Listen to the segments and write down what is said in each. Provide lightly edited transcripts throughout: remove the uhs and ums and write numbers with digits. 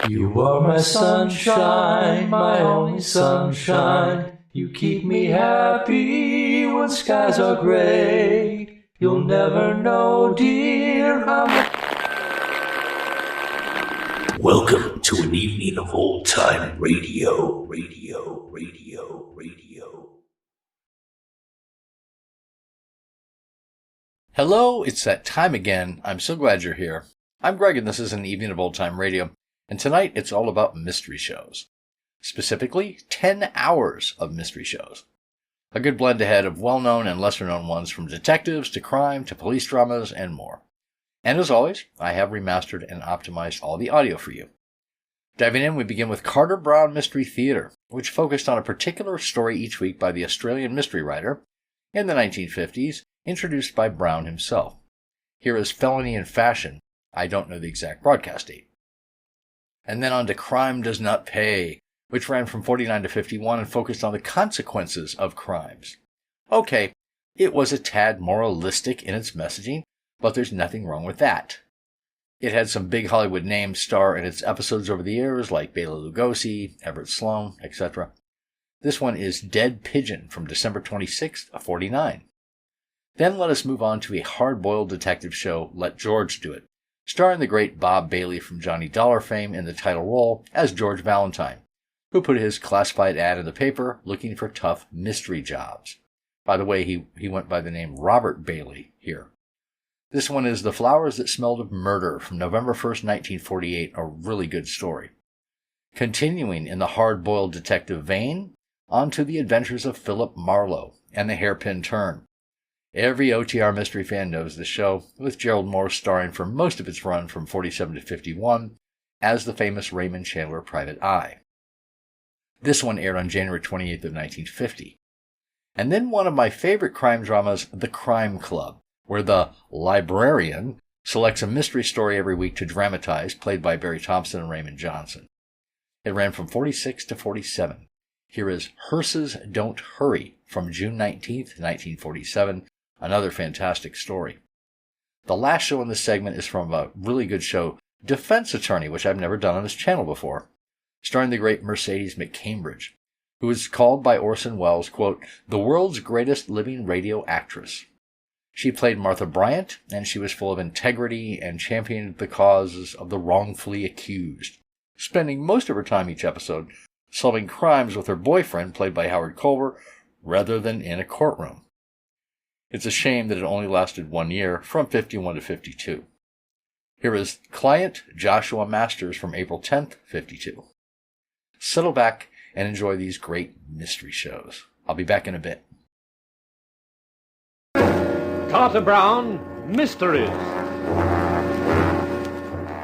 You are my sunshine, my only sunshine. You keep me happy when skies are gray. You'll never know, dear, how much... Welcome to an evening of old-time radio. Hello, it's that time again. I'm so glad you're here. I'm Greg, and this is an evening of old-time radio. And tonight, it's all about mystery shows. Specifically, 10 hours of mystery shows. A good blend ahead of well-known and lesser-known ones, from detectives to crime to police dramas and more. And as always, I have remastered and optimized all the audio for you. Diving in, we begin with Carter Brown Mystery Theater, which focused on a particular story each week by the Australian mystery writer in the 1950s, introduced by Brown himself. Here is Felony in Fashion. I don't know the exact broadcast date. And then on to Crime Does Not Pay, which ran from 49 to 51 and focused on the consequences of crimes. Okay, it was a tad moralistic in its messaging, but there's nothing wrong with that. It had some big Hollywood names star in its episodes over the years, like Bela Lugosi, Everett Sloane, etc. This one is Dead Pigeon from December 26th of 49. Then let us move on to a hard-boiled detective show, Let George Do It, starring the great Bob Bailey from Johnny Dollar fame in the title role as George Valentine, who put his classified ad in the paper looking for tough mystery jobs. By the way, he went by the name Robert Bailey here. This one is The Flowers That Smelled of Murder from November 1st, 1948, a really good story. Continuing in the hard-boiled detective vein, on to the adventures of Philip Marlowe and the Hairpin Turn. Every OTR mystery fan knows this show, with Gerald Moore starring for most of its run from 47 to 51 as the famous Raymond Chandler Private Eye. This one aired on January 28th of 1950. And then one of my favorite crime dramas, The Crime Club, where the librarian selects a mystery story every week to dramatize, played by Barry Thompson and Raymond Johnson. It ran from 46 to 47. Here is Hearses Don't Hurry from June 19th, 1947, another fantastic story. The last show in this segment is from a really good show, Defense Attorney, which I've never done on this channel before, starring the great Mercedes McCambridge, who is called by Orson Welles, quote, the world's greatest living radio actress. She played Martha Bryant, and she was full of integrity and championed the causes of the wrongfully accused, spending most of her time each episode solving crimes with her boyfriend, played by Howard Culver, rather than in a courtroom. It's a shame that it only lasted 1 year, from 51 to 52. Here is Client Joshua Masters from April 10th, 52. Settle back and enjoy these great mystery shows. I'll be back in a bit. Carter Brown Mysteries.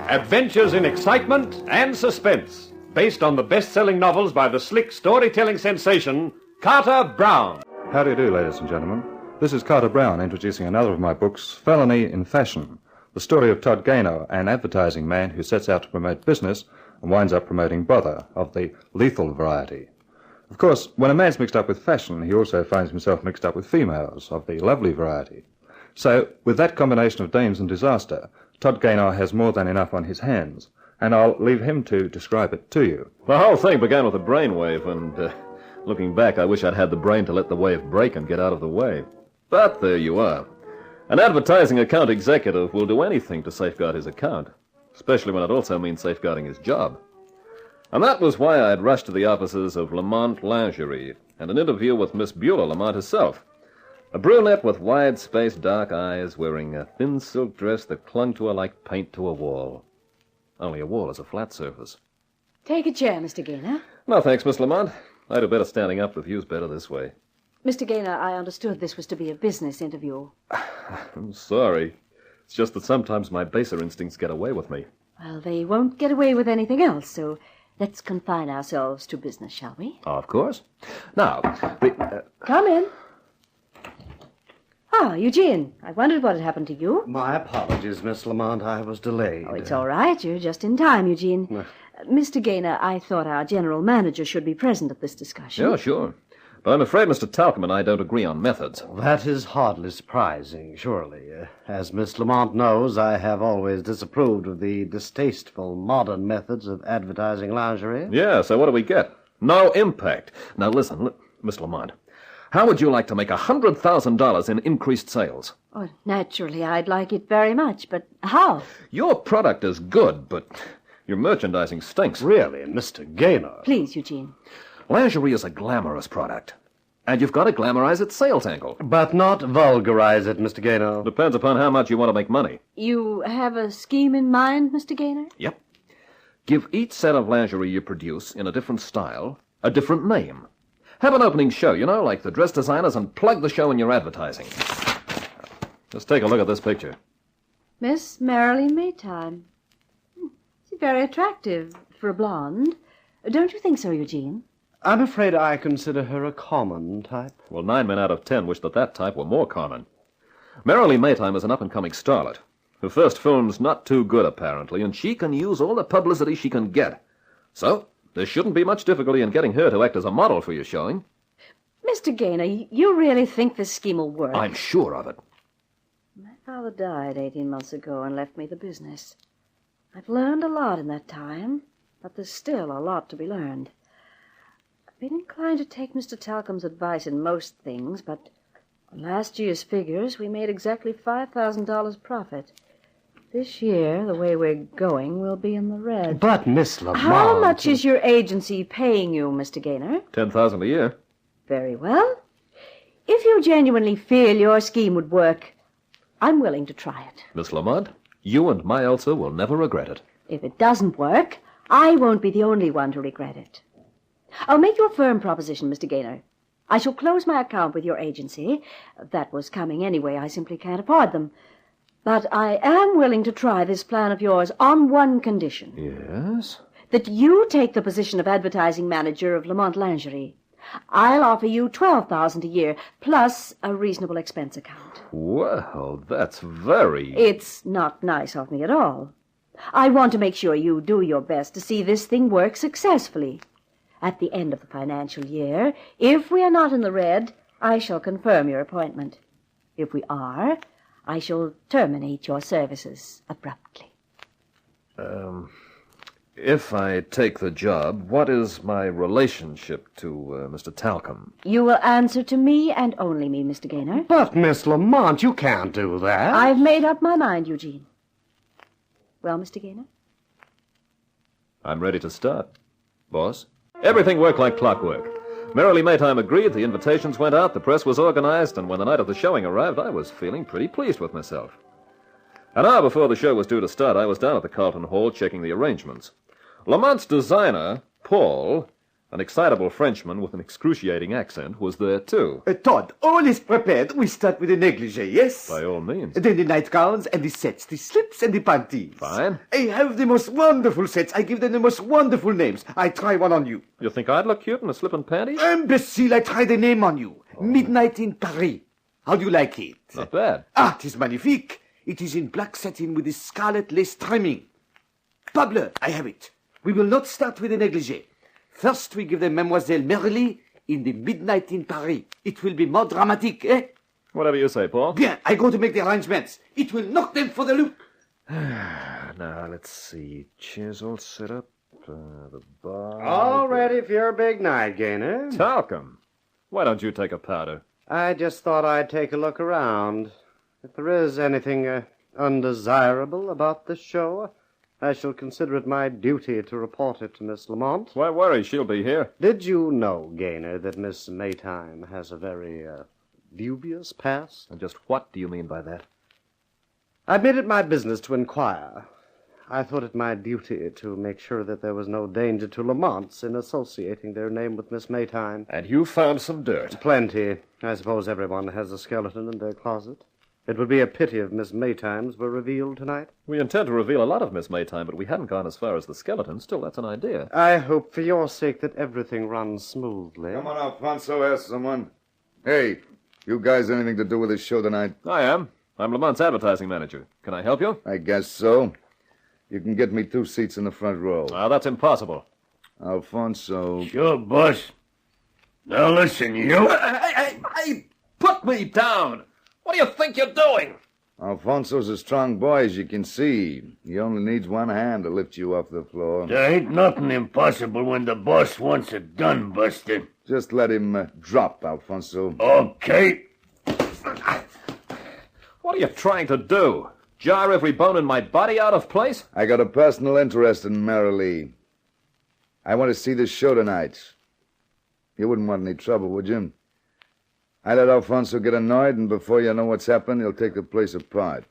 Adventures in excitement and suspense, based on the best-selling novels by the slick storytelling sensation, Carter Brown. How do you do, ladies and gentlemen? This is Carter Brown introducing another of my books, Felony in Fashion, the story of Todd Gaynor, an advertising man who sets out to promote business and winds up promoting bother of the lethal variety. Of course, when a man's mixed up with fashion, he also finds himself mixed up with females of the lovely variety. So, with that combination of dames and disaster, Todd Gaynor has more than enough on his hands, and I'll leave him to describe it to you. The whole thing began with a brainwave, and looking back, I wish I'd had the brain to let the wave break and get out of the way. But there you are. An advertising account executive will do anything to safeguard his account, especially when it also means safeguarding his job. And that was why I had rushed to the offices of Lamont Lingerie and an interview with Miss Beulah Lamont herself, a brunette with wide-spaced dark eyes wearing a thin silk dress that clung to her like paint to a wall. Only a wall is a flat surface. Take a chair, Mr. Gaynor. No, thanks, Miss Lamont. I do better standing up. The view's better this way. Mr. Gaynor, I understood this was to be a business interview. I'm sorry. It's just that sometimes my baser instincts get away with me. Well, they won't get away with anything else, so let's confine ourselves to business, shall we? Oh, of course. Now, Come in. Ah, Eugene, I wondered what had happened to you. My apologies, Miss Lamont. I was delayed. Oh, it's all right. You're just in time, Eugene. Mr. Gaynor, I thought our general manager should be present at this discussion. Yeah, sure. But I'm afraid Mr. Talcum and I don't agree on methods. That is hardly surprising, surely. As Miss Lamont knows, I have always disapproved of the distasteful modern methods of advertising lingerie. Yeah, so what do we get? No impact. Now listen, Miss Lamont, how would you like to make $100,000 in increased sales? Oh, naturally, I'd like it very much, but how? Your product is good, but your merchandising stinks. Really, Mr. Gaynor. Please, Eugene. Lingerie is a glamorous product, and you've got to glamorize its sales angle. But not vulgarize it, Mr. Gaynor. Depends upon how much you want to make money. You have a scheme in mind, Mr. Gaynor? Yep. Give each set of lingerie you produce in a different style a different name. Have an opening show, like the dress designers, and plug the show in your advertising. Just take a look at this picture. Miss Madeleine Maytime. She's very attractive for a blonde. Don't you think so, Eugene? I'm afraid I consider her a common type. Well, 9 men out of 10 wish that type were more common. Madeleine Maytime is an up-and-coming starlet. Her first film's not too good, apparently, and she can use all the publicity she can get. So, there shouldn't be much difficulty in getting her to act as a model for your showing. Mr. Gaynor, you really think this scheme will work? I'm sure of it. My father died 18 months ago and left me the business. I've learned a lot in that time, but there's still a lot to be learned. I've been inclined to take Mr. Talcum's advice in most things, but on last year's figures, we made exactly $5,000 profit. This year, the way we're going, we'll be in the red. But, Miss Lamont... How much is your agency paying you, Mr. Gaynor? $10,000 a year. Very well. If you genuinely feel your scheme would work, I'm willing to try it. Miss Lamont, you and my Elsa will never regret it. If it doesn't work, I won't be the only one to regret it. I'll make you a firm proposition, Mr. Gaynor. I shall close my account with your agency. That was coming anyway. I simply can't afford them. But I am willing to try this plan of yours on one condition. Yes? That you take the position of advertising manager of Lamont Lingerie. I'll offer you $12,000 a year, plus a reasonable expense account. Well, that's very... It's not nice of me at all. I want to make sure you do your best to see this thing work successfully. At the end of the financial year, if we are not in the red, I shall confirm your appointment. If we are, I shall terminate your services abruptly. If I take the job, what is my relationship to Mr. Talcum? You will answer to me and only me, Mr. Gaynor. But, Miss Lamont, you can't do that. I've made up my mind, Eugene. Well, Mr. Gaynor? I'm ready to start, boss. Everything worked like clockwork. Madeleine Maytime agreed, the invitations went out, the press was organized, and when the night of the showing arrived, I was feeling pretty pleased with myself. An hour before the show was due to start, I was down at the Carlton Hall checking the arrangements. Lamont's designer, Paul, an excitable Frenchman with an excruciating accent, was there too. Todd, all is prepared. We start with the negligee, yes? By all means. Then the nightgowns and the sets, the slips and the panties. Fine. I have the most wonderful sets. I give them the most wonderful names. I try one on you. You think I'd look cute in a slip and panties? Imbecile, I try the name on you. Midnight in Paris. How do you like it? Not bad. Ah, it is magnifique. It is in black satin with the scarlet lace trimming. Pablo, I have it. We will not start with the negligee. First, we give them Mademoiselle Merly in the Midnight in Paris. It will be more dramatic, eh? Whatever you say, Paul. Bien, I go to make the arrangements. It will knock them for the loop. Now, let's see. Chairs all set up. The bar... All ready for your big night, Gaynor. Talcum, why don't you take a powder? I just thought I'd take a look around. If there is anything undesirable about this show, I shall consider it my duty to report it to Miss Lamont. Why worry? She'll be here. Did you know, Gaynor, that Miss Maytime has a very dubious past? And just what do you mean by that? I made it my business to inquire. I thought it my duty to make sure that there was no danger to Lamont's in associating their name with Miss Maytime. And you found some dirt. Plenty. I suppose everyone has a skeleton in their closet. It would be a pity if Miss Maytime's were revealed tonight. We intend to reveal a lot of Miss Maytime, but we haven't gone as far as the skeleton. Still, that's an idea. I hope for your sake that everything runs smoothly. Come on, Alfonso, ask someone. Hey, you guys anything to do with this show tonight? I am. I'm Lamont's advertising manager. Can I help you? I guess so. You can get me 2 seats in the front row. That's impossible. Alfonso... Sure, boss. Now listen, you. Hey, put me down! What do you think you're doing? Alfonso's a strong boy, as you can see. He only needs one hand to lift you off the floor. There ain't nothing impossible when the boss wants it done, Buster. Just let him drop, Alfonso. Okay. What are you trying to do? Jar every bone in my body out of place? I got a personal interest in Marilee. I want to see this show tonight. You wouldn't want any trouble, would you? I let Alfonso get annoyed, and before you know what's happened, he'll take the place apart.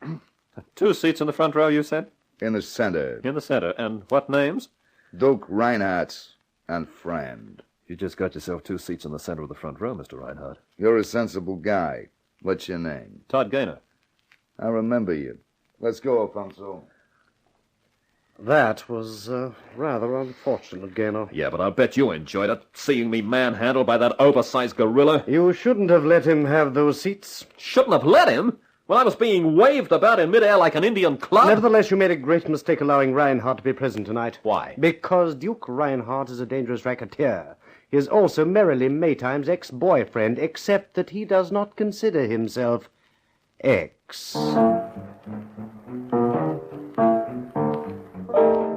2 seats in the front row, you said? In the center. In the center. And what names? Duke Reinhardt and friend. You just got yourself 2 seats in the center of the front row, Mr. Reinhardt. You're a sensible guy. What's your name? Todd Gaynor. I remember you. Let's go, Alfonso. That was rather unfortunate, Gaynor. Yeah, but I'll bet you enjoyed it, seeing me manhandled by that oversized gorilla. You shouldn't have let him have those seats. Shouldn't have let him? When I was being waved about in midair like an Indian club? Nevertheless, you made a great mistake allowing Reinhardt to be present tonight. Why? Because Duke Reinhardt is a dangerous racketeer. He is also Marilyn Maytime's ex-boyfriend, except that he does not consider himself ex.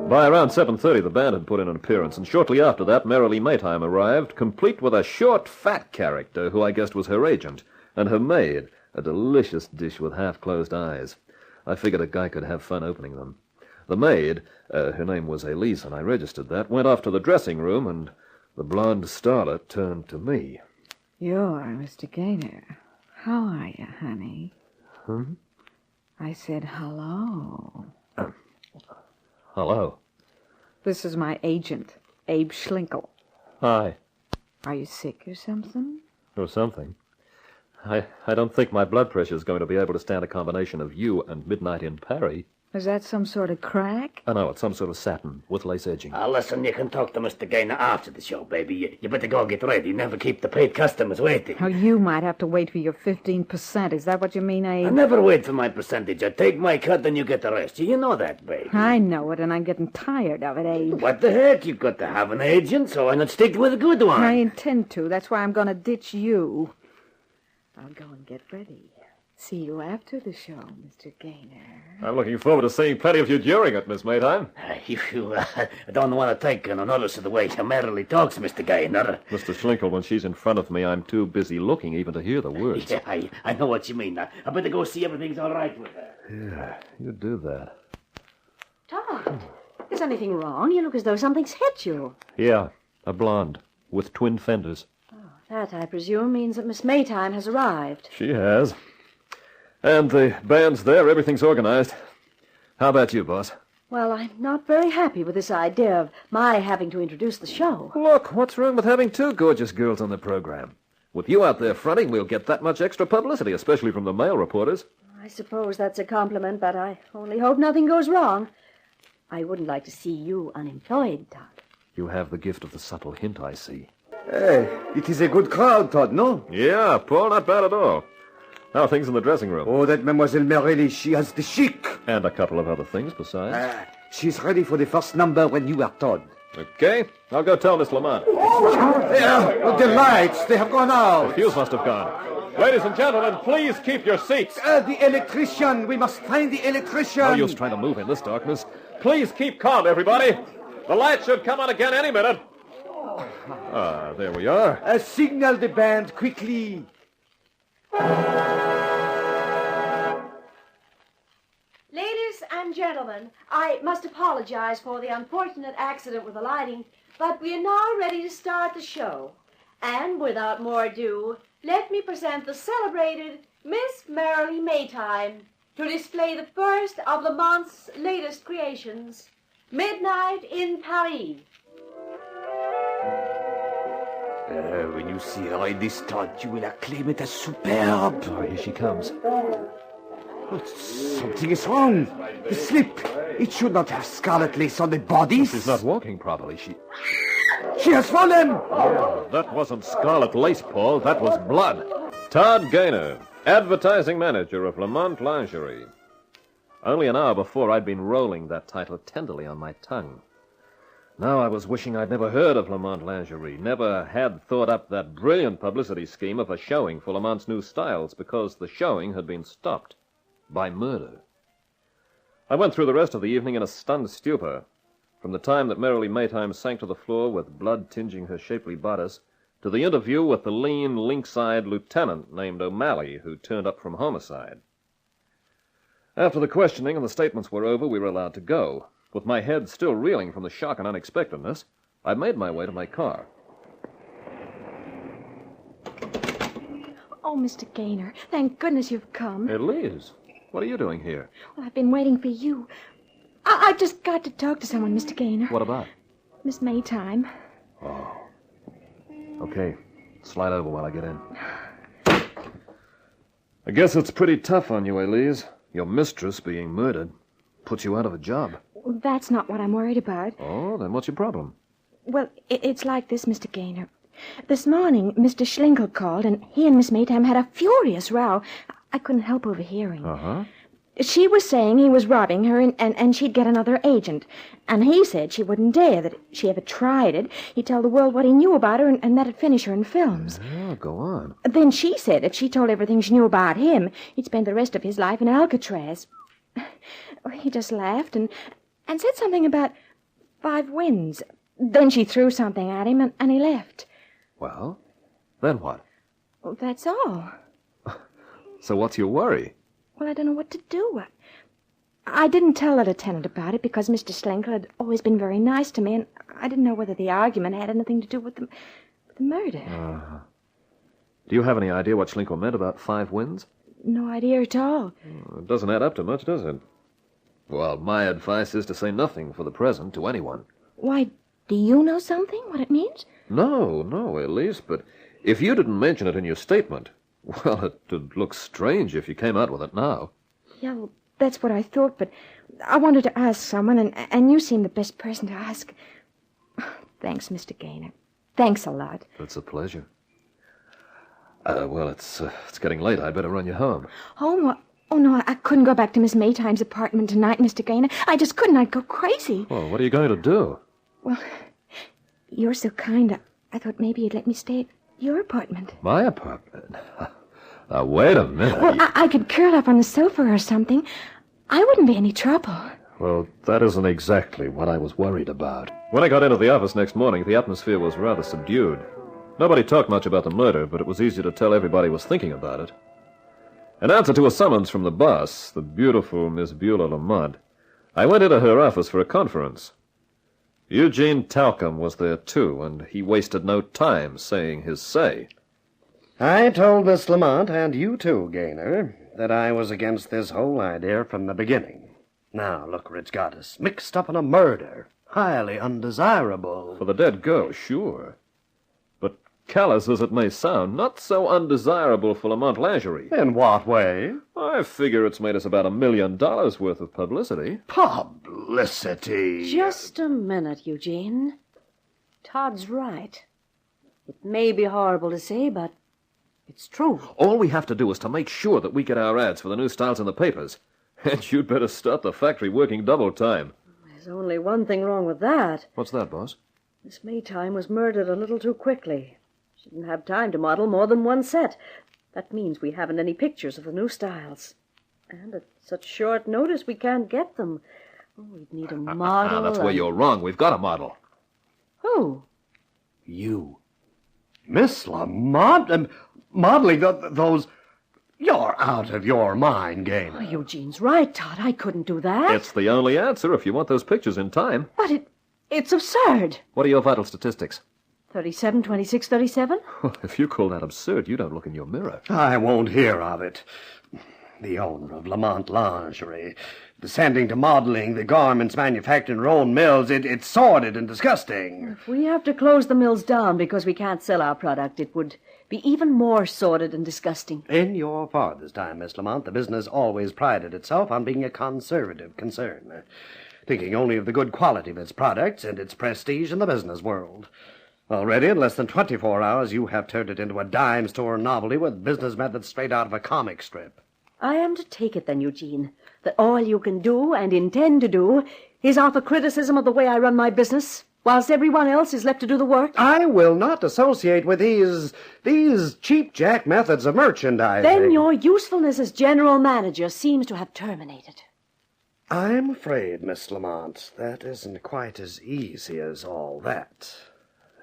By around 7:30, the band had put in an appearance, and shortly after that, Marilee Maytime arrived, complete with a short, fat character who I guessed was her agent, and her maid, a delicious dish with half-closed eyes. I figured a guy could have fun opening them. The maid, her name was Elise, and I registered that, went off to the dressing room, and the blonde starlet turned to me. You're Mr. Gaynor. How are you, honey? I said hello. Hello. This is my agent, Abe Schlinkel. Hi. Are you sick or something? Or something. I don't think my blood pressure is going to be able to stand a combination of you and Midnight in Paris. Is that some sort of crack? Oh, no, it's some sort of satin with lace edging. Listen, you can talk to Mr. Gaynor after the show, baby. You better go get ready. Never keep the paid customers waiting. Oh, you might have to wait for your 15%. Is that what you mean, Abe? I never wait for my percentage. I take my cut, then you get the rest. You know that, baby. I know it, and I'm getting tired of it, Abe. What the heck? You got to have an agent, so why not stick with a good one? I intend to. That's why I'm going to ditch you. I'll go and get ready. See you after the show, Mr. Gaynor. I'm looking forward to seeing plenty of you during it, Miss Maytime. You don't want to take no notice of the way she merrily talks, Mr. Gaynor. Mr. Schlinkel, when she's in front of me, I'm too busy looking even to hear the words. Yeah, I know what you mean. I better go see everything's all right with her. Yeah, you do that. Todd, is anything wrong? You look as though something's hit you. Yeah, a blonde with twin fenders. That, I presume, means that Miss Maytime has arrived. She has. And the band's there. Everything's organized. How about you, boss? Well, I'm not very happy with this idea of my having to introduce the show. Look, what's wrong with having 2 gorgeous girls on the program? With you out there fronting, we'll get that much extra publicity, especially from the male reporters. I suppose that's a compliment, but I only hope nothing goes wrong. I wouldn't like to see you unemployed, Todd. You have the gift of the subtle hint, I see. Hey, it is a good crowd, Todd, no? Yeah, Paul, not bad at all. How are things in the dressing room? Oh, that Mademoiselle Marilyn, she has the chic. And a couple of other things besides. She's ready for the first number when you are Todd. Okay, I'll go tell Miss Lamont. The lights, they have gone out. The fuse must have gone. Ladies and gentlemen, please keep your seats. The electrician, we must find the electrician. No use trying to move in this darkness. Please keep calm, everybody. The light should come on again any minute. There we are. Signal the band quickly. Ladies and gentlemen, I must apologize for the unfortunate accident with the lighting, but we are now ready to start the show. And without more ado, let me present the celebrated Miss Marilee Maytime to display the first of Lamont's latest creations, Midnight in Paris. When you see her in this Todd, you will acclaim it as superb. Oh, here she comes. But something is wrong. The slip. It should not have scarlet lace on the bodies. She's not walking properly. She has fallen. Yeah, that wasn't scarlet lace, Paul. That was blood. Todd Gaynor, advertising manager of Lamont Lingerie. Only an hour before, I'd been rolling that title tenderly on my tongue. Now I was wishing I'd never heard of Lamont Lingerie, never had thought up that brilliant publicity scheme of a showing for Lamont's new styles, because the showing had been stopped by murder. I went through the rest of the evening in a stunned stupor. From the time that Merrily Maytime sank to the floor with blood tinging her shapely bodice, to the interview with the lean, lynx-eyed lieutenant named O'Malley, who turned up from homicide. After the questioning and the statements were over, we were allowed to go. With my head still reeling from the shock and unexpectedness, I made my way to my car. Oh, Mr. Gaynor, thank goodness you've come. Hey, Liz, what are you doing here? Well, I've been waiting for you. I've just got to talk to someone, Mr. Gaynor. What about? Miss Maytime. Oh. Okay, slide over while I get in. I guess it's pretty tough on you, Elise. Your mistress being murdered puts you out of a job. Well, that's not what I'm worried about. Oh, then what's your problem? Well, it's like this, Mr. Gaynor. This morning, Mr. Schlinkel called, and he and Miss Maytime had a furious row. I couldn't help overhearing. Uh-huh. She was saying he was robbing her, and she'd get another agent. And he said she wouldn't dare, that if she ever tried it, he'd tell the world what he knew about her, and that'd finish her in films. Yeah, go on. Then she said if she told everything she knew about him, he'd spend the rest of his life in Alcatraz. He just laughed and said something about 5 wins. Then she threw something at him, and he left. Well, then what? Well, that's all. So what's your worry? Well, I don't know what to do. I didn't tell the lieutenant about it because Mr. Schlinkel had always been very nice to me, and I didn't know whether the argument had anything to do with the murder. Uh-huh. Do you have any idea what Schlinkel meant about 5 wins? No idea at all. It doesn't add up to much, does it? Well, my advice is to say nothing for the present to anyone. Why, do you know something, what it means? No, Elise, but if you didn't mention it in your statement, well, it'd look strange if you came out with it now. Yeah, well, that's what I thought, but I wanted to ask someone, and you seem the best person to ask. Thanks, Mr. Gaynor. Thanks a lot. It's a pleasure. Well, it's getting late. I'd better run you home. Home? Oh, no, I couldn't go back to Miss Maytime's apartment tonight, Mr. Gaynor. I just couldn't. I'd go crazy. Well, what are you going to do? Well, you're so kind. I thought maybe you'd let me stay at your apartment. My apartment? Now, wait a minute. Well, I could curl up on the sofa or something. I wouldn't be any trouble. Well, that isn't exactly what I was worried about. When I got into the office next morning, the atmosphere was rather subdued. Nobody talked much about the murder, but it was easy to tell everybody was thinking about it. In answer to a summons from the boss, the beautiful Miss Beulah Lamont, I went into her office for a conference. Eugene Talcum was there, too, and he wasted no time saying his say. I told Miss Lamont, and you too, Gaynor, that I was against this whole idea from the beginning. Now, look where it's got us. Mixed up in a murder. Highly undesirable. For the dead girl, sure. But callous as it may sound, not so undesirable for Lamont Lingerie. In what way? I figure it's made us about $1 million worth of publicity. Publicity? Just a minute, Eugene. Todd's right. It may be horrible to say, but it's true. All we have to do is to make sure that we get our ads for the new styles in the papers. And you'd better stop the factory working double time. There's only one thing wrong with that. What's that, boss? Miss Maytime was murdered a little too quickly. She didn't have time to model more than one set. That means we haven't any pictures of the new styles. And at such short notice, we can't get them. Oh, we'd need a model. That's where you're wrong. We've got a model. Who? You. Miss Lamont? Modeling those... You're out of your mind, Gaynor. Oh, Eugene's right, Todd. I couldn't do that. It's the only answer if you want those pictures in time. But it's absurd. What are your vital statistics? 37, 26, 37? If you call that absurd, you don't look in your mirror. I won't hear of it. The owner of Lamont Lingerie, descending to modeling the garments manufactured in her own mills, it's sordid and disgusting. If we have to close the mills down because we can't sell our product, it would be even more sordid and disgusting. In your father's time, Miss Lamont, the business always prided itself on being a conservative concern, thinking only of the good quality of its products and its prestige in the business world. Already, in less than 24 hours, you have turned it into a dime store novelty with business methods straight out of a comic strip. I am to take it then, Eugene, that all you can do and intend to do is offer criticism of the way I run my business? whilst everyone else is left to do the work? I will not associate with these cheap-jack methods of merchandising. Then your usefulness as general manager seems to have terminated. I'm afraid, Miss Lamont, that isn't quite as easy as all that.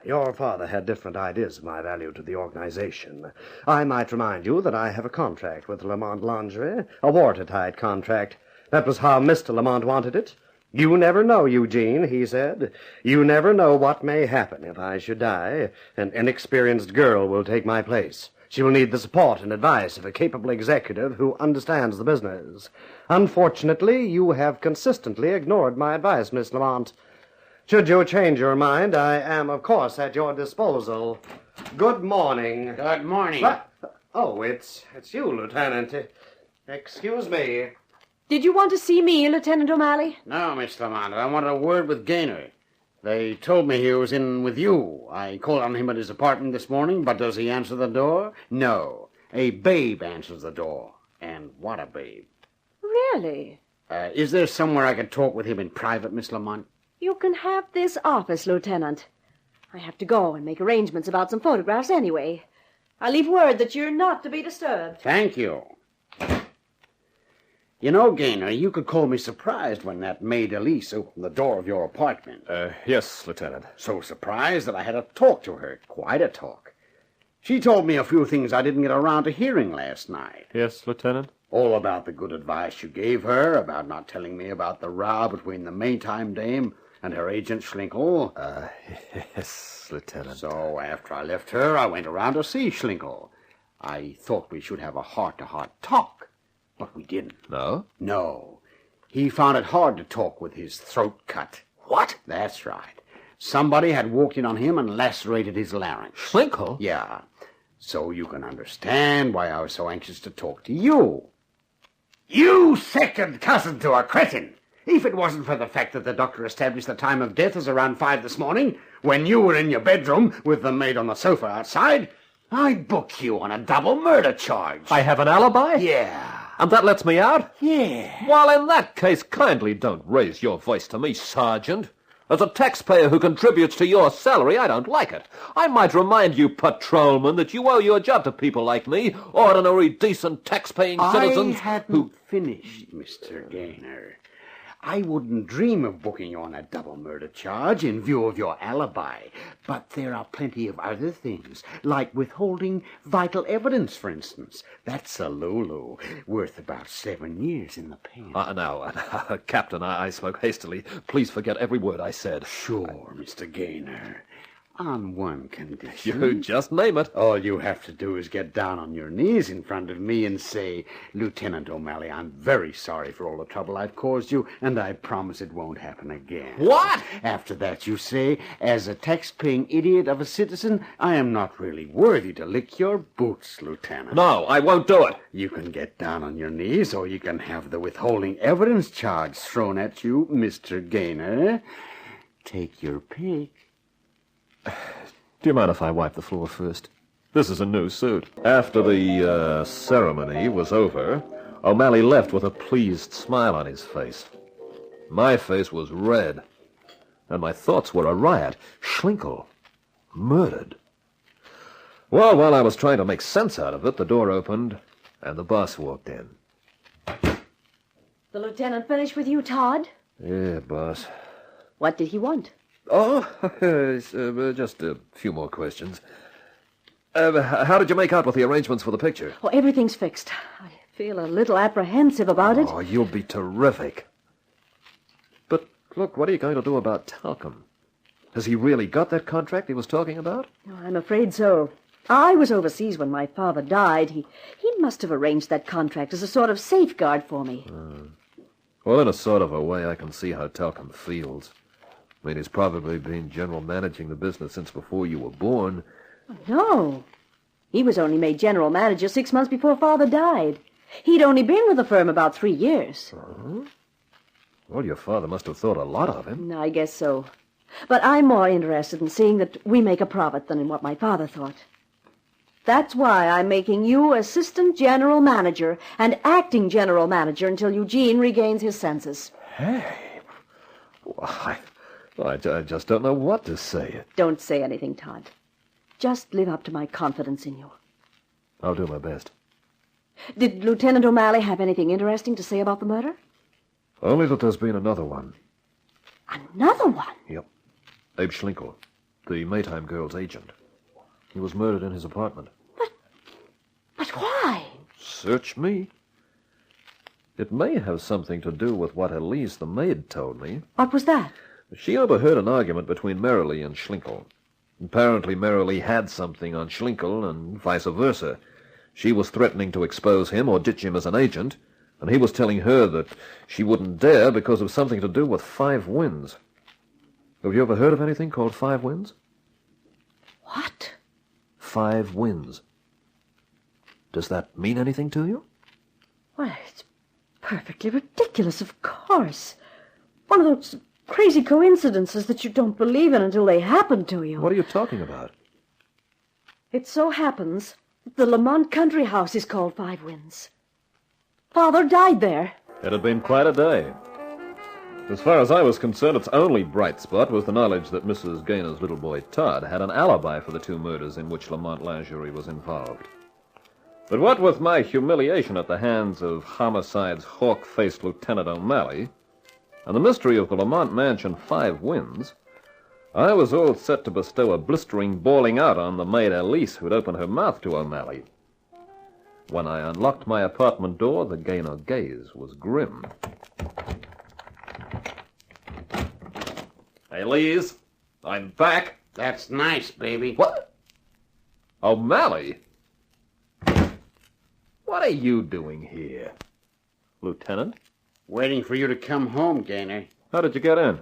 Your father had different ideas of my value to the organization. I might remind you that I have a contract with Lamont Lingerie, a watertight contract. That was how Mr. Lamont wanted it. You never know, Eugene, he said. You never know what may happen if I should die. An inexperienced girl will take my place. She will need the support and advice of a capable executive who understands the business. Unfortunately, you have consistently ignored my advice, Miss Lamont. Should you change your mind, I am, of course, at your disposal. Good morning. Good morning. What? Oh, it's you, Lieutenant. Excuse me. Did you want to see me, Lieutenant O'Malley? No, Miss Lamont. I wanted a word with Gaynor. They told me he was in with you. I called on him at his apartment this morning, but does he answer the door? No. A babe answers the door. And what a babe. Really? Is there somewhere I could talk with him in private, Miss Lamont? You can have this office, Lieutenant. I have to go and make arrangements about some photographs anyway. I'll leave word that you're not to be disturbed. Thank you. You know, Gaynor, you could call me surprised when that maid Elise opened the door of your apartment. Yes, Lieutenant. So surprised that I had to talk to her. Quite a talk. She told me a few things I didn't get around to hearing last night. Yes, Lieutenant? All about the good advice you gave her, about not telling me about the row between the Maytime dame and her agent Schlinkel. Yes, Lieutenant. So after I left her, I went around to see Schlinkel. I thought we should have a heart-to-heart talk, but we didn't. No? No. He found it hard to talk with his throat cut. What? That's right. Somebody had walked in on him and lacerated his larynx. Schlinkel? Yeah. So you can understand why I was so anxious to talk to you. You second cousin to a cretin! If it wasn't for the fact that the doctor established the time of death as around 5 this morning, when you were in your bedroom with the maid on the sofa outside, I'd book you on a double murder charge. I have an alibi? Yeah. And that lets me out? Yeah. Well, in that case, kindly don't raise your voice to me, Sergeant. As a taxpayer who contributes to your salary, I don't like it. I might remind you, patrolman, that you owe your job to people like me, ordinary, decent, tax-paying citizens I hadn't finished, Mr. Gaynor. I wouldn't dream of booking you on a double murder charge in view of your alibi. But there are plenty of other things, like withholding vital evidence, for instance. That's a Lulu, worth about 7 years in the pen. Now, Captain, I spoke hastily. Please forget every word I said. Sure, Mr. Gaynor. On one condition. You just name it. All you have to do is get down on your knees in front of me and say, Lieutenant O'Malley, I'm very sorry for all the trouble I've caused you, and I promise it won't happen again. What? After that, you say, as a tax-paying idiot of a citizen, I am not really worthy to lick your boots, Lieutenant. No, I won't do it. You can get down on your knees, or you can have the withholding evidence charge thrown at you, Mr. Gaynor. Take your pick. Do you mind if I wipe the floor first? This is a new suit. After the ceremony was over, O'Malley left with a pleased smile on his face. My face was red, and my thoughts were a riot. Schlinkel, murdered. Well, while I was trying to make sense out of it, the door opened, and the boss walked in. The lieutenant finished with you, Todd? Yeah, boss. What did he want? Oh, just a few more questions. How did you make out with the arrangements for the picture? Oh, everything's fixed. I feel a little apprehensive about it. Oh, you'll be terrific. But, look, what are you going to do about talcum? Has he really got that contract he was talking about? Oh, I'm afraid so. I was overseas when my father died. He must have arranged that contract as a sort of safeguard for me. Well, in a sort of a way, I can see how talcum feels. I mean, he's probably been general managing the business since before you were born. No. He was only made general manager 6 months before Father died. He'd only been with the firm about 3 years. Well, your father must have thought a lot of him. I guess so. But I'm more interested in seeing that we make a profit than in what my father thought. That's why I'm making you assistant general manager and acting general manager until Eugene regains his senses. Hey, well, Well, I just don't know what to say. Don't say anything, Todd. Just live up to my confidence in you. I'll do my best. Did Lieutenant O'Malley have anything interesting to say about the murder? Only that there's been another one. Another one? Yep. Abe Schlinkel, the Maytime girl's agent. He was murdered in his apartment. But why? Search me. It may have something to do with what Elise, the maid, told me. What was that? She overheard an argument between Merrily and Schlinkel. Apparently Merrily had something on Schlinkel and vice versa. She was threatening to expose him or ditch him as an agent, and he was telling her that she wouldn't dare because of something to do with 5 Winds. Have you ever heard of anything called 5 Winds? What? 5 Winds. Does that mean anything to you? Why, it's perfectly ridiculous, of course. One of those crazy coincidences that you don't believe in until they happen to you. What are you talking about? It so happens that the Lamont country house is called 5 Winds. Father died there. It had been quite a day. As far as I was concerned, its only bright spot was the knowledge that Mrs. Gaynor's little boy Todd had an alibi for the 2 murders in which Lamont Lingerie was involved. But what with my humiliation at the hands of homicide's hawk-faced Lieutenant O'Malley, and the mystery of the Lamont mansion 5 Winds, I was all set to bestow a blistering bawling out on the maid Elise who'd opened her mouth to O'Malley. When I unlocked my apartment door, the Gaynor gaze was grim. Hey, Elise, I'm back. That's nice, baby. What? O'Malley? What are you doing here? Lieutenant? Waiting for you to come home, Gaynor. How did you get in?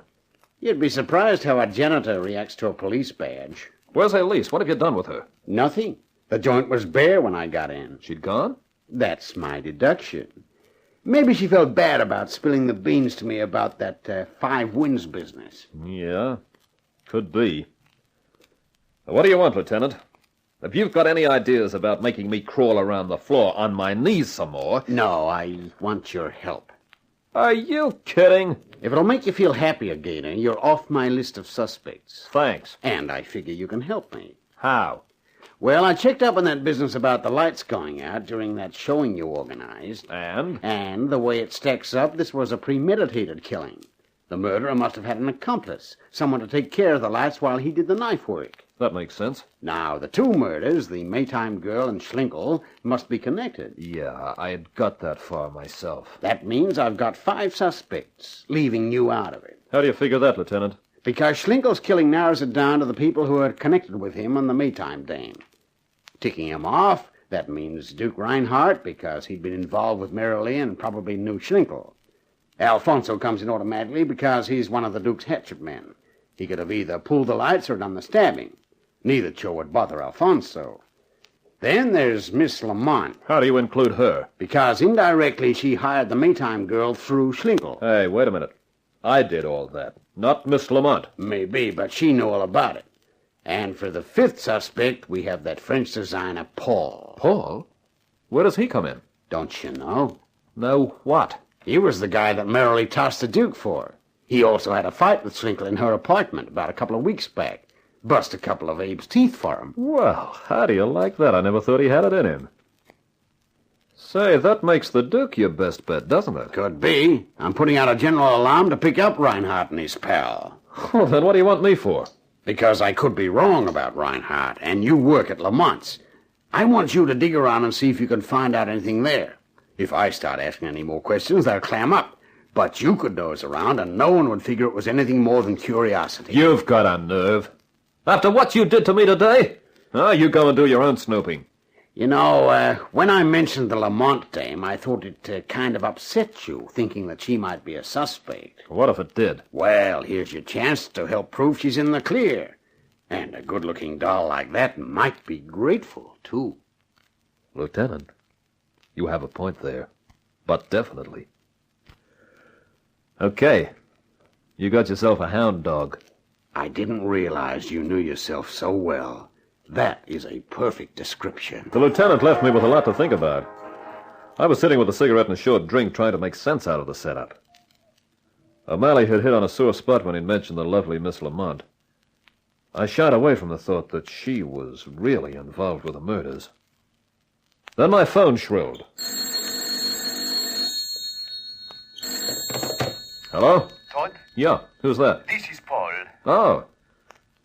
You'd be surprised how a janitor reacts to a police badge. Where's Elise? What have you done with her? Nothing. The joint was bare when I got in. She'd gone? That's my deduction. Maybe she felt bad about spilling the beans to me about that 5 Winds business. Yeah, could be. What do you want, Lieutenant? If you've got any ideas about making me crawl around the floor on my knees some more... No, I want your help. Are you kidding? If it'll make you feel happier, Gaynor, you're off my list of suspects. Thanks. And I figure you can help me. How? Well, I checked up on that business about the lights going out during that showing you organized. And? And the way it stacks up, this was a premeditated killing. The murderer must have had an accomplice, someone to take care of the lights while he did the knife work. That makes sense. Now, the 2 murders, the Maytime girl and Schlinkel, must be connected. Yeah, I had got that far myself. That means I've got 5 suspects, leaving you out of it. How do you figure that, Lieutenant? Because Schlinkel's killing narrows it down to the people who are connected with him and the Maytime dame. Ticking him off, that means Duke Reinhardt, because he'd been involved with Merrily and probably knew Schlinkel. Alfonso comes in automatically because he's one of the Duke's hatchet men. He could have either pulled the lights or done the stabbing. Neither chore would bother Alfonso. Then there's Miss Lamont. How do you include her? Because indirectly she hired the Maytime girl through Schlinkel. Hey, wait a minute. I did all that, not Miss Lamont. Maybe, but she knew all about it. And for the 5th suspect, we have that French designer, Paul. Paul? Where does he come in? Don't you know? Know what? He was the guy that Merrily tossed the Duke for. He also had a fight with Schlinkel in her apartment about a couple of weeks back. Bust a couple of Abe's teeth for him. Well, how do you like that? I never thought he had it in him. Say, that makes the Duke your best bet, doesn't it? Could be. I'm putting out a general alarm to pick up Reinhardt and his pal. Well, then what do you want me for? Because I could be wrong about Reinhardt, and you work at Lamont's. I want you to dig around and see if you can find out anything there. If I start asking any more questions, they'll clam up. But you could nose around, and no one would figure it was anything more than curiosity. You've got a nerve. After what you did to me today? You go and do your own snooping. You know, when I mentioned the Lamont dame, I thought it kind of upset you, thinking that she might be a suspect. What if it did? Well, here's your chance to help prove she's in the clear. And a good-looking doll like that might be grateful, too. Lieutenant, you have a point there. But definitely. Okay. You got yourself a hound dog. I didn't realize you knew yourself so well. That is a perfect description. The lieutenant left me with a lot to think about. I was sitting with a cigarette and a short drink trying to make sense out of the setup. O'Malley had hit on a sore spot when he'd mentioned the lovely Miss Lamont. I shied away from the thought that she was really involved with the murders. Then my phone shrilled. Hello? Todd? Yeah, who's that? This is Paul. Oh.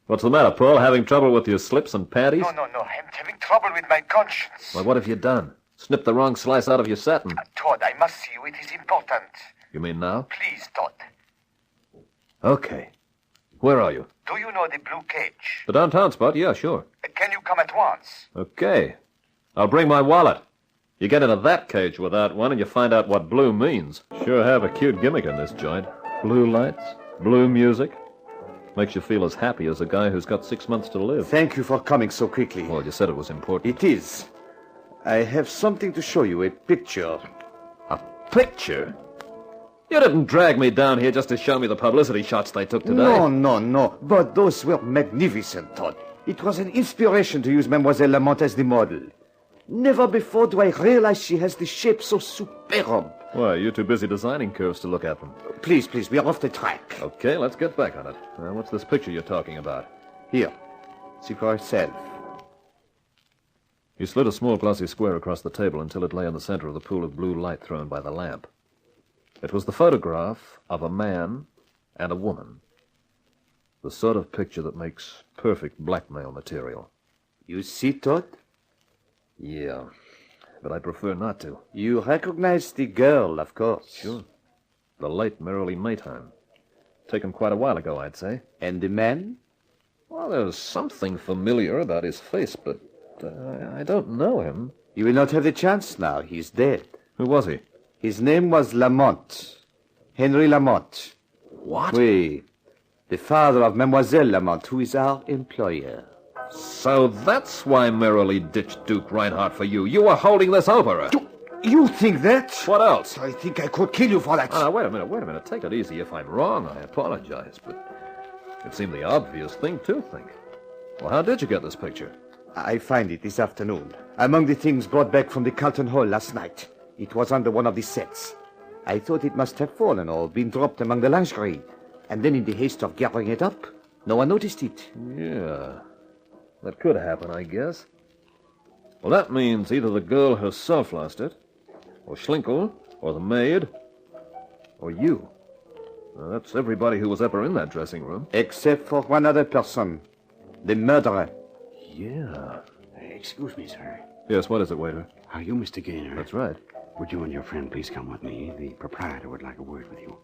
What's the matter, Paul? Having trouble with your slips and panties? No. I'm having trouble with my conscience. Well, what have you done? Snipped the wrong slice out of your satin? Todd, I must see you. It is important. You mean now? Please, Todd. Okay. Where are you? Do you know the Blue Cage? The downtown spot? Yeah, sure. Can you come at once? Okay. I'll bring my wallet. You get into that cage without one and you find out what blue means. Sure have a cute gimmick in this joint. Blue lights, blue music. Makes you feel as happy as a guy who's got 6 months to live. Thank you for coming so quickly. Well, you said it was important. It is. I have something to show you, a picture. A picture? You didn't drag me down here just to show me the publicity shots they took today. No. But those were magnificent, Todd. It was an inspiration to use Mademoiselle Lamont as the model. Never before do I realize she has the shape so superb. Why, you're too busy designing curves to look at them. Please, we are off the track. Okay, let's get back on it. What's this picture you're talking about? Here. See for yourself. He slid a small glossy square across the table until it lay in the center of the pool of blue light thrown by the lamp. It was the photograph of a man and a woman. The sort of picture that makes perfect blackmail material. You see, Todd? Yeah, but I prefer not to. You recognize the girl, of course. Sure. The late Marlowe Maytime. Taken quite a while ago, I'd say. And the man? Well, there's something familiar about his face, but I don't know him. You will not have the chance now. He's dead. Who was he? His name was Lamont. Henry Lamont. What? Oui. The father of Mademoiselle Lamont, who is our employer. So that's why Marlowe ditched Duke Reinhardt for you. You were holding this over her. You think that? What else? I think I could kill you for that. Wait a minute. Take it easy. If I'm wrong, I apologize, but it seemed the obvious thing to think. Well, how did you get this picture? I find it this afternoon, among the things brought back from the Carlton Hall last night. It was under one of the sets. I thought it must have fallen or been dropped among the lingerie. And then in the haste of gathering it up, no one noticed it. Yeah, that could happen, I guess. Well, that means either the girl herself lost it, or Schlinkel, or the maid, or you. Now, that's everybody who was ever in that dressing room. Except for one other person, the murderer. Yeah. Excuse me, sir. Yes, what is it, waiter? Are you Mr. Gaynor? That's right. Would you and your friend please come with me? The proprietor would like a word with you.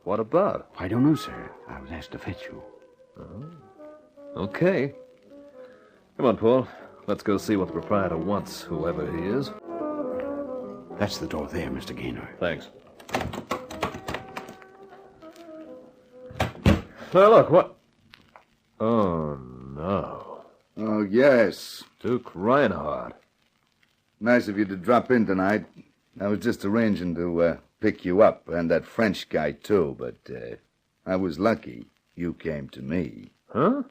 What about? I don't know, sir. I was asked to fetch you. Oh. Okay. Come on, Paul. Let's go see what the proprietor wants, whoever he is. That's the door there, Mr. Gaynor. Thanks. Now, look, what? Oh, no. Oh, yes. Duke Reinhardt. Nice of you to drop in tonight. I was just arranging to pick you up, and that French guy, too, but I was lucky. You came to me. Huh?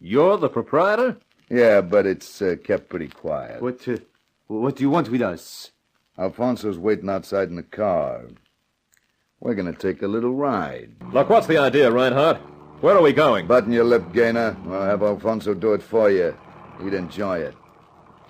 You're the proprietor? Yeah, but it's kept pretty quiet. What do you want with us? Alfonso's waiting outside in the car. We're going to take a little ride. Look, what's the idea, Reinhardt? Where are we going? Button your lip, Gaynor. I'll have Alfonso do it for you. He'd enjoy it.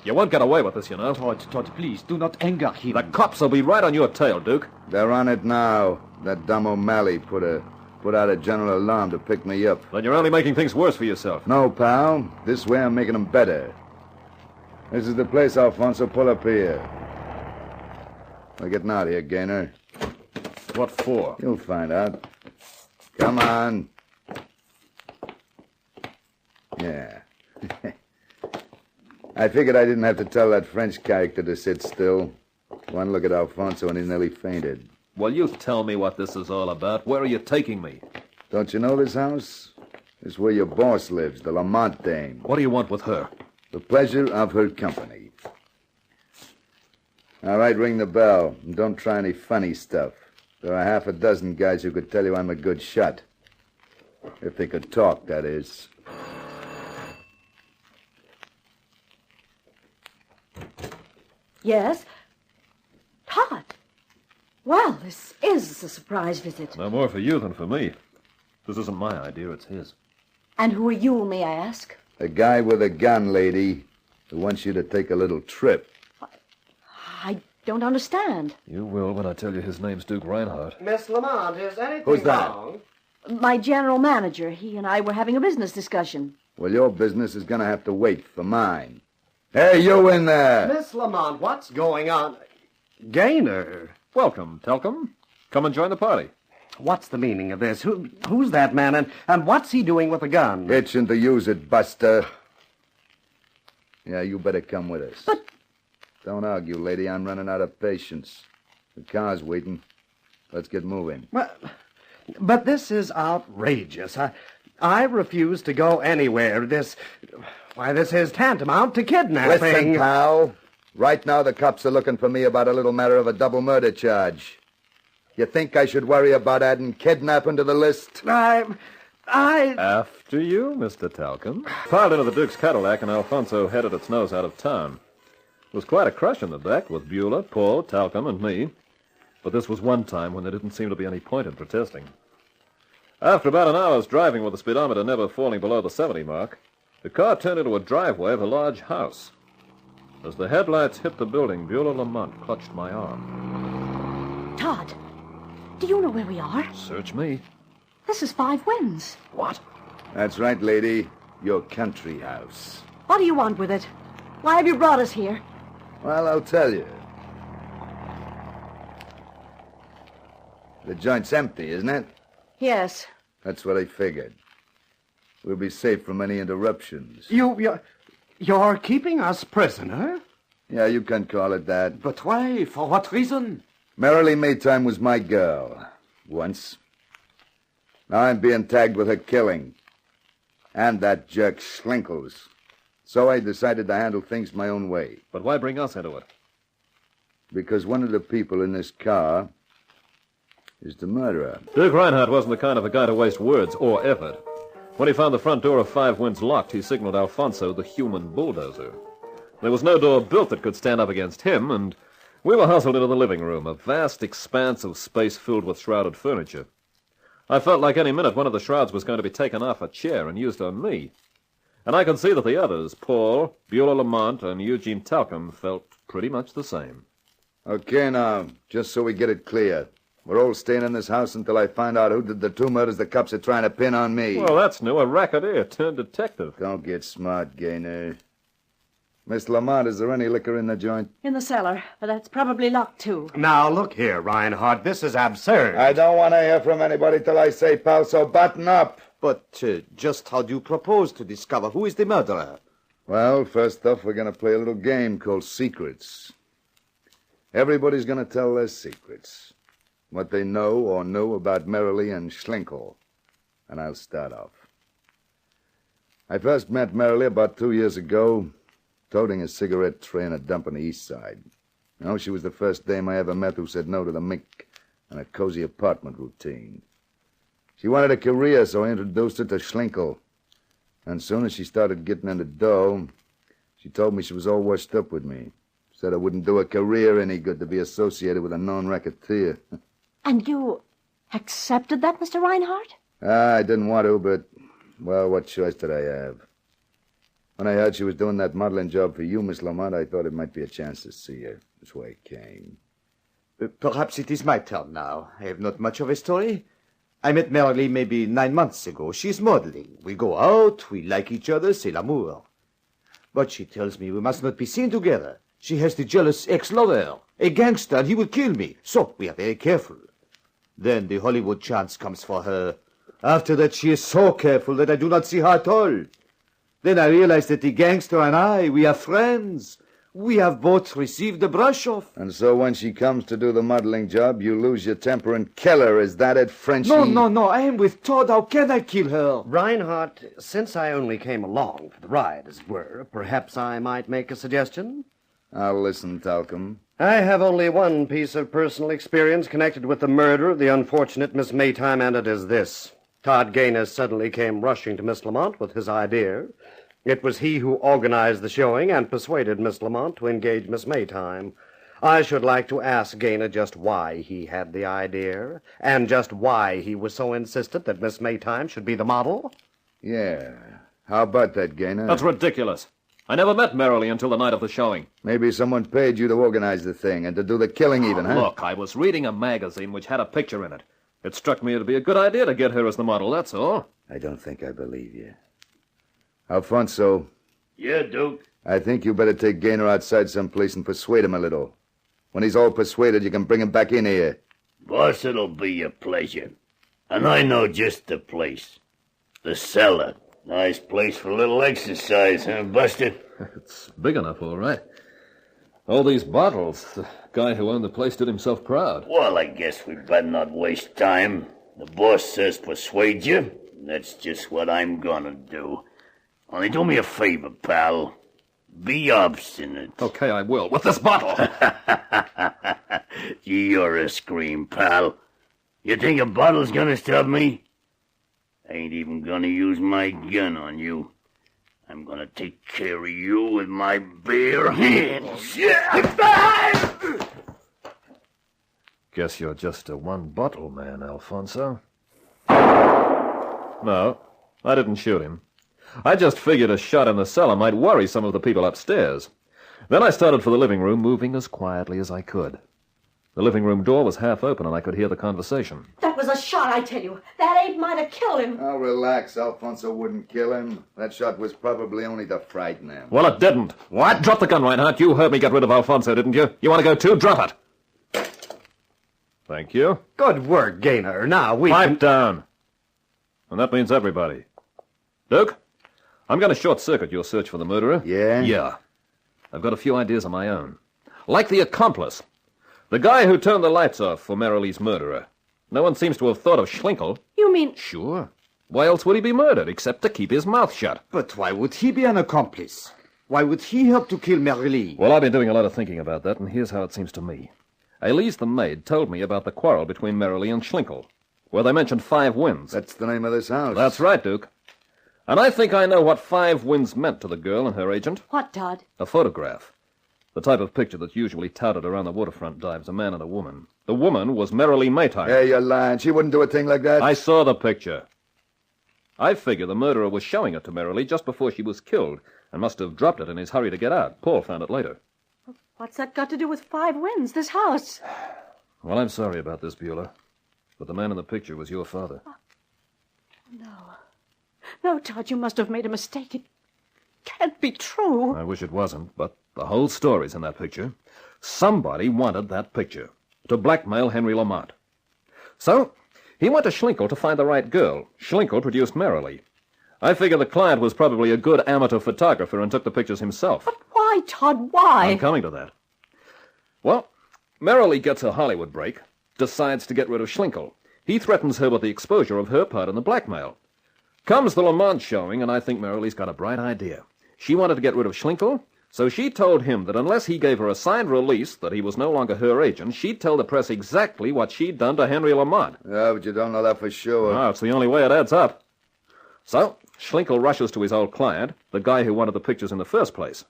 You won't get away with this, you know. Todd, please, do not anger him. The cops will be right on your tail, Duke. They're on it now. That dumb O'Malley put out a general alarm to pick me up. Then you're only making things worse for yourself. No, pal. This way I'm making them better. This is the place, Alfonso. Pull up here. We're getting out of here, Gaynor. What for? You'll find out. Come on. Yeah. I figured I didn't have to tell that French character to sit still. One look at Alfonso and he nearly fainted. Well, you tell me what this is all about. Where are you taking me? Don't you know this house? This is where your boss lives, the Lamont dame. What do you want with her? The pleasure of her company. All right, ring the bell. And don't try any funny stuff. There are half a dozen guys who could tell you I'm a good shot. If they could talk, that is. Yes? Todd, Well, this is a surprise visit. No more for you than for me. This isn't my idea, it's his. And who are you, may I ask? A guy with a gun, lady, who wants you to take a little trip. I don't understand. You will when I tell you his name's Duke Reinhardt. Miss Lamont, is anything Who's that? wrong? My general manager, he and I were having a business discussion. Well, your business is going to have to wait for mine. Hey, you in there! Miss Lamont, what's going on? Gaynor. Welcome, Telcom. Come and join the party. What's the meaning of this? Who's that man, and what's he doing with a gun? Itching to use it, Buster. Yeah, you better come with us. But... Don't argue, lady. I'm running out of patience. The car's waiting. Let's get moving. But this is outrageous. I refuse to go anywhere. This is tantamount to kidnapping. Listen, pal. Right now the cops are looking for me about a little matter of a double murder charge. You think I should worry about adding kidnapping to the list? After you, Mr. Talcum. Piled into the Duke's Cadillac, and Alfonso headed its nose out of town. It was quite a crush in the deck with Beulah, Paul, Talcum, and me. But this was one time when there didn't seem to be any point in protesting. After about an hour's driving with the speedometer never falling below the 70 mark, the car turned into a driveway of a large house. As the headlights hit the building, Beulah Lamont clutched my arm. Todd, do you know where we are? Search me. This is Five Winds. What? That's right, lady. Your country house. What do you want with it? Why have you brought us here? Well, I'll tell you. The joint's empty, isn't it? Yes. That's what I figured. We'll be safe from any interruptions. You're keeping us prisoner? Yeah, you can call it that. But why? For what reason? Marilee Maytime was my girl. Once. Now I'm being tagged with her killing. And that jerk Schlinkel's. So I decided to handle things my own way. But why bring us into it? Because one of the people in this car is the murderer. Duke Reinhardt wasn't the kind of a guy to waste words or effort. When he found the front door of Five Winds locked, he signaled Alfonso the human bulldozer. There was no door built that could stand up against him, and we were hustled into the living room, a vast expanse of space filled with shrouded furniture. I felt like any minute one of the shrouds was going to be taken off a chair and used on me. And I could see that the others, Paul, Beulah Lamont, and Eugene Talcum, felt pretty much the same. Okay, now, just so we get it clear. We're all staying in this house until I find out who did the two murders the cops are trying to pin on me. Well, that's new. A racketeer turned detective. Don't get smart, Gaynor. Miss Lamont, is there any liquor in the joint? In the cellar, but that's probably locked, too. Now, look here, Reinhardt. This is absurd. I don't want to hear from anybody till I say, pal, so button up. But just how do you propose to discover who is the murderer? Well, first off, we're going to play a little game called Secrets. Everybody's going to tell their secrets. What they know or knew about Marilee and Schlinkel. And I'll start off. I first met Marilee about 2 years ago, toting a cigarette tray in a dump on the east side. You know, she was the first dame I ever met who said no to the mink and a cozy apartment routine. She wanted a career, so I introduced her to Schlinkel. And as soon as she started getting in the dough, she told me she was all washed up with me. Said it wouldn't do a career any good to be associated with a known racketeer. And you accepted that, Mr. Reinhardt? I didn't want to, but, well, what choice did I have? When I heard she was doing that modeling job for you, Miss Lamont, I thought it might be a chance to see her. That's why I came. Perhaps it is my turn now. I have not much of a story. I met Marilee maybe 9 months ago. She's modeling. We go out, we like each other, c'est l'amour. But she tells me we must not be seen together. She has the jealous ex-lover, a gangster, and he will kill me. So we are very careful. Then the Hollywood chance comes for her. After that, she is so careful that I do not see her at all. Then I realize that the gangster and I, we are friends. We have both received the brush-off. And so when she comes to do the modeling job, you lose your temper and kill her. Is that it, Frenchie? No. I am with Todd. How can I kill her? Reinhardt, since I only came along for the ride, as it were, perhaps I might make a suggestion? I'll listen, Talcum. I have only one piece of personal experience connected with the murder of the unfortunate Miss Maytime, and it is this. Todd Gaynor suddenly came rushing to Miss Lamont with his idea. It was he who organized the showing and persuaded Miss Lamont to engage Miss Maytime. I should like to ask Gaynor just why he had the idea, and just why he was so insistent that Miss Maytime should be the model. Yeah. How about that, Gaynor? That's ridiculous. I never met Merrily until the night of the showing. Maybe someone paid you to organize the thing and to do the killing even, huh? Look, I was reading a magazine which had a picture in it. It struck me it'd be a good idea to get her as the model, that's all. I don't think I believe you. Alfonso. Yeah, Duke? I think you better take Gaynor outside someplace and persuade him a little. When he's all persuaded, you can bring him back in here. Boss, it'll be a pleasure. And I know just the place. The cellar. Nice place for a little exercise, huh, Buster? It's big enough, all right. All these bottles. The guy who owned the place did himself proud. Well, I guess we'd better not waste time. The boss says persuade you. That's just what I'm gonna do. Only do me a favor, pal. Be obstinate. Okay, I will. With this bottle! You're a scream, pal. You think a bottle's gonna stop me? I ain't even gonna use my gun on you. I'm gonna take care of you with my bare hands. Guess you're just a one-bottle man, Alfonso. No, I didn't shoot him. I just figured a shot in the cellar might worry some of the people upstairs. Then I started for the living room, moving as quietly as I could. The living room door was half open, and I could hear the conversation. That was a shot, I tell you. That ain't might have killed him. Oh, relax. Alfonso wouldn't kill him. That shot was probably only to frighten him. Well, it didn't. What? Drop the gun, Reinhardt. You heard me get rid of Alfonso, didn't you? You want to go too? Drop it. Thank you. Good work, Gaynor. Now we Pipe down. And that means everybody. Duke, I'm going to short-circuit your search for the murderer. Yeah? Yeah. I've got a few ideas of my own. Like the accomplice. The guy who turned the lights off for Merrilee's murderer. No one seems to have thought of Schlinkel. You mean... Sure. Why else would he be murdered, except to keep his mouth shut? But why would he be an accomplice? Why would he help to kill Merrilee? Well, I've been doing a lot of thinking about that, and here's how it seems to me. Elise the maid told me about the quarrel between Merrilee and Schlinkel, where they mentioned 5 Winds. That's the name of this house. That's right, Duke. And I think I know what 5 Winds meant to the girl and her agent. What, Todd? A photograph. The type of picture that's usually touted around the waterfront dives, a man and a woman. The woman was Merrilee Maytime. Hey, you're lying. She wouldn't do a thing like that. I saw the picture. I figure the murderer was showing it to Merrilee just before she was killed, and must have dropped it in his hurry to get out. Paul found it later. What's that got to do with 5 Winds, this house? Well, I'm sorry about this, Beulah, but the man in the picture was your father. No. No, Todd, you must have made a mistake. It can't be true. I wish it wasn't, but the whole story's in that picture. Somebody wanted that picture to blackmail Henry Lamont. So, he went to Schlinkel to find the right girl. Schlinkel produced Merrilee. I figure the client was probably a good amateur photographer and took the pictures himself. But why, Todd, why? I'm coming to that. Well, Merrilee gets a Hollywood break, decides to get rid of Schlinkel. He threatens her with the exposure of her part in the blackmail. Comes the Lamont showing, and I think Merrilee's got a bright idea. She wanted to get rid of Schlinkel, so she told him that unless he gave her a signed release that he was no longer her agent, she'd tell the press exactly what she'd done to Henry Lamont. Yeah, but you don't know that for sure. Oh, it's the only way it adds up. So, Schlinkel rushes to his old client, the guy who wanted the pictures in the first place.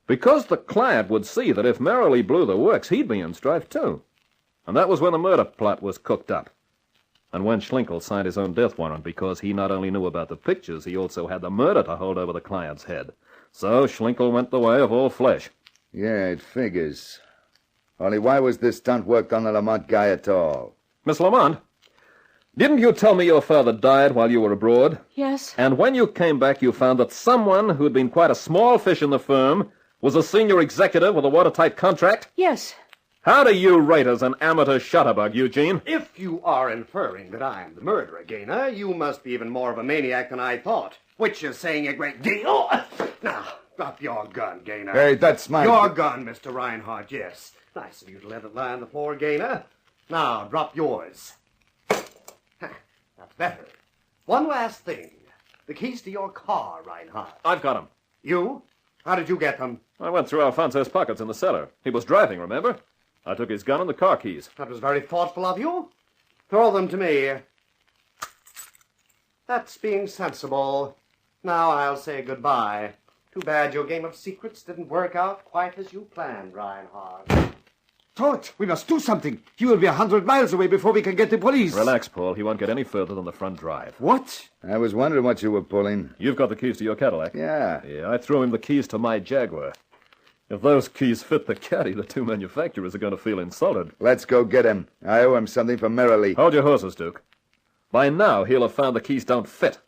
Because the client would see that if Merrilee blew the works, he'd be in strife too. And that was when the murder plot was cooked up. And when Schlinkel signed his own death warrant, because he not only knew about the pictures, he also had the murder to hold over the client's head. So Schlinkel went the way of all flesh. Yeah, it figures. Only why was this stunt worked on the Lamont guy at all? Miss Lamont, didn't you tell me your father died while you were abroad? Yes. And when you came back, you found that someone who'd been quite a small fish in the firm was a senior executive with a watertight contract? Yes. How do you rate as an amateur shutterbug, Eugene? If you are inferring that I'm the murderer, Gaynor, you must be even more of a maniac than I thought, which is saying a great deal. Now, drop your gun, Gaynor. Hey, that's my... Your gun, Mr. Reinhardt, yes. Nice of you to let it lie on the floor, Gaynor. Now, drop yours. That's better. One last thing. The keys to your car, Reinhardt. I've got them. You? How did you get them? I went through Alfonso's pockets in the cellar. He was driving, remember? I took his gun and the car keys. That was very thoughtful of you. Throw them to me. That's being sensible. Now I'll say goodbye. Too bad your game of secrets didn't work out quite as you planned, Reinhardt. Todd, we must do something. He will be 100 miles away before we can get the police. Relax, Paul. He won't get any further than the front drive. What? I was wondering what you were pulling. You've got the keys to your Cadillac? Yeah. Yeah, I threw him the keys to my Jaguar. If those keys fit the caddy, the two manufacturers are going to feel insulted. Let's go get him. I owe him something for Merrily. Hold your horses, Duke. By now, he'll have found the keys don't fit.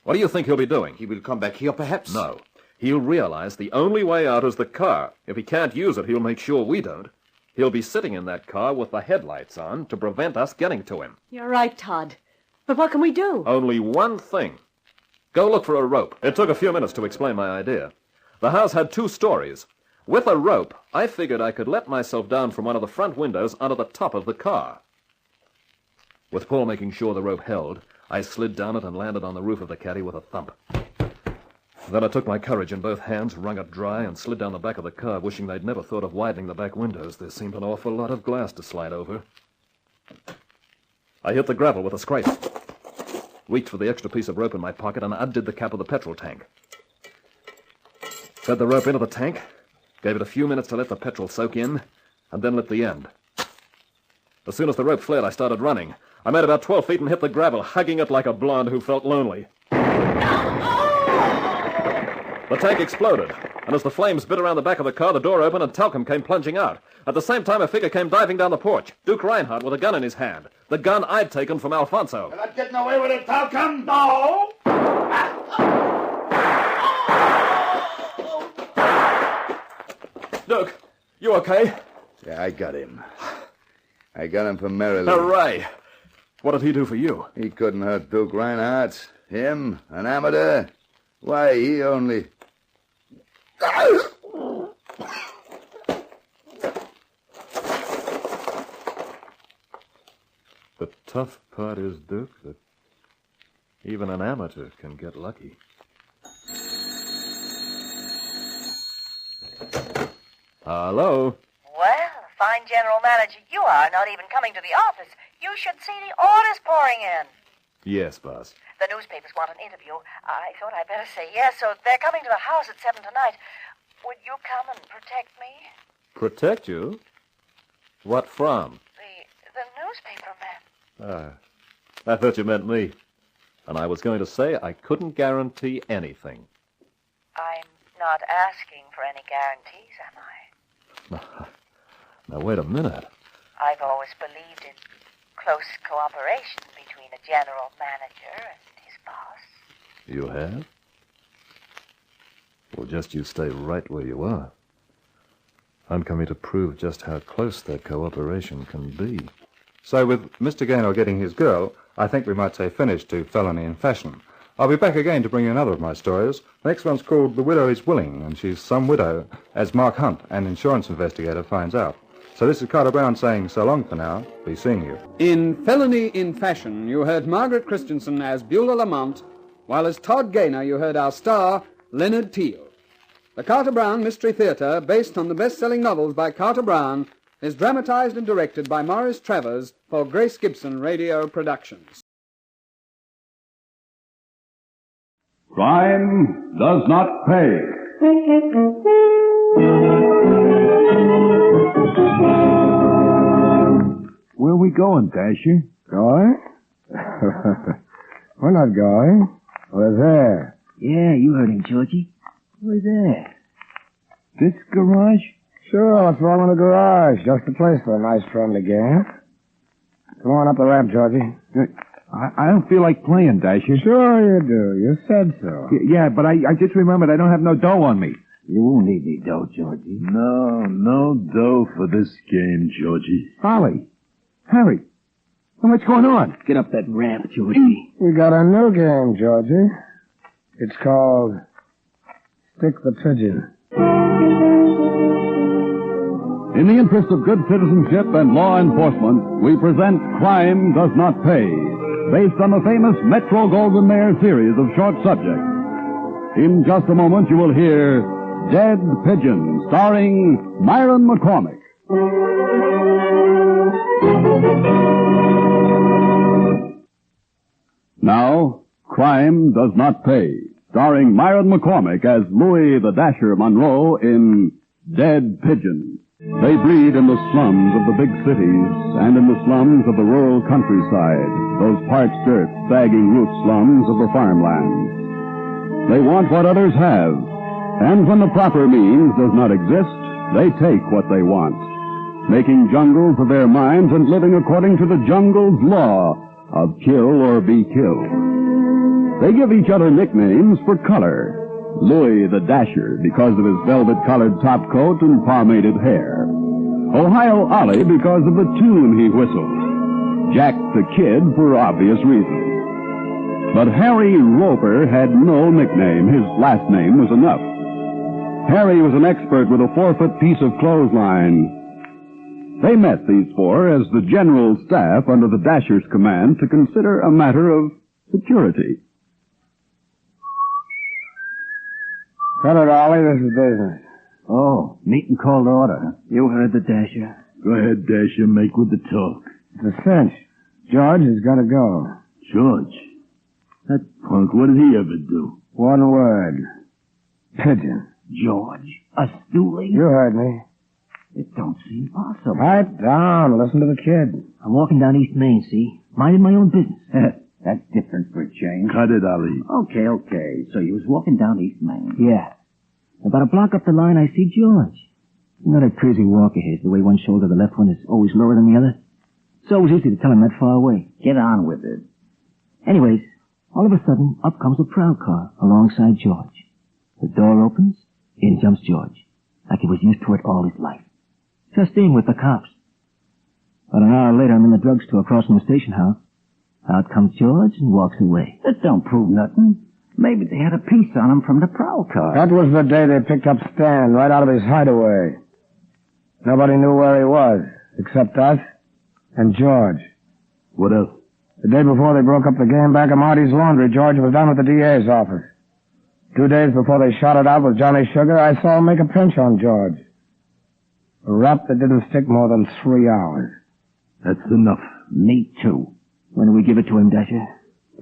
What do you think he'll be doing? He will come back here, perhaps? No. He'll realize the only way out is the car. If he can't use it, he'll make sure we don't. He'll be sitting in that car with the headlights on to prevent us getting to him. You're right, Todd. But what can we do? Only one thing. Go look for a rope. It took a few minutes to explain my idea. The house had 2 stories. With a rope, I figured I could let myself down from one of the front windows onto the top of the car. With Paul making sure the rope held, I slid down it and landed on the roof of the caddy with a thump. Then I took my courage in both hands, wrung it dry, and slid down the back of the car, wishing they'd never thought of widening the back windows. There seemed an awful lot of glass to slide over. I hit the gravel with a scrape, reached for the extra piece of rope in my pocket, and undid the cap of the petrol tank. Fed the rope into the tank, gave it a few minutes to let the petrol soak in, and then lit the end. As soon as the rope flared, I started running. I made about 12 feet and hit the gravel, hugging it like a blonde who felt lonely. The tank exploded, and as the flames bit around the back of the car, the door opened and talcum came plunging out. At the same time, a figure came diving down the porch, Duke Reinhardt with a gun in his hand. The gun I'd taken from Alfonso. You're not getting away with it, Talcum? No! Duke, you okay? Yeah, I got him. I got him for Merrily. Hooray! What did he do for you? He couldn't hurt Duke Reinhardt. Him, an amateur. Why, he only... The tough part is, Duke, that even an amateur can get lucky. Hello? Well, fine general manager you are, not even coming to the office. You should see the orders pouring in. Yes, boss. The newspapers want an interview. I thought I'd better say yes, so they're coming to the house at 7 tonight. Would you come and protect me? Protect you? What from? The newspaper men. I thought you meant me. And I was going to say I couldn't guarantee anything. I'm not asking for any guarantees, am I? Now, wait a minute. I've always believed in close cooperation between a general manager and his boss. You have? Well, just you stay right where you are. I'm coming to prove just how close that cooperation can be. So with Mr. Gaynor getting his girl, I think we might say finish to Felony in Fashion. I'll be back again to bring you another of my stories. The next one's called The Widow is Willing, and she's some widow, as Mark Hunt, an insurance investigator, finds out. So this is Carter Brown saying so long for now. Be seeing you. In Felony in Fashion, you heard Margaret Christensen as Beulah Lamont, while as Todd Gaynor you heard our star, Leonard Teal. The Carter Brown Mystery Theater, based on the best-selling novels by Carter Brown, is dramatized and directed by Morris Travers for Grace Gibson Radio Productions. Crime does not pay. Where are we going, Dasher? Going? We're not going. We're there. Yeah, you heard him, Georgie. We're there. This garage? Sure, what's wrong with the garage? Just the place for a nice friendly game. Come on up the ramp, Georgie. I don't feel like playing, Dasher. Sure you do. You said so. Yeah, but I just remembered I don't have no dough on me. You won't need any dough, Georgie. No dough for this game, Georgie. Holly. Harry. What's going on? Get up that ramp, Georgie. We got a new game, Georgie. It's called Stick the Pigeon. In the interest of good citizenship and law enforcement, we present Crime Does Not Pay, based on the famous Metro-Goldwyn-Mayer series of short subjects. In just a moment, you will hear Dead Pigeon, starring Myron McCormick. Now, Crime Does Not Pay, starring Myron McCormick as Louis the Dasher Monroe in Dead Pigeon. They breed in the slums of the big cities and in the slums of the rural countryside, those parched earth, sagging root slums of the farmlands. They want what others have, and when the proper means does not exist, they take what they want, making jungles of their minds and living according to the jungle's law of kill or be killed. They give each other nicknames for color. Louis the Dasher, because of his velvet-colored topcoat and pomaded hair. Ohio Ollie, because of the tune he whistled. Jack the Kid, for obvious reasons. But Harry Roper had no nickname. His last name was enough. Harry was an expert with a 4-foot piece of clothesline. They met, these four, as the general staff under the Dasher's command to consider a matter of security. Hello, Ollie. This is business. Oh, meeting called to order. You heard the Dasher. Go ahead, Dasher. Make with the talk. It's a cinch. George has got to go. George? That punk, what did he ever do? One word. Pigeon. George? A stoolie? You heard me. It don't seem possible. Pipe down. Listen to the kid. I'm walking down East Main, see? Minding my own business. That's different for a change. Cut it, Ollie. Okay. So you was walking down East Main. Yeah. About a block up the line, I see George. You know that crazy walk of his, the way one shoulder, the left one, is always lower than the other? It's always easy to tell him that far away. Get on with it. Anyways, all of a sudden, up comes a prowl car alongside George. The door opens, in jumps George, like he was used to it all his life. Just in with the cops. About an hour later, I'm in the drugstore across from the station house. Out comes George and walks away. That don't prove nothing. Maybe they had a piece on him from the prowl car. That was the day they picked up Stan right out of his hideaway. Nobody knew where he was, except us and George. What else? The day before they broke up the game back at Marty's Laundry, George was down at the DA's office. 2 days before they shot it out with Johnny Sugar, I saw him make a pinch on George. A rap that didn't stick more than 3 hours. That's enough. Me too. When do we give it to him, Dasher?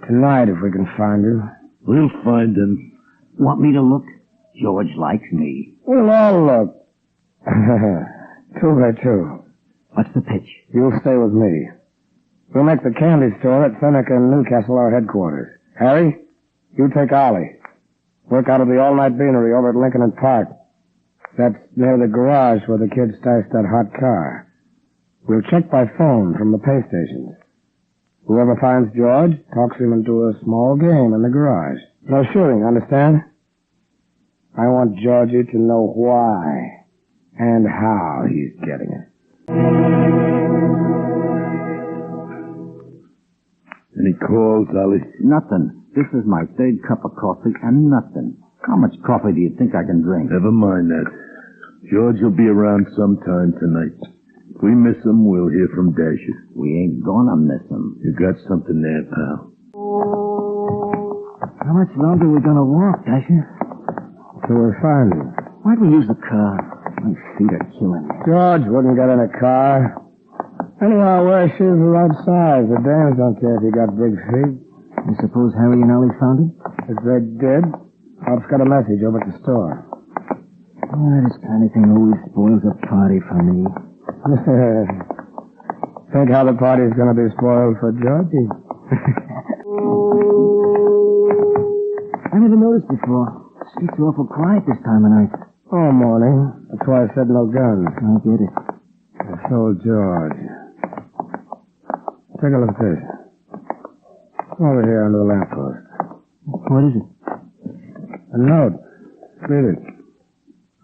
Tonight, if we can find him. We'll find him. Want me to look? George likes me. We'll all look. 2 by 2. What's the pitch? You'll stay with me. We'll make the candy store at Seneca and Newcastle our headquarters. Harry, you take Ollie. Work out of the all-night beanery over at Lincoln and Park. That's near the garage where the kids stashed that hot car. We'll check by phone from the pay stations. Whoever finds George talks him into a small game in the garage. No shooting, understand? I want Georgie to know why and how he's getting it. Any calls, Ollie? Nothing. This is my 3rd cup of coffee and nothing. How much coffee do you think I can drink? Never mind that. George will be around sometime tonight. If we miss him, we'll hear from Dasher. We ain't gonna miss him. You got something there, pal. How much longer are we gonna walk, Dasher? Till we find him. Why'd we use the car? My feet are killing me. George wouldn't get in a car. Anyhow, wear shoes the right size. The dames don't care if you got big feet. You suppose Harry and Ellie found him? If they did, Pop's got a message over at the store. Oh, this kind of thing always spoils a party for me. Think how the party's going to be spoiled for Georgie. I never noticed before. The streets are awful quiet this time of night. Oh, morning. That's why I said no guns. I get it. I told George. Take a look at this. Over here under the lamppost. What is it? A note. Read it.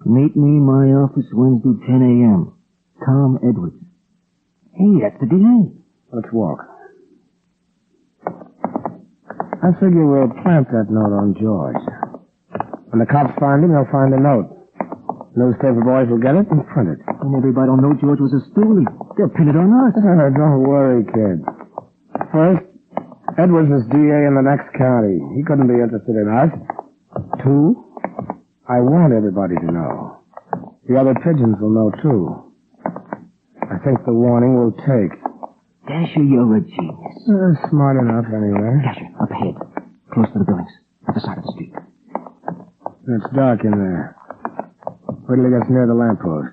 Meet me in my office Wednesday, 10 a.m. Tom Edwards. Hey, that's the DA. Let's walk. I figure we'll plant that note on George. When the cops find him, they'll find the note. Newspaper boys will get it and print it. And everybody will know George was a stoolie. They'll pin it on us. Don't worry, kid. First, Edwards is DA in the next county. He couldn't be interested in us. 2, I want everybody to know. The other pigeons will know, too. I think the warning will take. Dasher, you're a genius. Smart enough, anyway. Dasher, up ahead. Close to the buildings. At the side of the street. It's dark in there. Wait till he gets near the lamppost.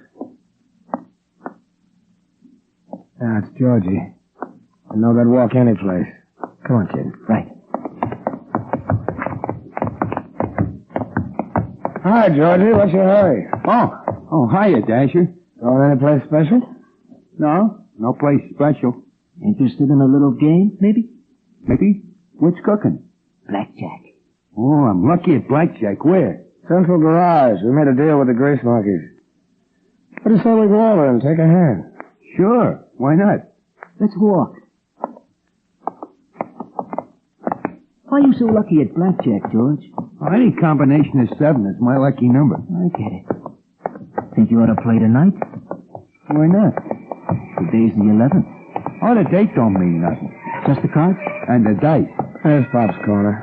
Yeah, it's Georgie. I know that walk any place. Come on, kid. Right. Hi, Georgie. What's your hurry? Oh, hiya, Dasher. Going any place special? No place special. Interested in a little game, maybe? Maybe. What's cooking? Blackjack. Oh, I'm lucky at blackjack. Where? Central Garage. We made a deal with the Grease Monkeys. What do you say we go over and take a hand? Sure. Why not? Let's walk. Why are you so lucky at blackjack, George? Well, any combination of 7 is my lucky number. I get it. Think you ought to play tonight? Why not? Today's the 11th. Oh, the date don't mean nothing. Just the cards? And the dice. There's Pop's corner.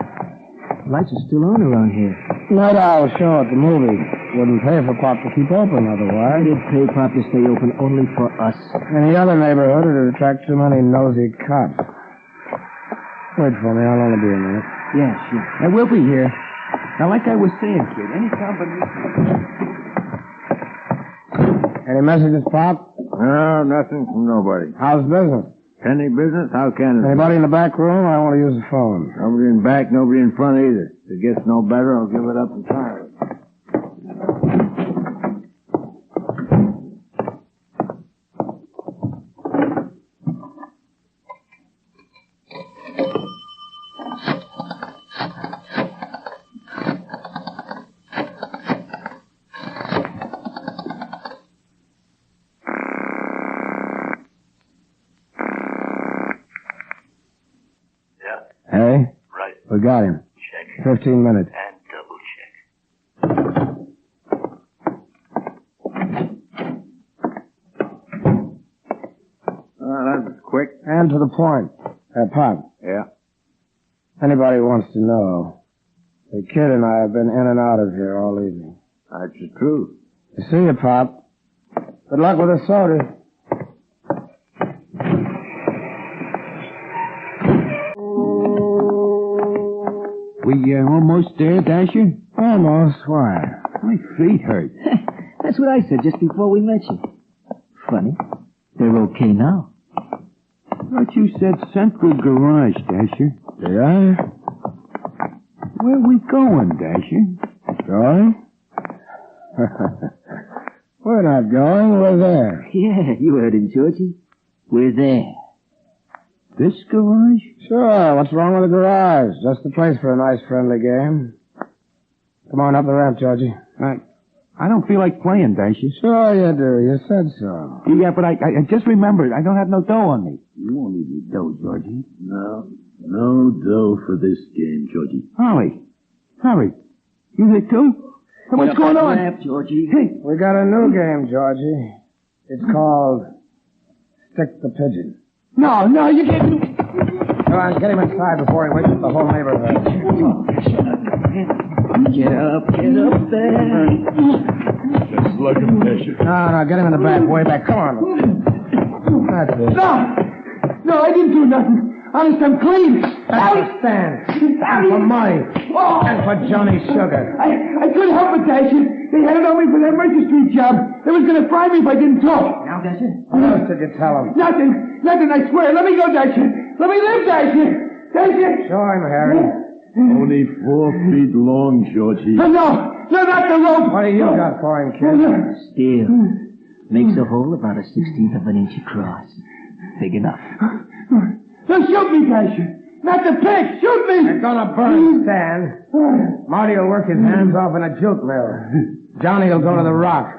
Lights are still on around here. Night Owl show at the movie. Wouldn't pay for Pop to keep open otherwise. They'd pay Pop to stay open only for us. Any other neighborhood would attract too many nosy cops. Wait for me. I'll only be a minute. Yeah, sure. I will be here. Now, like I was saying, kid, any combination... Any messages, Pop? No, nothing from nobody. How's business? Any business? How can it Anybody in the back room? I want to use the phone. Nobody in back, nobody in front either. If it gets no better, I'll give it up entirely. Hey? Right. We got him. Check. 15 minutes. And double check. That was quick. And to the point. Pop. Yeah? Anybody wants to know, the kid and I have been in and out of here all evening. That's the truth. You see you, Pop. Good luck with the soda. We almost there, Dasher? Almost. Why? My feet hurt. That's what I said just before we met you. Funny. They're okay now. Thought you said Central Garage, Dasher. Did I? Where are we going, Dasher? Going? We're not going. We're there. Yeah, you heard him, Georgie. We're there. This garage? Sure. What's wrong with the garage? Just the place for a nice, friendly game. Come on up the ramp, Georgie. I don't feel like playing, Dasher. Sure you do. You said so. Yeah, but I just remembered. I don't have no dough on me. You won't need any dough, Georgie. No dough for this game, Georgie. Holly. Harry. You here too? Hey, what's going on? Ramp, Georgie. Hey. We got a new game, Georgie. It's called Stick the Pigeon. No, you can't. Come on, get him inside before he wakes up the whole neighborhood. Get up there. Just like him, Dasher. No, get him in the back, way back. Come on. That's it. No, I didn't do nothing. Honest, I'm clean. Stand. And for money. And for Johnny Sugar. I couldn't help it, Dasher. They had it on me for that Mercer Street job. They was going to fry me if I didn't talk. Now, Dasher? What else did you tell them? Nothing, I swear. Let me go, Dasher. Let me live, Dasher. Dasher. Show him, Harry. Only 4 feet long, Georgie. No, not the rope. What do you got for him, kid? Steel. Makes a hole about 1/16 of an inch across. Big enough. Now shoot me, Dasher. Not the pick. Shoot me. They're gonna burn Stan. Marty will work his hands off in a jute mill. Johnny will go to the rock.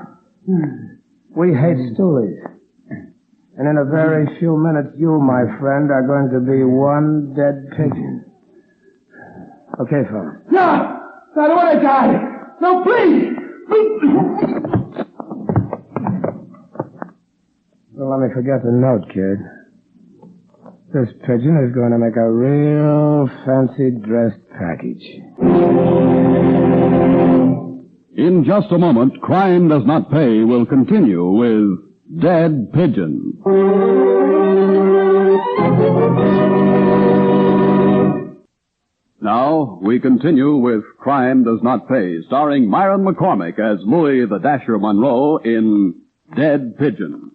We hate stoolies. And in a very few minutes, you, my friend, are going to be one dead pigeon. Okay, fellas. No! I don't want to die! No, please! Well, let me forget the note, kid. This pigeon is going to make a real fancy-dressed package. In just a moment, Crime Does Not Pay will continue with Dead Pigeon. Now, we continue with Crime Does Not Pay, starring Myron McCormick as Louis the Dasher Monroe in Dead Pigeon.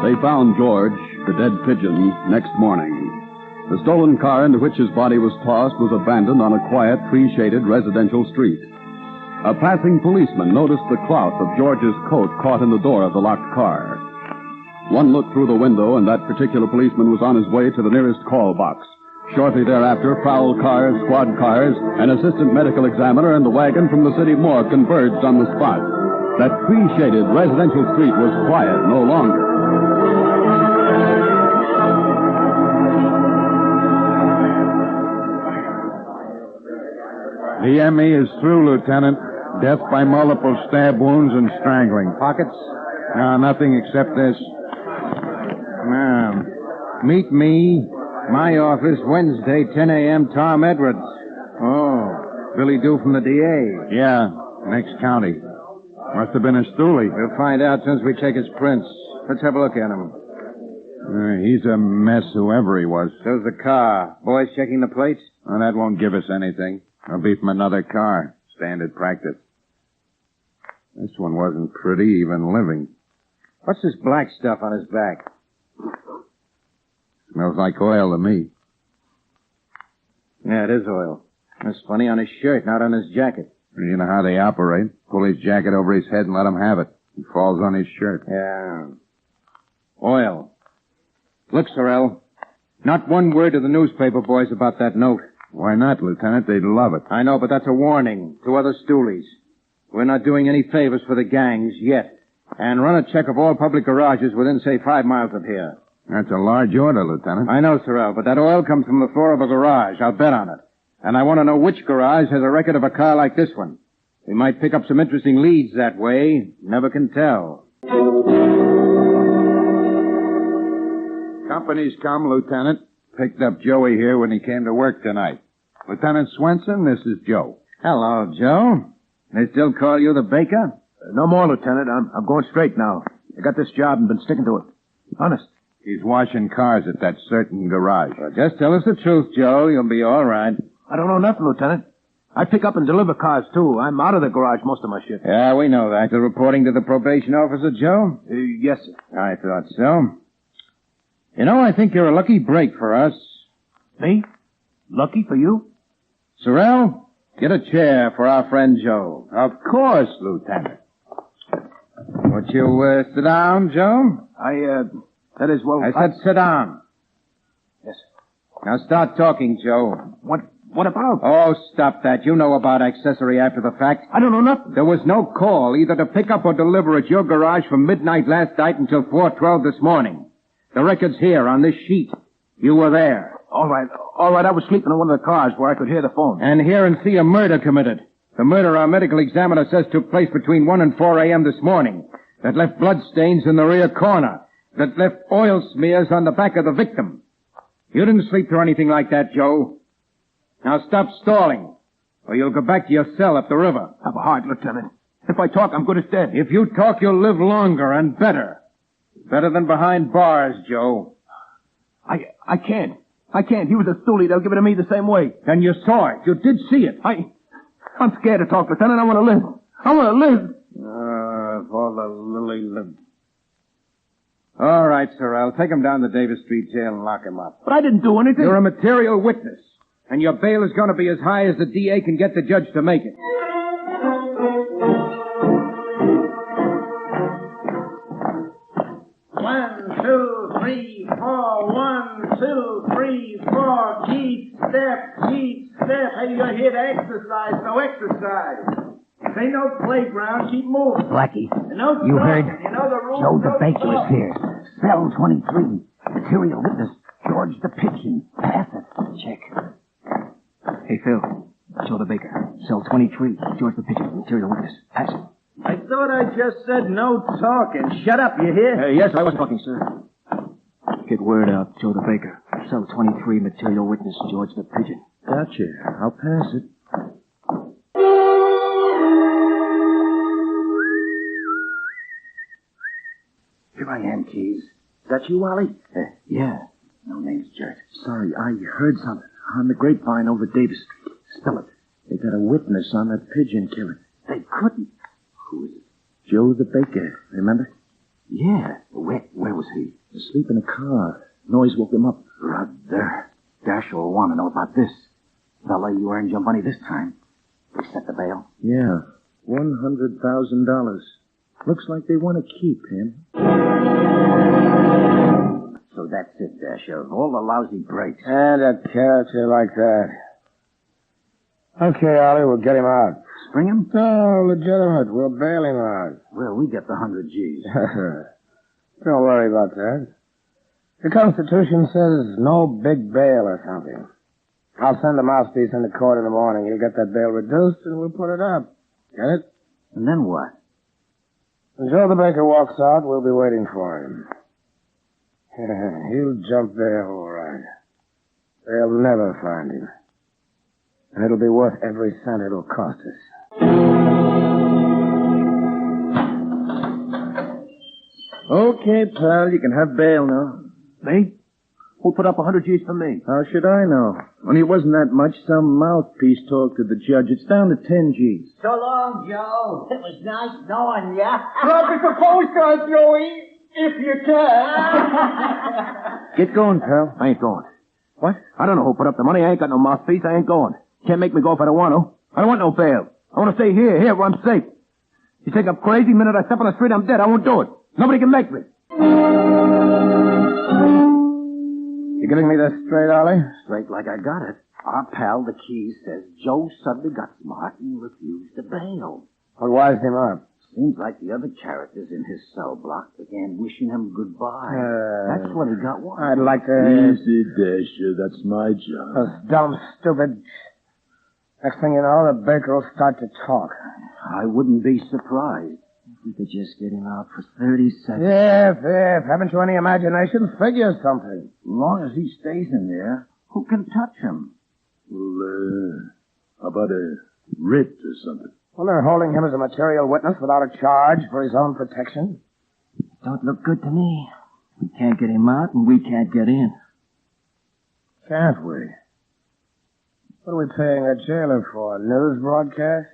They found George, the dead pigeon, next morning. The stolen car into which his body was tossed was abandoned on a quiet, tree-shaded residential street. A passing policeman noticed the cloth of George's coat caught in the door of the locked car. One look through the window, and that particular policeman was on his way to the nearest call box. Shortly thereafter, prowl cars, squad cars, an assistant medical examiner, and the wagon from the city morgue converged on the spot. That tree-shaded residential street was quiet no longer. The ME is through, Lieutenant. Death by multiple stab wounds and strangling. Pockets? No, nothing except this. Now, meet me, my office, Wednesday, 10 a.m., Tom Edwards. Oh, Billy Dew from the DA. Yeah, next county. Must have been a stoolie. We'll find out since we take his prints. Let's have a look at him. He's a mess, whoever he was. So's the car. Boys checking the plates? Well, that won't give us anything. It'll be from another car. Standard practice. This one wasn't pretty, even living. What's this black stuff on his back? Smells like oil to me. Yeah, it is oil. That's funny, on his shirt, not on his jacket. You know how they operate. Pull his jacket over his head and let him have it. It falls on his shirt. Yeah. Oil. Look, Sorrell. Not one word to the newspaper boys about that note. Why not, Lieutenant? They'd love it. I know, but that's a warning to other stoolies. We're not doing any favors for the gangs yet. And run a check of all public garages within, say, 5 miles of here. That's a large order, Lieutenant. I know, Sorrell, but that oil comes from the floor of a garage. I'll bet on it. And I want to know which garage has a record of a car like this one. We might pick up some interesting leads that way. Never can tell. Company's come, Lieutenant. Picked up Joey here when he came to work tonight. Lieutenant Swenson, this is Joe. Hello, Joe. They still call you the baker? No more, Lieutenant. I'm going straight now. I got this job and been sticking to it. Honest. He's washing cars at that certain garage. Well, just tell us the truth, Joe. You'll be all right. I don't know nothing, Lieutenant. I pick up and deliver cars, too. I'm out of the garage most of my shift. Yeah, we know that. You're reporting to the probation officer, Joe? Yes, sir. I thought so. You know, I think you're a lucky break for us. Me? Lucky for you? Sorrell, get a chair for our friend Joe. Of course, Lieutenant. Would you sit down, Joe? That is, well... I said sit down. Yes. Now start talking, Joe. What about? Oh, stop that. You know about accessory after the fact. I don't know nothing. There was no call either to pick up or deliver at your garage from midnight last night until 4:12 this morning. The record's here on this sheet. You were there. All right. I was sleeping in one of the cars where I could hear the phone. And hear and see a murder committed. The murder our medical examiner says took place between 1 and 4 a.m. this morning. That left bloodstains in the rear corner. That left oil smears on the back of the victim. You didn't sleep through anything like that, Joe. Now stop stalling, or you'll go back to your cell up the river. Have a heart, Lieutenant. If I talk, I'm good as dead. If you talk, you'll live longer and better. Better than behind bars, Joe. I can't. He was a stoolie. They'll give it to me the same way. Then you saw it. You did see it. I'm scared to talk, Lieutenant. I want to live. If all the lily lived. All right, sir. I'll take him down to Davis Street Jail and lock him up. But I didn't do anything. You're a material witness. And your bail is going to be as high as the DA can get the judge to make it. 1, 2, 3, 4. 1, 2, 3, 4. Keep step. Hey, you're here to exercise. No exercise. This ain't no playground. Keep moving. Blackie, No you heard? talking. You know the rules. Joe the No Baker is talking. here. Cell 23. Material witness, George the Pigeon. Pass it. Check. Hey, Phil. Joe the Baker. Cell 23. George the Pigeon. Material witness. Pass it. I thought I just said no talking. Shut up, you hear? Yes, I was talking, sir. Get word out, Joe the Baker. Cell 23. Material witness, George the Pigeon. Gotcha. I'll pass it. Here I am, Keys. Is that you, Wally? Yeah. No name's Jert. Sorry, I heard something on the grapevine over Davis Street. Spill it. They got a witness on that pigeon killing. They couldn't. Who is it? Joe the Baker, remember? Yeah. Where was he? Asleep in a car. Noise woke him up. Brother, Dasher will want to know about this. Fella, you earned your money this time. They set the bail? Yeah. $100,000. Looks like they want to keep him. So that's it, Dasher. All the lousy breaks. And a character like that. Okay, Ollie, we'll get him out. Spring him? No, legitimate. We'll bail him out. Well, we get the 100 G's. Don't worry about that. The Constitution says no big bail or something. I'll send the mouthpiece into court in the morning. He'll get that bail reduced, and we'll put it up. Get it? And then what? When Joe the baker walks out, we'll be waiting for him. He'll jump there all right. They'll never find him. And it'll be worth every cent it'll cost us. Okay, pal, you can have bail now. Me? Who put up 100 G's for me? How should I know? Only it wasn't that much. Some mouthpiece talked to the judge. It's down to 10 G's. So long, Joe. It was nice knowing ya. Drop us a postcard, Joey, if you can. Get going, pal. I ain't going. What? I don't know who put up the money. I ain't got no mouthpiece. I ain't going. Can't make me go if I don't want to. I don't want no bail. I want to stay here where I'm safe. You think I'm crazy? The minute I step on the street, I'm dead. I won't do it. Nobody can make me. You giving me this straight, Ollie? Straight like I got it. Our pal, the Keys, says Joe suddenly got smart and refused to bail. What wised him up? Seems like the other characters in his cell block began wishing him goodbye. That's what he got wise. I'd like to... Easy, Dasher. That's my job. Those dumb, stupid... Next thing you know, the baker will start to talk. I wouldn't be surprised. If we could just get him out for 30 seconds. If. Haven't you any imagination? Figure something. As long as he stays in there, who can touch him? Well, how about a writ or something? Well, they're holding him as a material witness without a charge for his own protection. Don't look good to me. We can't get him out, and we can't get in. Can't we? What are we paying a jailer for? A news broadcast?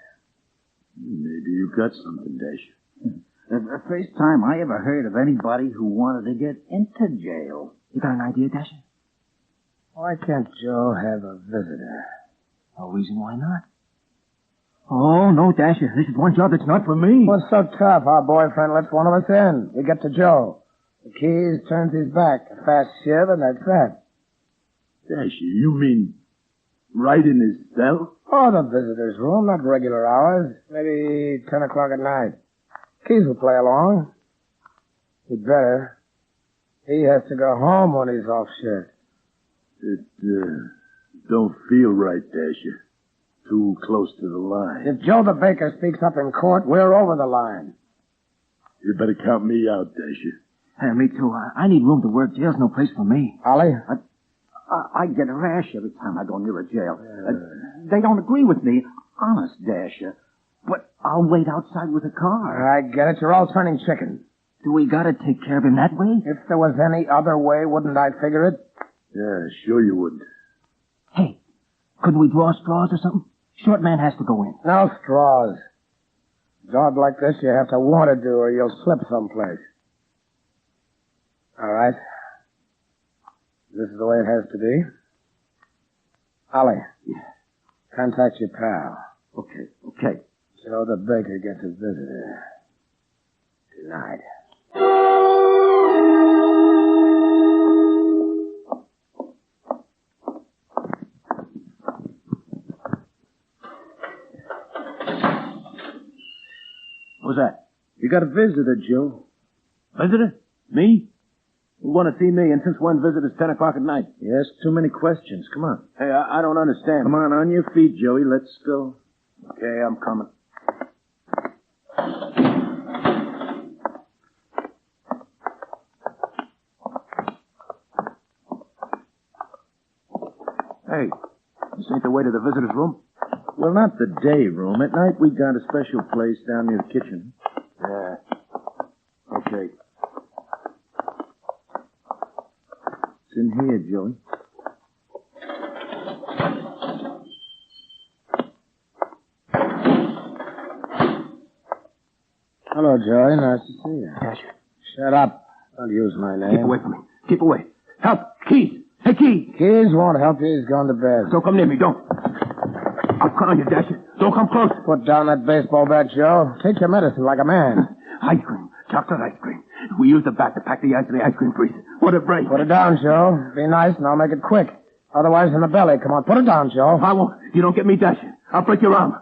Maybe you got something, Dasher. The first time I ever heard of anybody who wanted to get into jail. You got an idea, Dasher? Why can't Joe have a visitor? No reason why not. Oh, no, Dasher. This is one job that's not for me. What's so tough? Our boyfriend lets one of us in. We get to Joe. The Keys turns his back. A fast shiv, and that's that. Dasher, you mean right in his cell? Oh, the visitor's room, not regular hours. Maybe 10 o'clock at night. Keys will play along. He'd better. He has to go home when he's off shift. It don't feel right, Dasher. Too close to the line. If Joe the baker speaks up in court, we're over the line. You better count me out, Dasher. Hey, me too. I need room to work. Jail's no place for me. Ollie? I get a rash every time I go near a jail. They don't agree with me. Honest, Dasher. But I'll wait outside with a car. I get it. You're all turning chicken. Do we gotta take care of him that way? If there was any other way, wouldn't I figure it? Yeah, sure you would. Hey, couldn't we draw straws or something? Short man has to go in. No straws. A job like this you have to want to do or you'll slip someplace. All right. This is the way it has to be. Ollie. Yeah. Contact your pal. Okay. Joe the baker gets a visitor. Tonight. What's that? You got a visitor, Joe. Visitor? Me? You want to see me, and since when visitor's 10 o'clock at night? You ask too many questions. Come on. Hey, I don't understand. Come on your feet, Joey. Let's go. Okay, I'm coming. Hey, this ain't the way to the visitor's room? Well, not the day room. At night, we got a special place down near the kitchen. Yeah. Okay. It's in here, Joey. Hello, Joey. Nice to see you. Dasher. Shut up. Don't use my name. Keep away from me. Keep away. Help. Keys. Hey, Keys. Keys won't help you. He's gone to bed. Don't come near me. Don't. I'll call on you, Dasher. Don't come close. Put down that baseball bat, Joe. Take your medicine like a man. Ice cream. Chocolate ice cream. We use the bat to pack the ice in the ice cream freezer. What a break. Put it down, Joe. Be nice, and I'll make it quick. Otherwise, in the belly. Come on, put it down, Joe. I won't. You don't get me, Dasher. I'll break your arm.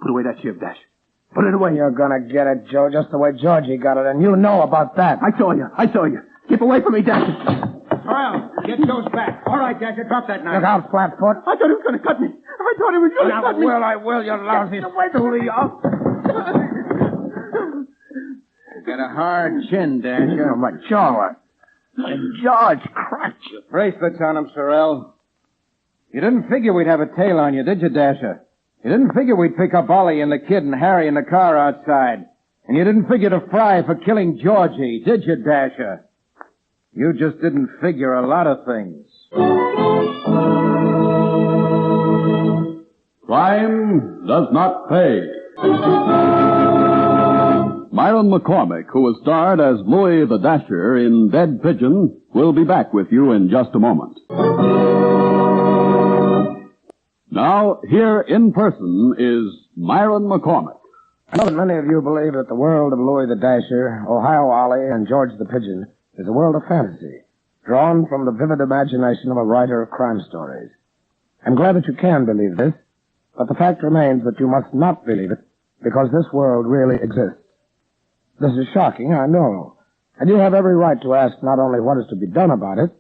Put away that shiv, Dasher. Put it away. You're gonna get it, Joe, just the way Georgie got it, and you know about that. I saw you. Keep away from me, Dasher. Well, get those back. All right, Dasher, drop that knife. Look out, Flatfoot. I thought he was going to cut me. I thought he was going to cut me. I will, you lousy... Get away from me, You got a hard chin, Dasher. Oh, my jaw. My jaw's cracked. Bracelets on him, Sorrel. You didn't figure we'd have a tail on you, did you, Dasher? You didn't figure we'd pick up Ollie and the kid and Harry in the car outside. And you didn't figure to fry for killing Georgie, did you, Dasher? You just didn't figure a lot of things. Crime does not pay. Myron McCormick, who was starred as Louis the Dasher in Dead Pigeon, will be back with you in just a moment. Now, here in person is Myron McCormick. I know that many of you believe that the world of Louis the Dasher, Ohio Ollie, and George the Pigeon is a world of fantasy, drawn from the vivid imagination of a writer of crime stories. I'm glad that you can believe this, but the fact remains that you must not believe it, because this world really exists. This is shocking, I know, and you have every right to ask not only what is to be done about it,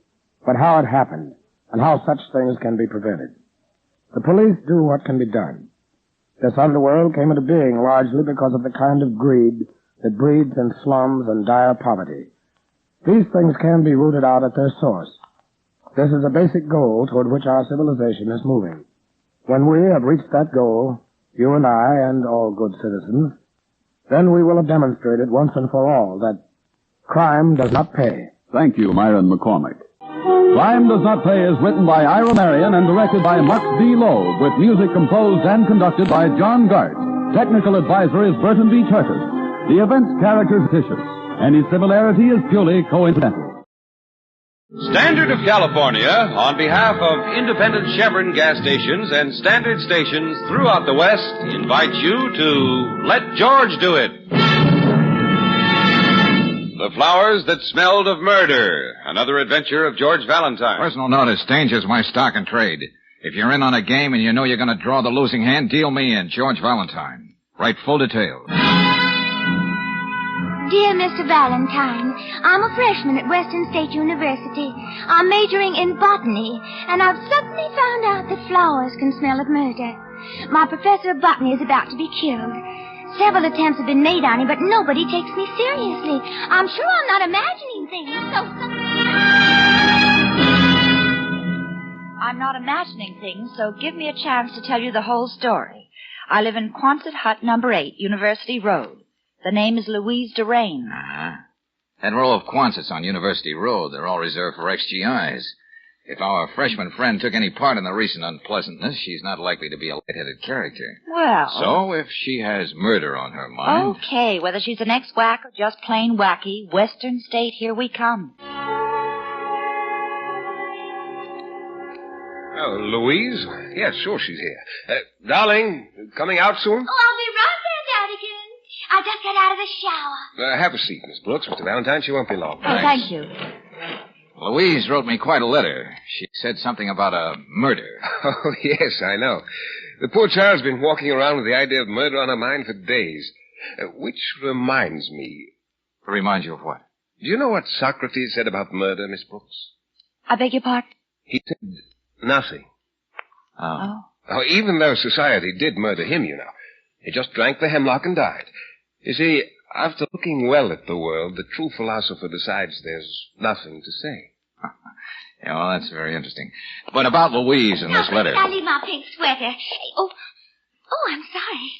but how it happened, and how such things can be prevented. The police do what can be done. This underworld came into being largely because of the kind of greed that breeds in slums and dire poverty. These things can be rooted out at their source. This is a basic goal toward which our civilization is moving. When we have reached that goal, you and I and all good citizens, then we will have demonstrated once and for all that crime does not pay. Thank you, Myron McCormick. Crime Does Not Pay is written by Ira Marion and directed by Max B. Loeb, with music composed and conducted by John Gart. Technical advisor is Burton B. Turtis. The event's characters fictitious. Any similarity is purely coincidental. Standard of California, on behalf of independent Chevron gas stations and standard stations throughout the West, invites you to Let George Do It. The Flowers That Smelled of Murder, another adventure of George Valentine. Personal notice, danger's my stock and trade. If you're in on a game and you know you're going to draw the losing hand, deal me in, George Valentine. Write full details. Dear Mr. Valentine, I'm a freshman at Western State University. I'm majoring in botany, and I've suddenly found out that flowers can smell of murder. My professor of botany is about to be killed. Several attempts have been made on him, but nobody takes me seriously. I'm sure I'm not imagining things, I'm not imagining things, so give me a chance to tell you the whole story. I live in Quonset Hut number 8, University Road. The name is Louise Durain. Uh-huh. That row of Quonsets on University Road, they're all reserved for ex-GIs. If our freshman friend took any part in the recent unpleasantness, she's not likely to be a light-headed character. Well... So, if she has murder on her mind... Okay, whether she's an ex-whack or just plain wacky, Western State, here we come. Oh, Louise? Yes, sure she's here. Darling, coming out soon? Oh, I'll be right there, Daddykin. I just got out of the shower. Have a seat, Miss Brooks. Mr. Valentine, she won't be long. Oh, thank you. Louise wrote me quite a letter. She said something about a murder. Oh, yes, I know. The poor child's been walking around with the idea of murder on her mind for days. Which reminds me... Reminds you of what? Do you know what Socrates said about murder, Miss Brooks? I beg your pardon? He said nothing. Oh. Oh, even though society did murder him, you know. He just drank the hemlock and died. You see, after looking well at the world, the true philosopher decides there's nothing to say. Yeah, well, that's very interesting. But about Louise and this letter... I'll leave my pink sweater. Oh, I'm sorry.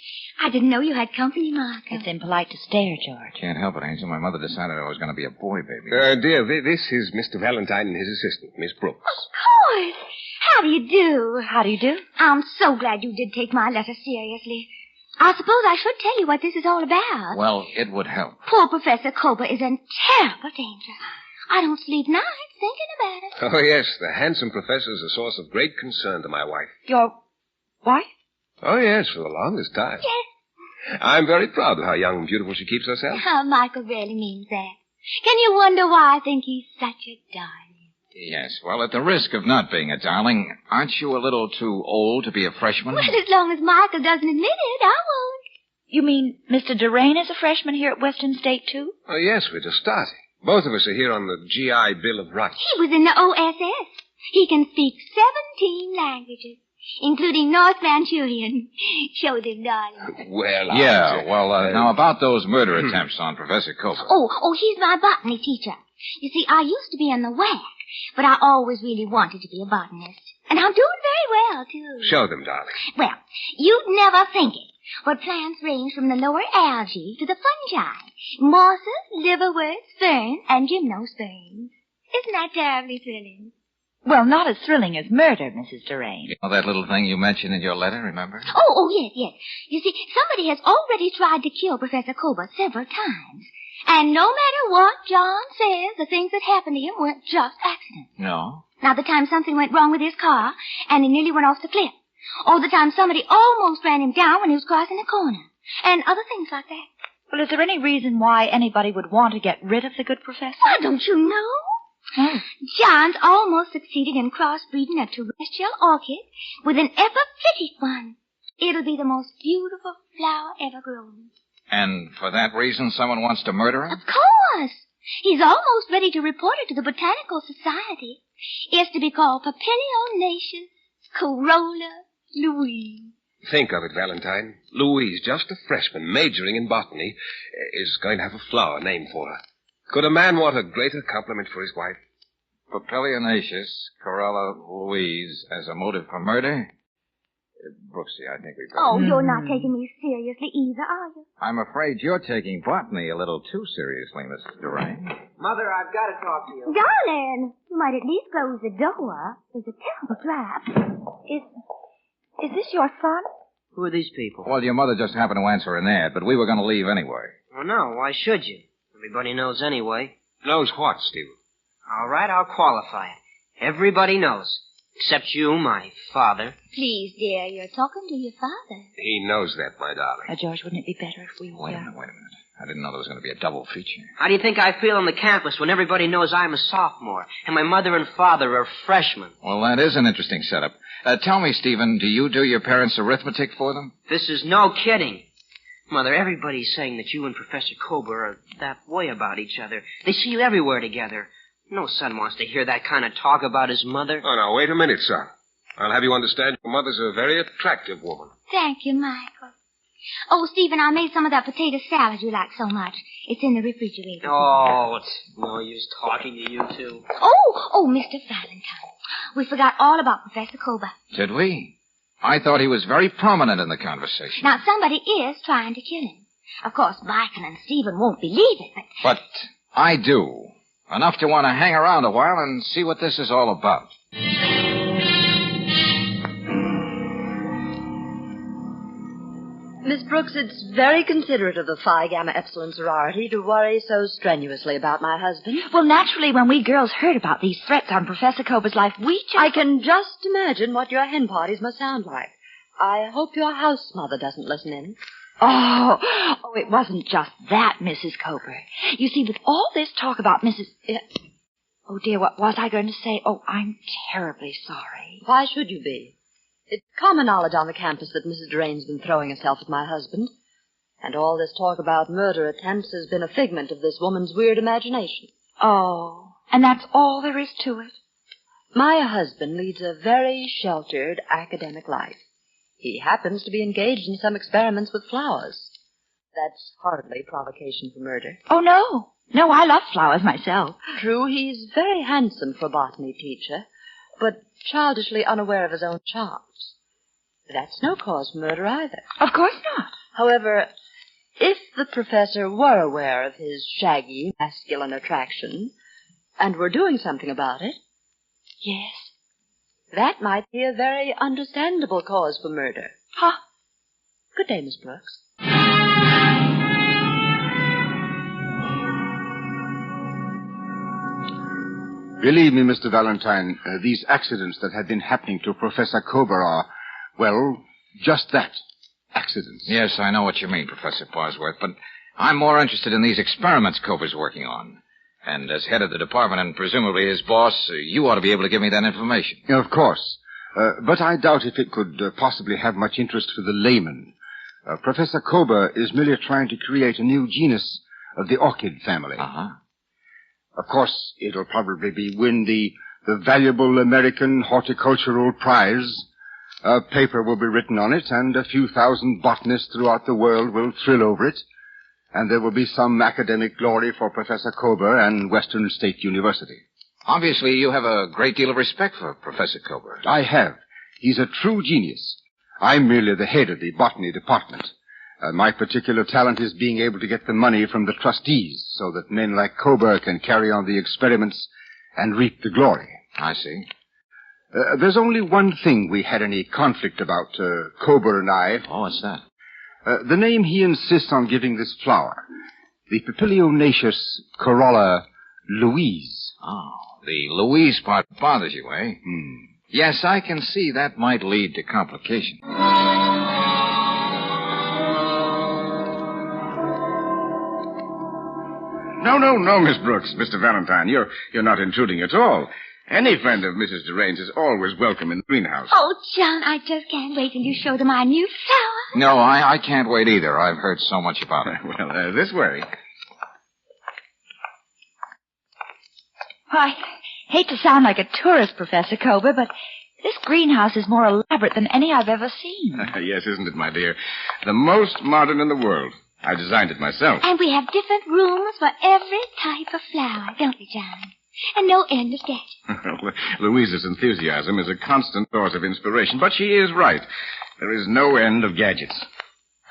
I didn't know you had company, Marco. It's impolite to stare, George. Can't help it, Angel. My mother decided I was going to be a boy baby. Dear, this is Mr. Valentine and his assistant, Miss Brooks. Of course. How do you do? How do you do? I'm so glad you did take my letter seriously. I suppose I should tell you what this is all about. Well, it would help. Poor Professor Cobra is in terrible danger. I don't sleep nights thinking about it. Oh, yes, the handsome professor is a source of great concern to my wife. Your wife? Oh, yes, for the longest time. Yes. I'm very proud of how young and beautiful she keeps herself. Oh, Michael really means that. Can you wonder why I think he's such a darling? Yes, well, at the risk of not being a darling, aren't you a little too old to be a freshman? Well, as long as Michael doesn't admit it, I won't. You mean Mr. Durain is a freshman here at Western State, too? Oh, yes, we're just starting. Both of us are here on the GI Bill of Rights. He was in the OSS. He can speak 17 languages, including North Manchurian. Show them, darling. Well, now about those murder attempts on Professor Cobra. Oh, he's my botany teacher. You see, I used to be in the WAC, but I always really wanted to be a botanist. And I'm doing very well, too. Show them, darling. Well, you'd never think it, but plants range from the lower algae to the fungi. Mosses, liverworts, ferns, and gymnosperms. Isn't that terribly thrilling? Well, not as thrilling as murder, Mrs. Durain. You know that little thing you mentioned in your letter, remember? Oh, yes. You see, somebody has already tried to kill Professor Cobra several times. And no matter what John says, the things that happened to him weren't just accidents. No? Now, the time something went wrong with his car, and he nearly went off the cliff. Or the time somebody almost ran him down when he was crossing a corner. And other things like that. Well, is there any reason why anybody would want to get rid of the good professor? Why, don't you know? Oh. John's almost succeeded in crossbreeding a terrestrial orchid with an epiphytic one. It'll be the most beautiful flower ever grown. And for that reason, someone wants to murder him? Of course. He's almost ready to report it to the Botanical Society. It's to be called Papilionaceous Corolla Louise. Think of it, Valentine. Louise, just a freshman majoring in botany, is going to have a flower named for her. Could a man want a greater compliment for his wife? Papilionaceous Corolla Louise as a motive for murder? Brooksy, I think we've got Oh, you're not taking me seriously either, are you? I'm afraid you're taking botany a little too seriously, Mrs. Durain. Mother, I've got to talk to you. Darling, you might at least close the door. There's a terrible draft. Is this your son? Who are these people? Well, your mother just happened to answer an ad, but we were going to leave anyway. Well, no, why should you? Everybody knows anyway. Knows what, Stephen? All right, I'll qualify it. Everybody knows. Except you, my father. Please, dear, you're talking to your father. He knows that, my darling. George, wouldn't it be better if we... Wait a minute. I didn't know there was going to be a double feature. How do you think I feel on the campus when everybody knows I'm a sophomore and my mother and father are freshmen? Well, that is an interesting setup. Tell me, Stephen, do you do your parents' arithmetic for them? This is no kidding. Mother, everybody's saying that you and Professor Cobra are that way about each other. They see you everywhere together. No son wants to hear that kind of talk about his mother. Oh, now, wait a minute, son. I'll have you understand your mother's a very attractive woman. Thank you, Michael. Oh, Stephen, I made some of that potato salad you like so much. It's in the refrigerator. Oh, it's no use talking to you two. Oh, Mr. Valentine. We forgot all about Professor Cobra. Did we? I thought he was very prominent in the conversation. Now, somebody is trying to kill him. Of course, Michael and Stephen won't believe it, But I do. Enough to want to hang around a while and see what this is all about. Miss Brooks, it's very considerate of the Phi Gamma Epsilon sorority to worry so strenuously about my husband. Well, naturally, when we girls heard about these threats on Professor Cobra's life, I can just imagine what your hen parties must sound like. I hope your house mother doesn't listen in. Oh, it wasn't just that, Mrs. Cobra. You see, with all this talk about Mrs... Oh, dear, what was I going to say? Oh, I'm terribly sorry. Why should you be? It's common knowledge on the campus that Mrs. Durain's been throwing herself at my husband. And all this talk about murder attempts has been a figment of this woman's weird imagination. Oh, and that's all there is to it? My husband leads a very sheltered academic life. He happens to be engaged in some experiments with flowers. That's hardly provocation for murder. Oh, no. No, I love flowers myself. True, he's very handsome for a botany teacher, but childishly unaware of his own charms. That's no cause for murder either. Of course not. However, if the professor were aware of his shaggy, masculine attraction, and were doing something about it... Yes? That might be a very understandable cause for murder. Huh? Good day, Miss Brooks. Believe me, Mr. Valentine, these accidents that have been happening to Professor Kober are, well, just that. Accidents. Yes, I know what you mean, Professor Parsworth, but I'm more interested in these experiments Kober's working on. And as head of the department and presumably his boss, you ought to be able to give me that information. Of course. But I doubt if it could possibly have much interest for the layman. Professor Kober is merely trying to create a new genus of the orchid family. Uh-huh. Of course, it'll probably win the valuable American Horticultural Prize. A paper will be written on it, and a few thousand botanists throughout the world will thrill over it. And there will be some academic glory for Professor Kober and Western State University. Obviously, you have a great deal of respect for Professor Kober. I have. He's a true genius. I'm merely the head of the botany department. My particular talent is being able to get the money from the trustees so that men like Kober can carry on the experiments and reap the glory. I see. There's only one thing we had any conflict about, Kober and I. Oh, what's that? The name he insists on giving this flower. The Papilionaceous Corolla Louise. Oh, the Louise part bothers you, eh? Yes, I can see that might lead to complications. No, Miss Brooks, Mr. Valentine. You're not intruding at all. Any friend of Mrs. Duraine's is always welcome in the greenhouse. Oh, John, I just can't wait till you show them our new flower. No, I can't wait either. I've heard so much about it. Well, this way. I hate to sound like a tourist, Professor Kober, but this greenhouse is more elaborate than any I've ever seen. Yes, isn't it, my dear? The most modern in the world. I designed it myself. And we have different rooms for every type of flower, don't we, John? And no end of gadgets. Louisa's enthusiasm is a constant source of inspiration, but she is right. There is no end of gadgets.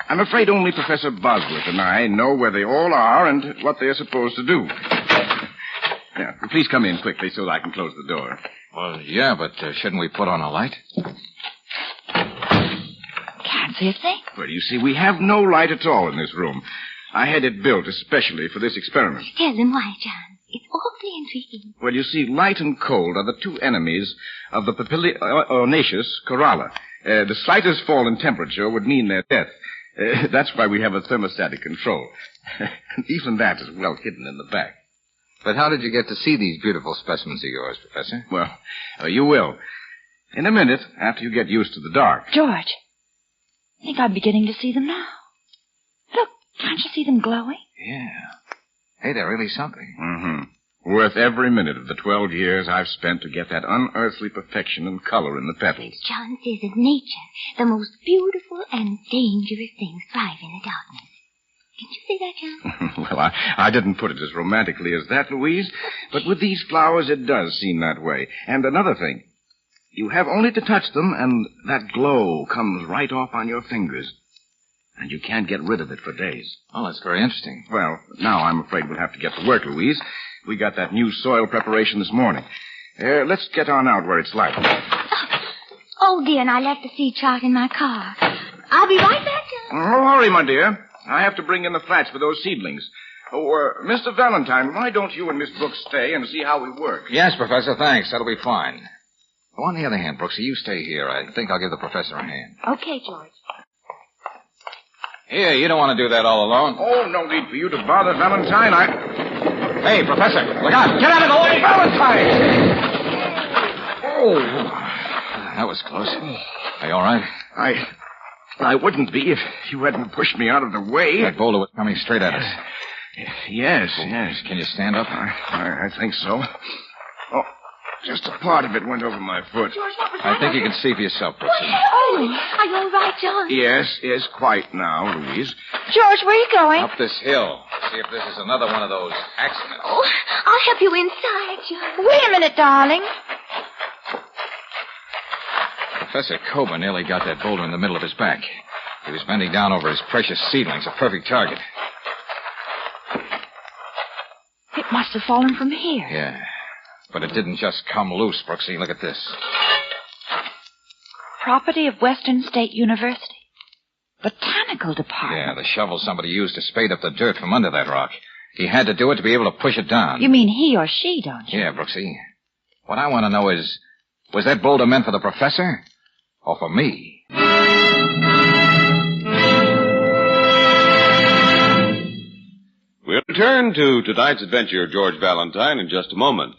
I'm afraid only Professor Bosworth and I know where they all are and what they are supposed to do. Now, please come in quickly so that I can close the door. Well, yeah, but shouldn't we put on a light? Can't see a thing. Well, you see, we have no light at all in this room. I had it built especially for this experiment. Tell them why, John. It's awfully intriguing. Well, you see, light and cold are the two enemies of the Papilionaceous Corolla. The slightest fall in temperature would mean their death. That's why we have a thermostatic control. Even that is well hidden in the back. But how did you get to see these beautiful specimens of yours, Professor? Well, you will. In a minute, after you get used to the dark. George, I think I'm beginning to see them now. Look, can't you see them glowing? Yeah. Hey, they're really something. Mm-hmm. Worth every minute of the 12 years I've spent to get that unearthly perfection and color in the petals. John says of nature, the most beautiful and dangerous things thrive in the darkness. Didn't you say that, John? Well, I didn't put it as romantically as that, Louise, but with these flowers it does seem that way. And another thing, you have only to touch them, and that glow comes right off on your fingers. And you can't get rid of it for days. Oh, that's very interesting. Well, now I'm afraid we'll have to get to work, Louise. We got that new soil preparation this morning. Let's get on out where it's light. Oh, dear, and I left the seed chart in my car. I'll be right back, John. Oh, hurry, my dear. I have to bring in the flats for those seedlings. Oh, Mr. Valentine, why don't you and Miss Brooks stay and see how we work? Yes, Professor, thanks. That'll be fine. Oh, on the other hand, Brooksy, you stay here. I think I'll give the professor a hand. Okay, George. Here, you don't want to do that all alone. Oh, no need for you to bother Valentine. Hey, Professor, look out. Get out of the way, Valentine! Oh, that was close. Are you all right? I wouldn't be if you hadn't pushed me out of the way. That boulder was coming straight at us. Yes. Can you stand up? I think so. Oh, just a part of it went over my foot. George, what was I that? think you can see for yourself, Brooksy. Oh, are you all right, John? Yes, quite now, Louise. George, where are you going? Up this hill. See if this is another one of those accidents. Oh, I'll help you inside, John. Wait a minute, darling. Professor Kober nearly got that boulder in the middle of his back. He was bending down over his precious seedlings, a perfect target. It must have fallen from here. Yeah, but it didn't just come loose, Brooksy. Look at this. Property of Western State University. botanical department. Yeah, the shovel somebody used to spade up the dirt from under that rock. He had to do it to be able to push it down. You mean he or she, don't you? Yeah, Brooksy. What I want to know is, was that boulder meant for the professor or for me? We'll return to tonight's adventure of George Valentine in just a moment.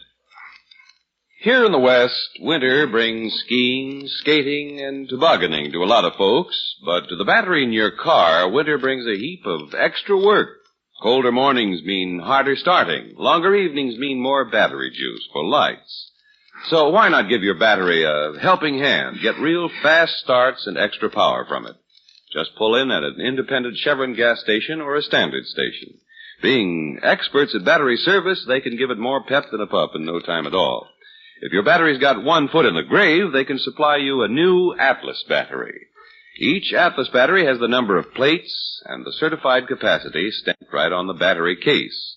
Here in the West, winter brings skiing, skating, and tobogganing to a lot of folks, but to the battery in your car, winter brings a heap of extra work. Colder mornings mean harder starting. Longer evenings mean more battery juice for lights. So why not give your battery a helping hand? Get real fast starts and extra power from it. Just pull in at an independent Chevron gas station or a standard station. Being experts at battery service, they can give it more pep than a pup in no time at all. If your battery's got one foot in the grave, they can supply you a new Atlas battery. Each Atlas battery has the number of plates and the certified capacity stamped right on the battery case.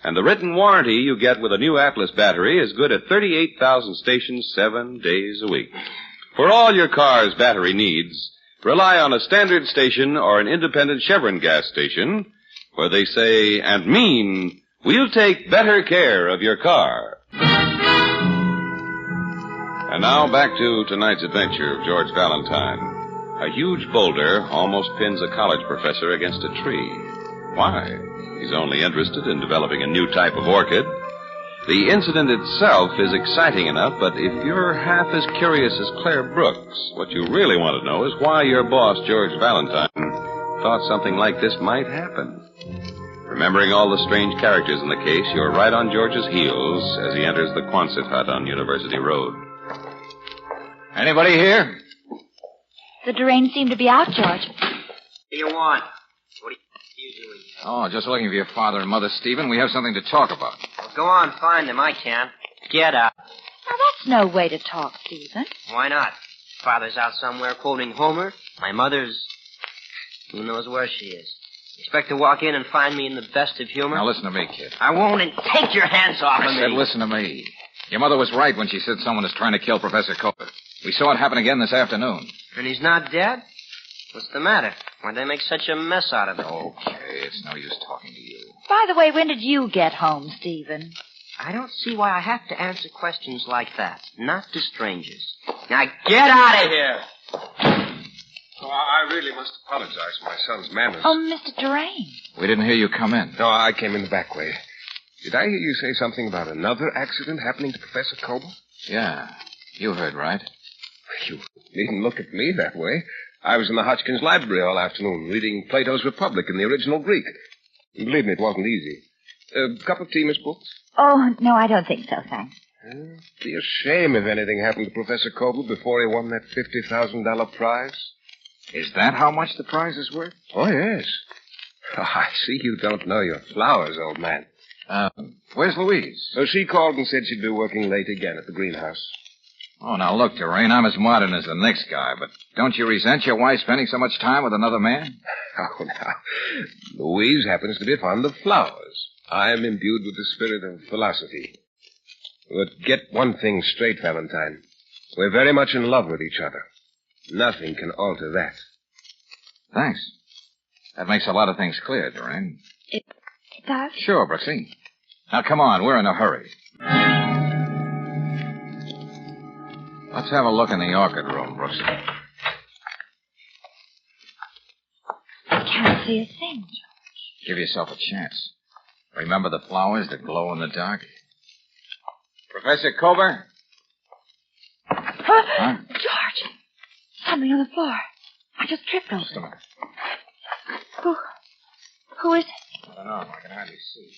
And the written warranty you get with a new Atlas battery is good at 38,000 stations 7 days a week. For all your car's battery needs, rely on a standard station or an independent Chevron gas station, where they say and mean, we'll take better care of your car. And now back to tonight's adventure of George Valentine. A huge boulder almost pins a college professor against a tree. Why? He's only interested in developing a new type of orchid. The incident itself is exciting enough, but if you're half as curious as Claire Brooks, what you really want to know is why your boss, George Valentine, thought something like this might happen. Remembering all the strange characters in the case, you're right on George's heels as he enters the Quonset hut on University Road. Anybody here? The Durains seem to be out, George. What do you want? What are you doing here? Oh, just looking for your father and mother, Stephen. We have something to talk about. Well, go on, find them. I can't. Get out. Now, that's no way to talk, Stephen. Why not? Father's out somewhere quoting Homer. My mother's... who knows where she is. Expect to walk in and find me in the best of humor? Now, listen to me, kid. I won't, and take your hands off of me. I said listen to me. Your mother was right when she said someone is trying to kill Professor Cullen. We saw it happen again this afternoon. And he's not dead? What's the matter? Why'd they make such a mess out of it? Okay, it's no use talking to you. By the way, when did you get home, Stephen? I don't see why I have to answer questions like that. Not to strangers. Now get out of here! Oh, I really must apologize for my son's manners. Oh, Mr. Durain. We didn't hear you come in. No, I came in the back way. Did I hear you say something about another accident happening to Professor Cullen? Yeah, you heard right. You needn't look at me that way. I was in the Hodgkins Library all afternoon, reading Plato's Republic in the original Greek. Believe me, it wasn't easy. A cup of tea, Miss Brooks? Oh, no, I don't think so, thanks. It'd be a shame if anything happened to Professor Cullen before he won that $50,000 prize. Is that how much the prize is worth? Oh, yes. Oh, I see you don't know your flowers, old man. Where's Louise? So she called and said she'd be working late again at the greenhouse. Oh, now look, Durain, I'm as modern as the next guy, but don't you resent your wife spending so much time with another man? Oh, now, Louise happens to be fond of flowers. I'm imbued with the spirit of philosophy. But get one thing straight, Valentine. We're very much in love with each other. Nothing can alter that. Thanks. That makes a lot of things clear, Durain. It does? Sure, Brooksy. Now, come on, we're in a hurry. Let's have a look in the orchid room, Brooksy. I can't see a thing, George. Give yourself a chance. Remember the flowers that glow in the dark? Professor Cullen? Huh? George! Something on the floor. I just tripped over Just a minute. Who is it? I don't know. I can hardly see.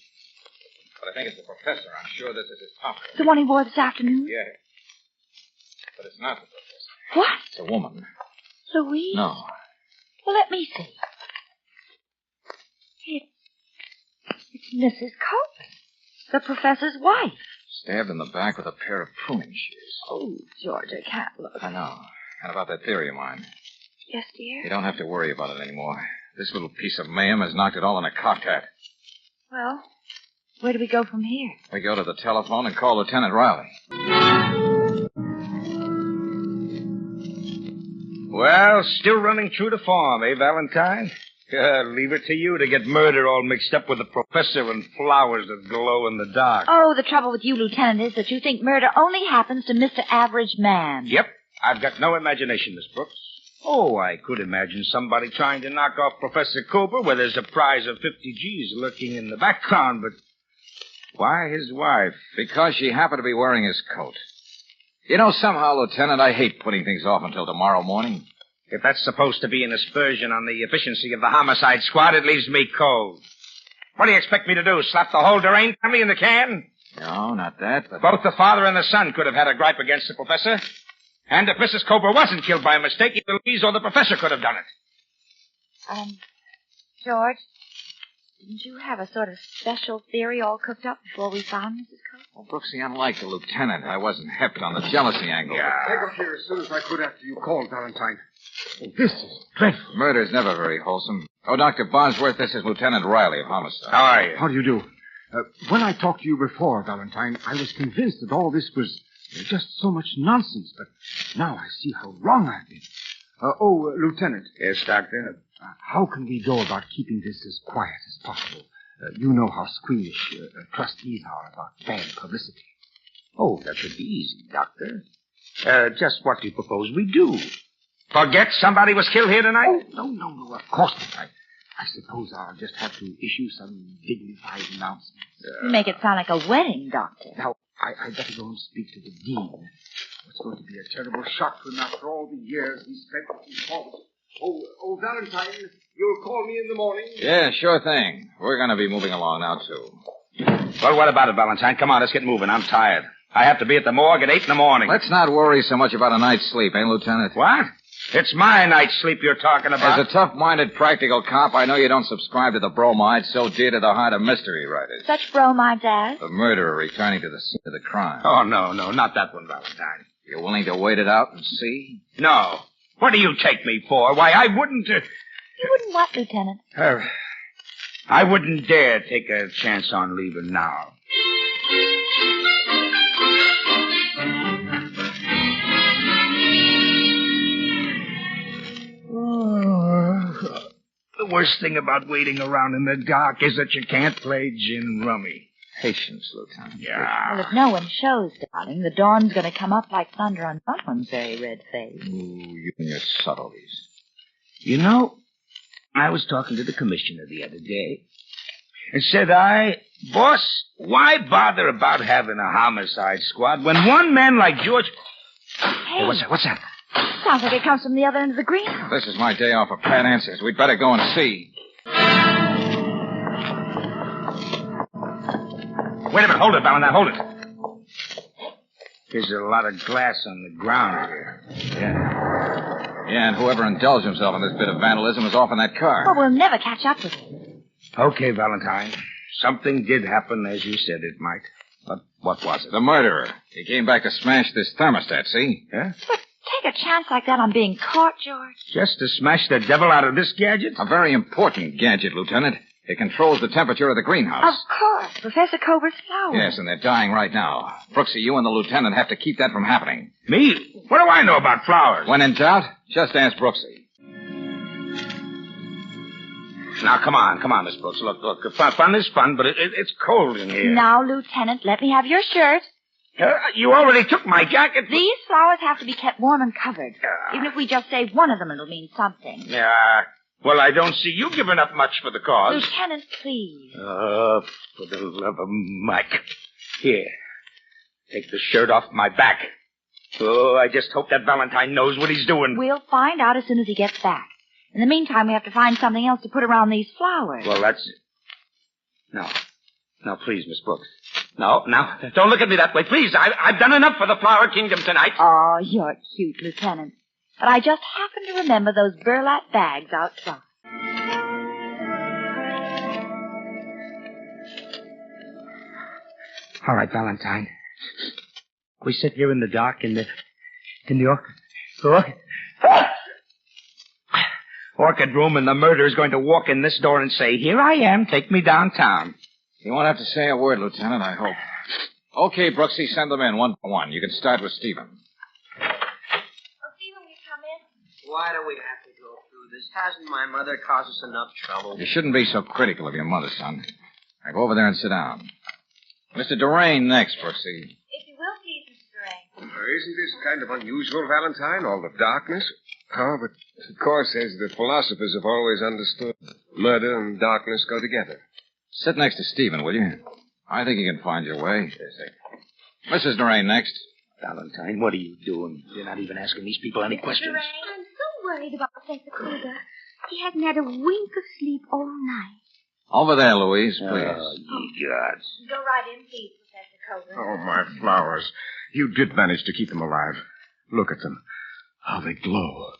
But I think it's the professor. I'm sure this is his pop. The one he wore this afternoon? Yeah. But it's not the professor. What? It's a woman. Louise? No. Well, let me see. It's Mrs. Cullen, the professor's wife. Stabbed in the back with a pair of pruning shears. Oh, George, I can't look. I know. And about that theory of mine. Yes, dear? You don't have to worry about it anymore. This little piece of mayhem has knocked it all in a cocked hat. Well, where do we go from here? We go to the telephone and call Lieutenant Riley. Well, still running true to form, eh, Valentine? Leave it to you to get murder all mixed up with the professor and flowers that glow in the dark. Oh, the trouble with you, Lieutenant, is that you think murder only happens to Mr. Average Man. Yep, I've got no imagination, Miss Brooks. Oh, I could imagine somebody trying to knock off Professor Cooper where there's a prize of 50 G's lurking in the background, but why his wife? Because she happened to be wearing his coat. You know, somehow, Lieutenant, I hate putting things off until tomorrow morning. If that's supposed to be an aspersion on the efficiency of the homicide squad, it leaves me cold. What do you expect me to do, slap the whole Durain family in the can? No, not that, but... Both the father and the son could have had a gripe against the professor. And if Mrs. Cooper wasn't killed by a mistake, either Louise or the professor could have done it. George, didn't you have a sort of special theory all cooked up before we found Mrs. Cooper? Well, Brooksy, unlike the lieutenant, I wasn't hep on the jealousy angle. Yeah. I got here as soon as I could after you called, Valentine. Oh, this is dreadful. Murder's never very wholesome. Oh, Dr. Bosworth, this is Lieutenant Riley of Homicide. How are you? How do you do? When I talked to you before, Valentine, I was convinced that all this was just so much nonsense, but now I see how wrong I've been. Lieutenant. Yes, Doctor? How can we go about keeping this as quiet as possible? You know how squeamish trustees are about bad publicity. Oh, that should be easy, Doctor. Just what do you propose we do? Forget somebody was killed here tonight? Oh, no, of course not. I suppose I'll just have to issue some dignified announcement. You make it sound like a wedding, Doctor. Now, I better go and speak to the dean. It's going to be a terrible shock to him after all the years he spent with his college. Oh, Valentine, you'll call me in the morning? Yeah, sure thing. We're going to be moving along now, too. Well, what about it, Valentine? Come on, let's get moving. I'm tired. I have to be at the morgue at 8 in the morning. Let's not worry so much about a night's sleep, eh, Lieutenant? What? It's my night's sleep you're talking about. As a tough-minded practical cop, I know you don't subscribe to the bromide so dear to the heart of mystery writers. Such bromides as? The murderer returning to the scene of the crime. Oh, no, not that one, Valentine. You're willing to wait it out and see? No. What do you take me for? Why, I wouldn't... You wouldn't what, Lieutenant? I wouldn't dare take a chance on leaving now. The worst thing about waiting around in the dark is that you can't play gin rummy. Patience, Lieutenant. Yeah. Well, if no one shows, darling, the dawn's going to come up like thunder on someone's very red face. Ooh, you and your subtleties. You know, I was talking to the commissioner the other day. And said boss, why bother about having a homicide squad when one man like George... Hey, what's that? Sounds like it comes from the other end of the greenhouse. This is my day off for pat answers. We'd better go and see. Wait a minute. Hold it, Valentine. Hold it. There's a lot of glass on the ground here. Yeah, and whoever indulged himself in this bit of vandalism is off in that car. Well, we'll never catch up with him. Okay, Valentine. Something did happen as you said it might. But what was it? The murderer. He came back to smash this thermostat, see? Yeah? But take a chance like that on being caught, George. Just to smash the devil out of this gadget? A very important gadget, Lieutenant. It controls the temperature of the greenhouse. Of course. Professor Cobra's flowers. Yes, and they're dying right now. Brooksy, you and the lieutenant have to keep that from happening. Me? What do I know about flowers? When in doubt, just ask Brooksy. Now, come on, Miss Brooks. Look, fun is fun, but it's cold in here. Now, Lieutenant, let me have your shirt. You already took my jacket. These flowers have to be kept warm and covered. Even if we just save one of them, it'll mean something. Yeah. Well, I don't see you giving up much for the cause. Lieutenant, please. For the love of Mike. Here. Take the shirt off my back. Oh, I just hope that Valentine knows what he's doing. We'll find out as soon as he gets back. In the meantime, we have to find something else to put around these flowers. Well, that's it. No, please, Miss Brooks. No, now, don't look at me that way. Please, I've done enough for the Flower Kingdom tonight. Oh, you're cute, Lieutenant. But I just happened to remember those burlap bags out front. All right, Valentine. We sit here in the dark in the orchid room, and the murderer's going to walk in this door and say, "Here I am, take me downtown." You won't have to say a word, Lieutenant, I hope. Okay, Brooksy, send them in one by one. You can start with Stephen. Why do we have to go through this? Hasn't my mother caused us enough trouble? You shouldn't be so critical of your mother, son. Now go over there and sit down. Mr. Durain next, proceed. If you will, please, Mr. Durain. Isn't this kind of unusual, Valentine? All the darkness? Oh, but of course, as the philosophers have always understood, murder and darkness go together. Sit next to Stephen, will you? I think you can find your way. Mrs. Durain next. Valentine, what are you doing? You're not even asking these people any questions. I'm so worried about Professor Kruger. He hasn't had a wink of sleep all night. Over there, Louise, please. Oh, ye gods. Go right in, please, Professor Kruger. Oh, my flowers. You did manage to keep them alive. Look at them. How they glow.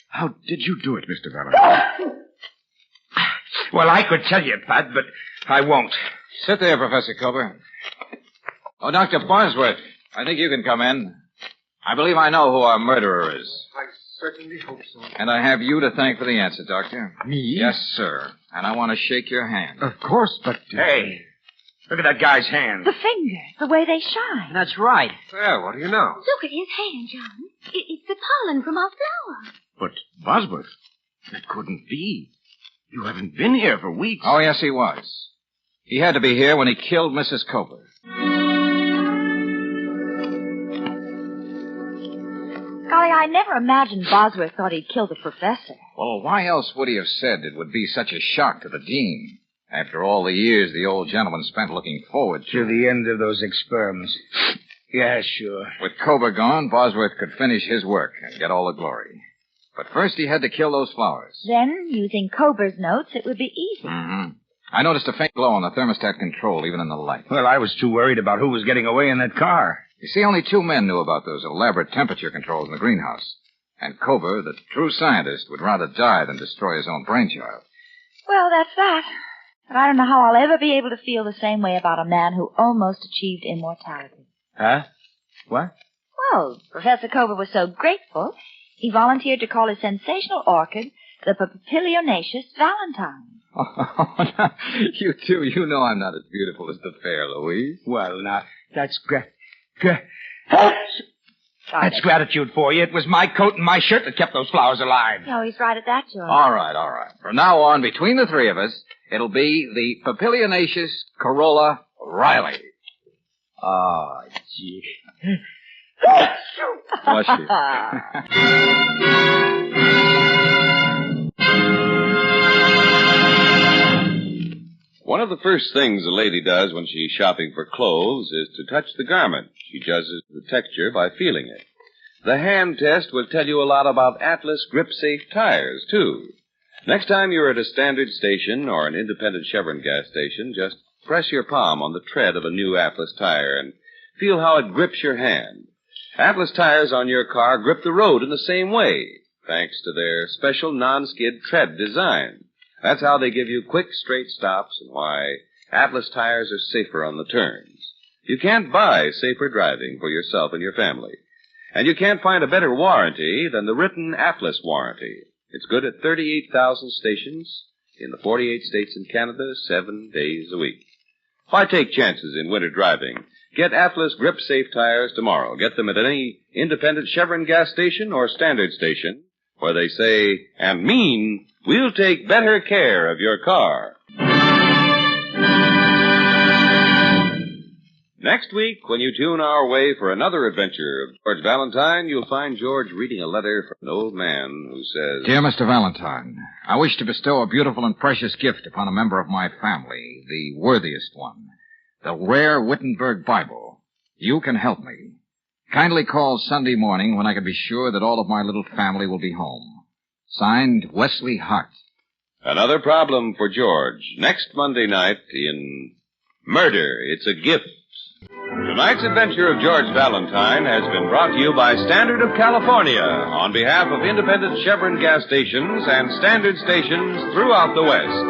How did you do it, Mr. Valentine? Well, I could tell you, Pat, but I won't. Sit there, Professor Cooper. Oh, Dr. Bosworth, I think you can come in. I believe I know who our murderer is. I certainly hope so. And I have you to thank for the answer, Doctor. Me? Yes, sir. And I want to shake your hand. Of course, but... Hey, look at that guy's hand. The fingers, the way they shine. That's right. Well, what do you know? Look at his hand, John. It's the pollen from our flower. But, Bosworth, that couldn't be. You haven't been here for weeks. Oh, yes, he was. He had to be here when he killed Mrs. Cooper. Golly, I never imagined Bosworth thought he'd killed the professor. Well, why else would he have said it would be such a shock to the dean? After all the years the old gentleman spent looking forward To the end of those experiments. Yeah, sure. With Cooper gone, Bosworth could finish his work and get all the glory. But first he had to kill those flowers. Then, using Cobra's notes, it would be easy. Mm-hmm. I noticed a faint glow on the thermostat control, even in the light. Well, I was too worried about who was getting away in that car. You see, only 2 men knew about those elaborate temperature controls in the greenhouse. And Cooper, the true scientist, would rather die than destroy his own brainchild. Well, that's that. But I don't know how I'll ever be able to feel the same way about a man who almost achieved immortality. Huh? What? Well, Professor Cooper was so grateful, he volunteered to call his sensational orchid the Papilionaceous Valentine. Oh, now, you two, you know I'm not as beautiful as the fair Louise. Well, now, that's That's gratitude for you. It was my coat and my shirt that kept those flowers alive. Oh, he's right at that, George. All right. From now on, between the 3 of us, it'll be the Papilionaceous Corolla Riley. Oh, gee. Bless you. One of the first things a lady does when she's shopping for clothes is to touch the garment. She judges the texture by feeling it. The hand test will tell you a lot about Atlas grip-safe tires, too. Next time you're at a standard station or an independent Chevron gas station, just press your palm on the tread of a new Atlas tire and feel how it grips your hand. Atlas tires on your car grip the road in the same way, thanks to their special non-skid tread design. That's how they give you quick, straight stops and why Atlas tires are safer on the turns. You can't buy safer driving for yourself and your family. And you can't find a better warranty than the written Atlas warranty. It's good at 38,000 stations in the 48 states and Canada, 7 days a week. Why take chances in winter driving? Get Atlas Grip Safe tires tomorrow. Get them at any independent Chevron gas station or standard station where they say and mean, we'll take better care of your car. Next week, when you tune our way for another adventure of George Valentine, you'll find George reading a letter from an old man who says, Dear Mr. Valentine, I wish to bestow a beautiful and precious gift upon a member of my family, the worthiest one, the rare Wittenberg Bible. You can help me. Kindly call Sunday morning when I can be sure that all of my little family will be home. Signed, Wesley Hart. Another problem for George. Next Monday night in Murder, It's a Gift. Tonight's adventure of George Valentine has been brought to you by Standard of California on behalf of independent Chevron gas stations and standard stations throughout the West.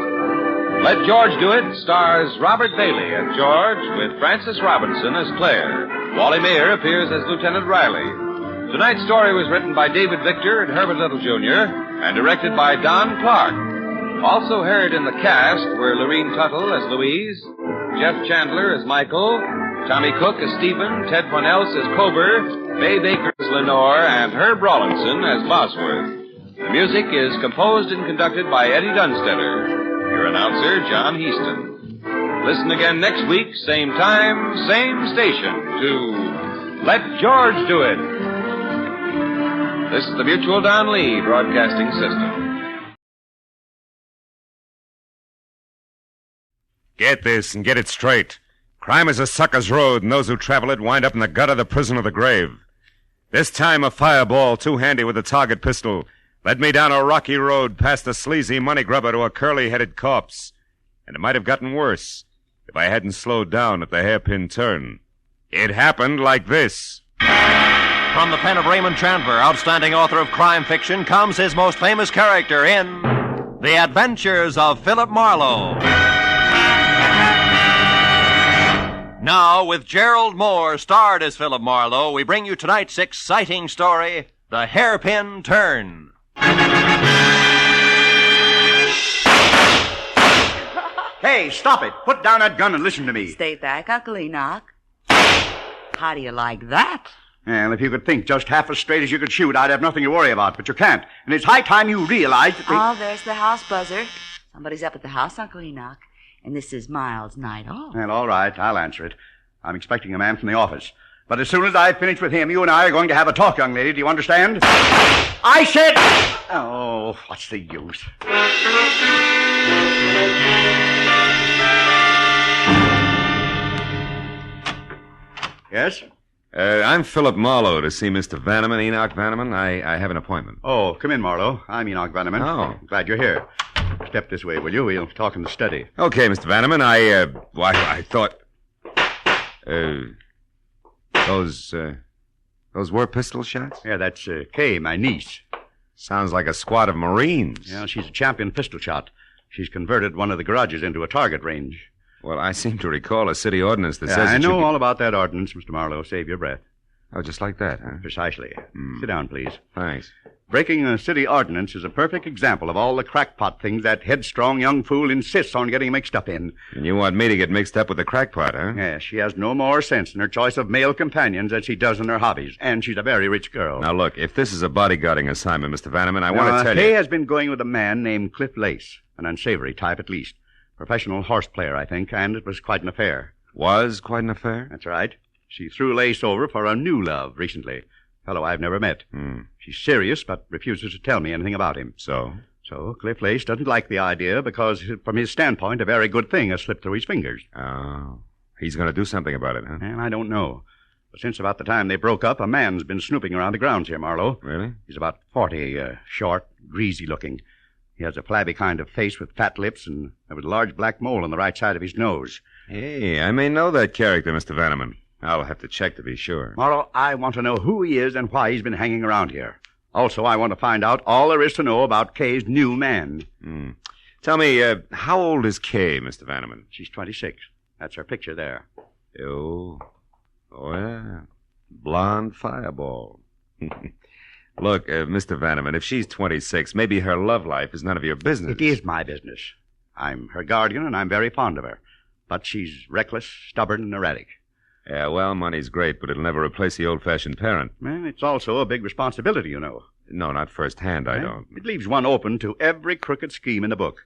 Let George Do It stars Robert Bailey as George with Frances Robinson as Claire. Wally Mayer appears as Lieutenant Riley. Tonight's story was written by David Victor and Herbert Little, Jr. and directed by Don Clark. Also heard in the cast were Lorene Tuttle as Louise, Jeff Chandler as Michael, Tommy Cook as Stephen, Ted Ponels as Cober, Bay Baker as Lenore, and Herb Rawlinson as Bosworth. The music is composed and conducted by Eddie Dunstetter. Your announcer, John Heaston. Listen again next week, same time, same station, to Let George Do It. This is the Mutual Don Lee Broadcasting System. Get this and get it straight. Crime is a sucker's road, and those who travel it wind up in the gutter, the prison, or the grave. This time a fireball, too handy with a target pistol, led me down a rocky road past a sleazy money grubber to a curly-headed corpse. And it might have gotten worse if I hadn't slowed down at the hairpin turn. It happened like this. From the pen of Raymond Chandler, outstanding author of crime fiction, comes his most famous character in The Adventures of Philip Marlowe. Now, with Gerald Moore starred as Philip Marlowe, we bring you tonight's exciting story, The Hairpin Turn. Hey, stop it. Put down that gun and listen to me. Stay back, Uncle Enoch. How do you like that? Well, if you could think just half as straight as you could shoot, I'd have nothing to worry about, but you can't. And it's high time you realized that Oh, there's the house buzzer. Somebody's up at the house, Uncle Enoch. And this is Miles' night off. Well, all right, I'll answer it. I'm expecting a man from the office. But as soon as I've finished with him, you and I are going to have a talk, young lady. Do you understand? I said... Oh, what's the use? Yes? I'm Philip Marlowe to see Mr. Vanneman, Enoch Vanneman. I have an appointment. Oh, come in, Marlowe. I'm Enoch Vanneman. Oh. Glad you're here. Step this way, will you? We'll talk in the study. Okay, Mr. Vanneman, I thought... Those were pistol shots? Yeah, that's Kay, my niece. Sounds like a squad of Marines. Yeah, she's a champion pistol shot. She's converted one of the garages into a target range. Well, I seem to recall a city ordinance that says... I it know should be... all about that ordinance, Mr. Marlowe. Save your breath. Oh, just like that, huh? Precisely. Sit down, please. Thanks. Breaking a city ordinance is a perfect example of all the crackpot things that headstrong young fool insists on getting mixed up in. And you want me to get mixed up with the crackpot, huh? Yes, she has no more sense in her choice of male companions as she does in her hobbies. And she's a very rich girl. Now, look, if this is a bodyguarding assignment, Mr. Vanneman, I want to tell Kay you... has been going with a man named Cliff Lace, an unsavory type at least. Professional horse player, I think, and it was quite an affair. Was quite an affair? That's right. She threw Lace over for a new love recently. Fellow I've never met. She's serious, but refuses to tell me anything about him. So Cliff Lace doesn't like the idea because, from his standpoint, a very good thing has slipped through his fingers. Oh. He's going to do something about it, huh? And I don't know. But since about the time they broke up, a man's been snooping around the grounds here, Marlowe. Really? He's about 40, short, greasy looking. He has a flabby kind of face with fat lips and with a large black mole on the right side of his nose. Hey, I may know that character, Mr. Vanneman. I'll have to check to be sure. Marlowe, I want to know who he is and why he's been hanging around here. Also, I want to find out all there is to know about Kay's new man. Tell me, how old is Kay, Mr. Vanneman? She's 26. That's her picture there. Oh, yeah. Blonde fireball. Look, Mr. Vanneman, if she's 26, maybe her love life is none of your business. It is my business. I'm her guardian, and I'm very fond of her. But she's reckless, stubborn, and erratic. Yeah, well, money's great, but it'll never replace the old-fashioned parent. Well, it's also a big responsibility, you know. No, not firsthand, I don't. It leaves one open to every crooked scheme in the book.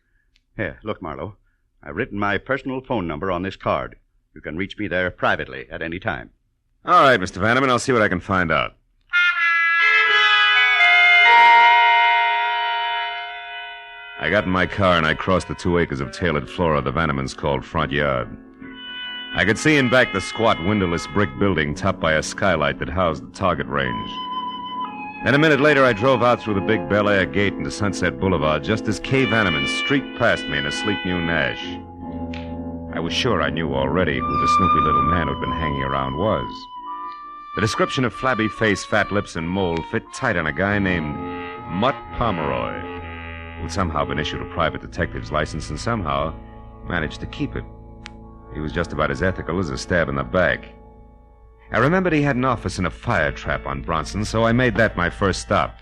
Here, look, Marlowe. I've written my personal phone number on this card. You can reach me there privately at any time. All right, Mr. Vanneman, I'll see what I can find out. I got in my car and I crossed the 2 acres of tailored flora the Vannemans called front yard. I could see in back the squat, windowless brick building topped by a skylight that housed the target range. Then a minute later, I drove out through the big Bel Air gate into Sunset Boulevard just as Kay Vanneman streaked past me in a sleek new Nash. I was sure I knew already who the snoopy little man who'd been hanging around was. The description of flabby face, fat lips, and mole fit tight on a guy named Mutt Pomeroy, who'd somehow been issued a private detective's license and somehow managed to keep it. He was just about as ethical as a stab in the back. I remembered he had an office in a fire trap on Bronson, so I made that my first stop.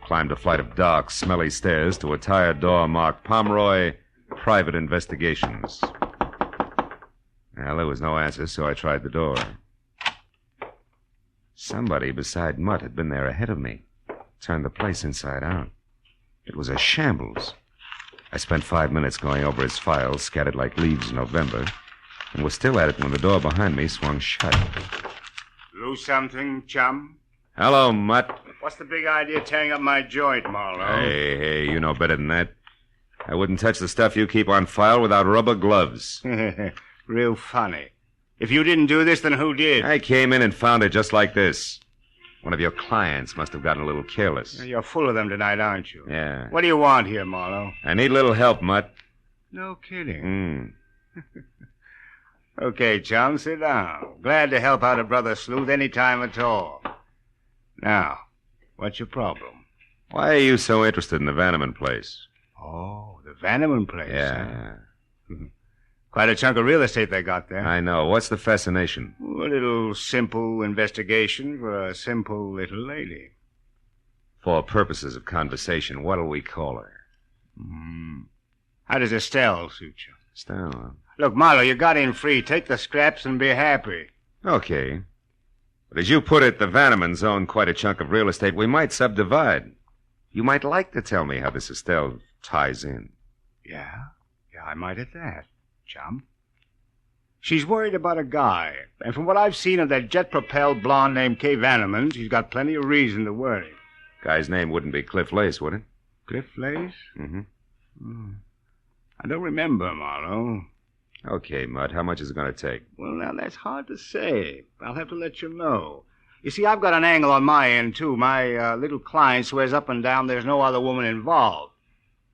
Climbed a flight of dark, smelly stairs to a tired door marked Pomeroy, Private Investigations. Well, there was no answer, so I tried the door. Somebody beside Mutt had been there ahead of me. Turned the place inside out. It was a shambles. I spent 5 minutes going over his files, scattered like leaves in November, and was still at it when the door behind me swung shut. Lose something, chum? Hello, Mutt. What's the big idea tearing up my joint, Marlowe? Hey, you know better than that. I wouldn't touch the stuff you keep on file without rubber gloves. Real funny. If you didn't do this, then who did? I came in and found it just like this. One of your clients must have gotten a little careless. You're full of them tonight, aren't you? Yeah. What do you want here, Marlowe? I need a little help, Mutt. No kidding. Okay, chum, sit down. Glad to help out a brother sleuth any time at all. Now, what's your problem? Why are you so interested in the Vanneman place? Oh, the Vanneman place. Yeah. Huh? Quite a chunk of real estate they got there. I know. What's the fascination? A little simple investigation for a simple little lady. For purposes of conversation, what'll we call her? How does Estelle suit you? Stella. Look, Marlowe, you got in free. Take the scraps and be happy. Okay. But as you put it, the Vannemans own quite a chunk of real estate. We might subdivide. You might like to tell me how this Estelle ties in. Yeah, I might at that, chum. She's worried about a guy. And from what I've seen of that jet-propelled blonde named Kay Vanneman, she's got plenty of reason to worry. Guy's name wouldn't be Cliff Lace, would it? Cliff Lace? Mm-hmm. I don't remember, Marlowe. Okay, Mutt, how much is it going to take? Well, now, that's hard to say. I'll have to let you know. You see, I've got an angle on my end, too. My little client swears up and down there's no other woman involved.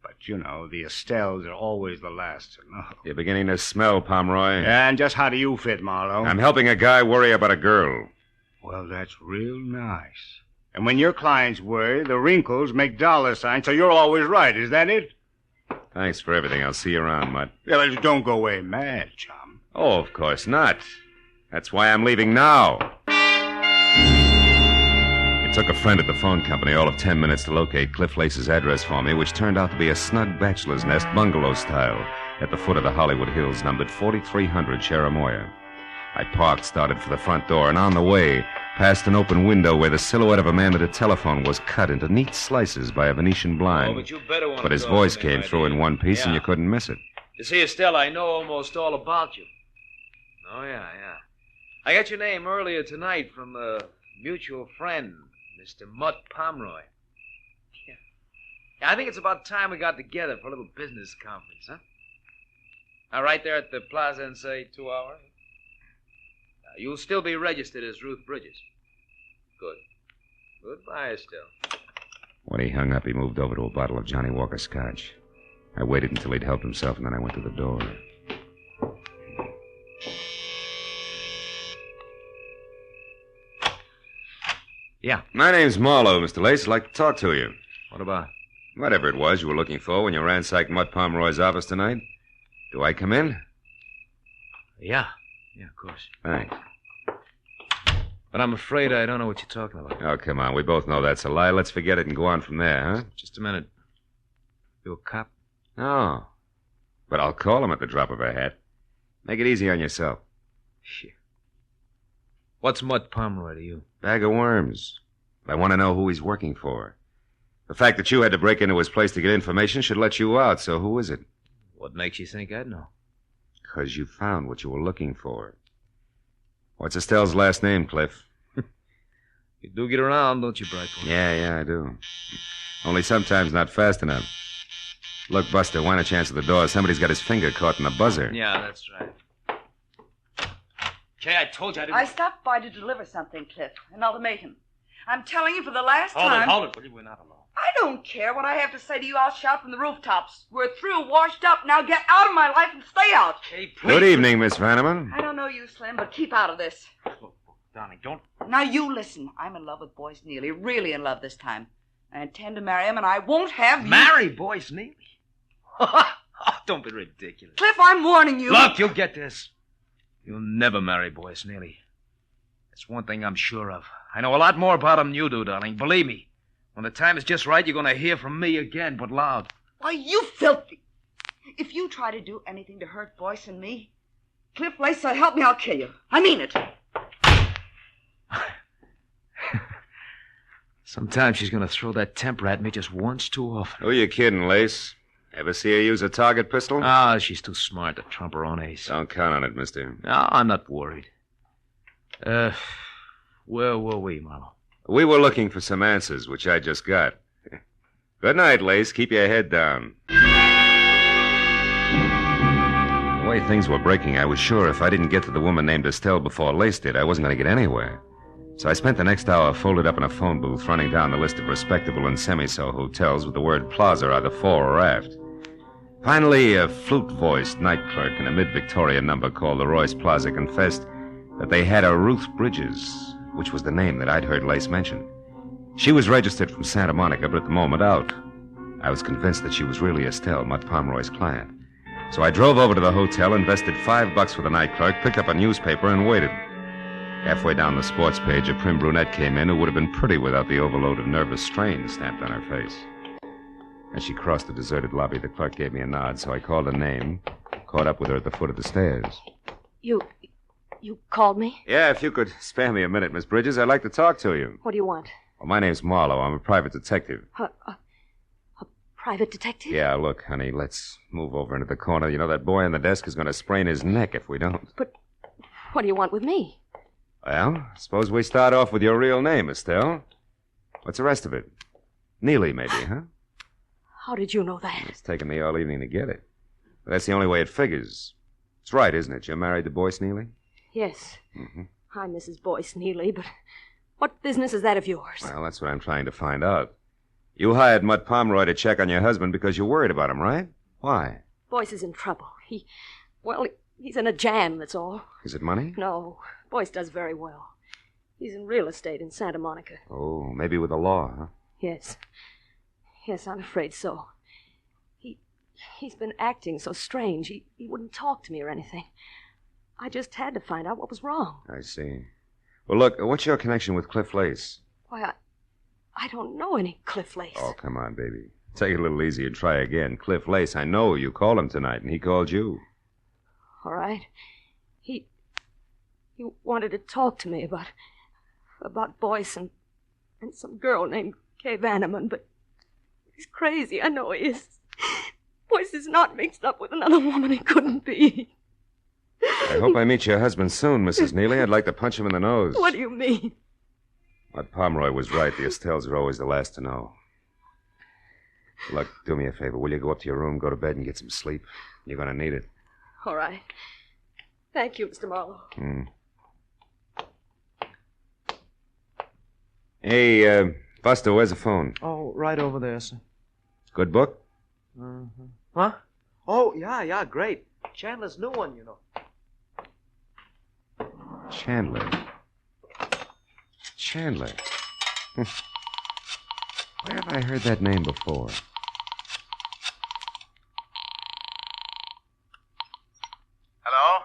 But, you know, the Estelles are always the last to know. You're beginning to smell, Pomeroy. And just how do you fit, Marlowe? I'm helping a guy worry about a girl. Well, that's real nice. And when your clients worry, the wrinkles make dollar signs, so you're always right. Is that it? Thanks for everything. I'll see you around, Mutt. Yeah, but don't go away mad, chum. Oh, of course not. That's why I'm leaving now. It took a friend at the phone company all of 10 minutes to locate Cliff Lace's address for me, which turned out to be a snug bachelor's nest bungalow style at the foot of the Hollywood Hills, numbered 4300 Cherimoya. I parked, started for the front door, and on the way, past an open window where the silhouette of a man at a telephone was cut into neat slices by a Venetian blind. Oh, but you better want to But his talk voice to me, came my through dear. in one piece, and Yeah. you couldn't miss it. You see, Estelle, I know almost all about you. Oh, yeah. I got your name earlier tonight from a mutual friend, Mr. Mutt Pomeroy. Yeah, I think it's about time we got together for a little business conference, huh? Now, right there at the plaza in, say, 2 hours. You'll still be registered as Ruth Bridges. Good. Goodbye, Estelle. When he hung up, he moved over to a bottle of Johnny Walker Scotch. I waited until he'd helped himself, and then I went to the door. Yeah. My name's Marlowe, Mr. Lace. I'd like to talk to you. What about? Whatever it was you were looking for when you ransacked Mutt Pomeroy's office tonight. Do I come in? Yeah, of course. Thanks. But I'm afraid I don't know what you're talking about. Oh, come on. We both know that's a lie. Let's forget it and go on from there, huh? Just a minute. You a cop? No. But I'll call him at the drop of a hat. Make it easy on yourself. Shit. What's Mutt Pomeroy to you? Bag of worms. I want to know who he's working for. The fact that you had to break into his place to get information should let you out, so who is it? What makes you think I'd know? Because you found what you were looking for. What's Estelle's last name, Cliff? You do get around, don't you, Brightboy? Yeah, I do. Only sometimes not fast enough. Look, Buster, why don't you answer the door? Somebody's got his finger caught in the buzzer. Yeah, that's right. Kay, I told you I didn't... I stopped by to deliver something, Cliff. An ultimatum. I'm telling you for the last time... Hold it. We're not alone. I don't care what I have to say to you. I'll shout from the rooftops. We're through, washed up. Now get out of my life and stay out. Kay, please. Good evening, Miss Vanneman. I don't know you, Slim, but keep out of this. Look, darling, don't... Now you listen. I'm in love with Boyce Neely. Really in love this time. I intend to marry him, and I won't have you... Marry Boyce Neely? Oh, don't be ridiculous. Cliff, I'm warning you. Look, you'll get this. You'll never marry Boyce Neely. That's one thing I'm sure of. I know a lot more about him than you do, darling. Believe me. When the time is just right, you're going to hear from me again, but loud. Why, you filthy... If you try to do anything to hurt Boyce and me, Cliff Lace, so help me, I'll kill you. I mean it. Sometimes she's going to throw that temper at me just once too often. Who you kidding, Lace? Ever see her use a target pistol? Ah, she's too smart to trump her own ace. Don't count on it, mister. No, I'm not worried. Where were we, Marlowe? We were looking for some answers, which I just got. Good night, Lace. Keep your head down. The way things were breaking, I was sure if I didn't get to the woman named Estelle before Lace did, I wasn't going to get anywhere. So I spent the next hour folded up in a phone booth running down the list of respectable and semi-so hotels with the word plaza either fore or aft. Finally, a flute-voiced night clerk in a mid-Victorian number called the Royce Plaza confessed that they had a Ruth Bridges, which was the name that I'd heard Lace mention. She was registered from Santa Monica, but at the moment out. I was convinced that she was really Estelle, Mutt Pomeroy's client. So I drove over to the hotel, invested $5 for the night clerk, picked up a newspaper, and waited. Halfway down the sports page, a prim brunette came in who would have been pretty without the overload of nervous strain stamped on her face. As she crossed the deserted lobby, the clerk gave me a nod, so I called her name, caught up with her at the foot of the stairs. You called me? Yeah, if you could spare me a minute, Miss Bridges, I'd like to talk to you. What do you want? Well, my name's Marlowe. I'm a private detective. A private detective? Yeah, look, honey, let's move over into the corner. You know, that boy on the desk is going to sprain his neck if we don't. But what do you want with me? Well, suppose we start off with your real name, Estelle. What's the rest of it? Neely, maybe, huh? How did you know that? It's taken me all evening to get it. But that's the only way it figures. It's right, isn't it? You're married to Boyce Neely? Yes. Mm-hmm. I'm Mrs. Boyce Neely, but what business is that of yours? Well, that's what I'm trying to find out. You hired Mutt Pomeroy to check on your husband because you're worried about him, right? Why? Boyce is in trouble. He's in a jam, that's all. Is it money? No. Boyce does very well. He's in real estate in Santa Monica. Oh, maybe with the law, huh? Yes. Yes, I'm afraid so. He's been acting so strange. He wouldn't talk to me or anything. I just had to find out what was wrong. I see. Well, look, what's your connection with Cliff Lace? Why, I don't know any Cliff Lace. Oh, come on, baby. Take it a little easy and try again. Cliff Lace, I know you called him tonight, and he called you. All right. He wanted to talk to me about Boyce and some girl named Kay Vanneman, but he's crazy. I know he is. Boyce is not mixed up with another woman. He couldn't be. I hope I meet your husband soon, Mrs. Neely. I'd like to punch him in the nose. What do you mean? Mutt Pomeroy was right. The Estelles are always the last to know. Look, do me a favor. Will you go up to your room, go to bed, and get some sleep? You're going to need it. All right. Thank you, Mr. Marlowe. Hey, Buster, where's the phone? Oh, right over there, sir. Good book? Mm-hmm. Huh? Oh, yeah, great. Chandler's new one, you know. Chandler. Where have I heard that name before? Hello?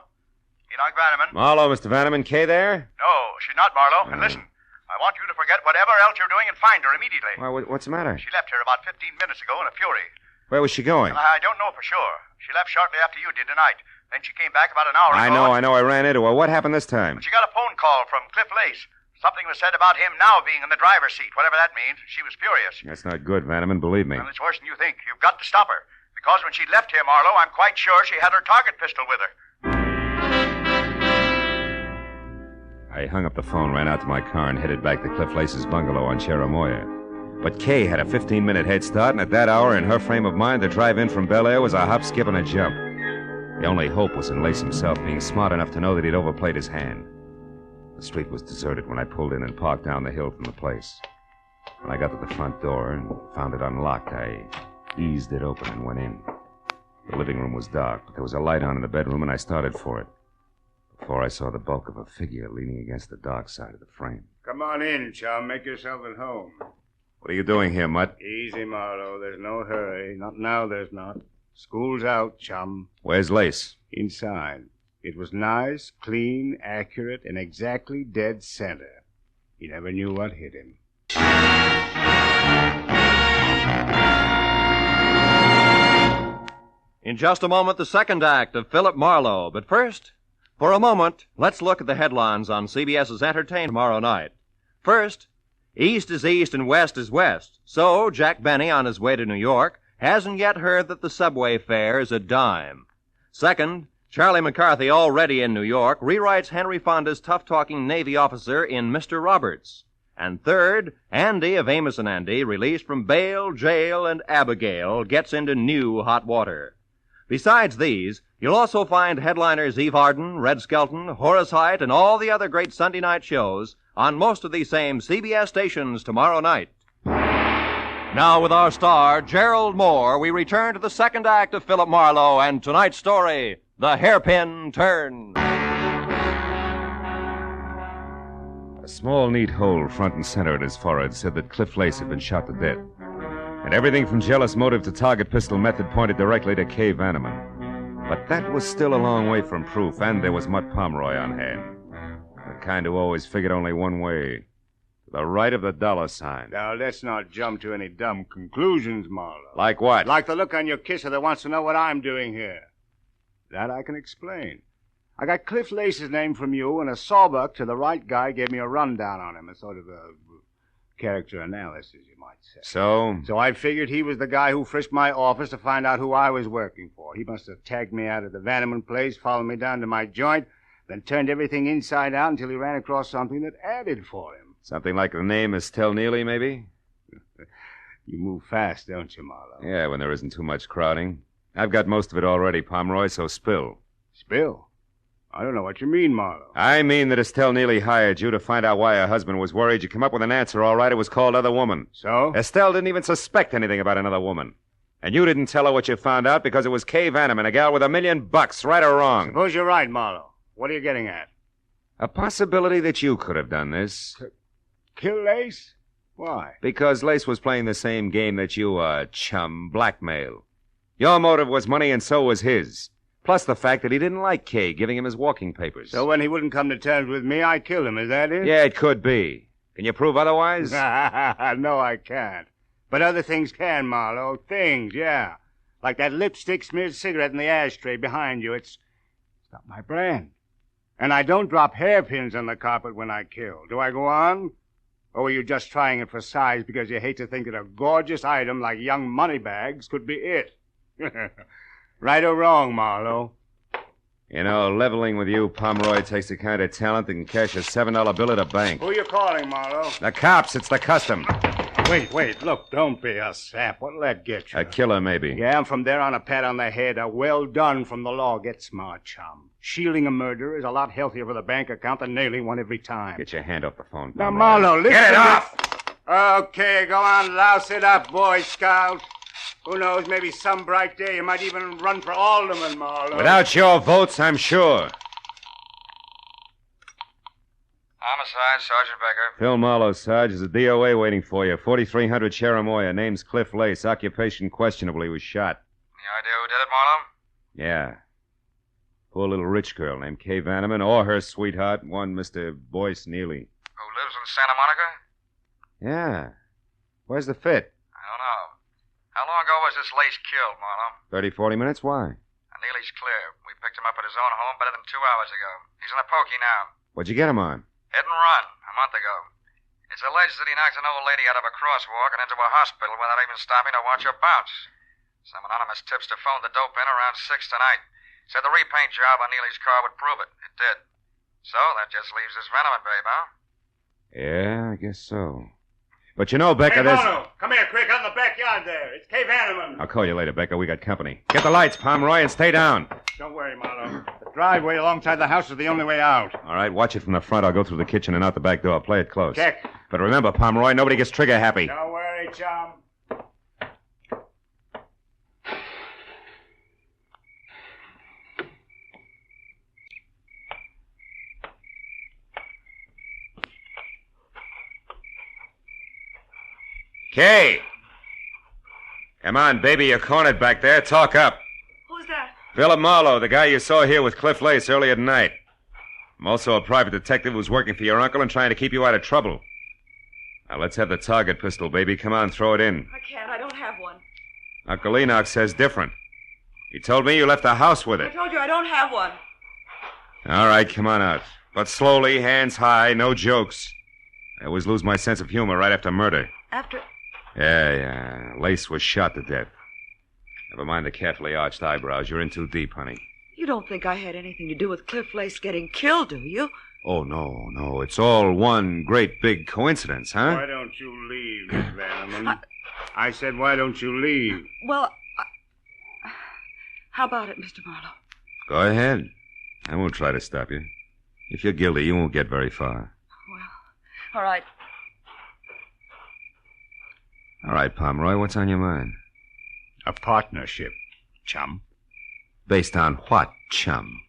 Enoch Vanneman? Marlowe, Mr. Vanneman. Kay there? No, she's not, Marlowe. And listen, I want you to forget whatever else you're doing and find her immediately. Why, what's the matter? She left here about 15 minutes ago in a fury. Where was she going? I don't know for sure. She left shortly after you did tonight. Then she came back about an hour ago. I know. I ran into her. What happened this time? She got a phone call from Cliff Lace. Something was said about him now being in the driver's seat, whatever that means. She was furious. That's not good, Vanneman. Believe me. Well, it's worse than you think. You've got to stop her. Because when she left here, Marlowe, I'm quite sure she had her target pistol with her. I hung up the phone, ran out to my car, and headed back to Cliff Lace's bungalow on Cherimoya. But Kay had a 15-minute head start, and at that hour, in her frame of mind, the drive in from Bel Air was a hop, skip, and a jump. The only hope was in Lace himself being smart enough to know that he'd overplayed his hand. The street was deserted when I pulled in and parked down the hill from the place. When I got to the front door and found it unlocked, I eased it open and went in. The living room was dark, but there was a light on in the bedroom, and I started for it. Before I saw the bulk of a figure leaning against the dark side of the frame. Come on in, chum. Make yourself at home. What are you doing here, Mutt? Easy, Marlowe. There's no hurry. Not now, there's not. School's out, chum. Where's Lace? Inside. It was nice, clean, accurate, and exactly dead center. He never knew what hit him. In just a moment, the second act of Philip Marlowe. But first, for a moment, let's look at the headlines on CBS's Entertain tomorrow night. First, East is east and west is west. So Jack Benny, on his way to New York, hasn't yet heard that the subway fare is a dime. Second, Charlie McCarthy, already in New York, rewrites Henry Fonda's tough-talking Navy officer in Mr. Roberts. And third, Andy of Amos and Andy, released from bail, jail, and Abigail, gets into new hot water. Besides these, you'll also find headliners Eve Arden, Red Skelton, Horace Heidt, and all the other great Sunday night shows on most of these same CBS stations tomorrow night. Now, with our star, Gerald Moore, we return to the second act of Philip Marlowe and tonight's story, The Hairpin Turn. A small, neat hole front and center at his forehead said that Cliff Lace had been shot to death. And everything from jealous motive to target pistol method pointed directly to Kay Vanneman. But that was still a long way from proof, and there was Mutt Pomeroy on hand. The kind who always figured only one way. To the right of the dollar sign. Now, let's not jump to any dumb conclusions, Marlowe. Like what? Like the look on your kisser that wants to know what I'm doing here. That I can explain. I got Cliff Lace's name from you, and a sawbuck to the right guy gave me a rundown on him, a sort of a character analysis, you might say. So? So I figured he was the guy who frisked my office to find out who I was working for. He must have tagged me out of the Vanneman place, followed me down to my joint, then turned everything inside out until he ran across something that added for him. Something like the name Estelle Neely, maybe? You move fast, don't you, Marlowe? Yeah, when there isn't too much crowding. I've got most of it already, Pomeroy, so spill. Spill? I don't know what you mean, Marlowe. I mean that Estelle Neely hired you to find out why her husband was worried. You come up with an answer, all right. It was called Other Woman. So? Estelle didn't even suspect anything about another woman. And you didn't tell her what you found out because it was Kay Vanneman, a gal with $1 million, right or wrong. Suppose you're right, Marlowe. What are you getting at? A possibility that you could have done this. Kill Lace? Why? Because Lace was playing the same game that you are, chum, blackmail. Your motive was money and so was his. Plus the fact that he didn't like Kay giving him his walking papers. So when he wouldn't come to terms with me, I killed him, is that it? Yeah, it could be. Can you prove otherwise? No, I can't. But other things can, Marlowe. Things, yeah. Like that lipstick-smeared cigarette in the ashtray behind you. It's not my brand. And I don't drop hairpins on the carpet when I kill. Do I go on? Or were you just trying it for size because you hate to think that a gorgeous item like young moneybags could be it? Right or wrong, Marlowe? You know, leveling with you, Pomeroy, takes the kind of talent that can cash a $7 bill at a bank. Who you calling, Marlowe? The cops. It's the custom. Wait. Look, don't be a sap. What'll that get you? A killer, maybe. Yeah, and from there on a pat on the head, a well done from the law. Get smart, chum. Shielding a murder is a lot healthier for the bank account than nailing one every time. Get your hand off the phone, Now, Pomeroy. Marlowe, listen. Get it off! Okay, go on, louse it up, Boy Scout. Who knows, maybe some bright day you might even run for alderman, Marlowe. Without your votes, I'm sure. Homicide, Sergeant Becker. Phil Marlowe, Sarge, is a DOA waiting for you. 4300 Cherimoya. Name's Cliff Lace. Occupation questionable. He was shot. Any idea who did it, Marlowe? Yeah. Poor little rich girl named Kay Vanneman, or her sweetheart, one Mr. Boyce Neely. Who lives in Santa Monica? Yeah. Where's the fit? I don't know. How long ago was this Lace killed, Marlowe? 30, 40 minutes? Why? Neely's clear. We picked him up at his own home better than 2 hours ago. He's in a pokey now. What'd you get him on? Hit and run, a month ago. It's alleged that he knocked an old lady out of a crosswalk and into a hospital without even stopping to watch her bounce. Some anonymous tipster phoned the dope in around 6 tonight. Said the repaint job on Neely's car would prove it. It did. So that just leaves this Vanneman babe, huh? Yeah, I guess so. But you know, Becca, Hey, there's... Marlowe, come here, quick, out in the backyard there. It's Kay Vanneman. I'll call you later, Becca. We got company. Get the lights, Pomeroy, and stay down. Don't worry, Marlowe. The driveway alongside the house is the only way out. All right, watch it from the front. I'll go through the kitchen and out the back door. Play it close. Check. But remember, Pomeroy, nobody gets trigger happy. Don't worry, chum. Kay! Come on, baby. You're cornered back there. Talk up. Who's that? Philip Marlowe, the guy you saw here with Cliff Lace earlier tonight. I'm also a private detective who's working for your uncle and trying to keep you out of trouble. Now, let's have the target pistol, baby. Come on, throw it in. I can't. I don't have one. Uncle Enoch says different. He told me you left the house with I it. told you I don't have one. All right, come on out. But slowly, hands high, no jokes. I always lose my sense of humor right after murder. After... Yeah. Lace was shot to death. Never mind the carefully arched eyebrows. You're in too deep, honey. You don't think I had anything to do with Cliff Lace getting killed, do you? Oh, no. It's all one great big coincidence, huh? Why don't you leave, Miss Vanneman? I said, why don't you leave? Well, how about it, Mr. Marlowe? Go ahead. I won't try to stop you. If you're guilty, you won't get very far. All right. All right, Pomeroy, what's on your mind? A partnership, chum. Based on what, chum?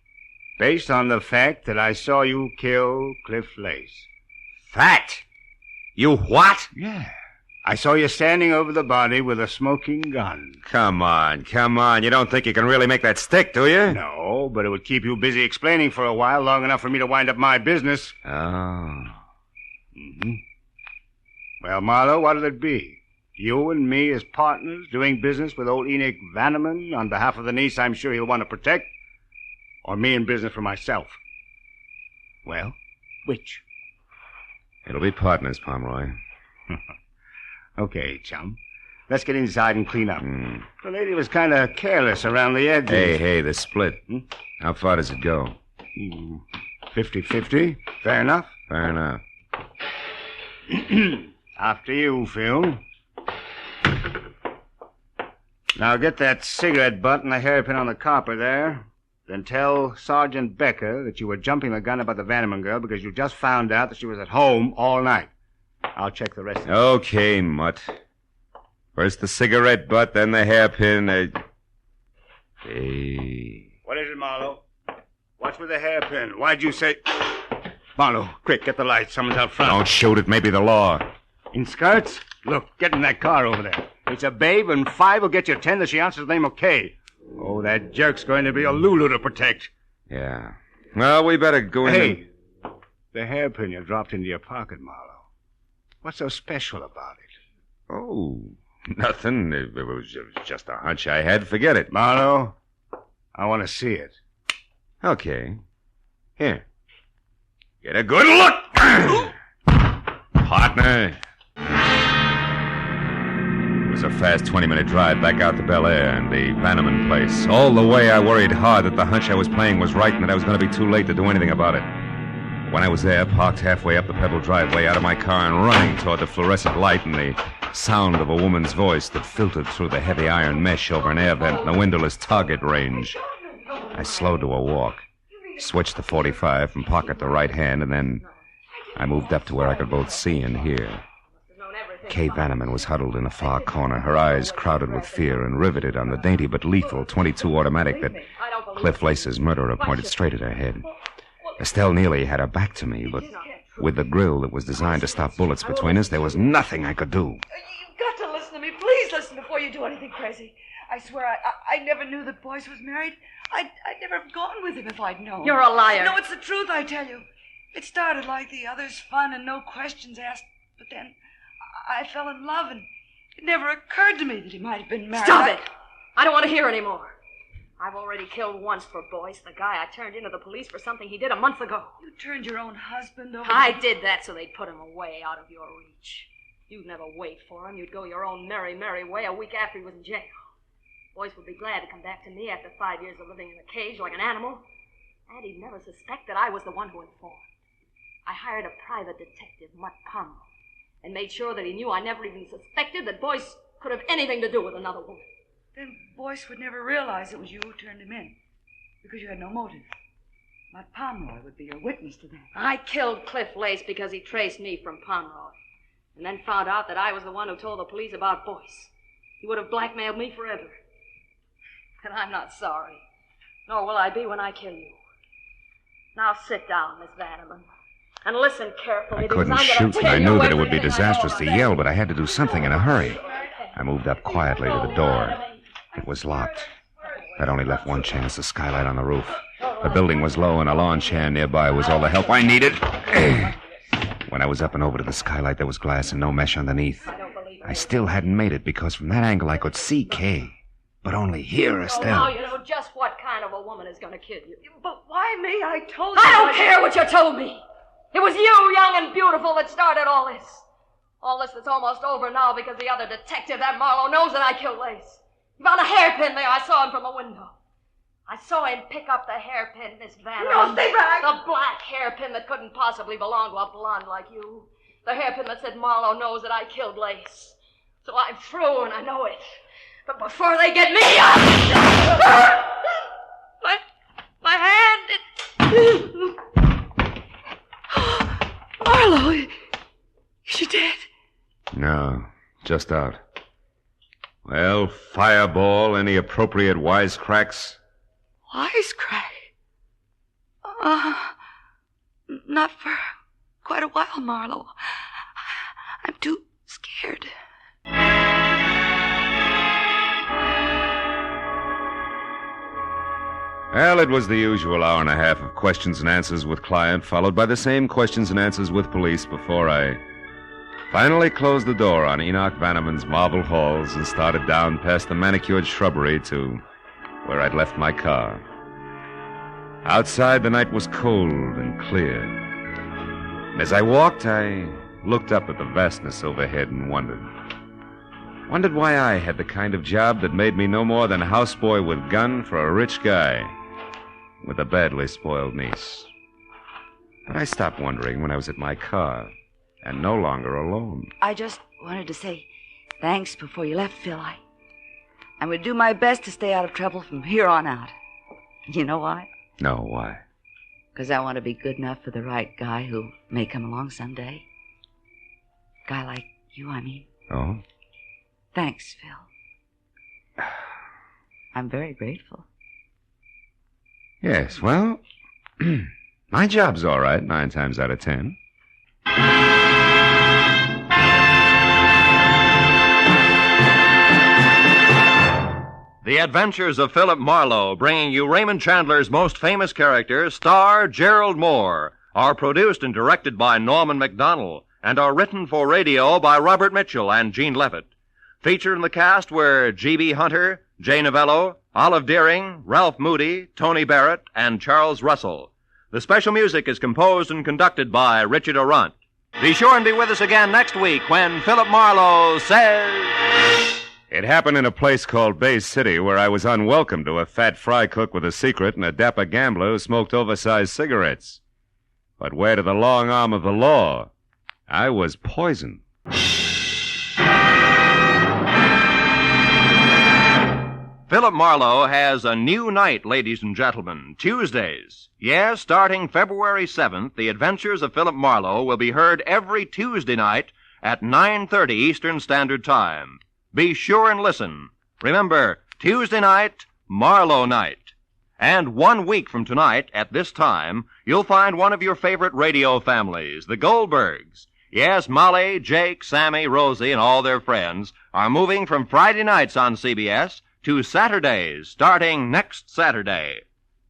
Based on the fact that I saw you kill Cliff Lace. Fact? You what? Yeah. I saw you standing over the body with a smoking gun. Come on. You don't think you can really make that stick, do you? No, but it would keep you busy explaining for a while, long enough for me to wind up my business. Oh. Mm-hmm. Well, Marlowe, what'll it be? You and me as partners doing business with old Enoch Vanneman on behalf of the niece I'm sure he'll want to protect? Or me in business for myself? Well, which? It'll be partners, Pomeroy. Okay, chum. Let's get inside and clean up. The lady was kind of careless around the edges. Hey, the split. How far does it go? 50-50. Fair enough? Fair enough. After you, Phil. Now get that cigarette butt and the hairpin on the copper there. Then tell Sergeant Becker that you were jumping the gun about the Vanneman girl because you just found out that she was at home all night. I'll check the rest of it. Okay, Mutt. First the cigarette butt, then the hairpin. Hey. What is it, Marlowe? What's with the hairpin? Why'd you say... Marlowe, quick, get the light. Someone's out front. Don't shoot it. Maybe the law. In skirts? Look, get in that car over there. It's a babe, and 5 will get you 10 that she answers the name of Kay. Oh, that jerk's going to be a Lulu to protect. Yeah. Well, we better go in. Hey, the hairpin you dropped into your pocket, Marlowe. What's so special about it? Oh, nothing. It was just a hunch I had. Forget it. Marlowe, I want to see it. Okay. Here. Get a good look! Partner. It was a fast 20-minute drive back out to Bel Air and the Vanneman place. All the way I worried hard that the hunch I was playing was right and that I was going to be too late to do anything about it. When I was there, parked halfway up the pebbled driveway out of my car and running toward the fluorescent light and the sound of a woman's voice that filtered through the heavy iron mesh over an air vent in the windowless target range, I slowed to a walk, switched to 45 from pocket to right hand, and then I moved up to where I could both see and hear. Kay Vanneman was huddled in a far corner, her eyes crowded with fear and riveted on the dainty but lethal .22 automatic that Cliff Lace's murderer pointed straight at her head. Estelle Neely had her back to me, but with the grill that was designed to stop bullets between us, there was nothing I could do. You've got to listen to me. Please listen before you do anything crazy. I swear I never knew that Boyce was married. I'd never have gone with him if I'd known. You're a liar. No, it's the truth, I tell you. It started like the others, fun and no questions asked. But then I fell in love, and it never occurred to me that he might have been married. Stop it! I don't want to hear any more. I've already killed once for Boyce, the guy I turned into the police for something he did a month ago. You turned your own husband over? I did that so they'd put him away out of your reach. You'd never wait for him. You'd go your own merry, merry way a week after he was in jail. Boyce would be glad to come back to me after 5 years of living in a cage like an animal. And he'd never suspect that I was the one who informed. I hired a private detective, Mutt Pomeroy, and made sure that he knew I never even suspected that Boyce could have anything to do with another woman. Then Boyce would never realize it was you who turned him in, because you had no motive. Mutt Pomeroy would be your witness to that. I killed Cliff Lace because he traced me from Pomeroy, and then found out that I was the one who told the police about Boyce. He would have blackmailed me forever. And I'm not sorry, nor will I be when I kill you. Now sit down, Miss Vanneman, and listen carefully. I couldn't shoot, and I knew that it would be disastrous to yell, but I had to do something in a hurry. I moved up quietly to the door. It was locked. That only left one chance, the skylight on the roof. The building was low, and a lawn chair nearby was all the help I needed. When I was up and over to the skylight, there was glass and no mesh underneath. I still hadn't made it, because from that angle I could see Kay, but only hear Estelle. Now you know just what kind of a woman is going to kill you. But why me? I told you. I don't care what you told me. It was you, young and beautiful, that started all this. All this that's almost over now because the other detective, that Marlowe, knows that I killed Lace. He found a hairpin there. I saw him from the window. I saw him pick up the hairpin in this van. No, stay back! The black hairpin that couldn't possibly belong to a blonde like you. The hairpin that said Marlowe knows that I killed Lace. So I'm through and I know it. But before they get me, my hand, Marlowe, is she dead? No, just out. Well, fireball, any appropriate wisecracks? Wisecrack? Not for quite a while, Marlowe. I'm too scared. Well, it was the usual hour and a half of questions and answers with client, followed by the same questions and answers with police before I finally closed the door on Enoch Vanneman's marble halls and started down past the manicured shrubbery to where I'd left my car. Outside, the night was cold and clear. As I walked, I looked up at the vastness overhead and wondered why I had the kind of job that made me no more than houseboy with gun for a rich guy with a badly spoiled niece. But I stopped wondering when I was at my car and no longer alone. I just wanted to say thanks before you left, Phil. I'm going to do my best to stay out of trouble from here on out. You know why? No, why? Because I want to be good enough for the right guy who may come along someday. Guy like you, I mean. Oh? Thanks, Phil. I'm very grateful. Yes, well, my job's all right 9 times out of 10. The Adventures of Philip Marlowe, bringing you Raymond Chandler's most famous character, star Gerald Moore, are produced and directed by Norman MacDonald and are written for radio by Robert Mitchell and Gene Levitt. Featured in the cast were G.B. Hunter, Jay Novello, Olive Deering, Ralph Moody, Tony Barrett, and Charles Russell. The special music is composed and conducted by Richard Arant. Be sure and be with us again next week when Philip Marlowe says... It happened in a place called Bay City where I was unwelcome to a fat fry cook with a secret and a dapper gambler who smoked oversized cigarettes. But where to the long arm of the law, I was poisoned. Philip Marlowe has a new night, ladies and gentlemen, Tuesdays. Yes, starting February 7th, The Adventures of Philip Marlowe will be heard every Tuesday night at 9:30 Eastern Standard Time. Be sure and listen. Remember, Tuesday night, Marlowe night. And 1 week from tonight, at this time, you'll find one of your favorite radio families, the Goldbergs. Yes, Molle, Jake, Sammy, Rosie, and all their friends are moving from Friday nights on CBS to Saturdays, starting next Saturday.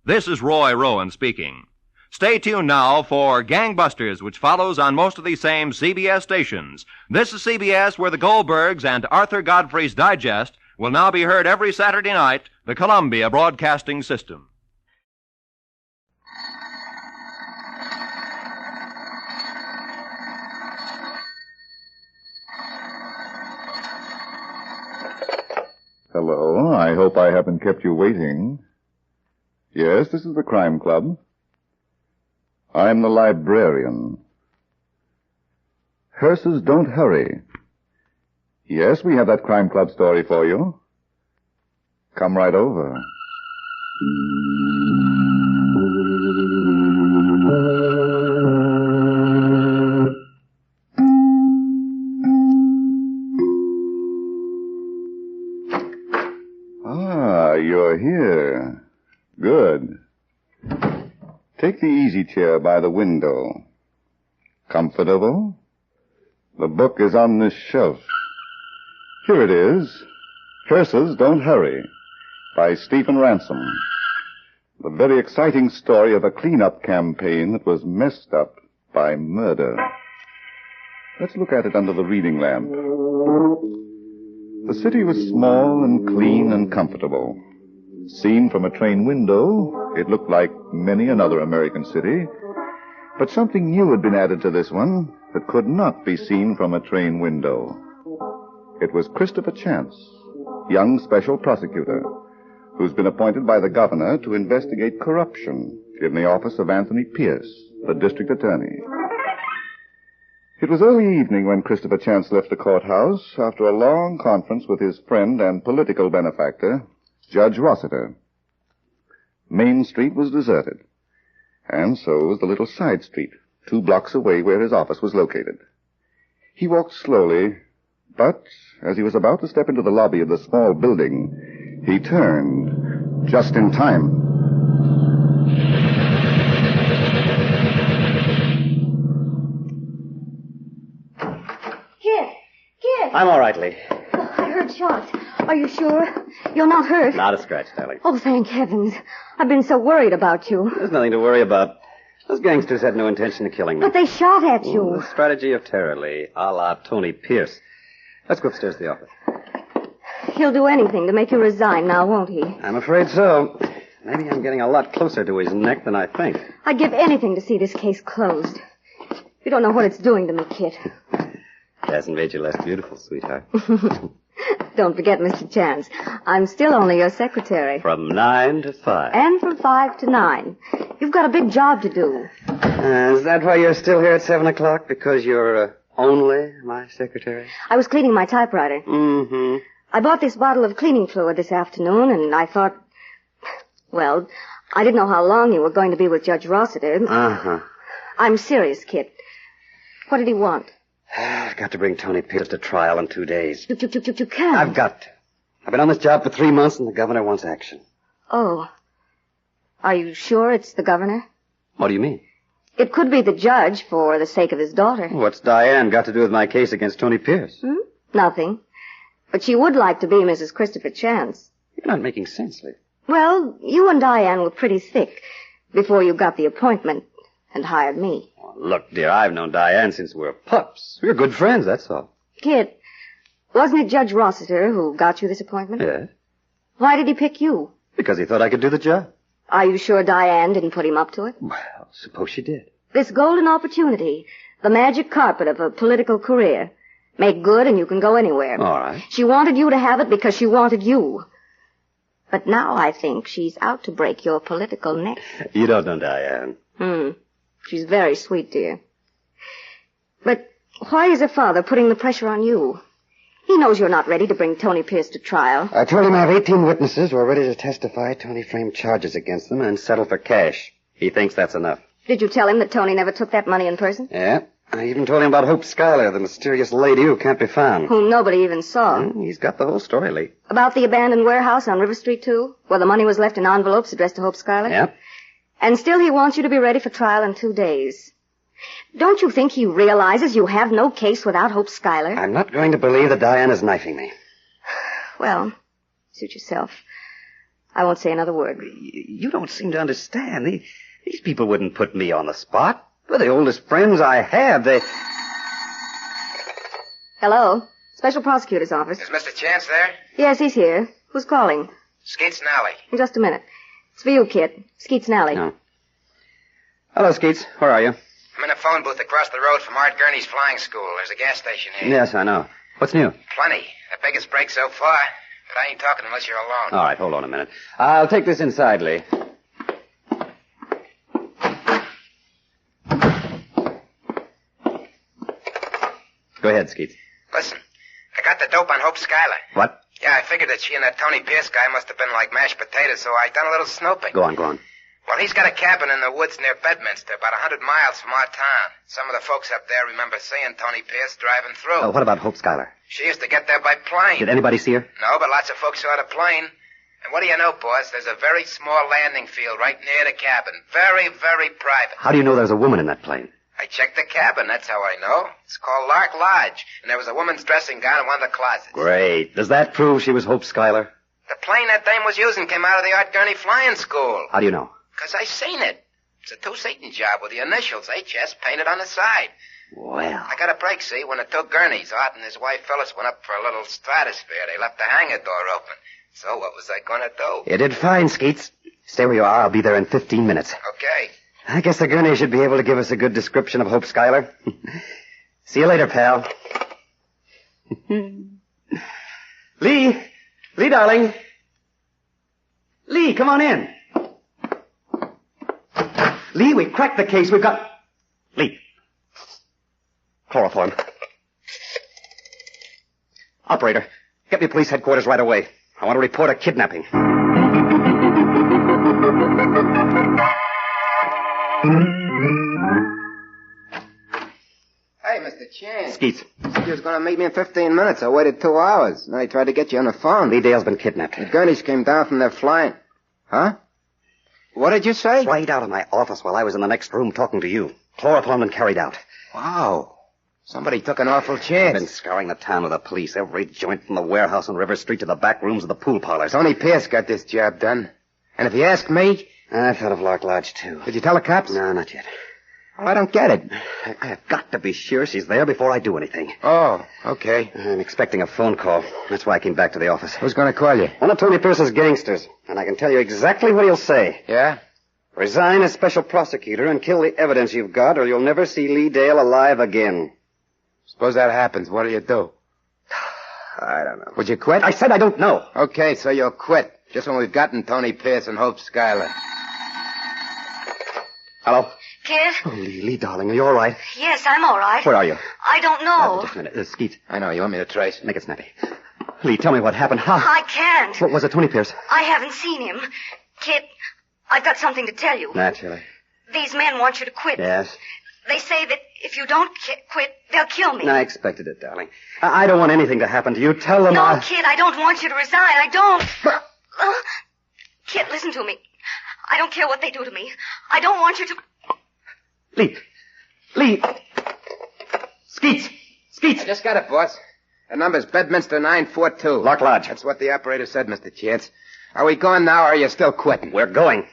This is Roy Rowan speaking. Stay tuned now for Gangbusters, which follows on most of these same CBS stations. This is CBS, where the Goldbergs and Arthur Godfrey's Digest will now be heard every Saturday night, the Columbia Broadcasting System. Hello, I hope I haven't kept you waiting. Yes, this is the Crime Club. I'm the librarian. Hearses don't hurry. Yes, we have that Crime Club story for you. Come right over. You're here. Good. Take the easy chair by the window. Comfortable? The book is on this shelf. Here it is. Hearses Don't Hurry by Stephen Ransom. The very exciting story of a cleanup campaign that was messed up by murder. Let's look at it under the reading lamp. The city was small and clean and comfortable. Seen from a train window, it looked like many another American city, But something new had been added to this one that could not be seen from a train window. It was Christopher Chance, young special prosecutor, who's been appointed by the governor to investigate corruption in the office of Anthony Pierce, the district attorney. It was early evening when Christopher Chance left the courthouse after a long conference with his friend and political benefactor, Judge Rossiter. Main Street was deserted, and so was the little side street, 2 blocks away where his office was located. He walked slowly, but as he was about to step into the lobby of the small building, he turned just in time. Kid! I'm all right, Lee. Oh, I heard shots. Are you sure? You're not hurt? Not a scratch, darling. Oh, thank heavens. I've been so worried about you. There's nothing to worry about. Those gangsters had no intention of killing me. But they shot at you. The strategy of terror, Lee, a la Tony Pierce. Let's go upstairs to the office. He'll do anything to make you resign now, won't he? I'm afraid so. Maybe I'm getting a lot closer to his neck than I think. I'd give anything to see this case closed. You don't know what it's doing to me, Kit. It hasn't made you less beautiful, sweetheart. Don't forget, Mr. Chance, I'm still only your secretary. From 9 to 5. And from 5 to 9. You've got a big job to do. Is that why you're still here at 7 o'clock? Because you're only my secretary? I was cleaning my typewriter. Mm-hmm. I bought this bottle of cleaning fluid this afternoon, and I thought... Well, I didn't know how long you were going to be with Judge Rossiter. Uh-huh. I'm serious, Kit. What did he want? I've got to bring Tony Pierce to trial in 2 days. You can't. I've got to. I've been on this job for 3 months, and the governor wants action. Oh. Are you sure it's the governor? What do you mean? It could be the judge for the sake of his daughter. What's Diane got to do with my case against Tony Pierce? Nothing. But she would like to be Mrs. Christopher Chance. You're not making sense, Lee. Well, you and Diane were pretty thick before you got the appointment and hired me. Look, dear, I've known Diane since we were pups. We're good friends, that's all. Kid, wasn't it Judge Rossiter who got you this appointment? Yes. Why did he pick you? Because he thought I could do the job. Are you sure Diane didn't put him up to it? Well, suppose she did. This golden opportunity, the magic carpet of a political career. Make good and you can go anywhere. All right. She wanted you to have it because she wanted you. But now I think she's out to break your political neck. You don't know Diane. She's very sweet, dear. But why is her father putting the pressure on you? He knows you're not ready to bring Tony Pierce to trial. I told him I have 18 witnesses who are ready to testify. Tony framed charges against them and settle for cash. He thinks that's enough. Did you tell him that Tony never took that money in person? Yeah. I even told him about Hope Schuyler, the mysterious lady who can't be found. Whom nobody even saw. He's got the whole story, Lee. About the abandoned warehouse on River Street, too? Where the money was left in envelopes addressed to Hope Schuyler? Yep. And still he wants you to be ready for trial in 2 days. Don't you think he realizes you have no case without Hope Schuyler? I'm not going to believe that Diane is knifing me. Well, suit yourself. I won't say another word. You don't seem to understand. These people wouldn't put me on the spot. They're the oldest friends I have. They... Hello? Special Prosecutor's Office. Is Mr. Chance there? Yes, he's here. Who's calling? Skeets Nally. Just a minute. It's for you, Kit. Skeets Nally. No. Hello, Skeets. Where are you? I'm in a phone booth across the road from Art Gurney's flying school. There's a gas station here. Yes, I know. What's new? Plenty. The biggest break so far. But I ain't talking unless you're alone. All right, hold on a minute. I'll take this inside, Lee. Go ahead, Skeets. Listen, I got the dope on Hope Schuyler. What? Yeah, I figured that she and that Tony Pierce guy must have been like mashed potatoes, so I done a little snooping. Go on. Well, he's got a cabin in the woods near Bedminster, about 100 miles from our town. Some of the folks up there remember seeing Tony Pierce driving through. What about Hope Schuyler? She used to get there by plane. Did anybody see her? No, but lots of folks saw the plane. And what do you know, boss? There's a very small landing field right near the cabin. Very, very private. How do you know there's a woman in that plane? I checked the cabin, that's how I know. It's called Lark Lodge, and there was a woman's dressing gown in one of the closets. Great. Does that prove she was Hope Schuyler? The plane that dame was using came out of the Art Gurney Flying School. How do you know? 'Cause I seen it. It's a two-seating job with the initials HS painted on the side. Well. I got a break, see, when the two Gurneys, Art and his wife Phyllis, went up for a little stratosphere. They left the hangar door open. So what was I going to do? You did fine, Skeets. Stay where you are. I'll be there in 15 minutes. Okay. I guess the gurney should be able to give us a good description of Hope Schuyler. See you later, pal. Lee! Lee, darling! Lee, come on in. Lee, we cracked the case. We've got... Lee. Chloroform. Operator, get me police headquarters right away. I want to report a kidnapping. Hey, Mr. Chan. Skeets. He was going to meet me in 15 minutes. I waited 2 hours. Then he tried to get you on the phone. Lee Dale's been kidnapped. The Gurneys came down from their flying. Huh? What did you say? Right out of my office while I was in the next room talking to you. Chloroform and carried out. Wow. Somebody took an awful chance. I've been scouring the town with the police. Every joint from the warehouse on River Street to the back rooms of the pool parlors. Tony Pierce got this job done. And if you ask me... I thought of Lark Lodge, too. Did you tell the cops? No, not yet. Well, I don't get it. I've got to be sure she's there before I do anything. Oh, okay. I'm expecting a phone call. That's why I came back to the office. Who's going to call you? One of Tony Pierce's gangsters. And I can tell you exactly what he'll say. Yeah? Resign as special prosecutor and kill the evidence you've got, or you'll never see Lee Dale alive again. Suppose that happens. What do you do? I don't know. Would you quit? I said I don't know. Okay, so you'll quit. Just when we've gotten Tony Pierce and Hope Schuyler. Hello? Kid? Oh, Lee, darling, are you all right? Yes, I'm all right. Where are you? I don't know. Just a minute. Skeet. I know. You want me to trace? Make it snappy. Lee, tell me what happened. How? I can't. What was it, Tony Pierce? I haven't seen him. Kid, I've got something to tell you. Naturally. These men want you to quit. Yes? They say that if you don't quit, they'll kill me. I expected it, darling. I don't want anything to happen to you. Tell them No, Kid, I don't want you to resign. I don't. Kid, listen to me. I don't care what they do to me. I don't want you to... Lee! Skeets! I just got it, boss. The number's Bedminster 942. Lark Lodge. That's what the operator said, Mr. Chance. Are we going now, or are you still quitting? We're going.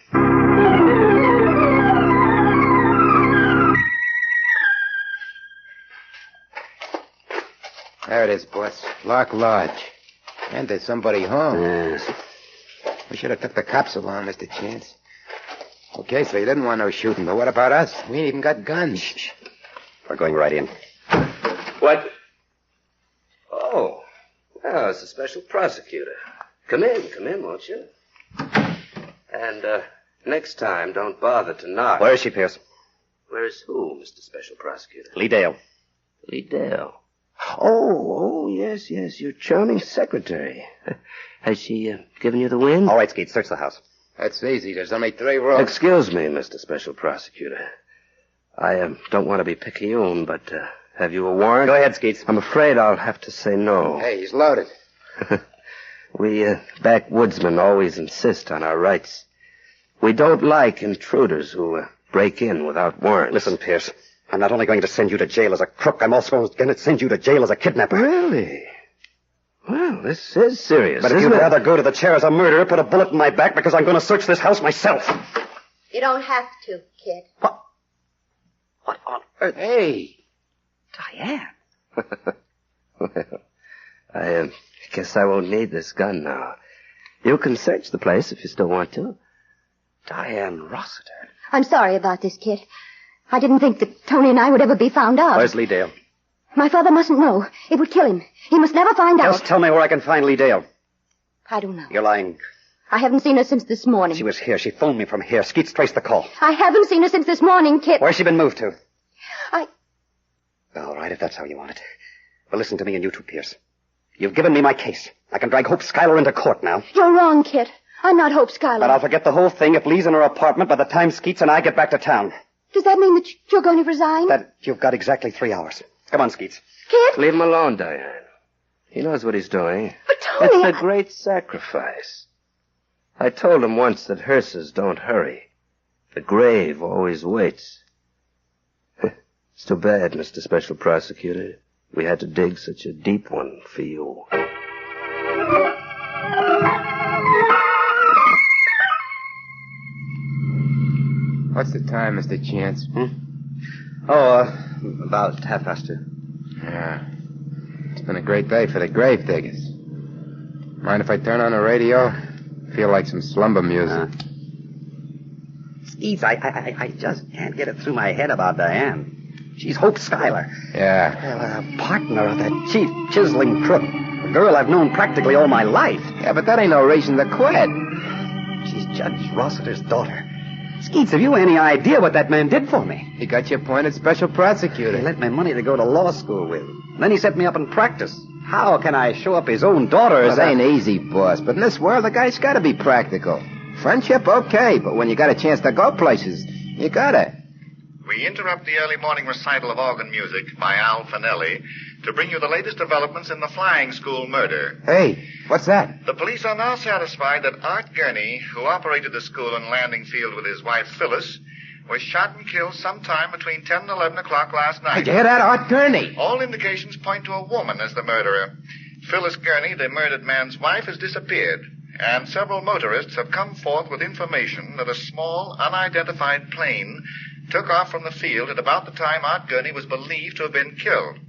There it is, boss. Lark Lodge. And there's somebody home. Yes. We should have took the cops along, Mr. Chance. Okay, so you didn't want no shooting, but what about us? We ain't even got guns. Shh. We're going right in. What? Oh. Well, it's a special prosecutor. Come in, won't you? And, next time, don't bother to knock. Where is she, Pierce? Where's who, Mr. Special Prosecutor? Lee Dale. Lee Dale. Oh, yes, your charming secretary. Has she given you the wind? All right, Skeet, search the house. That's easy. There's only 3 rooms. Excuse me, Mr. Special Prosecutor. I don't want to be picayune, but have you a warrant? Go ahead, Skeets. I'm afraid I'll have to say no. Hey, he's loaded. We backwoodsmen always insist on our rights. We don't like intruders who break in without warrants. Listen, Pierce, I'm not only going to send you to jail as a crook, I'm also going to send you to jail as a kidnapper. Really? Well, this is serious. But if you'd rather go to the chair as a murderer, put a bullet in my back because I'm going to search this house myself. You don't have to, kid. What on earth? Hey! Diane. Well, I guess I won't need this gun now. You can search the place if you still want to. Diane Rossiter. I'm sorry about this, kid. I didn't think that Tony and I would ever be found out. Where's Lee Dale? My father mustn't know. It would kill him. He must never find out. Just tell me where I can find Lee Dale. I don't know. You're lying. I haven't seen her since this morning. She was here. She phoned me from here. Skeets traced the call. I haven't seen her since this morning, Kit. Where's she been moved to? I... All right, if that's how you want it. But listen to me, and you too, Pierce. You've given me my case. I can drag Hope Schuyler into court now. You're wrong, Kit. I'm not Hope Schuyler. But I'll forget the whole thing if Lee's in her apartment by the time Skeets and I get back to town. Does that mean that you're going to resign? That you've got exactly 3 hours. Come on, Skeets. Kit? Leave him alone, Diane. He knows what he's doing. But Tony... It's a great sacrifice. I told him once that hearses don't hurry. The grave always waits. It's too bad, Mr. Special Prosecutor. We had to dig such a deep one for you. What's the time, Mr. Chance? About 2:30. Yeah. It's been a great day for the grave diggers. Mind if I turn on the radio? Feel like some slumber music. Skeets, I just can't get it through my head about Diane. She's Hope Schuyler. Yeah. A partner of that cheap, chiseling crook. A girl I've known practically all my life. Yeah, but that ain't no reason to quit. She's Judge Rossiter's daughter. Skeets, have you any idea what that man did for me? He got you appointed special prosecutor. He lent me money to go to law school with. Then he set me up in practice. How can I show up his own daughter as It ain't easy, boss, but in this world, the guy's got to be practical. Friendship, okay, but when you got a chance to go places, you gotta. We interrupt the early morning recital of organ music by Al Finelli to bring you the latest developments in the flying school murder. Hey, what's that? The police are now satisfied that Art Gurney, who operated the school in Landing Field with his wife Phyllis, was shot and killed sometime between 10 and 11 o'clock last night. Did you hear that, Art Gurney? All indications point to a woman as the murderer. Phyllis Gurney, the murdered man's wife, has disappeared, and several motorists have come forth with information that a small, unidentified plane took off from the field at about the time Art Gurney was believed to have been killed.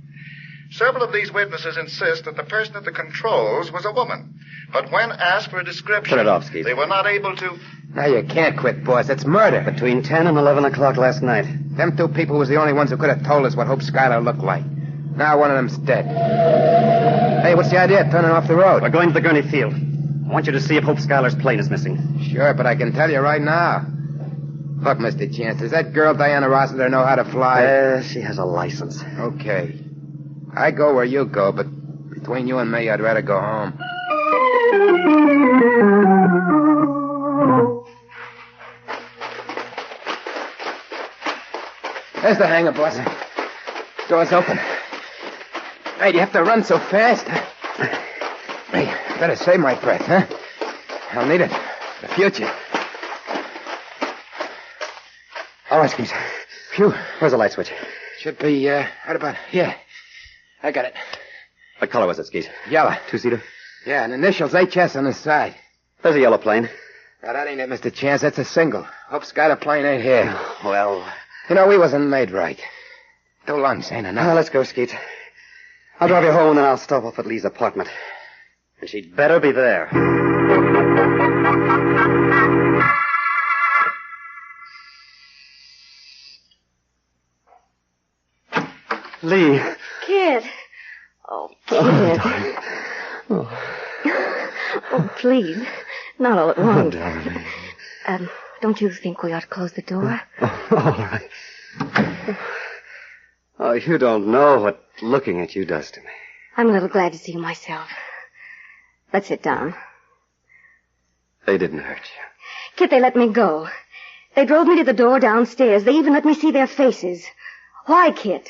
Several of these witnesses insist that the person at the controls was a woman, but when asked for a description, Put it off, Skeet. they were not able to... Now you can't quit, boss. It's murder. Between 10 and 11 o'clock last night. Them two people was the only ones who could have told us what Hope Schuyler looked like. Now one of them's dead. Hey, what's the idea of turning off the road? We're going to the Gurney Field. I want you to see if Hope Schuyler's plane is missing. Sure, but I can tell you right now. Look, Mr. Chance, does that girl Diana Rossiter know how to fly? She has a license. Okay. I go where you go, but between you and me, I'd rather go home. There's the hangar, boss. Door's open. Hey, do you have to run so fast? Hey, better save my breath, huh? I'll need it for the future. All right, Skeets. Phew. Where's the light switch? Should be, right about here. I got it. What color was it, Skeet? Yellow. Two-seater? Yeah, and initials HS on the side. There's a yellow plane. Now, that ain't it, Mr. Chance. That's a single. Hope Schuyler plane ain't here. Well... You know, we wasn't made right. 2 lungs ain't enough. Let's go, Skeet. I'll drive you home, and then I'll stop off at Lee's apartment. And she'd better be there. Lee. Kid. Oh, kid. Oh, please. Not all at once. Darling. Don't you think we ought to close the door? All right. Oh, you don't know what looking at you does to me. I'm a little glad to see you myself. Let's sit down. They didn't hurt you. Kit, they let me go. They drove me to the door downstairs. They even let me see their faces. Why, Kit?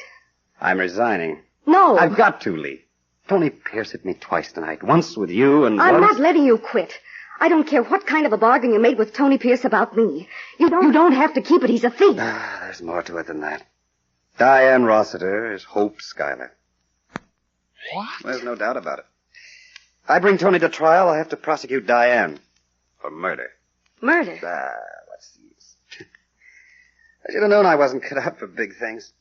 I'm resigning. No. I've got to, Lee. Tony Pierce hit me twice tonight. Once with you and I'm once... not letting you quit. I don't care what kind of a bargain you made with Tony Pierce about me. You don't have to keep it. He's a thief. There's more to it than that. Diane Rossiter is Hope Schuyler. What? There's no doubt about it. I bring Tony to trial, I have to prosecute Diane for murder. Murder? What's the use? I should have known I wasn't cut out for big things.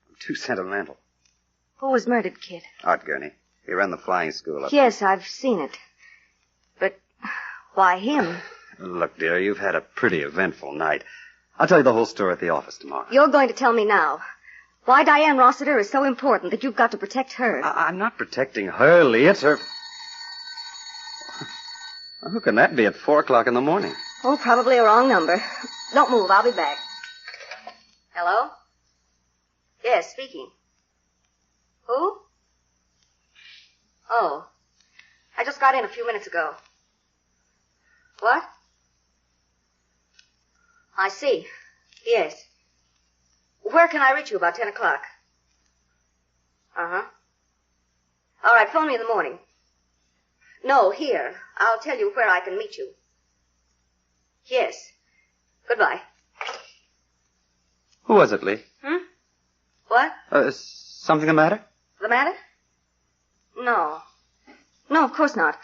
I'm too sentimental. Who was murdered, Kid? Art Gurney. He ran the flying school up. Yes, I've seen it. But why him? Look, dear, you've had a pretty eventful night. I'll tell you the whole story at the office tomorrow. You're going to tell me now. Why Diane Rossiter is so important that you've got to protect her. I'm not protecting her, Lee. It's her... Who can that be at 4 o'clock in the morning? Oh, probably a wrong number. Don't move. I'll be back. Hello? Yes, speaking. Who? Oh. I just got in a few minutes ago. What? I see. Yes. Where can I reach you about 10 o'clock? Uh-huh. All right, phone me in the morning. No, here. I'll tell you where I can meet you. Yes. Goodbye. Who was it, Lee? What? Something the matter? The matter? No. No, of course not.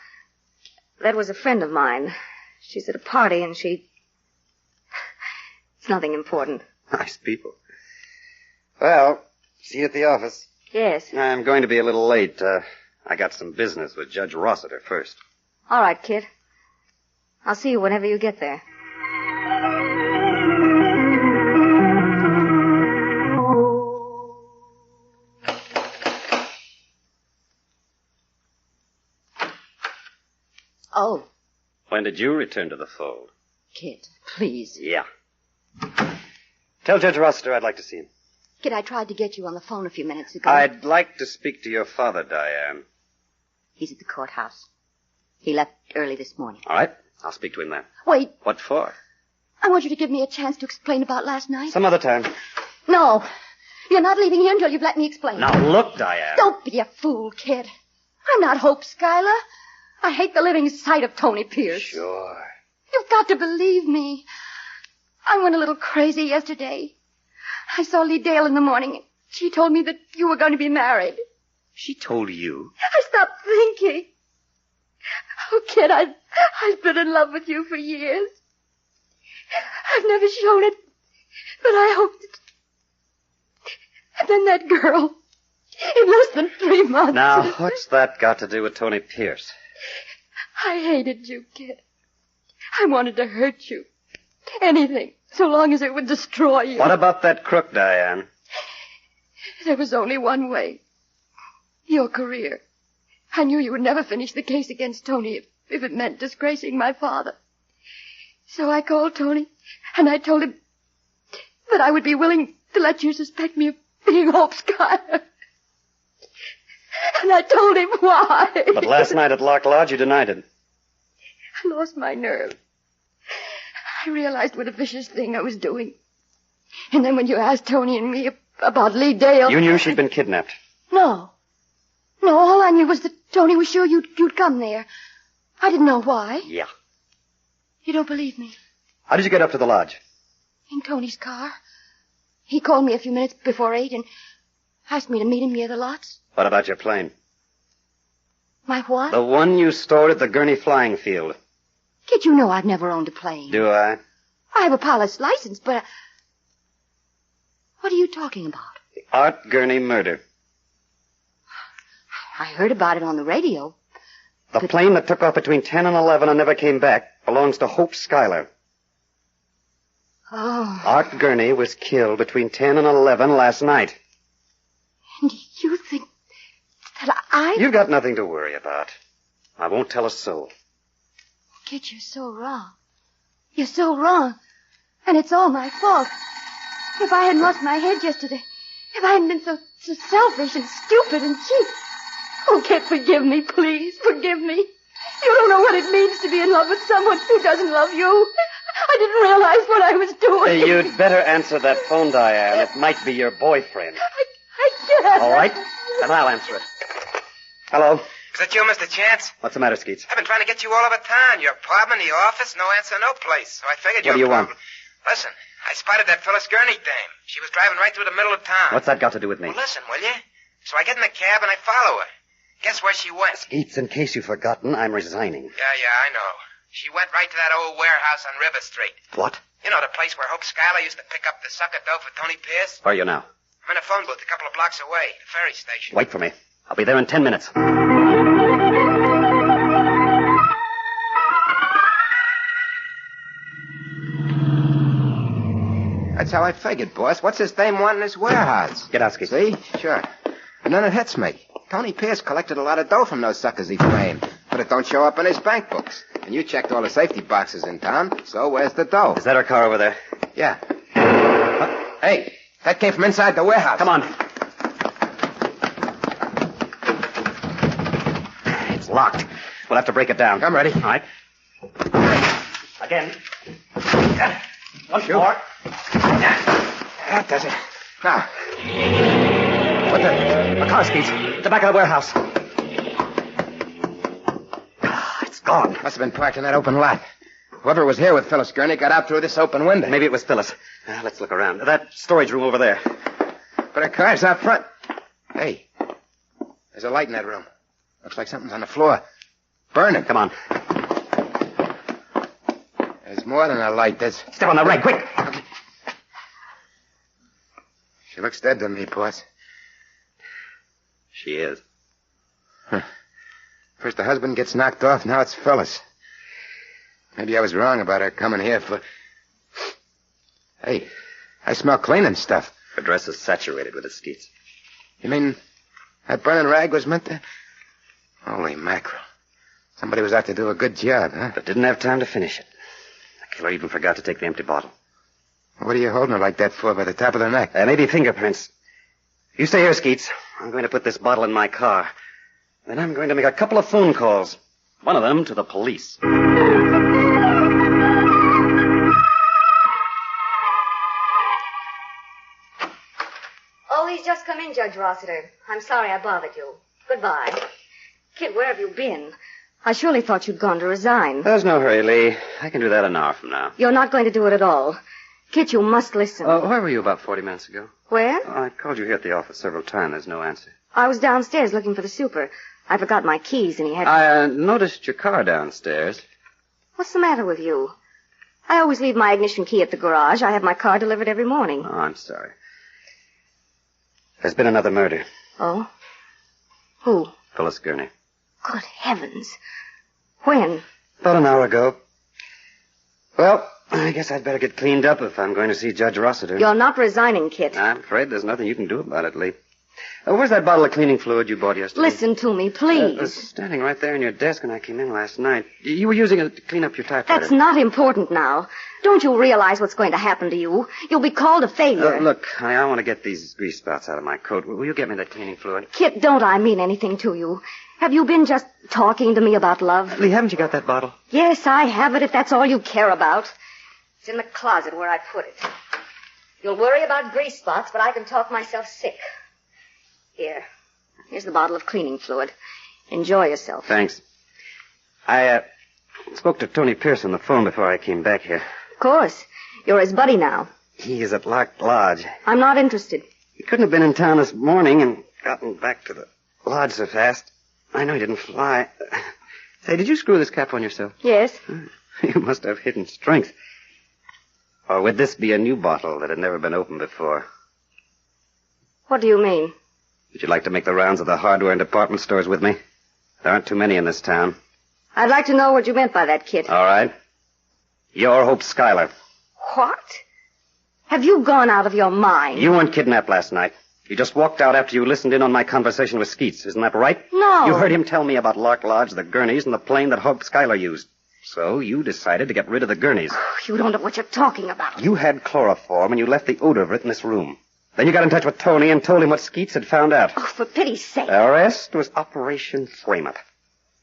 That was a friend of mine. She's at a party and she... It's nothing important. Nice people. Well, see you at the office. Yes. I'm going to be a little late. I got some business with Judge Rossiter first. All right, kid. I'll see you whenever you get there. Oh, When did you return to the fold? Kit, please. Yeah. Tell Judge Rossiter I'd like to see him. Kit, I tried to get you on the phone a few minutes ago. I'd like to speak to your father, Diane. He's at the courthouse. He left early this morning. All right. I'll speak to him then. Wait, What for? I want you to give me a chance to explain about last night. Some other time. No, you're not leaving here until you've let me explain. Now, look, Diane. Don't be a fool, Kit. I'm not Hope Schuyler. I hate the living sight of Tony Pierce. Sure. You've got to believe me. I went a little crazy yesterday. I saw Lee Dale in the morning. She told me that you were going to be married. She told you? I stopped thinking. Oh, Kit, I've been in love with you for years. I've never shown it, but I hoped it. And then that girl, in less than 3 months. Now, what's that got to do with Tony Pierce? I hated you, Kit. I wanted to hurt you. Anything, so long as it would destroy you. What about that crook, Diane? There was only one way. Your career. I knew you would never finish the case against Tony if it meant disgracing my father. So I called Tony, and I told him that I would be willing to let you suspect me of being Hope Schuyler. And I told him why. But last night at Lock Lodge, you denied it. I lost my nerve. I realized what a vicious thing I was doing. And then when you asked Tony and me about Lee Dale... You knew she'd been kidnapped. No. No, all I knew was that Tony was sure you'd come there. I didn't know why. Yeah. You don't believe me? How did you get up to the lodge? In Tony's car. He called me a few minutes before 8 and asked me to meet him near the lots. What about your plane? My what? The one you stored at the Gurney flying field. Kid, you know I've never owned a plane. Do I? I have a pilot's license, but... What are you talking about? The Art Gurney murder. I heard about it on the radio. The plane that took off between 10 and 11 and never came back belongs to Hope Schuyler. Oh. Art Gurney was killed between 10 and 11 last night. And you think that I... You've got nothing to worry about. I won't tell a soul. Kid, you're so wrong. You're so wrong. And it's all my fault. If I hadn't lost my head yesterday, if I hadn't been so selfish and stupid and cheap. Oh, Kid, forgive me, please. Forgive me. You don't know what it means to be in love with someone who doesn't love you. I didn't realize what I was doing. You'd better answer that phone, Diane. It might be your boyfriend. I can't. All right, then I'll answer it. Hello. Is that you, Mr. Chance? What's the matter, Skeets? I've been trying to get you all over town. Your apartment, the office, no answer, no place. So I figured What do you want? Listen, I spotted that Phyllis Gurney dame. She was driving right through the middle of town. What's that got to do with me? Well, listen, will you? So I get in the cab and I follow her. Guess where she went? Skeets, in case you've forgotten, I'm resigning. Yeah, I know. She went right to that old warehouse on River Street. What? You know, the place where Hope Schuyler used to pick up the sucker dough for Tony Pierce? Where are you now? I'm in a phone booth a couple of blocks away, the ferry station. Wait for me. I'll be there in 10 minutes. That's how I figured, boss. What's this dame want in this warehouse? Get out, Skeets. See? Sure. And then it hits me. Tony Pierce collected a lot of dough from those suckers he framed, but it don't show up in his bank books. And you checked all the safety boxes in town, so where's the dough? Is that our car over there? Yeah. Hey, that came from inside the warehouse. Come on. It's locked. We'll have to break it down. I'm ready. All right. Again. Once more. That does it. Now. What A car, Skeets. The back of the warehouse. It's gone. Must have been parked in that open lot. Whoever was here with Phyllis Gurney got out through this open window. Maybe it was Phyllis. Let's look around. That storage room over there. But her car's out front. Hey, there's a light in that room. Looks like something's on the floor. Burning. Come on. There's more than a light. There's... Step on the rag, quick. Okay. She looks dead to me, boss. She is. Huh. First the husband gets knocked off, now it's Phyllis. Maybe I was wrong about her coming here for... Hey, I smell cleaning stuff. Her dress is saturated with it, Skeets. You mean that burning rag was meant to... Holy mackerel. Somebody was out to do a good job, huh? But didn't have time to finish it. The killer even forgot to take the empty bottle. What are you holding her like that for by the top of the neck? Maybe fingerprints. You stay here, Skeets. I'm going to put this bottle in my car. Then I'm going to make a couple of phone calls. One of them to the police. Oh, he's just come in, Judge Rossiter. I'm sorry I bothered you. Goodbye. Kid, where have you been? I surely thought you'd gone to resign. There's no hurry, Lee. I can do that an hour from now. You're not going to do it at all. Kid, you must listen. Where were you about 40 minutes ago? Where? I called you here at the office several times. There's no answer. I was downstairs looking for the super. I forgot my keys and he had... I noticed your car downstairs. What's the matter with you? I always leave my ignition key at the garage. I have my car delivered every morning. Oh, I'm sorry. There's been another murder. Oh? Who? Phyllis Gurney. Good heavens. When? About an hour ago. Well, I guess I'd better get cleaned up if I'm going to see Judge Rossiter. You're not resigning, Kit. I'm afraid there's nothing you can do about it, Lee. Where's that bottle of cleaning fluid you bought yesterday? Listen to me, please. It was standing right there in your desk when I came in last night. You were using it to clean up your typewriter. That's not important now. Don't you realize what's going to happen to you? You'll be called a failure. Look, honey, I want to get these grease spots out of my coat. Will you get me that cleaning fluid? Kit, don't I mean anything to you? Have you been just talking to me about love? Lee, haven't you got that bottle? Yes, I have it, if that's all you care about. It's in the closet where I put it. You'll worry about grease spots, but I can talk myself sick. Here's the bottle of cleaning fluid. Enjoy yourself. Thanks. I spoke to Tony Pierce on the phone before I came back here. Of course. You're his buddy now. He is at Lock Lodge. I'm not interested. He couldn't have been in town this morning and gotten back to the lodge so fast. I know he didn't fly. Say, did you screw this cap on yourself? Yes. You must have hidden strength. Or would this be a new bottle that had never been opened before? What do you mean? Would you like to make the rounds of the hardware and department stores with me? There aren't too many in this town. I'd like to know what you meant by that, Kit. All right. You're Hope Schuyler. What? Have you gone out of your mind? You weren't kidnapped last night. You just walked out after you listened in on my conversation with Skeets. Isn't that right? No. You heard him tell me about Lark Lodge, the Gurneys, and the plane that Hope Schuyler used. So you decided to get rid of the Gurneys. You don't know what you're talking about. You had chloroform and you left the odor of it in this room. Then you got in touch with Tony and told him what Skeets had found out. Oh, for pity's sake. The rest was Operation Frame-Up.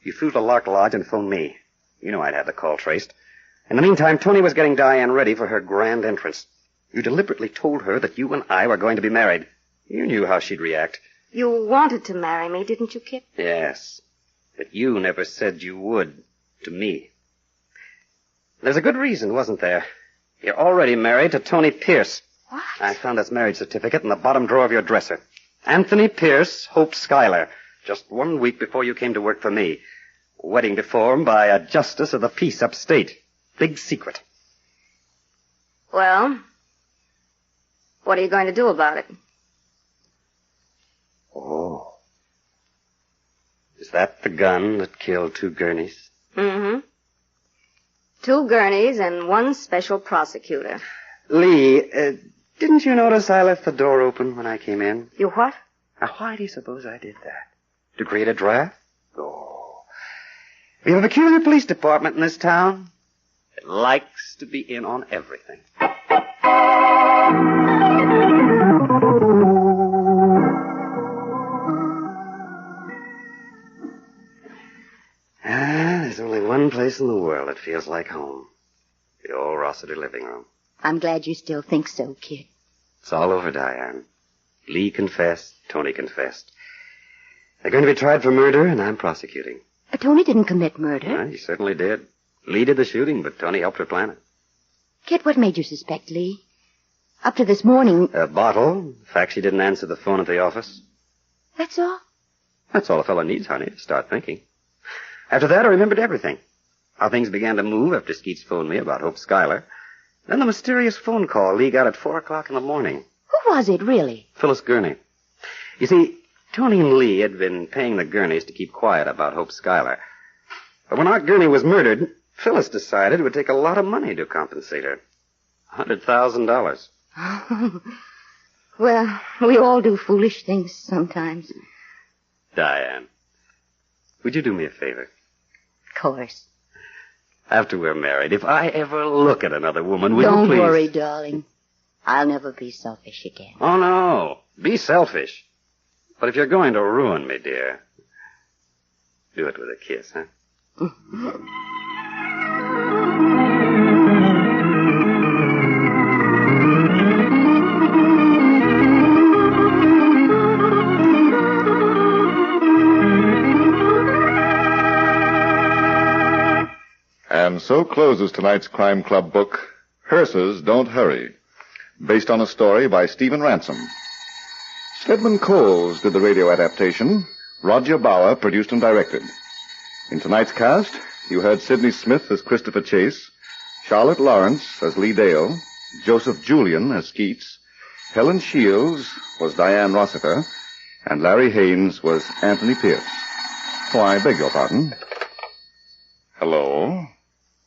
You flew to Lark Lodge and phoned me. You know I'd had the call traced. In the meantime, Tony was getting Diane ready for her grand entrance. You deliberately told her that you and I were going to be married. You knew how she'd react. You wanted to marry me, didn't you, Kit? Yes. But you never said you would to me. There's a good reason, wasn't there? You're already married to Tony Pierce. What? I found this marriage certificate in the bottom drawer of your dresser. Anthony Pierce, Hope Schuyler. Just 1 week before you came to work for me. Wedding performed by a justice of the peace upstate. Big secret. Well, what are you going to do about it? Oh. Is that the gun that killed 2 Gurneys? Mm-hmm. 2 Gurneys and 1 special prosecutor. Lee, didn't you notice I left the door open when I came in? You what? Now, why do you suppose I did that? To create a draft? Oh. We have a peculiar police department in this town. It likes to be in on everything. There's only one place in the world that feels like home. The old Rossiter living room. I'm glad you still think so, Kid. It's all over, Diane. Lee confessed. Tony confessed. They're going to be tried for murder, and I'm prosecuting. Tony didn't commit murder. Yeah, he certainly did. Lee did the shooting, but Tony helped her plan it. Kid, what made you suspect Lee? Up to this morning... A bottle. The fact she didn't answer the phone at the office. That's all? That's all a fellow needs, honey, to start thinking. After that, I remembered everything. How things began to move after Skeets phoned me about Hope Schuyler. Then the mysterious phone call Lee got at 4 o'clock in the morning. Who was it, really? Phyllis Gurney. You see, Tony and Lee had been paying the Gurneys to keep quiet about Hope Schuyler. But when Art Gurney was murdered, Phyllis decided it would take a lot of money to compensate her. $100,000. Well, we all do foolish things sometimes. Diane, would you do me a favor? course. After we're married, if I ever look at another woman, will Don't you please... worry, darling. I'll never be selfish again. Oh, no. Be selfish. But if you're going to ruin me, dear, do it with a kiss, huh? And so closes tonight's Crime Club book, Hearses Don't Hurry, based on a story by Stephen Ransom. Stedman Coles did the radio adaptation. Roger Bauer produced and directed. In tonight's cast, you heard Sidney Smith as Christopher Chase, Charlotte Lawrence as Lee Dale, Joseph Julian as Skeets, Helen Shields was Diane Rossiter, and Larry Haynes was Anthony Pierce. Oh, I beg your pardon. Hello.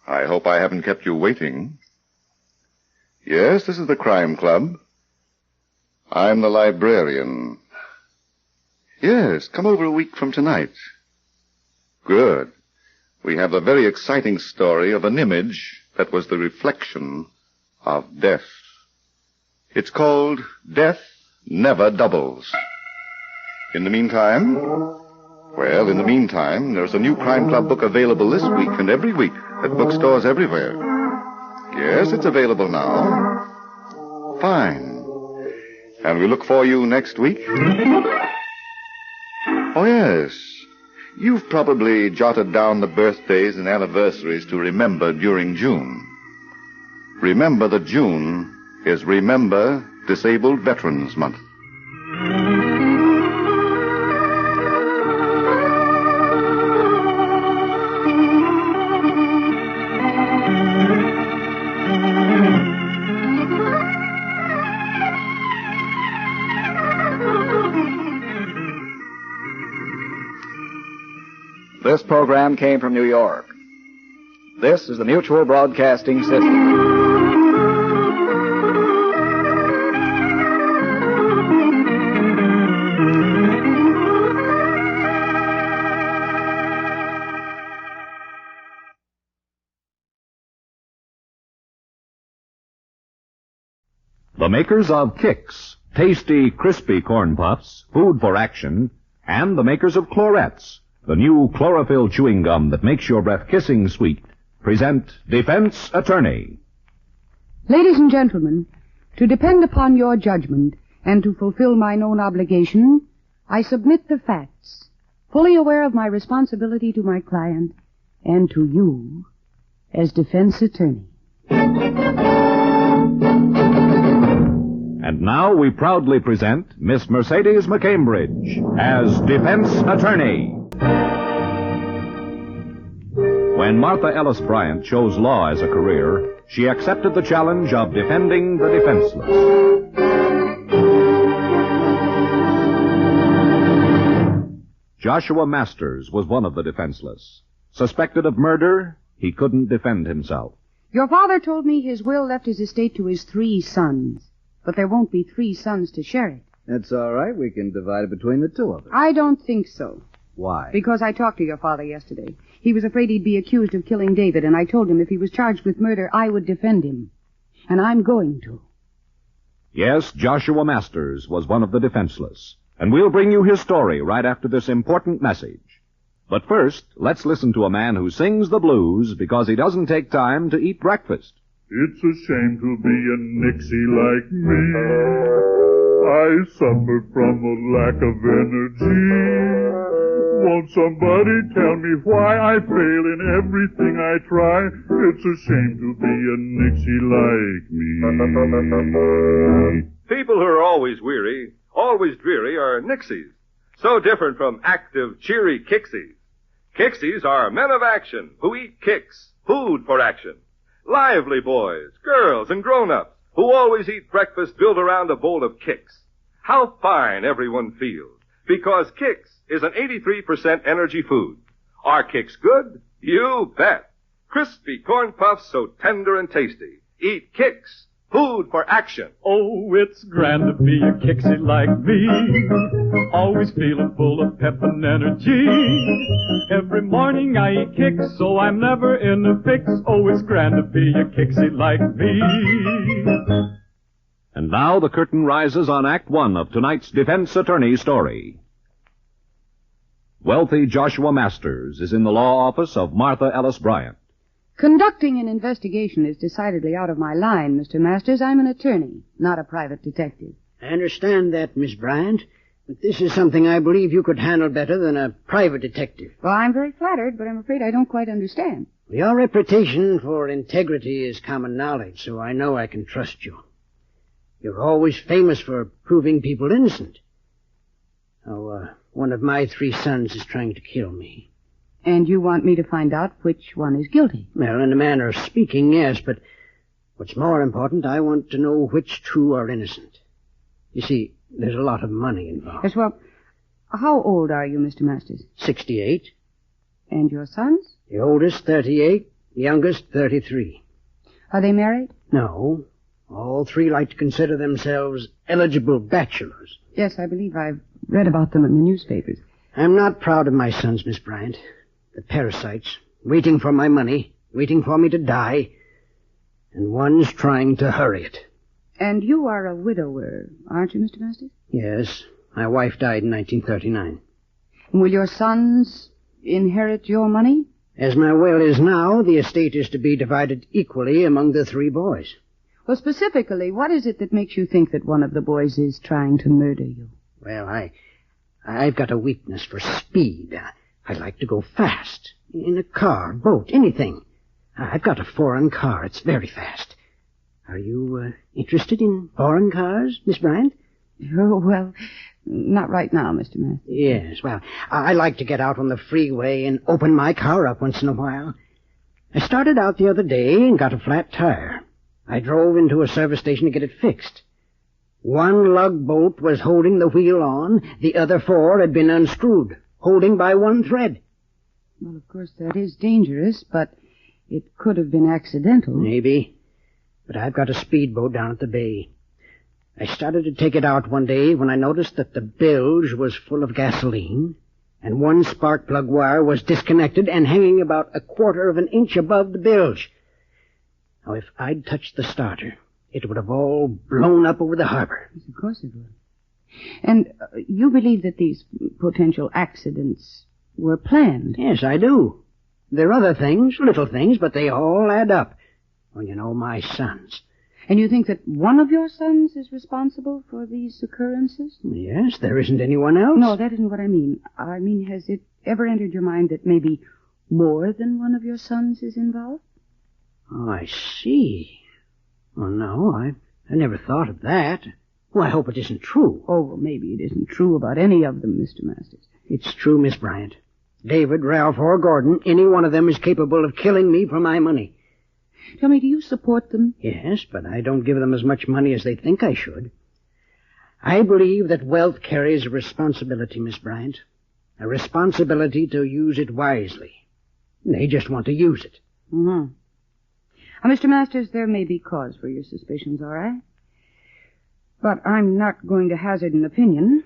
I hope I haven't kept you waiting. Yes, this is the Crime Club. I'm the librarian. Yes, come over a week from tonight. Good. We have the very exciting story of an image that was the reflection of death. It's called Death Never Doubles. In the meantime, there's a new Crime Club book available this week and every week at bookstores everywhere. Yes, it's available now. Fine. And we look for you next week. Oh, yes. You've probably jotted down the birthdays and anniversaries to remember during June. Remember that June is Remember Disabled Veterans Month. This program came from New York. This is the Mutual Broadcasting System. The makers of Kix, tasty, crispy corn puffs, food for action, and the makers of Clorettes, the new chlorophyll chewing gum that makes your breath kissing sweet, present Defense Attorney. Ladies and gentlemen, to depend upon your judgment and to fulfill my known obligation, I submit the facts, fully aware of my responsibility to my client and to you as defense attorney. And now we proudly present Miss Mercedes McCambridge as Defense Attorney. When Martha Ellis Bryant chose law as a career, she accepted the challenge of defending the defenseless. Joshua Masters was one of the defenseless. Suspected of murder, he couldn't defend himself. Your father told me his will left his estate to his 3 sons, but there won't be 3 sons to share it. That's all right. We can divide it between the 2 of us. I don't think so. Why? Because I talked to your father yesterday. He was afraid he'd be accused of killing David, and I told him if he was charged with murder, I would defend him. And I'm going to. Yes, Joshua Masters was one of the defenseless. And we'll bring you his story right after this important message. But first, let's listen to a man who sings the blues because he doesn't take time to eat breakfast. It's a shame to be a Nixie like me. I suffer from a lack of energy. Won't somebody tell me why I fail in everything I try? It's a shame to be a Nixie like me. People who are always weary, always dreary are Nixies. So different from active, cheery Kixies. Kixies are men of action who eat kicks, food for action. Lively boys, girls, and grown-ups who always eat breakfast built around a bowl of kicks. How fine everyone feels, because Kix is an 83% energy food. Are Kix good? You bet. Crispy corn puffs so tender and tasty. Eat Kix Food for action. Oh, it's grand to be a Kixie like me. Always feeling full of pep and energy. Every morning I eat Kix, so I'm never in a fix. Oh, it's grand to be a Kixie like me. And now the curtain rises on Act One of tonight's defense attorney story. Wealthy Joshua Masters is in the law office of Martha Ellis Bryant. Conducting an investigation is decidedly out of my line, Mr. Masters. I'm an attorney, not a private detective. I understand that, Miss Bryant, but this is something I believe you could handle better than a private detective. Well, I'm very flattered, but I'm afraid I don't quite understand. Your reputation for integrity is common knowledge, so I know I can trust you. You're always famous for proving people innocent. Oh, one of my 3 sons is trying to kill me. And you want me to find out which one is guilty? Well, in a manner of speaking, yes, but what's more important, I want to know which 2 are innocent. You see, there's a lot of money involved. Yes, well, how old are you, Mr. Masters? 68. And your sons? The oldest, 38. The youngest, 33. Are they married? No. All 3 like to consider themselves eligible bachelors. Yes, I believe I've read about them in the newspapers. I'm not proud of my sons, Miss Bryant. The parasites, waiting for my money, waiting for me to die, and one's trying to hurry it. And you are a widower, aren't you, Mr. Masters? Yes. My wife died in 1939. Will your sons inherit your money? As my will is now, the estate is to be divided equally among the 3 boys. Well, specifically, what is it that makes you think that one of the boys is trying to murder you? Well, I've got a weakness for speed. I like to go fast. In a car, boat, anything. I've got a foreign car. It's very fast. Are you interested in foreign cars, Miss Bryant? Oh, well, not right now, Mr. Masters. Yes, well, I like to get out on the freeway and open my car up once in a while. I started out the other day and got a flat tire. I drove into a service station to get it fixed. 1 lug bolt was holding the wheel on. The other 4 had been unscrewed, holding by 1 thread. Well, of course, that is dangerous, but it could have been accidental. Maybe. But I've got a speedboat down at the bay. I started to take it out one day when I noticed that the bilge was full of gasoline, and 1 spark plug wire was disconnected and hanging about 1/4 of an inch above the bilge. Now, if I'd touched the starter, it would have all blown up over the harbor. Yes, of course it would. And you believe that these potential accidents were planned? Yes, I do. There are other things, little things, but they all add up. Well, you know, my sons. And you think that one of your sons is responsible for these occurrences? Yes, there isn't anyone else. No, that isn't what I mean. I mean, has it ever entered your mind that maybe more than one of your sons is involved? Oh, I see. Oh, no, I never thought of that. Well, I hope it isn't true. Oh, well, maybe it isn't true about any of them, Mr. Masters. It's true, Miss Bryant. David, Ralph, or Gordon, any one of them is capable of killing me for my money. Tell me, do you support them? Yes, but I don't give them as much money as they think I should. I believe that wealth carries a responsibility, Miss Bryant. A responsibility to use it wisely. They just want to use it. Mm-hmm. Now, Mr. Masters, there may be cause for your suspicions, all right? But I'm not going to hazard an opinion,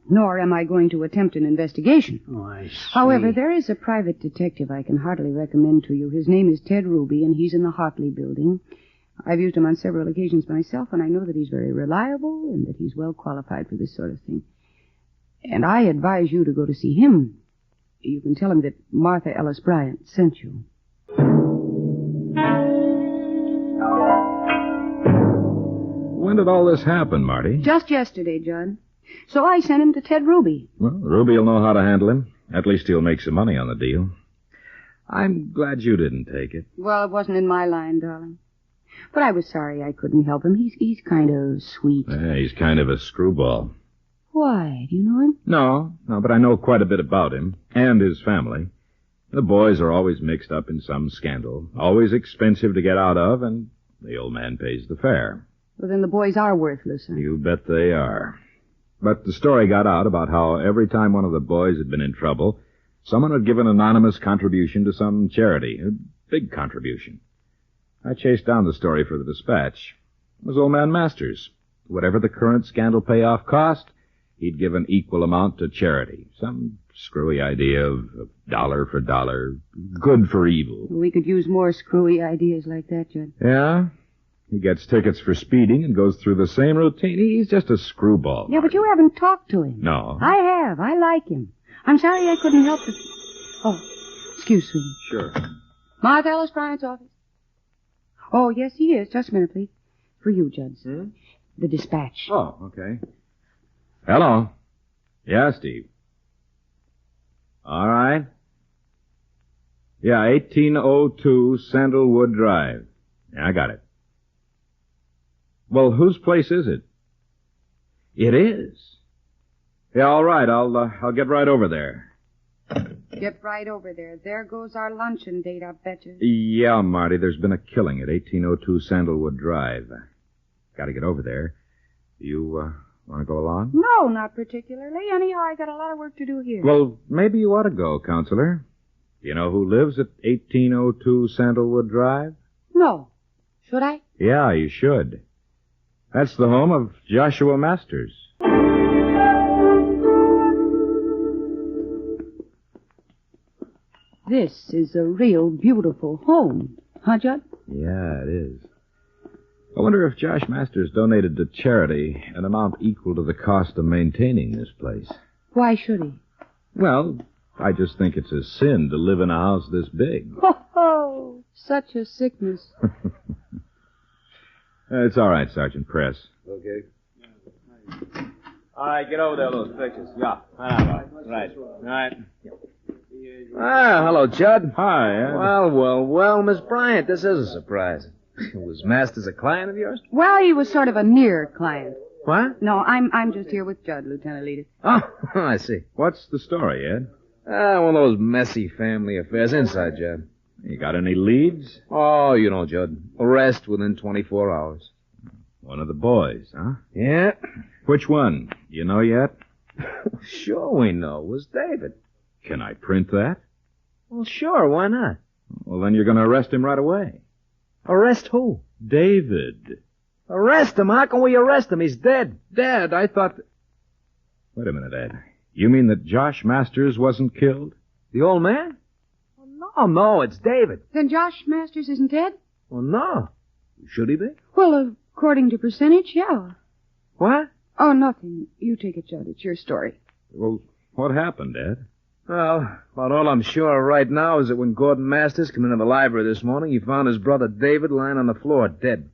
nor am I going to attempt an investigation. Oh, I see. However, there is a private detective I can heartily recommend to you. His name is Ted Ruby, and he's in the Hartley building. I've used him on several occasions myself, and I know that he's very reliable and that he's well qualified for this sort of thing. And I advise you to go to see him. You can tell him that Martha Ellis Bryant sent you. When did all this happen, Marty? Just yesterday, Judd. So I sent him to Ted Ruby. Well, Ruby will know how to handle him. At least he'll make some money on the deal. I'm glad you didn't take it. Well, it wasn't in my line, darling. But I was sorry I couldn't help him. He's kind of sweet. Yeah, he's kind of a screwball. Why? Do you know him? No, but I know quite a bit about him and his family. The boys are always mixed up in some scandal, always expensive to get out of, and the old man pays the fare. Well, then the boys are worthless, huh? You bet they are. But the story got out about how every time one of the boys had been in trouble, someone had given an anonymous contribution to some charity, a big contribution. I chased down the story for the Dispatch. was old man Masters. Whatever the current scandal payoff cost, he'd give an equal amount to charity. Some screwy idea of dollar for dollar, good for evil. We could use more screwy ideas like that, Judd. Yeah? He gets tickets for speeding and goes through the same routine. He's just a screwball. Yeah, but you haven't talked to him. No. I have. I like him. I'm sorry I couldn't help it. Oh, excuse me. Sure. Martha Ellis Bryant's office. Oh, yes, he is. Just a minute, please. For you, Judd. The dispatch. Oh, okay. Hello. Yeah, Steve. All right. Yeah, 1802 Sandalwood Drive. Yeah, I got it. Well, whose place is it? It is. Yeah, all right. I'll get right over there. Get right over there. There goes our luncheon date, I bet you. Yeah, Marty, there's been a killing at 1802 Sandalwood Drive. Gotta get over there. You, want to go along? No, not particularly. Anyhow, I got a lot of work to do here. Well, maybe you ought to go, Counselor. You know who lives at 1802 Sandalwood Drive? No. Should I? Yeah, you should. That's the home of Joshua Masters. This is a real beautiful home. Huh, Judd? Yeah, it is. I wonder if Josh Masters donated to charity an amount equal to the cost of maintaining this place. Why should he? Well, I just think it's a sin to live in a house this big. Oh, such a sickness. It's all right, Sergeant Press. Okay. All right, get over there, those pictures. Yeah. Right. All right. Ah, hello, Judd. Hi, Ed. Well, Miss Bryant, this is a surprise. Was Masters a client of yours? Well, he was sort of a near client. What? No, I'm just here with Judd, Lieutenant Leader. Oh, I see. What's the story, Ed? One of those messy family affairs. Inside job. You got any leads? Oh, you know, Judd. Arrest within 24 hours. One of the boys, huh? Yeah. Which one? You know yet? Sure we know. It was David. Can I print that? Well, sure. Why not? Well, then you're going to arrest him right away. Arrest who? David. Arrest him? How can we arrest him? He's dead. Dad, I thought... Wait a minute, Ed. You mean that Josh Masters wasn't killed? The old man? Oh, no, it's David. Then Josh Masters isn't dead? Well, no. Should he be? Well, according to percentage, yeah. What? Oh, nothing. You take it, Judd. It's your story. Well, what happened, Ed? Well, about all I'm sure of right now is that when Gordon Masters came into the library this morning, he found his brother David lying on the floor, dead.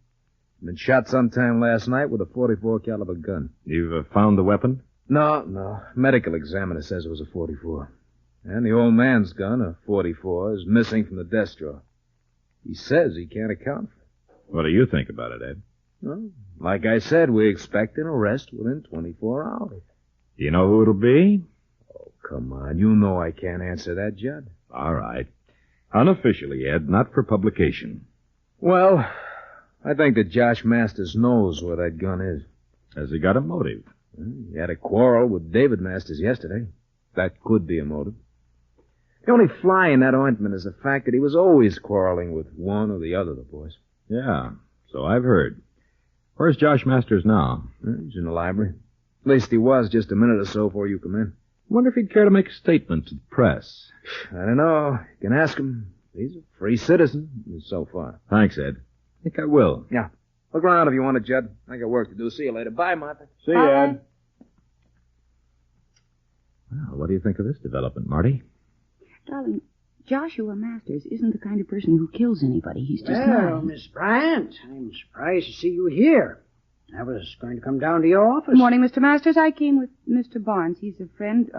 He'd been shot sometime last night with a .44 caliber gun. You've found the weapon? No. Medical examiner says it was a .44. And the old man's gun, a .44, is missing from the desk drawer. He says he can't account for it. What do you think about it, Ed? Well, like I said, we expect an arrest within 24 hours. Do you know who it'll be? Oh, come on. You know I can't answer that, Judd. All right. Unofficially, Ed, not for publication. Well, I think that Josh Masters knows where that gun is. Has he got a motive? He had a quarrel with David Masters yesterday. That could be a motive. The only fly in that ointment is the fact that he was always quarreling with one or the other of the boys. Yeah, so I've heard. Where's Josh Masters now? He's in the library. At least he was just a minute or so before you come in. Wonder if he'd care to make a statement to the press. I don't know. You can ask him. He's a free citizen, so far. Thanks, Ed. I think I will. Yeah. Look around if you want to, Judd. I got work to do. See you later. Bye, Martha. See you, Ed. Well, what do you think of this development, Marty? Darling, Joshua Masters isn't the kind of person who kills anybody. He's just Well, nice. Miss Bryant, I'm surprised to see you here. I was going to come down to your office. Good morning, Mr. Masters. I came with Mr. Barnes. He's a friend.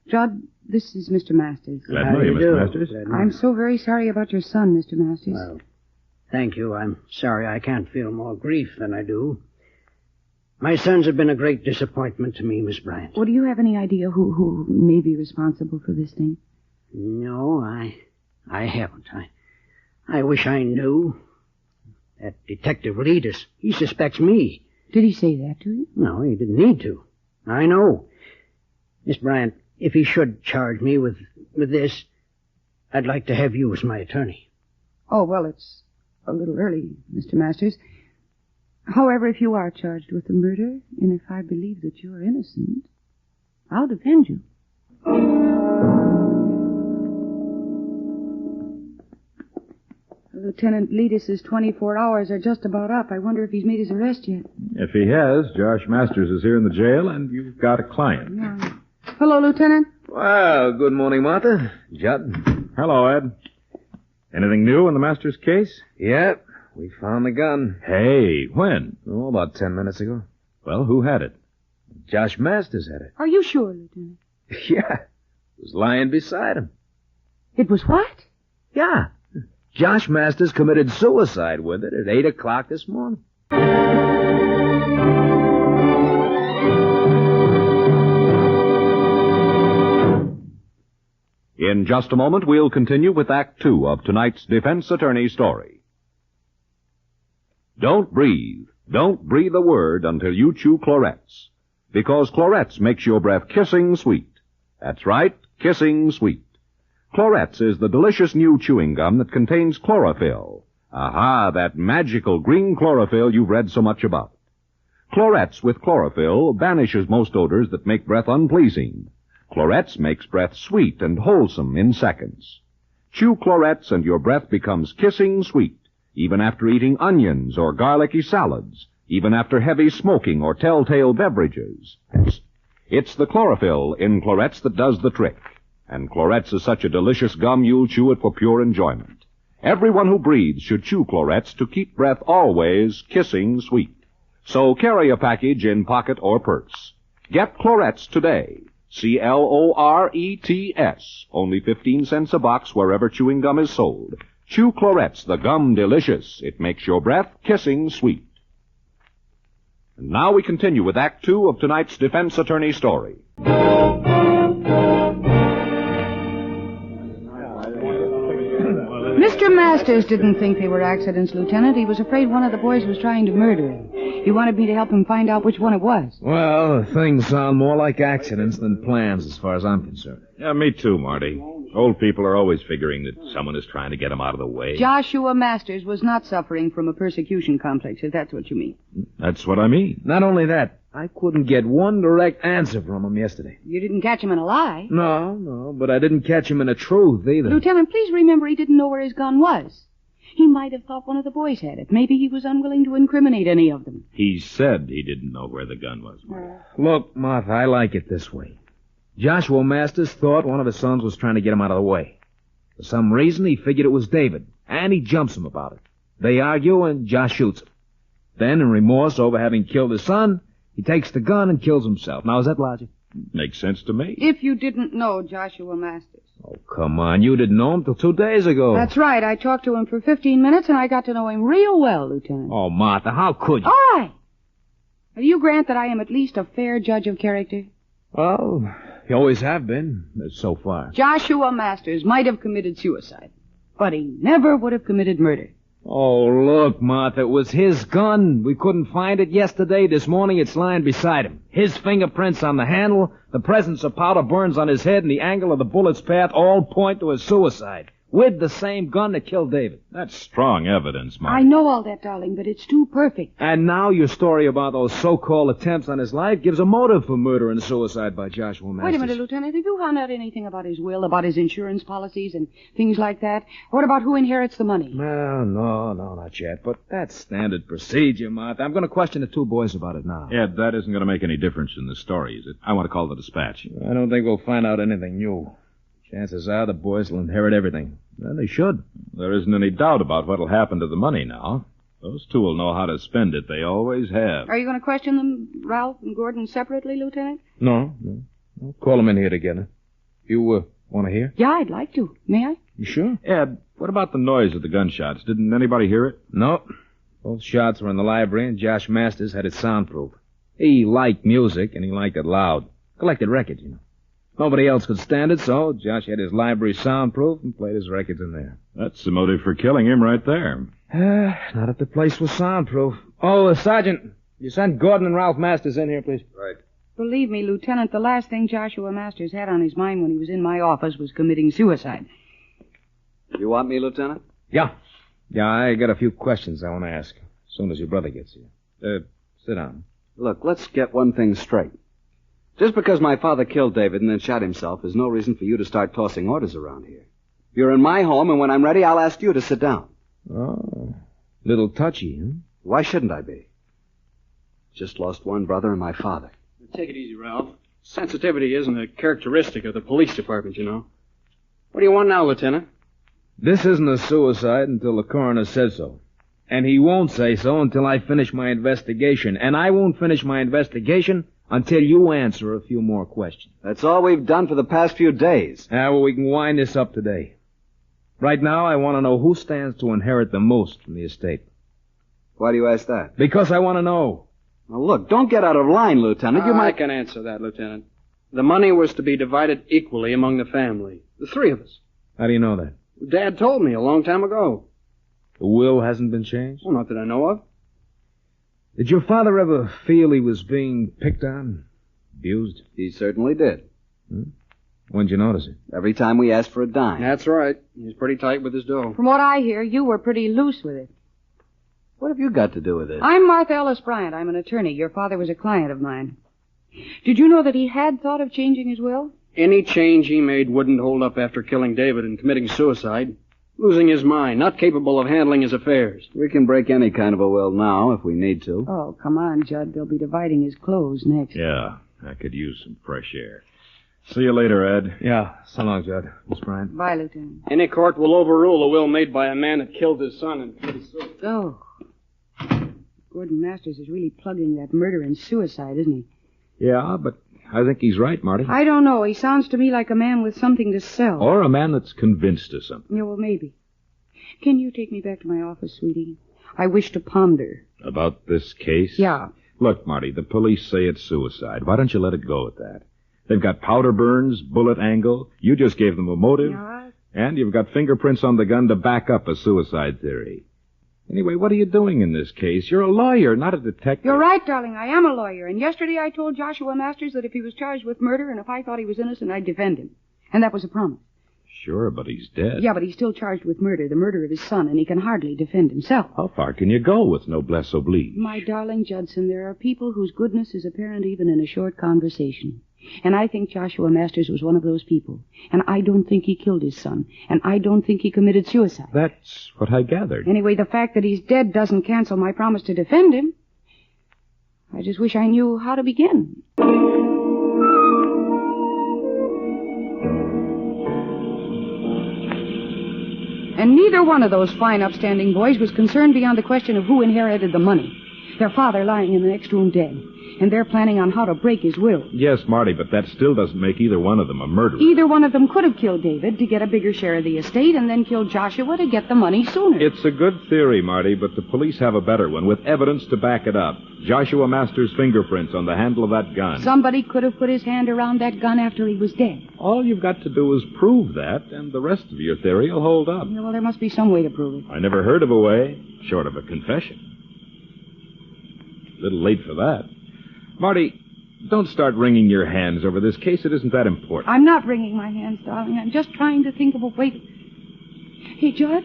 Judd, this is Mr. Masters. Glad to know you, Mr. Masters. I'm so very sorry about your son, Mr. Masters. Well, thank you. I'm sorry I can't feel more grief than I do. My sons have been a great disappointment to me, Miss Bryant. Well, do you have any idea who may be responsible for this thing? No, I haven't. I wish I knew. That Detective Leadus, he suspects me. Did he say that to you? No, he didn't need to. I know. Miss Bryant, if he should charge me with this, I'd like to have you as my attorney. Oh, well, it's a little early, Mr. Masters. However, if you are charged with the murder, and if I believe that you're innocent, I'll defend you. Lieutenant Leedis' 24 hours are just about up. I wonder if he's made his arrest yet. If he has, Josh Masters is here in the jail, and you've got a client. Yeah. Hello, Lieutenant. Well, good morning, Martha. Judd. Hello, Ed. Anything new in the Masters case? Yep, we found the gun. Hey, when? Oh, about 10 minutes ago. Well, who had it? Josh Masters had it. Are you sure, Lieutenant? Yeah, it was lying beside him. It was what? Yeah. Josh Masters committed suicide with it at 8 o'clock this morning. In just a moment, we'll continue with Act Two of tonight's defense attorney story. Don't breathe. Don't breathe a word until you chew Clorettes. Because Clorettes makes your breath kissing sweet. That's right, kissing sweet. Clorettes is the delicious new chewing gum that contains chlorophyll. Aha, that magical green chlorophyll you've read so much about. Clorettes with chlorophyll banishes most odors that make breath unpleasing. Clorettes makes breath sweet and wholesome in seconds. Chew Clorettes and your breath becomes kissing sweet, even after eating onions or garlicky salads, even after heavy smoking or telltale beverages. It's the chlorophyll in Clorettes that does the trick. And Clorettes is such a delicious gum you'll chew it for pure enjoyment. Everyone who breathes should chew Clorettes to keep breath always kissing sweet. So carry a package in pocket or purse. Get Clorettes today. Cloretts. Only 15 cents a box wherever chewing gum is sold. Chew Clorettes, the gum delicious. It makes your breath kissing sweet. And now we continue with Act Two of tonight's defense attorney story. Mr. Masters didn't think they were accidents, Lieutenant. He was afraid one of the boys was trying to murder him. He wanted me to help him find out which one it was. Well, things sound more like accidents than plans as far as I'm concerned. Yeah, me too, Marty. Old people are always figuring that someone is trying to get them out of the way. Joshua Masters was not suffering from a persecution complex, if that's what you mean. That's what I mean. Not only that, I couldn't get one direct answer from him yesterday. You didn't catch him in a lie. No, but I didn't catch him in a truth either. Lieutenant, please remember he didn't know where his gun was. He might have thought one of the boys had it. Maybe he was unwilling to incriminate any of them. He said he didn't know where the gun was. Look, Martha, I like it this way. Joshua Masters thought one of his sons was trying to get him out of the way. For some reason, he figured it was David, and he jumps him about it. They argue, and Josh shoots him. Then, in remorse over having killed his son, he takes the gun and kills himself. Now, is that logic? Makes sense to me. If you didn't know Joshua Masters. Oh, come on. You didn't know him till 2 days ago. That's right. I talked to him for 15 minutes, and I got to know him real well, Lieutenant. Oh, Martha, how could you? All right. Now, do you grant that I am at least a fair judge of character? Well, you always have been, so far. Joshua Masters might have committed suicide, but he never would have committed murder. Oh, look, Martha, it was his gun. We couldn't find it yesterday. This morning it's lying beside him. His fingerprints on the handle, the presence of powder burns on his head, and the angle of the bullet's path all point to his suicide. With the same gun that killed David. That's strong evidence, Marty. I know all that, darling, but it's too perfect. And now your story about those so-called attempts on his life gives a motive for murder and suicide by Joshua Masters. Wait a minute, Lieutenant. Have you found out anything about his will, about his insurance policies and things like that? What about who inherits the money? Well, no, not yet. But that's standard procedure, Martha. I'm going to question the 2 boys about it now. Ed, that isn't going to make any difference in the story, is it? I want to call the dispatch. I don't think we'll find out anything new. Chances are the boys will inherit everything. Well, they should. There isn't any doubt about what'll happen to the money now. Those 2 will know how to spend it. They always have. Are you going to question them, Ralph and Gordon, separately, Lieutenant? No. I'll call them in here together. You want to hear? Yeah, I'd like to. May I? You sure? Ed, what about the noise of the gunshots? Didn't anybody hear it? No. Both shots were in the library, and Josh Masters had it soundproof. He liked music, and he liked it loud. Collected records, you know. Nobody else could stand it, so Josh had his library soundproof and played his records in there. That's the motive for killing him right there. Not if the place was soundproof. Oh, Sergeant, you send Gordon and Ralph Masters in here, please. Right. Believe me, Lieutenant, the last thing Joshua Masters had on his mind when he was in my office was committing suicide. You want me, Lieutenant? Yeah, I got a few questions I want to ask as soon as your brother gets here. Sit down. Look, let's get one thing straight. Just because my father killed David and then shot himself is no reason for you to start tossing orders around here. You're in my home, and when I'm ready, I'll ask you to sit down. Oh, little touchy, huh? Why shouldn't I be? Just lost one brother and my father. Take it easy, Ralph. Sensitivity isn't a characteristic of the police department, you know. What do you want now, Lieutenant? This isn't a suicide until the coroner says so. And he won't say so until I finish my investigation. And I won't finish my investigation until you answer a few more questions. That's all we've done for the past few days. Well, we can wind this up today. Right now, I want to know who stands to inherit the most from the estate. Why do you ask that? Because I want to know. Now, look, don't get out of line, Lieutenant. I can answer that, Lieutenant. The money was to be divided equally among the family. The three of us. How do you know that? Dad told me a long time ago. The will hasn't been changed? Well, not that I know of. Did your father ever feel he was being picked on? Abused? He certainly did. When'd you notice it? Every time we asked for a dime. That's right. He's pretty tight with his dough. From what I hear, you were pretty loose with it. What have you got to do with this? I'm Martha Ellis Bryant. I'm an attorney. Your father was a client of mine. Did you know that he had thought of changing his will? Any change he made wouldn't hold up after killing David and committing suicide. Losing his mind, not capable of handling his affairs. We can break any kind of a will now if we need to. Oh, come on, Judd. They'll be dividing his clothes next. Yeah, I could use some fresh air. See you later, Ed. Yeah, so long, Judd. Miss Bryant. Bye, Lieutenant. Any court will overrule a will made by a man that killed his son and committed suicide. Oh. Gordon Masters is really plugging that murder and suicide, isn't he? Yeah, but I think he's right, Marty. I don't know. He sounds to me like a man with something to sell. Or a man that's convinced of something. Yeah, well, maybe. Can you take me back to my office, sweetie? I wish to ponder. About this case? Yeah. Look, Marty, the police say it's suicide. Why don't you let it go at that? They've got powder burns, bullet angle. You just gave them a motive. Yeah. And you've got fingerprints on the gun to back up a suicide theory. Anyway, what are you doing in this case? You're a lawyer, not a detective. You're right, darling. I am a lawyer. And yesterday I told Joshua Masters that if he was charged with murder and if I thought he was innocent, I'd defend him. And that was a promise. Sure, but he's dead. Yeah, but he's still charged with murder, the murder of his son, and he can hardly defend himself. How far can you go with noblesse oblige? My darling Judson, there are people whose goodness is apparent even in a short conversation. And I think Joshua Masters was one of those people. And I don't think he killed his son. And I don't think he committed suicide. That's what I gathered. Anyway, the fact that he's dead doesn't cancel my promise to defend him. I just wish I knew how to begin. And neither one of those fine, upstanding boys was concerned beyond the question of who inherited the money. Their father lying in the next room dead. And they're planning on how to break his will. Yes, Marty, but that still doesn't make either one of them a murderer. Either one of them could have killed David to get a bigger share of the estate and then killed Joshua to get the money sooner. It's a good theory, Marty, but the police have a better one with evidence to back it up. Joshua Masters' fingerprints on the handle of that gun. Somebody could have put his hand around that gun after he was dead. All you've got to do is prove that, and the rest of your theory will hold up. Yeah, well, there must be some way to prove it. I never heard of a way, short of a confession. A little late for that. Marty, don't start wringing your hands over this case. It isn't that important. I'm not wringing my hands, darling. I'm just trying to think of a way to... Hey, Judd,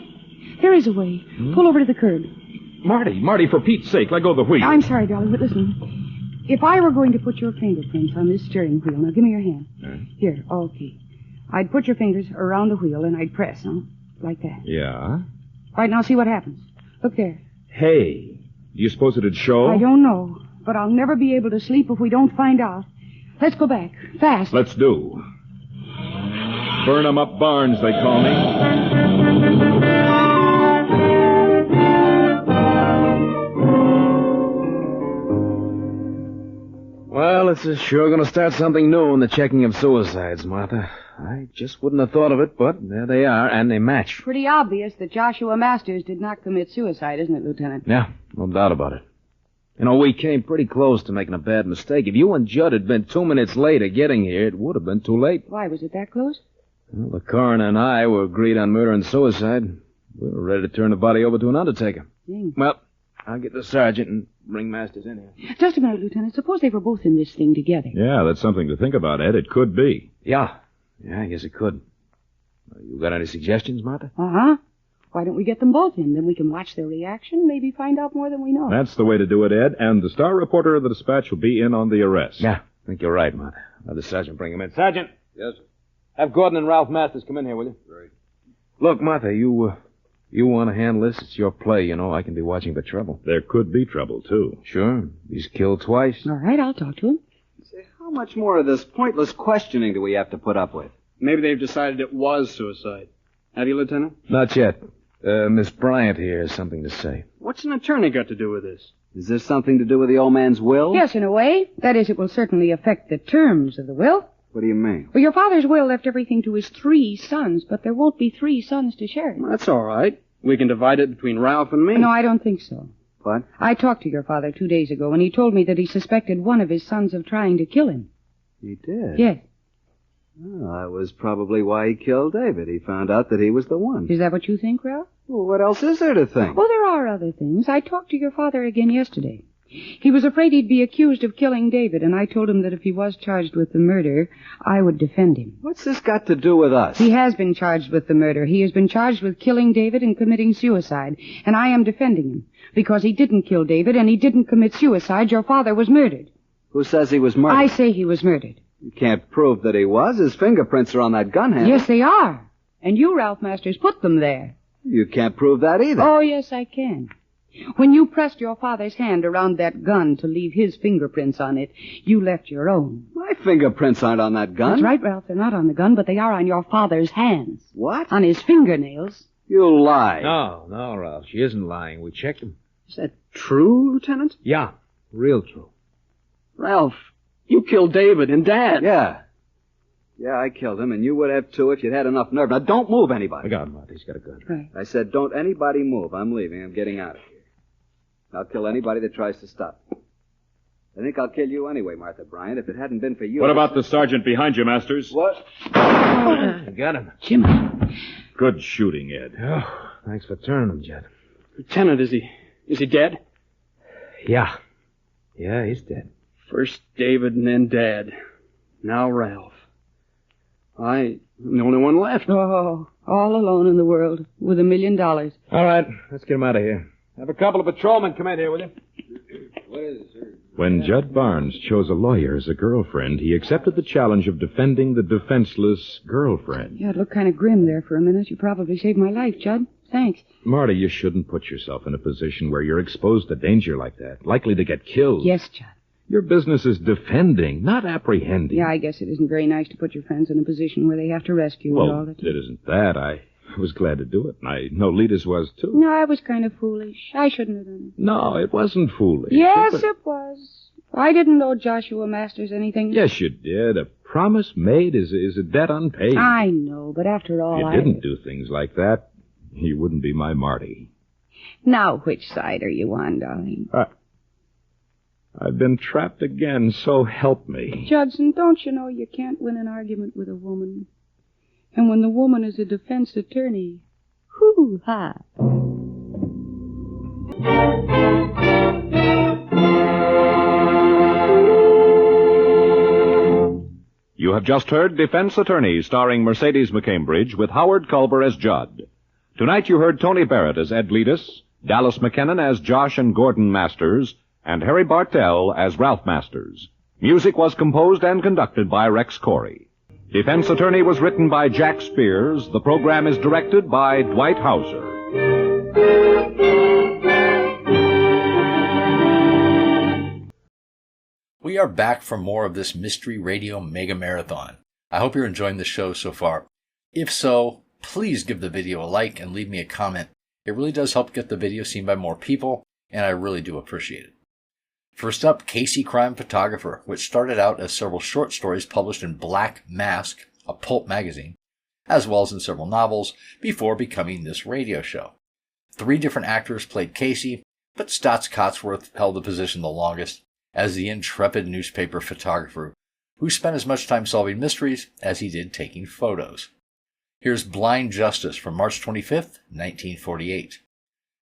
there is a way. Pull over to the curb. Marty, for Pete's sake, let go of the wheel. I'm sorry, darling, but listen. If I were going to put your fingerprints on this steering wheel, now give me your hand. Here, okay. I'd put your fingers around the wheel and I'd press, like that. Yeah? Right, now see what happens. Look there. Hey, do you suppose it'd show? I don't know, but I'll never be able to sleep if we don't find out. Let's go back. Fast. Let's do. Burn 'em up Barnes, they call me. Well, it's sure going to start something new in the checking of suicides, Martha. I just wouldn't have thought of it, but there they are, and they match. Pretty obvious that Joshua Masters did not commit suicide, isn't it, Lieutenant? Yeah, no doubt about it. You know, we came pretty close to making a bad mistake. If you and Judd had been 2 minutes late at getting here, it would have been too late. Why, was it that close? Well, the coroner and I were agreed on murder and suicide. We were ready to turn the body over to an undertaker. Dang. Well, I'll get the sergeant and bring Masters in here. Just a minute, Lieutenant. Suppose they were both in this thing together. Yeah, that's something to think about, Ed. It could be. Yeah, I guess it could. You got any suggestions, Martha? Uh-huh. Why don't we get them both in? Then we can watch their reaction, maybe find out more than we know. That's the way to do it, Ed, and the star reporter of the Dispatch will be in on the arrest. Yeah, I think you're right, Mott. Have the sergeant bring him in. Sergeant! Yes, sir. Have Gordon and Ralph Masters come in here, will you? Right. Look, Martha, you want to handle this? It's your play, you know. I can be watching for trouble. There could be trouble, too. Sure. He's killed twice. All right, I'll talk to him. Say, how much more of this pointless questioning do we have to put up with? Maybe they've decided it was suicide. Have you, Lieutenant? Not yet. Miss Bryant here has something to say. What's an attorney got to do with this? Is this something to do with the old man's will? Yes, in a way. That is, it will certainly affect the terms of the will. What do you mean? Well, your father's will left everything to his 3 sons, but there won't be 3 sons to share it. That's all right. We can divide it between Ralph and me. No, I don't think so. What? I talked to your father 2 days ago, and he told me that he suspected one of his sons of trying to kill him. He did? Yes. Well, that was probably why he killed David. He found out that he was the one. Is that what you think, Ralph? Well, what else is there to think? Well, there are other things. I talked to your father again yesterday. He was afraid he'd be accused of killing David, and I told him that if he was charged with the murder, I would defend him. What's this got to do with us? He has been charged with the murder. He has been charged with killing David and committing suicide, and I am defending him. Because he didn't kill David and he didn't commit suicide, your father was murdered. Who says he was murdered? I say he was murdered. You can't prove that he was. His fingerprints are on that gun handle. Yes, they are. And you, Ralph Masters, put them there. You can't prove that either. Oh, yes, I can. When you pressed your father's hand around that gun to leave his fingerprints on it, you left your own. My fingerprints aren't on that gun. That's right, Ralph. They're not on the gun, but they are on your father's hands. What? On his fingernails. You lie. No, Ralph. She isn't lying. We checked him. Is that true, Lieutenant? Yeah, real true. Ralph, you killed David and Dad. Yeah. Yeah, I killed him, and you would have too if you'd had enough nerve. Now, don't move anybody. I got him, Marty. He's got a gun. Right. I said, don't anybody move. I'm leaving. I'm getting out of here. I'll kill anybody that tries to stop me. I think I'll kill you anyway, Martha Bryant. If it hadn't been for you... What about the sergeant behind you, Masters? What? I got him. Jim. Good shooting, Ed. Oh, thanks for turning him, Jed. Lieutenant, is he dead? Yeah. Yeah, he's dead. First David and then Dad. Now Ralph. I'm the only one left. Oh, all alone in the world with $1 million. All right, let's get him out of here. Have a couple of patrolmen come in here, will you? What is it, sir? When Judd Barnes chose a lawyer as a girlfriend, he accepted the challenge of defending the defenseless girlfriend. Yeah, it looked kind of grim there for a minute. You probably saved my life, Judd. Thanks. Marty, you shouldn't put yourself in a position where you're exposed to danger like that, likely to get killed. Yes, Judd. Your business is defending, not apprehending. Yeah, I guess it isn't very nice to put your friends in a position where they have to rescue you all the time. It isn't that. I was glad to do it, and I know Lita's was, too. No, I was kind of foolish. I shouldn't have done it. No, it wasn't foolish. Yes, it was. I didn't owe Joshua Masters anything. Yes, you did. A promise made is a debt unpaid. I know, but after all, If you didn't do things like that, you wouldn't be my Marty. Now, which side are you on, darling? I've been trapped again, so help me. Judson, don't you know you can't win an argument with a woman? And when the woman is a defense attorney, hoo-ha. You have just heard Defense Attorney, starring Mercedes McCambridge, with Howard Culber as Judd. Tonight you heard Tony Barrett as Ed Leadus, Dallas McKinnon as Josh and Gordon Masters, and Harry Bartell as Ralph Masters. Music was composed and conducted by Rex Corey. Defense Attorney was written by Jack Spears. The program is directed by Dwight Hauser. We are back for more of this Mystery Radio Mega Marathon. I hope you're enjoying the show so far. If so, please give the video a like and leave me a comment. It really does help get the video seen by more people, and I really do appreciate it. First up, Casey Crime Photographer, which started out as several short stories published in Black Mask, a pulp magazine, as well as in several novels, before becoming this radio show. 3 different actors played Casey, but Stotts Cotsworth held the position the longest as the intrepid newspaper photographer who spent as much time solving mysteries as he did taking photos. Here's Blind Justice from March 25th, 1948.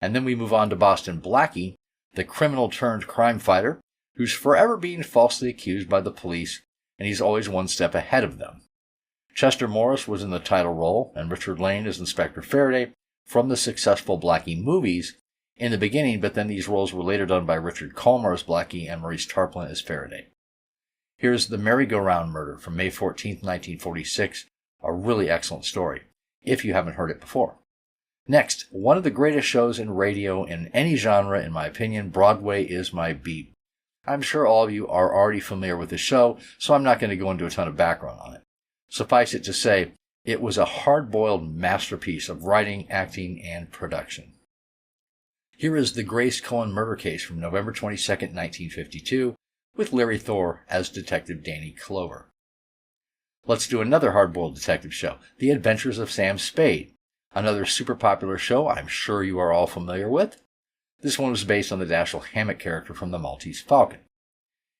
And then we move on to Boston Blackie, the criminal-turned-crime fighter who's forever being falsely accused by the police, and he's always one step ahead of them. Chester Morris was in the title role, and Richard Lane as Inspector Faraday, from the successful Blackie movies in the beginning, but then these roles were later done by Richard Colmar as Blackie and Maurice Tarplin as Faraday. Here's The Merry-Go-Round Murder from May 14, 1946, a really excellent story, if you haven't heard it before. Next, one of the greatest shows in radio in any genre, in my opinion, Broadway is my beat. I'm sure all of you are already familiar with the show, so I'm not going to go into a ton of background on it. Suffice it to say, it was a hard-boiled masterpiece of writing, acting, and production. Here is The Grace Cohen Murder Case from November 22, 1952, with Larry Thor as Detective Danny Clover. Let's do another hard-boiled detective show, The Adventures of Sam Spade, another super popular show I'm sure you are all familiar with. This one was based on the Dashiell Hammett character from The Maltese Falcon.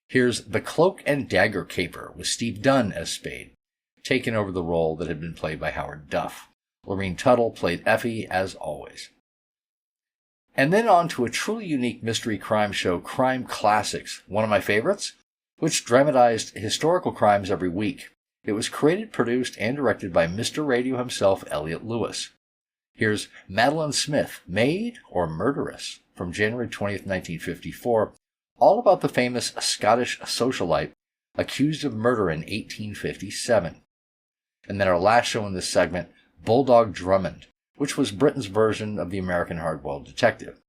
Here's The Cloak and Dagger Caper with Steve Dunn as Spade, taking over the role that had been played by Howard Duff. Lorene Tuttle played Effie as always. And then on to a truly unique mystery crime show, Crime Classics, one of my favorites, which dramatized historical crimes every week. It was created, produced, and directed by Mr. Radio himself, Elliot Lewis. Here's Madeleine Smith, Maid or Murderess, from January 20th, 1954, all about the famous Scottish socialite accused of murder in 1857. And then our last show in this segment, Bulldog Drummond, which was Britain's version of the American hard-boiled detective.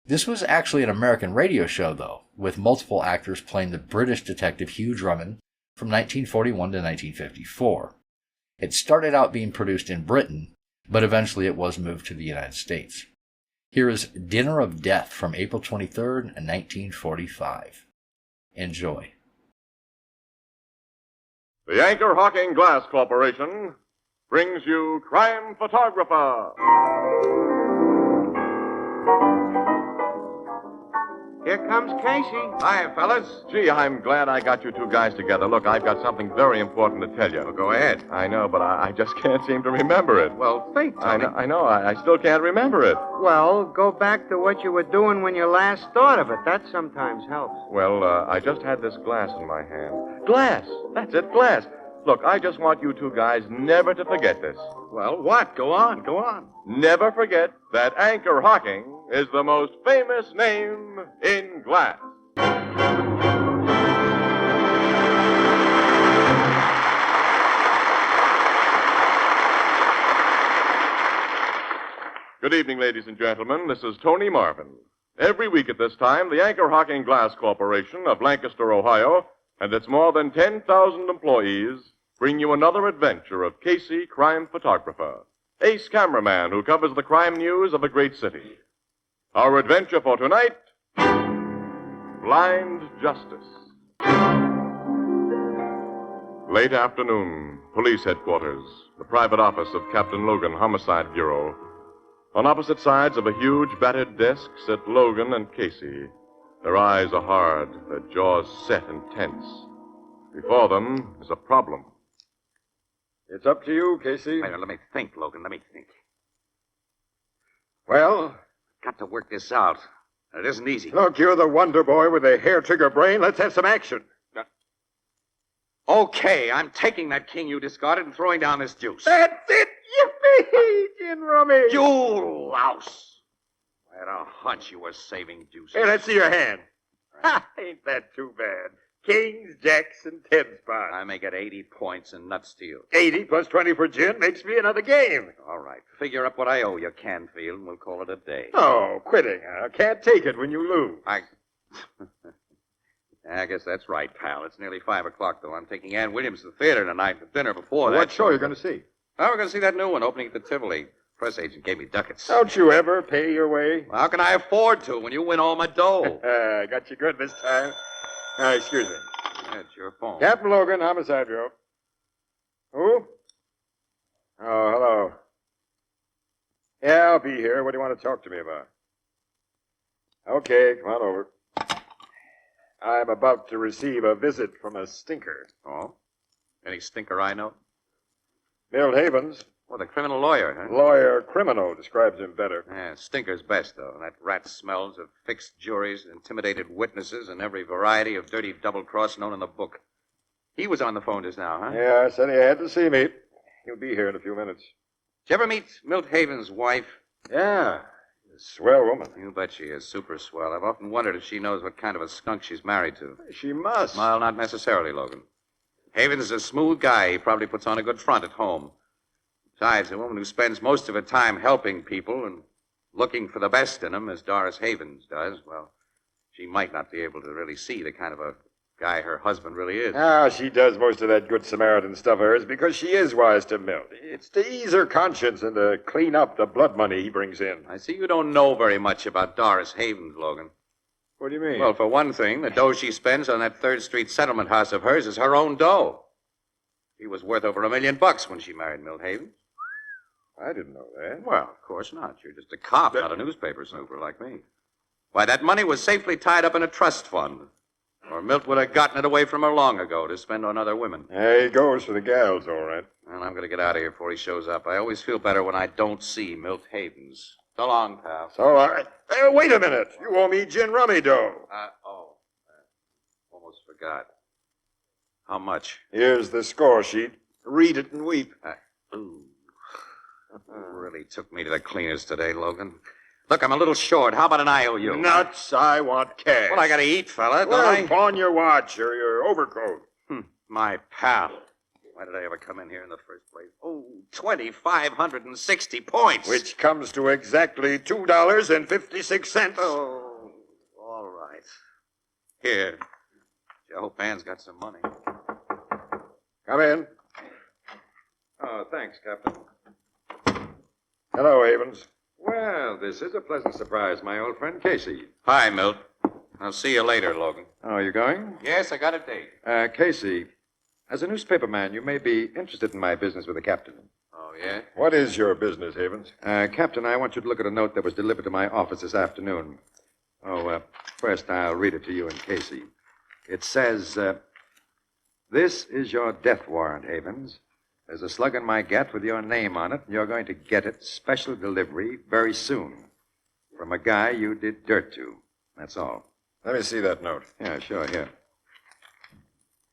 This was actually an American radio show, though, with multiple actors playing the British detective Hugh Drummond from 1941 to 1954. It started out being produced in Britain, but eventually it was moved to the United States. Here is Dinner of Death from April 23rd, 1945. Enjoy. The Anchor Hawking Glass Corporation brings you Crime Photographer. Here comes Casey. Hi, fellas. Gee, I'm glad I got you two guys together. Look, I've got something very important to tell you. Well, go ahead. I know, but I just can't seem to remember it. Well, think, Tony. I know. I still can't remember it. Well, go back to what you were doing when you last thought of it. That sometimes helps. Well, I just had this glass in my hand. Glass! That's it, glass. Look, I just want you two guys never to forget this. Well, what? Go on, go on. Never forget that Anchor Hawking is the most famous name in glass. Good evening, ladies and gentlemen. This is Tony Marvin. Every week at this time, the Anchor Hawking Glass Corporation of Lancaster, Ohio, and its more than 10,000 employees bring you another adventure of Casey, crime photographer, ace cameraman who covers the crime news of a great city. Our adventure for tonight, Blind Justice. Late afternoon, police headquarters, the private office of Captain Logan, Homicide Bureau. On opposite sides of a huge battered desk sit Logan and Casey. Their eyes are hard, their jaws set and tense. Before them is a problem. It's up to you, Casey. Wait, let me think, Logan. Let me think. Well? Got to work this out. It isn't easy. Look, you're the wonder boy with a hair-trigger brain. Let's have some action. Okay, I'm taking that king you discarded and throwing down this juice. That's it! Yippee! Gin rummy! You louse! I had a hunch you were saving juice. Hey, let's see your hand. Ha! Ain't that too bad? Kings, jacks, and 10 spots. I may get 80 points in nut steel. 80 plus 20 for gin makes me another game. All right. Figure up what I owe you, Canfield, and we'll call it a day. Oh, quitting, huh? Can't take it when you lose. I guess that's right, pal. It's nearly 5 o'clock, though. I'm taking Ann Williams to the theater tonight for dinner before that. What show are you going to see? Oh, we're going to see that new one opening at the Tivoli. Press agent gave me ducats. Don't you ever pay your way? Well, how can I afford to when you win all my dough? I got you good this time. Excuse me. That's your phone. Captain Logan, Homicide Bureau. Who? Oh, hello. Yeah, I'll be here. What do you want to talk to me about? Okay, come on over. I'm about to receive a visit from a stinker. Oh? Any stinker I know? Milt Havens. Oh, the criminal lawyer, huh? Lawyer Crimino describes him better. Yeah, stinker's best, though. That rat smells of fixed juries, intimidated witnesses, and every variety of dirty double-cross known in the book. He was on the phone just now, huh? Yeah, said he had to see me. He'll be here in a few minutes. Did you ever meet Milt Havens' wife? Yeah. Swell woman. You bet she is. Super swell. I've often wondered if she knows what kind of a skunk she's married to. She must. Well, not necessarily, Logan. Havens is a smooth guy. He probably puts on a good front at home. Besides, a woman who spends most of her time helping people and looking for the best in them, as Doris Havens does, well, she might not be able to really see the kind of a guy her husband really is. Ah, she does most of that good Samaritan stuff of hers because she is wise to Milt. It's to ease her conscience and to clean up the blood money he brings in. I see you don't know very much about Doris Havens, Logan. What do you mean? Well, for one thing, the dough she spends on that 3rd Street settlement house of hers is her own dough. She was worth over $1 million when she married Milt Havens. I didn't know that. Well, of course not. You're just a cop, not a newspaper snooper like me. Why, that money was safely tied up in a trust fund. Or Milt would have gotten it away from her long ago to spend on other women. There he goes for the gals, all right. Well, I'm going to get out of here before he shows up. I always feel better when I don't see Milt Havens. So long, pal. So, wait a minute. You owe me gin rummy dough. Almost forgot. How much? Here's the score sheet. Read it and weep. Really took me to the cleaners today, Logan. Look, I'm a little short. How about an IOU? Nuts. I want cash. Well, I got to eat, fella, well, don't I? Pawn your watch or your overcoat. My pal. Why did I ever come in here in the first place? Oh, 2,560 points. Which comes to exactly $2.56. Oh, all right. Here. I hope Anne's got some money. Come in. Oh, thanks, Captain. Hello, Havens. Well, this is a pleasant surprise, my old friend Casey. Hi, Milt. I'll see you later, Logan. Oh, you going? Yes, I got a date. Casey, as a newspaperman, you may be interested in my business with the captain. Oh, yeah? What is your business, Havens? Captain, I want you to look at a note that was delivered to my office this afternoon. First I'll read it to you and Casey. It says, this is your death warrant, Havens. There's a slug in my gat with your name on it, and you're going to get it, special delivery, very soon. From a guy you did dirt to. That's all. Let me see that note. Yeah, sure, here.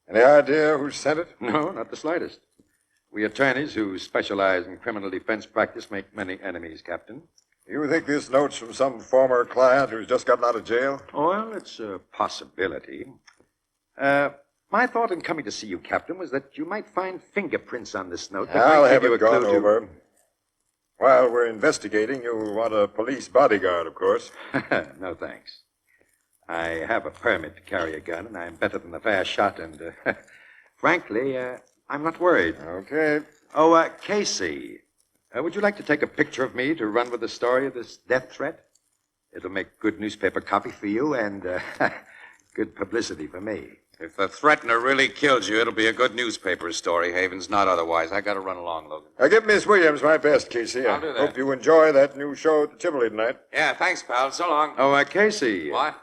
Any idea who sent it? No, not the slightest. We attorneys who specialize in criminal defense practice make many enemies, Captain. You think this note's from some former client who's just gotten out of jail? Well, it's a possibility. My thought in coming to see you, Captain, was that you might find fingerprints on this note. I'll have it gone over. While we're investigating, you'll want a police bodyguard, of course. No, thanks. I have a permit to carry a gun, and I'm better than a fair shot, and, frankly, I'm not worried. Okay. Oh, Casey, would you like to take a picture of me to run with the story of this death threat? It'll make good newspaper copy for you and good publicity for me. If the threatener really kills you, it'll be a good newspaper story, Havens, not otherwise. I got to run along, Logan. Give Miss Williams my best, Casey. I'll do that. Hope you enjoy that new show at the Tivoli tonight. Yeah, thanks, pal. So long. Oh, Casey. What?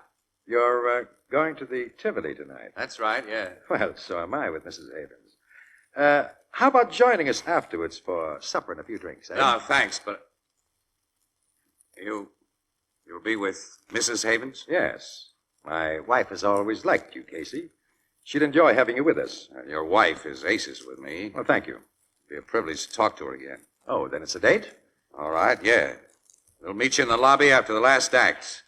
You're going to the Tivoli tonight. That's right, yeah. Well, so am I with Mrs. Havens. How about joining us afterwards for supper and a few drinks, eh? No, thanks, but... You'll be with Mrs. Havens? Yes. My wife has always liked you, Casey. She'd enjoy having you with us. Your wife is aces with me. Well, thank you. It'll be a privilege to talk to her again. Oh, then it's a date? All right, yeah. We'll meet you in the lobby after the last act.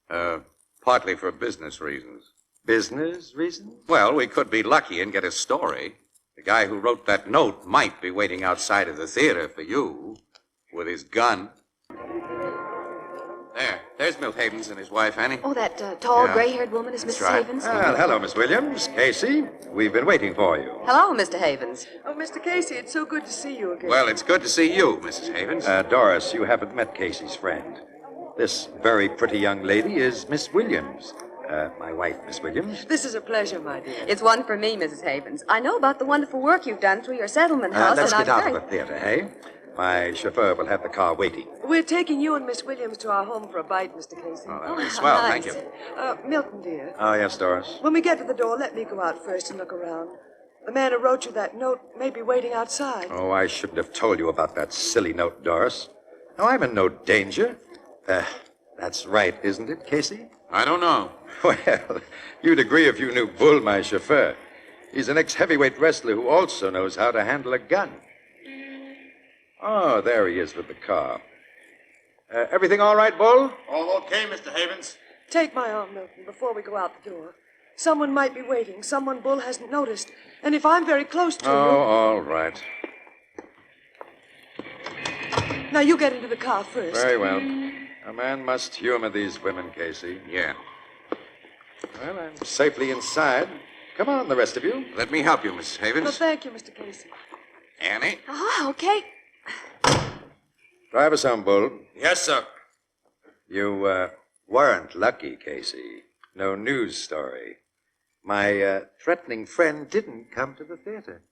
Partly for business reasons. Business reasons? Well, we could be lucky and get a story. The guy who wrote that note might be waiting outside of the theater for you with his gun. There's Milt Havens and his wife, Annie. Oh, that tall, gray-haired woman is Mrs. Havens? Well, hello, Miss Williams. Casey, we've been waiting for you. Hello, Mr. Havens. Oh, Mr. Casey, it's so good to see you again. Well, it's good to see you, Mrs. Havens. Doris, you haven't met Casey's friend. This very pretty young lady is Miss Williams. My wife, Miss Williams. This is a pleasure, my dear. It's one for me, Mrs. Havens. I know about the wonderful work you've done through your settlement house, Let's and get I'm out very... of the theater, hey? My chauffeur will have the car waiting. We're taking you and Miss Williams to our home for a bite, Mr. Casey. Oh, that'll be swell, thank you. Milton, dear. Oh, yes, Doris. When we get to the door, let me go out first and look around. The man who wrote you that note may be waiting outside. Oh, I shouldn't have told you about that silly note, Doris. No, I'm in no danger. That's right, isn't it, Casey? I don't know. Well, you'd agree if you knew Bull, my chauffeur. He's an ex-heavyweight wrestler who also knows how to handle a gun. Oh, there he is with the car. Everything all right, Bull? All okay, Mr. Havens. Take my arm, Milton, before we go out the door. Someone might be waiting. Someone Bull hasn't noticed. And if I'm very close to you... all right. Now, you get into the car first. Very well. A man must humor these women, Casey. Yeah. Well, I'm safely inside. Come on, the rest of you. Let me help you, Miss Havens. Well, thank you, Mr. Casey. Annie? Okay. Drive us home, Bull. Yes, sir. You, weren't lucky, Casey. No news story. My, threatening friend didn't come to the theater.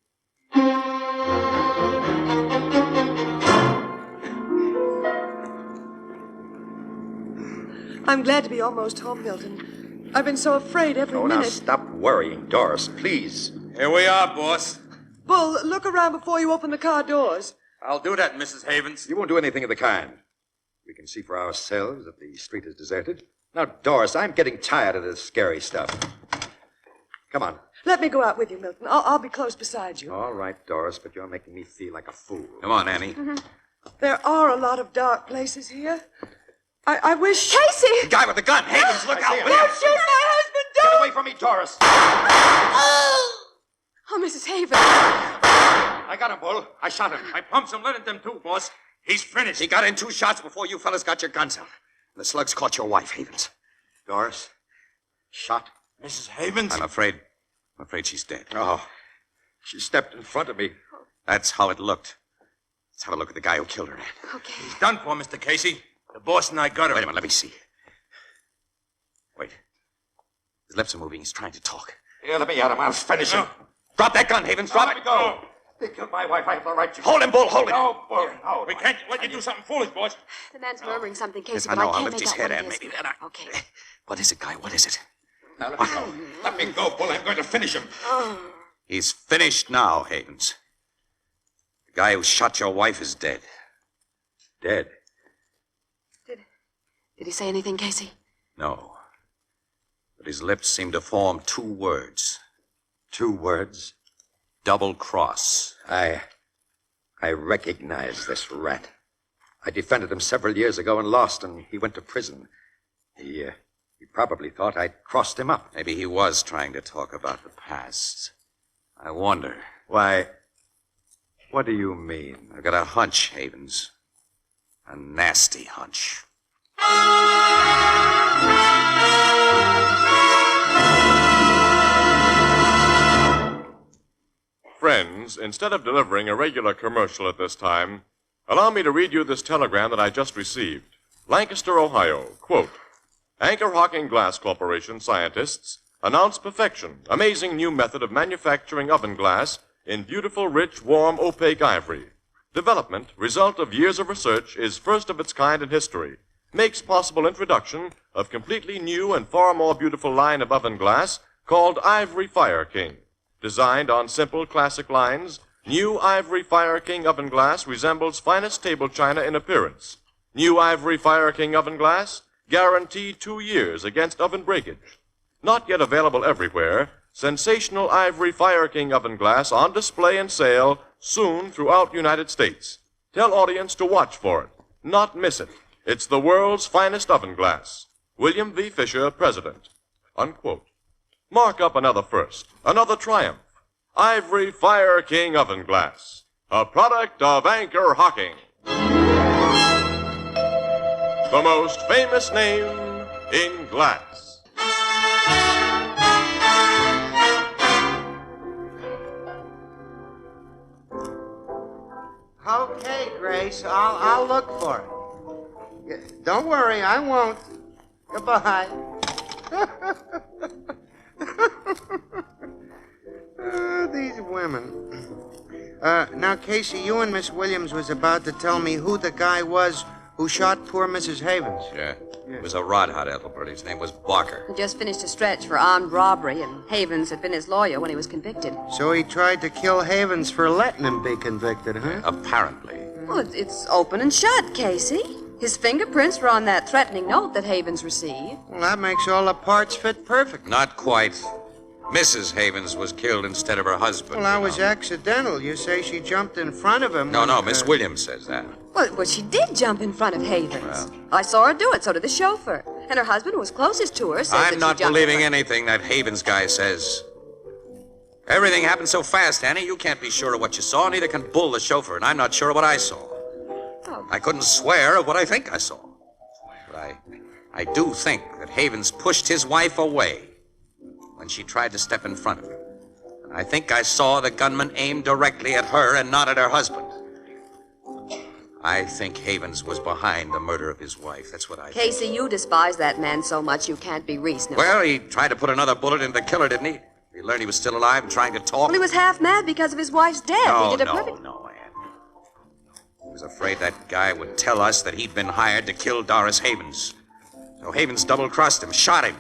I'm glad to be almost home, Milton. I've been so afraid every Now minute. stop worrying, Doris, please. Here we are, boss. Bull, look around before you open the car doors. I'll do that, Mrs. Havens. You won't do anything of the kind. We can see for ourselves that the street is deserted. Now, Doris, I'm getting tired of this scary stuff. Come on. Let me go out with you, Milton. I'll be close beside you. All right, Doris, but you're making me feel like a fool. Come on, Annie. Mm-hmm. There are a lot of dark places here. I wish... Casey! The guy with the gun. Havens, look out. Don't shoot my husband! Don't! Get away from me, Doris. Oh, Mrs. Havens. I got him, Bull. I shot him. I pumped some lead at them, too, boss. He's finished. He got in 2 shots before you fellas got your guns out. And the slugs caught your wife, Havens. Doris, shot. Mrs. Havens? I'm afraid she's dead. Oh, she stepped in front of me. That's how it looked. Let's have a look at the guy who killed her. Okay. He's done for, Mr. Casey. The boss and I got him. Wait a minute, let me see. Wait. His lips are moving. He's trying to talk. Yeah, let me at him. I'll finish him. Drop that gun, Havens. Drop Let it. me go. They killed my wife. I have the right to... Hold him, Bull. Hold him. No, Bull. No. We can't let you do something foolish, boss. The man's murmuring something, Casey, Yes, I but know. I I'll can't lift make his out head what and it is. maybe then I... Okay. What is it, guy? What is it? Now, let me go. Let me go, Bull. I'm going to finish him. He's finished now, Havens. The guy who shot your wife is dead. Dead? Did he say anything, Casey? No. But his lips seem to form 2 words. 2 words? Double cross. I recognize this rat. I defended him several years ago and lost, and he went to prison. He probably thought I'd crossed him up. Maybe he was trying to talk about the past. I wonder. Why, what do you mean? I've got a hunch, Havens. A nasty hunch. Friends, instead of delivering a regular commercial at this time, allow me to read you this telegram that I just received. Lancaster, Ohio. Quote, Anchor Hocking Glass Corporation scientists announce perfection, amazing new method of manufacturing oven glass in beautiful, rich, warm, opaque ivory. Development, result of years of research, is first of its kind in history. Makes possible introduction of completely new and far more beautiful line of oven glass called Ivory Fire King. Designed on simple classic lines, new Ivory Fire King oven glass resembles finest table china in appearance. New Ivory Fire King oven glass, guaranteed 2 years against oven breakage. Not yet available everywhere, sensational Ivory Fire King oven glass on display and sale soon throughout United States. Tell audience to watch for it, not miss it. It's the world's finest oven glass. William V. Fisher, President. Unquote. Mark up another first, another triumph. Ivory Fire King oven glass, a product of Anchor Hocking. The most famous name in glass. Okay, Grace, I'll look for it. Don't worry, I won't. Goodbye. These women. Now, Casey, you and Miss Williams was about to tell me who the guy was who shot poor Mrs. Havens. Yeah. It was a rod hot, Ethelbert. His name was Barker. He just finished a stretch for armed robbery, and Havens had been his lawyer when he was convicted. So he tried to kill Havens for letting him be convicted, huh? Apparently. Well, it's open and shut, Casey. His fingerprints were on that threatening note that Havens received. Well, that makes all the parts fit perfect. Not quite. Mrs. Havens was killed instead of her husband. Well, that was accidental. You say she jumped in front of him. No, Miss Williams says that. Well, she did jump in front of Havens. Well. I saw her do it, so did the chauffeur. And her husband, who was closest to her, says that I'm she not jumped believing in front- anything that Havens guy says. Everything happened so fast, Annie, you can't be sure of what you saw, neither can Bull, the chauffeur, and I'm not sure of what I saw. Oh. I couldn't swear of what I think I saw. But I do think that Havens pushed his wife away when she tried to step in front of him. And I think I saw the gunman aim directly at her and not at her husband. I think Havens was behind the murder of his wife. That's what I think. Casey, you despise that man so much you can't be reasonable. Well, he tried to put another bullet into the killer, didn't he? He learned he was still alive and trying to talk. Well, he was half mad because of his wife's death. He did a perfect... No, Ann. He was afraid that guy would tell us that he'd been hired to kill Doris Havens. So Havens double-crossed him, shot him.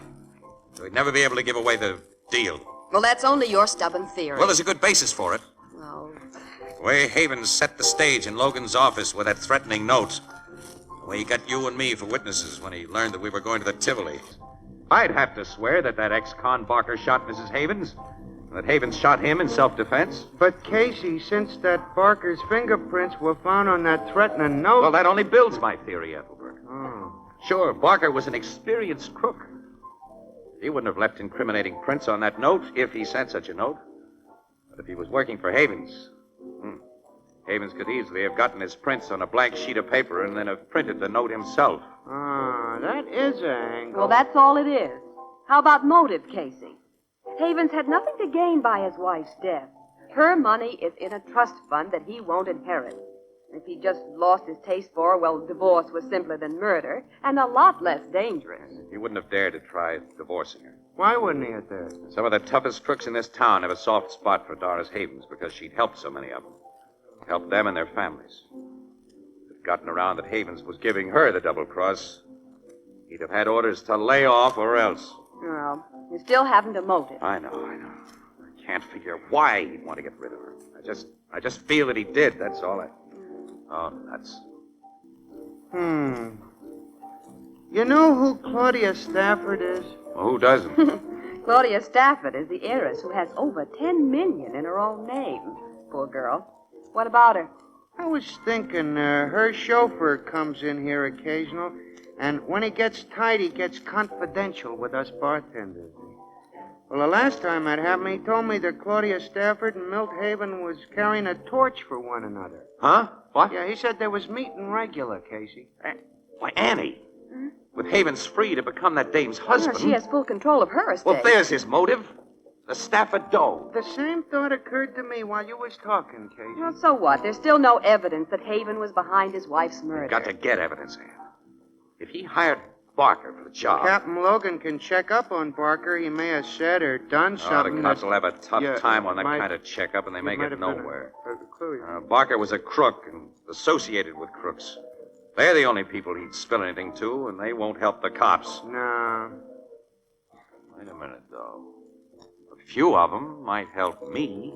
So he'd never be able to give away the deal. Well, that's only your stubborn theory. Well, there's a good basis for it. Oh. The way Havens set the stage in Logan's office with that threatening note. The way he got you and me for witnesses when he learned that we were going to the Tivoli. I'd have to swear that ex-con Barker shot Mrs. Havens, and that Havens shot him in self-defense. But, Casey, since that Barker's fingerprints were found on that threatening note... Well, that only builds my theory, Ethelbert. Oh. Sure, Barker was an experienced crook. He wouldn't have left incriminating prints on that note if he sent such a note. But if he was working for Havens... Havens could easily have gotten his prints on a blank sheet of paper and then have printed the note himself. Ah, that is an angle. Well, that's all it is. How about motive, Casey? Havens had nothing to gain by his wife's death. Her money is in a trust fund that he won't inherit. If he just lost his taste for her, well, divorce was simpler than murder and a lot less dangerous. He wouldn't have dared to try divorcing her. Why wouldn't he have dared? Some of the toughest crooks in this town have a soft spot for Doris Havens because she'd helped so many of them. Helped them and their families. If he'd gotten around that Havens was giving her the double cross, he'd have had orders to lay off or else. Well, you still haven't a motive. I know. I can't figure why he'd want to get rid of her. I just feel that he did, that's all. Oh, nuts. You know who Claudia Stafford is? Well, who doesn't? Claudia Stafford is the heiress who has over $10 million in her own name. Poor girl. What about her? I was thinking, her chauffeur comes in here occasional, and when he gets tight, he gets confidential with us bartenders. Well, the last time that happened, he told me that Claudia Stafford and Milt Haven was carrying a torch for one another. Huh? What? Yeah, he said they was meeting regular, Casey. Why, Annie. With Havens free to become that dame's husband. She has full control of her estate. Well, there's his motive. The Stafford dough. The same thought occurred to me while you was talking, Casey. Well, so what? There's still no evidence that Haven was behind his wife's murder. Got to get evidence, Ann. If he hired Barker for the job... Captain Logan can check up on Barker. He may have said or done something. The cops will have a tough time on that might- kind of checkup, and they may might get have been nowhere. a clue. Barker was a crook and associated with crooks. They're the only people he'd spill anything to, and they won't help the cops. No. Wait a minute, though. A few of them might help me.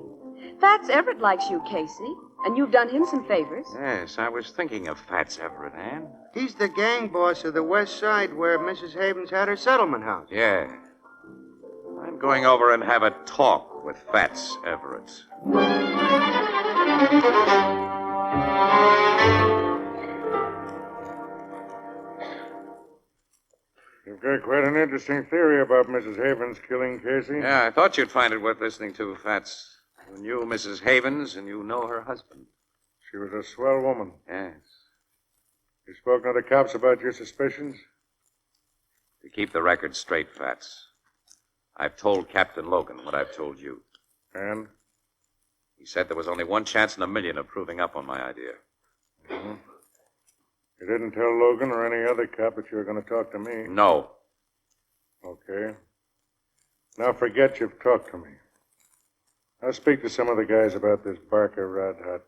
Fats Everett likes you, Casey, and you've done him some favors. Yes, I was thinking of Fats Everett, Ann. He's the gang boss of the West Side where Mrs. Havens had her settlement house. Yeah. I'm going over and have a talk with Fats Everett. You've got quite an interesting theory about Mrs. Havens killing Casey. Yeah, I thought you'd find it worth listening to, Fats. You knew Mrs. Havens, and you know her husband. She was a swell woman. Yes. You spoken to the cops about your suspicions? To keep the record straight, Fats, I've told Captain Logan what I've told you. And? He said there was only one chance in a million of proving up on my idea. Mm-hmm. You didn't tell Logan or any other cop that you were going to talk to me? No. Okay. Now forget you've talked to me. I'll speak to some of the guys about this Barker Rod Hut.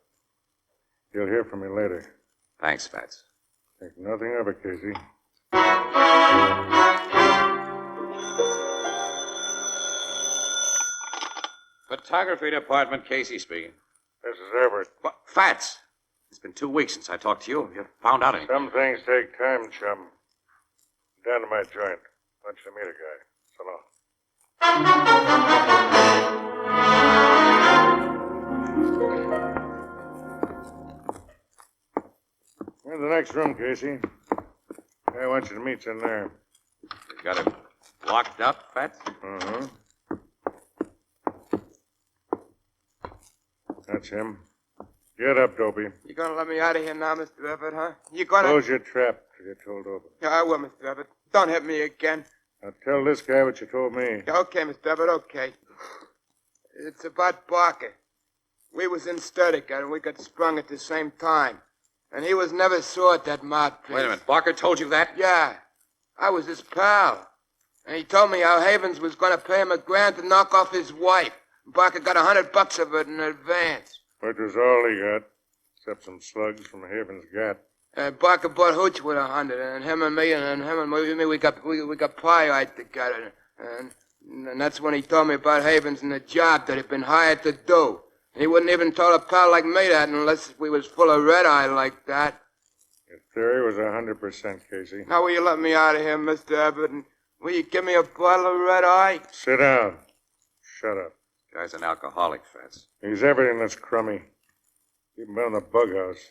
You'll hear from me later. Thanks, Fats. Think nothing of it, Casey. Photography department, Casey speaking. This is Everett. What? Fats! It's been 2 weeks since I talked to you. Have you found out anything? Some things take time, chum. Down to my joint. Lunch to meet a guy. So long. In the next room, Casey. I want you to meet you in there. You got him locked up, Fats? Uh-huh. That's him. Get up, Dopey. You gonna let me out of here now, Mr. Everett, huh? You gonna... Close your trap till you're told over. Yeah, I will, Mr. Everett. Don't hit me again. Now tell this guy what you told me. Yeah, okay, Mr. Everett, okay. It's about Barker. We was in Sturdica, and we got sprung at the same time. And he was never saw at that mouthpiece. Wait a minute. Barker told you that? Yeah. I was his pal. And he told me how Havens was going to pay him $1,000 to knock off his wife. Barker got $100 of it in advance. Which was all he got, except some slugs from Haven's gat. Barker bought Hooch with 100, and him and me, and him and me, we got pie-eyed together. And that's when he told me about Havens and the job that he'd been hired to do. He wouldn't even tell a pal like me that unless we was full of red-eye like that. Your theory was 100%, Casey. Now, will you let me out of here, Mr. Abbott? And will you give me a bottle of red-eye? Sit down. Shut up. Guy's an alcoholic, Fats. He's everything that's crummy. Even been in the bug house.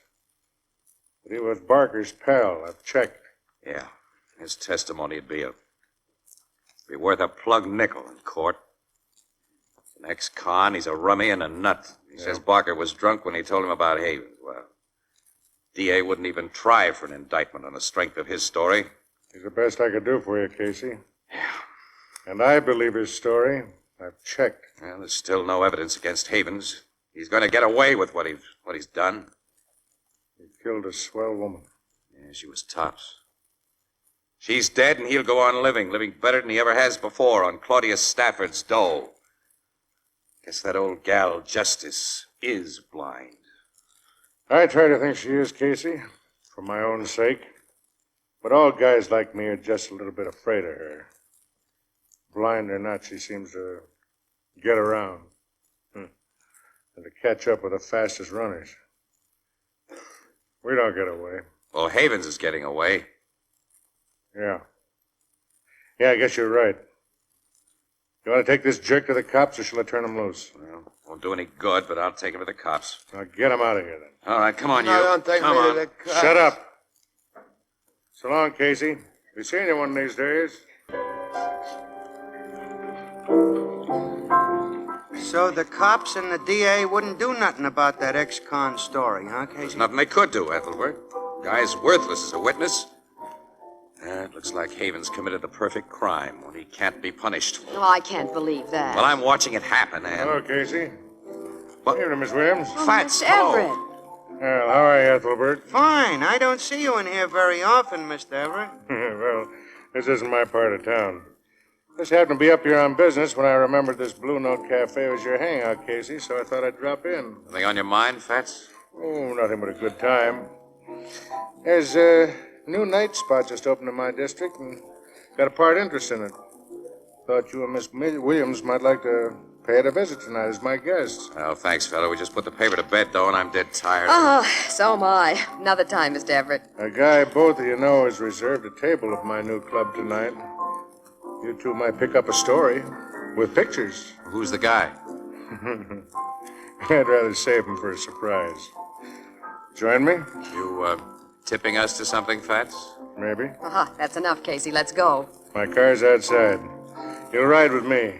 But he was Barker's pal. I've checked. Yeah. His testimony'd be worth a plug nickel in court. He's an ex-con. He's a rummy and a nut. He says Barker was drunk when he told him about Havens. Well, DA wouldn't even try for an indictment on the strength of his story. He's the best I could do for you, Casey. Yeah. And I believe his story. I've checked. Well, there's still no evidence against Havens. He's going to get away with what he's done. He killed a swell woman. Yeah, she was tops. She's dead, and he'll go on living better than he ever has before on Claudius Stafford's dough. Guess that old gal, Justice, is blind. I try to think she is, Casey, for my own sake. But all guys like me are just a little bit afraid of her. Blind or not, she seems to get around. And to catch up with the fastest runners. We don't get away. Well, Havens is getting away. Yeah. Yeah, I guess you're right. You want to take this jerk to the cops, or shall I turn him loose? Well, won't do any good, but I'll take him to the cops. Now get him out of here, then. All right, come on, no, you. Don't take come me on. to the cops. Shut up. So long, Casey. Be seeing you one of these days. So the cops and the DA wouldn't do nothing about that ex-con story, huh, Casey? There's nothing they could do, Ethelbert. Guy's worthless as a witness. It looks like Havens committed the perfect crime when he can't be punished. Oh, I can't believe that. Well, I'm watching it happen, and... Hello, Casey. What? Evening, Miss Williams. Oh, Fats, Mr. Everett. Well, how are you, Ethelbert? Fine. I don't see you in here very often, Mr. Everett. Well, this isn't my part of town. Just happened to be up here on business when I remembered this Blue Note Cafe was your hangout, Casey, so I thought I'd drop in. Anything on your mind, Fats? Oh, nothing but a good time. There's a new night spot just opened in my district, and got a part interest in it. Thought you and Miss Williams might like to pay it a visit tonight as my guests. Well, thanks, fella. We just put the paper to bed, though, and I'm dead tired. Oh, so am I. Another time, Mr. Everett. A guy both of you know has reserved a table at my new club tonight. You two might pick up a story with pictures. Who's the guy? I'd rather save him for a surprise. Join me? You, tipping us to something, Fats? Maybe. Aha, that's enough, Casey. Let's go. My car's outside. You'll ride with me.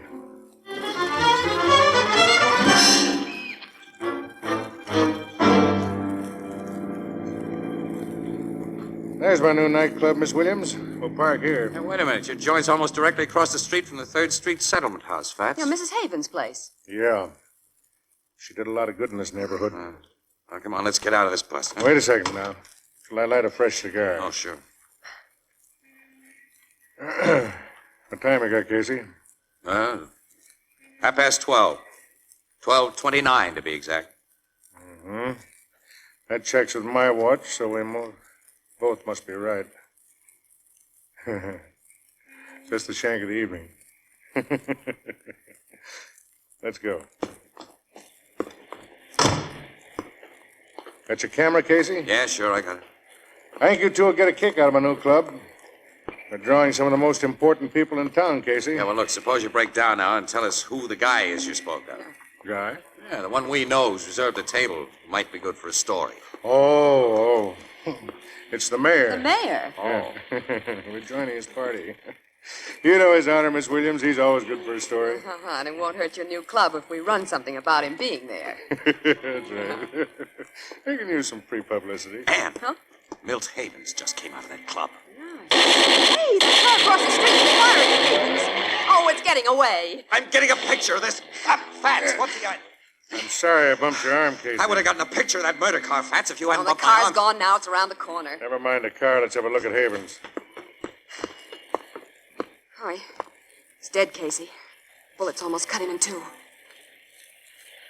There's my new nightclub, Miss Williams. We'll park here. Hey, wait a minute. Your joint's almost directly across the street from the 3rd Street Settlement House, Fats. Yeah, Mrs. Haven's place. Yeah. She did a lot of good in this neighborhood. Well, come on, let's get out of this bus. Wait a second now. Shall I light a fresh cigar? Oh, sure. What time you got, Casey? 12:30. 12:29 to be exact. Mm-hmm. That checks with my watch, so we both must be right. Just the shank of the evening. Let's go. Got your camera, Casey? Yeah, sure, I got it. I think you two will get a kick out of my new club. We're drawing some of the most important people in town, Casey. Yeah, well, look, suppose you break down now and tell us who the guy is you spoke of. Guy? Yeah, the one we know who's reserved a table might be good for a story. Oh. It's the mayor. The mayor? Yeah. We're joining his party. You know his honor, Miss Williams. He's always good for a story. And it won't hurt your new club if we run something about him being there. That's right. They can use some free publicity. Ann! Huh? Milt Havens just came out of that club. Hey, the car across the street is firing at Havens. Oh, it's getting away. I'm getting a picture of this. Fats, what's the... I'm sorry I bumped your arm, Casey. I would have gotten a picture of that murder car, Fats, if you hadn't The bumped my car's arm. gone now. It's around the corner. Never mind the car. Let's have a look at Havens. Hurry. He's dead, Casey. Bullets almost cut him in two.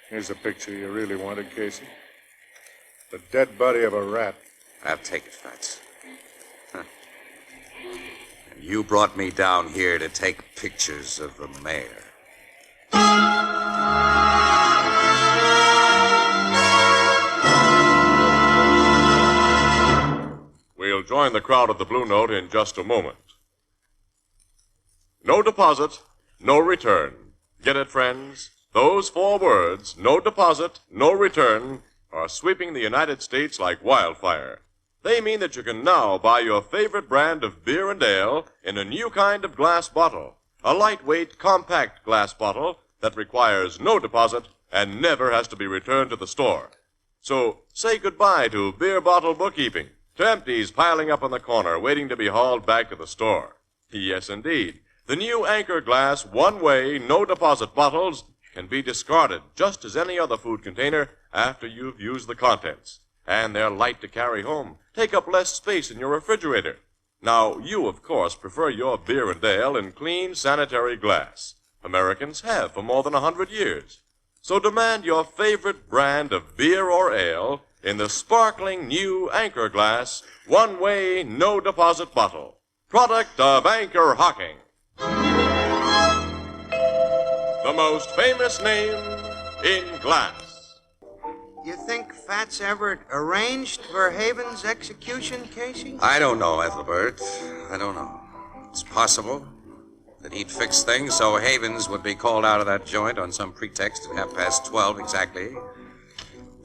Here's the picture you really wanted, Casey. The dead body of a rat. I'll take it, Fats. Huh. And you brought me down here to take pictures of the mayor. We'll join the crowd at the Blue Note in just a moment. No deposit, no return. Get it, friends? Those 4 words, no deposit, no return, are sweeping the United States like wildfire. They mean that you can now buy your favorite brand of beer and ale in a new kind of glass bottle. A lightweight, compact glass bottle that requires no deposit and never has to be returned to the store. So say goodbye to beer bottle bookkeeping, to empties piling up in the corner waiting to be hauled back to the store. Yes, indeed. The new Anchor Glass one-way, no-deposit bottles can be discarded just as any other food container after you've used the contents. And they're light to carry home, take up less space in your refrigerator. Now, you, of course, prefer your beer and ale in clean, sanitary glass. Americans have for more than 100 years. So demand your favorite brand of beer or ale in the sparkling new Anchor Glass one-way, no-deposit bottle. Product of Anchor Hocking. The most famous name in glass. You think Fats Everett arranged for Havens' execution, Casey? I don't know, Ethelbert. I don't know. It's possible that he'd fix things so Havens would be called out of that joint on some pretext at 12:30 exactly.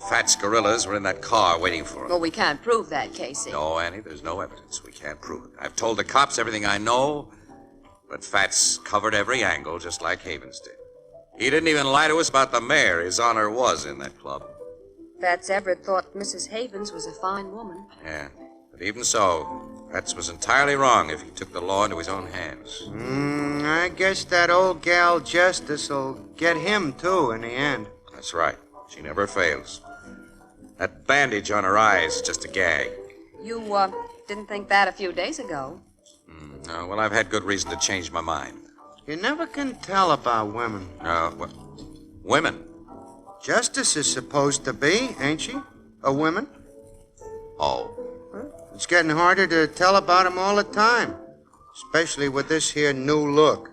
Fats gorillas were in that car waiting for him. Well, we can't prove that, Casey. No, Annie, there's no evidence. We can't prove it. I've told the cops everything I know, but Fats covered every angle just like Havens did. He didn't even lie to us about the mayor. His honor was in that club. Fats Everett thought Mrs. Havens was a fine woman. Yeah, but even so, Fats was entirely wrong if he took the law into his own hands. I guess that old gal Justice will get him, too, in the end. That's right. She never fails. That bandage on her eye is just a gag. You, didn't think that a few days ago. No, well, I've had good reason to change my mind. You never can tell about women. What? Women? Justice is supposed to be, ain't she? A woman? Oh. It's getting harder to tell about 'em all the time, especially with this here new look.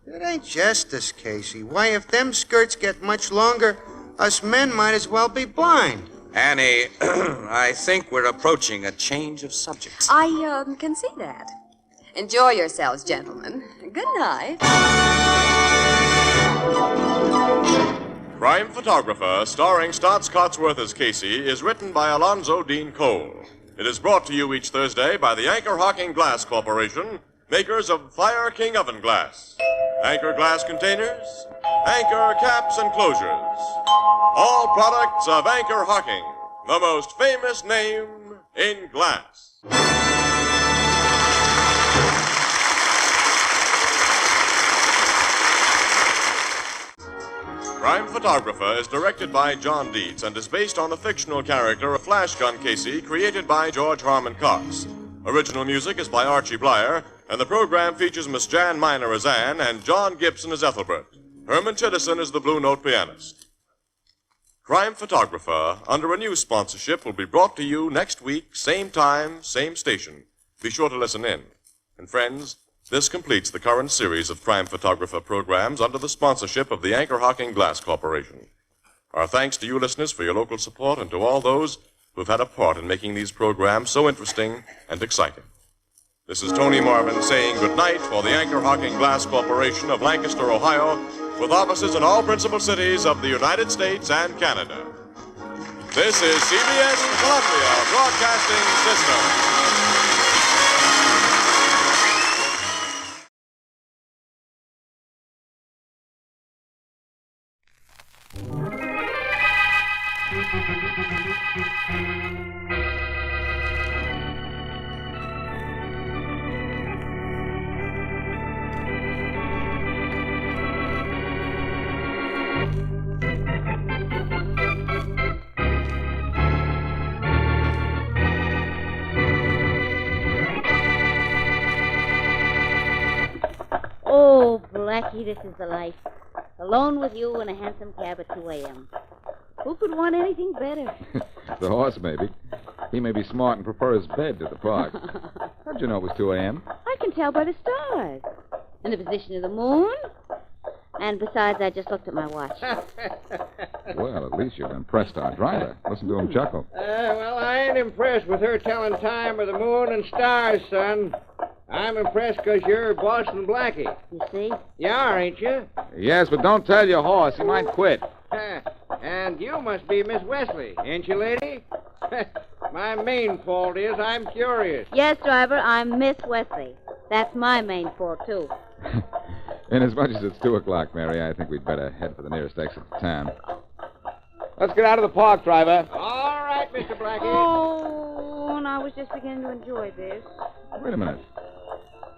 It ain't Justice, Casey. Why, if them skirts get much longer, us men might as well be blind. Annie, I think we're approaching a change of subject. I, can see that. Enjoy yourselves, gentlemen. Good night. Crime Photographer, starring Stotts Cotsworth as Casey, is written by Alonzo Dean Cole. It is brought to you each Thursday by the Anchor Hocking Glass Corporation, makers of Fire King Oven Glass. Anchor glass containers, Anchor caps and closures. All products of Anchor Hocking, the most famous name in glass. Crime Photographer is directed by John Dietz and is based on the fictional character of Flash Gun Casey, created by George Harmon Cox. Original music is by Archie Blyer, and the program features Miss Jan Miner as Anne and John Gibson as Ethelbert. Herman Chittison is the Blue Note pianist. Crime Photographer, under a new sponsorship, will be brought to you next week, same time, same station. Be sure to listen in. And friends, this completes the current series of Crime Photographer programs under the sponsorship of the Anchor Hocking Glass Corporation. Our thanks to you listeners for your local support and to all those who've had a part in making these programs so interesting and exciting. This is Tony Marvin saying goodnight for the Anchor Hocking Glass Corporation of Lancaster, Ohio, with offices in all principal cities of the United States and Canada. This is CBS Columbia Broadcasting System. Oh, Blackie, this is the life. Alone with you in a hansom cab at 2 a.m. Who could want anything better? The horse, maybe. He may be smart and prefer his bed to the park. How'd you know it was 2 a.m.? I can tell by the stars. And the position of the moon. And besides, I just looked at my watch. Well, at least you've impressed our driver. Listen to him chuckle. Well, I ain't impressed with her telling time of the moon and stars, son. I'm impressed because you're Boston Blackie. You see? You are, ain't you? Yes, but don't tell your horse. He might quit. And you must be Miss Wesley, ain't you, lady? My main fault is I'm curious. Yes, driver, I'm Miss Wesley. That's my main fault, too. Inasmuch as it's 2 o'clock, Mary, I think we'd better head for the nearest exit to town. Let's get out of the park, driver. All right, Mr. Blackie. Oh, and I was just beginning to enjoy this. Wait a minute.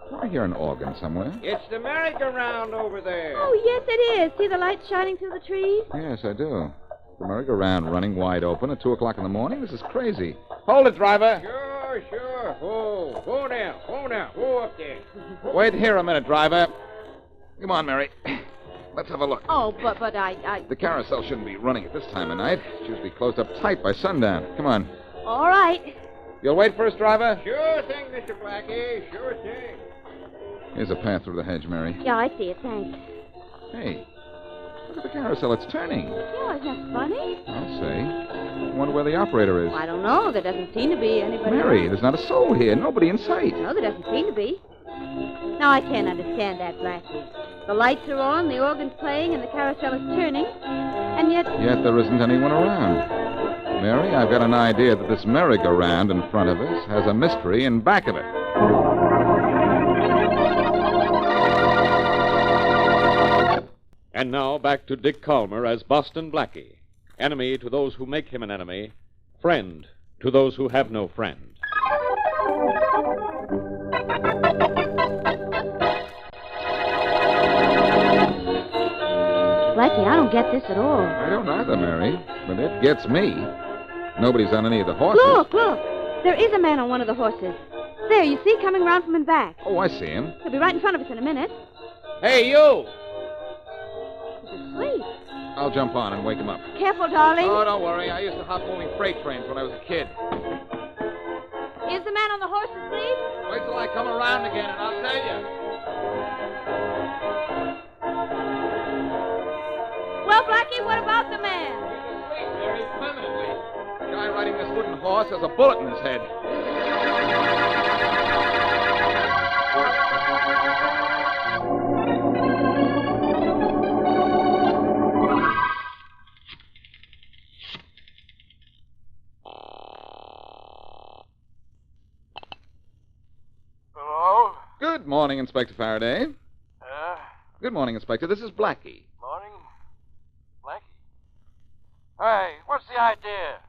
Do I hear an organ somewhere? It's the merry-go-round over there. Oh, yes, it is. See the lights shining through the trees? Yes, I do. The merry-go-round running wide open at 2 o'clock in the morning? This is crazy. Hold it, driver. Sure. Whoa now. Whoa up there. Wait here a minute, driver. Come on, Mary. Let's have a look. Oh, but I... The carousel shouldn't be running at this time of night. It's usually closed up tight by sundown. Come on. All right. You'll wait for us, driver? Sure thing, Mr. Blackie. Sure thing. Here's a path through the hedge, Mary. Yeah, I see it. Thanks. Hey, look at the carousel. It's turning. Yeah, isn't that funny? I'll say. I wonder where the operator is. I don't know. There doesn't seem to be anybody. Mary, there's not a soul here. Nobody in sight. No, there doesn't seem to be. Now, I can't understand that, Blackie. The lights are on, the organ's playing, and the carousel is turning, and yet... Yet there isn't anyone around. Mary, I've got an idea that this merry-go-round in front of us has a mystery in back of it. And now back to Dick Calmer as Boston Blackie. Enemy to those who make him an enemy. Friend to those who have no friend. Blackie, I don't get this at all. I don't either, Mary, but it gets me. Nobody's on any of the horses. Look! There is a man on one of the horses. There, you see, coming around from in back. Oh, I see him. He'll be right in front of us in a minute. Hey, you! He's asleep. I'll jump on and wake him up. Careful, darling. Oh, don't worry. I used to hop moving freight trains when I was a kid. Is the man on the horse asleep? Wait till I come around again and I'll tell you. Well, Blackie, what about the man? He's asleep, Mary, permanently. The guy riding this wooden horse has a bullet in his head. Hello? Good morning, Inspector Faraday. Good morning, Inspector. This is Blackie. Morning? Blackie? Hey, what's the idea?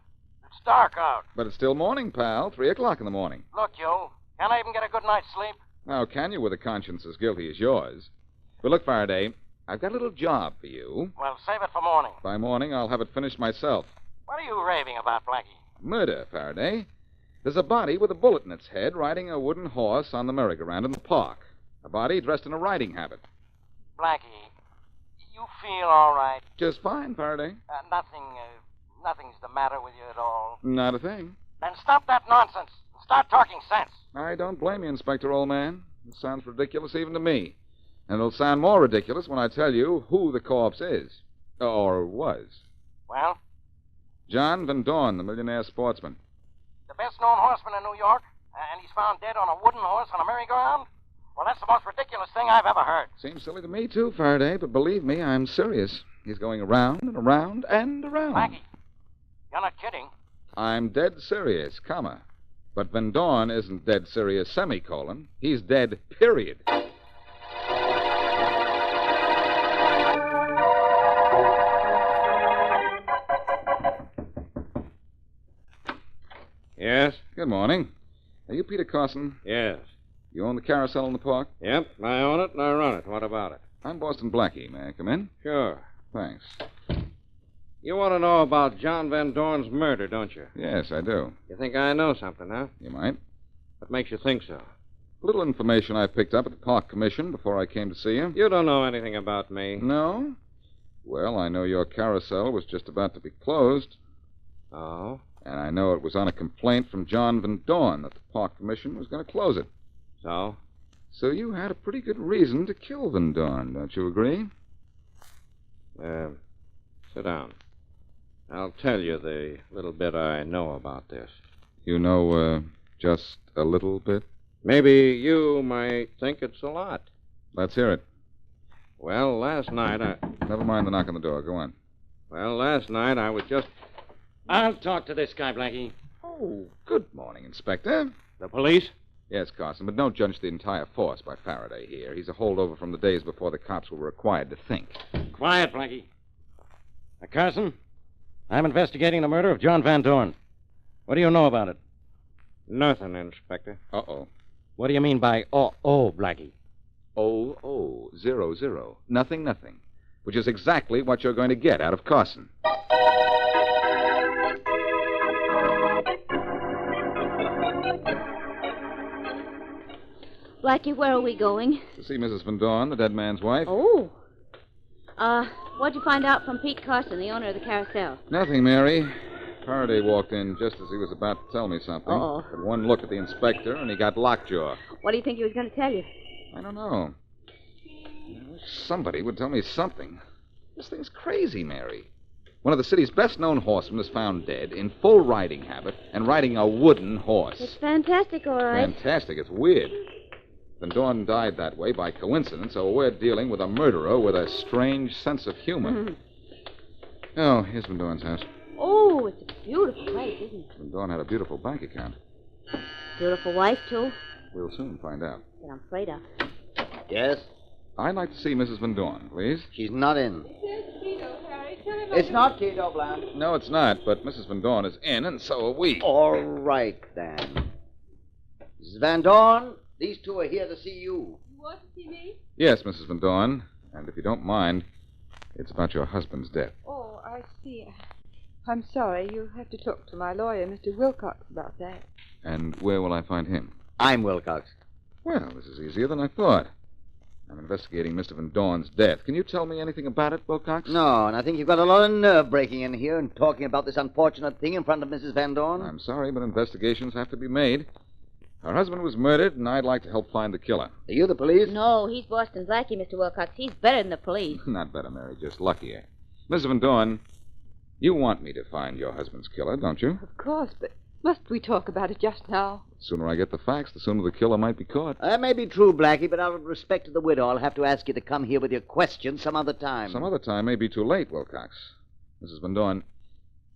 It's dark out. But it's still morning, pal. 3 o'clock in the morning. Look, you, can I even get a good night's sleep? Now, can you with a conscience as guilty as yours? But look, Faraday, I've got a little job for you. Well, save it for morning. By morning, I'll have it finished myself. What are you raving about, Blackie? Murder, Faraday. There's a body with a bullet in its head riding a wooden horse on the merry-go-round in the park. A body dressed in a riding habit. Blackie, you feel all right? Just fine, Faraday. Nothing's the matter with you at all. Not a thing. Then stop that nonsense and start talking sense. I don't blame you, Inspector, old man. It sounds ridiculous even to me. And it'll sound more ridiculous when I tell you who the corpse is. Or was. Well? John Van Dorn, the millionaire sportsman. The best-known horseman in New York, and he's found dead on a wooden horse on a merry-go-round? Well, that's the most ridiculous thing I've ever heard. Seems silly to me, too, Faraday, but believe me, I'm serious. He's going around and around and around. Blackie, You're not kidding. I'm dead serious, comma. But Van Dorn isn't dead serious, semicolon. He's dead, period. Yes? Good morning. Are you Peter Carson? Yes. You own the carousel in the park? Yep, I own it and I run it. What about it? I'm Boston Blackie. May I come in? Sure. Thanks. You want to know about John Van Dorn's murder, don't you? Yes, I do. You think I know something, huh? You might. What makes you think so? A little information I picked up at the Park Commission before I came to see you. You don't know anything about me. No? Well, I know your carousel was just about to be closed. Oh? And I know it was on a complaint from John Van Dorn that the Park Commission was going to close it. So? So you had a pretty good reason to kill Van Dorn, don't you agree? Sit down. I'll tell you the little bit I know about this. You know, just a little bit? Maybe you might think it's a lot. Let's hear it. Well, last night Never mind the knock on the door. Go on. Well, last night I was just... I'll talk to this guy, Blackie. Oh, good morning, Inspector. The police? Yes, Carson, but don't judge the entire force by Faraday here. He's a holdover from the days before the cops were required to think. Quiet, Blackie. Carson, I'm investigating the murder of John Van Dorn. What do you know about it? Nothing, Inspector. Uh-oh. What do you mean by Blackie? 0000. Nothing. Which is exactly what you're going to get out of Carson. Blackie, where are we going? To see Mrs. Van Dorn, the dead man's wife. Oh. What'd you find out from Pete Carson, the owner of the carousel? Nothing, Mary. Faraday walked in just as he was about to tell me something. Uh-oh. Had one look at the inspector, and he got lockjaw. What do you think he was going to tell you? I don't know. I wish somebody would tell me something. This thing's crazy, Mary. One of the city's best-known horsemen is found dead, in full riding habit, and riding a wooden horse. It's fantastic, all right. Fantastic. It's weird. Van Dorn died that way by coincidence, so we're dealing with a murderer with a strange sense of humor. Mm-hmm. Oh, here's Van Dorn's house. Oh, it's a beautiful place, isn't it? Van Dorn had a beautiful bank account. Beautiful wife, too. We'll soon find out. That I'm afraid of. Yes? I'd like to see Mrs. Van Dorn, please. She's not in. It's not Tito, Blanche. No, it's not, but Mrs. Van Dorn is in, and so are we. All right, then. Mrs. Van Dorn, these two are here to see you. You want to see me? Yes, Mrs. Van Dorn. And if you don't mind, it's about your husband's death. Oh, I see. I'm sorry. You'll have to talk to my lawyer, Mr. Wilcox, about that. And where will I find him? I'm Wilcox. Well, this is easier than I thought. I'm investigating Mr. Van Dorn's death. Can you tell me anything about it, Wilcox? No, and I think you've got a lot of nerve breaking in here and talking about this unfortunate thing in front of Mrs. Van Dorn. I'm sorry, but investigations have to be made. Her husband was murdered, and I'd like to help find the killer. Are you the police? No, he's Boston Blackie, Mr. Wilcox. He's better than the police. Not better, Mary, just luckier. Mrs. Van Dorn, you want me to find your husband's killer, don't you? Of course, but must we talk about it just now? The sooner I get the facts, the sooner the killer might be caught. That may be true, Blackie, but out of respect to the widow, I'll have to ask you to come here with your questions some other time. Some other time may be too late, Wilcox. Mrs. Van Dorn,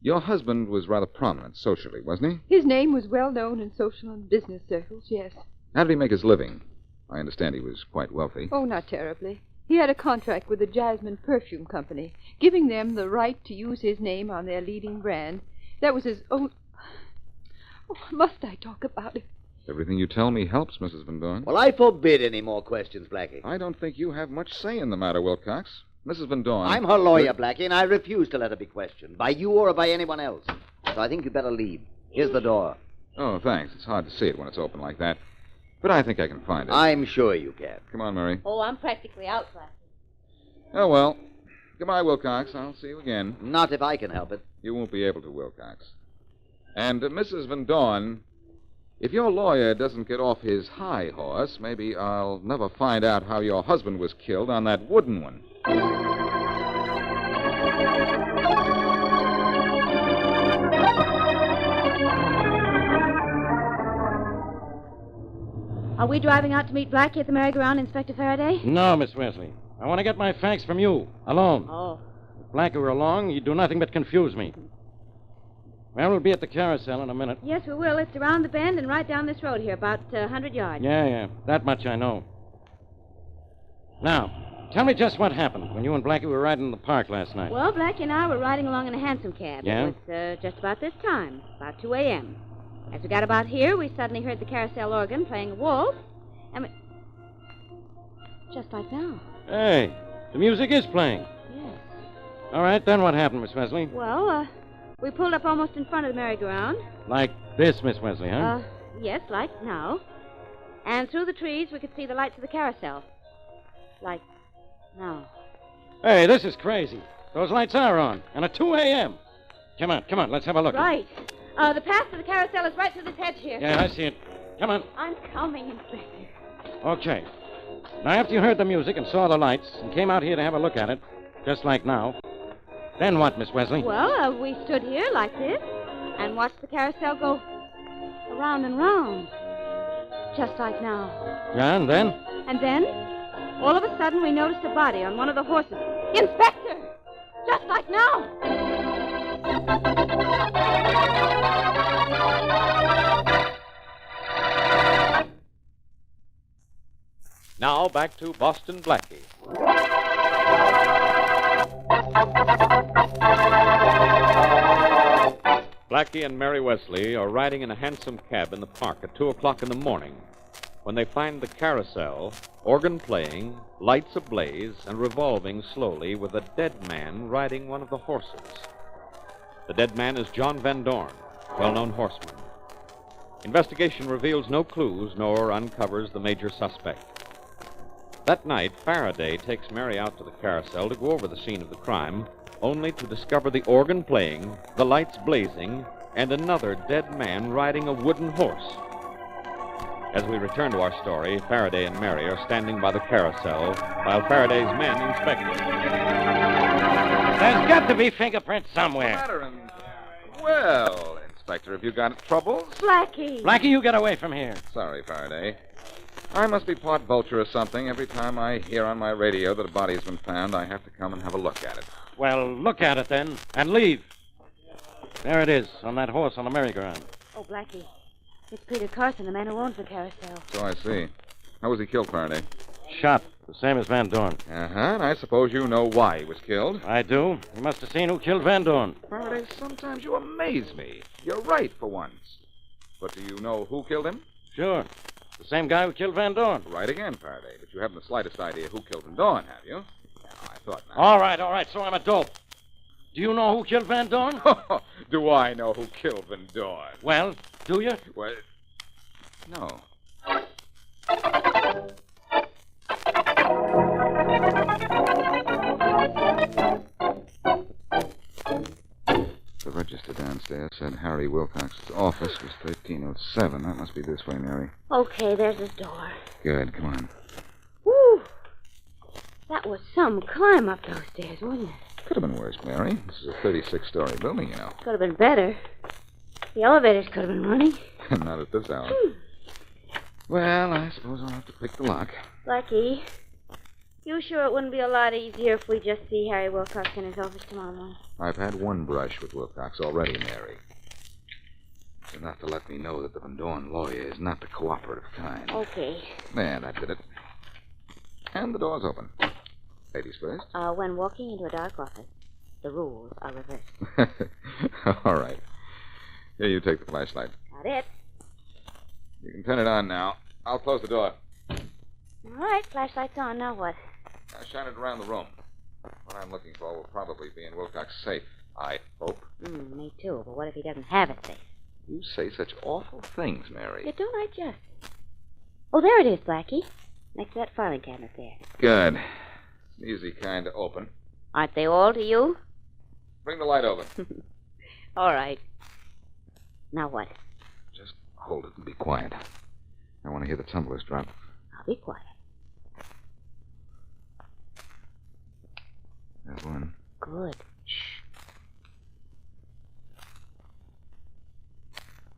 your husband was rather prominent socially, wasn't he? His name was well known in social and business circles, yes. How did he make his living? I understand he was quite wealthy. Oh, not terribly. He had a contract with the Jasmine Perfume Company, giving them the right to use his name on their leading brand. That was his own... Oh, must I talk about it? Everything you tell me helps, Mrs. Van Dorn. Well, I forbid any more questions, Blackie. I don't think you have much say in the matter, Wilcox. Mrs. Van Dorn... I'm her lawyer, Blackie, and I refuse to let her be questioned, by you or by anyone else. So I think you'd better leave. Here's the door. Oh, thanks. It's hard to see it when it's open like that. But I think I can find it. I'm sure you can. Come on, Mary. Oh, I'm practically out, Blackie. Oh, well. Goodbye, Wilcox. I'll see you again. Not if I can help it. You won't be able to, Wilcox. And Mrs. Van Dorn, if your lawyer doesn't get off his high horse, maybe I'll never find out how your husband was killed on that wooden one. Are we driving out to meet Blackie at the merry-go-round, Inspector Faraday? No, Miss Wesley. I want to get my facts from you, alone. Oh. If Blackie were along, he'd do nothing but confuse me. Well, we'll be at the carousel in a minute. Yes, we will. It's around the bend and right down this road here, about 100 yards. Yeah. That much I know. Now, tell me just what happened when you and Blackie were riding in the park last night. Well, Blackie and I were riding along in a hansom cab. Yeah? It was just about this time, about 2 a.m. As we got about here, we suddenly heard the carousel organ playing a waltz, and we... Just like now. Hey, the music is playing. Yes. All right, then what happened, Miss Wesley? Well, we pulled up almost in front of the merry-go-round. Like this, Miss Wesley, huh? Yes, like now. And through the trees, we could see the lights of the carousel. Like now. Hey, this is crazy. Those lights are on, and at 2 a.m. Come on, let's have a look. Right. The path to the carousel is right through this hedge here. Yeah, I see it. Come on. I'm coming, Inspector. Okay. Now, after you heard the music and saw the lights and came out here to have a look at it, just like now, then what, Miss Wesley? Well, we stood here like this and watched the carousel go around and round, just like now. Yeah, and then? And then, all of a sudden, we noticed a body on one of the horses. Inspector! Just like now! Now, back to Boston Blackie. Blackie and Mary Wesley are riding in a hansom cab in the park at 2 o'clock in the morning when they find the carousel, organ playing, lights ablaze, and revolving slowly with a dead man riding one of the horses. The dead man is John Van Dorn, well-known horseman. Investigation reveals no clues nor uncovers the major suspect. That night, Faraday takes Mary out to the carousel to go over the scene of the crime, only to discover the organ playing, the lights blazing, and another dead man riding a wooden horse. As we return to our story, Faraday and Mary are standing by the carousel while Faraday's men inspect it. There's got to be fingerprints somewhere. What's the matter? Well, Inspector, have you got troubles? Blackie! Blackie, you get away from here. Sorry, Faraday. I must be part vulture or something. Every time I hear on my radio that a body has been found, I have to come and have a look at it. Well, look at it then, and leave. There it is, on that horse on the merry-go-round. Oh, Blackie. It's Peter Carson, the man who owns the carousel. So I see. How was he killed, Faraday? Shot, the same as Van Dorn. Uh-huh, and I suppose you know why he was killed. I do. You must have seen who killed Van Dorn. Faraday, sometimes you amaze me. You're right for once. But do you know who killed him? Sure. The same guy who killed Van Dorn. Right again, Faraday. But you haven't the slightest idea who killed Van Dorn, have you? No, I thought not. All right, so I'm a dope. Do you know who killed Van Dorn? Do I know who killed Van Dorn? Well, do you? Well, no. The register downstairs said Harry Wilcox's office was 1307. That must be this way, Mary. Okay, there's his door. Good, come on. Woo! That was some climb up those stairs, wasn't it? Could have been worse, Mary. This is a 36-story building, you know. Could have been better. The elevators could have been running. Not at this hour. Well, I suppose I'll have to pick the lock. Blackie, you sure it wouldn't be a lot easier if we just see Harry Wilcox in his office tomorrow morning? I've had one brush with Wilcox already, Mary. It's enough to let me know that the Van Dorn lawyer is not the cooperative kind. Okay. There, that did it. And the door's open. Ladies first. When walking into a dark office, the rules are reversed. All right. Here, you take the flashlight. Not it. You can turn it on now. I'll close the door. All right, flashlight's on. Now what? Now shine it around the room. What I'm looking for will probably be in Wilcox's safe, I hope. Me too, but what if he doesn't have it safe? You say such awful things, Mary. Yeah, don't I just? Oh, there it is, Blackie. Next to that filing cabinet there. Good. It's an easy kind to open. Aren't they all to you? Bring the light over. All right. Now what? Just hold it and be quiet. I want to hear the tumblers drop. I'll be quiet. There's one. Good. Shh.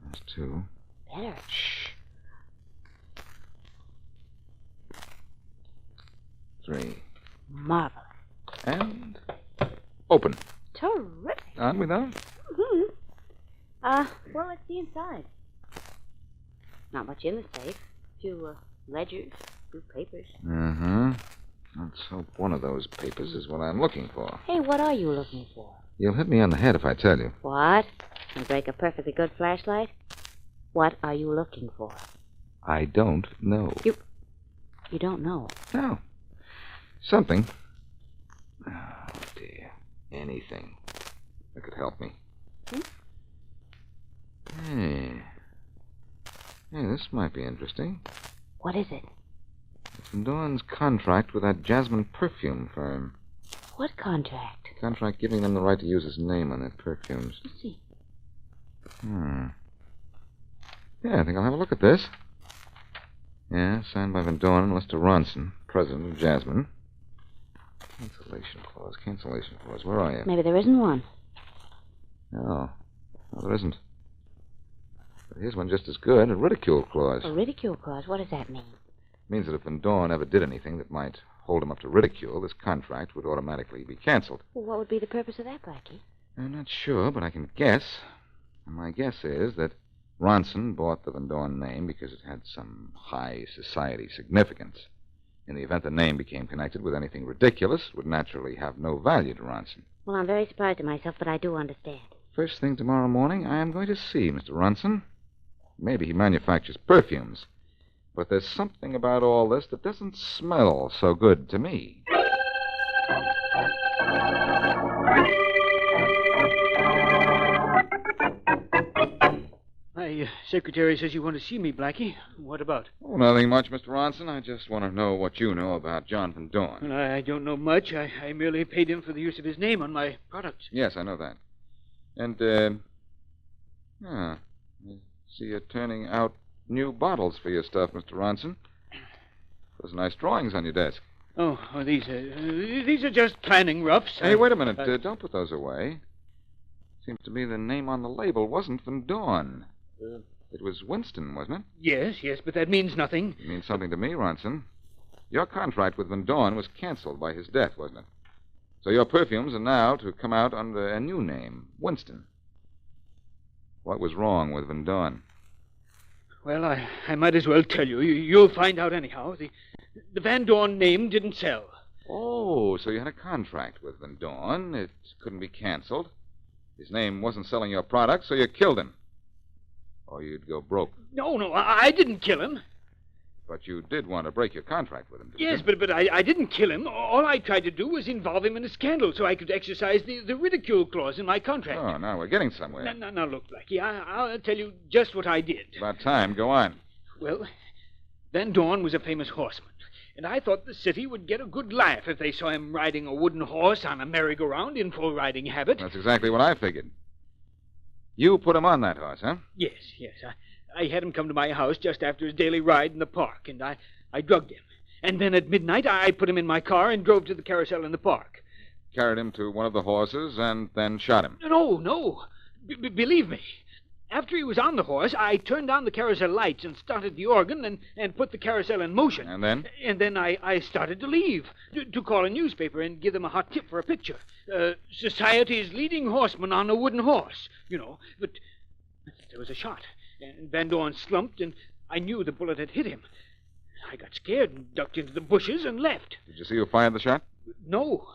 There's two. Better. Shh. 3. Marvelous. And open. Terrific. On we go. Mm-hmm. Well, let's see inside. Not much in the safe. A few ledgers, a few papers. Mm-hmm. Let's hope one of those papers is what I'm looking for. Hey, what are you looking for? You'll hit me on the head if I tell you. What? And break a perfectly good flashlight? What are you looking for? I don't know. You don't know? No. Something. Oh, dear. Anything that could help me. Hey, this might be interesting. What is it? It's Dawn's contract with that Jasmine perfume firm. What contract? Contract giving them the right to use his name on their perfumes. Let's see. Yeah, I think I'll have a look at this. Yeah, signed by Van Dorn and Lester Ronson, president of Jasmine. Cancellation clause. Where are you? Maybe there isn't one. No, there isn't. But here's one just as good, a ridicule clause. A ridicule clause? What does that mean? It means that if Van Dorn ever did anything that might hold him up to ridicule, this contract would automatically be canceled. Well, what would be the purpose of that, Blackie? I'm not sure, but I can guess. And my guess is that Ronson bought the Van Dorn name because it had some high society significance. In the event the name became connected with anything ridiculous, it would naturally have no value to Ronson. Well, I'm very surprised at myself, but I do understand. First thing tomorrow morning, I am going to see Mr. Ronson. Maybe he manufactures perfumes. But there's something about all this that doesn't smell so good to me. My secretary says you want to see me, Blackie. What about? Oh, nothing much, Mr. Ronson. I just want to know what you know about John Van Dorn. Well, I don't know much. I merely paid him for the use of his name on my products. Yes, I know that. And, I see you're turning out new bottles for your stuff, Mr. Ronson. Those nice drawings on your desk. Oh, these are just planning roughs. Hey, wait a minute. Don't put those away. Seems to me the name on the label wasn't Van Dorn. It was Winston, wasn't it? Yes, but that means nothing. It means something to me, Ronson. Your contract with Van Dorn was canceled by his death, wasn't it? So your perfumes are now to come out under a new name, Winston. What was wrong with Van Dorn? Well, I might as well tell you. You'll find out anyhow. The Van Dorn name didn't sell. Oh, so you had a contract with Van Dorn. It couldn't be canceled. His name wasn't selling your product, so you killed him. Or you'd go broke. No, I didn't kill him. But you did want to break your contract with him, didn't you? Yes, but I didn't kill him. All I tried to do was involve him in a scandal so I could exercise the ridicule clause in my contract. Oh, now we're getting somewhere. Now, look, Blackie, I'll tell you just what I did. It's about time. Go on. Well, Van Dorn was a famous horseman, and I thought the city would get a good laugh if they saw him riding a wooden horse on a merry-go-round in full riding habit. That's exactly what I figured. You put him on that horse, huh? Yes. I had him come to my house just after his daily ride in the park, and I drugged him. And then at midnight, I put him in my car and drove to the carousel in the park. Carried him to one of the horses and then shot him. No. Believe me. After he was on the horse, I turned on the carousel lights and started the organ and put the carousel in motion. And then? And then I started to leave, to call a newspaper and give them a hot tip for a picture. Society's leading horseman on a wooden horse, But there was a shot, and Van Dorn slumped, and I knew the bullet had hit him. I got scared and ducked into the bushes and left. Did you see who fired the shot? No.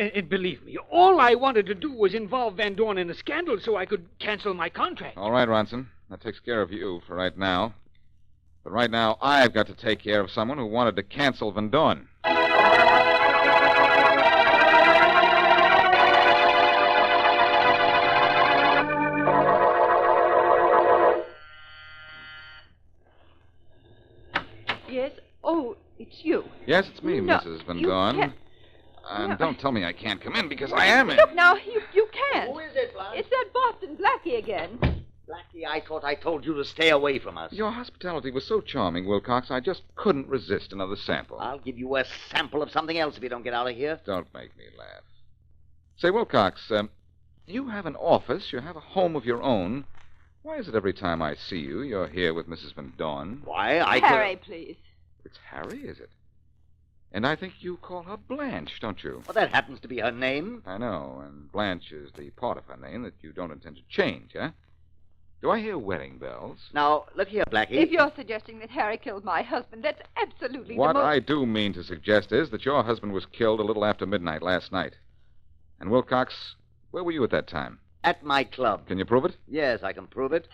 And believe me, all I wanted to do was involve Van Dorn in a scandal so I could cancel my contract. All right, Ronson. That takes care of you for right now. But right now, I've got to take care of someone who wanted to cancel Van Dorn. Yes? Oh, it's you. Yes, it's me, No, Mrs. Van you Dorn. can't- And No. don't tell me I can't come in because I am in. Look now, you can't. Who is it, Blanche? It's that Boston Blackie again. Blackie, I thought I told you to stay away from us. Your hospitality was so charming, Wilcox, I just couldn't resist another sample. I'll give you a sample of something else if you don't get out of here. Don't make me laugh. Say, Wilcox, you have an office, you have a home of your own. Why is it every time I see you, you're here with Mrs. Van Dorn? Why, Harry, please. It's Harry, is it? And I think you call her Blanche, don't you? Well, that happens to be her name. I know, and Blanche is the part of her name that you don't intend to change, huh? Do I hear wedding bells? Now, look here, Blackie. If you're suggesting that Harry killed my husband, that's absolutely What the most... I do mean to suggest is that your husband was killed a little after midnight last night. And Wilcox, where were you at that time? At my club. Can you prove it? Yes, I can prove it.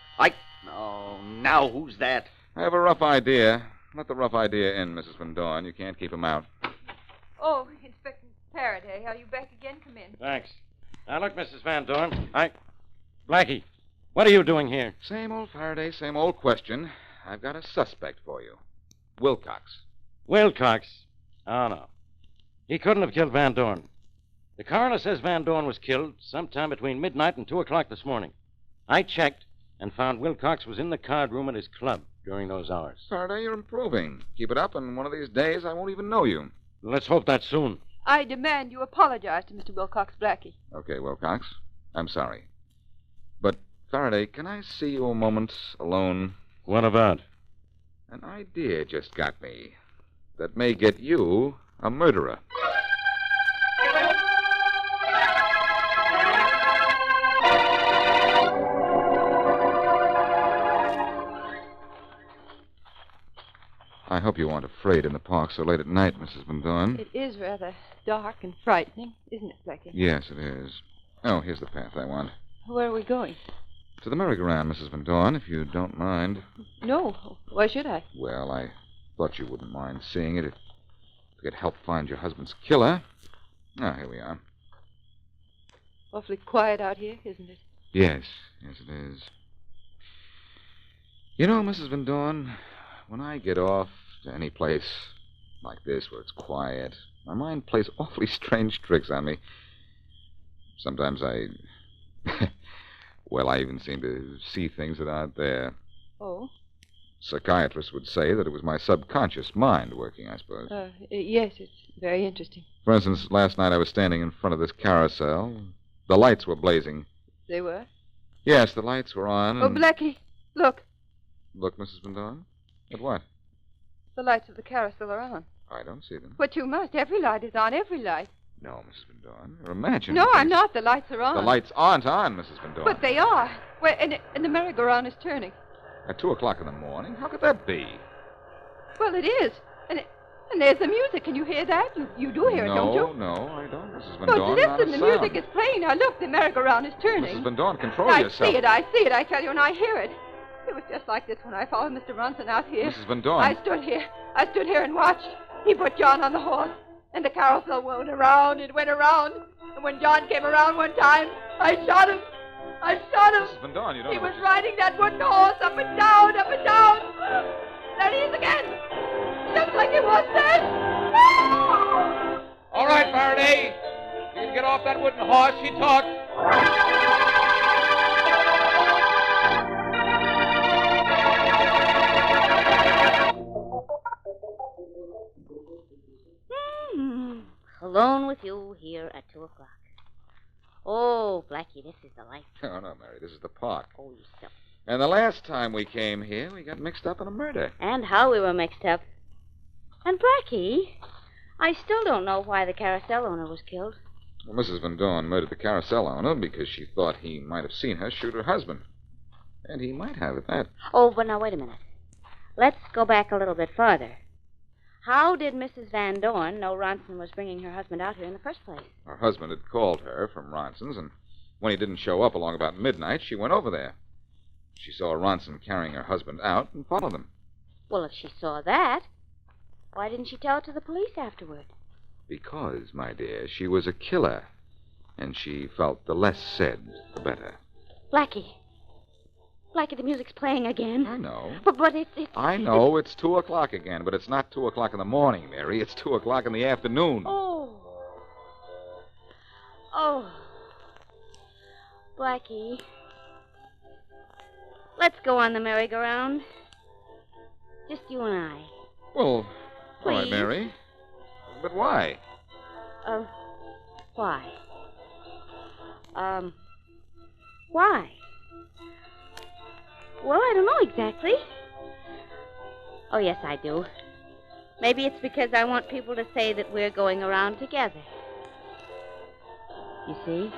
Oh, now who's that? I have a rough idea. Let the rough idea in, Mrs. Van Dorn. You can't keep him out. Oh, Inspector Faraday, are you back again? Come in. Thanks. Now, look, Mrs. Van Dorn. Blackie, what are you doing here? Same old Faraday, same old question. I've got a suspect for you. Wilcox. Wilcox? Oh, no. He couldn't have killed Van Dorn. The coroner says Van Dorn was killed sometime between midnight and 2 o'clock this morning. I checked and found Wilcox was in the card room at his club during those hours. Faraday, you're improving. Keep it up, and one of these days I won't even know you. Let's hope that's soon. I demand you apologize to Mr. Wilcox Blackie. Okay, Wilcox. I'm sorry. But, Faraday, can I see you a moment alone? What about? An idea just got me that may get you a murderer. I hope you aren't afraid in the park so late at night, Mrs. Van Dorn. It is rather dark and frightening, isn't it, Blackie? Yes, it is. Oh, here's the path I want. Where are we going? To the merry-go-round, Mrs. Van Dorn, if you don't mind. No. Why should I? Well, I thought you wouldn't mind seeing it if we could help find your husband's killer. Ah, here we are. Awfully quiet out here, isn't it? Yes, it is. You know, Mrs. Van Dorn, when I get off to any place like this where it's quiet, my mind plays awfully strange tricks on me. Sometimes I even seem to see things that aren't there. Oh? Psychiatrists would say that it was my subconscious mind working, I suppose. Yes, it's very interesting. For instance, last night I was standing in front of this carousel. The lights were blazing. They were? Yes, the lights were on. Oh, Blackie, look. Look, Mrs. Van Dorn? At what? The lights of the carousel are on. I don't see them. But you must. Every light is on, every light. No, Mrs. Van Dorn. You're imagining. No, I'm not. The lights are on. The lights aren't on, Mrs. Van Dorn. But they are. Well, and the merry-go-round is turning. At 2 o'clock in the morning? How could that be? Well, it is. And there's the music. Can you hear that? You do hear it, don't you? No, I don't, Mrs. Van Well, Dorn. Not listen, a the sound. music is playing. Now, look, the merry-go-round is turning. Mrs. Van Dorn, control I yourself. I see it, I tell you, and I hear it. It was just like this when I followed Mr. Ronson out here. Mrs. Van Dorn. I stood here and watched. He put John on the horse, and the carousel went around and went around. And when John came around one time, I shot him. Mrs. Van Dorn, you don't He know was riding that wooden horse up and down, up and down. There he is again. Just like he was then. All right, Faraday. You can get off that wooden horse. She talked. Alone with you here at 2 o'clock. Oh, Blackie, this is the life. Oh, no, Mary. This is the park. Oh, you silly. And the last time we came here, we got mixed up in a murder. And how we were mixed up. And Blackie, I still don't know why the carousel owner was killed. Well, Mrs. Van Dorn murdered the carousel owner because she thought he might have seen her shoot her husband. And he might have at that. Oh, but now, wait a minute. Let's go back a little bit farther. How did Mrs. Van Dorn know Ronson was bringing her husband out here in the first place? Her husband had called her from Ronson's, and when he didn't show up along about midnight, she went over there. She saw Ronson carrying her husband out and followed him. Well, if she saw that, why didn't she tell it to the police afterward? Because, my dear, she was a killer, and she felt the less said, the better. Blackie, the music's playing again. I know. But it's... I know it's 2 o'clock again, but it's not 2 o'clock in the morning, Mary. It's 2 o'clock in the afternoon. Oh. Blackie, let's go on the merry-go-round. Just you and I. Well, all right, Please? Mary. But why? Why? Why? Well, I don't know exactly. Oh, yes, I do. Maybe it's because I want people to say that we're going around together. You see?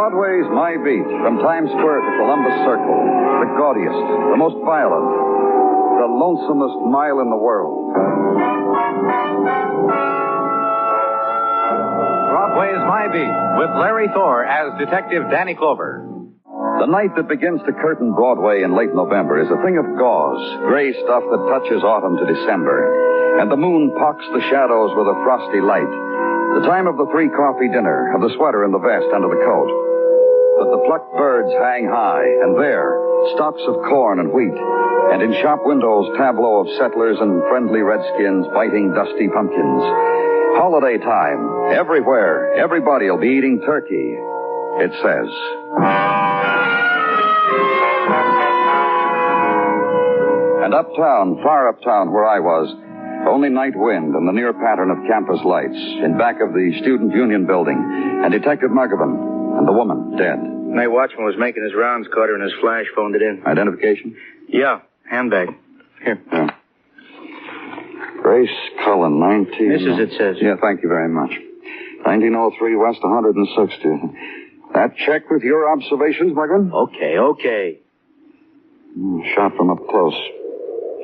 Broadway's My Beat, from Times Square to Columbus Circle, the gaudiest, the most violent, the lonesomest mile in the world. Broadway's My Beat, with Larry Thor as Detective Danny Clover. The night that begins to curtain Broadway in late November is a thing of gauze, gray stuff that touches autumn to December, and the moon pocks the shadows with a frosty light. The time of the 3-coffee dinner, of the sweater and the vest under the coat. But the plucked birds hang high, and there, stalks of corn and wheat, and in shop windows, tableau of settlers and friendly redskins biting dusty pumpkins. Holiday time, everywhere, everybody'll be eating turkey, it says. And uptown, far uptown where I was, only night wind and the near pattern of campus lights in back of the Student Union building, and Detective Muggavan and the woman dead. Night watchman was making his rounds, Carter, and his flash phoned it in. Identification? Yeah, handbag. Here. Yeah. Grace Cullen, 19... Mrs. it says. Yeah, thank you very much. 1903 West 160. That check with your observations, Muggavan? Okay. Shot from up close.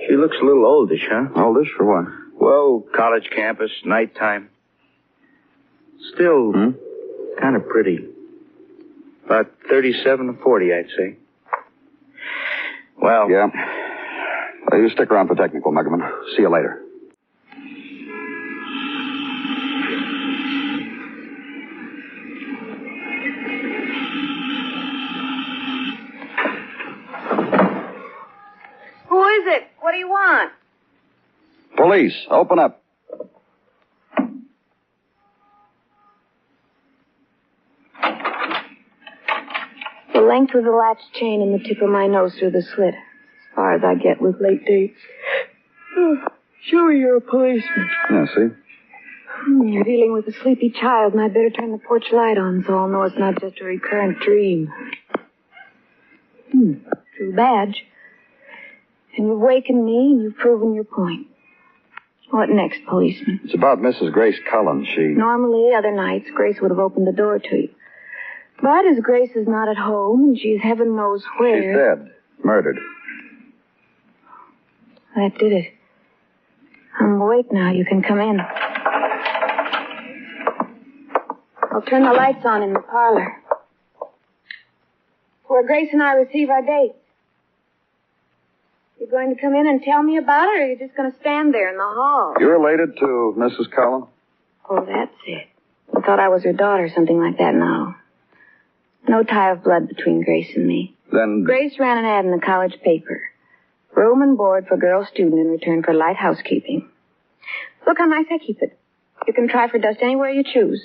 She looks a little oldish, huh? Oldish? For what? Well, college campus, nighttime. Still kind of pretty. About 37 to 40, I'd say. Well... Yeah. You stick around for technical, Muggavan. See you later. Who is it? What do you want? Police, open up. The length of the latch chain and the tip of my nose through the slit. As far as I get with late dates. Oh, sure you're a policeman. Yeah, see? You're dealing with a sleepy child, and I'd better turn the porch light on so I'll know it's not just a recurrent dream. True badge. And you've wakened me, and you've proven your point. What next, policeman? It's about Mrs. Grace Cullen. Normally, other nights, Grace would have opened the door to you. But as Grace is not at home, and she's heaven knows where... She's dead. Murdered. That did it. I'm awake now. You can come in. I'll turn the lights on in the parlor. Where Grace and I receive our dates. You going to come in and tell me about it, or are you just going to stand there in the hall? You're related to Mrs. Cullen? Oh, that's it. I thought I was her daughter, something like that. No tie of blood between Grace and me. Then... Grace ran an ad in the college paper. Room and board for girl student in return for light housekeeping. Look how nice I keep it. You can try for dust anywhere you choose.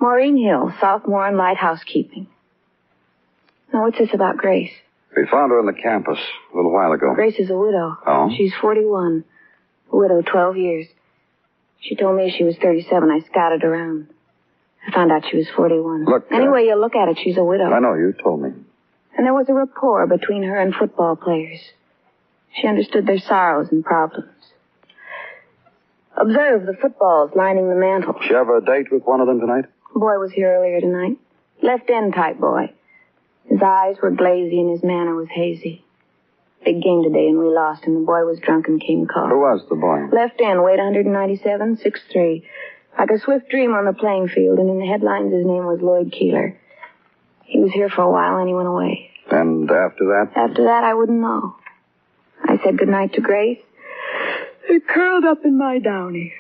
Maureen Hill, sophomore in light housekeeping. Now, what's this about Grace? We found her on the campus a little while ago. Grace is a widow. Oh? She's 41. A widow, 12 years. She told me she was 37. I scouted around. I found out she was 41. Look, any way you look at it, she's a widow. I know, you told me. And there was a rapport between her and football players. She understood their sorrows and problems. Observe the footballs lining the mantel. She have a date with one of them tonight? The boy was here earlier tonight. Left end type boy. His eyes were glazy and his manner was hazy. Big game today and we lost, and the boy was drunk and came called. Who was the boy? Left end, weight 197, 6'3". Like a swift dream on the playing field, and in the headlines his name was Lloyd Keeler. He was here for a while and he went away. And after that? After that, I wouldn't know. I said goodnight to Grace. I curled up in my downy.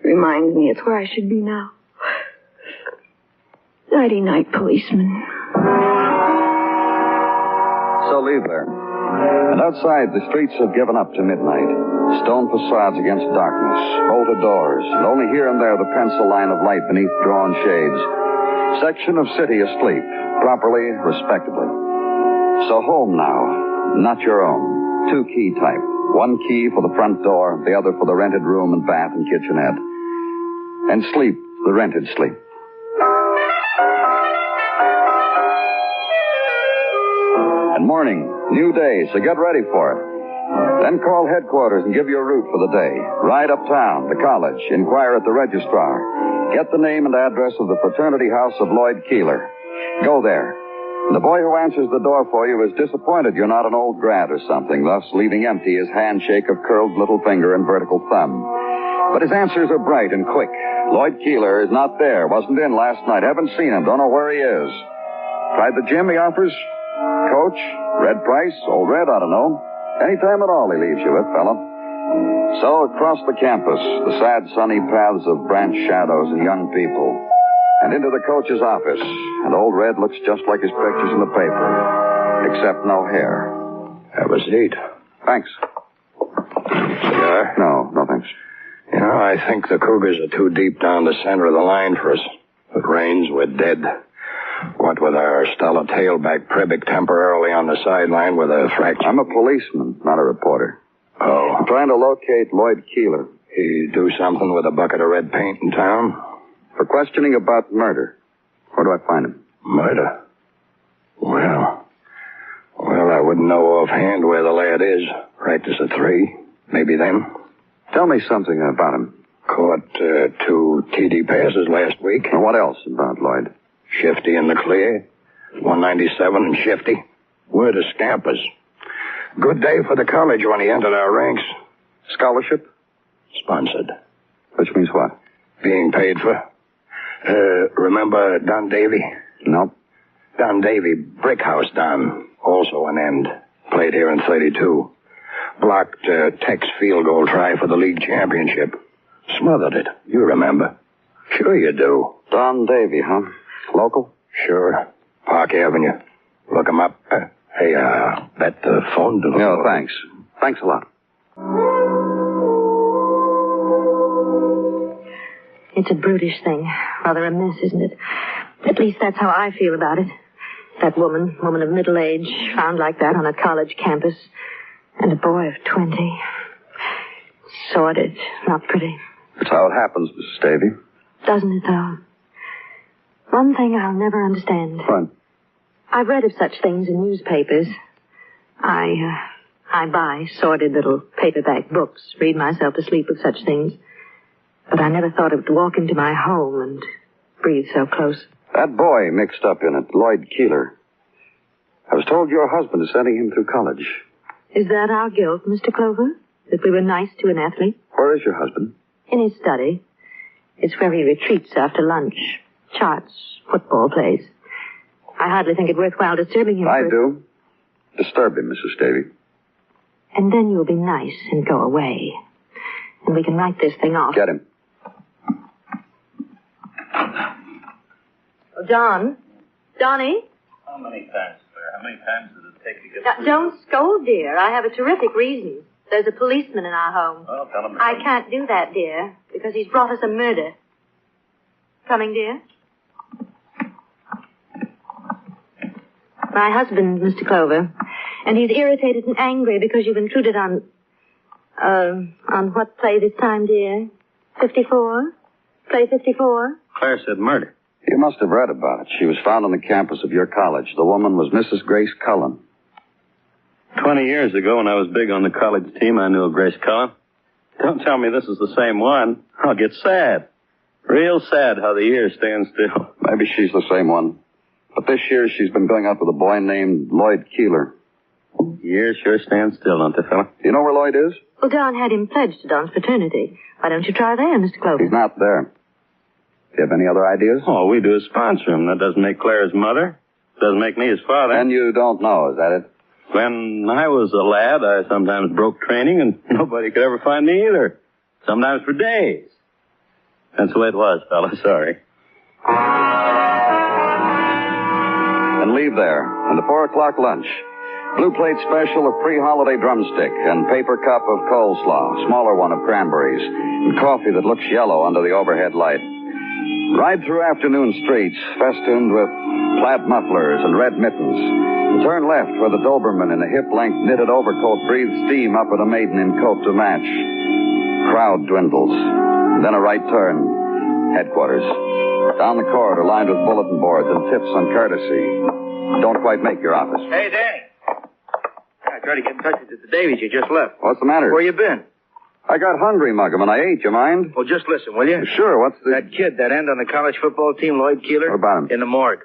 Reminds me it's where I should be now. Nighty-night, policeman. So leave there. And outside, the streets have given up to midnight. Stone facades against darkness, bolted doors, and only here and there the pencil line of light beneath drawn shades. Section of city asleep, properly, respectably. So home now, not your own. 2-key type. One key for the front door, the other for the rented room and bath and kitchenette. And sleep, the rented sleep. And morning, new day, so get ready for it. Then call headquarters and give your route for the day. Ride uptown, the college, inquire at the registrar. Get the name and address of the fraternity house of Lloyd Keeler. Go there. The boy who answers the door for you is disappointed you're not an old grad or something, thus leaving empty his handshake of curled little finger and vertical thumb. But his answers are bright and quick. Lloyd Keeler is not there, wasn't in last night, haven't seen him, don't know where he is. Tried the gym he offers? Coach? Red Price? Old Red? I don't know. Any time at all he leaves you with, fella. So across the campus, the sad sunny paths of branch shadows and young people, and into the coach's office, and Old Red looks just like his pictures in the paper, except no hair. Have a seat. Thanks. Cigar? No thanks. You know, I think the Cougars are too deep down the center of the line for us. If it rains, we're dead. What with our Stella tailback Prebick temporarily on the sideline with a fracture. I'm a policeman, not a reporter. Oh. I'm trying to locate Lloyd Keeler. He do something with a bucket of red paint in town? For questioning about murder. Where do I find him? Murder? Well, I wouldn't know offhand where the lad is. Practice at 3. Maybe then. Tell me something about him. Caught 2 TD passes last week. And what else about Lloyd? Shifty in the clear. 197 and shifty. We're the scampers. Good day for the college when he entered our ranks. Scholarship? Sponsored. Which means what? Being paid for. Remember Don Davy? No. Don Davy, Brick House Don. Also an end. Played here in 32. Blocked Tech's field goal try for the league championship. Smothered it. You remember. Sure you do. Don Davy, huh? Local? Sure. Park Avenue. Look him up. Hey, that phone... No, thanks. Thanks a lot. It's a brutish thing. Rather a mess, isn't it? At least that's how I feel about it. That woman of middle age, found like that on a college campus. And a boy of 20. Sordid, not pretty. That's how it happens, Mrs. Davy. Doesn't it, though? One thing I'll never understand. What? I've read of such things in newspapers. I buy sordid little paperback books, read myself to sleep with such things. But I never thought of to walk into my home and breathe so close. That boy mixed up in it, Lloyd Keeler. I was told your husband is sending him through college. Is that our guilt, Mr. Clover? That we were nice to an athlete? Where is your husband? In his study. It's where he retreats after lunch. Charts, football plays. I hardly think it worthwhile disturbing him. I do. Disturb him, Mrs. Davy. And then you'll be nice and go away. And we can write this thing off. Get him. Oh, Don? Donnie? How many times, Claire? How many times did it take to get Now, through? don't scold, dear. I have a terrific reason. There's a policeman in our home. Well, tell him. I can't do that, dear, because he's brought us a murder. Coming, dear? My husband, Mr. Clover. And he's irritated and angry because you've intruded on what play this time, dear? 54? Play 54? Claire said murder. You must have read about it. She was found on the campus of your college. The woman was Mrs. Grace Cullen. 20 years ago, when I was big on the college team, I knew a Grace Cullen. Don't tell me this is the same one. I'll get sad. Real sad how the years stand still. Maybe she's the same one. But this year she's been going out with a boy named Lloyd Keeler. Years sure stand still, don't they, fella? Do you know where Lloyd is? Well, Don had him pledged to Don's fraternity. Why don't you try there, Mr. Clover? He's not there. Do you have any other ideas? All we do is sponsor him. That doesn't make Claire his mother. Doesn't make me his father. And you don't know, is that it? When I was a lad, I sometimes broke training, and nobody could ever find me either. Sometimes for days. That's the way it was, fella. Sorry. And leave there. And the 4 o'clock lunch. Blue plate special of pre-holiday drumstick and paper cup of coleslaw, smaller one of cranberries, and coffee that looks yellow under the overhead light. Ride through afternoon streets festooned with plaid mufflers and red mittens. And turn left where the Doberman in a hip-length knitted overcoat breathes steam up at a maiden in coat to match. Crowd dwindles. And then a right turn. Headquarters. Down the corridor lined with bulletin boards and tips on courtesy. Don't quite make your office. Hey, Danny. I tried to get in touch with the Davies. You just left. What's the matter? Where you been? I got hungry, Muggham, and I ate. You mind? Well, just listen, will you? Sure, what's the... That kid that end on the college football team, Lloyd Keeler? What about him? In the morgue.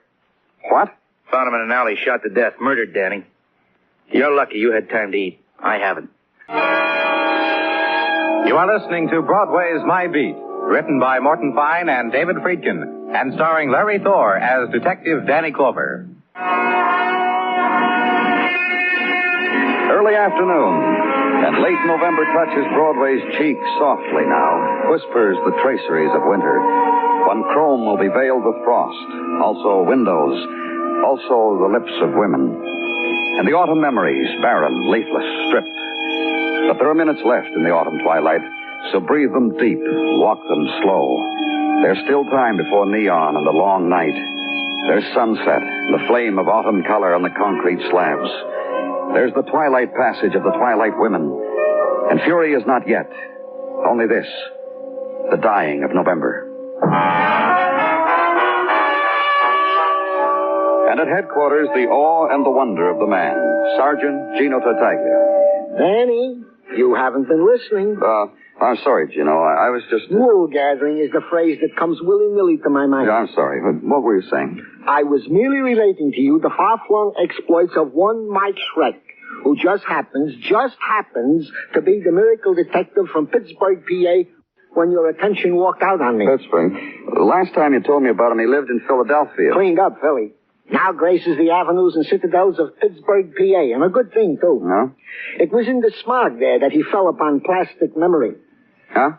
What? Found him in an alley, shot to death, murdered, Danny. You're lucky you had time to eat. I haven't. You are listening to Broadway's My Beat, written by Morton Fine and David Friedkin, and starring Larry Thor as Detective Danny Clover. Early afternoon, and late November touches Broadway's cheek softly now, whispers the traceries of winter, when chrome will be veiled with frost, also windows, also the lips of women, and the autumn memories, barren, leafless, stripped. But there are minutes left in the autumn twilight, so breathe them deep, walk them slow. There's still time before neon and the long night. There's sunset, the flame of autumn color on the concrete slabs. There's the twilight passage of the twilight women. And fury is not yet. Only this, the dying of November. And at headquarters, the awe and the wonder of the man, Sergeant Gino Tartaglia. Danny, you haven't been listening. I'm sorry, Gino. I was just... Wool gathering is the phrase that comes willy-nilly to my mind. Yeah, I'm sorry. What were you saying? I was merely relating to you the far-flung exploits of one Mike Schreck, who just happens to be the miracle detective from Pittsburgh, PA, when your attention walked out on me. Pittsburgh? The last time you told me about him, he lived in Philadelphia. Cleaned up, Philly. Now graces the avenues and citadels of Pittsburgh, PA, and a good thing, too. No? It was in the smog there that he fell upon plastic memory. Huh?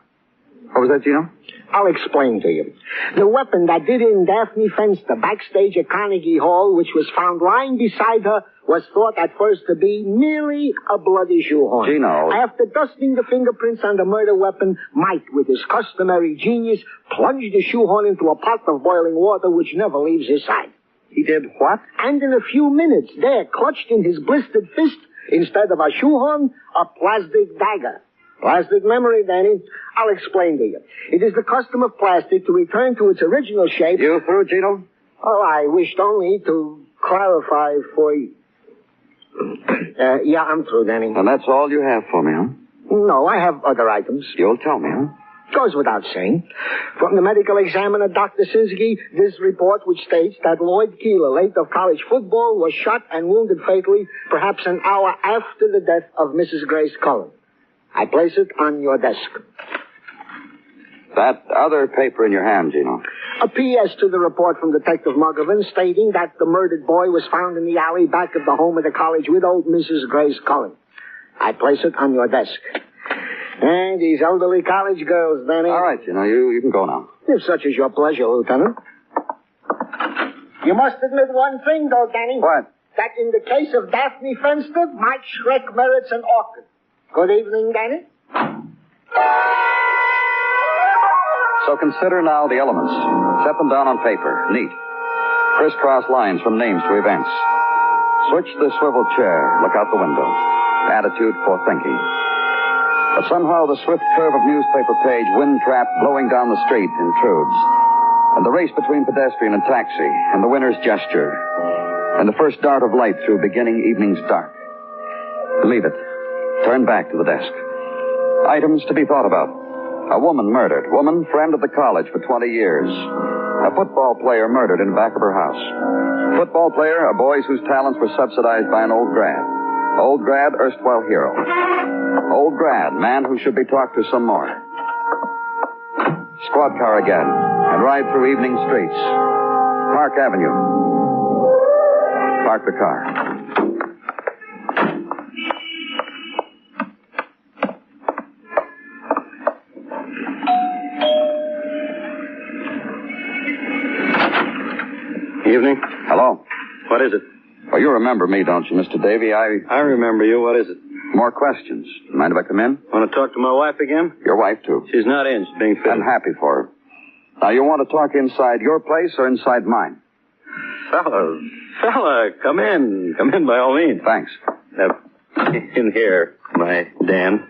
What was that, Gino? I'll explain to you. The weapon that did in Daphne Fenster backstage at Carnegie Hall, which was found lying beside her, was thought at first to be merely a bloody shoehorn. Gino. After dusting the fingerprints on the murder weapon, Mike, with his customary genius, plunged the shoehorn into a pot of boiling water which never leaves his side. He did what? And in a few minutes, there, clutched in his blistered fist, instead of a shoehorn, a plastic dagger. Plastic memory, Danny. I'll explain to you. It is the custom of plastic to return to its original shape. You through, Gino? Oh, I wished only to clarify for you. Yeah, I'm through, Danny. And that's all you have for me, huh? No, I have other items. You'll tell me, huh? Goes without saying. From the medical examiner, Dr. Sinski, this report which states that Lloyd Keeler, late of college football, was shot and wounded fatally perhaps an hour after the death of Mrs. Grace Cullen. I place it on your desk. That other paper in your hand, Gino. A P.S. to the report from Detective Muggervin stating that the murdered boy was found in the alley back of the home of the college widow, Mrs. Grace Cullen. I place it on your desk. And these elderly college girls, Danny. All right, Gino, you can go now. If such is your pleasure, Lieutenant. You must admit one thing, though, Danny. What? That in the case of Daphne Fenster, Mike Schreck merits an orchid. Good evening, Danny. So consider now the elements. Set them down on paper, neat. Crisscross lines from names to events. Switch the swivel chair, look out the window. Attitude for thinking. But somehow the swift curve of newspaper page, wind-trapped, blowing down the street, intrudes. And the race between pedestrian and taxi, and the winner's gesture, and the first dart of light through beginning evening's dark. Leave it. Turn back to the desk. Items to be thought about. A woman murdered. Woman, friend of the college for 20 years. A football player murdered in the back of her house. Football player, a boy whose talents were subsidized by an old grad. Old grad, erstwhile hero. Old grad, man who should be talked to some more. Squad car again, and ride through evening streets. Park Avenue. Park the car. Evening. Hello. What is it? Well, you remember me, don't you, Mr. Davy? I remember you. What is it? More questions. Mind if I come in? Want to talk to my wife again? Your wife, too. She's not in. She's being fitted. I'm happy for her. Now, you want to talk inside your place or inside mine? Fella, come in. Come in by all means. Thanks. In here, my Dan.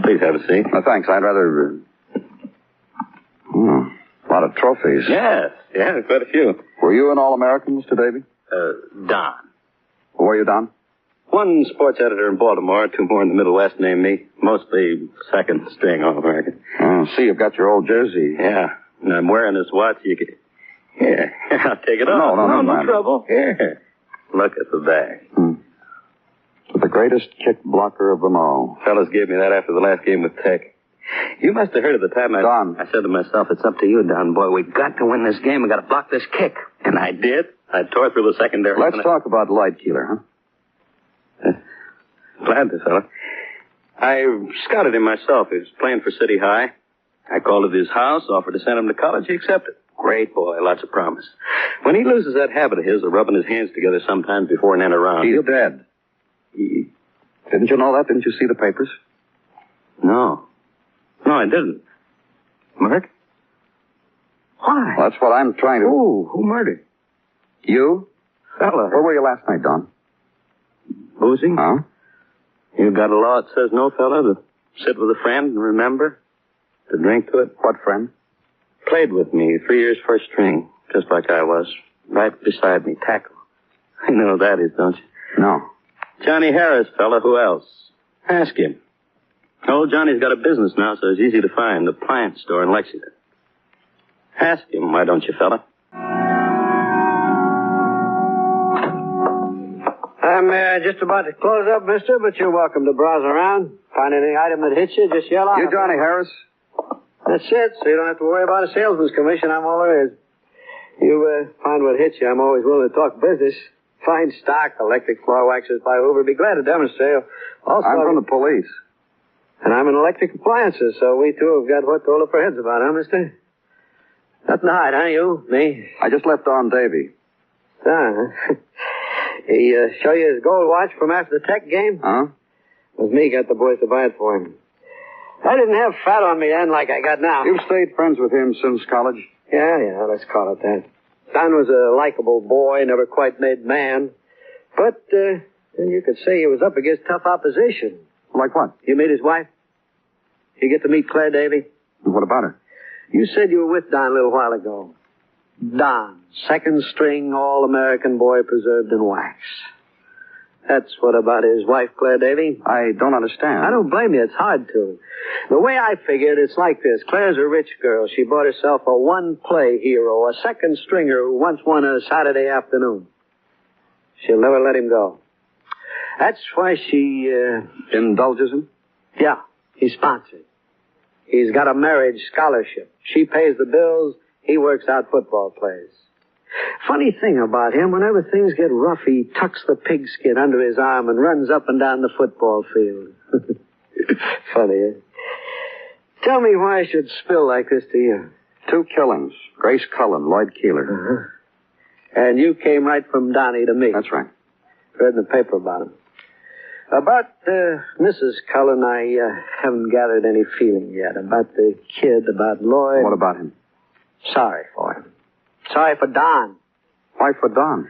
Please have a seat. Thanks. I'd rather... a lot of trophies. Yes, quite a few. Were you an All-American, Mr. Davy? Don. Were you, Don? One sports editor in Baltimore, two more in the Middle West named me. Mostly second string All-American. Oh, see, you've got your old jersey. Yeah, and I'm wearing this watch. You can... Here, I'll take it off. No trouble. Here. Look at the bag. The greatest kick blocker of them all. Fellas gave me that after the last game with Tech. You must have heard at the time I said to myself, it's up to you, Don, boy. We got to win this game. We got to block this kick. And I did. I tore through the secondary. Let's talk about Lloyd Keeler, huh? Glad to, fella. I scouted him myself. He was playing for City High. I called at his house, offered to send him to college. He accepted. Great boy, lots of promise. When he loses that habit of his of rubbing his hands together sometimes before an end around... He's dead. Didn't you know that? Didn't you see the papers? No. No, I didn't. Murdered? Why? Well, that's what I'm trying to... Who murdered? You? Fella. Where were you last night, Don? Boozing? Huh? You got a law that says no, fella, to sit with a friend and remember? To drink to it? What friend? Played with me, 3 years first string, just like I was. Right beside me, tackle. You know who that is, don't you? No. Johnny Harris, fella. Who else? Ask him. Old Johnny's got a business now, so it's easy to find. The plant store in Lexington. Ask him, why don't you, fella? I'm just about to close up, mister, but you're welcome to browse around. Find any item that hits you, just yell out. You Johnny Harris? That's it, so you don't have to worry about a salesman's commission. I'm all there is. You find what hits you. I'm always willing to talk business. Fine stock, electric floor waxers by Hoover. Be glad to demonstrate. Also, I'm from the police. And I'm in electric appliances, so we two have got what to hold up our heads about, huh, mister? Nothing to hide, huh, you? Me? I just left Don Davy. He show you his gold watch from after the Tech game? Huh? It was me got the boys to buy it for him. I didn't have fat on me then like I got now. You've stayed friends with him since college? Yeah, let's call it that. Don was a likable boy, never quite made man. But you could say he was up against tough opposition. Like what? You meet his wife? You get to meet Claire Davy? What about her? You said you were with Don a little while ago. Don, second string All-American boy preserved in wax. That's what about his wife, Claire Davy? I don't understand. I don't blame you. It's hard to. The way I figured, it's like this. Claire's a rich girl. She bought herself a one-play hero, a second stringer who once won a Saturday afternoon. She'll never let him go. That's why she, indulges him? Yeah, he's sponsored. He's got a marriage scholarship. She pays the bills. He works out football plays. Funny thing about him, whenever things get rough, he tucks the pigskin under his arm and runs up and down the football field. Funny, eh? Tell me why I should spill like this to you. 2 killings. Grace Cullen, Lloyd Keeler. Uh-huh. And you came right from Donnie to me. That's right. Read in the paper about him. About Mrs. Cullen, I haven't gathered any feeling yet. About the kid, about Lloyd. What about him? Sorry for him. Sorry for Don. Why for Don?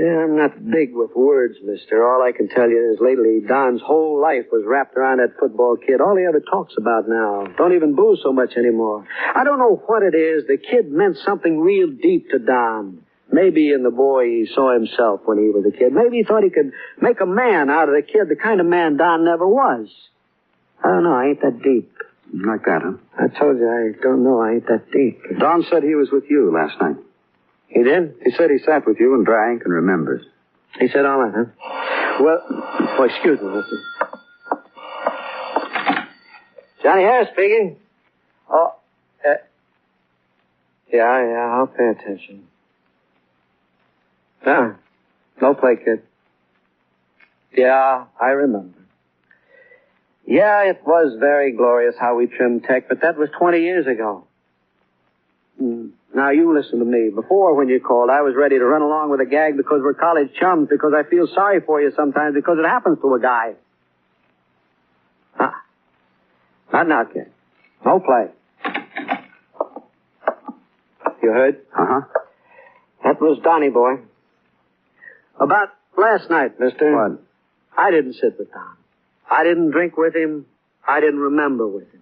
Yeah, I'm not big with words, mister. All I can tell you is lately Don's whole life was wrapped around that football kid. All he ever talks about now. Don't even booze so much anymore. I don't know what it is. The kid meant something real deep to Don. Maybe in the boy he saw himself when he was a kid. Maybe he thought he could make a man out of the kid, the kind of man Don never was. I don't know. I ain't that deep. Like that, huh? I told you, I don't know. I ain't that deep. Don said he was with you last night. He did? He said he sat with you and drank and remembers. He said all that, huh? Well, excuse me, mister. Johnny Harris speaking. Oh, yeah, I'll pay attention. No play, kid. Yeah, I remember. Yeah, it was very glorious how we trimmed Tech, but that was 20 years ago. Now, you listen to me. Before, when you called, I was ready to run along with a gag because we're college chums, because I feel sorry for you sometimes, because it happens to a guy. Not now, kid. No play. You heard? Uh-huh. That was Donnie, boy. About last night, mister. What? I didn't sit with Don. I didn't drink with him. I didn't remember with him.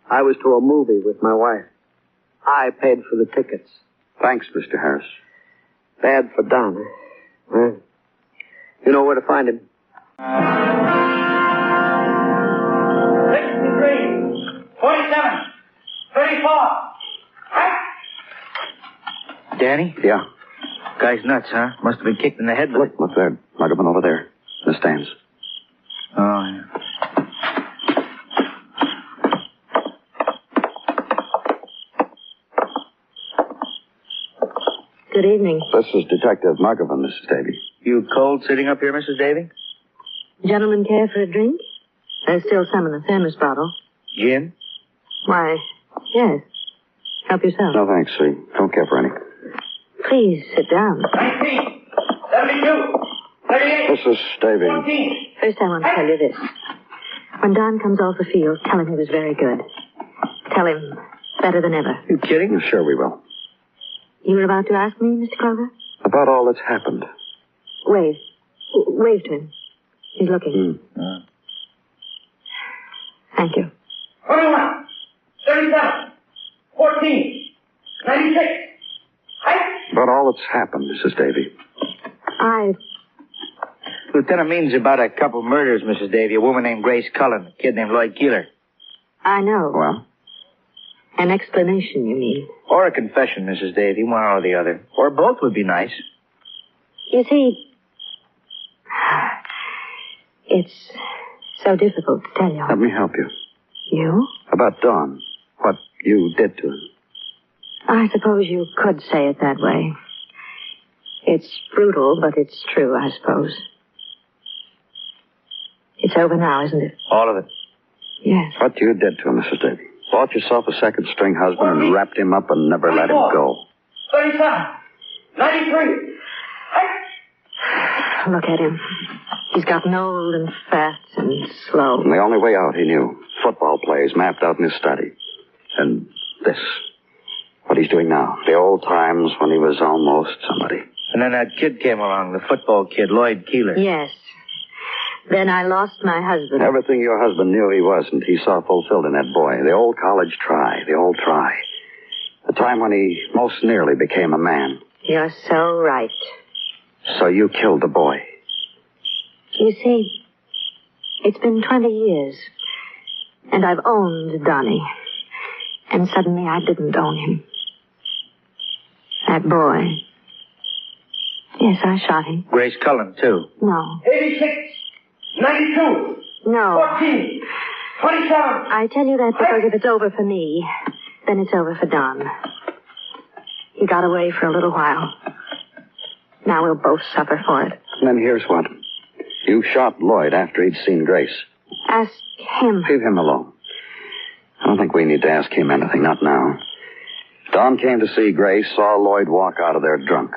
I was to a movie with my wife. I paid for the tickets. Thanks, Mr. Harris. Bad for Don, huh? You know where to find him? 63, 47, 34. Danny? Yeah. Guy's nuts, huh? Must have been kicked in the head. Look, what's there? Muggerman over there. In the stands. Oh, yeah. Good evening. This is Detective Muggerman, Mrs. Davy. You cold sitting up here, Mrs. Davy? Gentlemen care for a drink? There's still some in the thermos bottle. Gin? Why, yes. Help yourself. No, thanks, sir. Don't care for any. Please, sit down. 19, 72, 38. Mrs. Davy. 14. First, I want to tell you this. When Don comes off the field, tell him he was very good. Tell him better than ever. You kidding? Sure we will. You were about to ask me, Mr. Clover? About all that's happened. Wave. Wave to him. He's looking. Thank you. 21, 37, 14, 96. About all that's happened, Mrs. Davy. Lieutenant means about a couple of murders, Mrs. Davy. A woman named Grace Cullen, a kid named Lloyd Keeler. I know. Well? An explanation, you mean? Or a confession, Mrs. Davy, one or the other. Or both would be nice. You see, it's so difficult to tell you. Let me help you. You? About Don. What you did to him. I suppose you could say it that way. It's brutal, but it's true, I suppose. It's over now, isn't it? All of it. Yes. What you did to him, Mrs. Davy. Bought yourself a second-string husband and wrapped him up and never let him go. 37, 93. Look at him. He's gotten old and fat and slow. And the only way out, he knew. Football plays mapped out in his study. And this. What he's doing now. The old times when he was almost somebody. And then that kid came along, the football kid, Lloyd Keeler. Yes. Then I lost my husband. Everything your husband knew he wasn't, he saw fulfilled in that boy. The old college try. The old try. The time when he most nearly became a man. You're so right. So you killed the boy. You see, it's been 20 years, and I've owned Donnie. And suddenly I didn't own him. That boy. Yes, I shot him. Grace Cullen, too. No. 86, 92. No. 14, 27. I tell you that because if it's over for me, then it's over for Don. He got away for a little while. Now we'll both suffer for it. And then here's what. You shot Lloyd after he'd seen Grace. Ask him. Leave him alone. I don't think we need to ask him anything, not now. Don came to see Grace, saw Lloyd walk out of there drunk.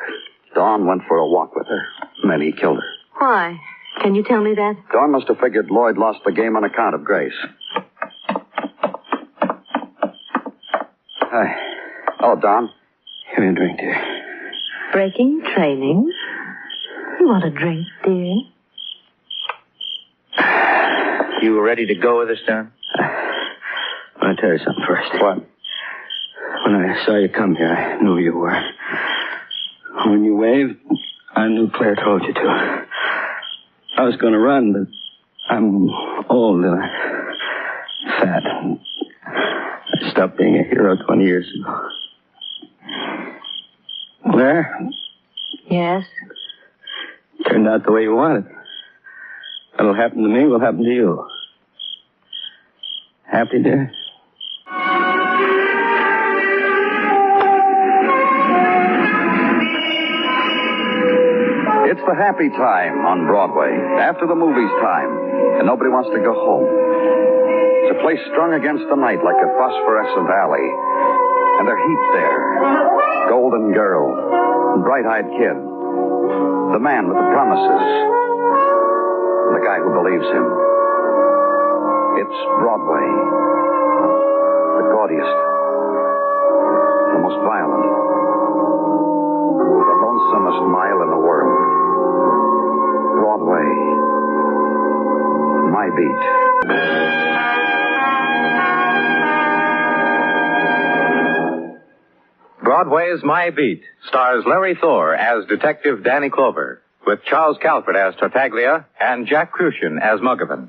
Don went for a walk with her, and then he killed her. Why? Can you tell me that? Don must have figured Lloyd lost the game on account of Grace. Hi. Oh, Don. Give me a drink, dear. Breaking training? You want a drink, dear? You were ready to go with us, Don? I want to tell you something first. What? When I saw you come here, I knew you were. When you waved, I knew Claire told you to. I was going to run, but I'm old and fat. I stopped being a hero 20 years ago. Claire? Yes? Turned out the way you wanted. What'll happen to me will happen to you. Happy, dear? It's the happy time on Broadway, after the movie's time, and nobody wants to go home. It's a place strung against the night like a phosphorescent alley, and they're heaped there. Golden girl, and bright-eyed kid, the man with the promises, and the guy who believes him. It's Broadway, the gaudiest, the most violent, the lonesomest mile in the world. Broadway, my beat. Broadway's My Beat stars Larry Thor as Detective Danny Clover, with Charles Calvert as Tartaglia and Jack Crucian as Muggavan.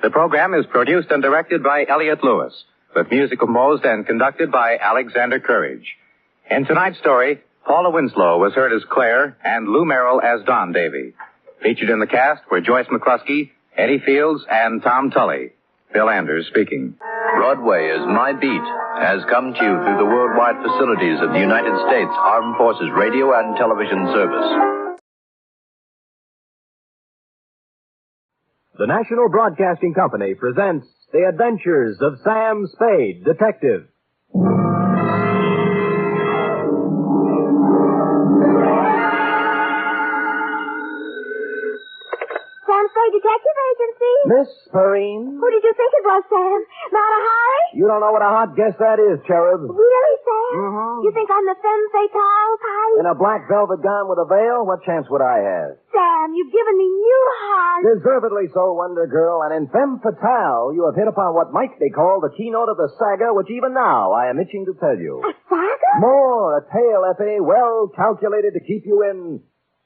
The program is produced and directed by Elliot Lewis, with music composed and conducted by Alexander Courage. In tonight's story, Paula Winslow was heard as Claire and Lou Merrill as Don Davy. Featured in the cast were Joyce McCluskey, Eddie Fields, and Tom Tully. Bill Anders speaking. Broadway is My Beat has come to you through the worldwide facilities of the United States Armed Forces Radio and Television Service. The National Broadcasting Company presents The Adventures of Sam Spade, Detective. Sam Spade Detective Agency. Miss Perrine? Who did you think it was, Sam? Mata Hari? You don't know what a hot guess that is, Cherub. Really, Sam? Mm-hmm. You think I'm the femme fatale type? In a black velvet gown with a veil? What chance would I have? Sam, you've given me new heart. Deservedly so, Wonder Girl, and in femme fatale, you have hit upon what might be called the keynote of the saga, which even now I am itching to tell you. A saga? More, a tale, Effie, well calculated to keep you in...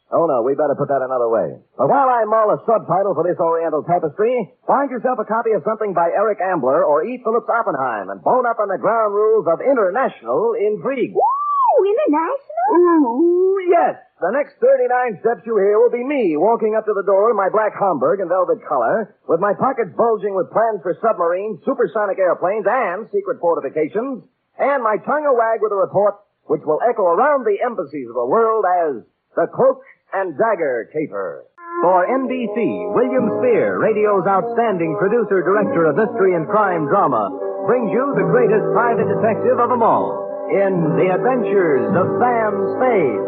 Oh, no, we better put that another way. But while I mull a subtitle for this Oriental tapestry, find yourself a copy of something by Eric Ambler or E. Phillips Oppenheim and bone up on the ground rules of international intrigue. Ooh, international? Ooh, yes. The next 39 steps you hear will be me walking up to the door in my black Homburg and velvet collar, with my pockets bulging with plans for submarines, supersonic airplanes, and secret fortifications, and my tongue a wag with a report which will echo around the embassies of the world as the Cloak and Dagger caper. For NBC, William Spear, radio's outstanding producer-director of mystery and crime drama, brings you the greatest private detective of them all in The Adventures of Sam Spade.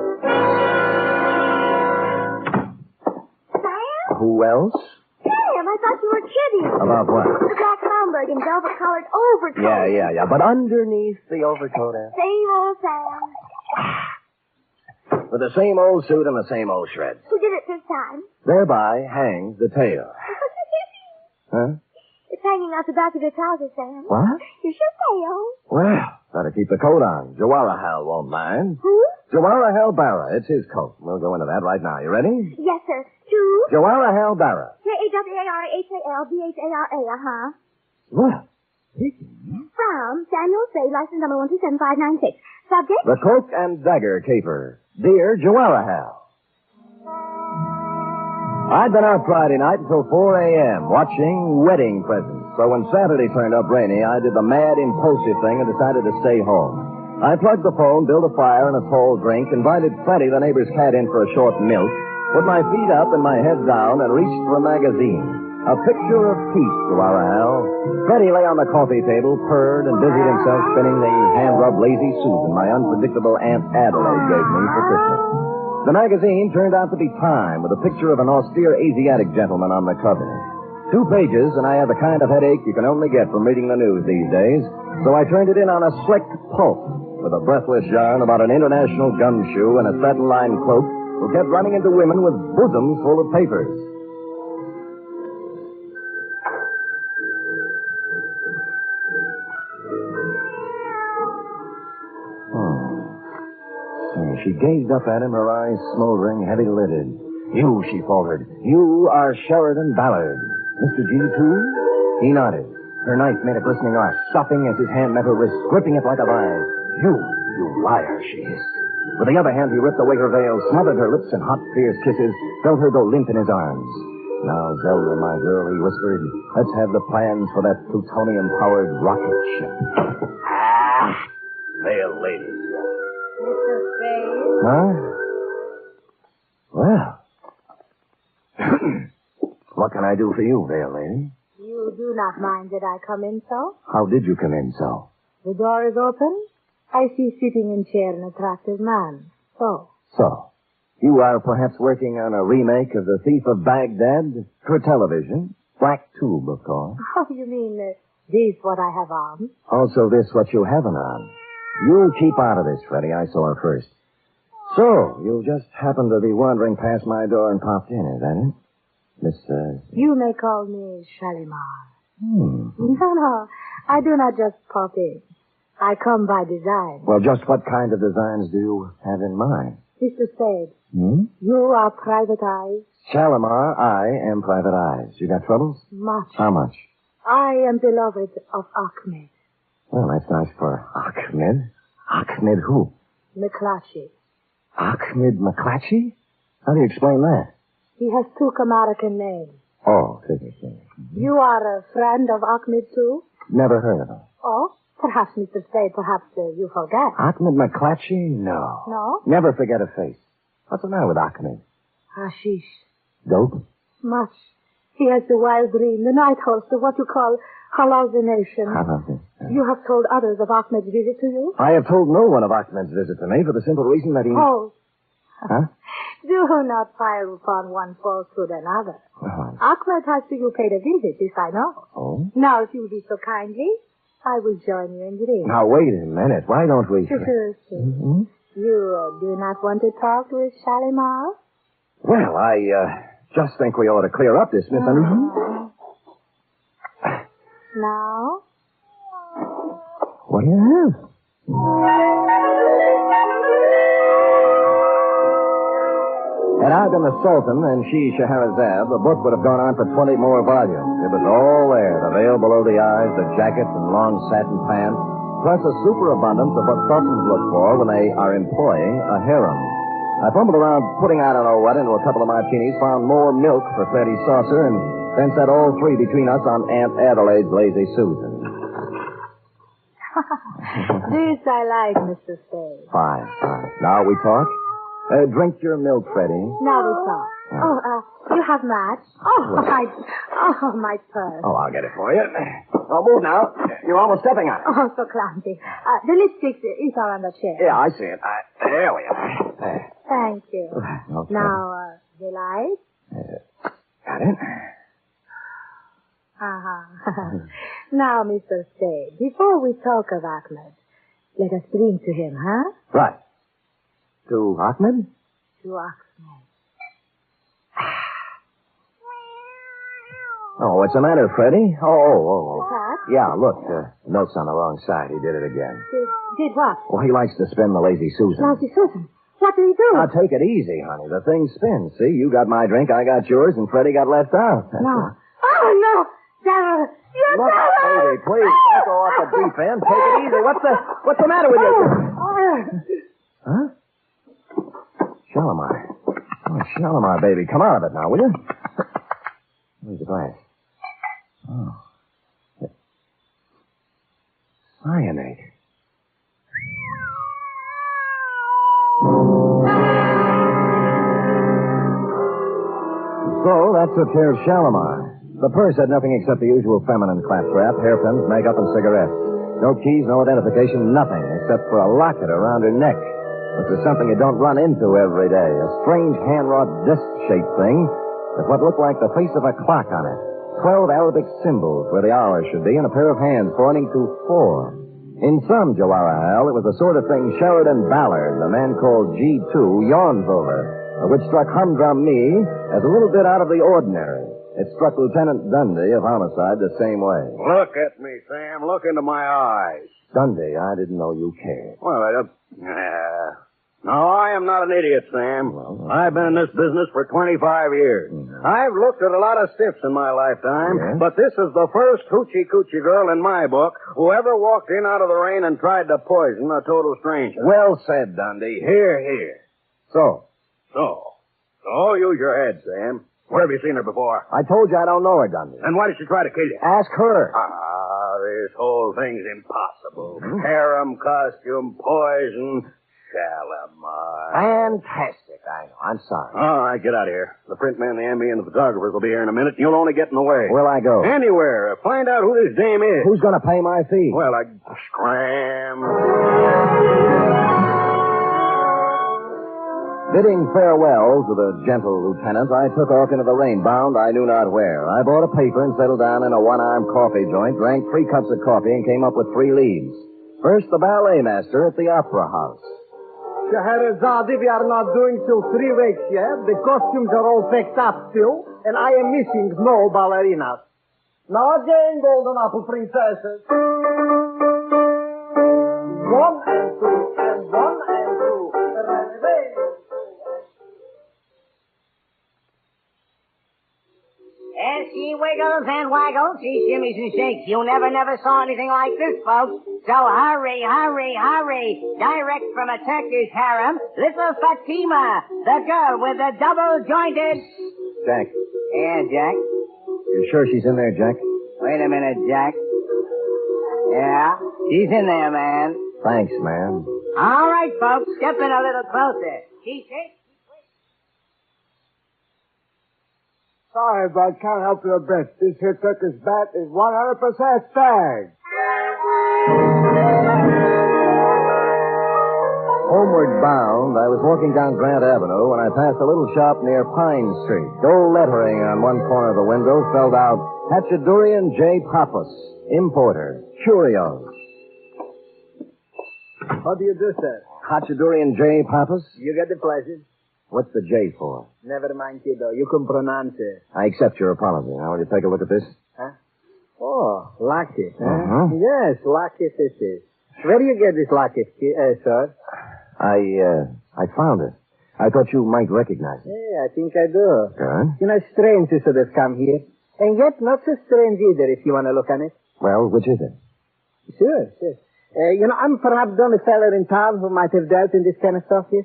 Sam? Who else? Sam, I thought you were kidding. About what? The black Homburg and velvet-colored overcoat. Yeah. But underneath the overcoat, Same old Sam. with the same old suit and the same old shreds. Who did it this time? Thereby hangs the tale. Huh? It's hanging out the back of your trousers, Sam. What? Your shirt tail. Well, better keep the coat on. Jawaharlal won't mind. Who? Jawaharlal Barra. It's his coat. We'll go into that right now. You ready? Yes, sir. To? Jawaharlal Barra. Jawaharlal, uh-huh. What? From Samuel Spade, license number 127596. Subject? The Cloak and Dagger caper. Dear Jawaharlal. I'd been out Friday night until 4 a.m. watching wedding presents. So when Saturday turned up rainy, I did the mad, impulsive thing and decided to stay home. I plugged the phone, built a fire and a tall drink, invited Freddie, the neighbor's cat, in for a short milk, put my feet up and my head down, and reached for a magazine. A picture of peace, Jawaharlal. Freddie lay on the coffee table, purred, and busied himself spinning the hand-rubbed lazy Susan my unpredictable Aunt Adelaide gave me for Christmas. The magazine turned out to be Time, with a picture of an austere Asiatic gentleman on the cover. 2 pages, and I have the kind of headache you can only get from reading the news these days, so I turned it in on a slick pulp, with a breathless yarn about an international gumshoe and a satin-lined cloak who kept running into women with bosoms full of papers. She gazed up at him, her eyes smoldering, heavy-lidded. You, she faltered. You are Sheridan Ballard. Mr. G, too? He nodded. Her knife made a glistening arc, stopping as his hand met her wrist, gripping it like a vise. You liar, she hissed. With the other hand, he ripped away her veil, smothered her lips in hot, fierce kisses, felt her go limp in his arms. Now, Zelda, my girl, he whispered, let's have the plans for that plutonium-powered rocket ship. Veil lady. Mr. Spade? Huh? Well. What can I do for you, Veil Lady? You do not mind that I come in so? How did you come in so? The door is open. I see sitting in chair an attractive man. So? You are perhaps working on a remake of The Thief of Baghdad for television? Black tube, of course. Oh, you mean this what I have on? Also this what you haven't on. You keep out of this, Freddie. I saw her first. So, you just happened to be wandering past my door and popped in, is that it? Miss, You may call me Shalimar. Hmm. No, I do not just pop in. I come by design. Well, just what kind of designs do you have in mind? Mr. Spade, Hmm? You are Private Eyes. Shalimar, I am Private Eyes. You got troubles? Much. How much? I am beloved of Ahmed. Well, that's nice for Ahmed. Ahmed who? McClatchy. Ahmed McClatchy? How do you explain that? He has two American names. Oh, take. You are a friend of Ahmed, too? Never heard of him. Oh, perhaps, Mr. Spade, perhaps you forget. Ahmed McClatchy? No. No? Never forget a face. What's the matter with Ahmed? Hashish. Dope? Much. He has the wild dream, the night horse, the what you call hallucination. You have told others of Ahmed's visit to you? I have told no one of Ahmed's visit to me for the simple reason that he... Oh. Huh? Do not pile upon one falsehood another. Ahmed has to you paid a visit, this I know. Oh? Now, if you will be so kindly, I will join you in the ring. Now, wait a minute. Why don't we... Sure. Mm-hmm. You do not want to talk with Shalimar? Well, I just think we ought to clear up this misunderstanding. Now? What do you have? Had I been the Sultan and she Scheherazade, the book would have gone on for 20 more volumes. It was all there, the veil below the eyes, the jackets and long satin pants, plus a superabundance of what Sultans look for when they are employing a harem. I fumbled around putting I don't know what into a couple of martinis, found more milk for Freddie's saucer, and then set all three between us on Aunt Adelaide's Lazy Susan. This I like, Mr. Spade. Fine. Now we talk? Drink your milk, Freddie. Now we talk. You have match? My purse. Oh, I'll get it for you. Oh, move now. You're almost stepping on it. Oh, so clumsy. The lipstick is on the chair. Yeah, I see it. There we are. There. Thank you. Okay. Now, the light? Got it. Now, Mr. Spade, before we talk of Ahmed, let us drink to him, huh? Right. To Ahmed? To Ahmed. Oh, what's the matter, Freddie? Oh. What? Yeah, look, note's on the wrong side. He did it again. Did what? Well, he likes to spin the Lazy Susan. Lazy Susan? What did he do? Now, take it easy, honey. The thing spins. See, you got my drink, I got yours, and Freddie got left out. No. Oh, no! Dagger! Look, baby, please, don't go off the deep end. Take it easy. What's the matter with you? Huh? Shalimar. Oh, Shalimar, baby. Come out of it now, will you? Where's the glass? Oh. Cyanide. So, that took care of Shalimar. The purse had nothing except the usual feminine claptrap, hairpins, makeup, and cigarettes. No keys, no identification, nothing except for a locket around her neck, which was something you don't run into every day. A strange hand-wrought disc-shaped thing with what looked like the face of a clock on it. 12 Arabic symbols where the hours should be, and a pair of hands pointing to 4. In some Jawaharlal, it was the sort of thing Sheridan Ballard, the man called G2, yawns over, which struck Humdrum me as a little bit out of the ordinary. It struck Lieutenant Dundee of Homicide the same way. Look at me, Sam. Look into my eyes. Dundee, I didn't know you cared. Well, No, I am not an idiot, Sam. I've been in this business for 25 years. I've looked at a lot of stiffs in my lifetime, but this is the first hoochie-coochie girl in my book who ever walked in out of the rain and tried to poison a total stranger. Well said, Dundee. Here. So, use your head, Sam. Where have you seen her before? I told you I don't know her, Dundee. Then why did she try to kill you? Ask her. This whole thing's impossible. Harem, costume, poison, Shalimar. Fantastic, I know. I'm sorry. All right, get out of here. The print man, the ME, and the photographers will be here in a minute. You'll only get in the way. Where'll I go? Anywhere. Find out who this dame is. Who's going to pay my fee? Well, scram. Bidding farewell to the gentle lieutenant, I took off into the rain, bound I knew not where. I bought a paper and settled down in a one-armed coffee joint, drank 3 cups of coffee, and came up with 3 leads. First, the ballet master at the Opera House. Scheherazade, we are not doing till 3 weeks yet. The costumes are all packed up still, and I am missing no ballerinas. Now again, golden apple princesses. 1 and 2, and 1 and 2. she wiggles and waggles, she shimmies and shakes. You never saw anything like this, folks. So hurry, hurry, hurry. Direct from a Turkish harem, little Fatima, the girl with the double-jointed... Jack. Yeah, Jack? You sure she's in there, Jack? Wait a minute, Jack. Yeah, she's in there, man. Thanks, man. All right, folks, step in a little closer. She shakes. Sorry, but can't help you a bit. This here Turkish bat is 100% stag. Homeward bound, I was walking down Grant Avenue when I passed a little shop near Pine Street. Gold lettering on one corner of the window spelled out, Hachadurian J. Pappas, importer, curios. How do you do, sir? Hachadurian J. Pappas? You get the pleasure. What's the J for? Never mind, kiddo. You can pronounce it. I accept your apology. Now, will you take a look at this? Huh? Oh, locket, huh? Uh-huh. Yes, locket this is. Where do you get this locket, sir? I found it. I thought you might recognize it. Yeah, I think I do. Good. You know, strangers that have come here. And yet not so strange either, if you want to look on it. Well, which is it? Sure. You know, I'm perhaps the only fellow in town who might have dealt in this kind of stuff here.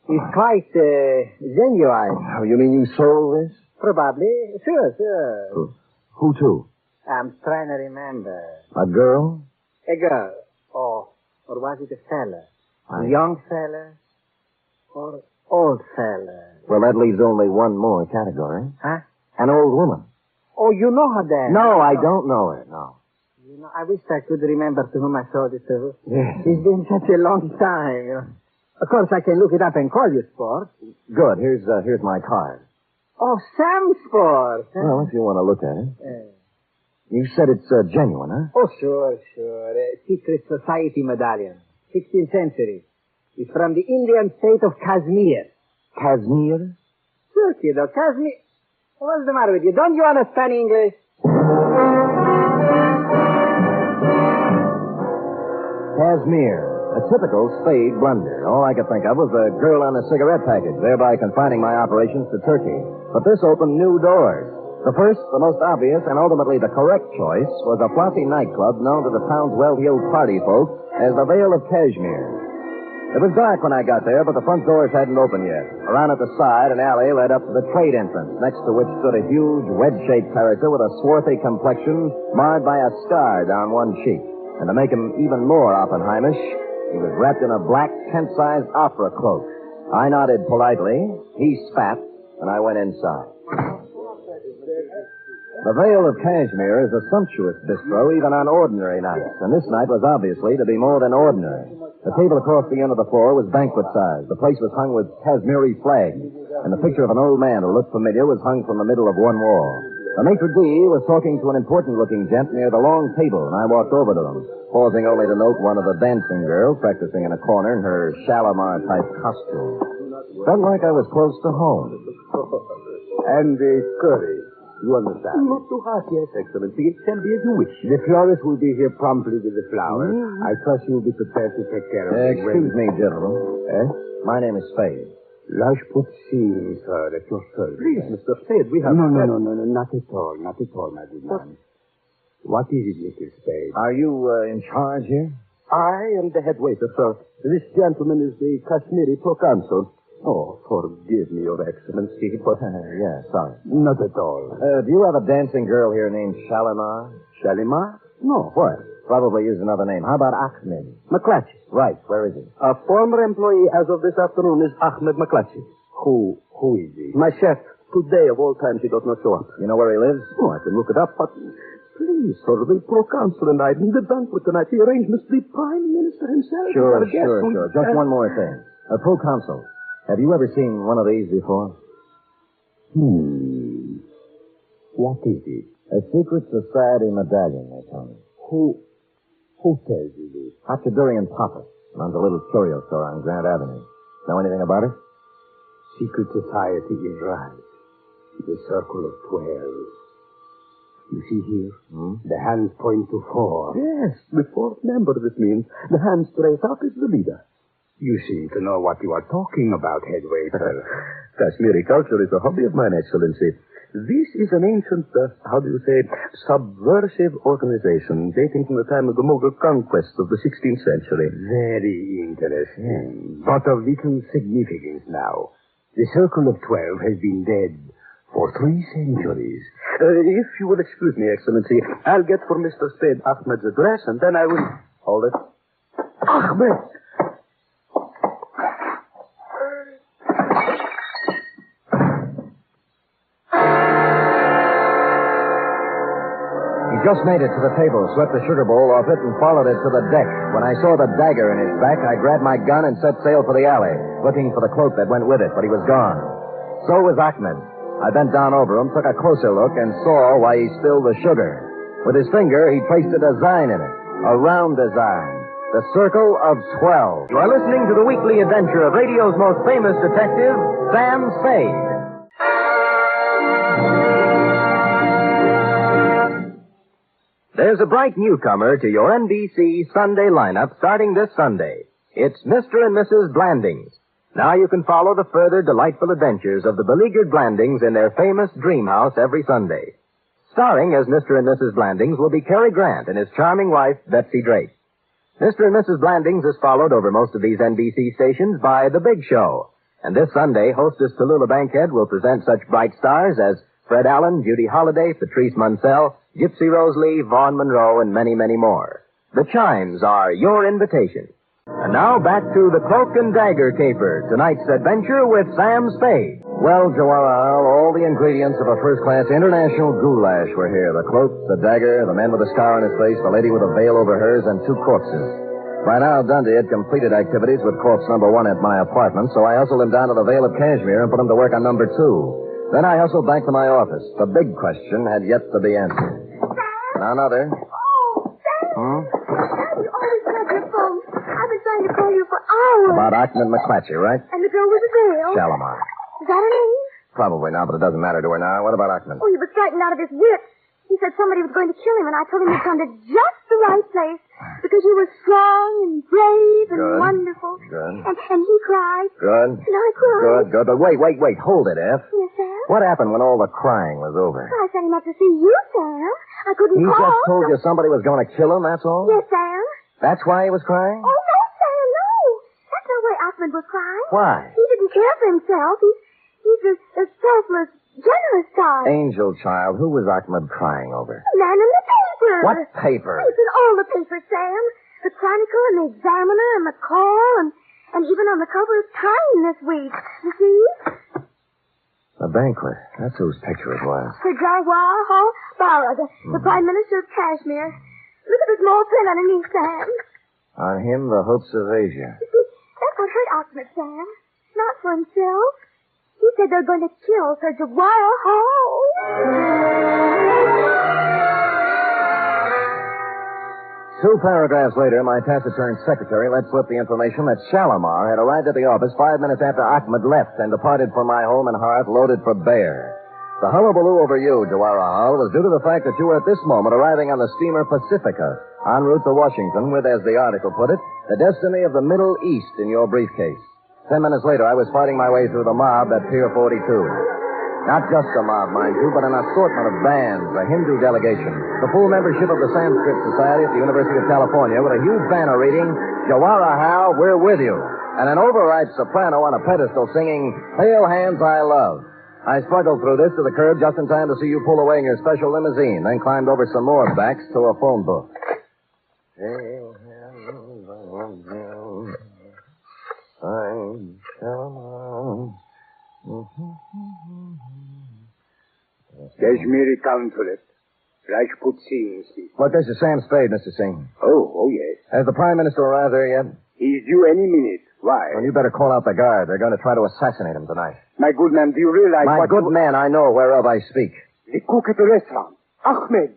He's quite genuine. Oh, you mean you sold this? Probably. Sure. Who to? I'm trying to remember. A girl? A girl. Oh, or was it a fella? A young fella? Or old fella? Well, that leaves only one more category. Huh? An old woman. Oh, you know her then? No, I don't know her, no. You know, I wish I could remember to whom I sold it to. Yes. It's been such a long time, you know. Of course, I can look it up and call you, Sport. Good. Here's my card. Oh, Sam Sport. Huh? Well, if you want to look at it. You said it's genuine, huh? Oh, sure. Secret Society medallion. 16th century. It's from the Indian state of Kashmir. Kashmir? Sure, kiddo. Kashmir. What's the matter with you? Don't you understand English? Kashmir. A typical Spade blunder. All I could think of was a girl on a cigarette package, thereby confining my operations to Turkey. But this opened new doors. The first, the most obvious, and ultimately the correct choice was a flossy nightclub known to the town's well-heeled party folk as the Vale of Cashmere. It was dark when I got there, but the front doors hadn't opened yet. Around at the side, an alley led up to the trade entrance, next to which stood a huge, wedge-shaped character with a swarthy complexion marred by a scar down one cheek. And to make him even more Oppenheimish, he was wrapped in a black, tent-sized opera cloak. I nodded politely, he spat, and I went inside. The Vale of Cashmere is a sumptuous bistro even on ordinary nights, and this night was obviously to be more than ordinary. The table across the end of the floor was banquet-sized. The place was hung with Kashmiri flags, and the picture of an old man who looked familiar was hung from the middle of one wall. The maitre d' was talking to an important-looking gent near the long table, and I walked over to him, pausing only to note one of the dancing girls practicing in a corner in her Shalimar-type costume. Felt like I was close to home. And the curry. You understand? Not too hot, yes, Excellency. It shall be as you wish. The florist will be here promptly with the flowers. I trust you will be prepared to take care of it. Excuse me, gentlemen. My name is Spade. L'âge possible, sir, at your service. Please, Mr. Spade, we have... No, not at all, my good man. What is it, Mr. Spade? Are you in charge here? I am the head waiter, sir. This gentleman is the Kashmiri proconsul. Oh, forgive me, Your Excellency, but... Yeah, sorry. Not at all. Do you have a dancing girl here named Shalimar? Shalimar? No, what? Probably use another name. How about Ahmed? McClatchy. Right, where is he? A former employee as of this afternoon is Ahmed McClatchy. Who is he? My chef. Today, of all times, he does not show up. You know where he lives? Oh, I can look it up, but... Please, sir, the proconsul and I need the banquet tonight. The arrangements, the Prime Minister himself. Sure. Just one more thing. A proconsul. Have you ever seen one of these before? What is it? A secret society medallion, they tell me. Who tells you this? Hachadurian Papa. Runs a little curio store on Grant Avenue. Know anything about it? Secret society is right. The circle of 12. You see here? The hands point to 4. Yes, the fourth member, this means. The hand straight up is the leader. You seem to know what you are talking about, head waiter. Kashmiri culture is a hobby of mine, Excellency. This is an ancient, subversive organization dating from the time of the Mughal conquest of the 16th century. Very interesting. But of little significance now. The Circle of 12 has been dead for 3 centuries. If you will excuse me, Excellency, I'll get for Mr. Spade Ahmed's address, and then I will... Hold it. Ahmed! He just made it to the table, swept the sugar bowl off it, and followed it to the deck. When I saw the dagger in his back, I grabbed my gun and set sail for the alley, looking for the cloak that went with it, but he was gone. So was Ahmed. I bent down over him, took a closer look, and saw why he spilled the sugar. With his finger, he traced a design in it, a round design. The Circle of 12. You are listening to the weekly adventure of radio's most famous detective, Sam Spade. There's a bright newcomer to your NBC Sunday lineup starting this Sunday. It's Mr. and Mrs. Blandings. Now you can follow the further delightful adventures of the beleaguered Blandings in their famous dream house every Sunday. Starring as Mr. and Mrs. Blandings will be Cary Grant and his charming wife, Betsy Drake. Mr. and Mrs. Blandings is followed over most of these NBC stations by The Big Show. And this Sunday, hostess Tallulah Bankhead will present such bright stars as Fred Allen, Judy Holliday, Patrice Munsell, Gypsy Rose Lee, Vaughn Monroe, and many, many more. The chimes are your invitation. And now back to the Cloak and Dagger caper, tonight's adventure with Sam Spade. Well, Joara, all the ingredients of a first-class international goulash were here. The cloak, the dagger, the man with a scar on his face, the lady with a veil over hers, and 2 corpses. By now, Dundee had completed activities with corpse number 1 at my apartment, so I hustled him down to the Vale of Cashmere and put him to work on number 2. Then I hustled back to my office. The big question had yet to be answered. Now, there. Oh, Sam! You always grab your phone. I've been trying to call you for hours. About Ahmed McClatchy, right? And the girl with the veil. Shalimar. Is that her name? Probably not, but it doesn't matter to her now. What about Ahmed? Oh, he was frightened out of his wits. He said somebody was going to kill him, and I told him he'd come to just the right place because you were strong and brave and Good. wonderful. Good. And he cried. Good. And I cried. Good. But wait. Hold it, F. Yes, Sam? What happened when all the crying was over? I sent him up to see you, Sam. I couldn't He call. just told you somebody was going to kill him, that's all? Yes, Sam. That's why he was crying? Oh, no, Sam, no. That's not why Ahmed was crying. Why? He didn't care for himself. He's a selfless, generous guy. Angel child, who was Ahmed crying over? The man in the paper. What paper? It's in all the papers, Sam. The Chronicle and the Examiner and the Call and even on the cover of Time this week. You see? A banquet. That's whose picture it was. Sir Jawahar Bara, the Prime Minister of Kashmir. Look at the small print underneath, Sam. On him, the hopes of Asia. You see, that's what hurt Ahmed, Sam. Not for himself. He said they're going to kill Sir Jawahar. Two paragraphs later, my taciturn secretary let slip the information that Shalimar had arrived at the office 5 minutes after Ahmed left and departed from my home and hearth loaded for bear. The hullabaloo over you, Jawara, was due to the fact that you were at this moment arriving on the steamer Pacifica, en route to Washington with, as the article put it, the destiny of the Middle East in your briefcase. 10 minutes later, I was fighting my way through the mob at Pier 42. Not just a mob, mind you, but an assortment of bands, a Hindu delegation, the full membership of the Sanskrit Society at the University of California with a huge banner reading, Jawara How, We're With You, and an overripe soprano on a pedestal singing, Pale Hands I Love. I struggled through this to the curb just in time to see you pull away in your special limousine, then climbed over some more backs to a phone book. Pale hands I love you. Kashmiri Consulate. Rajput Singh. Look, this is Sam Spade, Mr. Singh. Oh, yes. Has the Prime Minister arrived there yet? He's due any minute. Why? Well, you better call out the guard. They're going to try to assassinate him tonight. My good man, do you realize My what... good man, I know whereof I speak. The cook at the restaurant. Ahmed.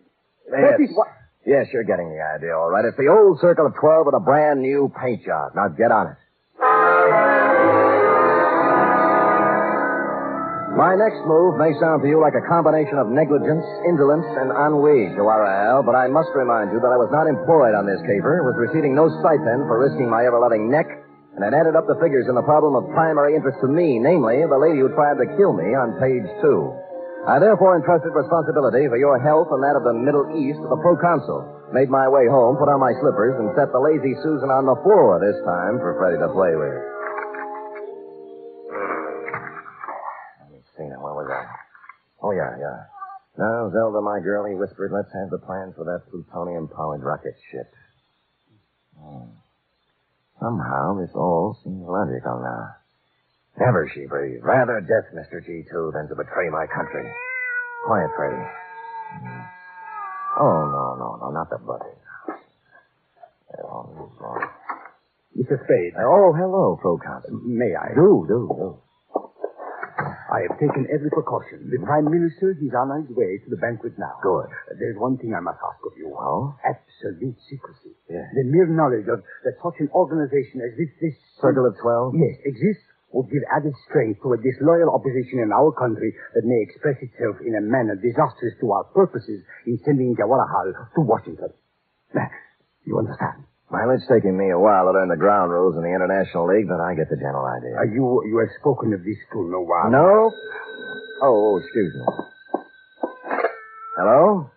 That is what... Yes, you're getting the idea, all right. It's the old Circle of 12 with a brand new paint job. Now get on it. My next move may sound to you like a combination of negligence, indolence, and ennui, Jawara Al, but I must remind you that I was not employed on this caper, was receiving no stipend for risking my ever-loving neck, and had added up the figures in the problem of primary interest to me, namely, the lady who tried to kill me on page 2. I therefore entrusted responsibility for your health and that of the Middle East to the proconsul. Made my way home, put on my slippers, and set the lazy Susan on the floor this time for Freddie to play with. Let me see now, where was I? Oh, yeah. Now, Zelda, my girl, he whispered, let's have the plans for that plutonium-powered rocket ship. Somehow this all seems logical now. Never, she breathed. Rather death, Mr. G2, than to betray my country. Quiet, Freddie. Oh, no, not the buddy. Mr. Spade. Oh, hello, Proconsul. May I? Do. I have taken every precaution. The Prime Minister, he's on his way to the banquet now. Good. There's one thing I must ask of you. Well? Absolute secrecy. Yeah. The mere knowledge of that such an organization as this... Circle of 12? Yes, exists would give added strength to a disloyal opposition in our country that may express itself in a manner disastrous to our purposes in sending Jawaharlal to Washington. You understand? Well, it's taken me a while to learn the ground rules in the International League, but I get the general idea. You have spoken of this to no one. No? Oh, excuse me. Hello?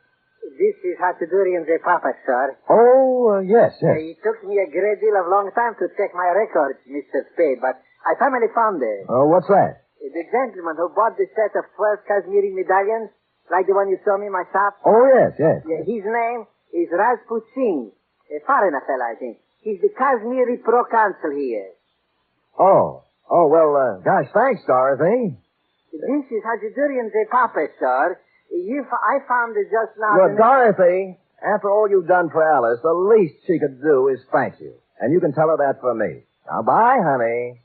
This is Hatudurian the Papa, sir. Oh, yes. It took me a great deal of long time to check my records, Mr. Spade, but I finally found it. Oh, what's that? The gentleman who bought the set of 12 Kashmiri medallions, like the one you saw me in my shop. Oh, yes. Yeah, his name is Rajput Singh. A foreigner fella, I think. He's the Kashmiri proconsul here. Oh, well, gosh, thanks, Dorothy. This is Hatudurian the Papa, sir. I found it just now. Well, Dorothy, after all you've done for Alice, the least she could do is thank you. And you can tell her that for me. Now, bye, honey.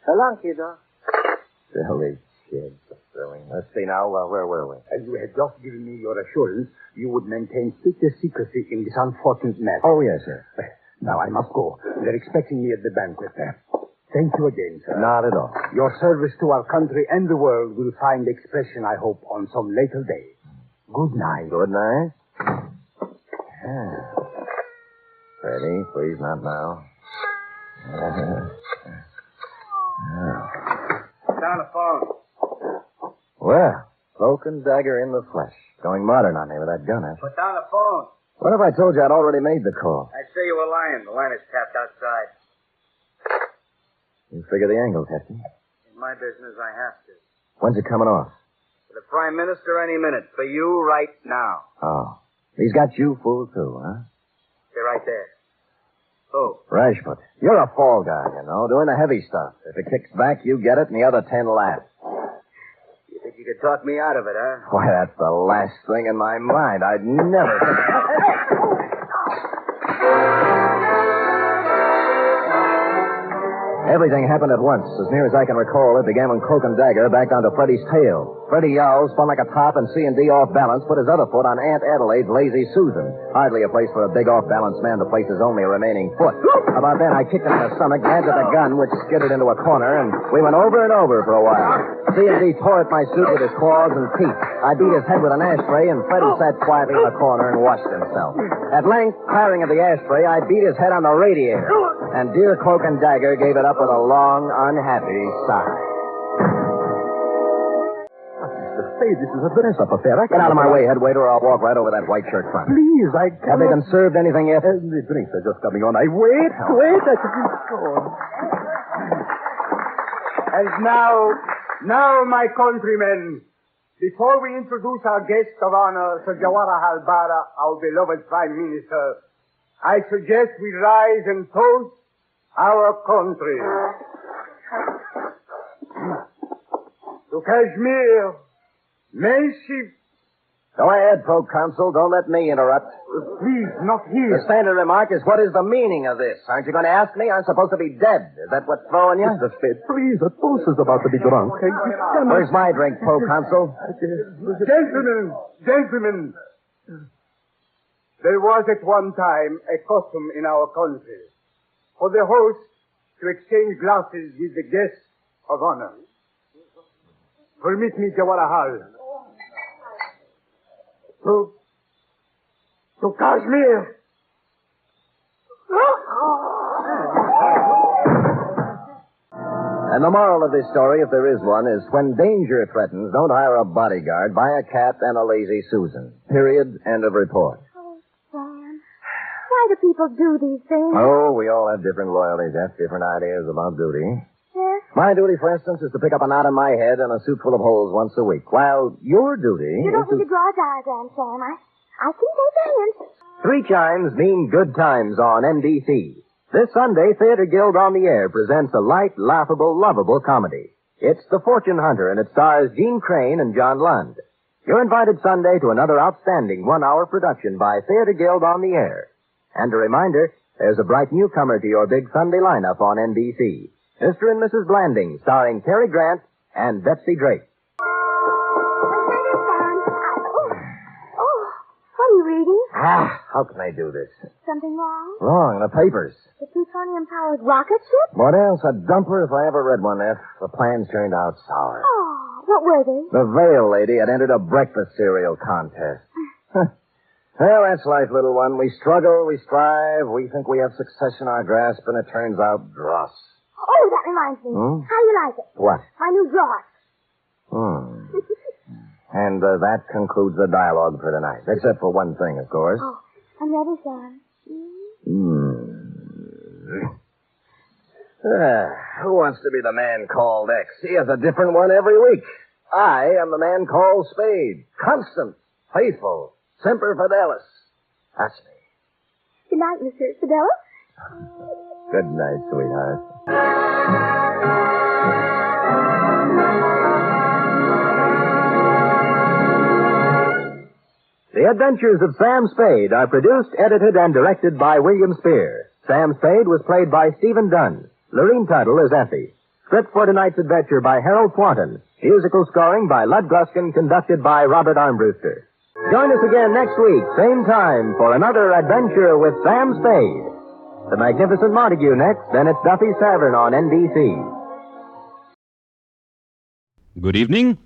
So long, kiddo. Silly kid. Silly. Let's see now, where were we? As you had just given me your assurance, you would maintain strictest secrecy in this unfortunate matter. Oh, yes, sir. Now I must go. They're expecting me at the banquet. Thank you again, sir. Not at all. Your service to our country and the world will find expression, I hope, on some later day. Good night. Good night. Freddie, please, not now. Down the phone. Well, Cloak and Dagger in the flesh. Going modern on me with that gun, Put down the phone. What if I told you I'd already made the call? I'd say you were lying. The line is tapped outside. You figure the angles, Hefty. In my business, I have to. When's it coming off? For the Prime Minister, any minute. For you, right now. Oh. He's got you fooled, too, huh? Stay right there. Who? Rajput. You're a fall guy, you know, doing the heavy stuff. If it kicks back, you get it, and the other 10 laugh. You think you could talk me out of it, huh? Why, that's the last thing in my mind. I'd never... Everything happened at once. As near as I can recall, it began when Cloak and Dagger backed onto Freddie's tail. Freddie yowled, spun like a top, and C&D off balance, put his other foot on Aunt Adelaide's lazy Susan. Hardly a place for a big off-balance man to place his only remaining foot. About then, I kicked him in the stomach, grabbed at the gun, which skidded into a corner, and we went over and over for a while. C&D tore at my suit with his claws and teeth. I beat his head with an ashtray, and Freddie sat quietly in the corner and washed himself. At length, tiring of the ashtray, I beat his head on the radiator. And dear Cloak and Dagger gave it up with a long, unhappy sigh. Mr. Spade, this is a dress-up affair. Get out of my way, head waiter, or I'll walk right over that white shirt front. Please, I can't... Have they been served anything yet? The drinks are just coming on. Wait, I should be gone. And now, my countrymen, before we introduce our guest of honor, Sir Jawaharlal Bara, our beloved Prime Minister, I suggest we rise and toast our country. To Kashmir, may she... Go ahead, Proconsul. Don't let me interrupt. Please, not here. The standard remark is, what is the meaning of this? Aren't you going to ask me? I'm supposed to be dead. Is that what's throwing you? Mr. Spade, please, the toast is about to be drunk. Where's my drink, Proconsul? Gentlemen, there was at one time a custom in our country for the host to exchange glasses with the guests of honor. Permit me, Jawaharlal, to Kashmir. And the moral of this story, if there is one, is when danger threatens, don't hire a bodyguard. Buy a cat and a lazy Susan. Period. End of report. Oh, Sam. Why do people do these things? Oh, we all have different loyalties, F, different ideas about duty. Yes? My duty, for instance, is to pick up a knot in my head and a suit full of holes once a week, while your duty You don't is need to draw a diagram, Sam. I can take a hint. 3 chimes mean good times on NBC. This Sunday, Theater Guild on the Air presents a light, laughable, lovable comedy. It's The Fortune Hunter, and it stars Gene Crane and John Lund. You're invited Sunday to another outstanding 1-hour production by Theater Guild on the Air. And a reminder, there's a bright newcomer to your big Sunday lineup on NBC. Mr. and Mrs. Blanding, starring Cary Grant and Betsy Drake. What are you reading? How can I do this? Something wrong? Wrong, the papers. The plutonium-powered rocket ship? What else? A dumper if I ever read one, F. The plans turned out sour. Oh, what were they? The Veil lady had entered a breakfast cereal contest. Well, that's life, little one. We struggle, we strive, we think we have success in our grasp, and it turns out dross. Oh, that reminds me. Hmm? How do you like it? What? My new dross. And that concludes the dialogue for tonight. Except for one thing, of course. Oh, I'm ready, Sam. Who wants to be the man called X? He has a different one every week. I am the man called Spade. Constant, faithful, semper fidelis. That's me. Good night, Mr. Fidelis. Good night, sweetheart. The Adventures of Sam Spade are produced, edited, and directed by William Spear. Sam Spade was played by Stephen Dunn. Lorene Tuttle is Effie. Script for tonight's adventure by Harold Swanton. Musical scoring by Lud Gluskin, conducted by Robert Armbruster. Join us again next week, same time, for another adventure with Sam Spade. The Magnificent Montague next, then it's Duffy's Tavern on NBC. Good evening.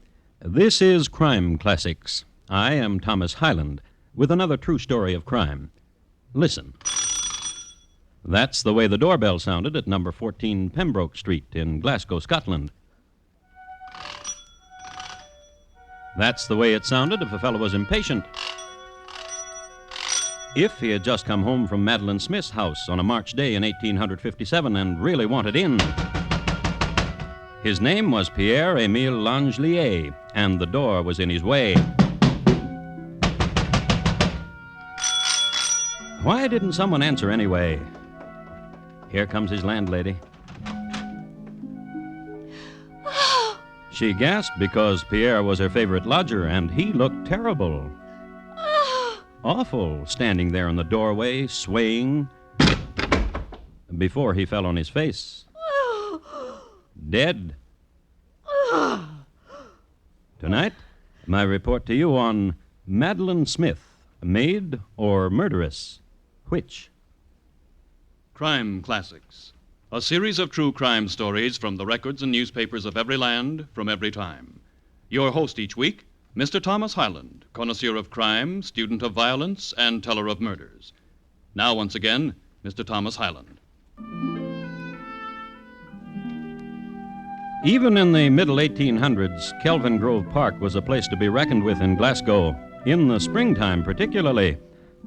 This is Crime Classics. I am Thomas Hyland with another true story of crime. Listen. That's the way the doorbell sounded at number 14 Pembroke Street in Glasgow, Scotland. That's the way it sounded if a fellow was impatient. If he had just come home from Madeleine Smith's house on a March day in 1857 and really wanted in. His name was Pierre-Émile Langelier, and the door was in his way. Why didn't someone answer anyway? Here comes his landlady. She gasped because Pierre was her favorite lodger, and he looked terrible. Awful, standing there in the doorway, swaying, before he fell on his face. Dead. Tonight, my report to you on Madeleine Smith, Maid or Murderess. Which? Crime Classics, a series of true crime stories from the records and newspapers of every land, from every time. Your host each week, Mr. Thomas Hyland, connoisseur of crime, student of violence, and teller of murders. Now, once again, Mr. Thomas Hyland. Even in the middle 1800s, Kelvin Grove Park was a place to be reckoned with in Glasgow, in the springtime particularly.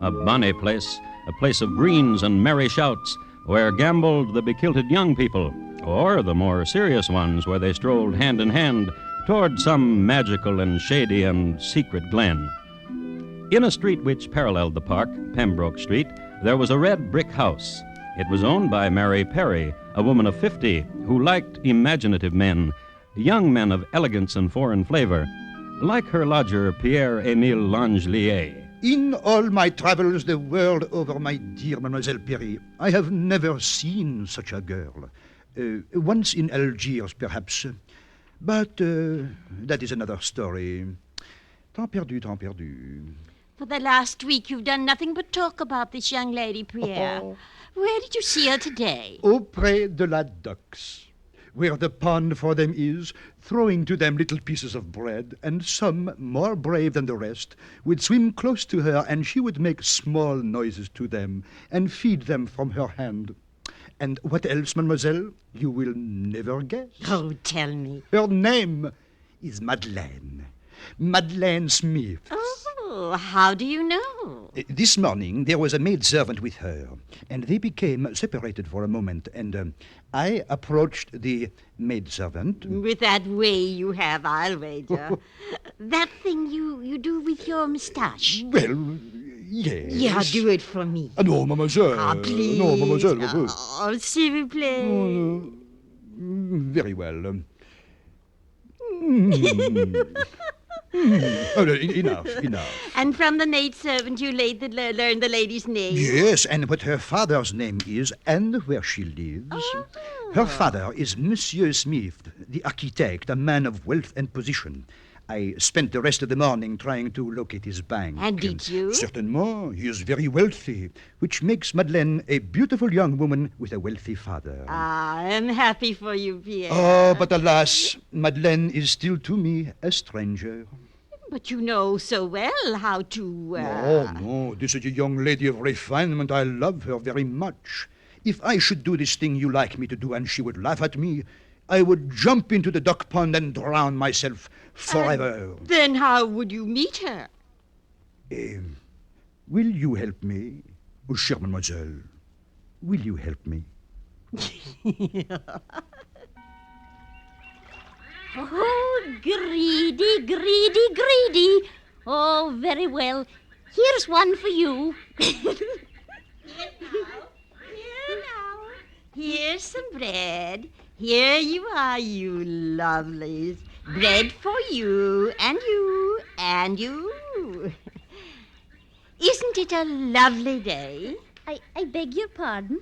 A bonny place, a place of greens and merry shouts, where gambled the bekilted young people, or the more serious ones where they strolled hand in hand toward some magical and shady and secret glen. In a street which paralleled the park, Pembroke Street, there was a red brick house. It was owned by Mary Perry, a woman of 50 who liked imaginative men, young men of elegance and foreign flavor, like her lodger, Pierre-Émile Langelier. In all my travels the world over, my dear Mademoiselle Perry, I have never seen such a girl. Once in Algiers, perhaps. But that is another story. Temps perdu, temps perdu. For the last week, you've done nothing but talk about this young lady, Pierre. Where did you see her today? Auprès de la ducks, where the pond for them is, throwing to them little pieces of bread, and some, more brave than the rest, would swim close to her, and she would make small noises to them, and feed them from her hand. And what else, mademoiselle? You will never guess. Oh, tell me. Her name is Madeleine. Madeleine Smith. Oh, how do you know? This morning, there was a maidservant with her, and they became separated for a moment, and I approached the maidservant. With that way you have, I'll wager. That thing you do with your moustache. Well, yes. Yeah, do it for me. No, mademoiselle. Ah, please. No, mademoiselle. Oh, s'il vous plaît. Very well. Enough. And from the maidservant you learned the lady's name? Yes, and what her father's name is and where she lives. Oh. Her father is Monsieur Smith, the architect, a man of wealth and position. I spent the rest of the morning trying to locate his bank. And did you? Certainement. He is very wealthy, which makes Madeleine a beautiful young woman with a wealthy father. Ah, I'm happy for you, Pierre. Oh, but alas, Madeleine is still to me a stranger. But you know so well how to... No, this is a young lady of refinement. I love her very much. If I should do this thing you like me to do and she would laugh at me, I would jump into the duck pond and drown myself forever. Then how would you meet her? Will you help me? Oh, chère mademoiselle, will you help me? Oh, greedy, greedy, greedy. Oh, very well. Here's one for you. Here now. Here's some bread. Here you are, you lovelies. Bread for you, and you, and you. Isn't it a lovely day? I beg your pardon?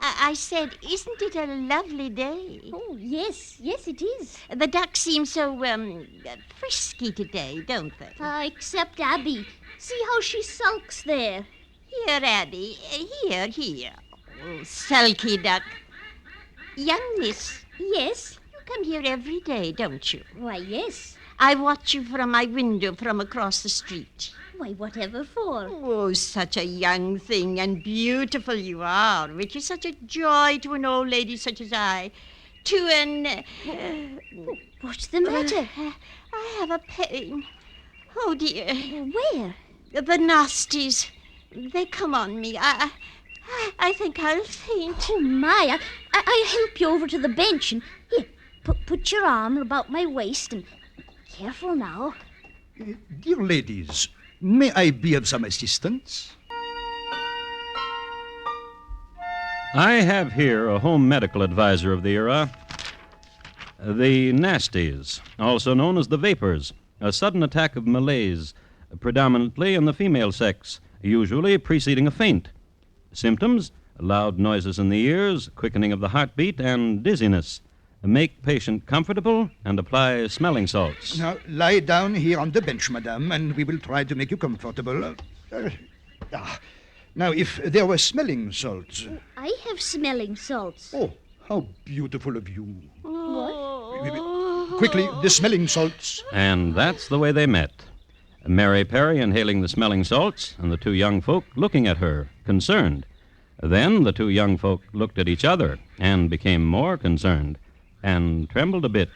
I said, isn't it a lovely day? Oh, yes, it is. The ducks seem so, frisky today, don't they? Except Abby. See how she sulks there. Here, Abby. Here. Oh, sulky duck. Young miss. Yes? You come here every day, don't you? Why, yes. I watch you from my window from across the street. Why, whatever for? Oh, such a young thing and beautiful you are, which is such a joy to an old lady such as I. To an... What's the matter? I have a pain. Oh, dear. Where? The nasties. They come on me. I think I'll faint. Oh, my. I'll help you over to the bench. And here, put your arm about my waist and... Careful now. Dear ladies, may I be of some assistance? I have here a home medical advisor of the era. The nasties, also known as the vapors, a sudden attack of malaise, predominantly in the female sex, usually preceding a faint. Symptoms: loud noises in the ears, quickening of the heartbeat, and dizziness. Make patient comfortable and apply smelling salts. Now, lie down here on the bench, madame, and we will try to make you comfortable. Now, if there were smelling salts... I have smelling salts. Oh, how beautiful of you. What? Quickly, the smelling salts. And that's the way they met. Mary Perry inhaling the smelling salts, and the two young folk looking at her, concerned. Then the two young folk looked at each other and became more concerned, and trembled a bit,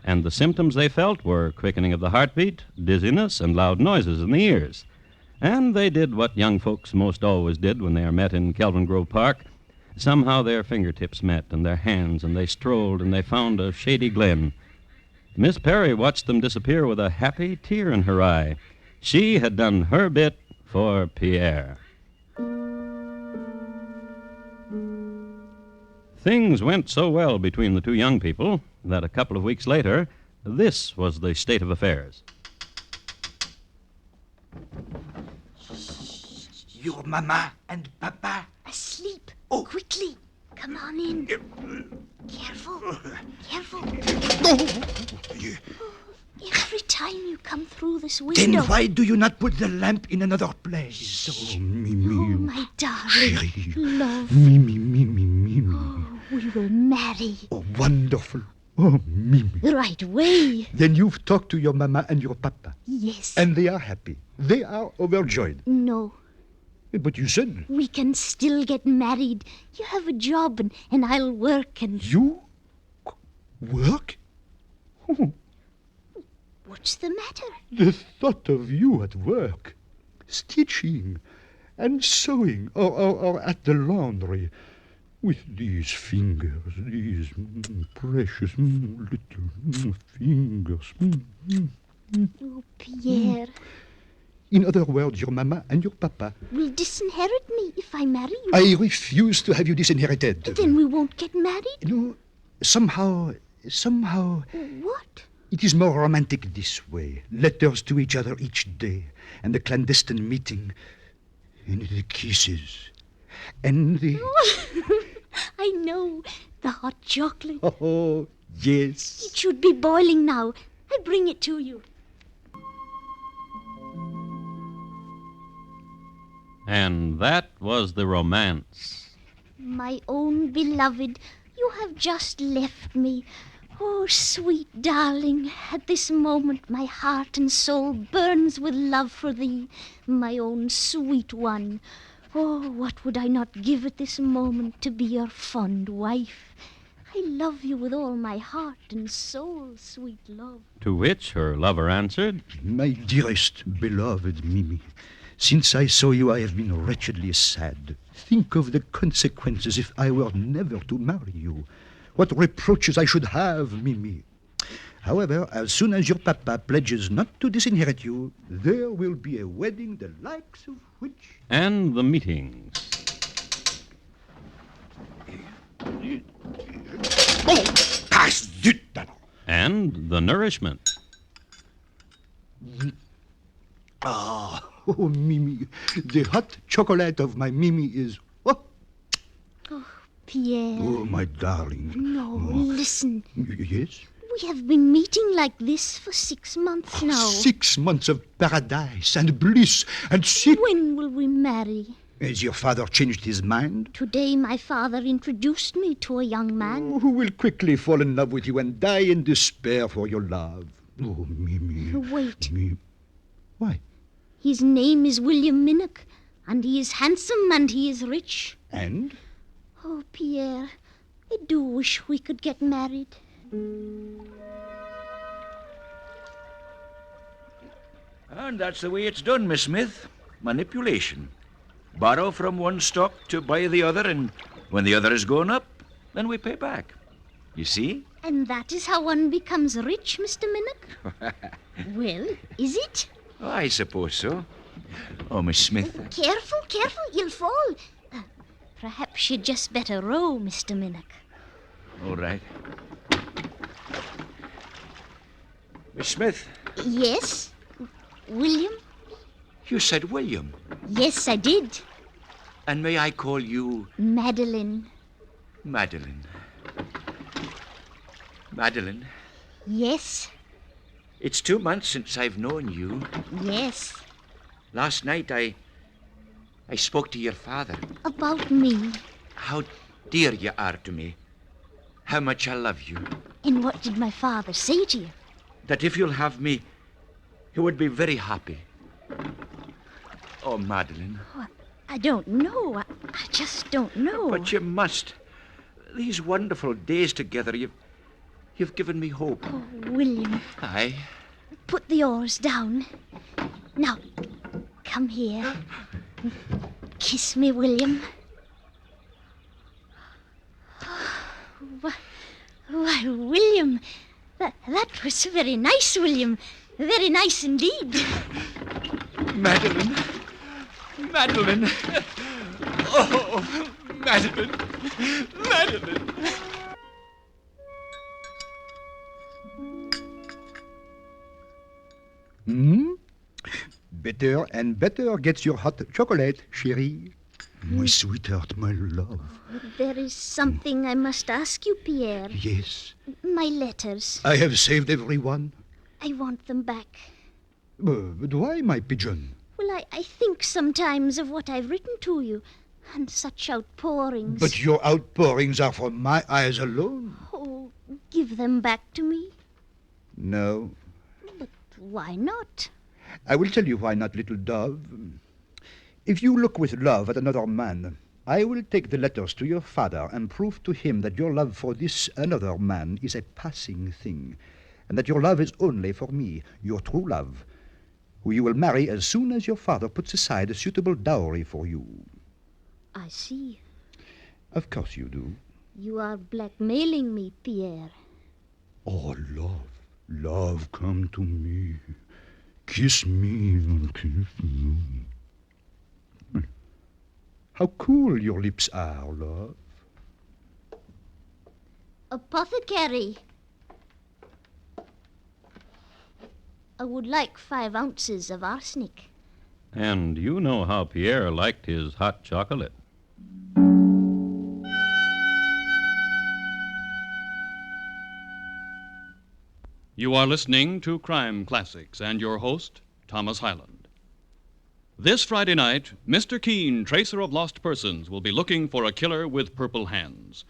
and the symptoms they felt were quickening of the heartbeat, dizziness, and loud noises in the ears. And they did what young folks most always did when they are met in Kelvin Grove Park. Somehow their fingertips met, and their hands, and they strolled, and they found a shady glen. Miss Perry watched them disappear with a happy tear in her eye. She had done her bit for Pierre. Things went so well between the two young people that a couple of weeks later, this was the state of affairs. Your mama and papa? Asleep. Oh, quickly. Come on in. Careful. Every time you come through this window... Then why do you not put the lamp in another place? Oh, my darling. Chérie. Love. Mimi. Oh, we will marry. Oh, wonderful. Oh, Mimi. Right away. Then you've talked to your mama and your papa. Yes. And they are happy. They are overjoyed. No. But you said... We can still get married. You have a job and I'll work and... You? Work? What's the matter? The thought of you at work, stitching and sewing, or at the laundry, with these fingers, these precious little fingers. Oh, Pierre. In other words, your mama and your papa will disinherit me if I marry you. I refuse to have you disinherited. Then we won't get married? No, somehow... What? It is more romantic this way. Letters to each other each day, and the clandestine meeting, and the kisses, and the... I know. The hot chocolate. Oh, yes. It should be boiling now. I bring it to you. And that was the romance. My own beloved, you have just left me. Oh, sweet darling, at this moment my heart and soul burns with love for thee, my own sweet one. Oh, what would I not give at this moment to be your fond wife? I love you with all my heart and soul, sweet love. To which her lover answered, My dearest, beloved Mimi, since I saw you, I have been wretchedly sad. Think of the consequences if I were never to marry you. What reproaches I should have, Mimi. However, as soon as your papa pledges not to disinherit you, there will be a wedding the likes of which... And the meetings. Oh, passe du temps. And the nourishment. Ah, oh, Mimi, the hot chocolate of my Mimi is... Oh, Pierre. oh my darling. No, listen. Yes? We have been meeting like this for 6 months now. 6 months of paradise and bliss and When will we marry? Has your father changed his mind? Today my father introduced me to a young man. Who will quickly fall in love with you and die in despair for your love. Oh, Mimi. Wait. Why? His name is William Minnock, and he is handsome and he is rich. And? Oh, Pierre, I do wish we could get married. And that's the way it's done, Miss Smith. Manipulation. Borrow from one stock to buy the other, and when the other is going up, then we pay back. You see? And that is how one becomes rich, Mr. Minnock? Well, is it? Oh, I suppose so. Oh, Miss Smith. Careful, you'll fall. Perhaps you'd just better row, Mr. Minnock. All right. Miss Smith. Yes? William? You said William. Yes, I did. And may I call you... Madeleine. Madeleine. Madeleine. Yes? It's 2 months since I've known you. Yes. Last night I spoke to your father. About me? How dear you are to me. How much I love you. And what did my father say to you? That if you'll have me, he would be very happy. Oh, Madeleine. Oh, I don't know. I just don't know. But you must. These wonderful days together, you've given me hope. Oh, William. Aye. Put the oars down. Now, come here. Kiss me, William. Why, William, that was very nice, William. Very nice indeed. Madeleine. Madeleine. Oh, Madeleine. Madeleine. Better and better gets your hot chocolate, chérie. My sweetheart, my love. There is something I must ask you, Pierre. Yes. My letters. I have saved every one. I want them back. But why, my pigeon? Well, I think sometimes of what I've written to you, and such outpourings. But your outpourings are from my eyes alone. Oh, give them back to me. No. But why not? I will tell you why not, little dove. If you look with love at another man, I will take the letters to your father and prove to him that your love for this another man is a passing thing, and that your love is only for me, your true love, who you will marry as soon as your father puts aside a suitable dowry for you. I see. Of course you do. You are blackmailing me, Pierre. Oh, love, come to me. Kiss me and kiss me. How cool your lips are, love. Apothecary. I would like 5 ounces of arsenic. And you know how Pierre liked his hot chocolate. You are listening to Crime Classics and your host, Thomas Hyland. This Friday night, Mr. Keene, tracer of lost persons, will be looking for a killer with purple hands.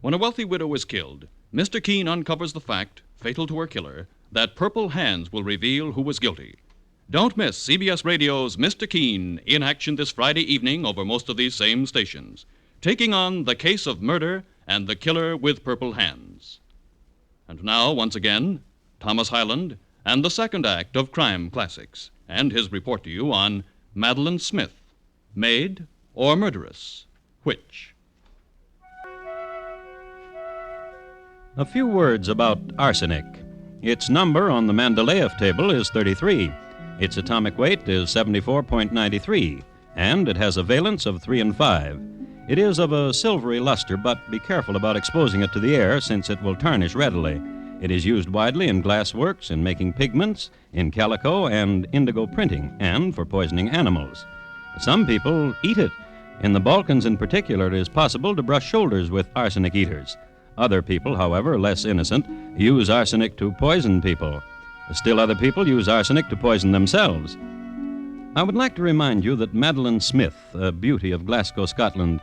When a wealthy widow is killed, Mr. Keene uncovers the fact, fatal to her killer, that purple hands will reveal who was guilty. Don't miss CBS Radio's Mr. Keene in action this Friday evening over most of these same stations, taking on the case of murder and the killer with purple hands. And now, once again, Thomas Hyland and the second act of Crime Classics, and his report to you on Madeleine Smith, Maid or Murderess, which? A few words about arsenic. Its number on the Mendeleev table is 33. Its atomic weight is 74.93, and it has a valence of 3 and 5. It is of a silvery luster, but be careful about exposing it to the air, since it will tarnish readily. It is used widely in glass works, in making pigments, in calico and indigo printing, and for poisoning animals. Some people eat it. In the Balkans in particular, it is possible to brush shoulders with arsenic eaters. Other people, however, less innocent, use arsenic to poison people. Still other people use arsenic to poison themselves. I would like to remind you that Madeleine Smith, a beauty of Glasgow, Scotland,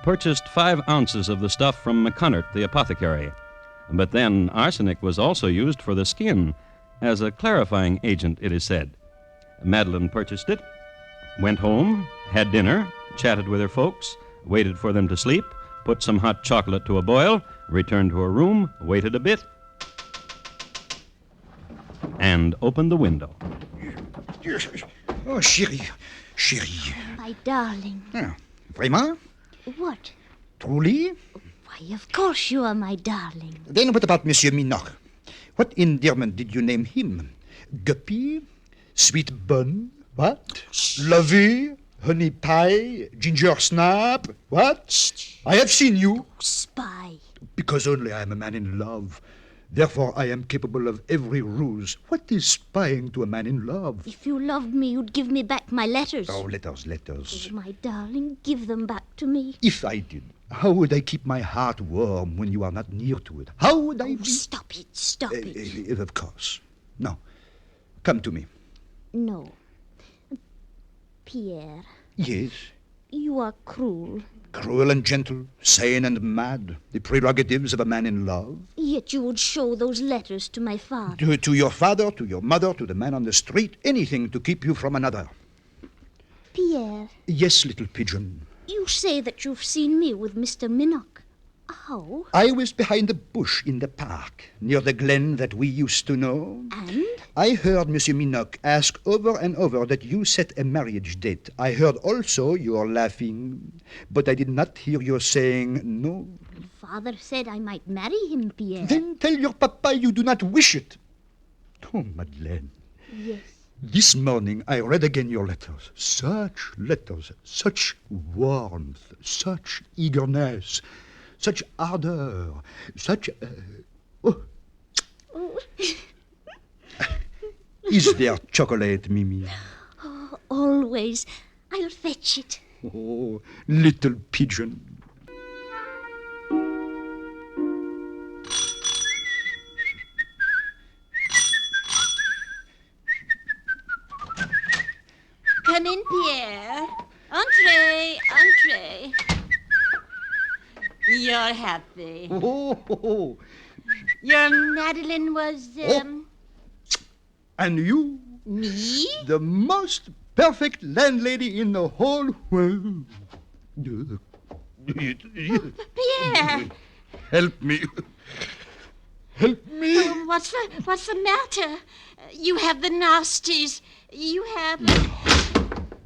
purchased 5 ounces of the stuff from McCunnert, the apothecary. But then arsenic was also used for the skin, as a clarifying agent, it is said. Madeleine purchased it, went home, had dinner, chatted with her folks, waited for them to sleep, put some hot chocolate to a boil, returned to her room, waited a bit, and opened the window. Oh, chérie. My darling. Ah, vraiment? What? Truly? Why, of course you are my darling. Then what about Monsieur Minoc? What endearment did you name him? Guppy? Sweet bun? What? Lovey? Honey pie? Ginger snap? What? I have seen you. Spy. Because only I am a man in love. Therefore, I am capable of every ruse. What is spying to a man in love? If you loved me, you'd give me back my letters. Oh, letters. Oh, my darling, give them back to me. If I did, how would I keep my heart warm when you are not near to it? How would I be... Stop it. Of course. No. Come to me. No. Pierre. Yes? You are cruel. Cruel and gentle, sane and mad, the prerogatives of a man in love. Yet you would show those letters to my father. To your father, to your mother, to the man on the street, anything to keep you from another. Pierre. Yes, little pigeon. You say that you've seen me with Mr. Minoc. How? I was behind the bush in the park, near the glen that we used to know. And? I heard Monsieur Minoc ask over and over that you set a marriage date. I heard also your laughing, but I did not hear your saying no. Father said I might marry him, Pierre. Then tell your papa you do not wish it. Oh, Madeleine. Yes. This morning I read again your letters. Such letters, such warmth, such eagerness, such ardor, such... Is there chocolate, Mimi? Oh, always. I'll fetch it. Oh, little pigeon. Come in, Pierre. Entree. You're happy. Oh. Your Madeleine was, And you? Me? The most perfect landlady in the whole world. Pierre! Help me. Help me. Oh, what's the matter? You have the nasties. You have...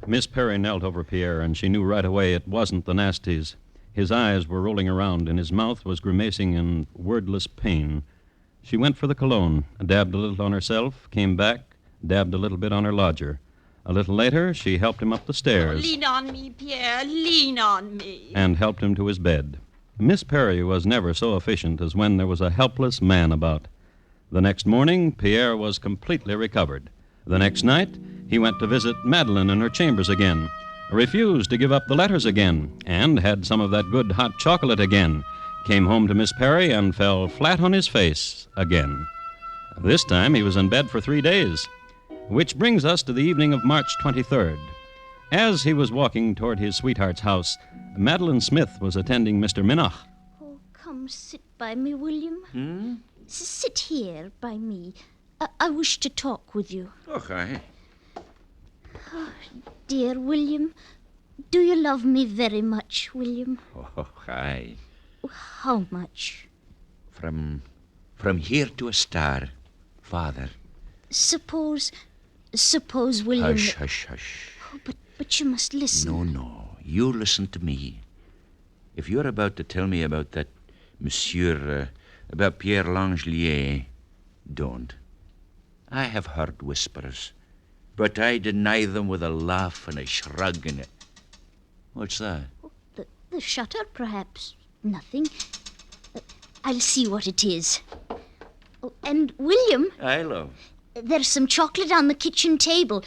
Miss Perry knelt over Pierre, and she knew right away it wasn't the nasties. His eyes were rolling around, and his mouth was grimacing in wordless pain. She went for the cologne, dabbed a little on herself, came back, dabbed a little bit on her lodger. A little later, she helped him up the stairs. Lean on me, Pierre. Lean on me. And helped him to his bed. Miss Perry was never so efficient as when there was a helpless man about. The next morning, Pierre was completely recovered. The next night, he went to visit Madeleine in her chambers again, refused to give up the letters again, and had some of that good hot chocolate again, came home to Miss Perry and fell flat on his face again. This time, he was in bed for 3 days. Which brings us to the evening of March 23rd. As he was walking toward his sweetheart's house, Madeleine Smith was attending Mr. Minoch. Oh, come sit by me, William. Sit here by me. I wish to talk with you. Okay. Oh, dear William, do you love me very much, William? Oh, hi. How much? From here to a star, Father. Suppose, William... Hush, hush, hush. Oh, but you must listen. No. You listen to me. If you're about to tell me about that Monsieur, about Pierre Langelier, don't. I have heard whispers, but I deny them with a laugh and a shrug and a... What's that? The shutter, perhaps. Nothing. I'll see what it is. Oh, and, William... I love. There's some chocolate on the kitchen table.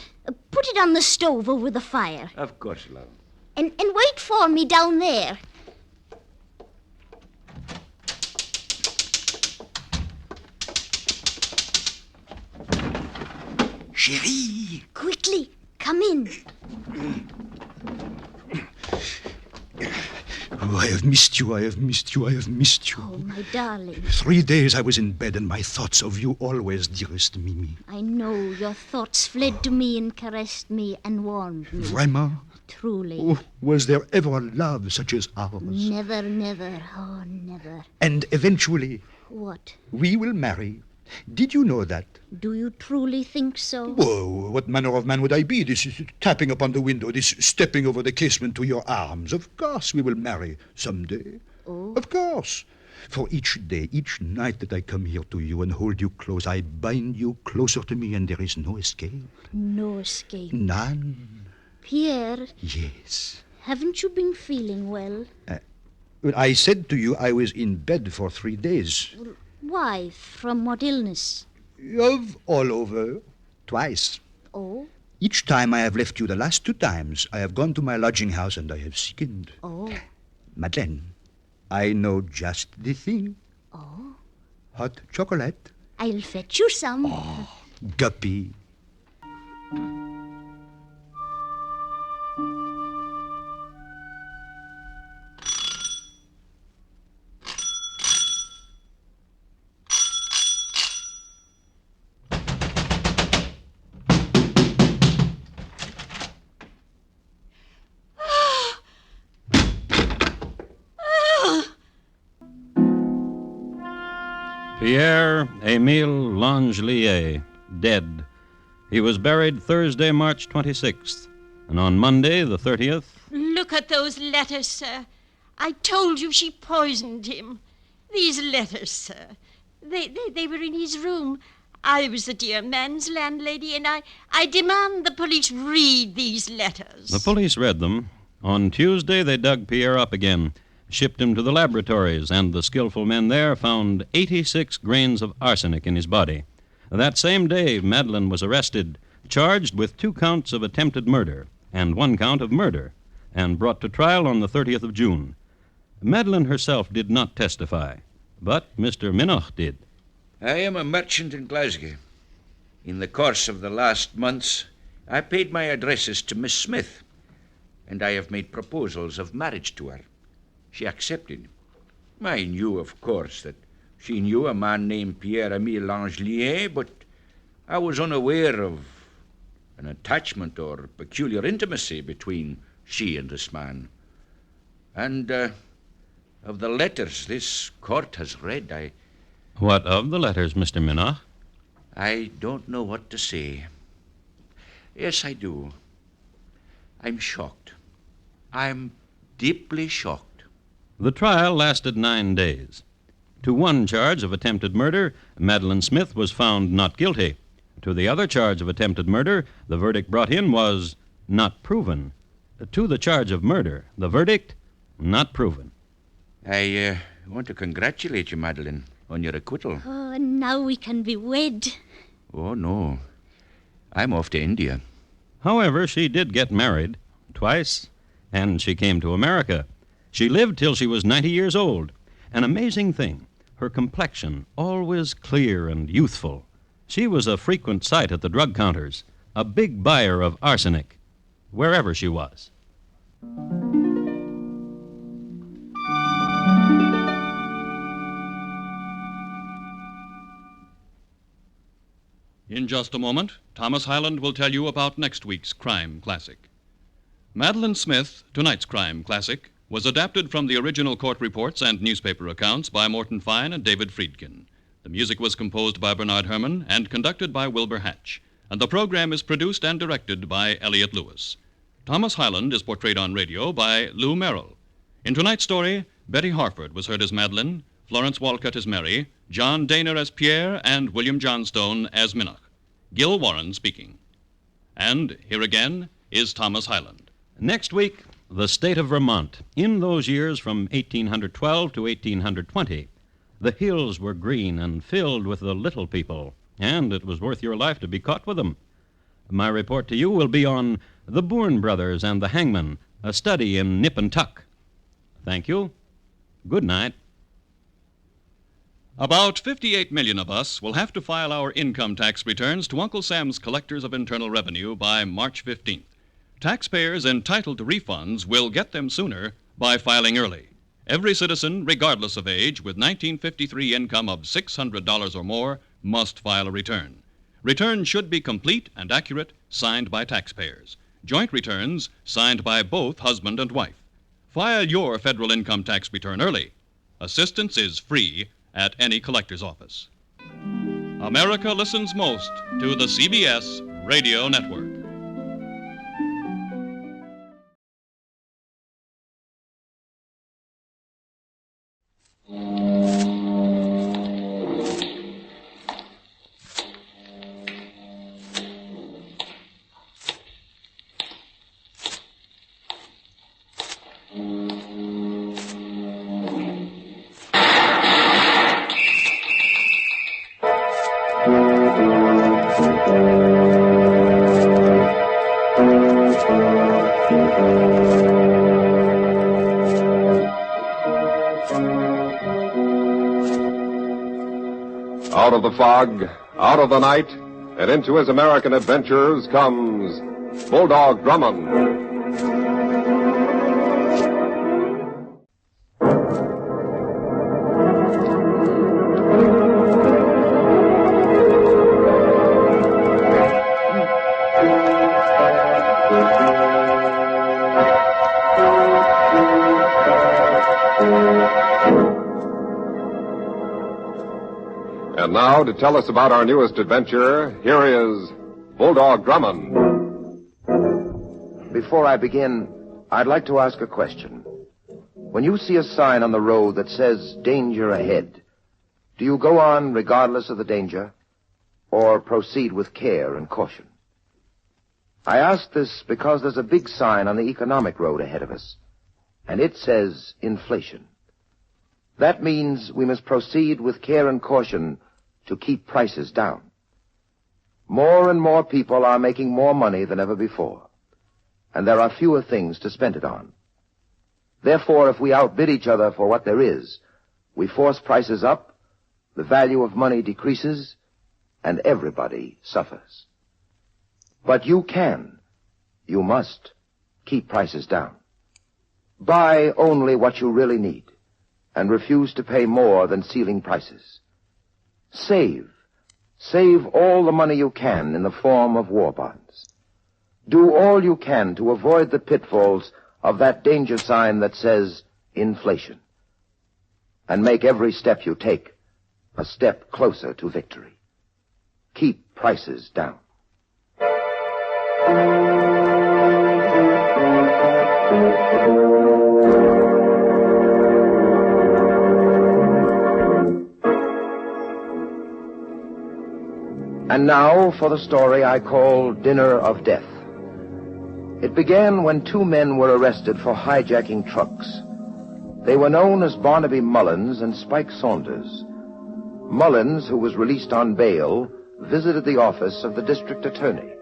Put it on the stove over the fire. Of course, love. And wait for me down there. Chérie! Quickly, come in. Oh, I have missed you. Oh, my darling. 3 days I was in bed, and my thoughts of you always, dearest Mimi. I know your thoughts fled to me and caressed me and warmed me. Vraiment? Truly. Oh, was there ever a love such as ours? Never, never. Oh, never. And eventually... What? We will marry. Did you know that? Do you truly think so? Whoa, what manner of man would I be? This tapping upon the window, this stepping over the casement to your arms. Of course we will marry someday. Oh? Of course. For each day, each night that I come here to you and hold you close, I bind you closer to me, and there is no escape. No escape. None. Pierre. Yes. Haven't you been feeling well? I said to you I was in bed for 3 days. Why? From what illness? Of all over. Twice. Oh? Each time I have left you, the last 2 times, I have gone to my lodging house and I have sickened. Oh? Madeleine, I know just the thing. Oh? Hot chocolate. I'll fetch you some. Oh, guppy. Pierre Émile Langelier, dead. He was buried Thursday, March 26th, and on Monday, the 30th... Look at those letters, sir. I told you she poisoned him. These letters, sir. They were in his room. I was the dear man's landlady, and I demand the police read these letters. The police read them. On Tuesday, they dug Pierre up again, shipped him to the laboratories, and the skillful men there found 86 grains of arsenic in his body. That same day, Madeleine was arrested, charged with 2 counts of attempted murder and 1 count of murder, and brought to trial on the 30th of June. Madeleine herself did not testify, but Mr. Minoch did. I am a merchant in Glasgow. In the course of the last months, I paid my addresses to Miss Smith, and I have made proposals of marriage to her. She accepted. I knew, of course, that she knew a man named Pierre Émile Langelier, but I was unaware of an attachment or peculiar intimacy between she and this man. And of the letters this court has read, What of the letters, Mr. Minoch? I don't know what to say. Yes, I do. I'm shocked. I'm deeply shocked. The trial lasted 9 days. To one charge of attempted murder, Madeleine Smith was found not guilty. To the other charge of attempted murder, the verdict brought in was not proven. To the charge of murder, the verdict, not proven. I want to congratulate you, Madeleine, on your acquittal. Oh, and now we can be wed. Oh, no. I'm off to India. However, she did get married twice, and she came to America. She lived till she was 90 years old. An amazing thing, her complexion always clear and youthful. She was a frequent sight at the drug counters, a big buyer of arsenic, wherever she was. In just a moment, Thomas Hyland will tell you about next week's crime classic. Madeleine Smith, tonight's crime classic, was adapted from the original court reports and newspaper accounts by Morton Fine and David Friedkin. The music was composed by Bernard Herrmann and conducted by Wilbur Hatch, and the program is produced and directed by Elliott Lewis. Thomas Hyland is portrayed on radio by Lou Merrill. In tonight's story, Betty Harford was heard as Madeleine, Florence Walcott as Mary, John Daner as Pierre, and William Johnstone as Minoch. Gil Warren speaking. And here again is Thomas Hyland. Next week, the state of Vermont. In those years from 1812 to 1820, the hills were green and filled with the little people, and it was worth your life to be caught with them. My report to you will be on the Bourne brothers and the hangman, a study in nip and tuck. Thank you. Good night. About 58 million of us will have to file our income tax returns to Uncle Sam's Collectors of Internal Revenue by March 15th. Taxpayers entitled to refunds will get them sooner by filing early. Every citizen, regardless of age, with 1953 income of $600 or more, must file a return. Returns should be complete and accurate, signed by taxpayers. Joint returns signed by both husband and wife. File your federal income tax return early. Assistance is free at any collector's office. America listens most to the CBS Radio Network. Out of the fog, out of the night, and into his American adventures comes Bulldog Drummond. And now, to tell us about our newest adventure, here is Bulldog Drummond. Before I begin, I'd like to ask a question. When you see a sign on the road that says danger ahead, do you go on regardless of the danger, or proceed with care and caution? I ask this because there's a big sign on the economic road ahead of us, and it says inflation. That means we must proceed with care and caution to keep prices down. More and more people are making more money than ever before, and there are fewer things to spend it on. Therefore, if we outbid each other for what there is, we force prices up, the value of money decreases, and everybody suffers. But you must keep prices down. Buy only what you really need, and refuse to pay more than ceiling prices. Save all the money you can in the form of war bonds. Do all you can to avoid the pitfalls of that danger sign that says inflation. And make every step you take a step closer to victory. Keep prices down. And now for the story I call Dinner of Death. It began when two men were arrested for hijacking trucks. They were known as Barnaby Mullins and Spike Saunders. Mullins, who was released on bail, visited the office of the district attorney.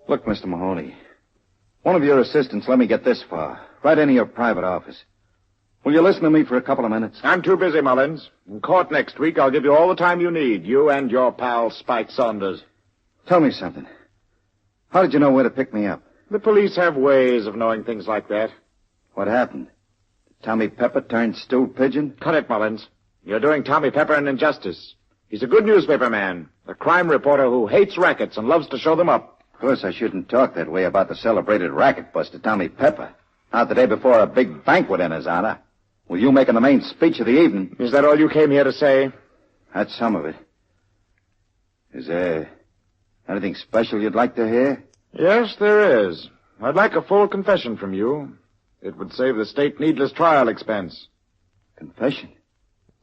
Look, Mr. Mahoney, one of your assistants let me get this far, right into your private office. Will you listen to me for a couple of minutes? I'm too busy, Mullins. In court next week, I'll give you all the time you need, you and your pal Spike Saunders. Tell me something. How did you know where to pick me up? The police have ways of knowing things like that. What happened? Did Tommy Pepper turn stewed pigeon? Cut it, Mullins. You're doing Tommy Pepper an injustice. He's a good newspaper man, a crime reporter who hates rackets and loves to show them up. Of course, I shouldn't talk that way about the celebrated racket buster, Tommy Pepper. Not the day before a big banquet in his honor. With you making the main speech of the evening. Is that all you came here to say? That's some of it. Is there anything special you'd like to hear? Yes, there is. I'd like a full confession from you. It would save the state needless trial expense. Confession?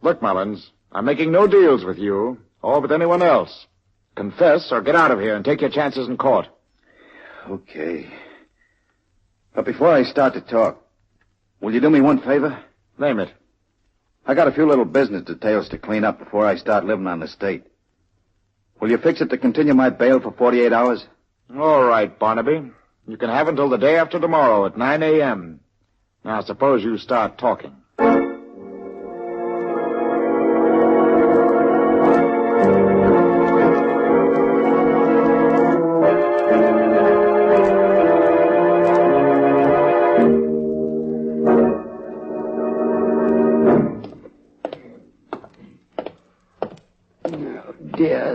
Look, Mullins, I'm making no deals with you, or with anyone else. Confess or get out of here and take your chances in court. Okay. But before I start to talk, will you do me one favor? Name it. I got a few little business details to clean up before I start living on the state. Will you fix it to continue my bail for 48 hours? All right, Barnaby. You can have until the day after tomorrow at 9 a.m. Now, suppose you start talking.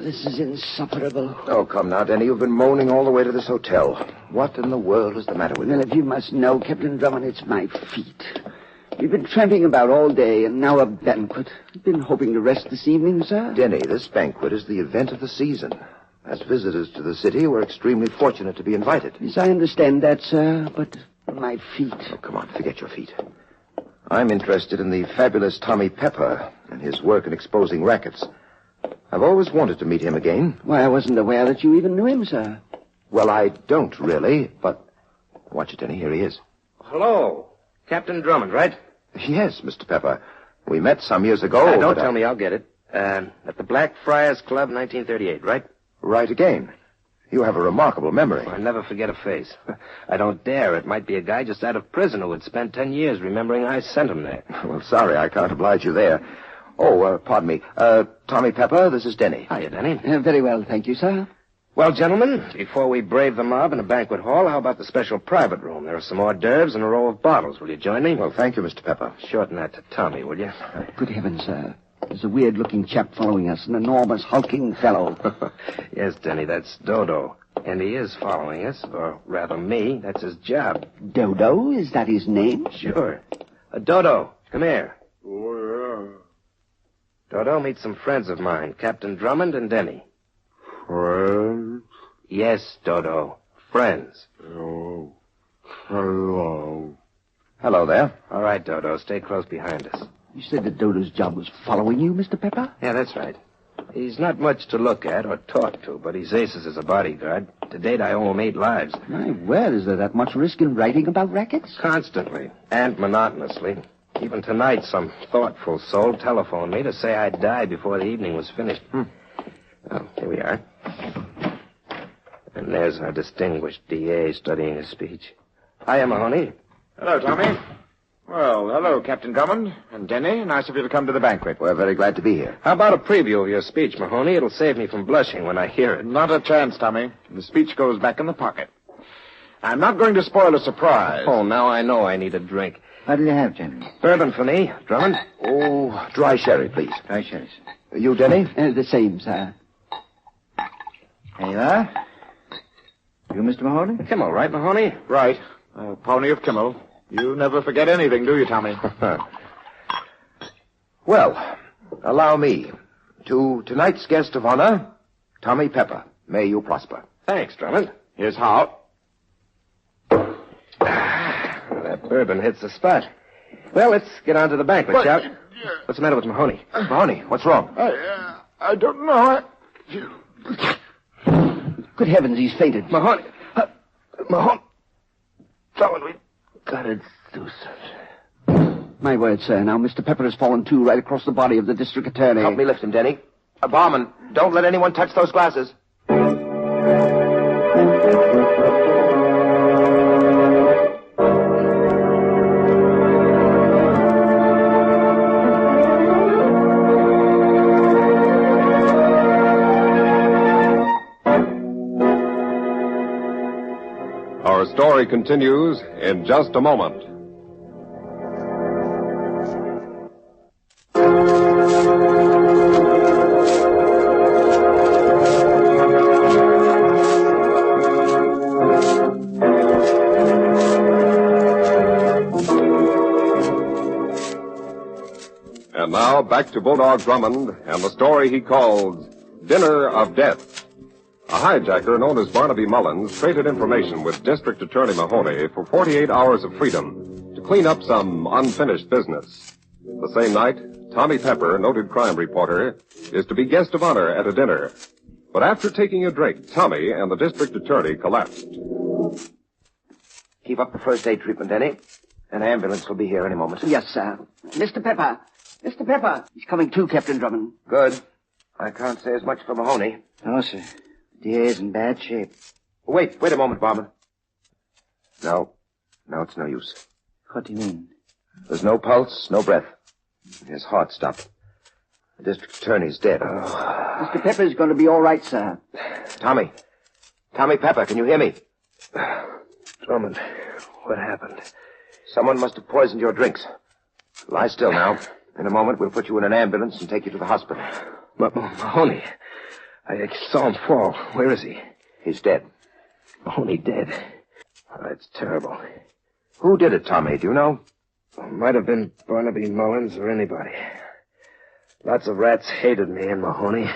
This is insufferable. Oh, come now, Denny. You've been moaning all the way to this hotel. What in the world is the matter with you? Well, if you must know, Captain Drummond, it's my feet. We've been tramping about all day, and now a banquet. I've been hoping to rest this evening, sir. Denny, this banquet is the event of the season. As visitors to the city, we're extremely fortunate to be invited. Yes, I understand that, sir, but my feet... Oh, come on, forget your feet. I'm interested in the fabulous Tommy Pepper and his work in exposing rackets. I've always wanted to meet him again. Why, I wasn't aware that you even knew him, sir. Well, I don't really, but... Watch it, Denny. Here he is. Hello. Captain Drummond, right? Yes, Mr. Pepper. We met some years ago. Don't tell me, I'll get it. At the Blackfriars Club, 1938, right? Right again. You have a remarkable memory. I never forget a face. I don't dare. It might be a guy just out of prison who had spent 10 years remembering I sent him there. Well, sorry, I can't oblige you there. Oh, pardon me. Tommy Pepper, this is Denny. Hiya, Denny. Very well, thank you, sir. Well, gentlemen, before we brave the mob in a banquet hall, how about the special private room? There are some hors d'oeuvres and a row of bottles. Will you join me? Well, thank you, Mr. Pepper. Shorten that to Tommy, will you? Good heavens, sir. There's a weird-looking chap following us, an enormous, hulking fellow. Yes, Denny, that's Dodo. And he is following us, or rather me. That's his job. Dodo? Is that his name? Sure. Dodo, come here. Oh, yeah. Dodo, meet some friends of mine, Captain Drummond and Denny. Friends? Yes, Dodo. Friends. Oh. Hello. Hello there. All right, Dodo. Stay close behind us. You said that Dodo's job was following you, Mr. Pepper? Yeah, that's right. He's not much to look at or talk to, but he's aces as a bodyguard. To date, I owe him 8 lives. My word, is there that much risk in writing about rackets? Constantly. And monotonously. Even tonight, some thoughtful soul telephoned me to say I'd die before the evening was finished. Well, here we are. And there's our distinguished D.A. studying his speech. Hiya, Mahoney. Hello, Tommy. Well, hello, Captain Drummond and Denny. Nice of you to come to the banquet. We're very glad to be here. How about a preview of your speech, Mahoney? It'll save me from blushing when I hear it. Not a chance, Tommy. The speech goes back in the pocket. I'm not going to spoil a surprise. Oh, now I know I need a drink. What'll you have, gentlemen? Bourbon for me, Drummond. Oh, dry sherry, please. Dry sherry. You, Denny? The same, sir. There you are. You, Mr. Mahoney? Kimmel, right, Mahoney? Right. Pony of Kimmel. You never forget anything, do you, Tommy? Well, allow me. To tonight's guest of honor, Tommy Pepper. May you prosper. Thanks, Drummond. Here's how. That bourbon hits the spot. Well, let's get on to the banquet, shall we? What's the matter with Mahoney? Mahoney, what's wrong? I don't know. Good heavens, he's fainted. Mahoney. Mahoney. Someone, we gotta do something. My word, sir. Now, Mr. Pepper has fallen to right across the body of the district attorney. Help me lift him, Denny. Barman, don't let anyone touch those glasses. Our story continues in just a moment. And now back to Bulldog Drummond and the story he calls Dinner of Death. A hijacker known as Barnaby Mullins traded information with District Attorney Mahoney for 48 hours of freedom to clean up some unfinished business. The same night, Tommy Pepper, noted crime reporter, is to be guest of honor at a dinner. But after taking a drink, Tommy and the District Attorney collapsed. Keep up the first aid treatment, Denny. An ambulance will be here any moment. Yes, sir. Mr. Pepper. Mr. Pepper. He's coming too, Captain Drummond. Good. I can't say as much for Mahoney. No, sir. Dear's in bad shape. Wait a moment, Barman. No, it's no use. What do you mean? There's no pulse, no breath. His heart stopped. The district attorney's dead. Mr. Pepper's going to be all right, sir. Tommy Pepper, can you hear me? Drummond, what happened? Someone must have poisoned your drinks. Lie still now. In a moment, we'll put you in an ambulance and take you to the hospital. But Mahoney, I saw him fall. Where is he? He's dead. Mahoney dead. Oh, that's terrible. Who did it, Tommy? Do you know? Might have been Barnaby Mullins or anybody. Lots of rats hated me and Mahoney.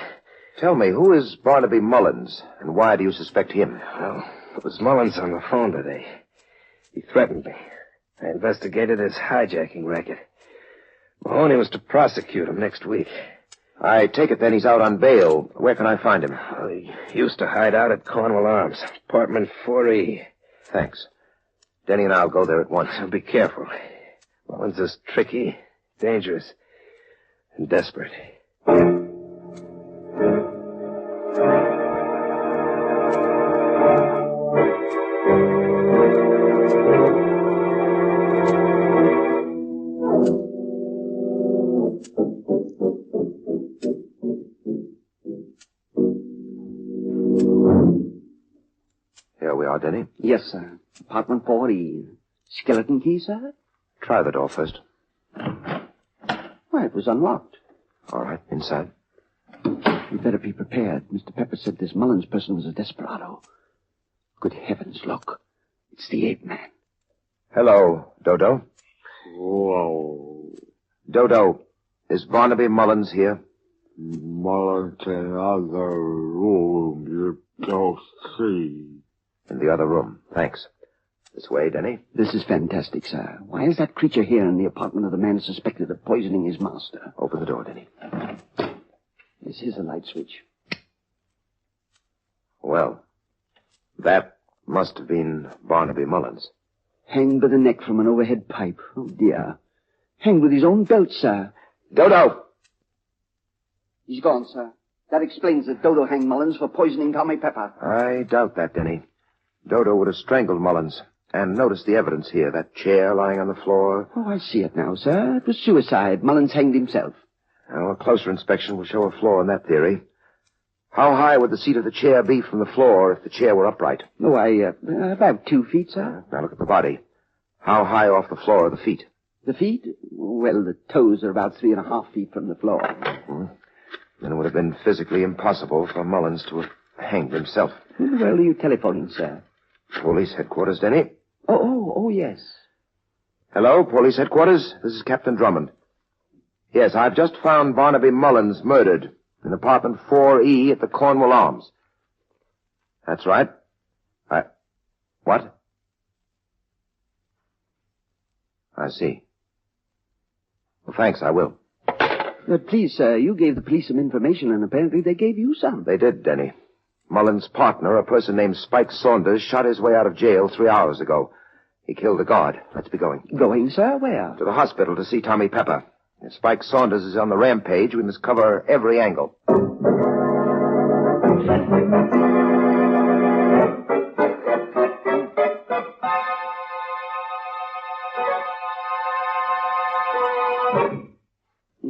Tell me, who is Barnaby Mullins, and why do you suspect him? Well, it was Mullins on the phone today. He threatened me. I investigated his hijacking racket. Mahoney was to prosecute him next week. I take it then he's out on bail. Where can I find him? Well, he used to hide out at Cornwall Arms, apartment 4E. Thanks. Denny and I'll go there at once. Be careful. Mullins is tricky, dangerous, and desperate. Here we are, Denny. Yes, sir. Apartment 4E. Skeleton key, sir? Try the door first. Why, it was unlocked. All right, inside. You'd better be prepared. Mr. Pepper said this Mullins person was a desperado. Good heavens, look. It's the ape man. Hello, Dodo. Whoa. Dodo, is Barnaby Mullins here? Mullins in other room you don't see. In the other room. Thanks. This way, Denny. This is fantastic, sir. Why is that creature here in the apartment of the man suspected of poisoning his master? Open the door, Denny. This is a light switch. Well, that must have been Barnaby Mullins. Hanged by the neck from an overhead pipe. Oh, dear. Hanged with his own belt, sir. Dodo! He's gone, sir. That explains that Dodo hanged Mullins for poisoning Tommy Pepper. I doubt that, Denny. Dodo would have strangled Mullins. And notice the evidence here, that chair lying on the floor. Oh, I see it now, sir. It was suicide. Mullins hanged himself. Now, a closer inspection will show a flaw in that theory. How high would the seat of the chair be from the floor if the chair were upright? Oh, about 2 feet, sir. Now look at the body. How high off the floor are the feet? The feet? Well, the toes are about 3.5 feet from the floor. Then it would have been physically impossible for Mullins to have hanged himself. Who the hell are you telephoning, sir? Police headquarters, Denny. Oh, yes. Hello, police headquarters. This is Captain Drummond. Yes, I've just found Barnaby Mullins murdered in apartment 4E at the Cornwall Arms. That's right. What? I see. Well, thanks, I will. Please, sir, you gave the police some information, and apparently they gave you some. They did, Denny. Mullins' partner, a person named Spike Saunders, shot his way out of jail 3 hours ago. He killed a guard. Let's be going. Going, sir? Where? To the hospital to see Tommy Pepper. If Spike Saunders is on the rampage, we must cover every angle.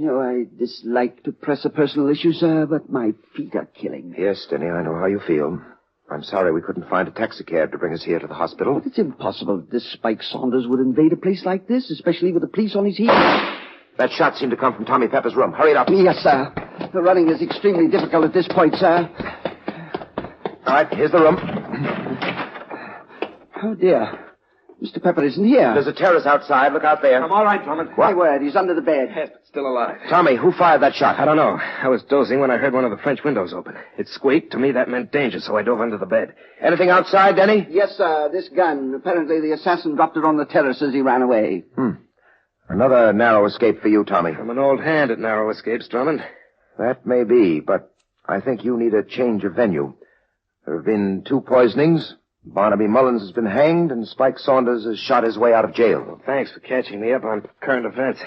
I dislike to press a personal issue, sir, but my feet are killing me. Yes, Denny, I know how you feel. I'm sorry we couldn't find a taxicab to bring us here to the hospital. But it's impossible that this Spike Saunders would invade a place like this, especially with the police on his heels. That shot seemed to come from Tommy Pepper's room. Hurry it up. Yes, sir. The running is extremely difficult at this point, sir. All right, here's the room. Oh, dear. Mr. Pepper isn't here. There's a terrace outside. Look out there. I'm all right, Drummond. My word, he's under the bed. Yes, but still alive. Tommy, who fired that shot? I don't know. I was dozing when I heard one of the French windows open. It squeaked. To me, that meant danger, so I dove under the bed. Anything outside, Denny? Yes, sir. This gun. Apparently the assassin dropped it on the terrace as he ran away. Another narrow escape for you, Tommy. I'm an old hand at narrow escapes, Drummond. That may be, but I think you need a change of venue. There have been 2 poisonings. Barnaby Mullins has been hanged, and Spike Saunders has shot his way out of jail. Well, thanks for catching me up on current events.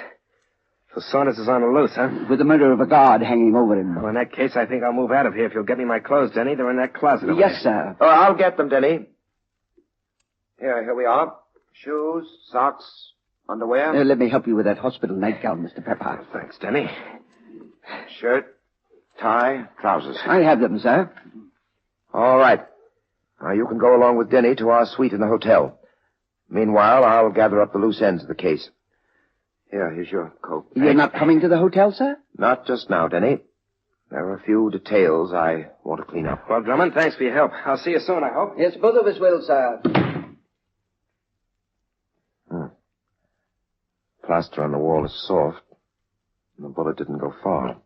So Saunders is on the loose, huh? With the murder of a guard hanging over him. Well, in that case, I think I'll move out of here if you'll get me my clothes, Denny. They're in that closet over Yes, there. sir. Oh, I'll get them, Denny. Here we are. Shoes, socks, underwear. Let me help you with that hospital nightgown, Mr. Pepper. Thanks, Denny. Shirt, tie, trousers. I have them, sir. All right. Now, you can go along with Denny to our suite in the hotel. Meanwhile, I'll gather up the loose ends of the case. Here's your coat. You're not coming to the hotel, sir? Not just now, Denny. There are a few details I want to clean up. Well, Drummond, thanks for your help. I'll see you soon, I hope. Yes, both of us will, sir. Plaster on the wall is soft, and the bullet didn't go far.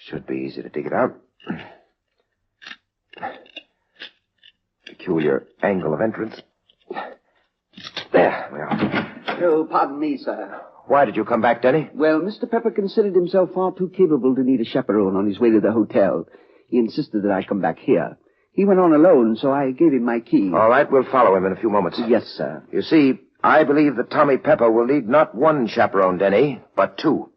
Should be easy to dig it out. Peculiar angle of entrance. There we are. Oh, pardon me, sir. Why did you come back, Denny? Well, Mr. Pepper considered himself far too capable to need a chaperone on his way to the hotel. He insisted that I come back here. He went on alone, so I gave him my key. All right, we'll follow him in a few moments. Yes, sir. You see, I believe that Tommy Pepper will need not 1 chaperone, Denny, but 2.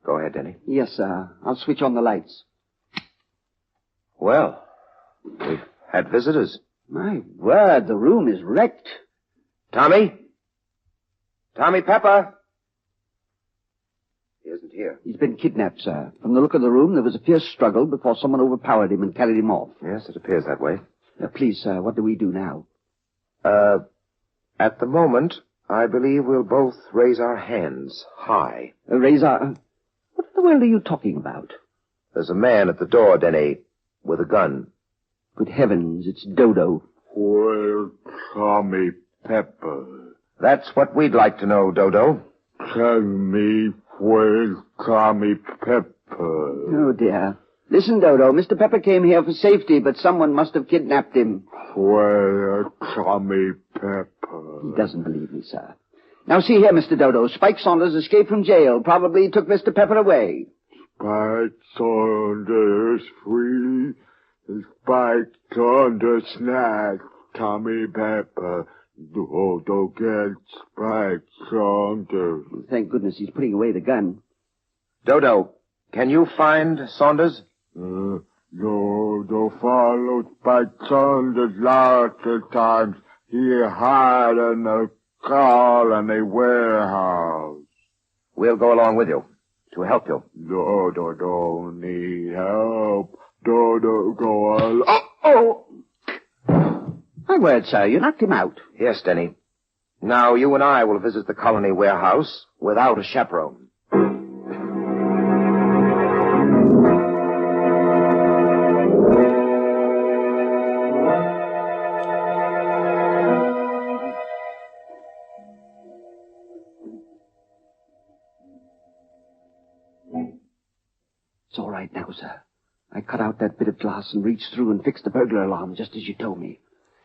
Go ahead, Denny. Yes, sir. I'll switch on the lights. Well, we've had visitors. My word, the room is wrecked. Tommy? Tommy Pepper? He isn't here. He's been kidnapped, sir. From the look of the room, there was a fierce struggle before someone overpowered him and carried him off. Yes, it appears that way. Please, sir, what do we do now? At the moment, I believe we'll both raise our hands high. Raise our... What in the world are you talking about? There's a man at the door, Denny, with a gun. Good heavens, it's Dodo. Where's Tommy Pepper? That's what we'd like to know, Dodo. Tell me where's Tommy Pepper? Oh, dear. Listen, Dodo, Mr. Pepper came here for safety, but someone must have kidnapped him. Where's Tommy Pepper? He doesn't believe me, sir. Now, see here, Mr. Dodo. Spike Saunders escaped from jail. Probably took Mr. Pepper away. Spike Saunders free. Spike Saunders snatched Tommy Pepper. Dodo gets Spike Saunders. Thank goodness he's putting away the gun. Dodo, can you find Saunders? Dodo followed Spike Saunders lots of times. He hid in a car in a warehouse. We'll go along with you to help you. Don't need help. Don't go on. Oh! My word, sir, you knocked him out. Yes, Denny. Now you and I will visit the colony warehouse without a chaperone. It's all right now, sir. I cut out that bit of glass and reached through and fixed the burglar alarm just as you told me.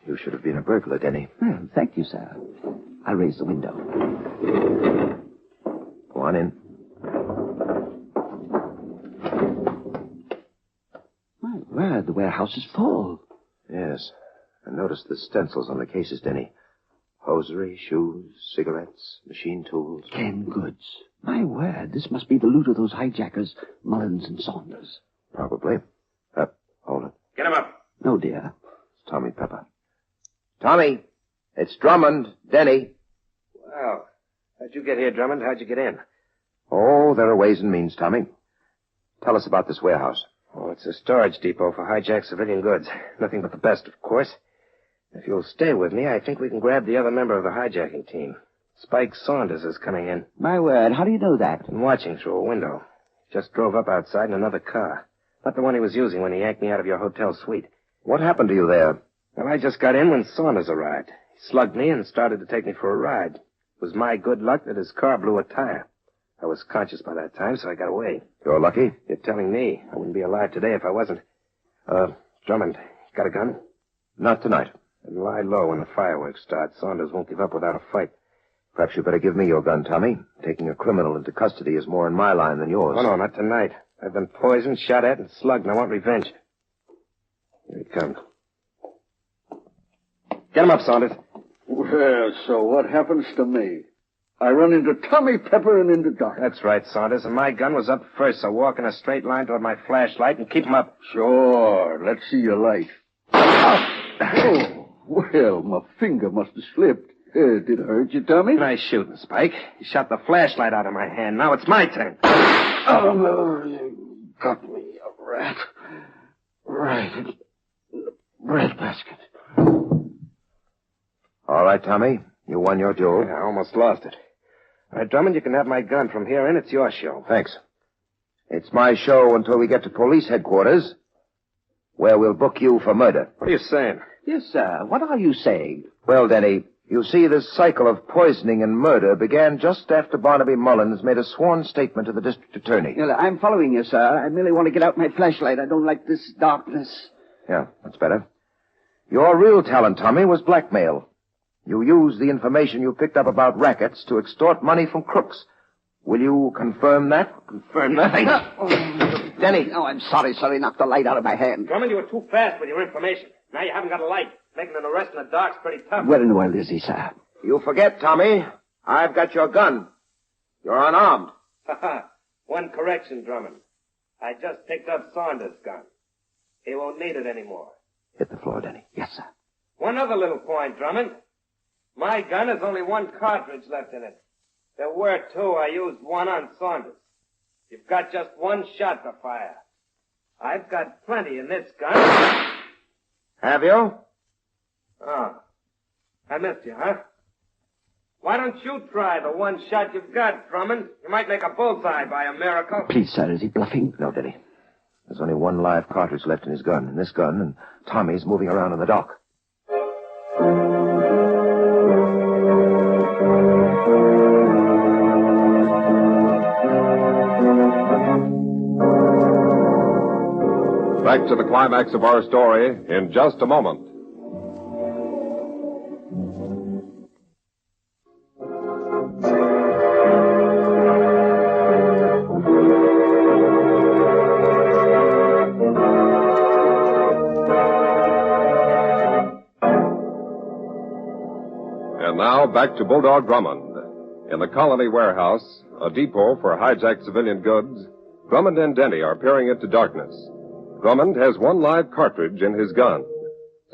You should have been a burglar, Denny. Well, thank you, sir. I'll raise the window. Go on in. My word, the warehouse is full. Yes. I noticed the stencils on the cases, Denny. Hosiery, shoes, cigarettes, machine tools. Canned goods. My word, this must be the loot of those hijackers, Mullins and Saunders. Probably. Hold it. Get him up. No, dear. It's Tommy Pepper. Tommy, it's Drummond, Denny. Wow. How'd you get here, Drummond? How'd you get in? Oh, there are ways and means, Tommy. Tell us about this warehouse. Oh, it's a storage depot for hijacked civilian goods. Nothing but the best, of course. If you'll stay with me, I think we can grab the other member of the hijacking team. Spike Saunders is coming in. My word, how do you know that? I'm watching through a window. Just drove up outside in another car. Not the one he was using when he yanked me out of your hotel suite. What happened to you there? Well, I just got in when Saunders arrived. He slugged me and started to take me for a ride. It was my good luck that his car blew a tire. I was conscious by that time, so I got away. You're lucky? You're telling me. I wouldn't be alive today if I wasn't. Drummond, got a gun? Not tonight. And lie low when the fireworks start. Saunders won't give up without a fight. Perhaps you better give me your gun, Tommy. Taking a criminal into custody is more in my line than yours. Oh, no, not tonight. I've been poisoned, shot at, and slugged, and I want revenge. Here he comes. Get him up, Saunders. Well, so what happens to me? I run into Tommy Pepper and into Doc. That's right, Saunders, and my gun was up first, so walk in a straight line toward my flashlight and keep him up. Sure, let's see your light. Oh, well, my finger must have slipped. Did it hurt you, Tommy? Nice shooting, Spike. You shot the flashlight out of my hand. Now it's my turn. Oh, no, you got me, a rat. Right in the breadbasket. All right, Tommy. You won your duel. Yeah, I almost lost it. All right, Drummond, you can have my gun. From here in, it's your show. Thanks. It's my show until we get to police headquarters, where we'll book you for murder. What are you saying? Yes, sir. What are you saying? Well, Denny, you see, this cycle of poisoning and murder began just after Barnaby Mullins made a sworn statement to the district attorney. Well, I'm following you, sir. I merely want to get out my flashlight. I don't like this darkness. Yeah, that's better. Your real talent, Tommy, was blackmail. You used the information you picked up about rackets to extort money from crooks. Will you confirm that? Confirm nothing. Denny. Oh, I'm sorry, sir. He knocked the light out of my hand. Drummond, you were too fast with your information. Now you haven't got a light. Making an arrest in the dark's pretty tough. Where in the world is he, sir? You forget, Tommy. I've got your gun. You're unarmed. One correction, Drummond. I just picked up Saunders' gun. He won't need it anymore. Hit the floor, Denny. Yes, sir. One other little point, Drummond. My gun has only one cartridge left in it. There were two. I used one on Saunders. You've got just one shot to fire. I've got plenty in this gun. Have you? Oh. I missed you, huh? Why don't you try the one shot you've got, Drummond? You might make a bullseye by a miracle. Please, sir, is he bluffing? No, Denny. There's only one live cartridge left in his gun, and this gun, and Tommy's moving around in the dock. Back to the climax of our story in just a moment. And now back to Bulldog Drummond. In the colony warehouse, a depot for hijacked civilian goods, Drummond and Denny are peering into darkness. Drummond has one live cartridge in his gun.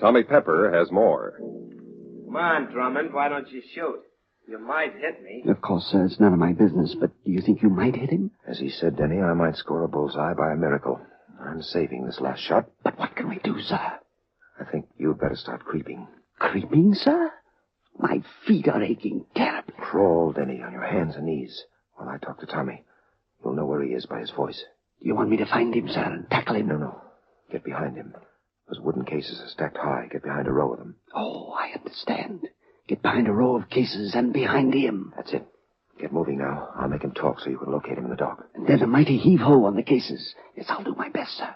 Tommy Pepper has more. Come on, Drummond. Why don't you shoot? You might hit me. Of course, sir, it's none of my business, but do you think you might hit him? As he said, Denny, I might score a bullseye by a miracle. I'm saving this last shot. But what can we do, sir? I think you'd better start creeping. Creeping, sir? My feet are aching terribly. Crawl, Denny, on your hands and knees while I talk to Tommy. You'll know where he is by his voice. You want me to find him, sir, and tackle him? No. Get behind him. Those wooden cases are stacked high. Get behind a row of them. Oh, I understand. Get behind a row of cases and behind him. That's it. Get moving now. I'll make him talk so you can locate him in the dark. And then a mighty heave-ho on the cases. Yes, I'll do my best, sir.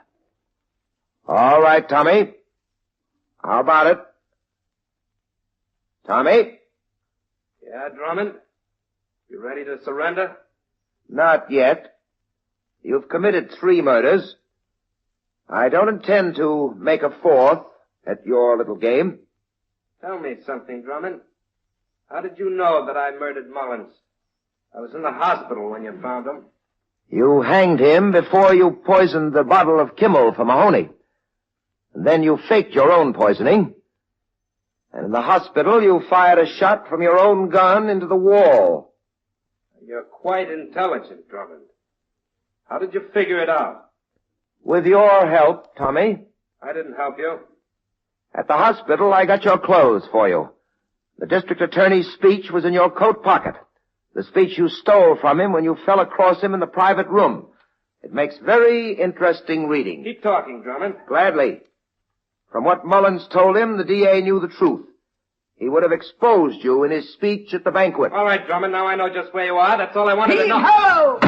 All right, Tommy. How about it? Tommy? Yeah, Drummond? You ready to surrender? Not yet. You've committed 3 murders. I don't intend to make a 4th at your little game. Tell me something, Drummond. How did you know that I murdered Mullins? I was in the hospital when you found him. You hanged him before you poisoned the bottle of Kimmel for Mahoney. And then you faked your own poisoning. And in the hospital, you fired a shot from your own gun into the wall. You're quite intelligent, Drummond. How did you figure it out? With your help, Tommy. I didn't help you. At the hospital, I got your clothes for you. The district attorney's speech was in your coat pocket. The speech you stole from him when you fell across him in the private room. It makes very interesting reading. Keep talking, Drummond. Gladly. From what Mullins told him, the DA knew the truth. He would have exposed you in his speech at the banquet. All right, Drummond, now I know just where you are. That's all I wanted to know. Hello!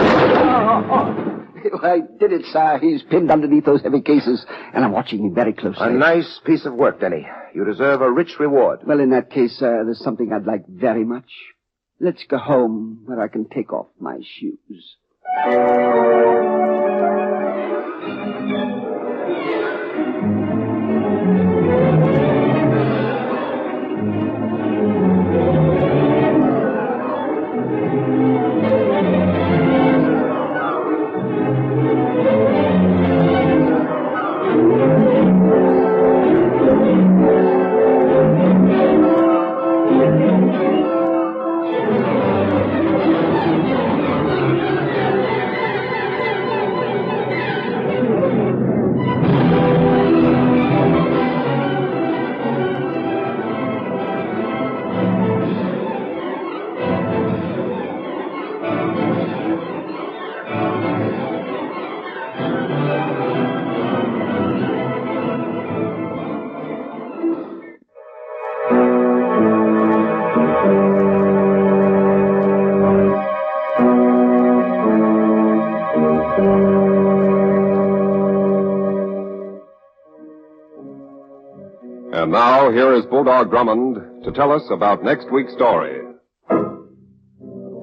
I did it, sir. He's pinned underneath those heavy cases, and I'm watching him very closely. A nice piece of work, Denny. You deserve a rich reward. Well, in that case, sir, there's something I'd like very much. Let's go home where I can take off my shoes. And now, here is Bulldog Drummond to tell us about next week's story.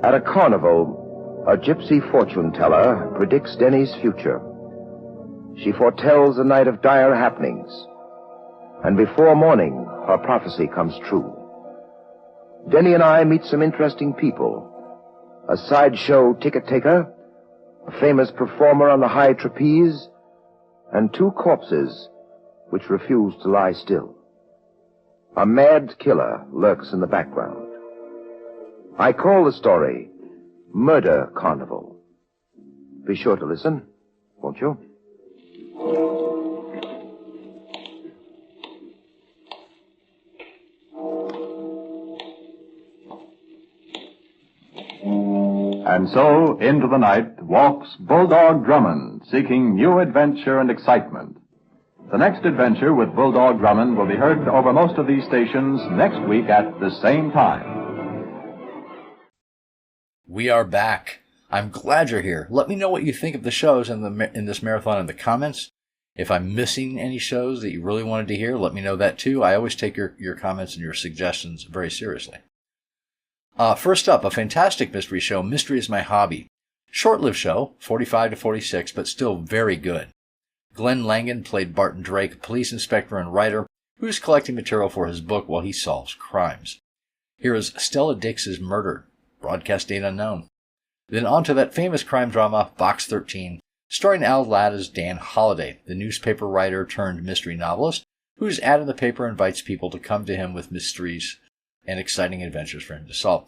At a carnival, a gypsy fortune teller predicts Denny's future. She foretells a night of dire happenings. And before morning, her prophecy comes true. Denny and I meet some interesting people. A sideshow ticket taker, a famous performer on the high trapeze, and 2 corpses which refuse to lie still. A mad killer lurks in the background. I call the story Murder Carnival. Be sure to listen, won't you? And so, into the night walks Bulldog Drummond, seeking new adventure and excitement. The next adventure with Bulldog Drummond will be heard over most of these stations next week at the same time. We are back. I'm glad you're here. Let me know what you think of the shows in this marathon in the comments. If I'm missing any shows that you really wanted to hear, let me know that too. I always take your comments and your suggestions very seriously. First up, a fantastic mystery show, Mystery is My Hobby. Short-lived show, 45 to 46, but still very good. Glenn Langan played Barton Drake, a police inspector and writer who is collecting material for his book while he solves crimes. Here is Stella Dix's Murder, broadcast date unknown. Then on to that famous crime drama, Box 13, starring Al Ladd as Dan Holliday, the newspaper writer turned mystery novelist whose ad in the paper invites people to come to him with mysteries and exciting adventures for him to solve.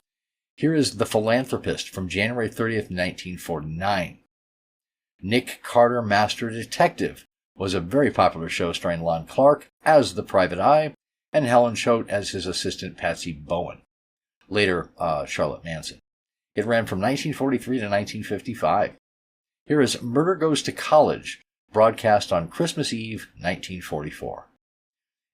Here is The Philanthropist from January 30th, 1949. Nick Carter, Master Detective, was a very popular show starring Lon Clark as the Private Eye and Helen Choate as his assistant Patsy Bowen, later Charlotte Manson. It ran from 1943 to 1955. Here is Murder Goes to College, broadcast on Christmas Eve, 1944.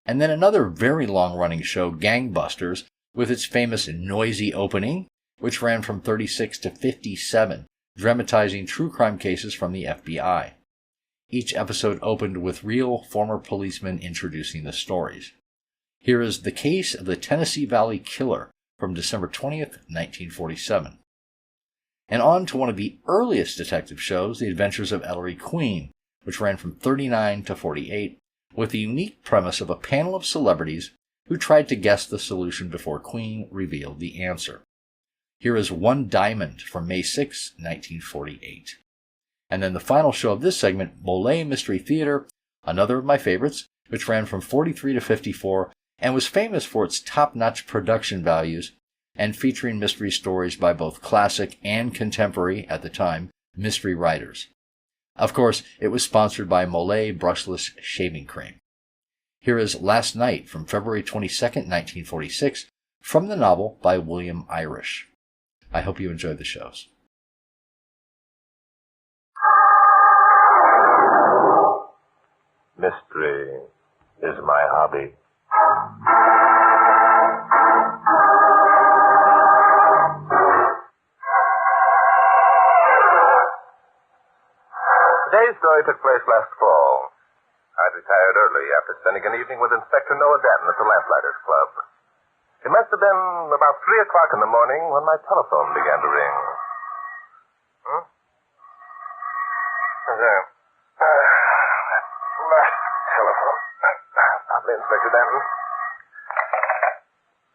And then another very long-running show, Gangbusters, with its famous noisy opening, which ran from 36 to 57, dramatizing true crime cases from the FBI. Each episode opened with real former policemen introducing the stories. Here is The Case of the Tennessee Valley Killer from December 20th, 1947. And on to one of the earliest detective shows, The Adventures of Ellery Queen, which ran from 39 to 48, with the unique premise of a panel of celebrities who tried to guess the solution before Queen revealed the answer. Here is One Diamond from May 6, 1948. And then the final show of this segment, Molle Mystery Theater, another of my favorites, which ran from 43 to 54 and was famous for its top-notch production values and featuring mystery stories by both classic and contemporary, at the time, mystery writers. Of course, it was sponsored by Molle Brushless Shaving Cream. Here is Last Night from February 22nd, 1946, from the novel by William Irish. I hope you enjoyed the shows. Mystery is my hobby. Today's story took place last fall. I'd retired early after spending an evening with Inspector Noah Danton at the Lamplighters Club. It must have been about 3 o'clock in the morning when my telephone began to ring. There. That last telephone. Probably Inspector Danton.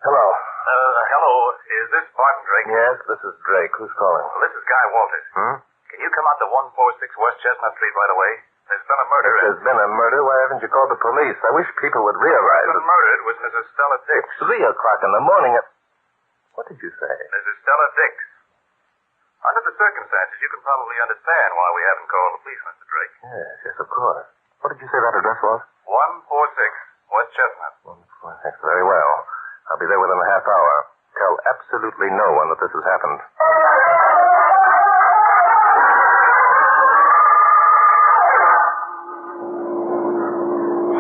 Hello. Hello. Is this Barton Drake? Yes, this is Drake. Who's calling? Well, this is Guy Walters. Can you come out to 146 West Chestnut Street right away? There's been a murder. If there's been a murder, why haven't you called the police? I wish people would realize The person murdered was Mrs. Stella Dix. It's 3 o'clock in the morning. What did you say? Mrs. Stella Dix. Under the circumstances, you can probably understand why we haven't called the police, Mr. Drake. Yes, of course. What did you say that address was? 146 West Chestnut. 146. Very well. I'll be there within a half hour. Tell absolutely no one that this has happened.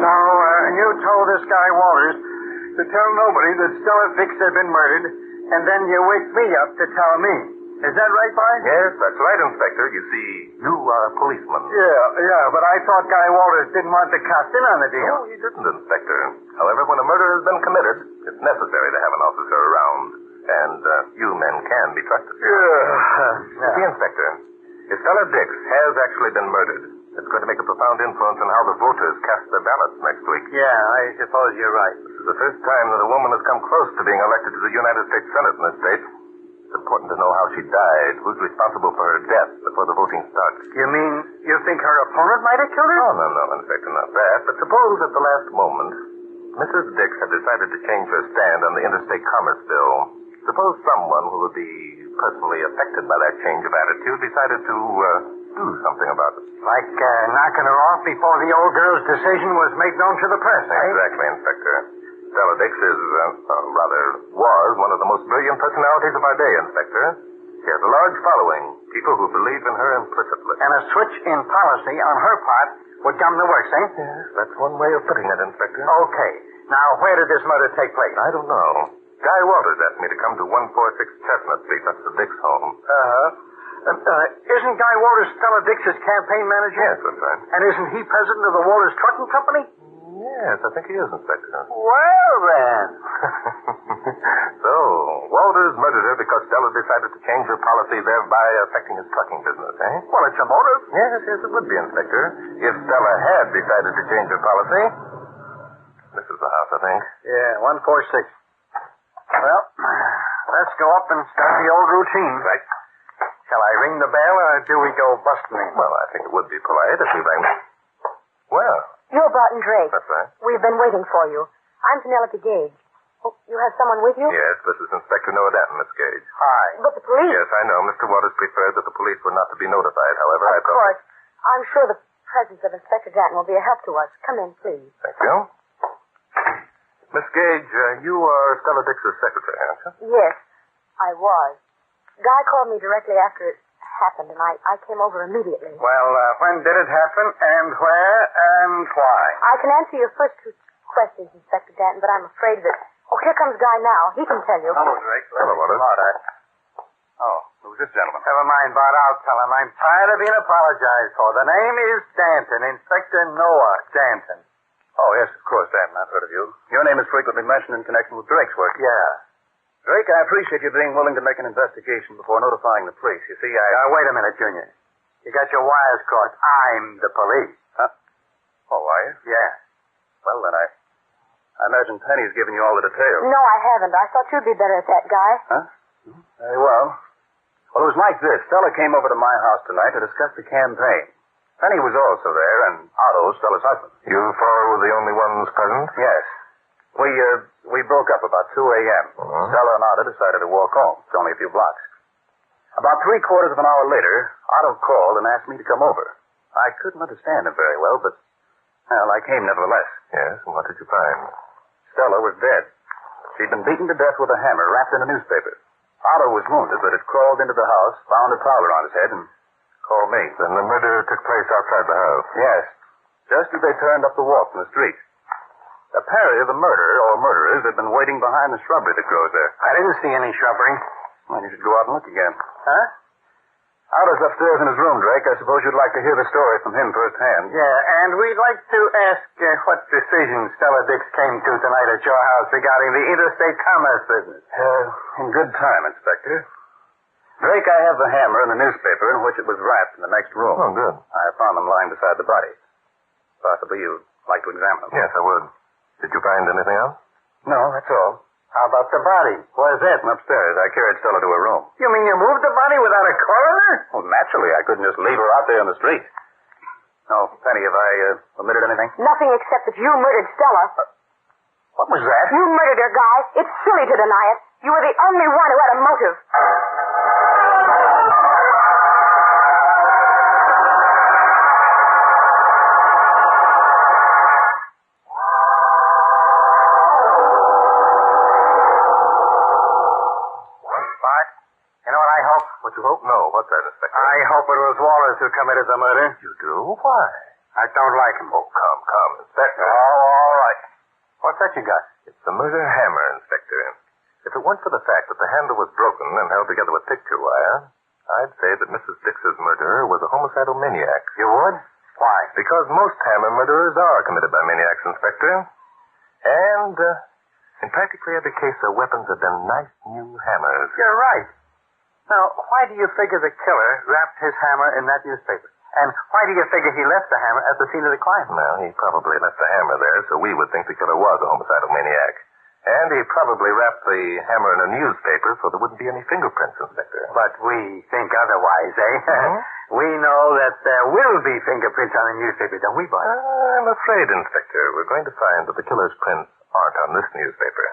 So, you told this guy Walters to tell nobody that Stella Dix had been murdered, and then you wake me up to tell me. Is that right, Boy? Yes, that's right, Inspector. You see, you are a policeman. Yeah, but I thought Guy Walters didn't want to cast in on the deal. No, he didn't, Inspector. However, when a murder has been committed, it's necessary to have an officer around. And you men can be trusted. See, Inspector, if Stella Dix has actually been murdered, it's going to make a profound influence on how the voters cast their ballots next week. Yeah, I suppose you're right. This is the first time that a woman has come close to being elected to the United States Senate in this state. It's important to know how she died, who's responsible for her death before the voting starts. You mean you think her opponent might have killed her? Oh, no, Inspector, not that. But suppose at the last moment, Mrs. Dix had decided to change her stand on the Interstate Commerce Bill. Suppose someone who would be personally affected by that change of attitude decided to do something about it. Like knocking her off before the old girl's decision was made known to the press, eh? Exactly, Inspector. Stella Dix is, was one of the most brilliant personalities of our day, Inspector. She has a large following, people who believe in her implicitly. And a switch in policy on her part would come the works, eh? Yes, that's one way of putting it, Inspector. Okay. Now, where did this murder take place? I don't know. Guy Walters asked me to come to 146 Chestnut Street. That's the Dix home. Isn't Guy Walters Stella Dix's campaign manager? Yes, that's right. And isn't he president of the Walters Trucking Company? Yes, I think he is, Inspector. Well, then. So, Walters murdered her because Stella decided to change her policy, thereby affecting his trucking business, eh? Well, it's a motive. Yes, it would be, Inspector. If Stella had decided to change her policy. This is the house, I think. Yeah, 146. Well, let's go up and start the old routine. Right. Shall I ring the bell, or do we go busting in? Well, I think it would be polite if we rang. Well. You're Barton Drake. That's right. We've been waiting for you. I'm Penelope Gage. Oh, you have someone with you? Yes, this is Inspector Noah Danton, Miss Gage. Hi. But the police... Yes, I know. Mr. Waters preferred that the police were not to be notified. However, Of course. I'm sure the presence of Inspector Danton will be a help to us. Come in, please. Thank you. Miss Gage, you are Stella Dix's secretary, aren't you? Yes, I was. Guy called me directly after it happened, and I came over immediately. Well, when did it happen, and where, and why? I can answer your first two questions, Inspector Danton, but I'm afraid that... Oh, here comes Guy now. He can tell you. Hello, Drake. Hello, Waters. Oh, who's this gentleman? Never mind, Bart. I'll tell him. I'm tired of being apologized for. The name is Danton, Inspector Noah Danton. Oh, yes, of course, Danton. I've heard of you. Your name is frequently mentioned in connection with Drake's work. Yeah. Drake, I appreciate you being willing to make an investigation before notifying the police. You see, Now, wait a minute, Junior. You got your wires crossed. I'm the police. Huh? Oh, are you? Yeah. Well, then I imagine Penny's given you all the details. No, I haven't. I thought you'd be better at that, Guy. Huh? Very well. Well, it was like this. Stella came over to my house tonight to discuss the campaign. Penny was also there, and Otto, Stella's husband. You four were the only ones present? Yes. We broke up about 2 a.m. Stella and Otto decided to walk home. It's only a few blocks. About 3/4 of an hour later, Otto called and asked me to come over. I couldn't understand him very well, but, well, I came nevertheless. Yes, and what did you find? Stella was dead. She'd been beaten to death with a hammer wrapped in a newspaper. Otto was wounded, but had crawled into the house, found a towel around his head, and called me. Then the murder took place outside the house? Yes. Just as they turned up the walk from the street. Apparently, the murderer or murderers had been waiting behind the shrubbery that grows there. I didn't see any shrubbery. Well, you should go out and look again. Huh? Otto's upstairs in his room, Drake. I suppose you'd like to hear the story from him firsthand. Yeah, and we'd like to ask what decision Stella Dix came to tonight at your house regarding the interstate commerce business. In good time, Inspector. Drake, I have the hammer and the newspaper in which it was wrapped in the next room. Oh, good. I found them lying beside the body. Possibly you'd like to examine them. Yes, I would. Did you find anything else? No, that's all. How about the body? Where's it? Upstairs. I carried Stella to her room. You mean you moved the body without a coroner? Well, naturally, I couldn't just leave her out there on the street. Oh, Penny, have I omitted anything? Nothing except that you murdered Stella. What was that? You murdered her, Guy. It's silly to deny it. You were the only one who had a motive. What you hope? No. What's that, Inspector? I hope it was Wallace who committed the murder. You do? Why? I don't like him. Oh, come, Inspector. Oh, all right. What's that you got? It's the murder hammer, Inspector. If it weren't for the fact that the handle was broken and held together with picture wire, I'd say that Mrs. Dix's murderer was a homicidal maniac. You would? Why? Because most hammer murderers are committed by maniacs, Inspector. And, in practically every case, their weapons have been nice new hammers. You're right. Now, why do you figure the killer wrapped his hammer in that newspaper? And why do you figure he left the hammer at the scene of the crime? Well, he probably left the hammer there, so we would think the killer was a homicidal maniac. And he probably wrapped the hammer in a newspaper so there wouldn't be any fingerprints, Inspector. But we think otherwise, eh? Mm-hmm. We know that there will be fingerprints on the newspaper, don't we, Bud? I'm afraid, Inspector, we're going to find that the killer's prints aren't on this newspaper.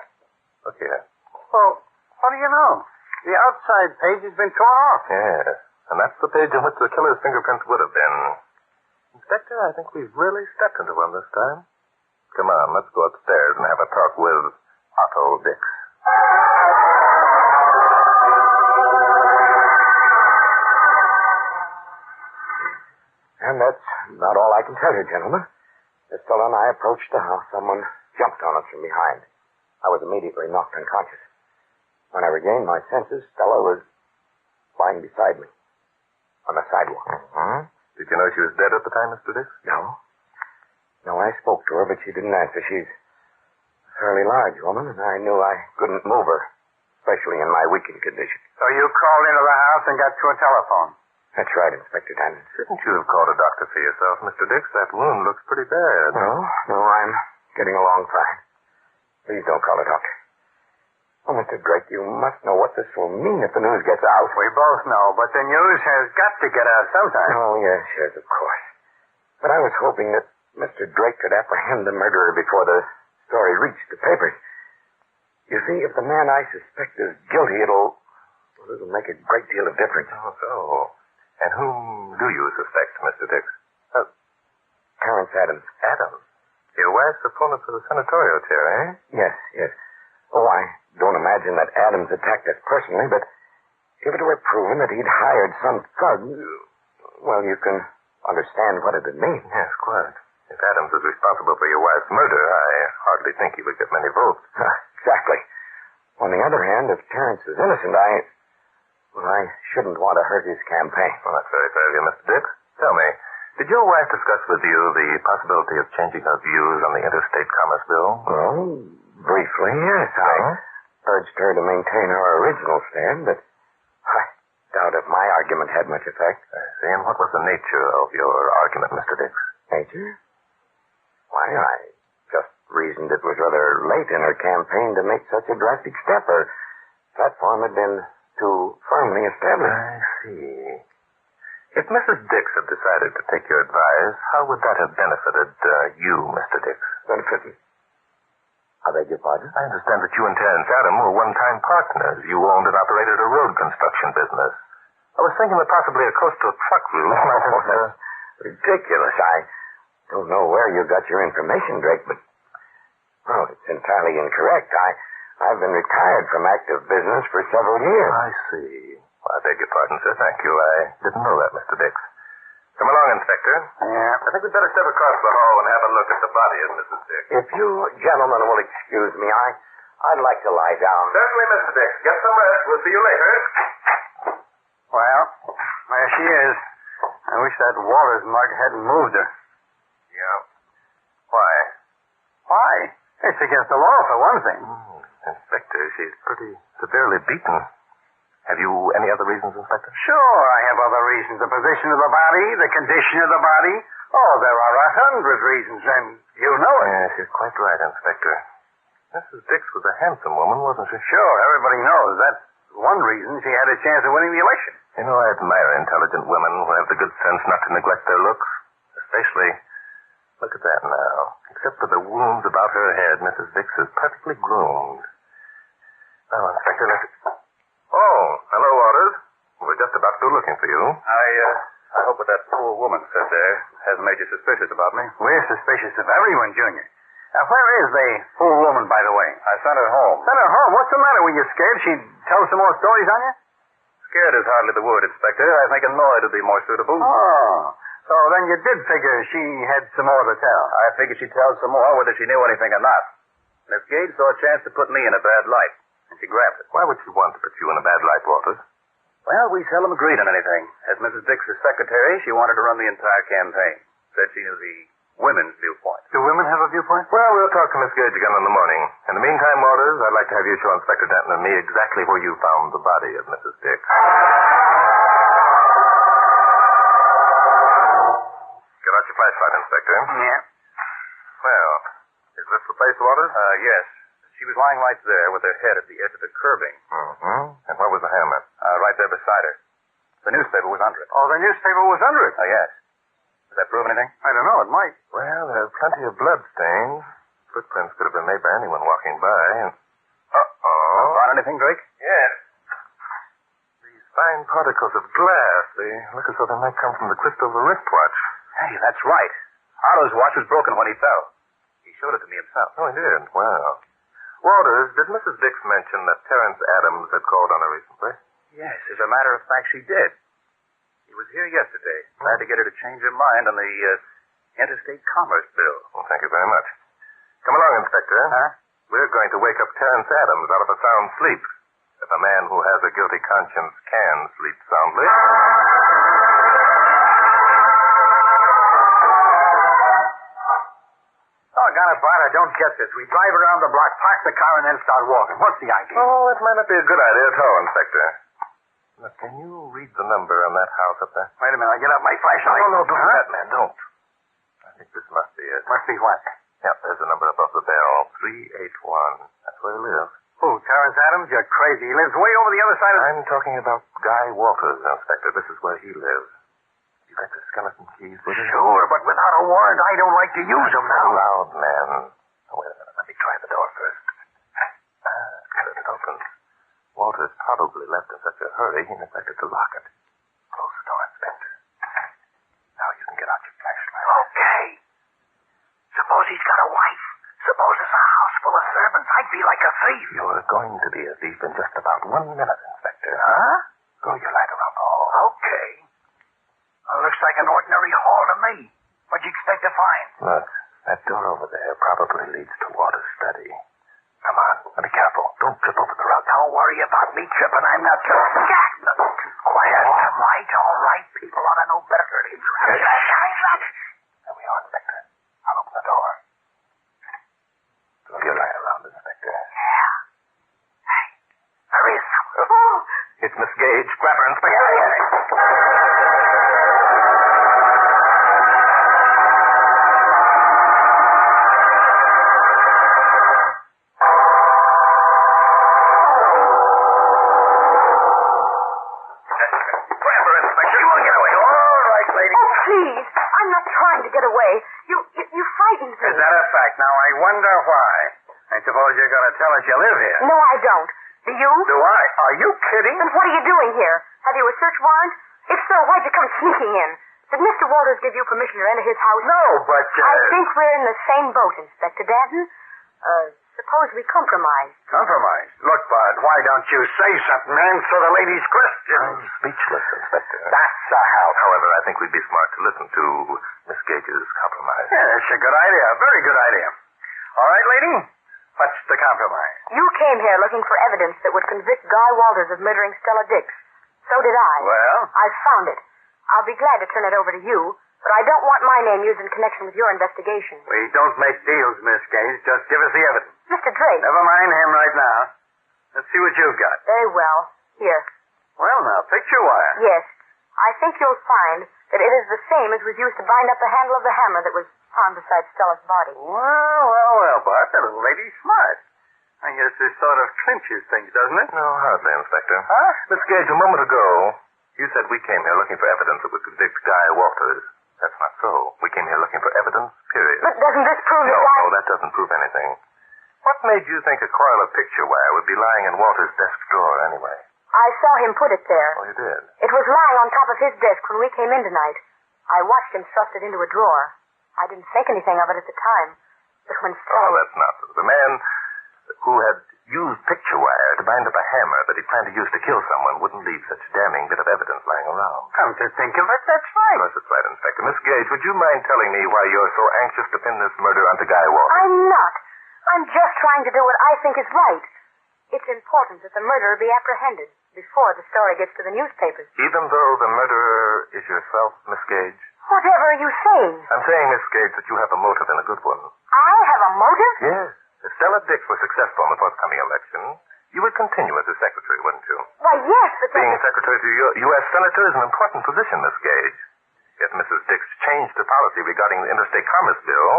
Look here. Well, what do you know? The outside page has been torn off. Yes, and that's the page on which the killer's fingerprints would have been. Inspector, I think we've really stepped into one this time. Come on, let's go upstairs and have a talk with Otto Dix. And that's about all I can tell you, gentlemen. As Stella and I approached the house, someone jumped on us from behind. I was immediately knocked unconscious. When I regained my senses, Stella was lying beside me on the sidewalk. Mm-hmm. Did you know she was dead at the time, Mr. Dix? No. No, I spoke to her, but she didn't answer. She's a fairly large woman, and I knew I couldn't move her, especially in my weakened condition. So you called into the house and got to a telephone? That's right, Inspector Danton. Shouldn't you have called a doctor for yourself, Mr. Dix? That wound looks pretty bad. No, I'm getting along fine. Please don't call a doctor. Oh, Mr. Drake, you must know what this will mean if the news gets out. We both know, but the news has got to get out sometime. Oh, yes, of course. But I was hoping that Mr. Drake could apprehend the murderer before the story reached the papers. You see, if the man I suspect is guilty, it'll make a great deal of difference. Oh, so. And whom do you suspect, Mr. Dix? Terrence Adams. Adams? Your wife's opponent for the senatorial chair, eh? Yes. Oh, I don't imagine that Adams attacked us personally, but if it were proven that he'd hired some thug, well, you can understand what it would mean. Yes, quite. If Adams is responsible for your wife's murder, I hardly think he would get many votes. Exactly. On the other hand, if Terrence is innocent, I shouldn't want to hurt his campaign. Well, that's very fair of you, Mr. Dix. Tell me, did your wife discuss with you the possibility of changing her views on the interstate commerce bill? Well, briefly, yes. I urged her to maintain her original stand, but I doubt if my argument had much effect. I see. And what was the nature of your argument, Mr. Dix? Nature? Why, I just reasoned it was rather late in her campaign to make such a drastic step. Her platform had been too firmly established. I see. If Mrs. Dix had decided to take your advice, how would that have benefited you, Mr. Dix? Benefited? I beg your pardon? I understand that you and Terrence Adams were one-time partners. You owned and operated a road construction business. I was thinking that possibly a coastal truck route might have... That's ridiculous. I don't know where you got your information, Drake, but... Oh, it's entirely incorrect. I've been retired from active business for several years. I see. Well, I beg your pardon, sir. Thank you. I didn't know that, Mr. Dix. Come along, Inspector. Yeah. I think we'd better step across the hall and have a look at the body of Mrs. Dix. If you gentlemen will excuse me, I'd like to lie down. Certainly, Mr. Dix. Get some rest. We'll see you later. Well, there she is. I wish that Walters mug hadn't moved her. Yeah. Why? Why? It's against the law, for one thing. Inspector, she's pretty severely beaten. Have you any other reasons, Inspector? Sure, I have other reasons. The position of the body, the condition of the body. Oh, there are 100 reasons, and you know it. Yes, you're quite right, Inspector. Mrs. Dix was a handsome woman, wasn't she? Sure, everybody knows. That's one reason she had a chance of winning the election. You know, I admire intelligent women who have the good sense not to neglect their looks. Especially, look at that now. Except for the wounds about her head, Mrs. Dix is perfectly groomed. Now, Inspector, let's... Oh, hello, Waters. We're just about to go looking for you. I hope what that poor woman said there hasn't made you suspicious about me. We're suspicious of everyone, Junior. Now, where is the poor woman, by the way? I sent her home. Sent her home? What's the matter? Were you scared she'd tell some more stories on you? Scared is hardly the word, Inspector. I think annoyed would be more suitable. Oh, so then you did figure she had some more to tell. I figured she'd tell some more, whether she knew anything or not. Miss Gage saw a chance to put me in a bad light, and she grabbed it. Why would she want to put you in a bad light, Walters? Well, we seldom agreed on anything. As Mrs. Dix's secretary, she wanted to run the entire campaign. Said she knew the women's viewpoint. Do women have a viewpoint? Well, we'll talk to Miss Gage again in the morning. In the meantime, Walters, I'd like to have you show Inspector Denton and me exactly where you found the body of Mrs. Dix. Get out your flashlight, Inspector. Yeah. Well, is this the place, Walters? Yes. She was lying right there with her head at the edge of the curbing. Mm-hmm. And where was the hammer? Right there beside her. The newspaper was under it. Oh, the newspaper was under it? Yes. Does that prove anything? I don't know. It might. Well, there are plenty of blood stains. Footprints could have been made by anyone walking by. And... Found anything, Drake? Yes. These fine particles of glass, they look as though they might come from the crystal of a wristwatch. Hey, that's right. Otto's watch was broken when he fell. He showed it to me himself. Oh, he did? Well. Walters, did Mrs. Dix mention that Terrence Adams had called on her recently? Yes, as a matter of fact, she did. He was here yesterday. Tried to get her to change her mind on the interstate commerce bill. Well, thank you very much. Come along, Inspector. Huh? We're going to wake up Terrence Adams out of a sound sleep. If a man who has a guilty conscience can sleep soundly. Doggone it, Bart, I don't get this. We drive around the block, park the car, and then start walking. What's the idea? Oh, it might not be a good idea at all, Inspector. Look, can you read the number on that house up there? Wait a minute, I get out my flashlight. No, don't do that, man, don't. I think this must be it. Must be what? Yep, there's a number above the bell, 381. That's where he lives. Who, Terrence Adams? You're crazy. He lives way over the other side of... I'm talking about Guy Walters, Inspector. This is where he lives. You got the skeleton keys with you? Sure, but without a warrant, I don't like to use them now. Loud, man. Oh, wait a minute. Let me try the door first. Walters probably left in such a hurry he neglected to lock it. Close the door, Inspector. Now you can get out your flashlight. Okay. Suppose he's got a wife. Suppose it's a house full of servants. I'd be like a thief. You're going to be a thief in just about 1 minute, Inspector. Huh? Throw your light around the hall. Okay. Well, looks like an ordinary hall to me. What'd you expect to find? Look, that door over there probably leads to Walter's study. Come on, and be careful. Don't trip over the rug. Don't worry about me tripping. I'm not tripping. Quiet. All right. People ought to know better than to There we are, Inspector. I'll open the door. Throw your light around, Inspector. Yeah. Hey, there is someone. It's Miss Gage. Grab her, Inspector. Please, I'm not trying to get away. You frightened me. Is that a fact? Now, I wonder why. I suppose you're going to tell us you live here. No, I don't. Do you? Do I? Are you kidding? Then what are you doing here? Have you a search warrant? If so, why'd you come sneaking in? Did Mr. Walters give you permission to enter his house? No, but... I think we're in the same boat, Inspector Danton. Suppose we compromise. Compromise? Look, Bud, why don't you say something and answer the lady's questions? I'm speechless, Inspector. That's a help. However, I think we'd be smart to listen to Miss Gage's compromise. Yeah, that's a good idea. Very good idea. All right, lady? What's the compromise? You came here looking for evidence that would convict Guy Walters of murdering Stella Dix. So did I. Well? I've found it. I'll be glad to turn it over to you, but I don't want my name used in connection with your investigation. We don't make deals, Miss Gage. Just give us the evidence. Mr. Drake. Never mind him right now. Let's see what you've got. Very well. Here. Well, now, picture wire. Yes. I think you'll find that it is the same as was used to bind up the handle of the hammer that was found beside Stella's body. Well, Bart, that little lady's smart. I guess this sort of clinches things, doesn't it? No, hardly, Inspector. Huh? Miss Gage, a moment ago, you said we came here looking for evidence that would convict Guy Walters. That's not so. We came here looking for evidence, period. But doesn't this prove that No, that doesn't prove anything. What made you think a coil of picture wire would be lying in Walter's desk drawer anyway? I saw him put it there. Oh, you did? It was lying on top of his desk when we came in tonight. I watched him thrust it into a drawer. I didn't think anything of it at the time. But when Stella... Oh, that's nonsense. The man who had used picture wire to bind up a hammer that he planned to use to kill someone wouldn't leave such damning bit of evidence lying around. Come to think of it, that's right. Of course it's right, Inspector. Miss Gage, would you mind telling me why you're so anxious to pin this murder onto Guy Walters? I'm not. I'm just trying to do what I think is right. It's important that the murderer be apprehended before the story gets to the newspapers. Even though the murderer is yourself, Miss Gage? Whatever are you saying? I'm saying, Miss Gage, that you have a motive and a good one. I have a motive? Yes. If Stella Dix were successful in the forthcoming election, you would continue as his secretary, wouldn't you? Why, yes, but... Being secretary to U.S. Senator is an important position, Miss Gage. If Mrs. Dix changed her policy regarding the Interstate Commerce Bill,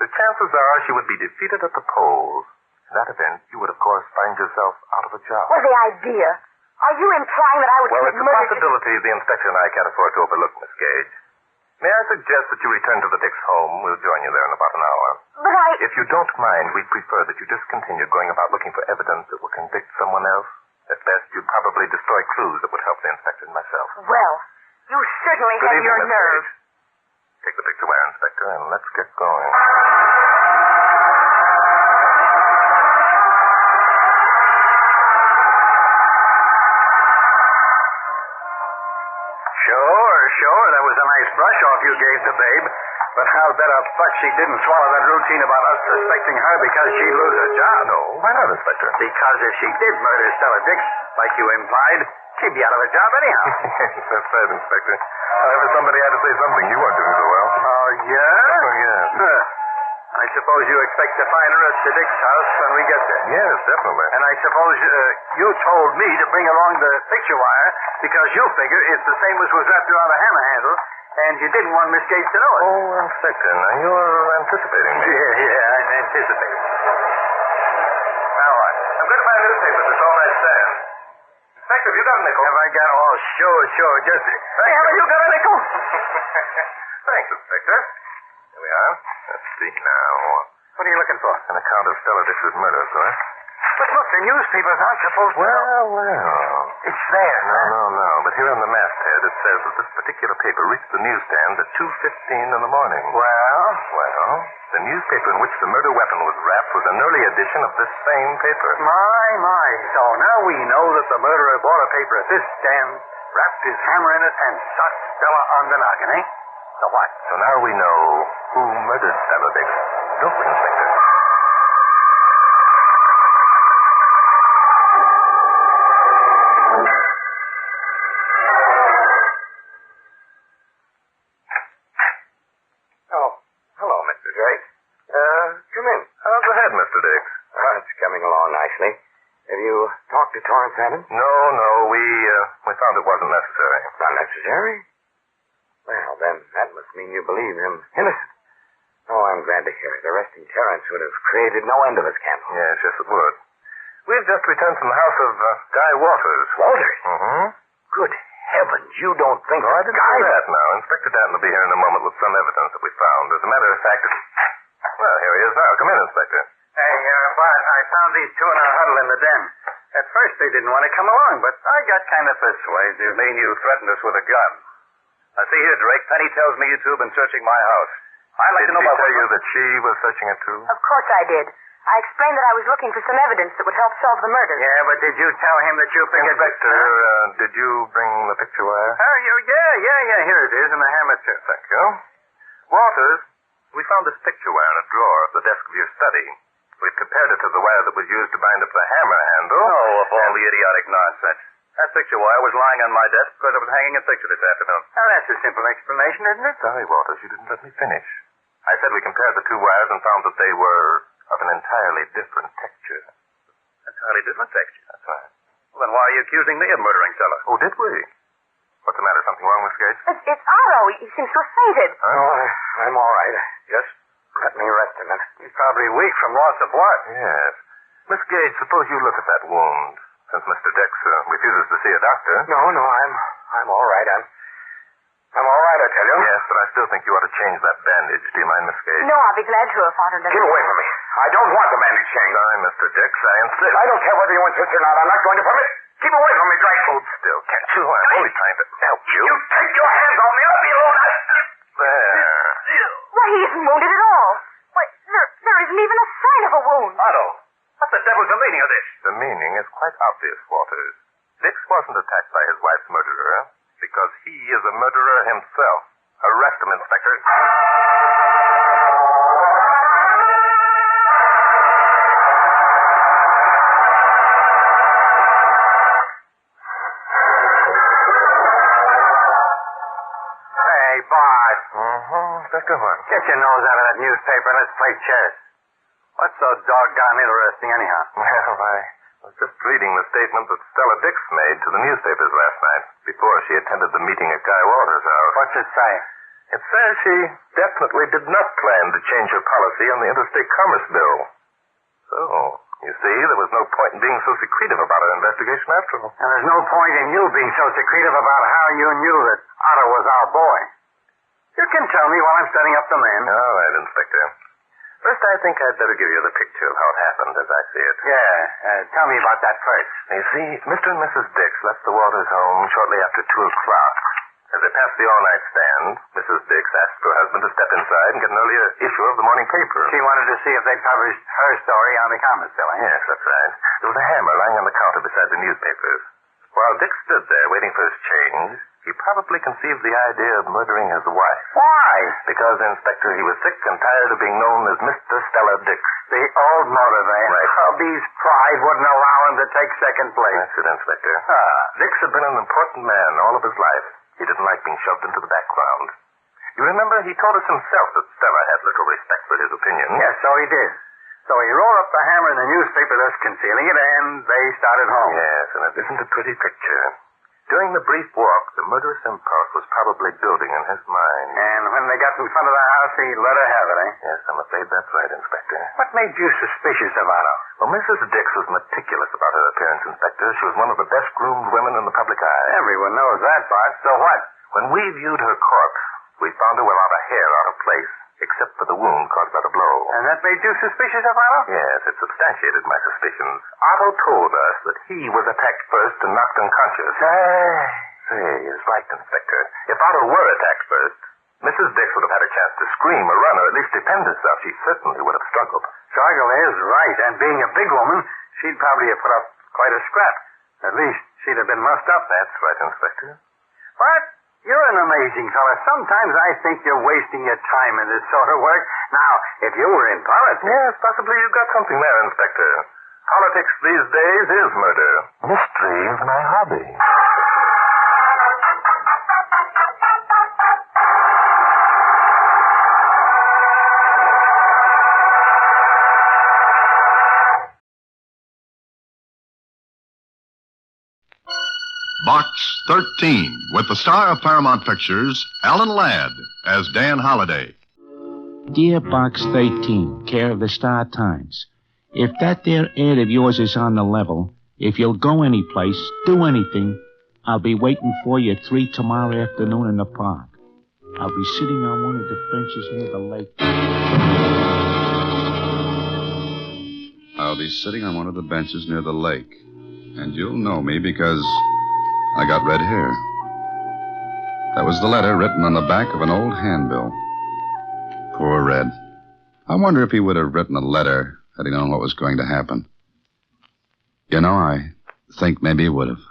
the chances are she would be defeated at the polls. In that event, you would, of course, find yourself out of a job. What's the idea? Are you implying that I would Well, commit it's a murder... possibility the inspector and I can't afford to overlook, Miss Gage. May I suggest that you return to the Dix home? We'll join you there in about an hour. But I... If you don't mind, we'd prefer that you just continue going about looking for evidence that will convict someone else. At best, you'd probably destroy clues that would help the inspector and myself. Well, you certainly Good have evening, your Miss nerve. Gage. Take the picture wire, Inspector, and let's get going. Sure, that was a nice brush off you gave the babe. But how bet a buck she didn't swallow that routine about us suspecting her because she'd lose her job. No, why not, Inspector? Because if she did murder Stella Dix, like you implied, she'd be out of a job anyhow. That's right, Inspector. However, somebody had to say something. You weren't doing so well. Oh, yeah? Oh, yes. I suppose you expect to find her at the Dix house when we get there. Yes, definitely. And I suppose you told me to bring along the picture wire because you figure it's the same as was wrapped around the hammer handle, and you didn't want Miss Gates to know it. Oh, Inspector, now you're anticipating me. Yeah, I'm anticipating. Now what? I'm going to buy a newspaper to all that stand. Inspector, have you got a nickel? Have I got... Oh, sure. Just... Hey, haven't you got a nickel? Thanks, Inspector. Here we are. Let's see now. What are you looking for? An account of Stella Dix's murder, sir. But look, the newspapers aren't supposed to... Well. It's there, No. But here on the masthead, it says that this particular paper reached the newsstand at 2:15 in the morning. Well, the newspaper in which the murder weapon was wrapped was an early edition of this same paper. My. So now we know that the murderer bought a paper at this stand, wrapped his hammer in it, and shot Stella on the noggin, eh? So what? So now we know who murdered Stella Dix. Don't we, Inspector? Oh, hello, Mr. Drake. Come in. Go ahead, Mr. Dix. It's coming along nicely. Have you talked to Torrance Adams? No. We found it wasn't necessary. Not necessary? Well, then, that must mean you believe him innocent. Oh, I'm glad to hear it. Arresting Terrence would have created no end of a scandal. Yes, it would. We've just returned from the house of Guy Walters. Walters? Mm-hmm. Good heavens, you don't think I didn't say that now. Inspector Danton will be here in a moment with some evidence that we found. As a matter of fact, well, here he is now. Come in, Inspector. Hey, Bart, I found these two in a huddle in the den. At first they didn't want to come along, but I got kind of persuaded. You mean you threatened us with a gun? Now, see here, Drake. Penny tells me you two have been searching my house. I'd like to know about... Did she tell you that she was searching it, too? Of course I did. I explained that I was looking for some evidence that would help solve the murder. Yeah, but did you tell him that you figured... Inspector, did you bring the picture wire? Oh, yeah. Here it is, and the hammer, too. Thank you. Walters, we found this picture wire in a drawer of the desk of your study. We've compared it to the wire that was used to bind up the hammer handle. Oh, of all the idiotic nonsense. That picture wire was lying on my desk because I was hanging a picture this afternoon. Now, that's a simple explanation, isn't it? Sorry, Walters, you didn't let me finish. I said we compared the two wires and found that they were of an entirely different texture. Entirely different texture? That's right. Well, then why are you accusing me of murdering Stella? Oh, did we? What's the matter? Something wrong, Miss Gates? It's Otto. He seems to have fainted. Huh? No, I'm all right. Just let me rest a minute. He's probably weak from loss of blood. Yes. Miss Gage, suppose you look at that wound. Since Mr. Dix refuses to see a doctor. No, I'm all right. I'm all right, I tell you. Yes, but I still think you ought to change that bandage. Do you mind, Miss Gage? No, I'll be glad to if Otto doesn't. Get away from me. I don't want the bandage changed. Sorry, Mr. Dix. I insist. I don't care whether you insist or not. I'm not going to permit. Keep away from me, Drake. Hold still, can't you? I'm only trying to help you. You take your hands off me. I'll be alone. There. Why, he isn't wounded at all. Why, there isn't even a sign of a wound. Otto, what the devil's the meaning of this? The meaning is quite obvious, Walters. Dix wasn't attacked by his wife's murderer because he is a murderer himself. Arrest him, Inspector. Hey, Bart. Inspector what? Get your nose out of that newspaper and let's play chess. What's so doggone interesting, anyhow? Well, I was just reading the statement that Stella Dix made to the newspapers last night before she attended the meeting at Guy Walters' house. What's it say? It says she definitely did not plan to change her policy on the Interstate Commerce Bill. So, you see, there was no point in being so secretive about her investigation after all. And there's no point in you being so secretive about how you knew that Otto was our boy. You can tell me while I'm setting up the men. All right, Inspector. First, I think I'd better give you the picture of how it happened as I see it. Yeah, tell me about that first. You see, Mr. and Mrs. Dix left the Walters home shortly after 2 o'clock. As they passed the all-night stand, Mrs. Dix asked her husband to step inside and get an earlier issue of the morning paper. She wanted to see if they published her story on the Commerce Bill, eh? Yes, that's right. There was a hammer lying on the counter beside the newspapers. While Dix stood there waiting for his change, he probably conceived the idea of murdering his wife. Why? Because, Inspector, he was sick and tired of being known as Mr. Stella Dix. The old motive, eh? Right. Hubby's pride wouldn't allow him to take second place. That's it, Inspector. Dix had been an important man all of his life. He didn't like being shoved into the background. You remember, he told us himself that Stella had little respect for his opinion. Yes, so he did. So he rolled up the hammer in the newspaper, thus concealing it, and they started home. Yes, and it isn't a pretty picture. During the brief walk, the murderous impulse was probably building in his mind. And when they got in front of the house, he let her have it, eh? Yes, I'm afraid that's right, Inspector. What made you suspicious of Otto? Well, Mrs. Dix was meticulous about her appearance, Inspector. She was one of the best-groomed women in the public eye. Everyone knows that, Bart. So what? When we viewed her corpse, we found her without a hair out of place. except for the wound caused by the blow. And that made you suspicious of Otto? Yes, it substantiated my suspicions. Otto told us that he was attacked first and knocked unconscious. Say, is right, Inspector. If Otto were attacked first, Mrs. Dix would have had a chance to scream or run or at least defend herself. She certainly would have struggled. Struggle is right, and being a big woman, she'd probably have put up quite a scrap. At least she'd have been mussed up. That's right, Inspector. But you're an amazing fella. Sometimes I think you're wasting your time in this sort of work. Now, if you were in politics... Yes, possibly you've got something there, Inspector. Politics these days is murder. Mystery is my hobby. Box 13, with the star of Paramount Pictures, Alan Ladd, as Dan Holliday. Dear Box 13, care of the Star Times. If that there ad of yours is on the level, if you'll go any place, do anything, I'll be waiting for you at 3 tomorrow afternoon in the park. I'll be sitting on one of the benches near the lake. I'll be sitting on one of the benches near the lake. And you'll know me because I got red hair. That was the letter written on the back of an old handbill. Poor Red. I wonder if he would have written a letter had he known what was going to happen. You know, I think maybe he would have.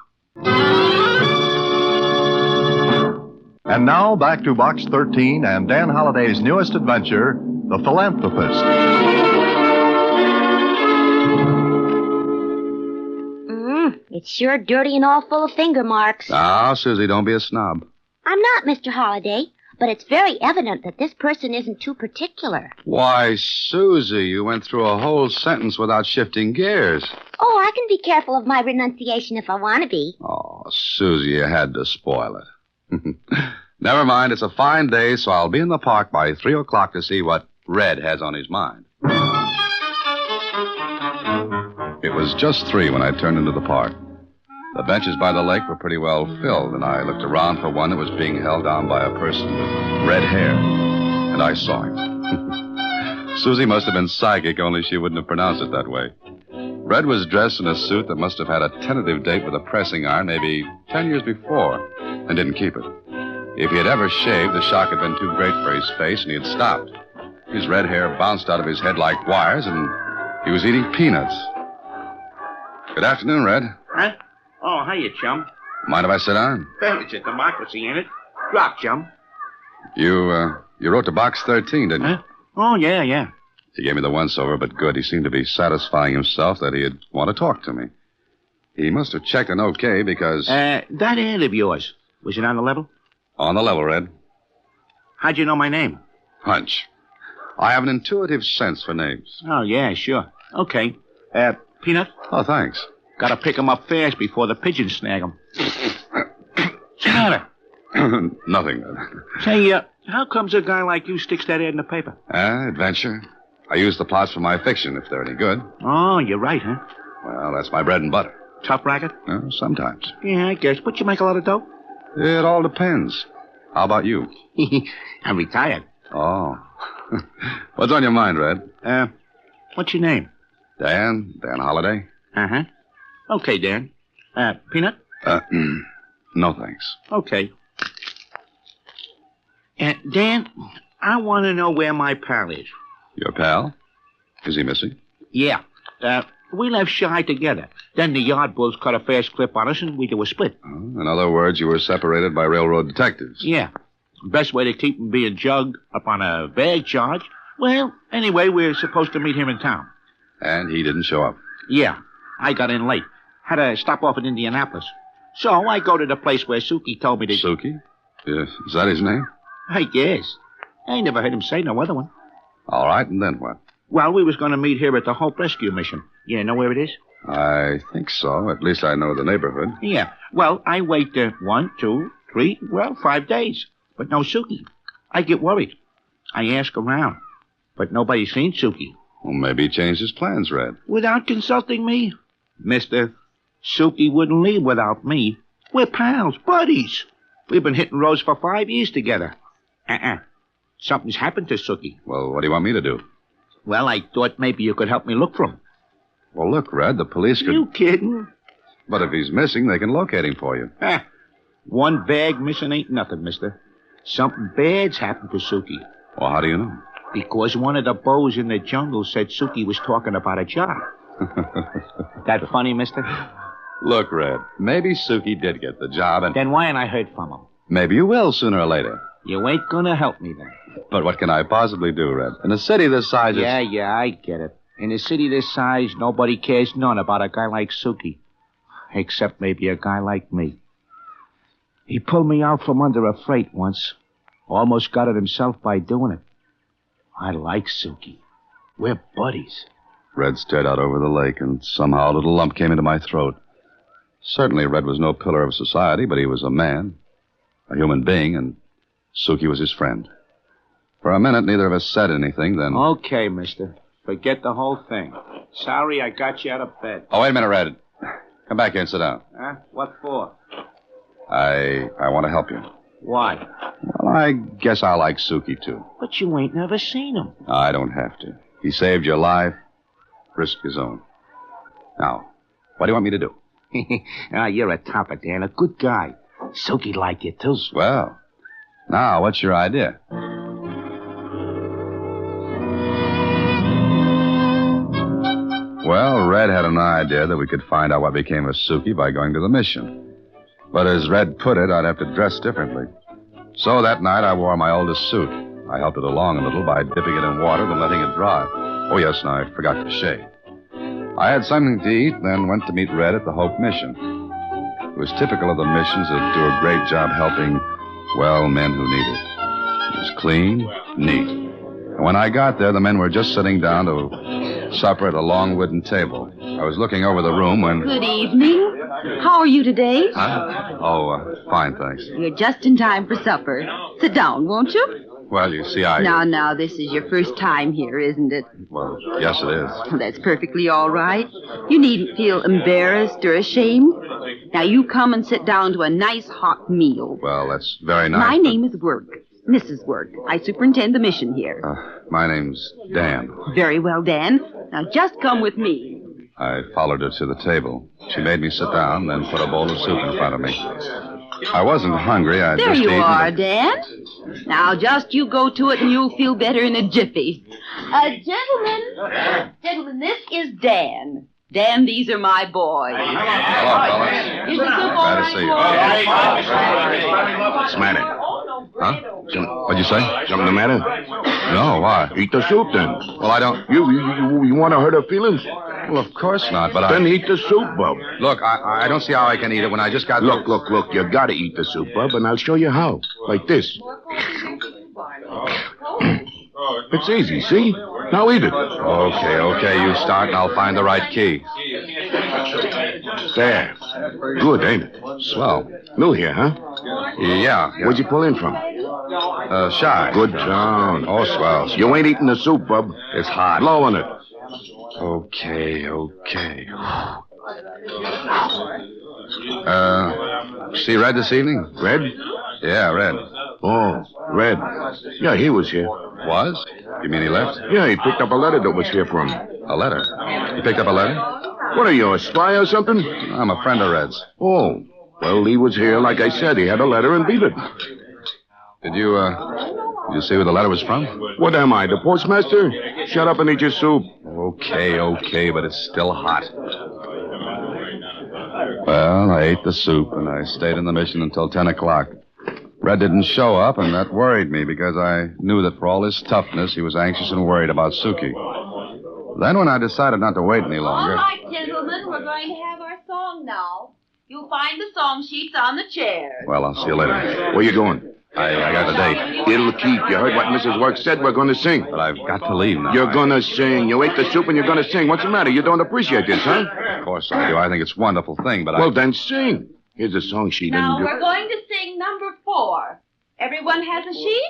And now, back to Box 13 and Dan Holliday's newest adventure, The Philanthropist. It's sure dirty and all full of finger marks. Now, Susie, don't be a snob. I'm not, Mr. Holliday, but it's very evident that this person isn't too particular. Why, Susie, you went through a whole sentence without shifting gears. Oh, I can be careful of my renunciation if I want to be. Oh, Susie, you had to spoil it. Never mind, it's a fine day, so I'll be in the park by 3 o'clock to see what Red has on his mind. It was just 3 when I turned into the park. The benches by the lake were pretty well filled, and I looked around for one that was being held down by a person with red hair. And I saw him. Susie must have been psychic, only she wouldn't have pronounced it that way. Red was dressed in a suit that must have had a tentative date with a pressing iron maybe 10 years before, and didn't keep it. If he had ever shaved, the shock had been too great for his face, and he had stopped. His red hair bounced out of his head like wires, and he was eating peanuts. Good afternoon, Red. Huh? Oh, hiya, chum. Mind if I sit down? It's a democracy, ain't it? Drop, chum. You wrote to Box 13, didn't you? Huh? Oh, yeah. He gave me the once-over, but good. He seemed to be satisfying himself that he'd want to talk to me. He must have checked an okay because... that ad of yours, was it on the level? On the level, Red. How'd you know my name? Hunch. I have an intuitive sense for names. Oh, yeah, sure. Okay. Peanut? Oh, thanks. Gotta pick 'em up fast before the pigeons snag 'em. What's the matter? Nothing. Say, how comes a guy like you sticks that ad in the paper? Adventure. I use the plots for my fiction, if they're any good. Oh, you're right, huh? Well, that's my bread and butter. Tough racket? Sometimes. Yeah, I guess. But you make a lot of dough? It all depends. How about you? I'm retired. Oh. What's on your mind, Red? What's your name? Dan Holliday. Uh-huh. Okay, Dan. Peanut? No, thanks. Okay. Dan, I want to know where my pal is. Your pal? Is he missing? Yeah. We left Shy together. Then the yard bulls cut a fast clip on us and we do a split. In other words, you were separated by railroad detectives. Yeah. Best way to keep him being jugged up on a bag charge. Well, anyway, we're supposed to meet him in town. And he didn't show up? Yeah. I got in late. Had to stop off in Indianapolis. So I go to the place where Suki told me to... Suki? Is that his name? I guess. I never heard him say no other one. All right, and then what? Well, we was going to meet here at the Hope Rescue Mission. You know where it is? I think so. At least I know the neighborhood. Yeah. Well, I wait 1, 2, 3, 5 days. But no Suki. I get worried. I ask around. But nobody's seen Suki. Well, maybe he changed his plans, Red. Without consulting me? Mister, Suki wouldn't leave without me. We're pals, buddies. We've been hitting roads for 5 years together. Something's happened to Suki. Well, what do you want me to do? Well, I thought maybe you could help me look for him. Well, look, Red, the police could... You kidding? But if he's missing, they can locate him for you. One bag missing ain't nothing, mister. Something bad's happened to Suki. Well, how do you know? Because one of the bows in the jungle said Suki was talking about a job. That funny, mister? Look, Red, maybe Suki did get the job and... Then why ain't I heard from him? Maybe you will sooner or later. You ain't gonna help me then. But what can I possibly do, Red? In a city this size, Yeah, I get it. In a city this size, nobody cares none about a guy like Suki. Except maybe a guy like me. He pulled me out from under a freight once. Almost got it himself by doing it. I like Suki. We're buddies. Red stared out over the lake, and somehow a little lump came into my throat. Certainly, Red was no pillar of society, but he was a man, a human being, and Suki was his friend. For a minute, neither of us said anything, then... Okay, mister. Forget the whole thing. Sorry I got you out of bed. Oh, wait a minute, Red. Come back here and sit down. Huh? What for? I want to help you. Why? Well, I guess I like Suki, too. But you ain't never seen him. I don't have to. He saved your life, risked his own. Now, what do you want me to do? You're a topper, Dan. A good guy. Suki liked you, too. Well, now, what's your idea? Well, Red had an idea that we could find out what became of Suki by going to the mission. But as Red put it, I'd have to dress differently. So that night, I wore my oldest suit. I helped it along a little by dipping it in water, then letting it dry. Oh, yes, and I forgot to shave. I had something to eat, then went to meet Red at the Hope Mission. It was typical of the missions that do a great job helping, well, men who need it. It was clean, neat. And when I got there, the men were just sitting down to supper at a long wooden table. I was looking over the room when... Good evening. How are you today? Huh? Oh, fine, thanks. You're just in time for supper. Sit down, won't you? Well, you see, I... Now, this is your first time here, isn't it? Well, yes, it is. That's perfectly all right. You needn't feel embarrassed or ashamed. Now, you come and sit down to a nice hot meal. Well, that's very nice. My name is Work. Mrs. Work. I superintend the mission here. My name's Dan. Very well, Dan. Now, just come with me. I followed her to the table. She made me sit down, then put a bowl of soup in front of me. I wasn't hungry. I'd there just you eaten, are, Dan. Now, just you go to it and you'll feel better in a jiffy. Gentlemen, this is Dan. Dan, these are my boys. Hello, fellas. Is the soup all Glad to right, see you. boys? What's the matter? Huh? What'd you say? Something the matter? No, why? Eat the soup, then. Well, I don't... You want to hurt her feelings? Well, of course not, but Then eat the soup, Bub. Look, I don't see how I can eat it when I just got... Look. You gotta eat the soup, Bub, and I'll show you how. Like this. It's easy, see? Now eat it. Okay, you start and I'll find the right key. There. Good, ain't it? Swell. New here, huh? Yeah. Where'd you pull in from? Shy. Good town. Oh, swell. You ain't eating the soup, Bub. It's hot. Blow on it. Okay. See Red this evening? Red? Yeah, Red. Oh, Red. Yeah, he was here. Was? You mean he left? Yeah, he picked up a letter that was here for him. A letter? He picked up a letter? What are you, a spy or something? I'm a friend of Red's. Oh, well, he was here. Like I said, he had a letter and beat it. Did you see who the letter was from? What am I, the postmaster? Shut up and eat your soup. Okay, but it's still hot. Well, I ate the soup, and I stayed in the mission until 10 o'clock. Red didn't show up, and that worried me because I knew that for all his toughness, he was anxious and worried about Suki. Then when I decided not to wait any longer... All right, gentlemen, we're going to have our song now. You'll find the song sheets on the chairs. Well, I'll see you later. Where you going? I got a date. It'll keep. You heard what Mrs. Work said. We're going to sing. But I've got to leave now. You're going to sing. You ate the soup and you're going to sing. What's the matter? You don't appreciate this, huh? Of course I do. I think it's a wonderful thing, but Well, then sing. Here's a song sheet. Now, we're going to sing number 4. Everyone has a sheet?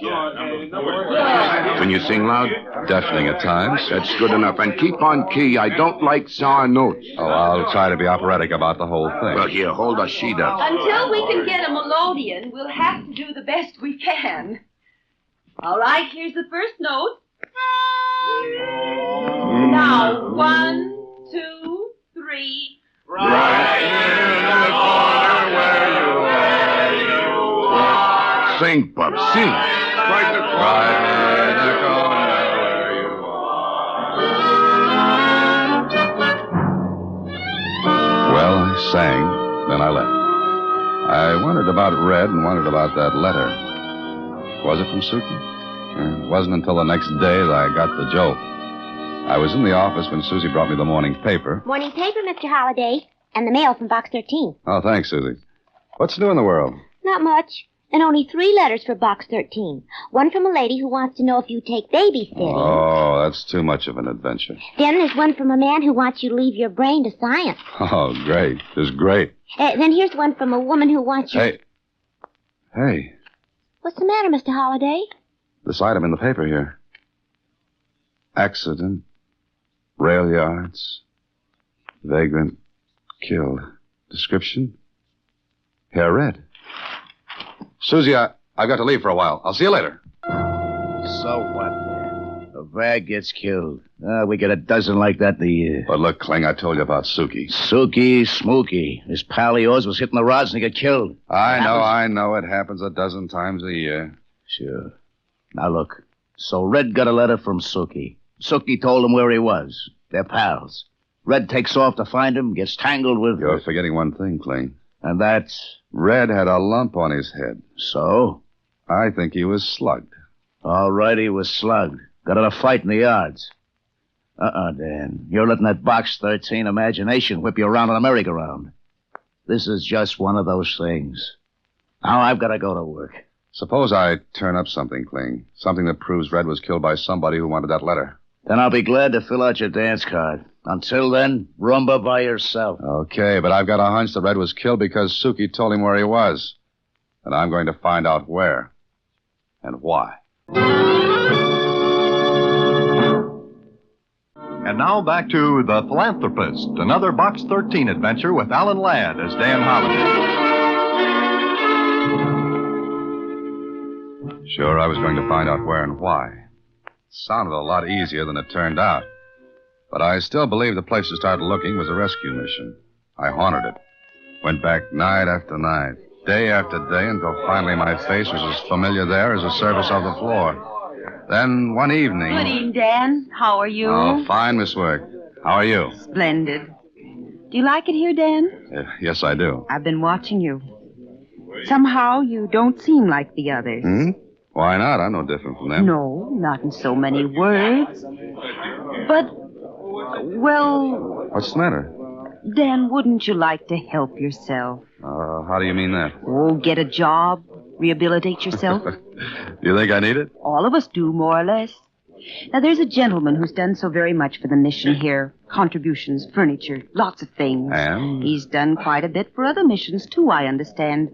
Can you sing loud? Deafening at times. That's good enough. And keep on key. I don't like sour notes. Oh, I'll try to be operatic about the whole thing. Well, here, hold the sheet up. Until we can get a melodeon, we'll have to do the best we can. All right, here's the first note. Now, 1, 2, 3. Right in the corner where you are. Sing, Bub, sing. Right in the corner where you are. Well, I sang, then I left. I wondered about Red and wondered about that letter. Was it from Suki? It wasn't until the next day that I got the joke. I was in the office when Susie brought me the morning paper. Morning paper, Mr. Holliday, and the mail from Box 13. Oh, thanks, Susie. What's new in the world? Not much, and only 3 letters for Box 13. One from a lady who wants to know if you take babysitting. Oh, that's too much of an adventure. Then there's one from a man who wants you to leave your brain to science. Oh, great. This is great. Then here's one from a woman who wants you... Hey, What's the matter, Mr. Holliday? this item in the paper here. Accident. Rail yards. Vagrant. Killed. Description. Hair red. Susie, I've got to leave for a while. I'll see you later. So what, man? A vag gets killed. We get a dozen like that a year. But look, Kling, I told you about Suki. Suki, Smokey. This pal of yours was hitting the rods and he got killed. I know. It happens a dozen times a year. Sure. Now look. So Red got a letter from Suki. Suki told him where he was. They're pals. Red takes off to find him, gets tangled with... You're forgetting one thing, Kling. And that's... Red had a lump on his head. So? I think he was slugged. All right, he was slugged. Got in a fight in the yards. Dan. You're letting that Box 13 imagination whip you around on a merry-go-round. This is just one of those things. Now I've got to go to work. Suppose I turn up something, Kling. Something that proves Red was killed by somebody who wanted that letter. Then I'll be glad to fill out your dance card. Until then, rumba by yourself. Okay, but I've got a hunch that Red was killed because Suki told him where he was. And I'm going to find out where. And why. And now back to The Philanthropist, another Box 13 adventure with Alan Ladd as Dan Holliday. Sure, I was going to find out where and why. It sounded a lot easier than it turned out. But I still believe the place to start looking was a rescue mission. I haunted it. Went back night after night, day after day, until finally my face was as familiar there as the surface of the floor. Then one evening... Good evening, Dan. How are you? Oh, fine, Miss Work. How are you? Splendid. Do you like it here, Dan? Yes, I do. I've been watching you. Somehow you don't seem like the others. Why not? I'm no different from them. No, not in so many words. But, well... What's the matter? Dan, wouldn't you like to help yourself? How do you mean that? Oh, get a job, rehabilitate yourself. You think I need it? All of us do, more or less. Now, there's a gentleman who's done so very much for the mission here. Contributions, furniture, lots of things. And? He's done quite a bit for other missions, too, I understand.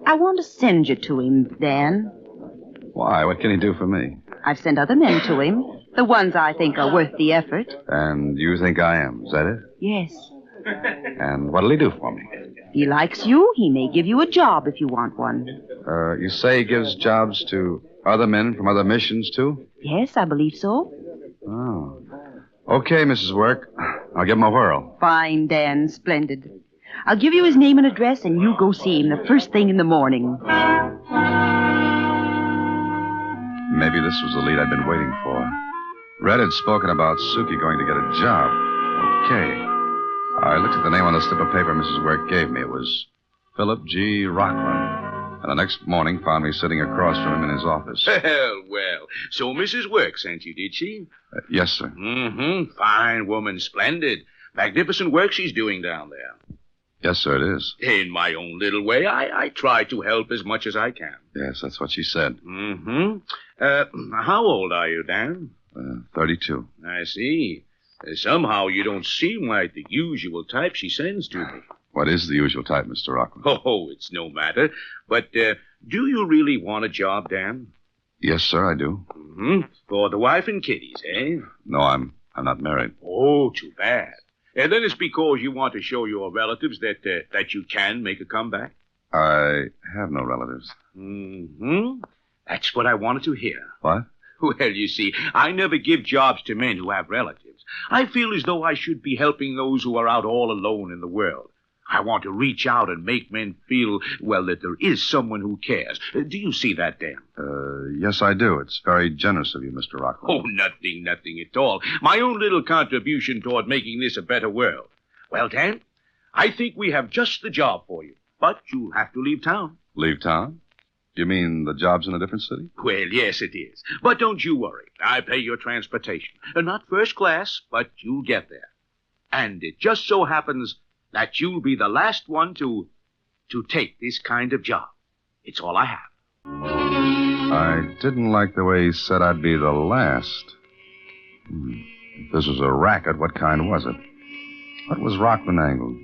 I want to send you to him, Dan. Why? What can he do for me? I've sent other men to him. The ones I think are worth the effort. And you think I am, is that it? Yes. And what'll he do for me? If he likes you, he may give you a job if you want one. You say he gives jobs to other men from other missions, too? Yes, I believe so. Oh. Okay, Mrs. Work. I'll give him a whirl. Fine, Dan. Splendid. I'll give you his name and address, and you go see him the first thing in the morning. Maybe this was the lead I'd been waiting for. Red had spoken about Suki going to get a job. Okay. I looked at the name on the slip of paper Mrs. Work gave me. It was Philip G. Rockland. And the next morning found me sitting across from him in his office. Well. So Mrs. Work sent you, did she? Yes, sir. Fine woman, splendid. Magnificent work she's doing down there. Yes, sir, it is. In my own little way, I try to help as much as I can. Yes, that's what she said. How old are you, Dan? 32. I see. Somehow you don't seem like the usual type she sends to me. What is the usual type, Mr. Rockland? Oh, it's no matter. But do you really want a job, Dan? Yes, sir, I do. For the wife and kiddies, eh? No, I'm not married. Oh, too bad. And then it's because you want to show your relatives that you can make a comeback? I have no relatives. That's what I wanted to hear. What? Well, you see, I never give jobs to men who have relatives. I feel as though I should be helping those who are out all alone in the world. I want to reach out and make men feel, well, that there is someone who cares. Do you see that, Dan? Yes, I do. It's very generous of you, Mr. Rockwell. Oh, nothing at all. My own little contribution toward making this a better world. Well, Dan, I think we have just the job for you. But you'll have to leave town. Leave town? Do you mean the job's in a different city? Well, yes, it is. But don't you worry. I pay your transportation. Not first class, but you'll get there. And it just so happens that you'll be the last one to take this kind of job. It's all I have. I didn't like the way he said I'd be the last. If this was a racket, what kind was it? What was Rockland angled?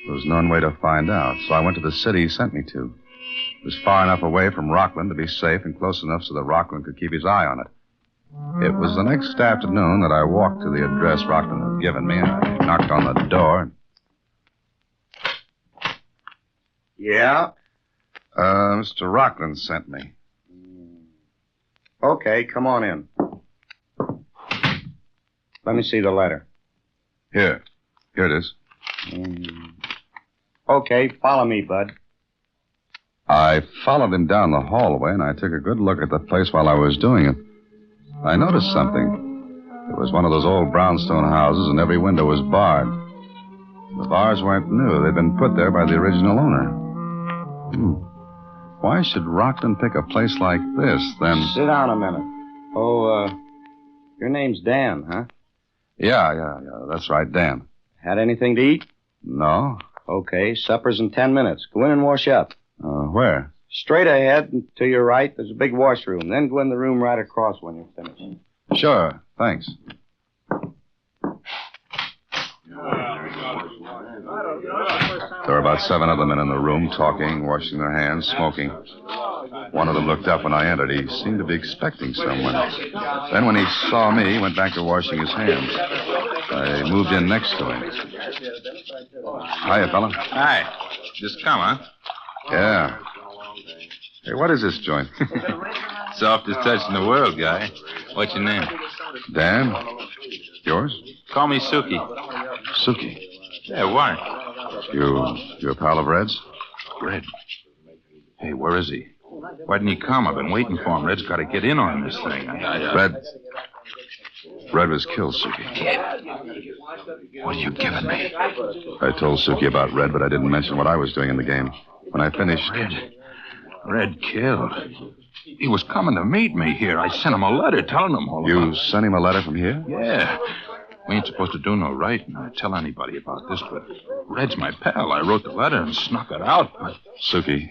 There was no way to find out, so I went to the city he sent me to. It was far enough away from Rockland to be safe and close enough so that Rockland could keep his eye on it. It was the next afternoon that I walked to the address Rockland had given me, and I knocked on the door. Yeah? Mr. Rockland sent me. Okay, come on in. Let me see the letter. Here it is. Okay, follow me, bud. I followed him down the hallway, and I took a good look at the place while I was doing it. I noticed something. It was one of those old brownstone houses, and every window was barred. The bars weren't new. They'd been put there by the original owner. Why should Rockland pick a place like this, then... Sit down a minute. Oh, your name's Dan, huh? Yeah, that's right, Dan. Had anything to eat? No. Okay, supper's in 10 minutes. Go in and wash up. Where? Straight ahead and to your right, there's a big washroom. Then go in the room right across when you're finished. Sure, thanks. There were about 7 other men in the room, talking, washing their hands, smoking. One of them looked up when I entered. He seemed to be expecting someone. Then when he saw me, he went back to washing his hands. I moved in next to him. Hiya, fella. Hi. Just come, huh? Yeah. Hey, what is this joint? Softest touch in the world, guy. What's your name? Dan? Yours? Call me Suki. Suki? Yeah, why? You a pal of Red's? Red? Hey, where is he? Why didn't he come? I've been waiting for him. Red's got to get in on this thing. Red was killed, Suki. What are you giving me? I told Suki about Red, but I didn't mention what I was doing in the game. When I finished... Red killed. He was coming to meet me here. I sent him a letter telling him all about it. You sent him a letter from here? Yeah. We ain't supposed to do no writing or tell anybody about this, but Red's my pal. I wrote the letter and snuck it out, but... Suki,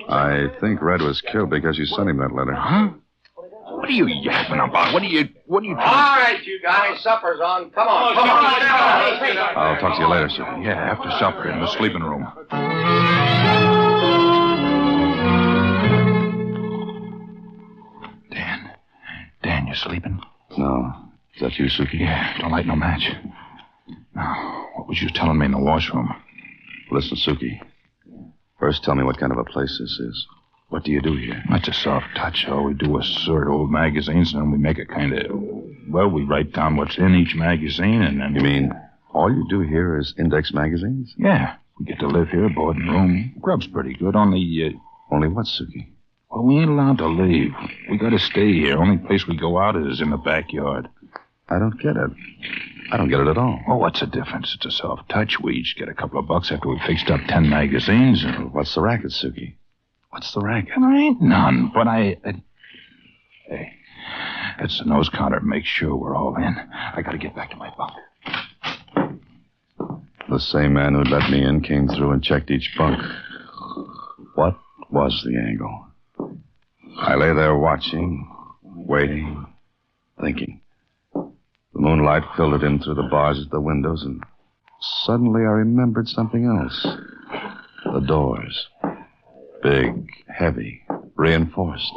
I think Red was killed because you sent him that letter. Huh? What are you yapping about? What are you All right, you guys, supper's on. Come on. I'll talk to you later, Suki. Yeah, after supper in the sleeping room. Dan, you sleeping? No. Is that you, Suki? Yeah, don't light no match. Now, what was you telling me in the washroom? Listen, Suki. First, tell me what kind of a place this is. What do you do here? That's a soft touch. Oh, we do assort old magazines, and then we make a kind of... Well, we write down what's in each magazine, and then... You mean all you do here is index magazines? Yeah. We get to live here, board and room. Grub's pretty good, only... Only what, Suki? Well, we ain't allowed to leave. We got to stay here. Only place we go out is in the backyard. I don't get it. I don't get it at all. Oh, what's the difference? It's a soft touch. We each get a couple of bucks after we fixed up 10 magazines. And... What's the racket, Suki? What's the racket? There ain't none, but Hey, it's the nose counter. Make sure we're all in. I got to get back to my bunk. The same man who'd let me in came through and checked each bunk. What was the angle? I lay there watching, waiting, thinking. The moonlight filtered in through the bars at the windows, and suddenly I remembered something else. The doors. Big, heavy, reinforced.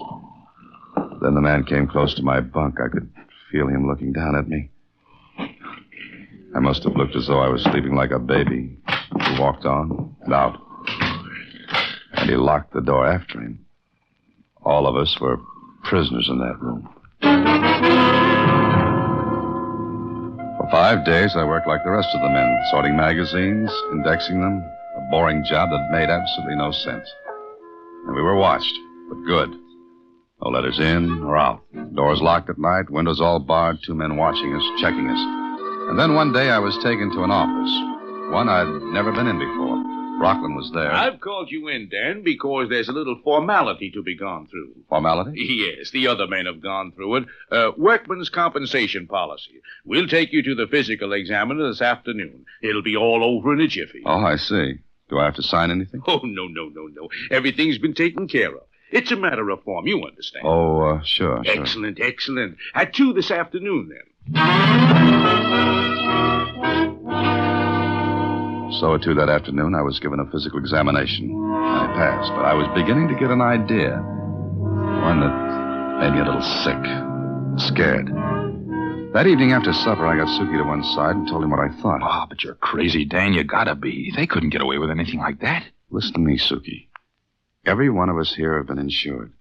Then the man came close to my bunk. I could feel him looking down at me. I must have looked as though I was sleeping like a baby. He walked on and out. And he locked the door after him. All of us were prisoners in that room. For 5 days, I worked like the rest of the men, sorting magazines, indexing them, a boring job that made absolutely no sense. And we were watched, but good. No letters in or out. Doors locked at night, windows all barred, 2 men watching us, checking us. And then one day I was taken to an office, one I'd never been in before. Rockland was there. I've called you in, Dan, because there's a little formality to be gone through. Formality? Yes, the other men have gone through it. Workman's compensation policy. We'll take you to the physical examiner this afternoon. It'll be all over in a jiffy. Oh, I see. Do I have to sign anything? Oh, no. Everything's been taken care of. It's a matter of form, you understand. Oh, sure. Excellent. At 2 this afternoon, then. So, at 2 that afternoon, I was given a physical examination. I passed, but I was beginning to get an idea. One that made me a little sick, scared. That evening after supper, I got Suki to one side and told him what I thought. Oh, but you're crazy, Dan. You gotta be. They couldn't get away with anything like that. Listen to me, Suki. Every one of us here have been insured.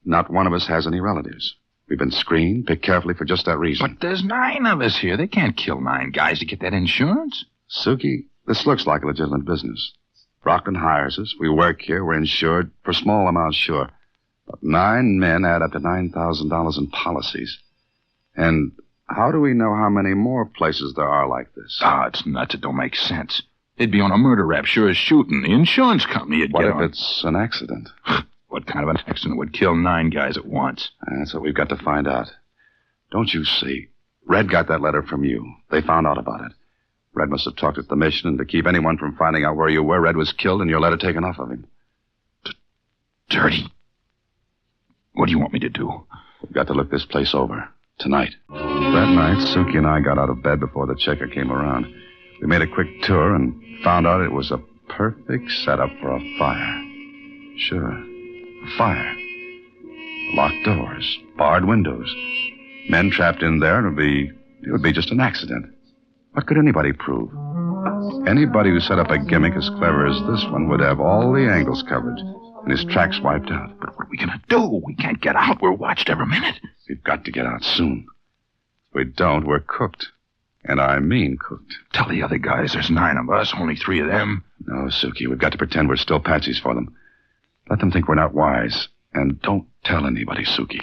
Not one of us has any relatives. We've been screened, picked carefully for just that reason. But there's 9 of us here. They can't kill 9 guys to get that insurance. Suki, this looks like a legitimate business. Rockland hires us. We work here. We're insured. For small amounts, sure. But 9 men add up to $9,000 in policies. And how do we know how many more places there are like this? It's nuts. It don't make sense. They'd be on a murder rap, sure as shooting. The insurance company would What get if on. it's an accident? What kind of an accident would kill 9 guys at once? That's what we've got to find out. Don't you see? Red got that letter from you. They found out about it. Red must have talked at the mission, and to keep anyone from finding out where you were, Red was killed and your letter taken off of him. Dirty. What do you want me to do? We've got to look this place over. Tonight. That night, Suki and I got out of bed before the checker came around. We made a quick tour and found out it was a perfect setup for a fire. Sure. A fire. Locked doors. Barred windows. Men trapped in there, it would be just an accident. What could anybody prove? Anybody who set up a gimmick as clever as this one would have all the angles covered and his tracks wiped out. But what are we going to do? We can't get out. We're watched every minute. We've got to get out soon. If we don't, we're cooked. And I mean cooked. Tell the other guys there's 9 of us, only 3 of them. No, Suki, we've got to pretend we're still patsies for them. Let them think we're not wise. And don't tell anybody, Suki.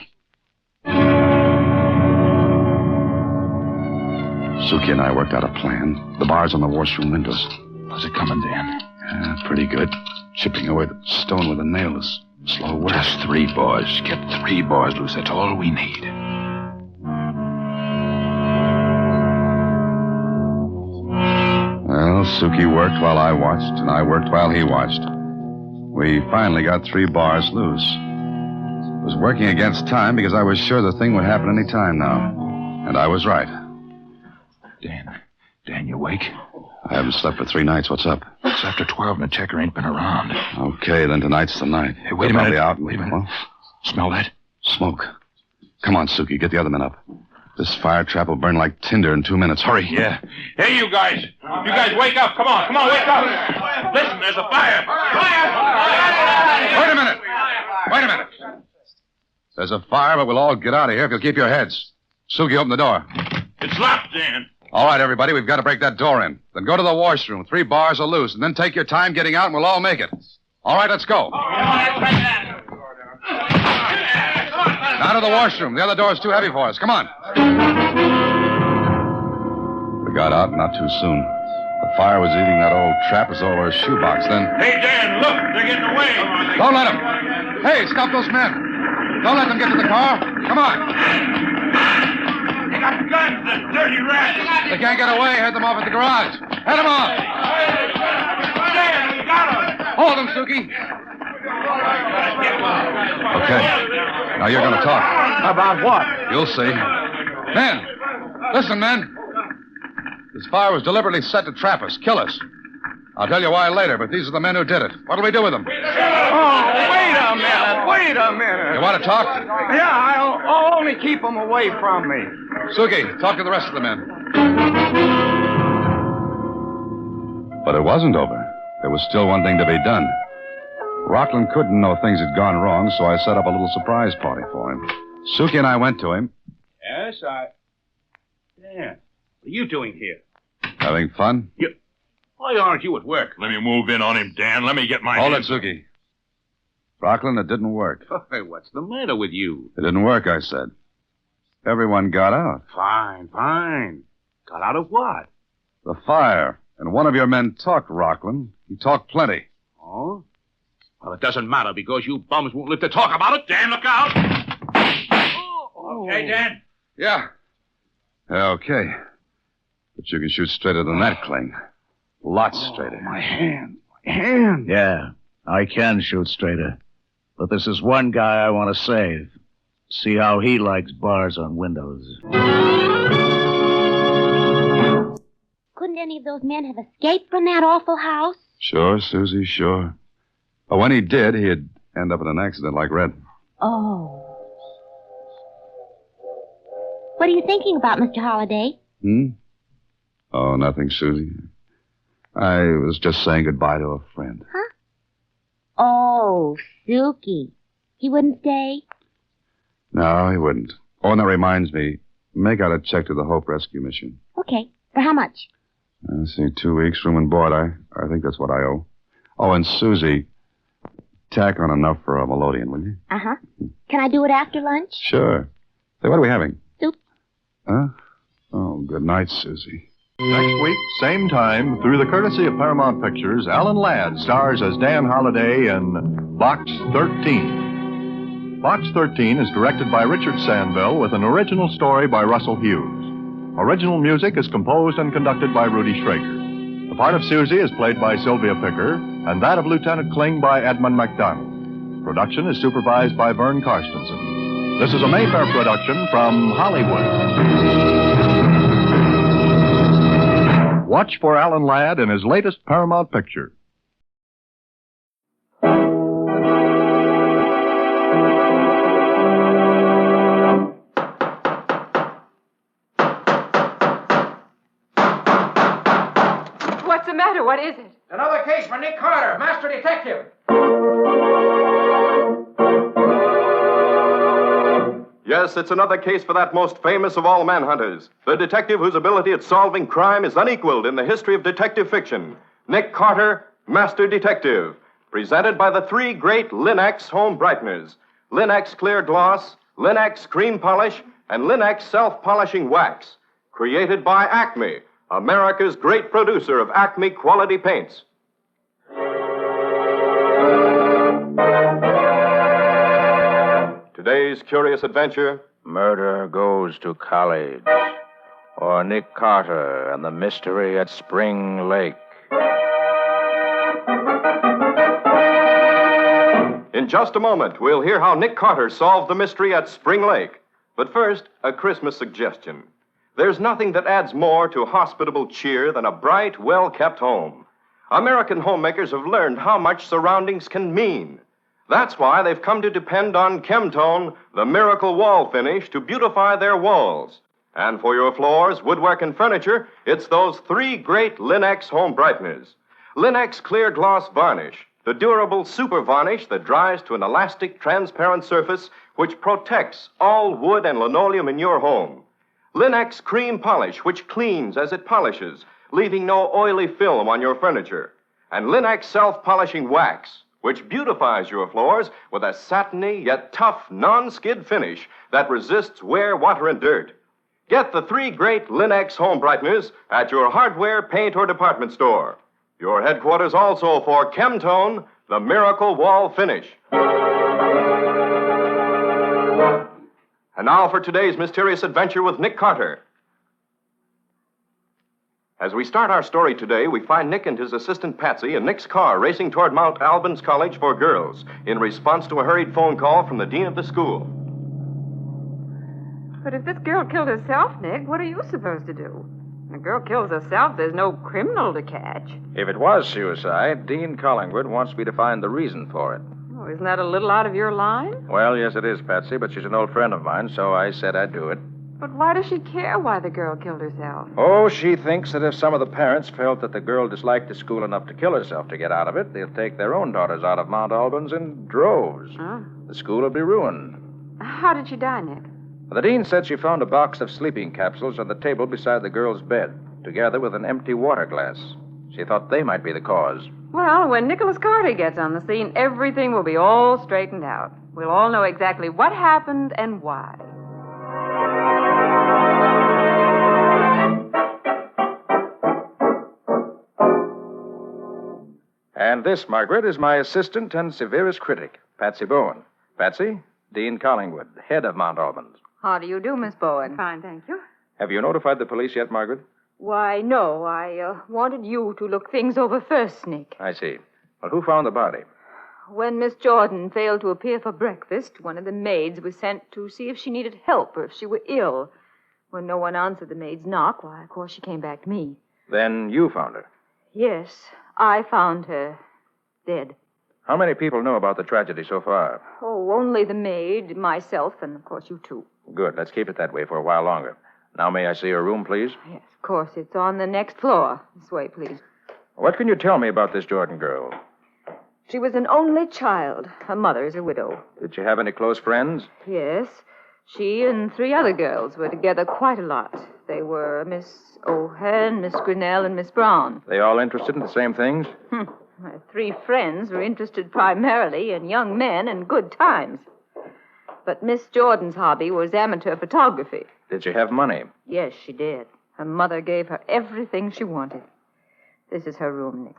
Suki and I worked out a plan. The bars on the washroom windows. How's it coming, Dan? Pretty good. Chipping away the stone with a nail is slow work. Just 3 bars. Get 3 bars loose. That's all we need. Well, Suki worked while I watched, and I worked while he watched. We finally got 3 bars loose. I was working against time because I was sure the thing would happen any time now. And I was right. Dan, you awake? I haven't slept for 3 nights. What's up? It's after 12 and the checker ain't been around. Okay, then tonight's the night. Hey, wait a minute. Out. Wait a minute. Well, smell that? Smoke. Come on, Suki. Get the other men up. This fire trap will burn like tinder in 2 minutes. Hurry. Yeah. Hey, you guys. You guys, wake up. Come on, wake up. Listen, there's a fire. Wait a minute. There's a fire, but we'll all get out of here if you'll keep your heads. Suki, open the door. It's locked, Dan. All right, everybody, we've got to break that door in. Then go to the washroom. 3 bars are loose, and then take your time getting out, and we'll all make it. All right, let's go. Now to the washroom. The other door's too heavy for us. Come on. We got out not too soon. The fire was eating that old trap as though it were a shoebox. Then... Hey, Dan, look. They're getting away. Don't let them. Hey, stop those men. Don't let them get to the car. Come on. They got guns, the dirty rats. They can't get away. Head them off at the garage. Head them off. Dan, we got them. Hold them, Suki. Okay. Now you're going to talk. About what? You'll see. Men. Listen, men. This fire was deliberately set to trap us, kill us. I'll tell you why later, but these are the men who did it. What'll we do with them? Oh, wait a minute. You want to talk? Yeah, I'll only keep them away from me. Suki, talk to the rest of the men. But it wasn't over. There was still one thing to be done. Rockland couldn't know things had gone wrong, so I set up a little surprise party for him. Suki and I went to him. Yes, Dan, what are you doing here? Having fun? Why aren't you at work? Let me move in on him, Dan. Let me get my... Hold it, Suki. Rockland, it didn't work. Hey, what's the matter with you? It didn't work, I said. Everyone got out. Fine. Got out of what? The fire. And one of your men talked, Rockland. He talked plenty. Oh? Well, it doesn't matter because you bums won't live to talk about it. Dan, look out! Okay, Dan? Yeah. Okay. But you can shoot straighter than that, Kling. Lots straighter. My hand. Yeah, I can shoot straighter. But this is one guy I want to save. See how he likes bars on windows. Couldn't any of those men have escaped from that awful house? Sure, Susie, sure. But when he did, he'd end up in an accident like Red. Oh. What are you thinking about, Mr. Holliday? Oh, nothing, Susie. I was just saying goodbye to a friend. Huh? Oh, Suki. He wouldn't stay? No, he wouldn't. Oh, and that reminds me. Make out a check to the Hope Rescue Mission. Okay. For how much? I see, 2 weeks, room and board. I think that's what I owe. Oh, and Susie, tack on enough for a melodeon, will you? Uh-huh. Can I do it after lunch? Sure. Say, what are we having? Soup. Huh? Oh, good night, Susie. Next week, same time, through the courtesy of Paramount Pictures, Alan Ladd stars as Dan Holliday in Box 13. Box 13 is directed by Richard Sandville with an original story by Russell Hughes. Original music is composed and conducted by Rudy Schrager. The part of Susie is played by Sylvia Picker, and that of Lieutenant Kling by Edmund MacDonald. Production is supervised by Vern Karstensen. This is a Mayfair production from Hollywood. Watch for Alan Ladd in his latest Paramount picture. What's the matter? What is it? Another case for Nick Carter, master detective. Yes, it's another case for that most famous of all manhunters, the detective whose ability at solving crime is unequaled in the history of detective fiction, Nick Carter, Master Detective, presented by the three great Linx home brighteners, Linx Clear Gloss, Linx Cream Polish, and Linx Self-Polishing Wax, created by Acme, America's great producer of Acme quality paints. Today's curious adventure. Murder Goes to College, or Nick Carter and the Mystery at Spring Lake. In just a moment, we'll hear how Nick Carter solved the mystery at Spring Lake. But first, a Christmas suggestion. There's nothing that adds more to hospitable cheer than a bright, well-kept home. American homemakers have learned how much surroundings can mean. That's why they've come to depend on Chemtone, the miracle wall finish, to beautify their walls. And for your floors, woodwork, and furniture, it's those three great Linx home brighteners. Linx Clear Gloss Varnish, the durable super varnish that dries to an elastic, transparent surface which protects all wood and linoleum in your home. Linx Cream Polish, which cleans as it polishes, leaving no oily film on your furniture. And Linx Self-Polishing Wax, which beautifies your floors with a satiny yet tough non-skid finish that resists wear, water, and dirt. Get the three great Linx home brighteners at your hardware, paint, or department store. Your headquarters also for Chemtone, the miracle wall finish. And now for today's mysterious adventure with Nick Carter. As we start our story today, we find Nick and his assistant Patsy in Nick's car racing toward Mount Albans College for Girls in response to a hurried phone call from the dean of the school. But if this girl killed herself, Nick, what are you supposed to do? When a girl kills herself, there's no criminal to catch. If it was suicide, Dean Collingwood wants me to find the reason for it. Oh, isn't that a little out of your line? Well, yes, it is, Patsy, but she's an old friend of mine, so I said I'd do it. But why does she care why the girl killed herself? Oh, she thinks that if some of the parents felt that the girl disliked the school enough to kill herself to get out of it, they'll take their own daughters out of Mount Albans in droves. Huh? The school will be ruined. How did she die, Nick? The dean said she found a box of sleeping capsules on the table beside the girl's bed, together with an empty water glass. She thought they might be the cause. Well, when Nicholas Carter gets on the scene, everything will be all straightened out. We'll all know exactly what happened and why. And this, Margaret, is my assistant and severest critic, Patsy Bowen. Patsy, Dean Collingwood, head of Mount Albans. How do you do, Miss Bowen? Fine, thank you. Have you notified the police yet, Margaret? Why, no. I wanted you to look things over first, Nick. I see. Well, who found the body? When Miss Jordan failed to appear for breakfast, one of the maids was sent to see if she needed help or if she were ill. When no one answered the maid's knock, why, of course, she came back to me. Then you found her. Yes, I found her dead. How many people know about the tragedy so far? Oh, only the maid, myself, and, of course, you two. Good. Let's keep it that way for a while longer. Now, may I see your room, please? Yes, of course. It's on the next floor. This way, please. What can you tell me about this Jordan girl? She was an only child. Her mother is a widow. Did she have any close friends? Yes. She and 3 other girls were together quite a lot. They were Miss O'Hearn, Miss Grinnell, and Miss Brown. They all interested in the same things? Her 3 friends were interested primarily in young men and good times. But Miss Jordan's hobby was amateur photography. Did she have money? Yes, she did. Her mother gave her everything she wanted. This is her room, Nick.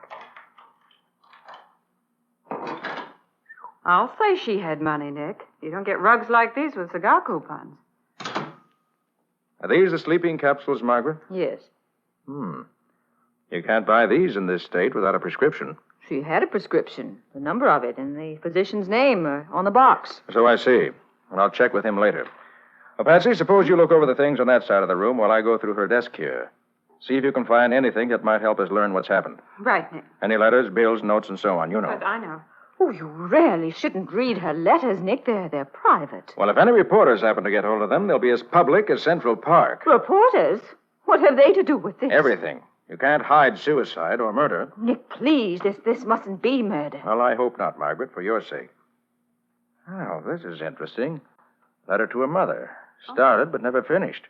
I'll say she had money, Nick. You don't get rugs like these with cigar coupons. Are these the sleeping capsules, Margaret? Yes. You can't buy these in this state without a prescription. She had a prescription, the number of it, and the physician's name on the box. So I see. And I'll check with him later. Well, Patsy, suppose you look over the things on that side of the room while I go through her desk here. See if you can find anything that might help us learn what's happened. Right, Nick. Any letters, bills, notes, and so on, you know. But I know. Oh, you really shouldn't read her letters, Nick. They're private. Well, if any reporters happen to get hold of them, they'll be as public as Central Park. Reporters? What have they to do with this? Everything. You can't hide suicide or murder. Nick, please, this mustn't be murder. Well, I hope not, Margaret, for your sake. Oh, this is interesting. Letter to her mother. Started, but never finished.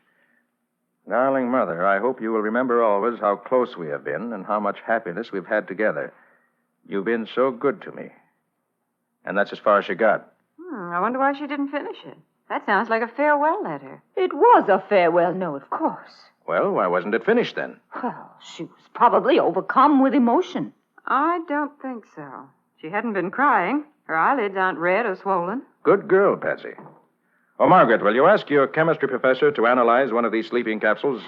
Darling Mother, I hope you will remember always how close we have been and how much happiness we've had together. You've been so good to me. And that's as far as she got. I wonder why she didn't finish it. That sounds like a farewell letter. It was a farewell note, of course. Well, why wasn't it finished then? Well, she was probably overcome with emotion. I don't think so. She hadn't been crying. Her eyelids aren't red or swollen. Good girl, Patsy. Oh, Margaret, will you ask your chemistry professor to analyze one of these sleeping capsules?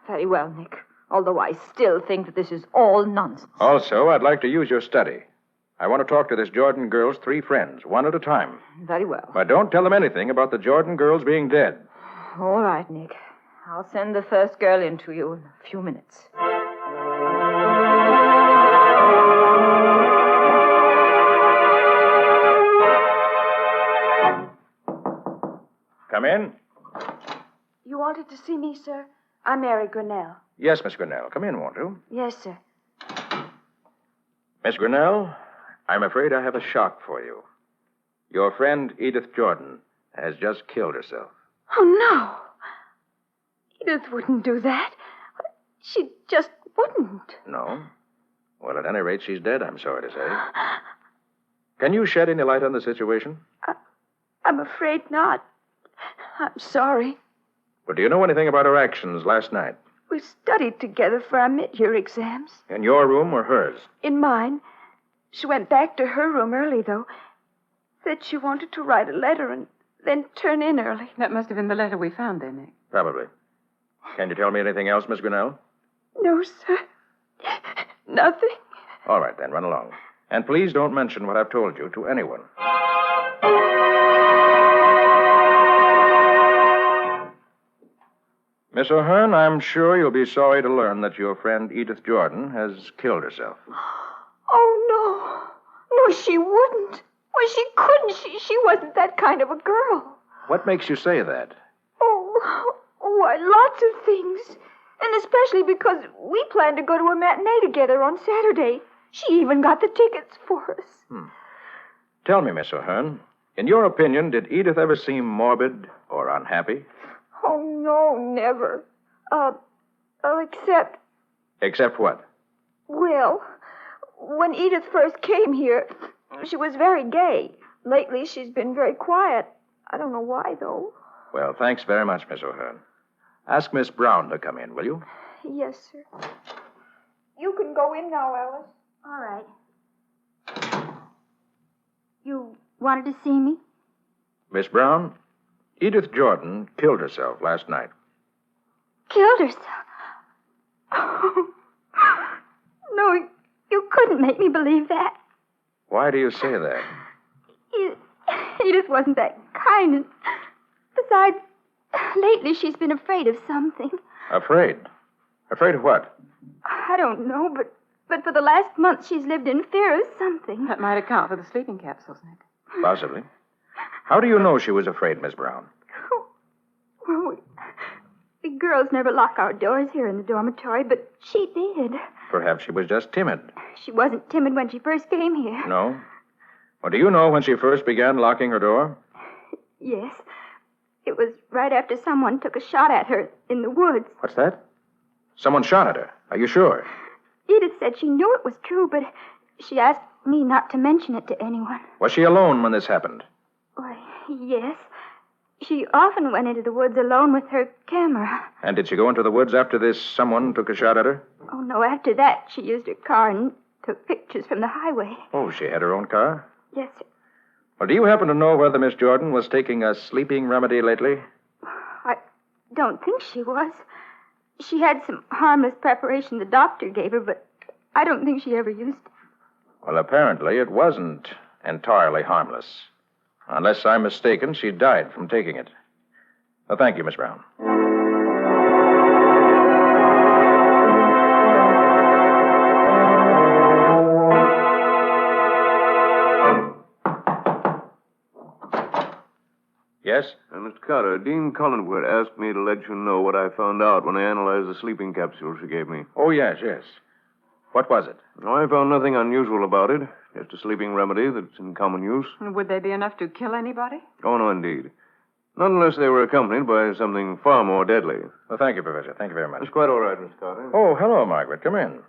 Very well, Nick. Although I still think that this is all nonsense. Also, I'd like to use your study. I want to talk to this Jordan girl's 3 friends, one at a time. Very well. But don't tell them anything about the Jordan girls being dead. All right, Nick. I'll send the first girl in to you in a few minutes. Come in. You wanted to see me, sir? I'm Mary Grinnell. Yes, Miss Grinnell. Come in, won't you? Yes, sir. Miss Grinnell, I'm afraid I have a shock for you. Your friend Edith Jordan has just killed herself. Oh, no. Edith wouldn't do that. She just wouldn't. No? Well, at any rate, she's dead, I'm sorry to say. Can you shed any light on the situation? I'm afraid not. I'm sorry. But do you know anything about her actions last night? We studied together for our mid-year exams. In your room or hers? In mine. She went back to her room early, though. Said she wanted to write a letter and then turn in early. That must have been the letter we found there, Nick. Probably. Can you tell me anything else, Miss Grinnell? No, sir. Nothing. All right, then, run along. And please don't mention what I've told you to anyone. Miss O'Hearn, I'm sure you'll be sorry to learn that your friend Edith Jordan has killed herself. Oh, no. No, she wouldn't. Well, she couldn't. She wasn't that kind of a girl. What makes you say that? Oh, Oh, why, lots of things. And especially because we planned to go to a matinee together on Saturday. She even got the tickets for us. Tell me, Miss O'Hearn, in your opinion, did Edith ever seem morbid or unhappy? Oh, no, never. Except, Except what? well, when Edith first came here, she was very gay. Lately, she's been very quiet. I don't know why, though. Well, thanks very much, Miss O'Hearn. Ask Miss Brown to come in, will you? Yes, sir. You can go in now, Alice. All right. You wanted to see me? Miss Brown, Edith Jordan killed herself last night. Killed herself? Oh. No, you couldn't make me believe that. Why do you say that? Edith wasn't that kind. And besides, lately she's been afraid of something. Afraid? Afraid of what? I don't know, but for the last month she's lived in fear of something. That might account for the sleeping capsules, Nick. Possibly. How do you know she was afraid, Miss Brown? Well, we girls never lock our doors here in the dormitory, but she did. Perhaps she was just timid. She wasn't timid when she first came here. No? Well, do you know when she first began locking her door? Yes. It was right after someone took a shot at her in the woods. What's that? Someone shot at her. Are you sure? Edith said she knew it was true, but she asked me not to mention it to anyone. Was she alone when this happened? Why, yes. She often went into the woods alone with her camera. And did she go into the woods after this someone took a shot at her? Oh, no, after that, she used her car and took pictures from the highway. Oh, she had her own car? Yes, sir. Well, do you happen to know whether Miss Jordan was taking a sleeping remedy lately? I don't think she was. She had some harmless preparation the doctor gave her, but I don't think she ever used it. Well, apparently it wasn't entirely harmless. Unless I'm mistaken, she died from taking it. Well, thank you, Miss Brown. Yes? Mr. Carter, Dean Cullen asked me to let you know what I found out when I analyzed the sleeping capsule she gave me. Oh, yes. What was it? I found nothing unusual about it. Just a sleeping remedy that's in common use. Would they be enough to kill anybody? Oh, no, indeed. Not unless they were accompanied by something far more deadly. Well, thank you, Professor. Thank you very much. It's quite all right, Miss Carter. Oh, hello, Margaret. Come in.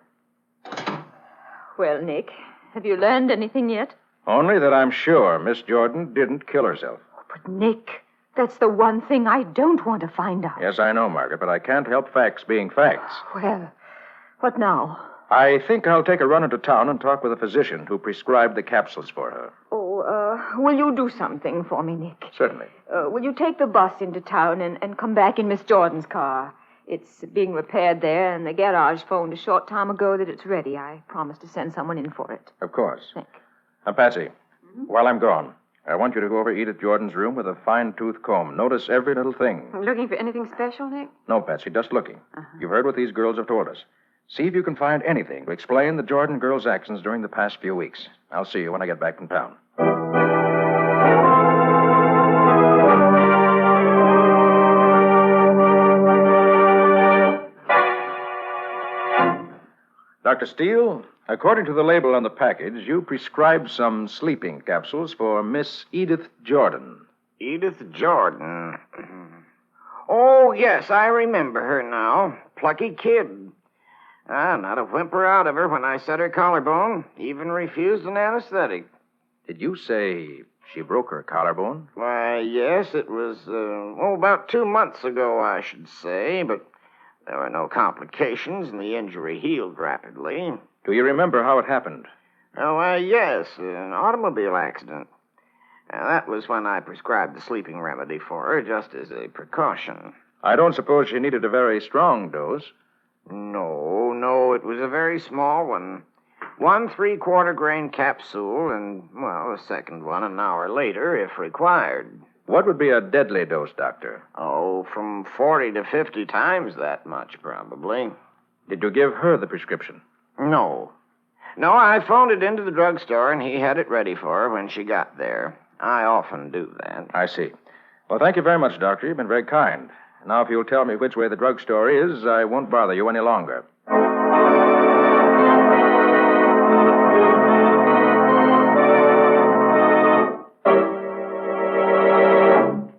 Well, Nick, have you learned anything yet? Only that I'm sure Miss Jordan didn't kill herself. But, Nick, that's the one thing I don't want to find out. Yes, I know, Margaret, but I can't help facts being facts. Well, what now? I think I'll take a run into town and talk with a physician who prescribed the capsules for her. Will you do something for me, Nick? Certainly. Will you take the bus into town and come back in Miss Jordan's car? It's being repaired there, and the garage phoned a short time ago that it's ready. I promised to send someone in for it. Of course. Patsy, while I'm gone, I want you to go over Edith Jordan's room with a fine-tooth comb. Notice every little thing. Looking for anything special, Nick? No, Patsy, just looking. You've heard what these girls have told us. See if you can find anything to explain the Jordan girls' actions during the past few weeks. I'll see you when I get back from town. Dr. Steele, according to the label on the package, you prescribed some sleeping capsules for Miss Edith Jordan. Edith Jordan. Oh, yes, I remember her now. Plucky kid. Not a whimper out of her when I set her collarbone. Even refused an anesthetic. Did you say she broke her collarbone? Why, yes, it was, about 2 months ago, I should say, but there were no complications, and the injury healed rapidly. Do you remember how it happened? Oh, yes, an automobile accident. That was when I prescribed the sleeping remedy for her, just as a precaution. I don't suppose she needed a very strong dose. No, it was a very small one. 1 3/4 grain capsule, and, a second one an hour later, if required. What would be a deadly dose, Doctor? Oh, from 40 to 50 times that much, probably. Did you give her the prescription? No, I phoned it into the drugstore, and he had it ready for her when she got there. I often do that. I see. Well, thank you very much, Doctor. You've been very kind. Now, if you'll tell me which way the drugstore is, I won't bother you any longer.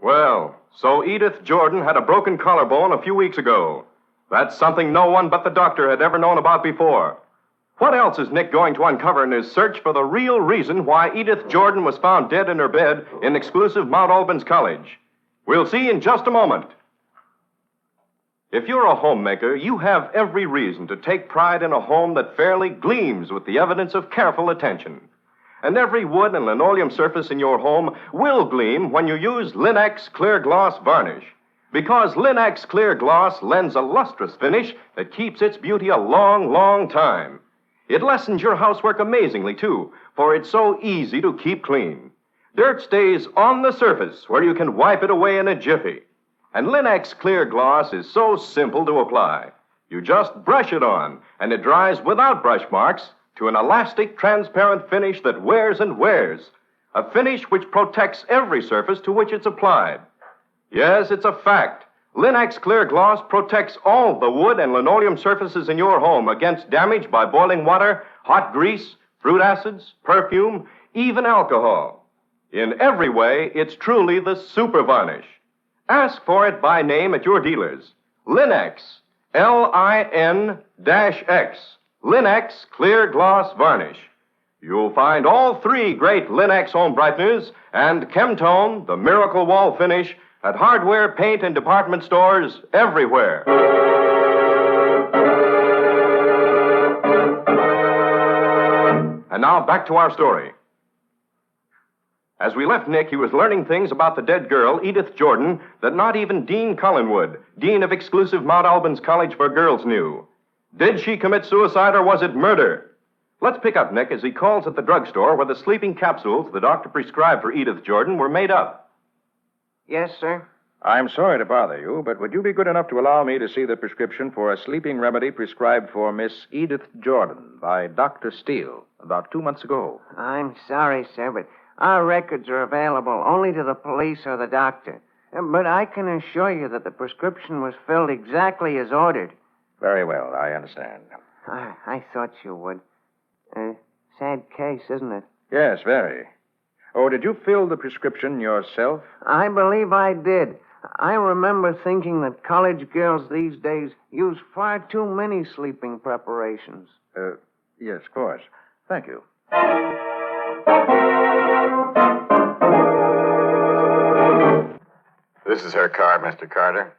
Well, so Edith Jordan had a broken collarbone a few weeks ago. That's something no one but the doctor had ever known about before. What else is Nick going to uncover in his search for the real reason why Edith Jordan was found dead in her bed in exclusive Mount Albans College? We'll see in just a moment. If you're a homemaker, you have every reason to take pride in a home that fairly gleams with the evidence of careful attention. And every wood and linoleum surface in your home will gleam when you use Linex Clear Gloss Varnish. Because Linex Clear Gloss lends a lustrous finish that keeps its beauty a long, long time. It lessens your housework amazingly, too, for it's so easy to keep clean. Dirt stays on the surface where you can wipe it away in a jiffy. And Linex Clear Gloss is so simple to apply. You just brush it on, and it dries without brush marks to an elastic, transparent finish that wears and wears. A finish which protects every surface to which it's applied. Yes, it's a fact. Linex Clear Gloss protects all the wood and linoleum surfaces in your home against damage by boiling water, hot grease, fruit acids, perfume, even alcohol. In every way, it's truly the super varnish. Ask for it by name at your dealers. Linex, Lin-X, Linex Clear Gloss Varnish. You'll find all three great Linex home brighteners and Chemtone, the miracle wall finish, at hardware, paint, and department stores everywhere. And now back to our story. As we left Nick, he was learning things about the dead girl, Edith Jordan, that not even Dean Cullen would, dean of exclusive Mount Albans College for Girls, knew. Did she commit suicide or was it murder? Let's pick up Nick as he calls at the drugstore where the sleeping capsules the doctor prescribed for Edith Jordan were made up. Yes, sir? I'm sorry to bother you, but would you be good enough to allow me to see the prescription for a sleeping remedy prescribed for Miss Edith Jordan by Dr. Steele about 2 months ago? I'm sorry, sir, but our records are available only to the police or the doctor. But I can assure you that the prescription was filled exactly as ordered. Very well, I understand. I thought you would. Sad case, isn't it? Yes, very. Oh, did you fill the prescription yourself? I believe I did. I remember thinking that college girls these days use far too many sleeping preparations. Yes, of course. Thank you. This is her card, Mr. Carter.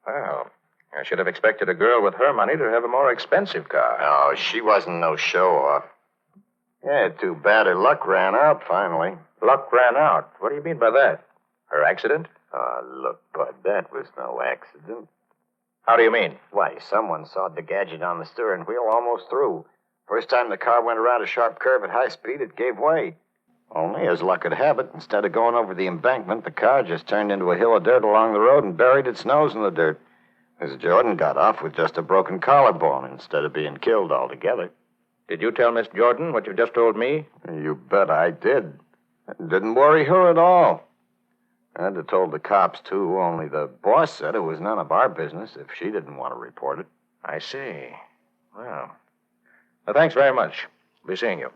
Well, I should have expected a girl with her money to have a more expensive car. Oh, she wasn't no show-off. Yeah, too bad her luck ran out finally. Luck ran out? What do you mean by that? Her accident? Oh, look, Bud, that was no accident. How do you mean? Why, someone sawed the gadget on the steering wheel almost through. First time the car went around a sharp curve at high speed, it gave way. Only, as luck would have it, instead of going over the embankment, the car just turned into a hill of dirt along the road and buried its nose in the dirt. Miss Jordan got off with just a broken collarbone instead of being killed altogether. Did you tell Miss Jordan what you just told me? You bet I did. It didn't worry her at all. I'd have told the cops, too, only the boss said it was none of our business if she didn't want to report it. I see. Well, thanks very much. Be seeing you.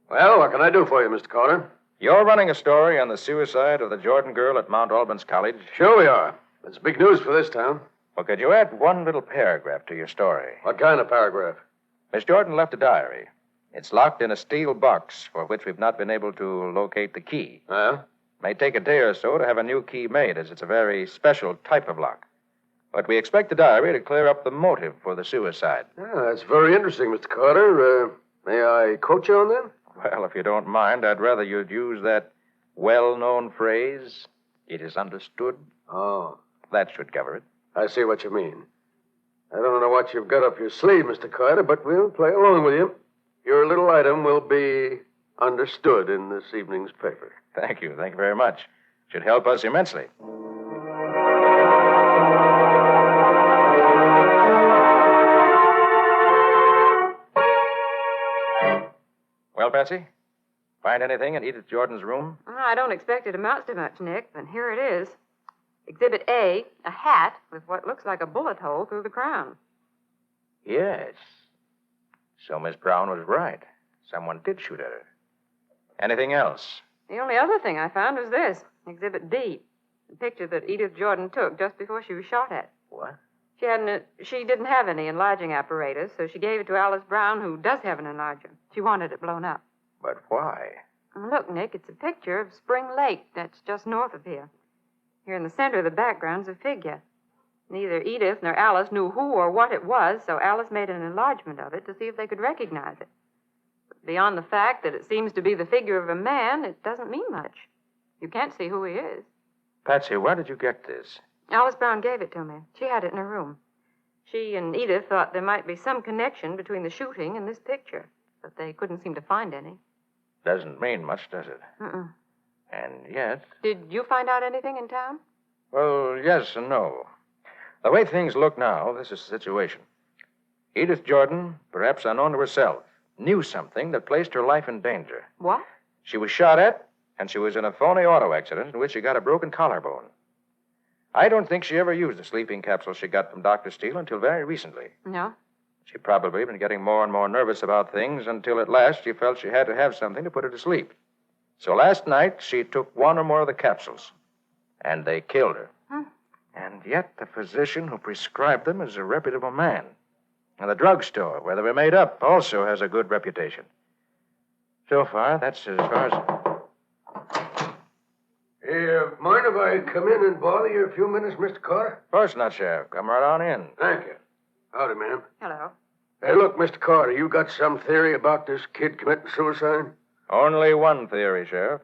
Well, what can I do for you, Mr. Carter? You're running a story on the suicide of the Jordan girl at Mount Albans College? Sure we are. It's big news for this town. Well, could you add one little paragraph to your story? What kind of paragraph? Miss Jordan left a diary. It's locked in a steel box for which we've not been able to locate the key. Yeah? May take a day or so to have a new key made, as it's a very special type of lock. But we expect the diary to clear up the motive for the suicide. Yeah, that's very interesting, Mr. Carter. May I quote you on that? Well, if you don't mind, I'd rather you'd use that well-known phrase, "It is understood." Oh. That should cover it. I see what you mean. I don't know what you've got up your sleeve, Mr. Carter, but we'll play along with you. Your little item will be understood in this evening's paper. Thank you. Thank you very much. Should help us immensely. Well, Patsy? Find anything in Edith Jordan's room? I don't expect it amounts to much, Nick, but here it is. Exhibit A, a hat with what looks like a bullet hole through the crown. Yes. So Miss Brown was right. Someone did shoot at her. Anything else? The only other thing I found was this, Exhibit B, the picture that Edith Jordan took just before she was shot at. What? She didn't have any enlarging apparatus, so she gave it to Alice Brown, who does have an enlarger. She wanted it blown up. But why? Look, Nick, it's a picture of Spring Lake that's just north of here. Here in the center of the background's a figure. Neither Edith nor Alice knew who or what it was, so Alice made an enlargement of it to see if they could recognize it. But beyond the fact that it seems to be the figure of a man, it doesn't mean much. You can't see who he is. Patsy, where did you get this? Alice Brown gave it to me. She had it in her room. She and Edith thought there might be some connection between the shooting and this picture, but they couldn't seem to find any. Doesn't mean much, does it? Mm-mm. And yet... Did you find out anything in town? Well, yes and no. The way things look now, this is the situation. Edith Jordan, perhaps unknown to herself, knew something that placed her life in danger. What? She was shot at, and she was in a phony auto accident in which she got a broken collarbone. I don't think she ever used the sleeping capsule she got from Dr. Steele until very recently. No? She'd probably been getting more and more nervous about things until at last she felt she had to have something to put her to sleep. So last night, she took one or more of the capsules, and they killed her. And yet the physician who prescribed them is a reputable man. And the drugstore where they were made up also has a good reputation. So far, that's as far as... Hey, mind if I come in and bother you a few minutes, Mr. Carter? Of course not, Sheriff. Come right on in. Thank you. Howdy, ma'am. Hello. Hey, look, Mr. Carter, you got some theory about this kid committing suicide? Only one theory, Sheriff.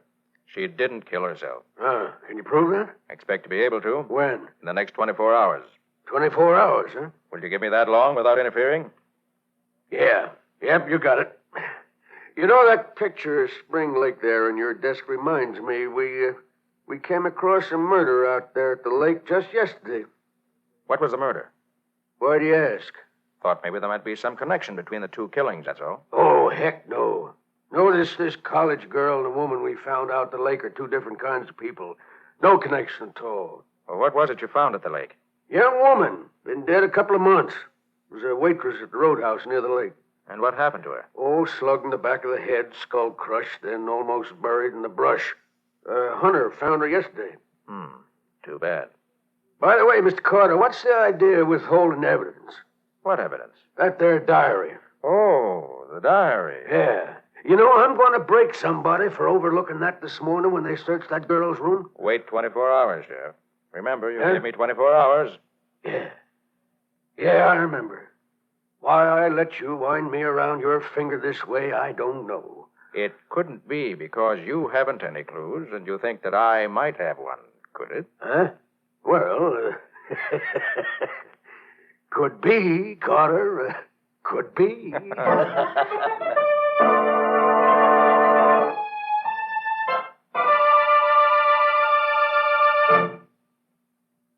She didn't kill herself. Can you prove that? Expect to be able to. When? In the next 24 hours. 24 hours, huh? Will you give me that long without interfering? Yeah. Yep, you got it. You know, that picture of Spring Lake there in your desk reminds me we came across a murder out there at the lake just yesterday. What was the murder? Why do you ask? Thought maybe there might be some connection between the two killings, that's all. Oh, heck no. No, this college girl and the woman we found out at the lake are two different kinds of people. No connection at all. Well, what was it you found at the lake? Young woman. Been dead a couple of months. Was a waitress at the roadhouse near the lake. And what happened to her? Oh, slugged in the back of the head, skull crushed, then almost buried in the brush. Hunter found her yesterday. Too bad. By the way, Mr. Carter, what's the idea of withholding evidence? What evidence? That there diary. Oh, the diary. Yeah. You know, I'm going to break somebody for overlooking that this morning when they searched that girl's room. Wait 24 hours, Sheriff. Remember, you gave me 24 hours. Yeah. Yeah, I remember. Why I let you wind me around your finger this way, I don't know. It couldn't be because you haven't any clues and you think that I might have one, could it? Huh? Well, could be, Carter. Could be.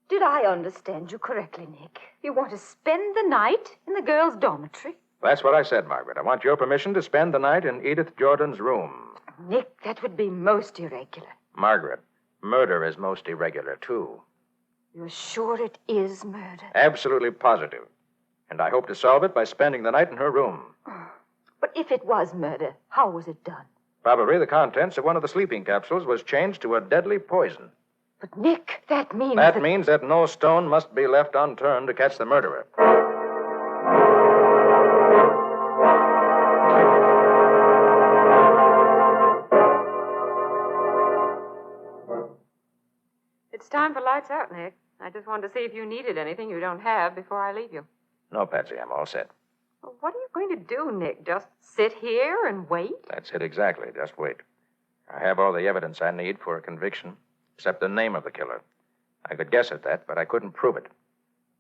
Did I understand you correctly, Nick? You want to spend the night in the girls' dormitory? That's what I said, Margaret. I want your permission to spend the night in Edith Jordan's room. Nick, that would be most irregular. Margaret, murder is most irregular, too. You're sure it is murder? Absolutely positive. And I hope to solve it by spending the night in her room. But if it was murder, how was it done? Probably the contents of one of the sleeping capsules was changed to a deadly poison. But, Nick, that means That means that no stone must be left unturned to catch the murderer. It's time for lights out, Nick. I just wanted to see if you needed anything you don't have before I leave you. No, Patsy, I'm all set. Well, what are you going to do, Nick? Just sit here and wait? That's it exactly. Just wait. I have all the evidence I need for a conviction, except the name of the killer. I could guess at that, but I couldn't prove it.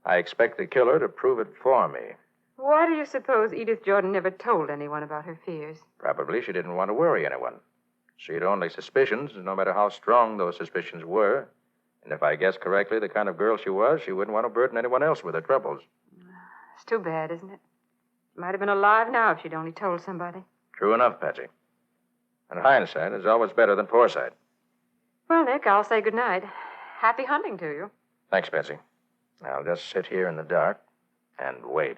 I expect the killer to prove it for me. Why do you suppose Edith Jordan never told anyone about her fears? Probably she didn't want to worry anyone. She'd only suspicions, no matter how strong those suspicions were. And if I guessed correctly the kind of girl she was, she wouldn't want to burden anyone else with her troubles. It's too bad, isn't it? Might have been alive now if she'd only told somebody. True enough, Patsy. And hindsight is always better than foresight. Well, Nick, I'll say good night. Happy hunting to you. Thanks, Betsy. I'll just sit here in the dark and wait.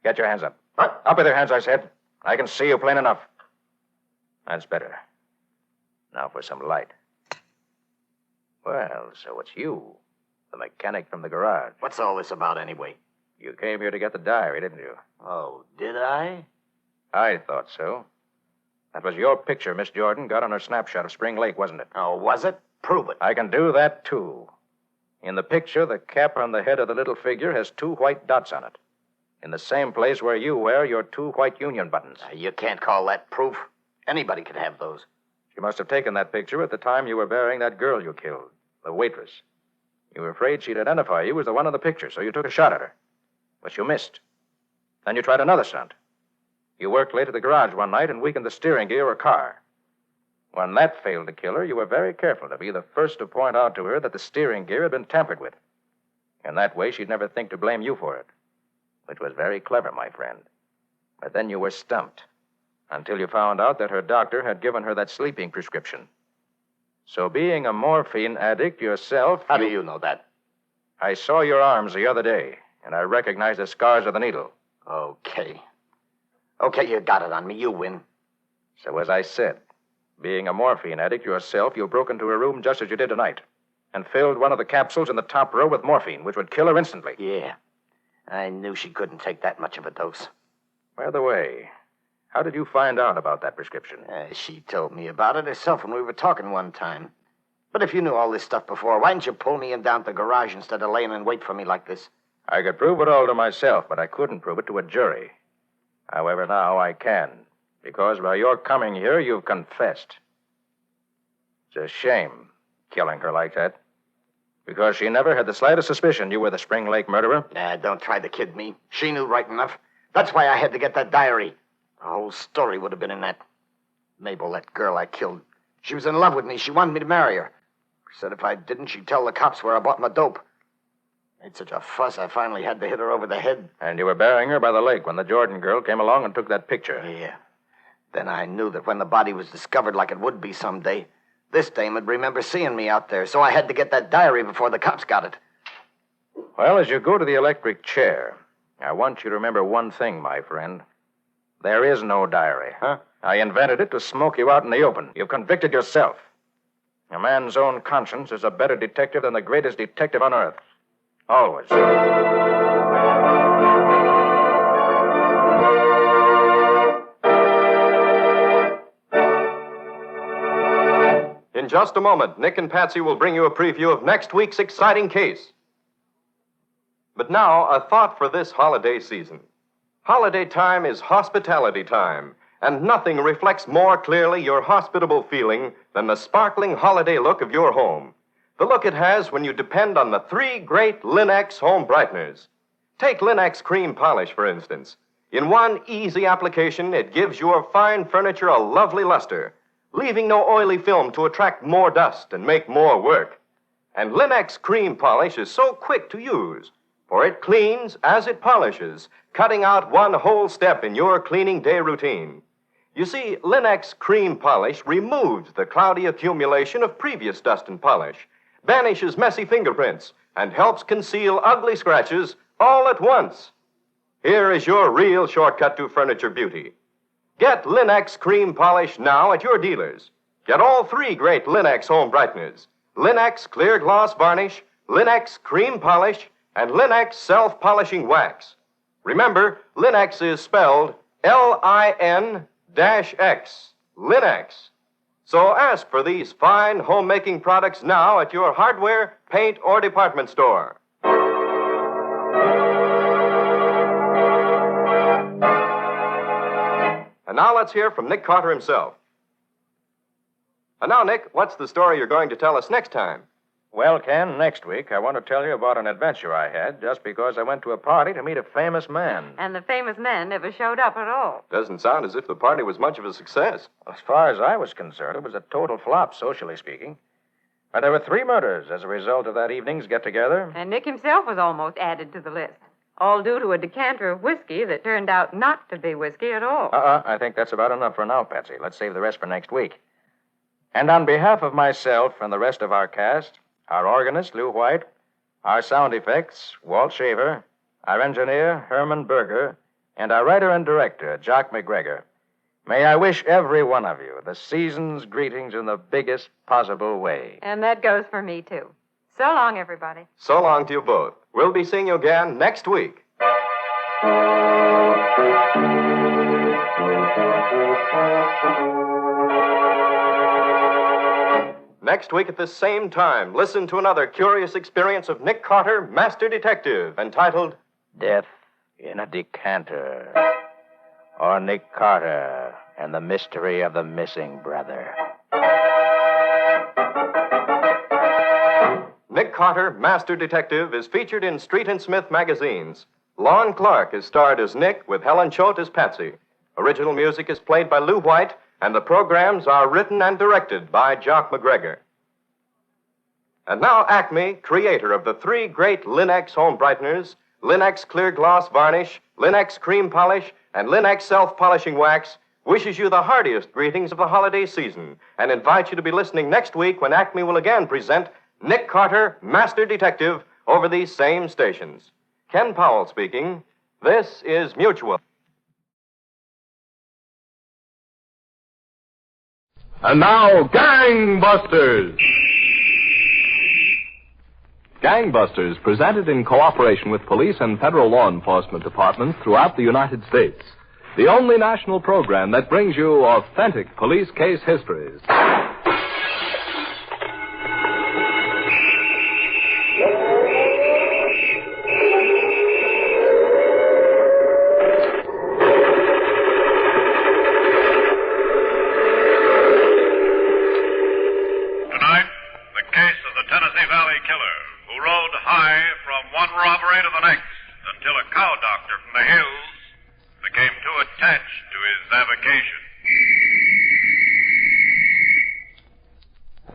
Get your hands up. What? Up with your hands, I said. I can see you plain enough. That's better. Now for some light. Well, so it's you, the mechanic from the garage. What's all this about, anyway? You came here to get the diary, didn't you? Oh, did I? I thought so. That was your picture Miss Jordan got on her snapshot of Spring Lake, wasn't it? Oh, was it? Prove it. I can do that, too. In the picture, the cap on the head of the little figure has 2 white dots on it. In the same place where you wear your 2 white union buttons. You can't call that proof. Anybody could have those. She must have taken that picture at the time you were burying that girl you killed, the waitress. You were afraid she'd identify you as the one in the picture, so you took a shot at her. But you missed. Then you tried another stunt. You worked late at the garage one night and weakened the steering gear of her car. When that failed to kill her, you were very careful to be the first to point out to her that the steering gear had been tampered with. In that way, she'd never think to blame you for it. Which was very clever, my friend. But then you were stumped. Until you found out that her doctor had given her that sleeping prescription. So being a morphine addict yourself... How do you know that? I saw your arms the other day, and I recognized the scars of the needle. Okay. Okay, you got it on me. You win. So as I said, being a morphine addict yourself, you broke into her room just as you did tonight, and filled one of the capsules in the top row with morphine, which would kill her instantly. Yeah. I knew she couldn't take that much of a dose. By the way, how did you find out about that prescription? She told me about it herself when we were talking one time. But if you knew all this stuff before, why didn't you pull me in down to the garage instead of laying in wait for me like this? I could prove it all to myself, but I couldn't prove it to a jury. However, now I can, because by your coming here, you've confessed. It's a shame, killing her like that. Because she never had the slightest suspicion you were the Spring Lake murderer. Don't try to kid me. She knew right enough. That's why I had to get that diary. The whole story would have been in that. Mabel, that girl I killed. She was in love with me. She wanted me to marry her. She said if I didn't, she'd tell the cops where I bought my dope. Made such a fuss, I finally had to hit her over the head. And you were burying her by the lake when the Jordan girl came along and took that picture. Yeah. Then I knew that when the body was discovered like it would be someday, this dame would remember seeing me out there, so I had to get that diary before the cops got it. Well, as you go to the electric chair, I want you to remember one thing, my friend. There is no diary. Huh? I invented it to smoke you out in the open. You've convicted yourself. A man's own conscience is a better detective than the greatest detective on earth. Always. In just a moment, Nick and Patsy will bring you a preview of next week's exciting case. But now, a thought for this holiday season. Holiday time is hospitality time, and nothing reflects more clearly your hospitable feeling than the sparkling holiday look of your home. The look it has when you depend on the 3 great Linex home brighteners. Take Linex cream polish, for instance. In one easy application, it gives your fine furniture a lovely luster, leaving no oily film to attract more dust and make more work. And Linex cream polish is so quick to use, for it cleans as it polishes, cutting out one whole step in your cleaning day routine. You see, Linex cream polish removes the cloudy accumulation of previous dust and polish, banishes messy fingerprints, and helps conceal ugly scratches all at once. Here is your real shortcut to furniture beauty. Get Linex cream polish now at your dealers. Get all 3 great Linex home brighteners: Linex clear gloss varnish, Linex cream polish, and Linex self-polishing wax. Remember, Linex is spelled L-I-N-X, Linex. So ask for these fine homemaking products now at your hardware, paint, or department store. And now let's hear from Nick Carter himself. And now, Nick, what's the story you're going to tell us next time? Well, Ken, next week I want to tell you about an adventure I had just because I went to a party to meet a famous man. And the famous man never showed up at all. Doesn't sound as if the party was much of a success. As far as I was concerned, it was a total flop, socially speaking. But there were 3 murders as a result of that evening's get-together. And Nick himself was almost added to the list. All due to a decanter of whiskey that turned out not to be whiskey at all. I think that's about enough for now, Patsy. Let's save the rest for next week. And on behalf of myself and the rest of our cast, our organist, Lou White, our sound effects, Walt Shaver, our engineer, Herman Berger, and our writer and director, Jock McGregor, may I wish every one of you the season's greetings in the biggest possible way. And that goes for me, too. So long, everybody. So long to you both. We'll be seeing you again next week. Next week at the same time, listen to another curious experience of Nick Carter, Master Detective, entitled Death in a Decanter, or Nick Carter and the Mystery of the Missing Brother. Nick Carter, Master Detective, is featured in Street and Smith magazines. Lon Clark is starred as Nick with Helen Choate as Patsy. Original music is played by Lou White, and the programs are written and directed by Jock McGregor. And now Acme, creator of the 3 great Linex home brighteners, Linex Clear Gloss Varnish, Linex Cream Polish, and Linex Self-Polishing Wax, wishes you the heartiest greetings of the holiday season and invites you to be listening next week when Acme will again present Nick Carter, Master Detective, over these same stations. Ken Powell speaking. This is Mutual. And now, Gangbusters! Gangbusters, presented in cooperation with police and federal law enforcement departments throughout the United States. The only national program that brings you authentic police case histories.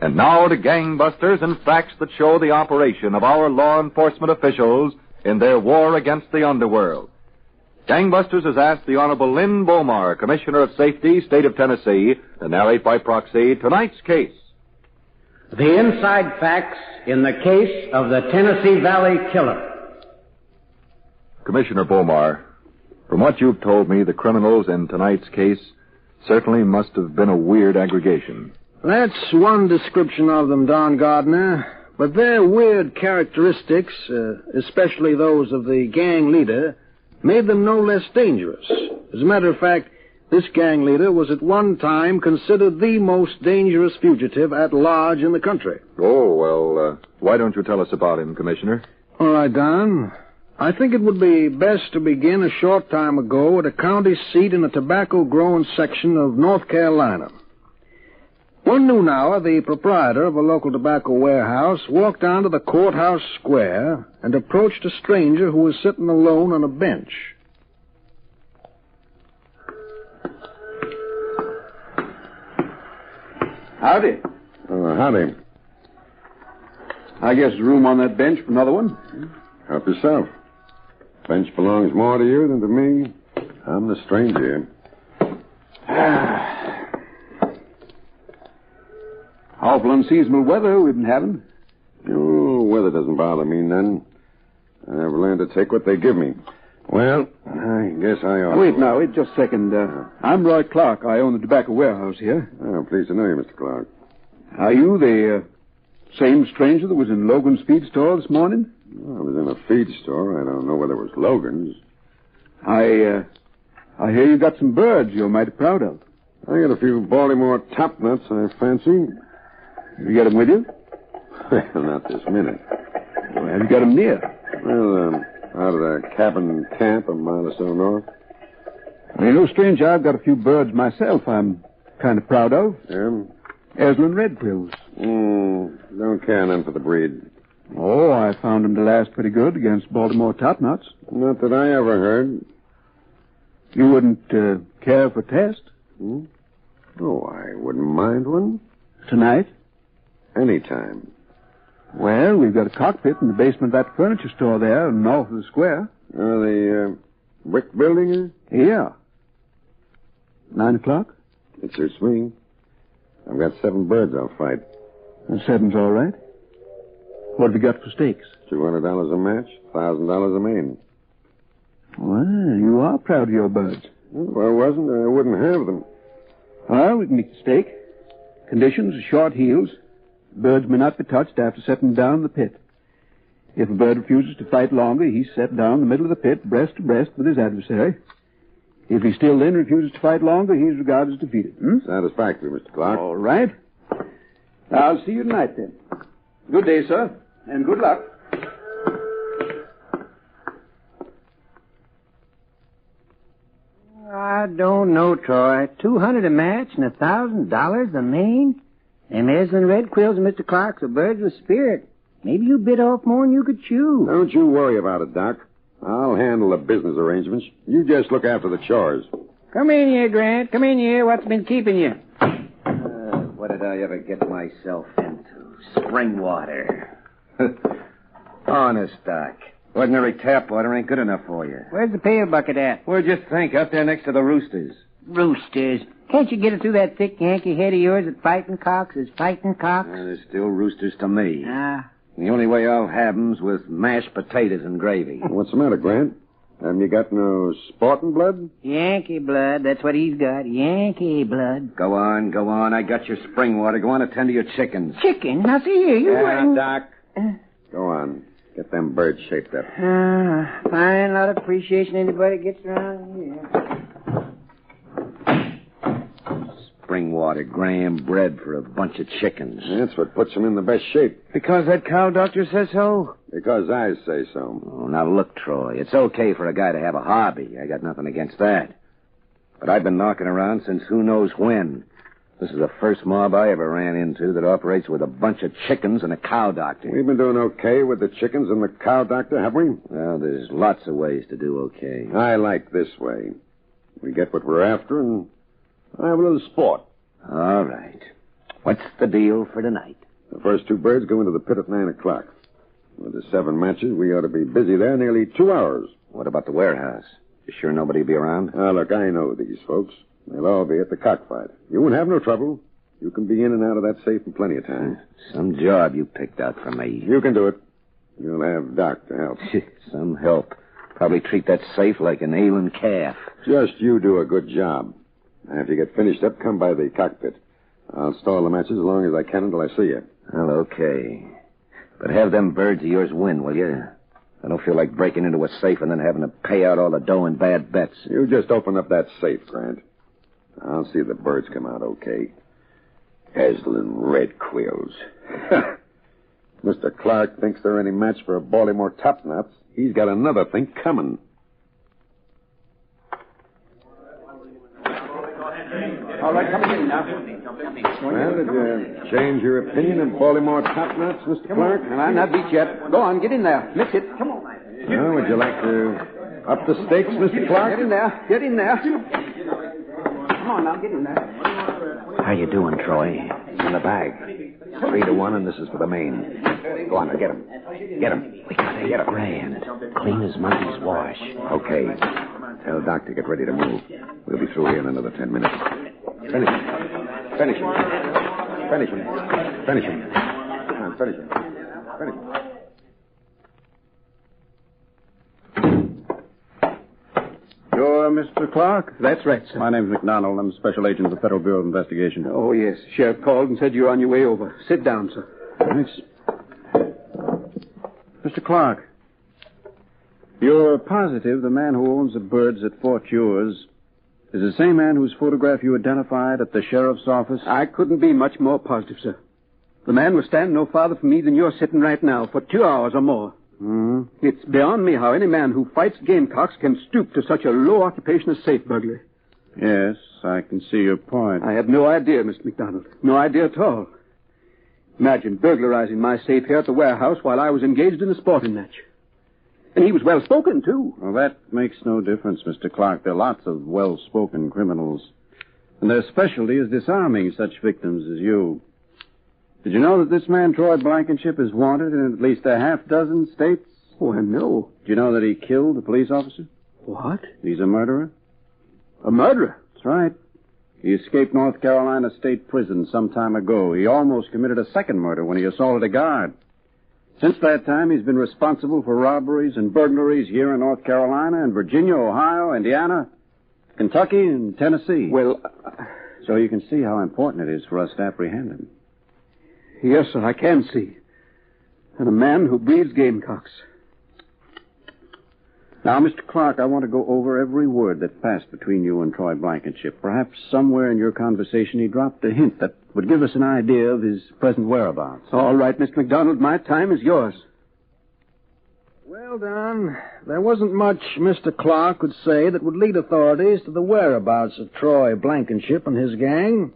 And now to gangbusters and facts that show the operation of our law enforcement officials in their war against the underworld. Gangbusters has asked the Honorable Lynn Bomar, Commissioner of Safety, State of Tennessee, to narrate by proxy tonight's case. The inside facts in the case of the Tennessee Valley Killer. Commissioner Bomar, from what you've told me, the criminals in tonight's case certainly must have been a weird aggregation. That's one description of them, Don Gardner. But their weird characteristics, especially those of the gang leader, made them no less dangerous. As a matter of fact, this gang leader was at one time considered the most dangerous fugitive at large in the country. Oh, well, why don't you tell us about him, Commissioner? All right, Don. I think it would be best to begin a short time ago at a county seat in a tobacco-growing section of North Carolina. One noon hour, the proprietor of a local tobacco warehouse walked down to the courthouse square and approached a stranger who was sitting alone on a bench. Howdy. Howdy. I guess there's room on that bench for another one. Help yourself. Bench belongs more to you than to me. I'm the stranger. Awful unseasonable weather we've been having. Oh, weather doesn't bother me none. I've learned to take what they give me. Well, I guess I ought Wait, just a second. I'm Roy Clark. I own the tobacco warehouse here. Oh, pleased to know you, Mr. Clark. Are you the same stranger that was in Logan's feed store this morning? Well, I was in a feed store. I don't know whether it was Logan's. I hear you got some birds you're mighty proud of. I got a few Baltimore top nuts, I fancy. You got them with you? Well, not this minute. Well, have you got them near? Well, out of the cabin camp a mile or so north. Well, you know, stranger, I've got a few birds myself I'm kind of proud of. Yeah? Aslan red quills. Don't care none for the breed. Oh, I found them to last pretty good against Baltimore topknots. Not that I ever heard. You wouldn't care for test? Oh, I wouldn't mind one. Tonight? Anytime. Well, we've got a cockpit in the basement of that furniture store there, north of the square. The brick building? Yeah. 9 o'clock? It's your swing. I've got 7 birds I'll fight. And 7's all right. What have you got for stakes? $200 a match, $1,000 a main. Well, you are proud of your birds. If I wasn't, I wouldn't have them. Well, we can make the stake. Conditions are short heels. Birds may not be touched after setting down in the pit. If a bird refuses to fight longer, he's set down in the middle of the pit, breast to breast with his adversary. If he still then refuses to fight longer, he's regarded as defeated. Satisfactory, Mr. Clark. All right. I'll see you tonight, then. Good day, sir, and good luck. I don't know, Troy. $200 a match and $1,000 a main? Them Aslan red quills of Mr. Clark's are birds with spirit. Maybe you bit off more than you could chew. Don't you worry about it, Doc. I'll handle the business arrangements. You just look after the chores. Come in here, Grant. Come in here. What's been keeping you? What did I ever get myself into? Spring water. Honest, Doc. Ordinary tap water ain't good enough for you. Where's the pail bucket at? Where'd you think? Up there next to the roosters. Roosters. Can't you get it through that thick Yankee head of yours that fighting cocks is fighting cocks? They're still roosters to me. Ah. The only way I'll have 'em's with mashed potatoes and gravy. What's the matter, Grant? Haven't you got no sporting blood? Yankee blood. That's what he's got. Yankee blood. Go on. I got your spring water. Go on, attend to your chickens. Chicken? Now, see here. You weren't... Doc. Go on. Get them birds shaped up. Fine lot of appreciation anybody gets around here. Spring water, graham bread for a bunch of chickens. That's what puts them in the best shape. Because that cow doctor says so? Because I say so. Oh, now look, Troy. It's okay for a guy to have a hobby. I got nothing against that. But I've been knocking around since who knows when. This is the first mob I ever ran into that operates with a bunch of chickens and a cow doctor. We've been doing okay with the chickens and the cow doctor, have we? Well, there's lots of ways to do okay. I like this way. We get what we're after and have a little sport. All right. What's the deal for tonight? The first 2 birds go into the pit at 9 o'clock. With the 7 matches, we ought to be busy there nearly 2 hours. What about the warehouse? You sure nobody will be around? Look, I know these folks. They'll all be at the cockfight. You won't have no trouble. You can be in and out of that safe in plenty of time. Some job you picked out for me. You can do it. You'll have Doc to help. Some help. Probably treat that safe like an ailing calf. Just you do a good job. After you get finished up, come by the cockpit. I'll stall the matches as long as I can until I see you. Well, okay. But have them birds of yours win, will you? I don't feel like breaking into a safe and then having to pay out all the dough in bad bets. You just open up that safe, Grant. I'll see the birds come out okay. Aslan red quills. Mr. Clark thinks they're any match for a Baltimore topknots. He's got another thing coming. All right, come in now. Well, did you change your opinion of Baltimore topknots, Mr. Clark? Well, I'm not beat yet. Go on, get in there. Mix it. Come on. Well, would you like to up the stakes, Mr. Clark? Get in there. Get in there. Come on now, get in there. How you doing, Troy? In the bag. 3-1, and this is for the main. Go on, get him. Get him. We gotta get him. Grand. Clean as Monday's wash. Okay. Tell Doc to get ready to move. We'll be through here in another 10 minutes. Finish him. Finish him. Finish him. Finish him. Come on, finish him. Finish him. You're Mr. Clark? That's right, sir. My name's McDonald. I'm Special Agent of the Federal Bureau of Investigation. Oh, yes. Sheriff called and said you were on your way over. Sit down, sir. Thanks. Mr. Clark, you're positive the man who owns the birds at Fort Ewers is the same man whose photograph you identified at the sheriff's office? I couldn't be much more positive, sir. The man was standing no farther from me than you're sitting right now for 2 hours or more. Mm-hmm. It's beyond me how any man who fights gamecocks can stoop to such a low occupation as safe burglary. Yes, I can see your point. I had no idea, Mr. McDonald. No idea at all. Imagine burglarizing my safe here at the warehouse while I was engaged in a sporting match. And he was well-spoken, too. Well, that makes no difference, Mr. Clark. There are lots of well-spoken criminals. And their specialty is disarming such victims as you. Did you know that this man, Troy Blankenship, is wanted in at least a half-dozen states? Oh, I know. Did you know that he killed a police officer? What? He's a murderer. A murderer? That's right. He escaped North Carolina State Prison some time ago. He almost committed a second murder when he assaulted a guard. Since that time, he's been responsible for robberies and burglaries here in North Carolina and Virginia, Ohio, Indiana, Kentucky, and Tennessee. Well, so you can see how important it is for us to apprehend him. Yes, sir, I can see. And a man who breeds gamecocks. Now, Mr. Clark, I want to go over every word that passed between you and Troy Blankenship. Perhaps somewhere in your conversation he dropped a hint that would give us an idea of his present whereabouts. All right, Mr. McDonald, my time is yours. Well, Don, there wasn't much Mr. Clark could say that would lead authorities to the whereabouts of Troy Blankenship and his gang.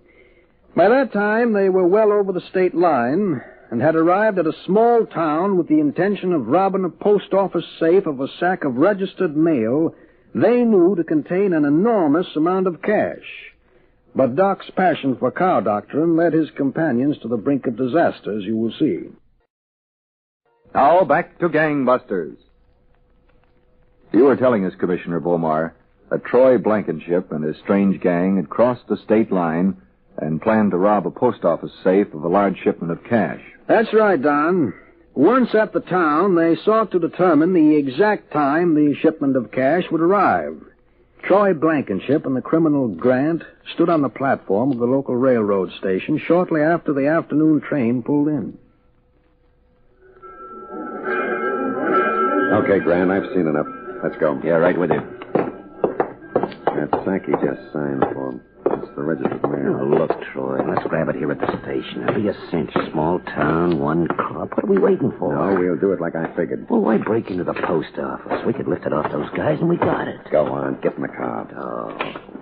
By that time, they were well over the state line and had arrived at a small town with the intention of robbing a post office safe of a sack of registered mail they knew to contain an enormous amount of cash. But Doc's passion for cow doctrine led his companions to the brink of disaster, as you will see. Now, back to Gangbusters. You were telling us, Commissioner Beaumar, that Troy Blankenship and his strange gang had crossed the state line and planned to rob a post office safe of a large shipment of cash. That's right, Don. Once at the town, they sought to determine the exact time the shipment of cash would arrive. Troy Blankenship and the criminal Grant stood on the platform of the local railroad station shortly after the afternoon train pulled in. Okay, Grant, I've seen enough. Let's go. Yeah, right with you. That sack he just signed for. It's the registered mail. Oh, look, Troy, let's grab it here at the station. It'll be a cinch. Small town, one cop. What are we waiting for? No, we'll do it like I figured. Well, why break into the post office? We could lift it off those guys, and we got it. Go on. Get in the car. Oh.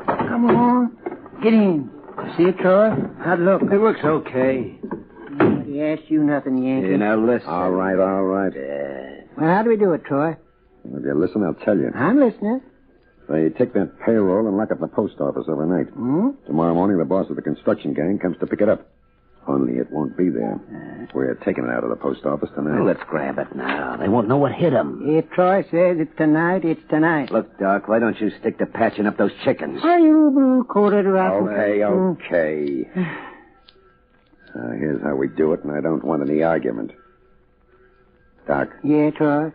Come on. Get in. See it, Troy? How'd it look? It looks okay. Nobody asked you nothing, Yankee. Yeah, now listen. All right. Well, how do we do it, Troy? Well, if you listen, I'll tell you. I'm listening. They take that payroll and lock up the post office overnight. Tomorrow morning, the boss of the construction gang comes to pick it up. Only it won't be there. We're taking it out of the post office tonight. Well, let's grab it now. They won't know what hit them. If Troy says it's tonight, it's tonight. Look, Doc, why don't you stick to patching up those chickens? Are you blue-coated rotten? Okay. Here's how we do it, and I don't want any argument. Doc. Yeah, Troy?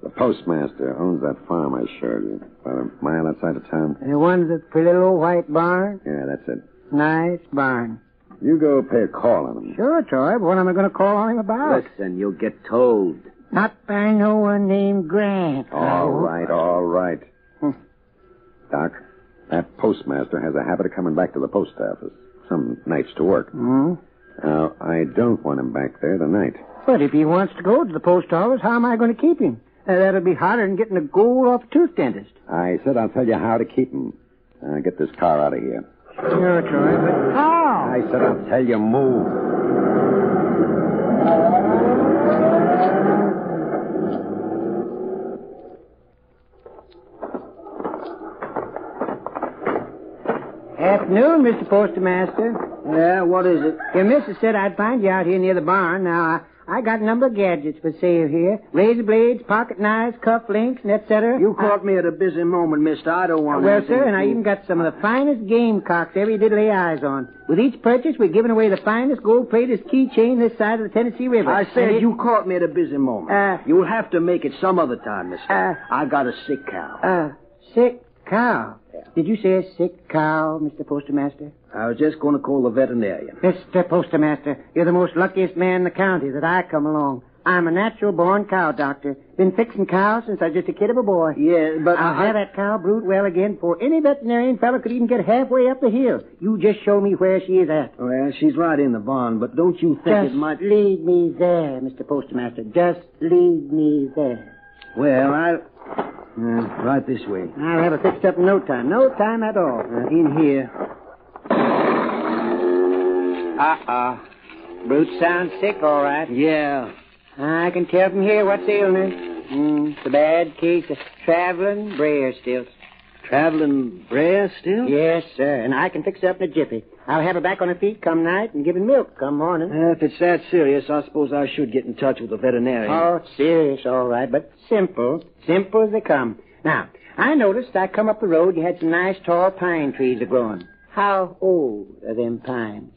The postmaster owns that farm I showed you, about a mile outside of town. The one with the pretty little white barn? Yeah, that's it. Nice barn. You go pay a call on him. Sure, Troy, but what am I going to call on him about? Listen, you'll get told. Not by no one named Grant. All right. Doc, that postmaster has a habit of coming back to the post office. Some nights to work. Now, I don't want him back there tonight. But if he wants to go to the post office, how am I going to keep him? That'll be harder than getting a gold off a tooth dentist. I said I'll tell you how to keep him. Get this car out of here. Sure, Troy, but how? I said I'll tell you, move. Afternoon, Mr. Postmaster. Yeah, what is it? Your missus said I'd find you out here near the barn. Now, I got a number of gadgets for sale here. Razor blades, pocket knives, cuff links, and etc. You caught me at a busy moment, mister. I don't want Well, sir, and I even got some of the finest gamecocks ever you did lay eyes on. With each purchase, we're giving away the finest gold-plated keychain this side of the Tennessee River. I said you caught me at a busy moment. You'll have to make it some other time, mister. I got a sick cow. Sick cow? Yeah. Did you say a sick cow, Mr. Postmaster? I was just going to call the veterinarian. Mr. Postmaster, you're the most luckiest man in the county that I come along. I'm a natural-born cow doctor. Been fixing cows since I was just a kid of a boy. Yeah, but I'll have that cow brood well again before any veterinarian fellow could even get halfway up the hill. You just show me where she is at. Well, she's right in the barn, but don't you think Just it might... lead me there, Mr. Postmaster. Just lead me there. Well, Right this way. I'll have it fixed up in no time. No time at all. In here. Brute sounds sick, all right. Yeah. I can tell from here what's ailing her. It's a bad case of traveling brayer stilts. Traveling brayer still? Yes, sir. And I can fix her up in a jiffy. I'll have her back on her feet come night and give her milk come morning. If it's that serious, I suppose I should get in touch with the veterinarian. Oh, it's serious, all right, but simple. Simple as they come. Now, I noticed I come up the road, you had some nice tall pine trees a-growing. How old are them pines?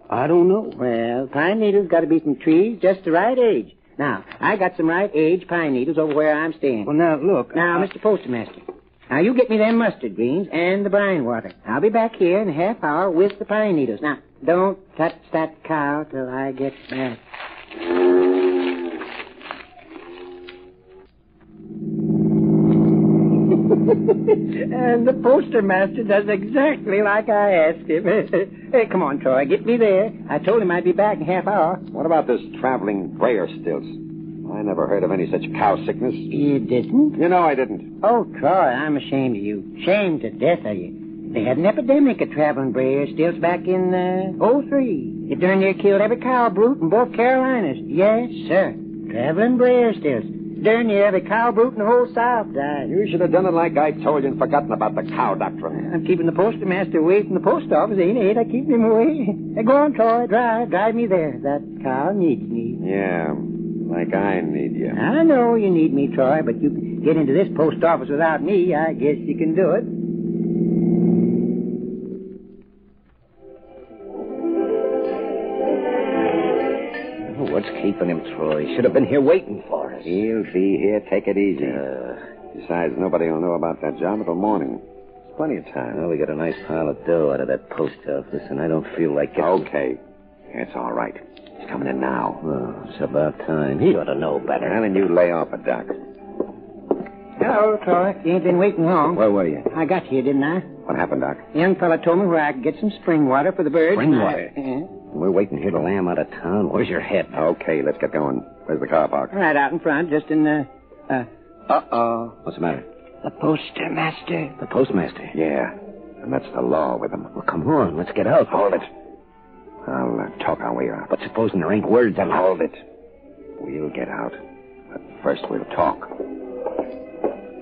I don't know. Well, pine needles got to be from trees just the right age. Now, I got some right age pine needles over where I'm staying. Well, now, look. Now, Mr. Postmaster. Now, you get me them mustard greens and the brine water. I'll be back here in a half hour with the pine needles. Now, don't touch that cow till I get back. And the postmaster does exactly like I asked him. Hey, come on, Troy, get me there. I told him I'd be back in a half hour. What about this traveling brayer stilts? I never heard of any such cow sickness. You didn't? You know I didn't. Oh, Troy, I'm ashamed of you. Ashamed to death of you. They had an epidemic of traveling brayer stilts back in, '03. It darn near killed every cow brute in both Carolinas. Yes, sir. Traveling brayer stilts. Darn near every cow brute in the whole South died. You should have done it like I told you and forgotten about the cow doctrine. I'm keeping the postmaster away from the post office, ain't I? I keep him away. Hey, go on, Troy. Drive me there. That cow needs me. Yeah, like I need you. I know you need me, Troy, but you can get into this post office without me. I guess you can do it. What's keeping him, Troy? Should have been here waiting for us. He'll be here. Take it easy. Besides, nobody will know about that job until morning. It's plenty of time. Well, we got a nice pile of dough out of that post office, and I don't feel like getting... Okay. It's all right. He's coming in now. Oh, it's about time. He ought to know better. Well, then you lay off it, Doc. Hello, Troy. You ain't been waiting long. Where were you? I got you, didn't I? What happened, Doc? The young fella told me where I could get some spring water for the birds. Spring water? We're waiting here till I'm out of town. Where's your head? Okay, let's get going. Where's the car parked? Right out in front, just in the... Uh-oh. What's the matter? The postmaster. The postmaster? Yeah, and that's the law with him. Well, come on, let's get out. Hold it. I'll talk our way out. But supposing there ain't words on... Hold it. We'll get out. But first we'll talk.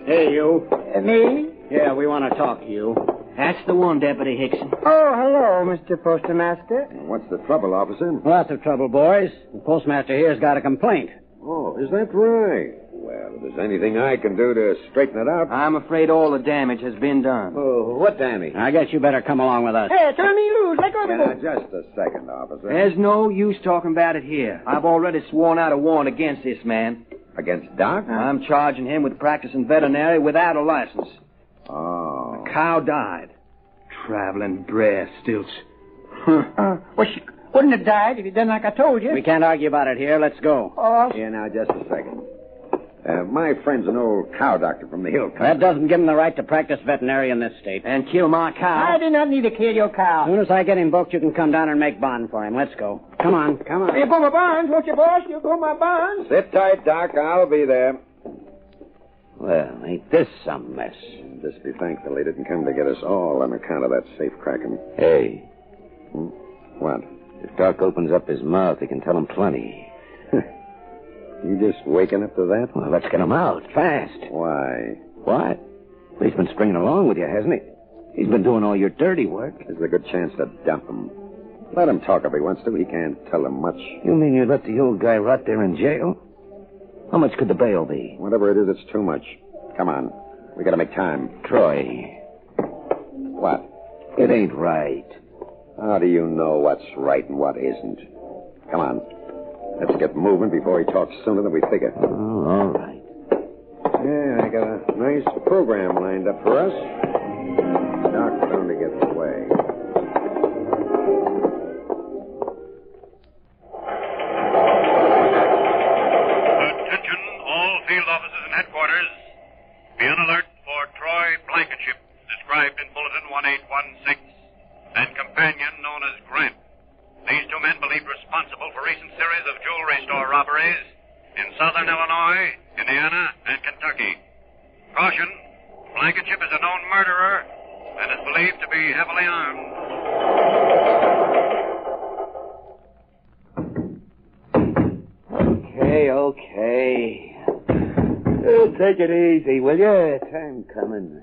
Hey, you. Me? Yeah, we want to talk to you. That's the one, Deputy Hickson. Oh, hello, Mr. Postmaster. What's the trouble, officer? Lots of trouble, boys. The postmaster here's got a complaint. Oh, is that right? Well, if there's anything I can do to straighten it out... I'm afraid all the damage has been done. Oh, what damage? I guess you better come along with us. Hey, turn me loose. Let go of the just a second, officer. There's no use talking about it here. I've already sworn out a warrant against this man. Against Doc? I'm charging him with practicing veterinary without a license. Oh. A cow died. Traveling brayer stilts. Well, she wouldn't have died if you'd done like I told you. We can't argue about it here. Let's go. Oh. Yeah, now, just a second. My friend's an old cow doctor from the hill country. That doesn't give him the right to practice veterinary in this state. And kill my cow. I do not need to kill your cow. As soon as I get him booked, you can come down and make bond for him. Let's go. Come on, come on. You go my bonds, won't you, boss? You go my bonds. Sit tight, Doc. I'll be there. Well, ain't this some mess? Just be thankful they didn't come to get us all on account of that safe cracking. Hey. What? If Doc opens up his mouth, he can tell him plenty. You just waking up to that? Well, let's get him out, fast. Why? What? He's been stringing along with you, hasn't he? He's been doing all your dirty work. There's a good chance to dump him. Let him talk if he wants to. He can't tell him much. You mean you let the old guy rot there in jail? How much could the bail be? Whatever it is, it's too much. Come on. We gotta make time. Troy. What? It ain't right. How do you know what's right and what isn't? Come on. Let's get moving before he talks sooner than we figure. Oh, all right. Yeah, I got a nice program lined up for us. Doc's bound to get away. Attention, all field officers and headquarters. Be on alert for Troy Blankenship, described in Bulletin 1816, and companion known as Grant. These two men believed responsible for recent series of jewelry store robberies in southern Illinois, Indiana, and Kentucky. Caution, Blankenship is a known murderer and is believed to be heavily armed. Okay. Take it easy, will you? Time coming.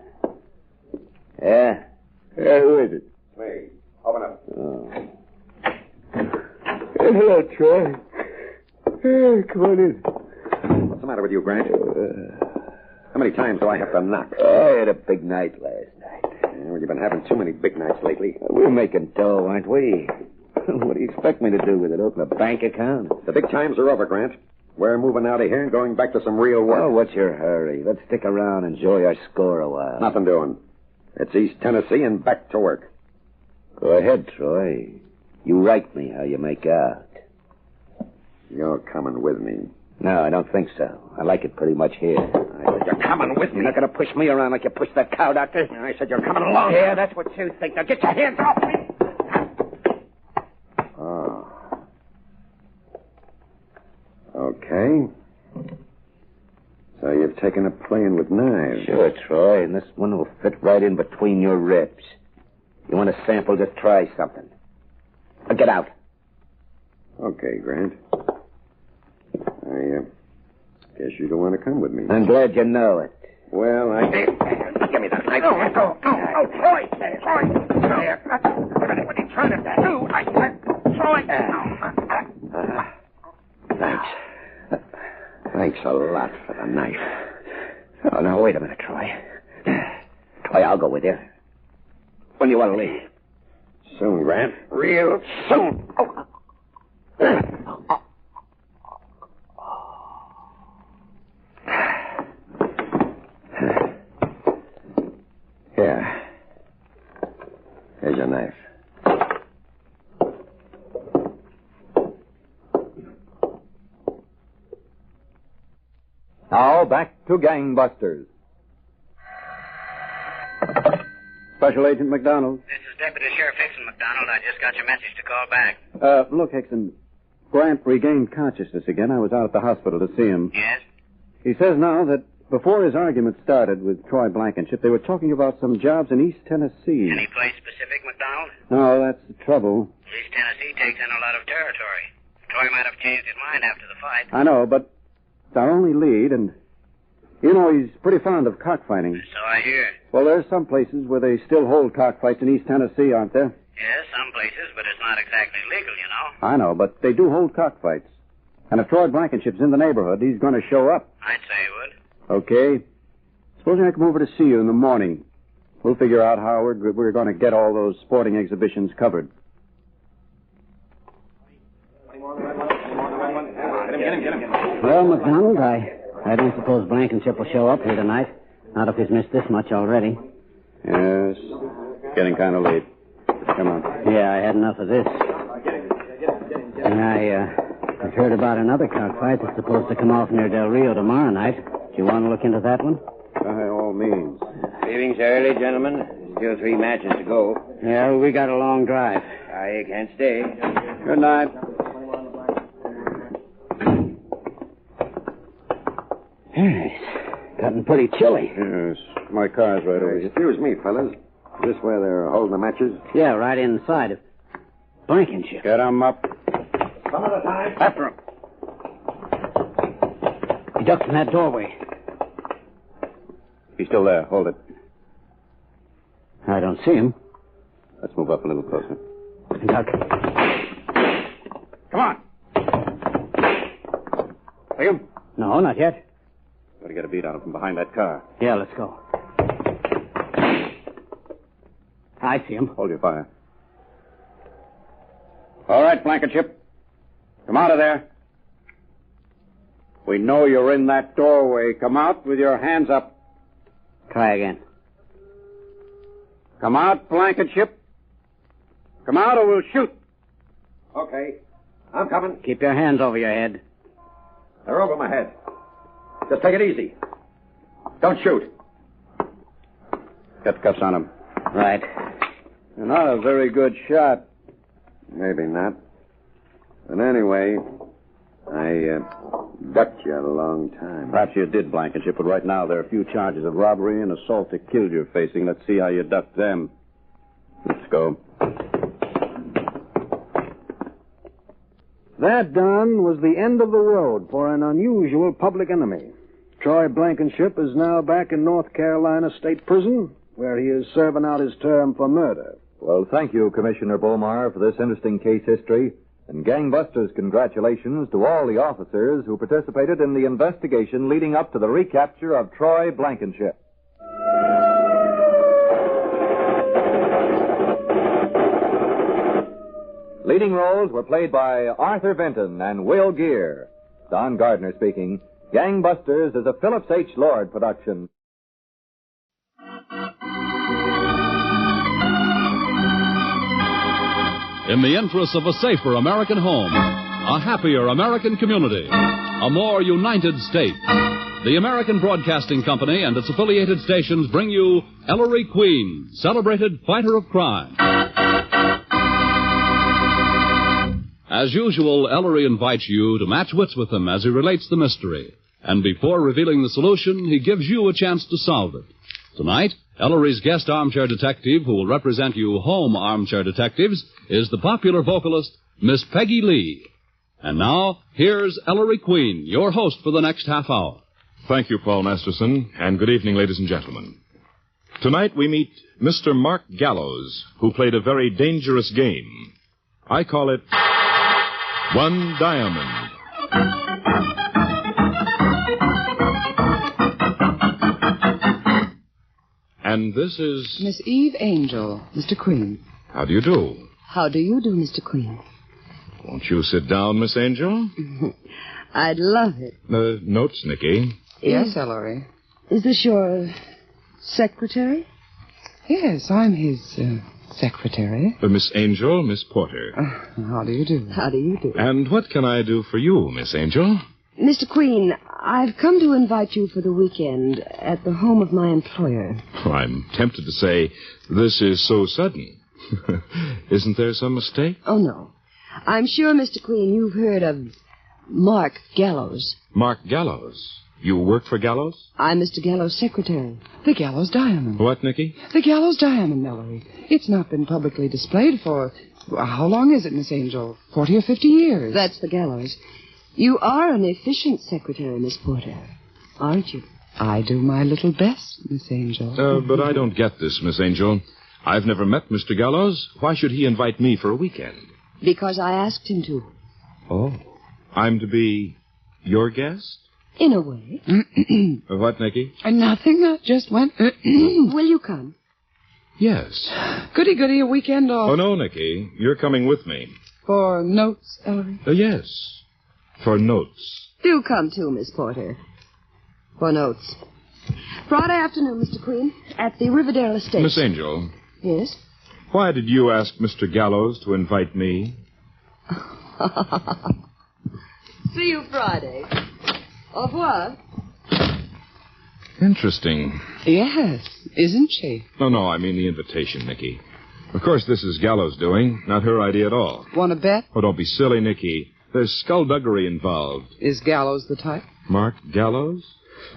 Yeah? Who is it? Spade, open up. Oh. Hello, Troy. Come on in. What's the matter with you, Grant? How many times do I have to knock? I had a big night last night. Well, you've been having too many big nights lately. We're making dough, aren't we? What do you expect me to do with it? Open a bank account? The big times are over, Grant. We're moving out of here and going back to some real work. Oh, what's your hurry? Let's stick around and enjoy our score a while. Nothing doing. It's East Tennessee and back to work. Go ahead, Troy. You write me how you make out. You're coming with me. No, I don't think so. I like it pretty much here. I said you're coming with me. You're not going to push me around like you pushed that cow, Doctor. I said you're coming along. Yeah, that's what you think. Now get your hands off me. Oh. Okay. So you've taken up playing with knives. Sure, Troy, and this one will fit right in between your ribs. You want a sample? Just try something. Now get out. Okay, Grant. I guess you don't want to come with me. I'm glad you know it. Well, give me that knife. No, Troy! Troy! What are you trying to do? Troy! Thanks. Thanks a lot for the knife. Oh, now, wait a minute, Troy. Troy, I'll go with you. When do you want to leave? Soon, Grant. Real soon. Oh. Here. Here's your knife. Now, back to Gangbusters. Special Agent McDonald. This is Deputy Sheriff Hickson, McDonald. I just got your message to call back. Look, Hickson, Grant regained consciousness again. I was out at the hospital to see him. Yes? He says now that before his argument started with Troy Blankenship, they were talking about some jobs in East Tennessee. Any place specific, McDonald? No, that's the trouble. East Tennessee takes in a lot of territory. Troy might have changed his mind after the fight. I know, but it's our only lead, and, you know, he's pretty fond of cockfighting. So I hear. Well, there's some places where they still hold cockfights in East Tennessee, aren't there? Yes, some places, but it's not exactly legal, you know. I know, but they do hold cockfights. And if Troy Blankenship's in the neighborhood, he's going to show up. I'd say he would. Okay. Supposing I come over to see you in the morning. We'll figure out how we're going to get all those sporting exhibitions covered. Well, McDonald, I don't suppose Blankenship will show up here tonight. Not if he's missed this much already. Yes. Getting kind of late. Come on. Yeah, I had enough of this. And I've heard about another cockfight that's supposed to come off near Del Rio tomorrow night. Do you want to look into that one? By all means. Leaving's early, gentlemen. Still 3 matches to go. Yeah, we got a long drive. I can't stay. Good night. It's gotten pretty chilly. Yes. My car's right over here. Excuse me, fellas. Is this where they're holding the matches? Yeah, right inside of Blankenship. Get 'em up. Some at a time. After him. He ducked in that doorway. He's still there. Hold it. I don't see him. Let's move up a little closer. Duck. Come on. See him? No, not yet. Gotta get a beat on him from behind that car. Yeah, let's go. I see him. Hold your fire. All right, Blankenship. Come out of there. We know you're in that doorway. Come out with your hands up. Try again. Come out, Blankenship. Come out or we'll shoot. Okay. I'm coming. Keep your hands over your head. They're over my head. Just take it easy. Don't shoot. Get cuffs on him. Right. You're not a very good shot. Maybe not. But anyway, I ducked you a long time. Perhaps you did, Blankenship, but right now there are a few charges of robbery and assault to kill you're facing. Let's see how you duck them. Let's go. That, Don, was the end of the road for an unusual public enemy. Troy Blankenship is now back in North Carolina State Prison, where he is serving out his term for murder. Well, thank you, Commissioner Beaumar, for this interesting case history. And gangbusters, congratulations to all the officers who participated in the investigation leading up to the recapture of Troy Blankenship. Leading roles were played by Arthur Vinton and Will Gear. Don Gardner speaking. Gangbusters is a Phillips H. Lord production. In the interests of a safer American home, a happier American community, a more united state, the American Broadcasting Company and its affiliated stations bring you Ellery Queen, celebrated fighter of crime. As usual, Ellery invites you to match wits with him as he relates the mystery. And before revealing the solution, he gives you a chance to solve it. Tonight, Ellery's guest armchair detective, who will represent you home armchair detectives, is the popular vocalist, Miss Peggy Lee. And now, here's Ellery Queen, your host for the next half hour. Thank you, Paul Masterson, and good evening, ladies and gentlemen. Tonight we meet Mr. Mark Gallows, who played a very dangerous game. I call it One Diamond. And this is... Miss Eve Angel, Mr. Queen. How do you do? How do you do, Mr. Queen? Won't you sit down, Miss Angel? I'd love it. Notes, Nicky. Yes, Ellery. Is this your secretary? Yes, I'm his secretary. Miss Angel, Miss Porter. How do you do? How do you do? And what can I do for you, Miss Angel? Mr. Queen, I've come to invite you for the weekend at the home of my employer. Oh, I'm tempted to say, this is so sudden. Isn't there some mistake? Oh, no. I'm sure, Mr. Queen, you've heard of Mark Gallows. Mark Gallows? You work for Gallows? I'm Mr. Gallows' secretary. The Gallows Diamond. What, Nicky? The Gallows Diamond, Ellery. It's not been publicly displayed for... How long is it, Miss Angel? 40 or 50 years. That's the Gallows. You are an efficient secretary, Miss Porter, aren't you? I do my little best, Miss Angel. But I don't get this, Miss Angel. I've never met Mr. Gallows. Why should he invite me for a weekend? Because I asked him to. Oh. I'm to be your guest? In a way. What, Nicky? Nothing. I just went... Will you come? Yes. Goody, a weekend off. Oh, no, Nicky. You're coming with me. For notes, Ellery? Yes. For notes. Do come too, Miss Porter. For notes. Friday afternoon, Mr. Queen, at the Riverdale Estate. Miss Angel. Yes? Why did you ask Mr. Gallows to invite me? See you Friday. Au revoir. Interesting. Yes, isn't she? No, I mean the invitation, Nicky. Of course, this is Gallows' doing, not her idea at all. Want to bet? Oh, don't be silly, Nicky. There's skullduggery involved. Is Gallows the type? Mark Gallows?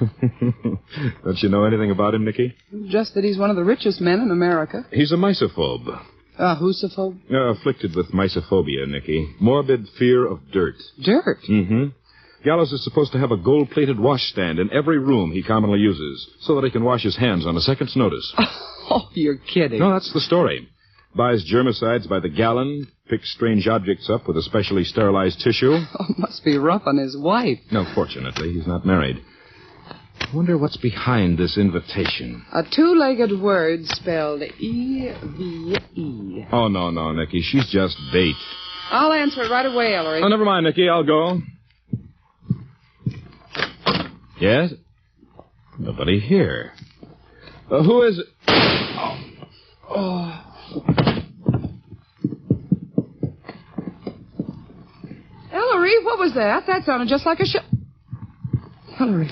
Don't you know anything about him, Nicky? Just that he's one of the richest men in America. He's a misophobe. Whosophobe? Afflicted with misophobia, Nicky. Morbid fear of dirt. Dirt? Mm-hmm. Gallows is supposed to have a gold-plated washstand in every room he commonly uses, so that he can wash his hands on a second's notice. Oh, you're kidding. No, that's the story. Buys germicides by the gallon, picks strange objects up with a specially sterilized tissue. Oh, must be rough on his wife. No, fortunately, he's not married. I wonder what's behind this invitation. A two-legged word spelled E-V-E. Oh, no, Nicky. She's just bait. I'll answer it right away, Ellery. Oh, never mind, Nicky. I'll go. Yes? Nobody here. Who is it? Oh. Ellery, what was that? That sounded just like a shot. Ellery.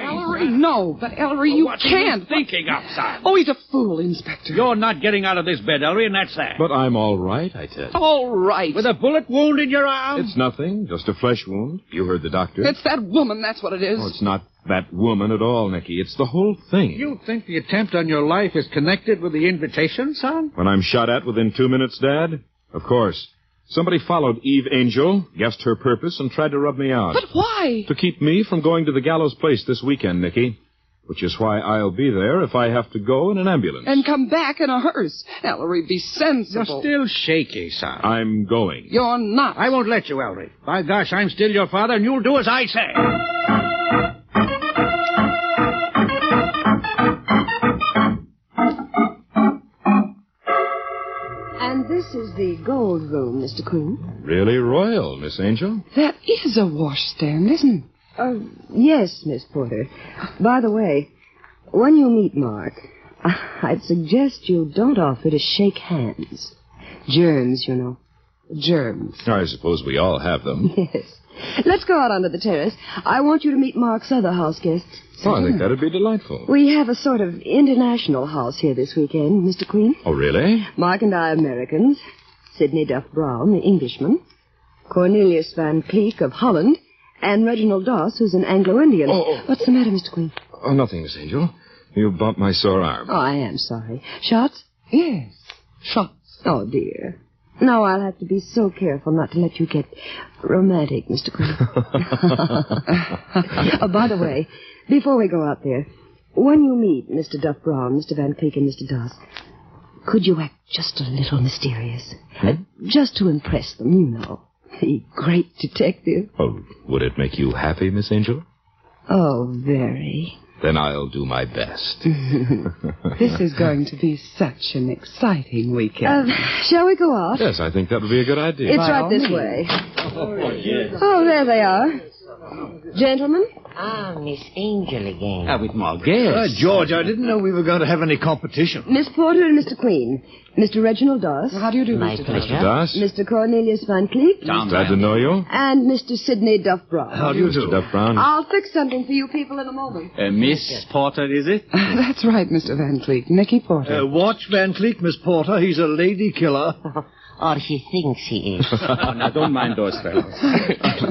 Ellery, No, but Ellery, you What can't. What are you thinking of, son? Oh, he's a fool, Inspector. You're not getting out of this bed, Ellery, and that's that. But I'm all right, I tell you. All right. With a bullet wound in your arm? It's nothing, just a flesh wound. You heard the doctor. It's that woman, that's what it is. Oh, it's not that woman at all, Nicky. It's the whole thing. You think the attempt on your life is connected with the invitation, son? When I'm shot at within 2 minutes, Dad? Of course. Somebody followed Eve Angel, guessed her purpose, and tried to rub me out. But why? To keep me from going to the gallows place this weekend, Nicky. Which is why I'll be there if I have to go in an ambulance. And come back in a hearse. Ellery, be sensible. You're still shaky, son. I'm going. You're not. I won't let you, Ellery. By gosh, I'm still your father, and you'll do as I say. And this is the gold room, Mr. Queen. Really royal, Miss Angel. That is a washstand, isn't it? Yes, Miss Porter. By the way, when you meet Mark, I'd suggest you don't offer to shake hands. Germs, you know. Germs. I suppose we all have them. Yes. Let's go out onto the terrace. I want you to meet Mark's other house guests. Oh, I think that'd be delightful. We have a sort of international house here this weekend, Mr. Queen. Oh, really? Mark and I Americans. Sidney Duff Brown, the Englishman. Cornelius Van Cleek of Holland. And Reginald Doss, who's an Anglo-Indian. What's the matter, Mr. Queen? Oh, nothing, Miss Angel. You bumped my sore arm. Oh, I am sorry. Shots? Yes, shots. Oh, dear. Now I'll have to be so careful not to let you get romantic, Mr. Queen. Oh, by the way, before we go out there, when you meet Mr. Duff Brown, Mr. Van Cleek, and Mr. Doss, could you act just a little mysterious? Just to impress them, you know. The great detective. Oh, would it make you happy, Miss Angel? Oh, very. Then I'll do my best. This is going to be such an exciting weekend. Shall we go out? Yes, I think that would be a good idea. It's right this way. Oh, there they are. Gentlemen? Ah, Miss Angel again. With my guest. George, I didn't know we were going to have any competition. Miss Porter and Mr. Queen. Mr. Reginald Doss. How do you do, My Mr. pleasure. Doss? Mr. Cornelius Van Cleek. Glad to know you. And Mr. Sidney Duff Brown. How do you do? Mr. Duff Brown. I'll fix something for you people in a moment. Miss Porter, is it? That's right, Mr. Van Cleek. Nicky Porter. Watch Van Cleek, Miss Porter. He's a lady killer. Or he thinks he is. Now, don't mind those fellows.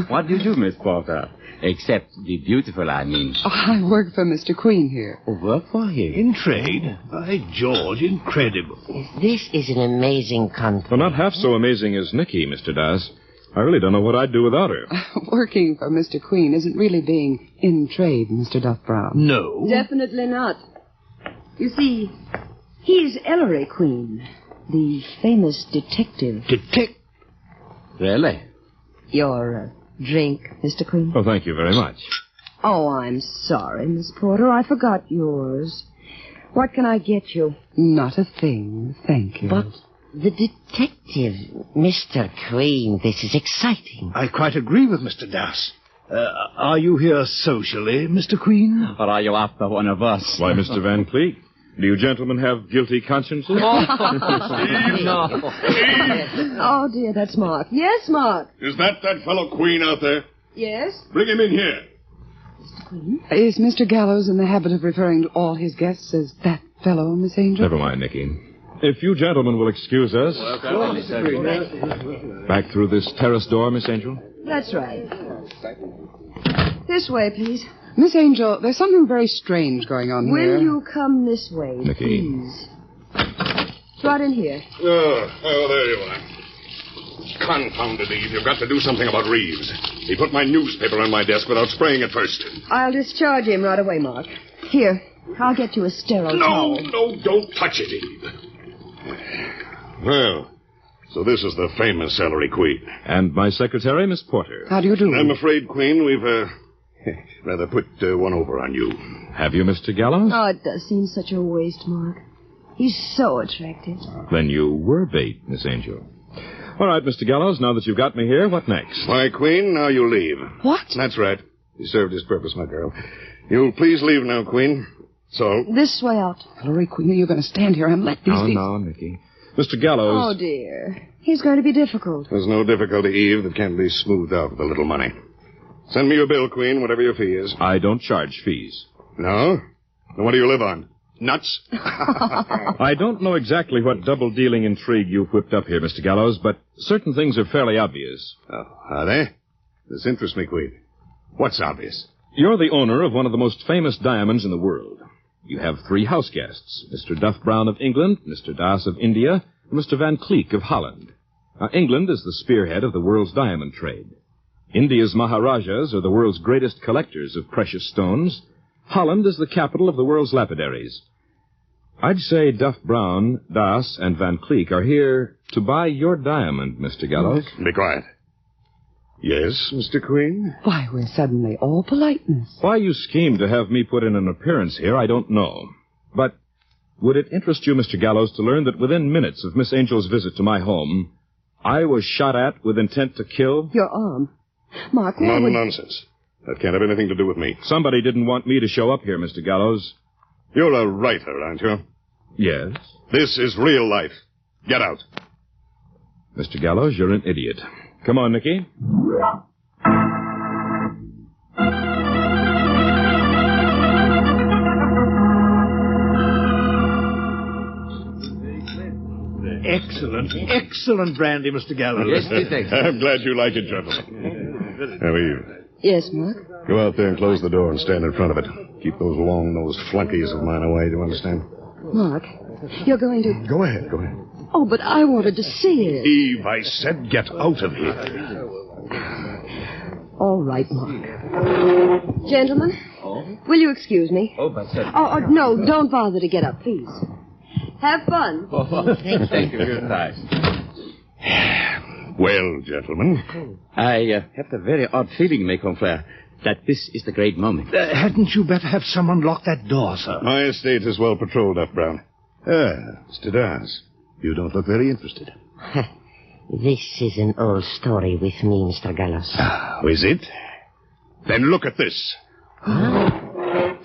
What do you do, Miss Porter? Except the beautiful, I mean. Oh, I work for Mr. Queen here. Work for him? In trade? By George, incredible. This is an amazing country. Well, not half so amazing as Nicky, Mr. Doss. I really don't know what I'd do without her. Working for Mr. Queen isn't really being in trade, Mr. Duff Brown. No. Definitely not. You see, he's Ellery Queen, the famous detective. Really? Your drink, Mr. Queen? Oh, thank you very much. Oh, I'm sorry, Miss Porter. I forgot yours. What can I get you? Not a thing, thank you. But the detective, Mr. Queen, this is exciting. I quite agree with Mr. Doss. Are you here socially, Mr. Queen? Or are you after one of us? Why, Mr. Van Cleek, do you gentlemen have guilty consciences? No. Oh, dear, that's Mark. Yes, Mark. Is that fellow Queen out there? Yes? Bring him in here. Mr. Queen? Is Mr. Gallows in the habit of referring to all his guests as that fellow, Miss Angel? Never mind, Nicky. If you gentlemen will excuse us. Back through this terrace door, Miss Angel. That's right. This way, please. Miss Angel, there's something very strange going on here. Will you come this way, Nicky. please? Right in here. Oh, there you are. Confounded Eve, you've got to do something about Reeves. He put my newspaper on my desk without spraying it first. I'll discharge him right away, Mark. Here, I'll get you a sterile towel. No, don't touch it, Eve. Well, so this is the famous Ellery Queen. And my secretary, Miss Porter. How do you do? I'm afraid, Queen, we've rather put one over on you. Have you, Mr. Gallows? Oh, it does seem such a waste, Mark. He's so attractive. Then you were bait, Miss Angel. All right, Mr. Gallows, now that you've got me here, what next? Why, Queen, now you leave. What? That's right. He served his purpose, my girl. You'll please leave now, Queen. So? This way out. Ellery Queen, are you going to stand here and let these... No, Nicky. Mr. Gallows... Oh, dear. He's going to be difficult. There's no difficulty, Eve, that can't be smoothed out with a little money. Send me your bill, Queen, whatever your fee is. I don't charge fees. No? Then what do you live on? Nuts? I don't know exactly what double-dealing intrigue you've whipped up here, Mr. Gallows, but certain things are fairly obvious. Oh, are they? This interests me, Queen. What's obvious? You're the owner of one of the most famous diamonds in the world. You have 3 house guests, Mr. Duff Brown of England, Mr. Das of India, and Mr. Van Cleek of Holland. Now, England is the spearhead of the world's diamond trade. India's Maharajas are the world's greatest collectors of precious stones. Holland is the capital of the world's lapidaries. I'd say Duff Brown, Das, and Van Cleek are here to buy your diamond, Mr. Gallows. Be quiet. Yes, Mr. Queen? Why, we're suddenly all politeness. Why you schemed to have me put in an appearance here, I don't know. But would it interest you, Mr. Gallows, to learn that within minutes of Miss Angel's visit to my home, I was shot at with intent to kill? Your arm. Mark, why would... Nonsense. That can't have anything to do with me. Somebody didn't want me to show up here, Mr. Gallows. You're a writer, aren't you? Yes. This is real life. Get out. Mr. Gallows, you're an idiot. Come on, Nicky. Excellent brandy, Mr. Gallows. Yes, thank you. I'm glad you like it, gentlemen. How are you? Yes, Mark? Go out there and close the door and stand in front of it. Keep those long-nosed flunkies of mine away, do you understand? Mark, you're going to... Go ahead. Oh, but I wanted to see it. Eve, I said get out of here. All right, Mark. Gentlemen, will you excuse me? Oh, no, don't bother to get up, please. Have fun. Thank you for your time. Well, gentlemen. I have the very odd feeling, mes confrères, that this is the great moment. Hadn't you better have someone lock that door, sir? My estate is well patrolled, Duff Brown. Mr. Das, you don't look very interested. This is an old story with me, Mr. Gallows. Oh, is it? Then look at this.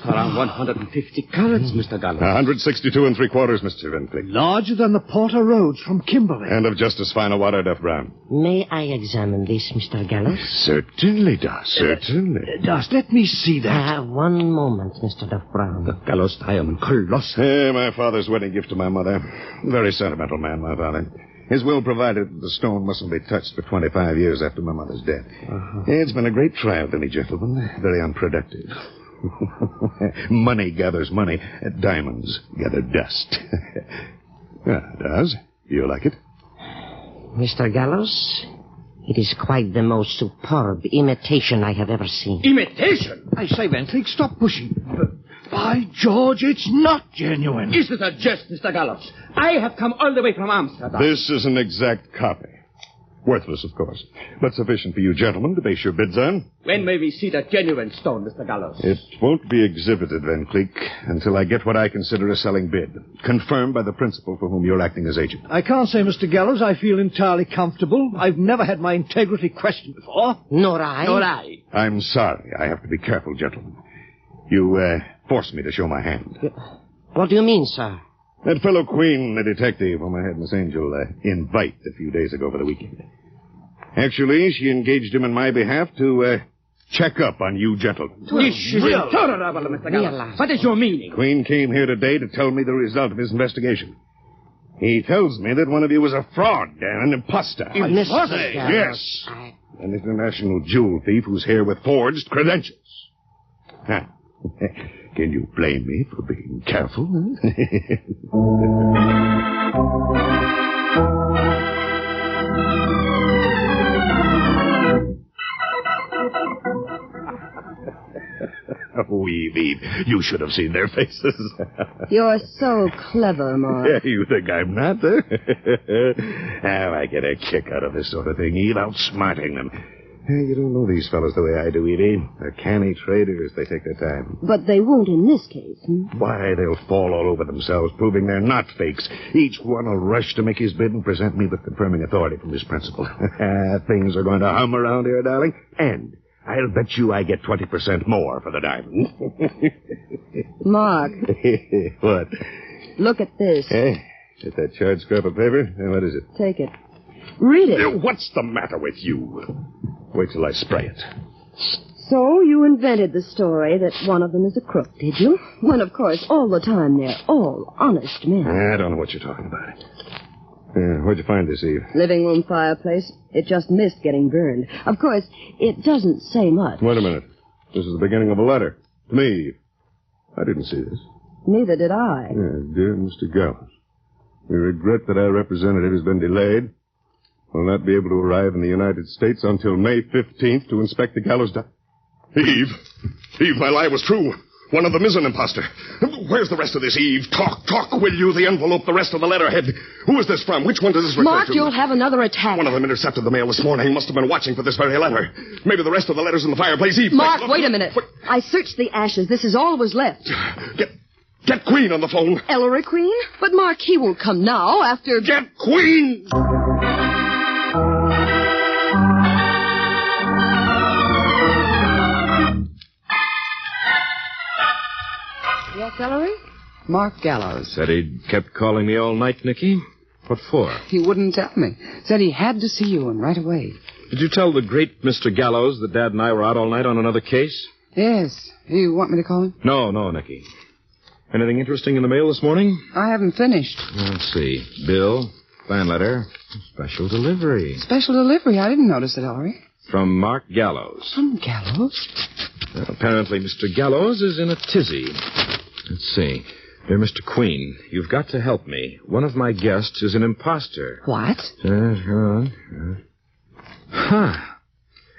Around 150 carats, Mr. Gallows. 162 and 3/4, Mr. Van Cleek. Larger than the Porter Roads from Kimberley. And of just as fine a water, Duff Brown. May I examine this, Mr. Gallows? Certainly, Das, certainly. Das, let me see that. One moment, Mr. Duff Brown. The Gallows diamond, colossal. My father's wedding gift to my mother. Very sentimental man, my father. His will provided that the stone mustn't be touched for 25 years after my mother's death. It's been a great trial to me, gentlemen. Very unproductive. Money gathers money. Diamonds gather dust. Does? Do you like it? Mr. Gallows, it is quite the most superb imitation I have ever seen. Imitation? I say, Van Cleek, stop pushing. By George, it's not genuine. Is it a jest, Mr. Gallows? I have come all the way from Amsterdam. This is an exact copy. Worthless, of course, but sufficient for you gentlemen to base your bids on. When may we see the genuine stone, Mr. Gallows? It won't be exhibited, Van Cleek, until I get what I consider a selling bid, confirmed by the principal for whom you're acting as agent. I can't say, Mr. Gallows, I feel entirely comfortable. I've never had my integrity questioned before. Nor I. I'm sorry. I have to be careful, gentlemen. You, forced me to show my hand. What do you mean, sir? That fellow Queen, the detective whom I had Miss Angel invite a few days ago for the weekend. Actually, she engaged him on my behalf to check up on you gentlemen. This is intolerable, Mr. Gallows. What is your meaning? Queen came here today to tell me the result of his investigation. He tells me that one of you was a fraud and an imposter. Yes. An international jewel thief who's here with forged credentials. Can you blame me for being careful? Oh, Eve, you should have seen their faces. You're so clever, Mark. You think I'm not, huh? I get a kick out of this sort of thing, Eve, outsmarting them. You don't know these fellows the way I do, Evie. They're canny traders. They take their time. But they won't in this case. Why, they'll fall all over themselves, proving they're not fakes. Each one will rush to make his bid and present me with confirming authority from his principal. Things are going to hum around here, darling. And I'll bet you I get 20% more for the diamond. Mark. What? Look at this. Is that charred scrap of paper? What is it? Take it. Read it. What's the matter with you? Wait till I spray it. So you invented the story that one of them is a crook, did you? When, of course, all the time they're all honest men. I don't know what you're talking about. Where'd you find this, Eve? Living room fireplace. It just missed getting burned. Of course, it doesn't say much. Wait a minute. This is the beginning of a letter. To me, Eve. I didn't see this. Neither did I. Dear Mr. Gallows, we regret that our representative has been delayed. Will not be able to arrive in the United States until May 15th to inspect the gallows. Eve, my lie was true. One of them is an imposter. Where's the rest of this, Eve? Talk, will you? The envelope, the rest of the letterhead. Who is this from? Which one does this refer Mark, to? you'll have another attack. One of them intercepted the mail this morning. He must have been watching for this very letter. Maybe the rest of the letters in the fireplace. Eve, Mark, wait a minute. I searched the ashes. This is all that was left. Get Queen on the phone. Ellery Queen? But Mark, he won't come now after... Get Queen! Yes, Ellery? Mark Gallows. Said he'd kept calling me all night, Nicky. What for? He wouldn't tell me. Said he had to see you, and right away. Did you tell the great Mr. Gallows that Dad and I were out all night on another case? Yes. You want me to call him? No, Nicky. Anything interesting in the mail this morning? I haven't finished. Let's see. Bill, fan letter, special delivery. Special delivery? I didn't notice it, Ellery. From Mark Gallows. From Gallows? Well, apparently Mr. Gallows is in a tizzy. Let's see. Dear Mr. Queen, you've got to help me. One of my guests is an imposter. What?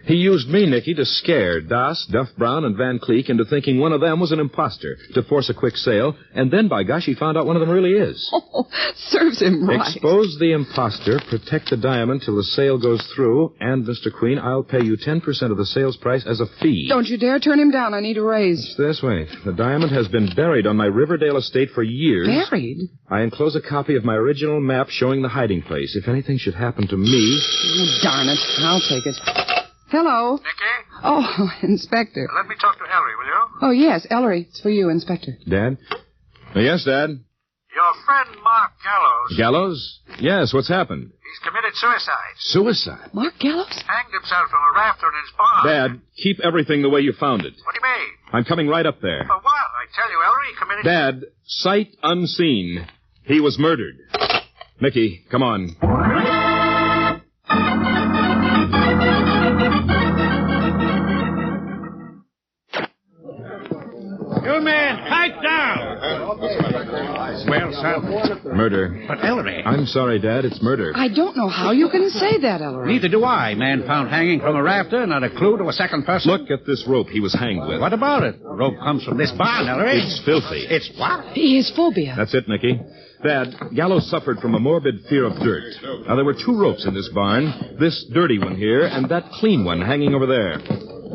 He used me, Nicky, to scare Das, Duff Brown, and Van Cleek into thinking one of them was an imposter to force a quick sale, and then, by gosh, he found out one of them really is. Oh, serves him right. Expose the imposter, protect the diamond till the sale goes through, and, Mr. Queen, I'll pay you 10% of the sales price as a fee. Don't you dare turn him down. I need a raise. It's this way. The diamond has been buried on my Riverdale estate for years. Buried? I enclose a copy of my original map showing the hiding place. If anything should happen to me... Oh, darn it. I'll take it. Hello. Nicky? Oh, Inspector. Let me talk to Ellery, will you? Oh, yes, Ellery. It's for you, Inspector. Dad? Yes, Dad? Your friend Mark Gallows. Gallows? Yes, what's happened? He's committed suicide. Suicide? Mark Gallows? Hanged himself from a rafter in his barn. Dad, keep everything the way you found it. What do you mean? I'm coming right up there. For what? I tell you, Ellery, he committed... Dad, sight unseen. He was murdered. Nicky, come on. You men, pipe down! Well, son. Murder. But Ellery... I'm sorry, Dad. It's murder. I don't know how you can say that, Ellery. Neither do I. Man found hanging from a rafter, not a clue to a second person. Look at this rope he was hanged with. What about it? The rope comes from this barn, Ellery. It's filthy. It's what? His phobia. That's it, Nicky. Dad, Gallows suffered from a morbid fear of dirt. Now, there were two ropes in this barn. This dirty one here and that clean one hanging over there.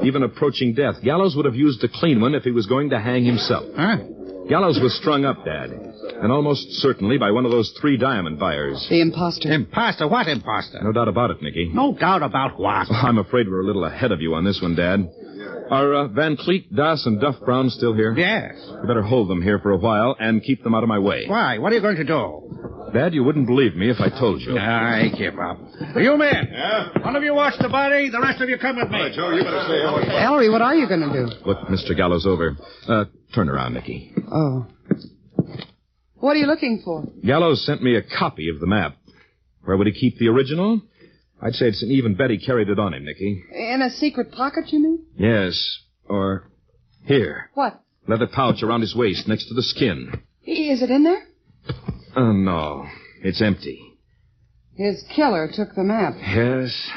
Even approaching death, Gallows would have used the clean one if he was going to hang himself. Huh? Gallows was strung up, Dad. And almost certainly by one of those 3 diamond buyers. The imposter. Imposter? What imposter? No doubt about it, Nicky. No doubt about what? Oh, I'm afraid we're a little ahead of you on this one, Dad. Are Van Cleek, Das, and Duff Brown still here? Yes. You better hold them here for a while and keep them out of my way. Why? What are you going to do? Dad, you wouldn't believe me if I told you. I give up. You men. Yeah? One of you watch the body, the rest of you come with me. All right, Joe, you better stay home. Ellery, what are you going to do? Look, Mr. Gallows over. Turn around, Nicky. Oh. What are you looking for? Gallows sent me a copy of the map. Where would he keep the original? I'd say it's an even bet he carried it on him, Nicky. In a secret pocket, you mean? Yes. Or here. What? Leather pouch around his waist next to the skin. Is it in there? Oh, no. It's empty. His killer took the map. Yes.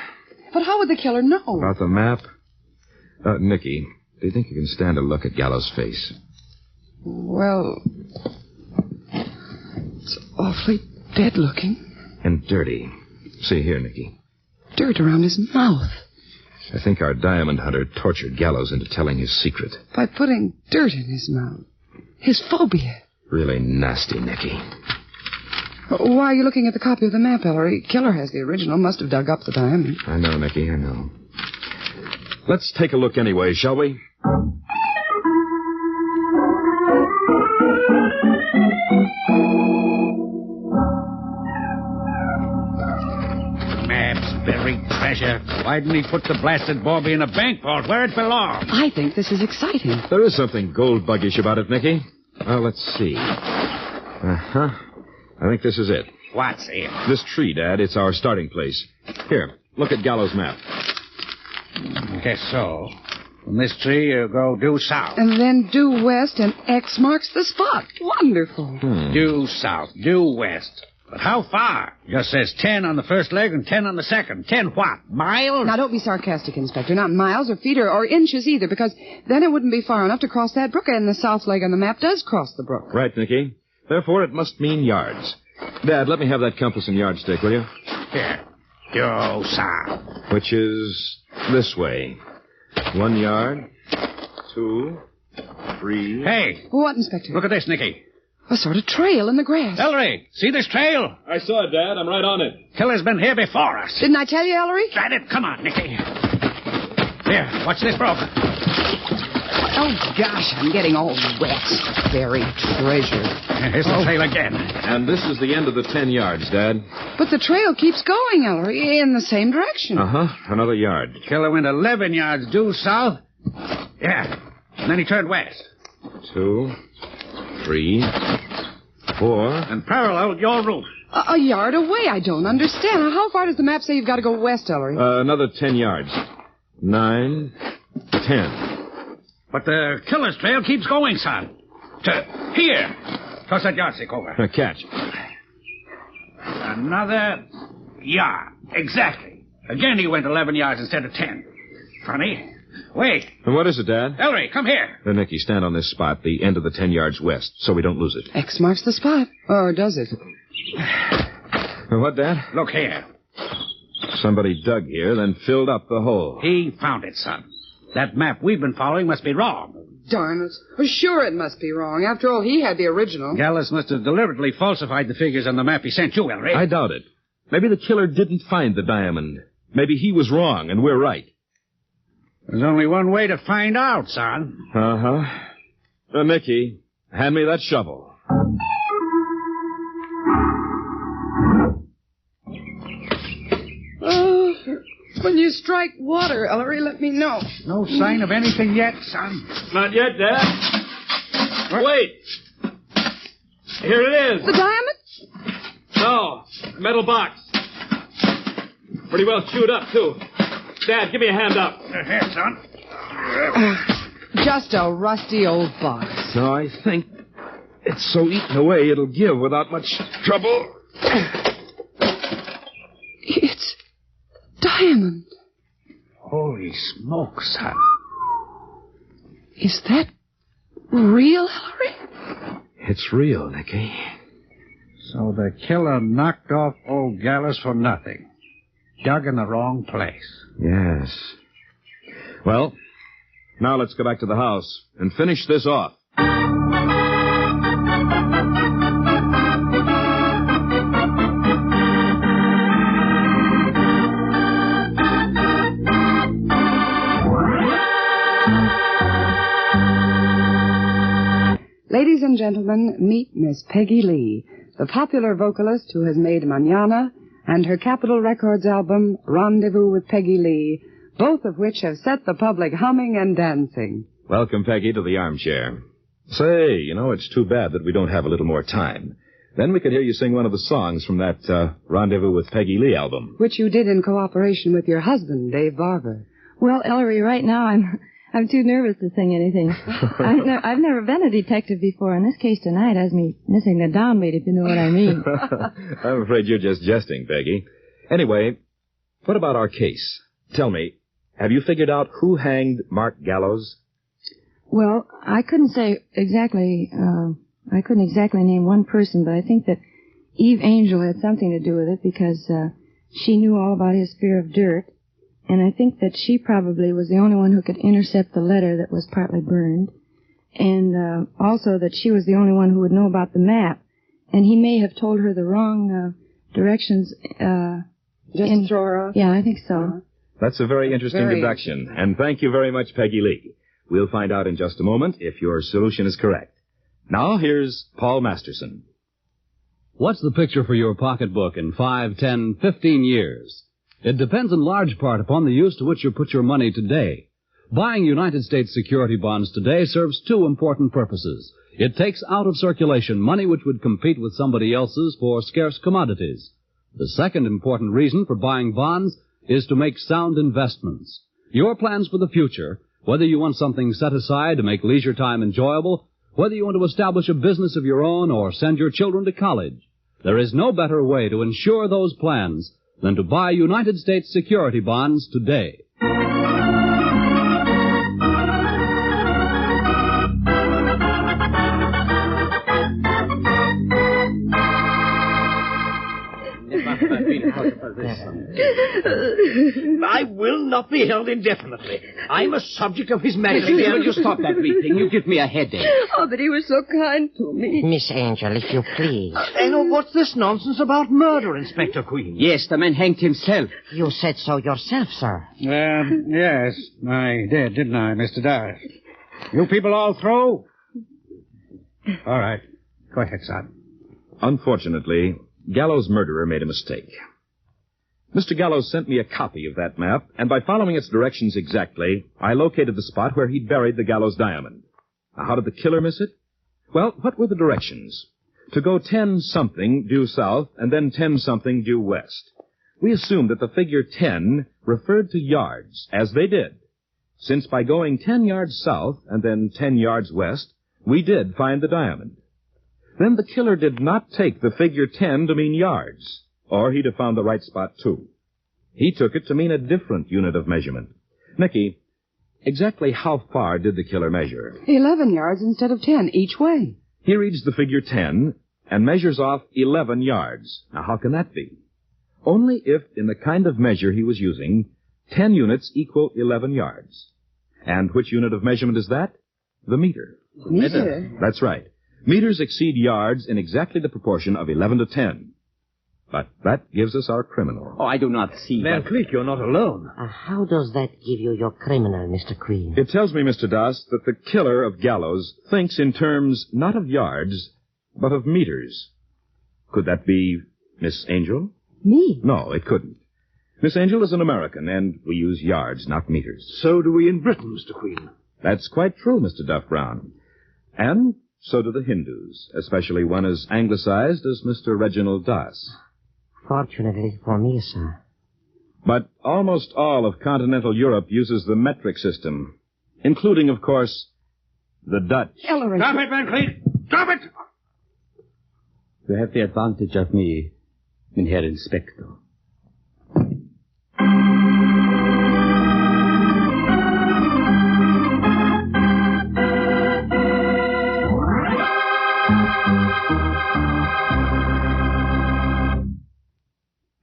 But how would the killer know? About the map? Nicky, do you think you can stand a look at Gallows' face? Well, it's awfully dead looking. And dirty. See here, Nicky. Dirt around his mouth. I think our diamond hunter tortured Gallows into telling his secret. By putting dirt in his mouth. His phobia. Really nasty, Nicky. Why are you looking at the copy of the map, Ellery? Killer has the original. Must have dug up the diamond. I know, Nicky, I know. Let's take a look anyway, shall we? Maps, buried treasure, Why didn't he put the blasted Bobby in a bank vault where it belongs? I think this is exciting. There is something gold-buggish about it, Nicky. Well, let's see. Uh-huh. I think this is it. What's it? This tree, Dad. It's our starting place. Here, look at Gallows' map. Guess so. From this tree, you go due south. And then due west, and X marks the spot. Wonderful. Due south, due west. But how far? Just says 10 on the first leg and 10 on the second. 10 what? Miles? Now, don't be sarcastic, Inspector. Not miles or feet or inches either, because then it wouldn't be far enough to cross that brook, and the south leg on the map does cross the brook. Right, Nicky. Therefore, it must mean yards. Dad, let me have that compass and yardstick, will you? Here. Due south. Which is this way. 1 yard, 2, 3... Hey! What, Inspector? Look at this, Nicky. A sort of trail in the grass. Ellery, see this trail? I saw it, Dad. I'm right on it. Killer's been here before us. Didn't I tell you, Ellery? Drat it. Come on, Nicky. Here, watch this brook. Oh, gosh, I'm getting all wet. Buried treasure. Here's the trail again. And this is the end of the 10 yards, Dad. But the trail keeps going, Ellery, in the same direction. Uh-huh. Another yard. Killer went 11 yards due south. Yeah. And then he turned west. 2, 3, 4. And parallel your route. A yard away. I don't understand. How far does the map say you've got to go west, Ellery? Another 10 yards. 9, 10. But the killer's trail keeps going, son. To here. Toss that yardstick over. Catch. Another yard. Exactly. Again he went 11 yards instead of 10. Funny. Wait. And what is it, Dad? Ellery, come here. Nicky, stand on this spot, the end of the 10 yards west, so we don't lose it. X marks the spot. Or does it? What, Dad? Look here. Somebody dug here, then filled up the hole. He found it, son. That map we've been following must be wrong. Darn it. Well, sure it must be wrong. After all, he had the original. Gallus must have deliberately falsified the figures on the map he sent you, Ellery. I doubt it. Maybe the killer didn't find the diamond. Maybe he was wrong and we're right. There's only one way to find out, son. Uh-huh. Nicky, hand me that shovel. When you strike water, Ellery, let me know. No sign of anything yet, son. Not yet, Dad. Wait. Here it is. The diamond? No. Metal box. Pretty well chewed up, too. Dad, give me a hand up. Here, son. Just a rusty old box. No, I think it's so eaten away it'll give without much trouble. It's diamond. Holy smoke, son. Is that real, Ellery? It's real, Nicky. So the killer knocked off old Gallus for nothing. Dug in the wrong place. Yes. Well, now let's go back to the house and finish this off. Ladies and gentlemen, meet Miss Peggy Lee, the popular vocalist who has made Mañana and her Capitol Records album, Rendezvous with Peggy Lee, both of which have set the public humming and dancing. Welcome, Peggy, to the armchair. Say, it's too bad that we don't have a little more time. Then we could hear you sing one of the songs from that Rendezvous with Peggy Lee album. Which you did in cooperation with your husband, Dave Barber. Well, Ellery, right now I'm too nervous to sing anything. I've never been a detective before. In this case tonight has me missing the downbeat, if you know what I mean. I'm afraid you're just jesting, Peggy. Anyway, what about our case? Tell me, have you figured out who hanged Mark Gallows? Well, I couldn't exactly name one person, but I think that Eve Angel had something to do with it because she knew all about his fear of dirt. And I think that she probably was the only one who could intercept the letter that was partly burned. And also that she was the only one who would know about the map. And he may have told her the wrong directions. Just to throw her off? Yeah, I think so. That's a very interesting deduction. And thank you very much, Peggy Lee. We'll find out in just a moment if your solution is correct. Now, here's Paul Masterson. What's the picture for your pocketbook in 5, 10, 15 years? It depends in large part upon the use to which you put your money today. Buying United States security bonds today serves two important purposes. It takes out of circulation money which would compete with somebody else's for scarce commodities. The second important reason for buying bonds is to make sound investments. Your plans for the future, whether you want something set aside to make leisure time enjoyable, whether you want to establish a business of your own or send your children to college, there is no better way to ensure those plans than to buy United States security bonds today. I will not be held indefinitely. I'm a subject of His Majesty. Will you stop that weeping? You give me a headache. Oh, but he was so kind to me. Miss Angel, if you please. What's this nonsense about murder, Inspector Queen? Yes, the man hanged himself. You said so yourself, sir. Yes, I did, didn't I, Mr. Dyer? You people all through? All right. Go ahead, son. Unfortunately, Gallows' murderer made a mistake. Mr. Gallows sent me a copy of that map, and by following its directions exactly, I located the spot where he'd buried the Gallows diamond. Now, how did the killer miss it? Well, what were the directions? To go 10-something due south, and then 10-something due west. We assumed that the figure 10 referred to yards, as they did, since by going 10 yards south and then 10 yards west, we did find the diamond. Then the killer did not take the figure 10 to mean yards, or he'd have found the right spot, too. He took it to mean a different unit of measurement. Nicky, exactly how far did the killer measure? 11 yards instead of 10, each way. He reads the figure 10 and measures off 11 yards. Now, how can that be? Only if, in the kind of measure he was using, 10 units equal 11 yards. And which unit of measurement is that? The meter. Meter? That's right. Meters exceed yards in exactly the proportion of 11 to 10. But that gives us our criminal. Oh, I do not see Van Cleek, you're not alone. How does that give you your criminal, Mr. Queen? It tells me, Mr. Doss, that the killer of Gallows thinks in terms not of yards, but of meters. Could that be Miss Angel? Me? No, it couldn't. Miss Angel is an American, and we use yards, not meters. So do we in Britain, Mr. Queen. That's quite true, Mr. Duff Brown. And so do the Hindus, especially one as anglicized as Mr. Reginald Doss. Fortunately for me, sir. But almost all of continental Europe uses the metric system, including, of course, the Dutch. Ellery. Drop it, Van Cleek! Drop it! You have the advantage of me, Herr Inspector.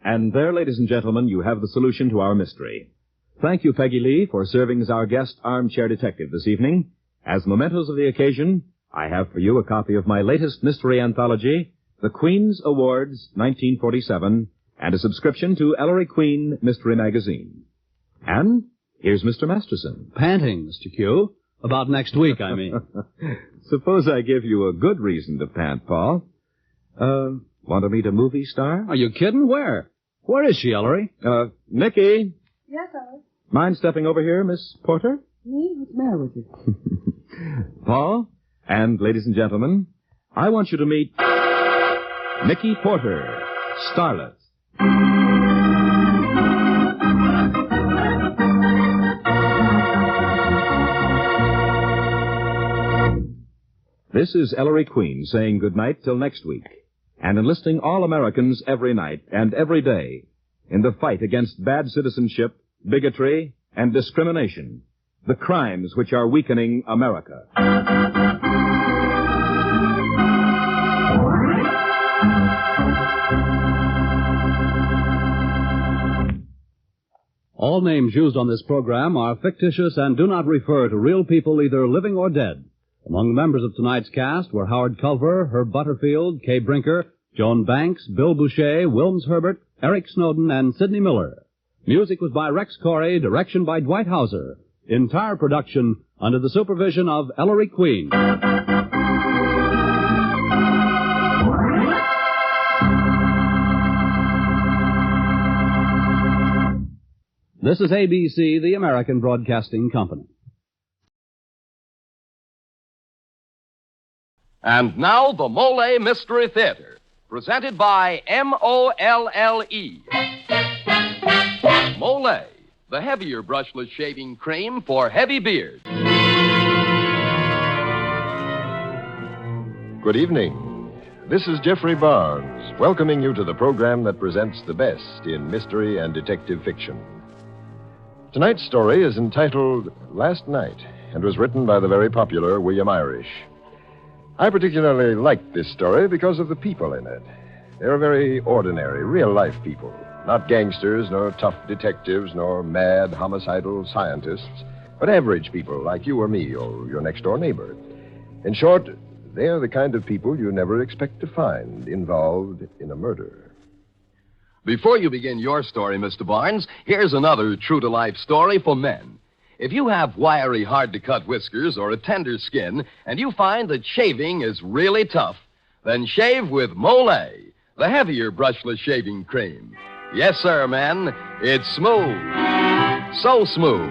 And there, ladies and gentlemen, you have the solution to our mystery. Thank you, Peggy Lee, for serving as our guest armchair detective this evening. As mementos of the occasion, I have for you a copy of my latest mystery anthology, The Queen's Awards, 1947, and a subscription to Ellery Queen Mystery Magazine. And here's Mr. Masterson. Panting, Mr. Q. About next week, I mean. Suppose I give you a good reason to pant, Paul. Want to meet a movie star? Are you kidding? Where? Where is she, Ellery? Nicky. Yes, sir. Mind stepping over here, Miss Porter? Me? What's the matter with you? Paul, and ladies and gentlemen, I want you to meet Nicky Porter, starlet. This is Ellery Queen saying good night till next week, and enlisting all Americans every night and every day in the fight against bad citizenship, bigotry, and discrimination, the crimes which are weakening America. All names used on this program are fictitious and do not refer to real people either living or dead. Among the members of tonight's cast were Howard Culver, Herb Butterfield, Kay Brinker, Joan Banks, Bill Boucher, Wilms Herbert, Eric Snowden, and Sidney Miller. Music was by Rex Corey, direction by Dwight Hauser. Entire production under the supervision of Ellery Queen. This is ABC, the American Broadcasting Company. And now, the Molle Mystery Theater, presented by Molle. Molle, the heavier brushless shaving cream for heavy beards. Good evening. This is Jeffrey Barnes, welcoming you to the program that presents the best in mystery and detective fiction. Tonight's story is entitled Last Night and was written by the very popular William Irish. I particularly like this story because of the people in it. They're very ordinary, real-life people. Not gangsters, nor tough detectives, nor mad, homicidal scientists, but average people like you or me or your next-door neighbor. In short, they are the kind of people you never expect to find involved in a murder. Before you begin your story, Mr. Barnes, here's another true-to-life story for men. If you have wiry, hard-to-cut whiskers or a tender skin, and you find that shaving is really tough, then shave with Molle, the heavier brushless shaving cream. Yes, sir, men, it's smooth. So smooth.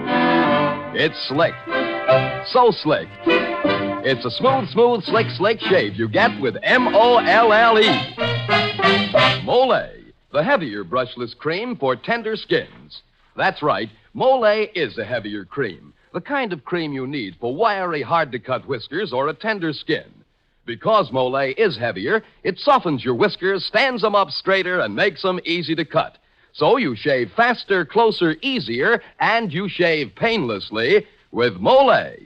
It's slick. So slick. It's a smooth, slick shave you get with Molle. Molle, the heavier brushless cream for tender skins. That's right, Molle is a heavier cream, the kind of cream you need for wiry, hard-to-cut whiskers or a tender skin. Because Molle is heavier, it softens your whiskers, stands them up straighter, and makes them easy to cut. So you shave faster, closer, easier, and you shave painlessly with Molle,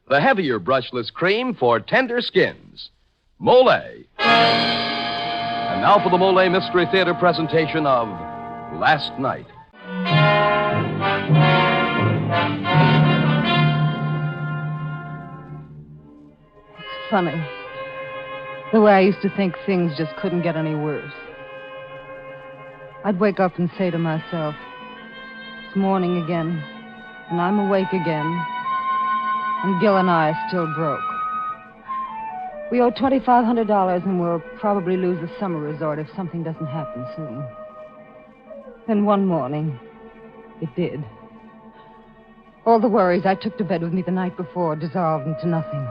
the heavier brushless cream for tender skins. Molle. And now for the Molle Mystery Theater presentation of Last Night. It's funny. The way I used to think things just couldn't get any worse. I'd wake up and say to myself, it's morning again, and I'm awake again, and Gil and I are still broke. We owe $2,500, and we'll probably lose the summer resort if something doesn't happen soon. Then one morning, it did. All the worries I took to bed with me the night before dissolved into nothing.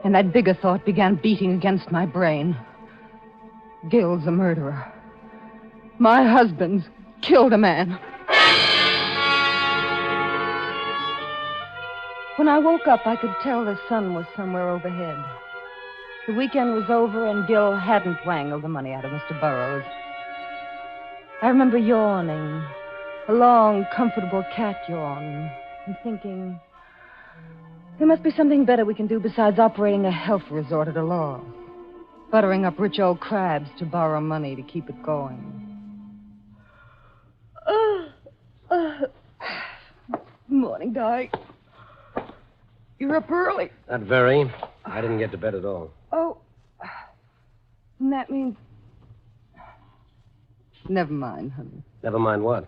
And that bigger thought began beating against my brain. Gil's a murderer. My husband's killed a man. When I woke up, I could tell the sun was somewhere overhead. The weekend was over, and Gil hadn't wangled the money out of Mr. Burroughs. I remember yawning, a long, comfortable cat yawn, and thinking, there must be something better we can do besides operating a health resort at a loss, buttering up rich old crabs to borrow money to keep it going. Morning, Di. You're up early. Not very. I didn't get to bed at all. Oh. And that means... Never mind, honey. Never mind what?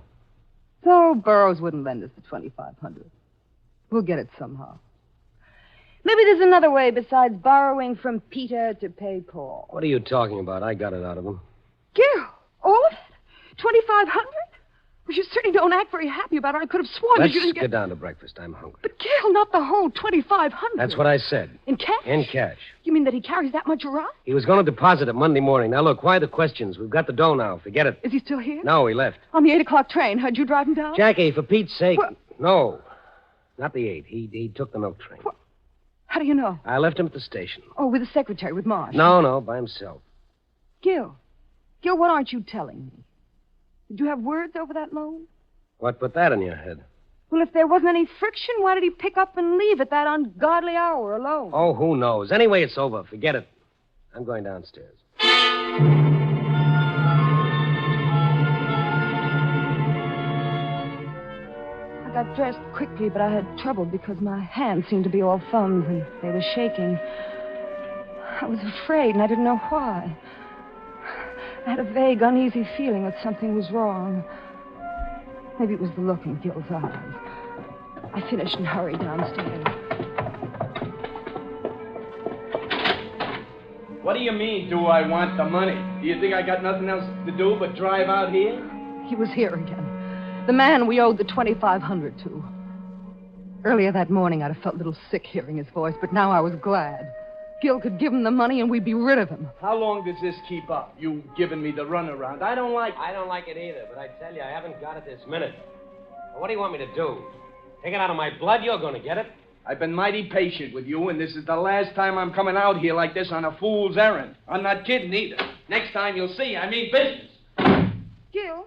So Burroughs wouldn't lend us the $2,500. We'll get it somehow. Maybe there's another way besides borrowing from Peter to pay Paul. What are you talking about? I got it out of him. Gil, all of it? $2,500? Well, you certainly don't act very happy about it. I could have sworn Let's that you didn't get down to breakfast. I'm hungry. But Gil, not the whole $2,500. That's what I said. In cash? In cash. You mean that he carries that much around? He was going to deposit it Monday morning. Now, look, why the questions? We've got the dough now. Forget it. Is he still here? No, he left. On the 8 o'clock train. Heard you drive him down? Jackie, for Pete's sake. What? No, not the 8. He took the milk train. What? How do you know? I left him at the station. Oh, with the secretary, with Marsh. No, by himself. Gil, what aren't you telling me? Did you have words over that loan? What put that in your head? Well, if there wasn't any friction, why did he pick up and leave at that ungodly hour alone? Oh, who knows? Anyway, it's over. Forget it. I'm going downstairs. I got dressed quickly, but I had trouble because my hands seemed to be all thumbs and they were shaking. I was afraid, and I didn't know why. I had a vague, uneasy feeling that something was wrong. Maybe it was the look in Gil's eyes. I finished and hurried downstairs. What do you mean, do I want the money? Do you think I got nothing else to do but drive out here? He was here again. The man we owed the $2,500 to. Earlier that morning, I'd have felt a little sick hearing his voice, but now I was glad. Gil could give him the money and we'd be rid of him. How long does this keep up? You giving me the runaround. I don't like it either, but I tell you, I haven't got it this minute. Well, what do you want me to do? Take it out of my blood? You're going to get it. I've been mighty patient with you, and this is the last time I'm coming out here like this on a fool's errand. I'm not kidding either. Next time you'll see, I mean business. Gil,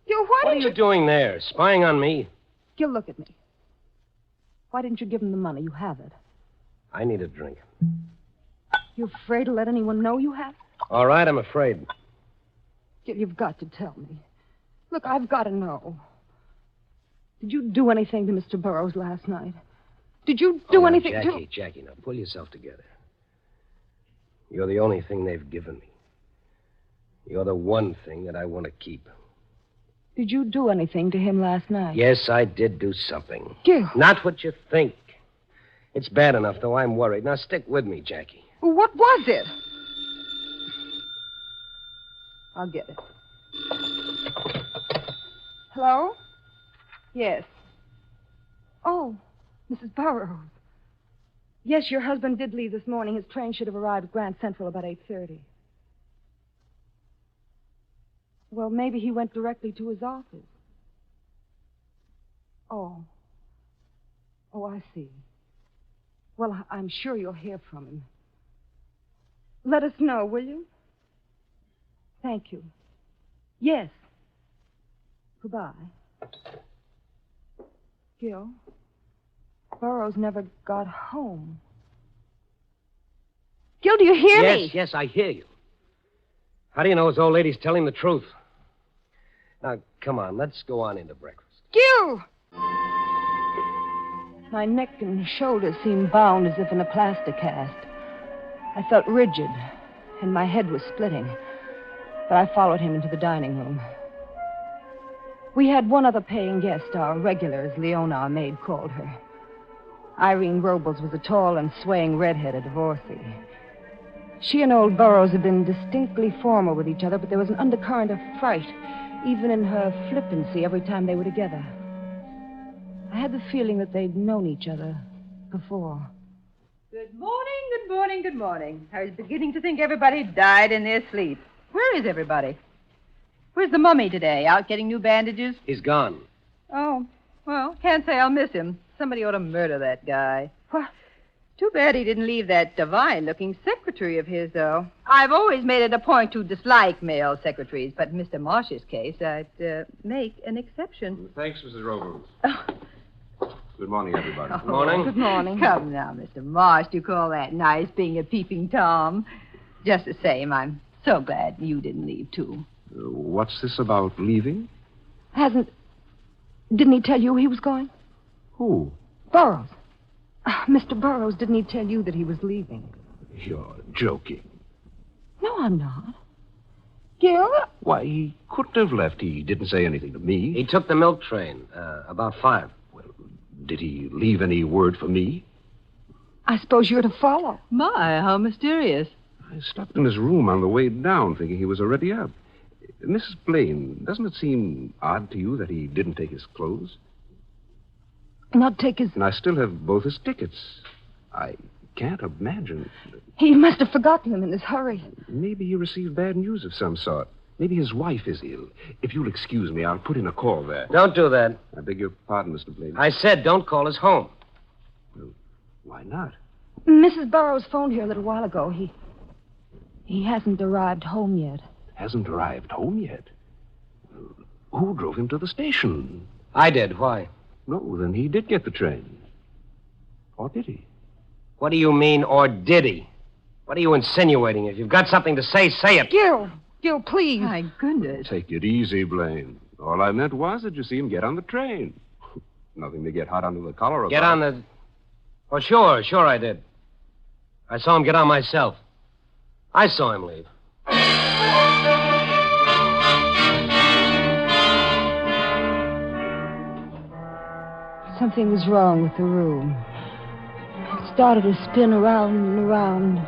What are you doing there? Spying on me? Gil, look at me. Why didn't you give him the money? You have it. I need a drink. You afraid to let anyone know you have it? All right, I'm afraid. Gil, you've got to tell me. Look, I've got to know. Did you do anything to Mr. Burroughs last night? Did you do anything to... Jackie, now pull yourself together. You're the only thing they've given me. You're the one thing that I want to keep. Did you do anything to him last night? Yes, I did do something. Gil. Not what you think. It's bad enough, though I'm worried. Now stick with me, Jackie. What was it? I'll get it. Hello? Yes. Oh, Mrs. Burroughs. Yes, your husband did leave this morning. His train should have arrived at Grand Central about 8:30. Well, maybe he went directly to his office. Oh. Oh, I see. Well, I'm sure you'll hear from him. Let us know, will you? Thank you. Yes. Goodbye. Gil, Burroughs never got home. Gil, do you hear me? Yes, I hear you. How do you know his old lady's telling the truth? Now, come on, let's go on into breakfast. Gil! My neck and shoulders seemed bound as if in a plaster cast. I felt rigid, and my head was splitting. But I followed him into the dining room. We had one other paying guest, our regular, as Leona, our maid, called her. Irene Robles was a tall and swaying redheaded divorcee. She and old Burroughs had been distinctly formal with each other, but there was an undercurrent of fright, even in her flippancy, every time they were together. I had the feeling that they'd known each other before. Good morning, good morning, good morning. I was beginning to think everybody died in their sleep. Where is everybody? Where's the mummy today? Out getting new bandages? He's gone. Oh, well, can't say I'll miss him. Somebody ought to murder that guy. What? Too bad he didn't leave that divine-looking secretary of his, though. I've always made it a point to dislike male secretaries, but in Mr. Marsh's case, I'd make an exception. Thanks, Mrs. Robles. Good morning, everybody. Good morning. Good morning. Come now, Mr. Marsh, do you call that nice, being a peeping Tom? Just the same, I'm so glad you didn't leave, too. What's this about leaving? Didn't he tell you he was going? Who? Burroughs. Mr. Burroughs, didn't he tell you that he was leaving? You're joking. No, I'm not. Gil? Why, he couldn't have left. He didn't say anything to me. He took the milk train, about 5. Well, did he leave any word for me? I suppose you're to follow. My, how mysterious. I stopped in his room on the way down, thinking he was already up. Mrs. Blaine, doesn't it seem odd to you that he didn't take his clothes? Not take his... And I still have both his tickets. I can't imagine. He must have forgotten them in his hurry. Maybe he received bad news of some sort. Maybe his wife is ill. If you'll excuse me, I'll put in a call there. Don't do that. I beg your pardon, Mr. Blaine. I said don't call his home. Well, why not? Mrs. Burroughs phoned here a little while ago. He hasn't arrived home yet. Hasn't arrived home yet? Who drove him to the station? I did. Why? No, then he did get the train. Or did he? What do you mean, or did he? What are you insinuating? If you've got something to say, say it. Gil, please. My goodness. Take it easy, Blaine. All I meant was that you see him get on the train. Nothing to get hot under the collar about. Get on the... Oh, sure I did. I saw him get on myself. I saw him leave. Something was wrong with the room. It started to spin around and around.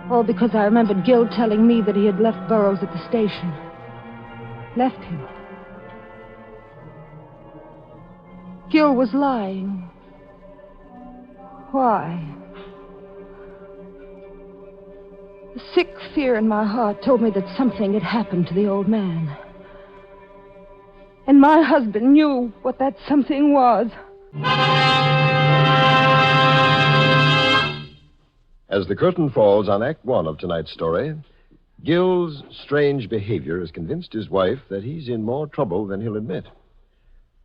All because I remembered Gil telling me that he had left Burroughs at the station. Left him. Gil was lying. Why? The sick fear in my heart told me that something had happened to the old man. And my husband knew what that something was. As the curtain falls on Act One of tonight's story, Gil's strange behavior has convinced his wife that he's in more trouble than he'll admit.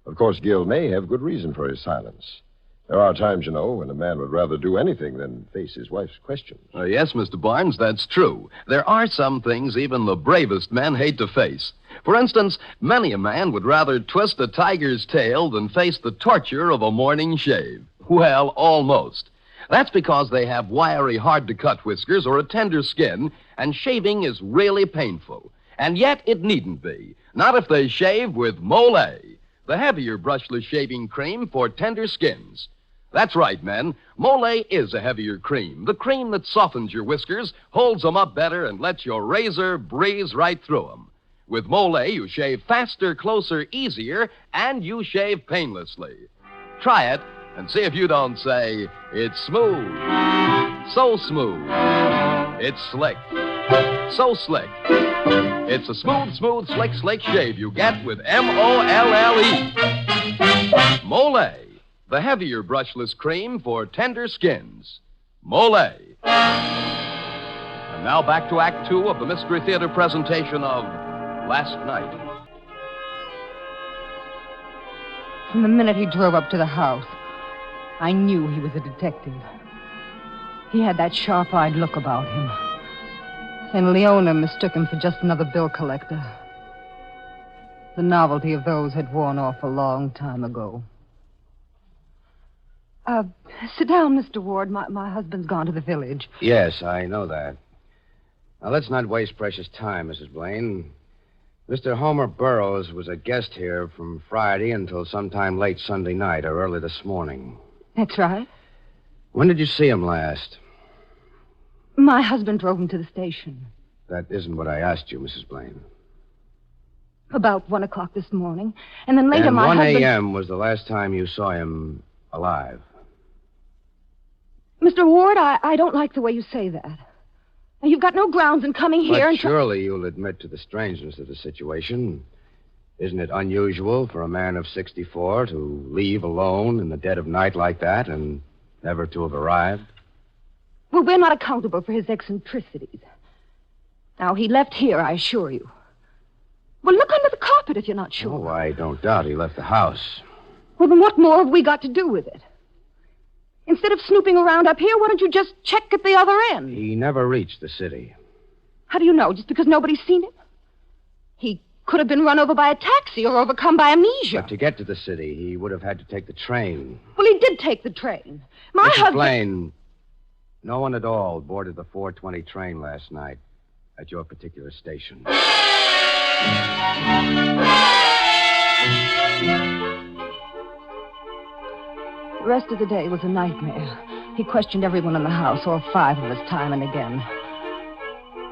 Of course, Gil may have good reason for his silence. There are times, you know, when a man would rather do anything than face his wife's questions. Yes, Mr. Barnes, that's true. There are some things even the bravest men hate to face. For instance, many a man would rather twist a tiger's tail than face the torture of a morning shave. Well, almost. That's because they have wiry, hard-to-cut whiskers or a tender skin, and shaving is really painful. And yet it needn't be. Not if they shave with Molle, the heavier brushless shaving cream for tender skins. That's right, men. Molle is a heavier cream. The cream that softens your whiskers, holds them up better, and lets your razor breeze right through them. With Molle, you shave faster, closer, easier, and you shave painlessly. Try it and see if you don't say, it's smooth, so smooth, it's slick, so slick. It's a smooth, smooth, slick, slick shave you get with Molle. Molle, the heavier brushless cream for tender skins. Molle. And now back to Act Two of the Mystery Theater presentation of Last Night. From the minute he drove up to the house, I knew he was a detective. He had that sharp-eyed look about him. And Leona mistook him for just another bill collector. The novelty of those had worn off a long time ago. Sit down, Mr. Ward. My husband's gone to the village. Yes, I know that. Now, let's not waste precious time, Mrs. Blaine. Mr. Homer Burroughs was a guest here from Friday until sometime late Sunday night or early this morning. That's right. When did you see him last? My husband drove him to the station. That isn't what I asked you, Mrs. Blaine. About 1 o'clock this morning. And then later and my 1 husband... a.m. was the last time you saw him alive. Mr. Ward, I don't like the way you say that. Now, you've got no grounds in coming here But and... surely you'll admit to the strangeness of the situation. Isn't it unusual for a man of 64 to leave alone in the dead of night like that and never to have arrived? Well, we're not accountable for his eccentricities. Now, he left here, I assure you. Well, look under the carpet if you're not sure. Oh, I don't doubt he left the house. Well, then what more have we got to do with it? Instead of snooping around up here, why don't you just check at the other end? He never reached the city. How do you know? Just because nobody's seen him? He could have been run over by a taxi or overcome by amnesia. But to get to the city, he would have had to take the train. Well, he did take the train. My Mrs. husband... Blaine, no one at all boarded the 4:20 train last night at your particular station. The rest of the day was a nightmare. He questioned everyone in the house, all 5 of us, time and again.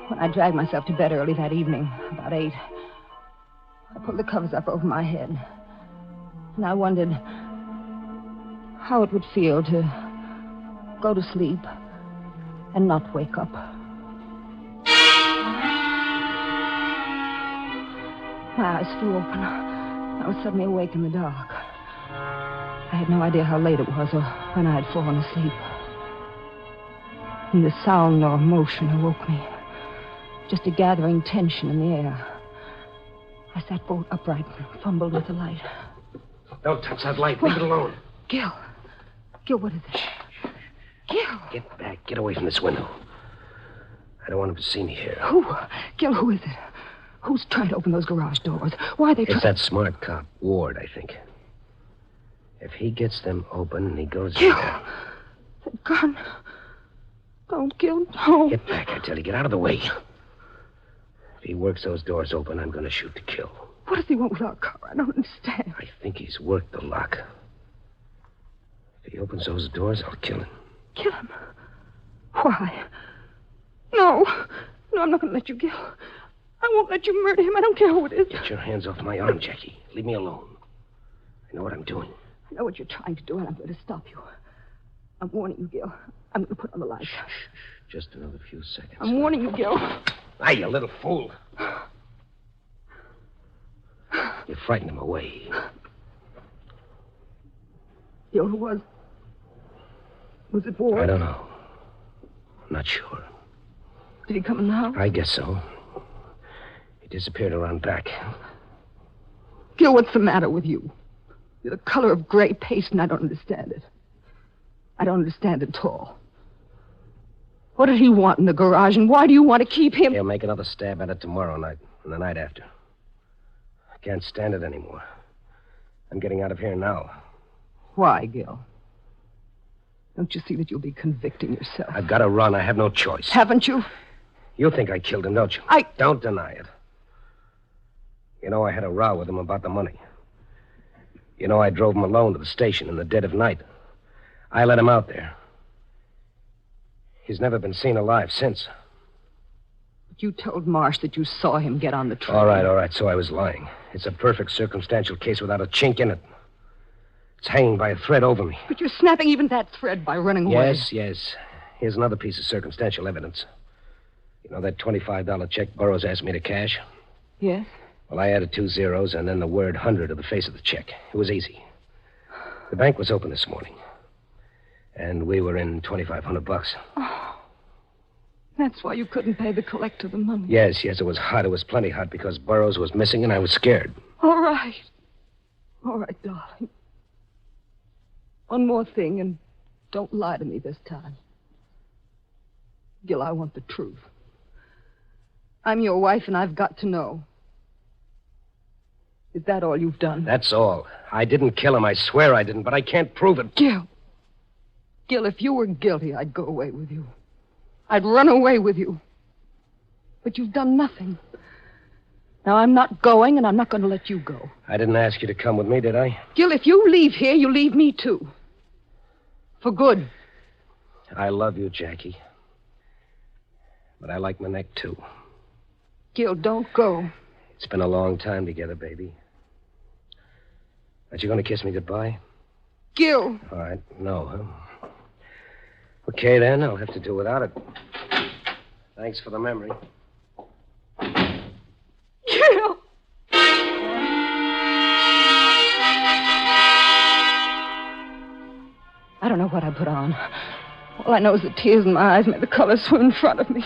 When I dragged myself to bed early that evening, about 8, I pulled the covers up over my head. And I wondered how it would feel to go to sleep and not wake up. My eyes flew open. I was suddenly awake in the dark. I had no idea how late it was or when I had fallen asleep. Neither sound nor motion awoke me. Just a gathering tension in the air. I sat bolt upright and fumbled with the light. Don't touch that light. Leave it alone. Gil, what is it? Gil. Get back. Get away from this window. I don't want him to see me here. Gil, who is it? Who's trying to open those garage doors? Why are they It's that smart cop, Ward, I think. If he gets them open and he goes Gil! in there... That gun. Don't, Gil, no. Get back, I tell you. Get out of the way. If he works those doors open, I'm going to shoot to kill. What does he want with our car? I don't understand. I think he's worked the lock. If he opens those doors, I'll kill him. Kill him? Why? No, I'm not going to let you, Gil. I won't let you murder him. I don't care who it is. Get your hands off my arm, Jackie. Leave me alone. I know what I'm doing. I know what you're trying to do, and I'm going to stop you. I'm warning you, Gil. I'm going to put on the lights. Just another few seconds. I'm warning you, Gil. Ah, you little fool. You frightened him away. Gil, who was? Was it Ward? I don't know. I'm not sure. Did he come in the house? I guess so. He disappeared around back. Gil, what's the matter with you? You're the color of gray paste, and I don't understand it. I don't understand it at all. What did he want in the garage, and why do you want to keep him? He'll make another stab at it tomorrow night and the night after. I can't stand it anymore. I'm getting out of here now. Why, Gil? Don't you see that you'll be convicting yourself? I've got to run. I have no choice. Haven't you? You think I killed him, don't you? Don't deny it. You know I had a row with him about the money. You know I drove him alone to the station in the dead of night. I let him out there. He's never been seen alive since. But you told Marsh that you saw him get on the train. All right, so I was lying. It's a perfect circumstantial case without a chink in it. It's hanging by a thread over me. But you're snapping even that thread by running away. Yes. Here's another piece of circumstantial evidence. You know that $25 check Burroughs asked me to cash? Yes? Well, I added 2 zeros and then the word 100 to the face of the check. It was easy. The bank was open this morning. And we were in $2,500. Oh, that's why you couldn't pay the collector the money. Yes, it was hot. It was plenty hot because Burroughs was missing and I was scared. All right, darling. One more thing, and don't lie to me this time. Gil, I want the truth. I'm your wife, and I've got to know. Is that all you've done? That's all. I didn't kill him. I swear I didn't, but I can't prove it. Gil, if you were guilty, I'd go away with you. I'd run away with you. But you've done nothing. Now, I'm not going, and I'm not going to let you go. I didn't ask you to come with me, did I? Gil, if you leave here, you leave me, too. For good. I love you, Jackie. But I like my neck, too. Gil, don't go. It's been a long time together, baby. Aren't you going to kiss me goodbye? Gil. All right. No, huh? Okay, then. I'll have to do without it. Thanks for the memory. Gil. I don't know what I put on. All I know is the tears in my eyes made the color swim in front of me.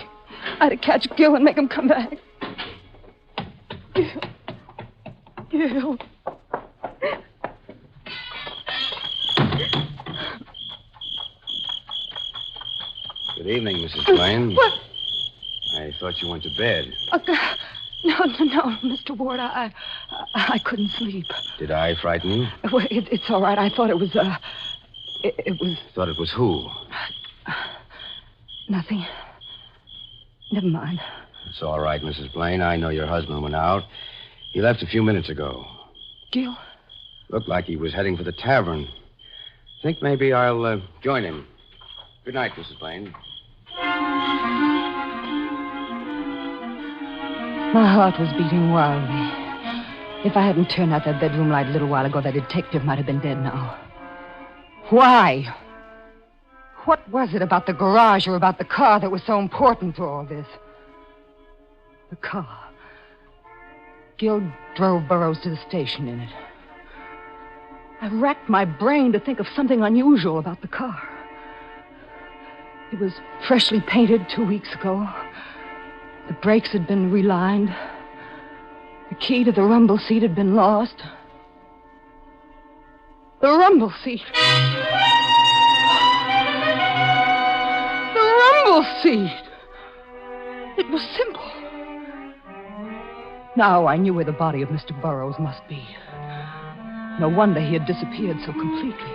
I had to catch Gil and make him come back. Gil. Good evening, Mrs. Blaine. What? I thought you went to bed. No, Mr. Ward. I couldn't sleep. Did I frighten you? Well, it's all right. I thought it was, it was... Thought it was who? Nothing. Never mind. It's all right, Mrs. Blaine. I know your husband went out. He left a few minutes ago. Gil? Looked like he was heading for the tavern. Think maybe I'll join him. Good night, Mrs. Blaine. My heart was beating wildly. If I hadn't turned out that bedroom light a little while ago, that detective might have been dead now. Why? What was it about the garage or about the car that was so important to all this? The car. Gil drove Burroughs to the station in it. I racked my brain to think of something unusual about the car. It was freshly painted 2 weeks ago. The brakes had been relined. The key to the rumble seat had been lost. The rumble seat. The rumble seat. It was simple. Now I knew where the body of Mr. Burroughs must be. No wonder he had disappeared so completely.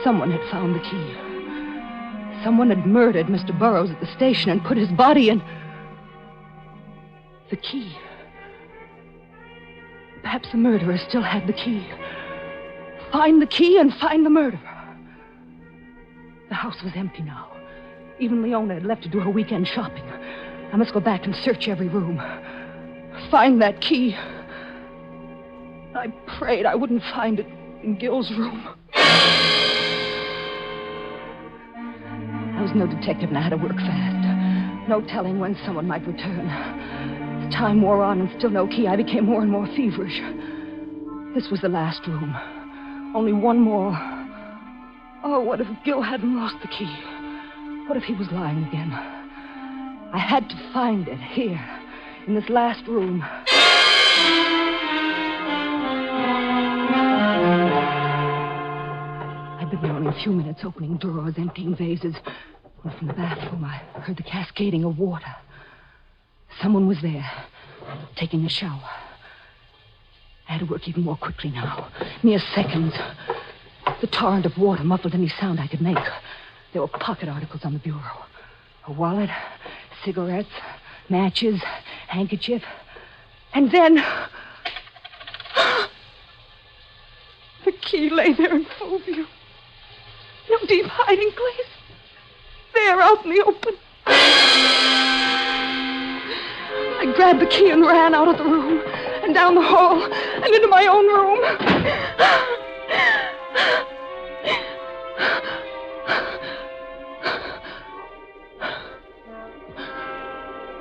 Someone had found the key. Someone had murdered Mr. Burroughs at the station and put his body in... the key. Perhaps the murderer still had the key. Find the key and find the murderer. The house was empty now. Even Leona had left to do her weekend shopping. I must go back and search every room. Find that key. I prayed I wouldn't find it. In Gil's room. I was no detective and I had to work fast. No telling when someone might return. As time wore on and still no key, I became more and more feverish. This was the last room. Only one more. Oh, what if Gil hadn't lost the key? What if he was lying again? I had to find it here, in this last room. I'd been there only a few minutes, opening drawers, emptying vases. When from the bathroom, I heard the cascading of water. Someone was there, taking a shower. I had to work even more quickly now. Mere seconds. The torrent of water muffled any sound I could make. There were pocket articles on the bureau. A wallet, cigarettes, matches, handkerchief. And then... the key lay there in full view. No deep hiding place. There, out in the open. I grabbed the key and ran out of the room, and down the hall, and into my own room.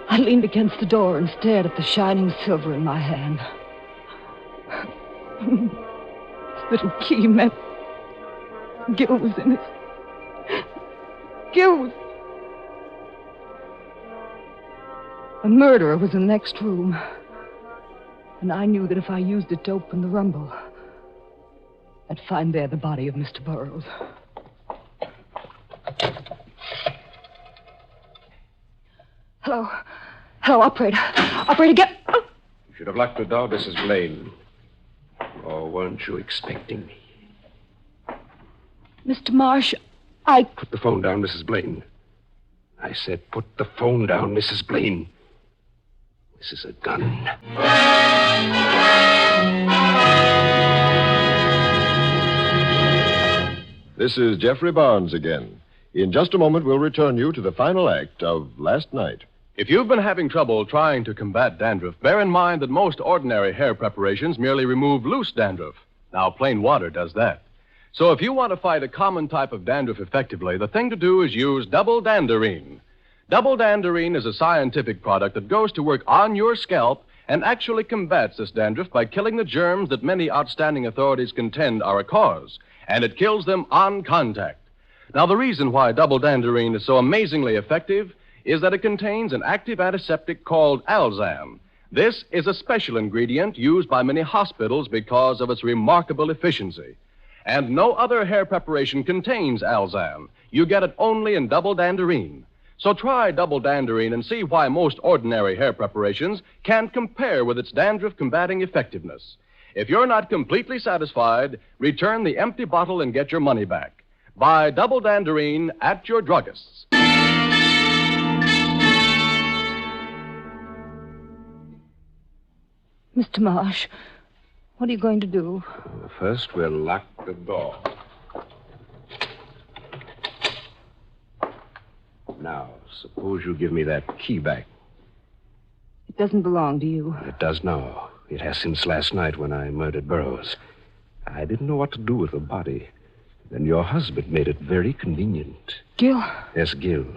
I leaned against the door and stared at the shining silver in my hand. This little key meant Gil was in it. Gil was... A murderer was in the next room. And I knew that if I used it to open the rumble, I'd find there the body of Mr. Burroughs. Hello. Hello, operator. Operator, get... Oh. You should have locked the door, Mrs. Blaine. Or weren't you expecting me? Mr. Marsh, I... Put the phone down, Mrs. Blaine. I said put the phone down, Mrs. Blaine. This is a gun. This is Jeffrey Barnes again. In just a moment, we'll return you to the final act of Last Night. If you've been having trouble trying to combat dandruff, bear in mind that most ordinary hair preparations merely remove loose dandruff. Now, plain water does that. So if you want to fight a common type of dandruff effectively, the thing to do is use double danderine. Double danderine is a scientific product that goes to work on your scalp and actually combats this dandruff by killing the germs that many outstanding authorities contend are a cause. And it kills them on contact. Now, the reason why double danderine is so amazingly effective is that it contains an active antiseptic called Alzam. This is a special ingredient used by many hospitals because of its remarkable efficiency. And no other hair preparation contains Alzam. You get it only in double danderine. So try double danderine and see why most ordinary hair preparations can't compare with its dandruff-combating effectiveness. If you're not completely satisfied, return the empty bottle and get your money back. Buy double danderine at your druggist's. Mr. Marsh, what are you going to do? First, we'll lock the door. Now, suppose you give me that key back. It doesn't belong to you. It does now. It has since last night when I murdered Burroughs. I didn't know what to do with the body. Then your husband made it very convenient. Gil? Yes, Gil.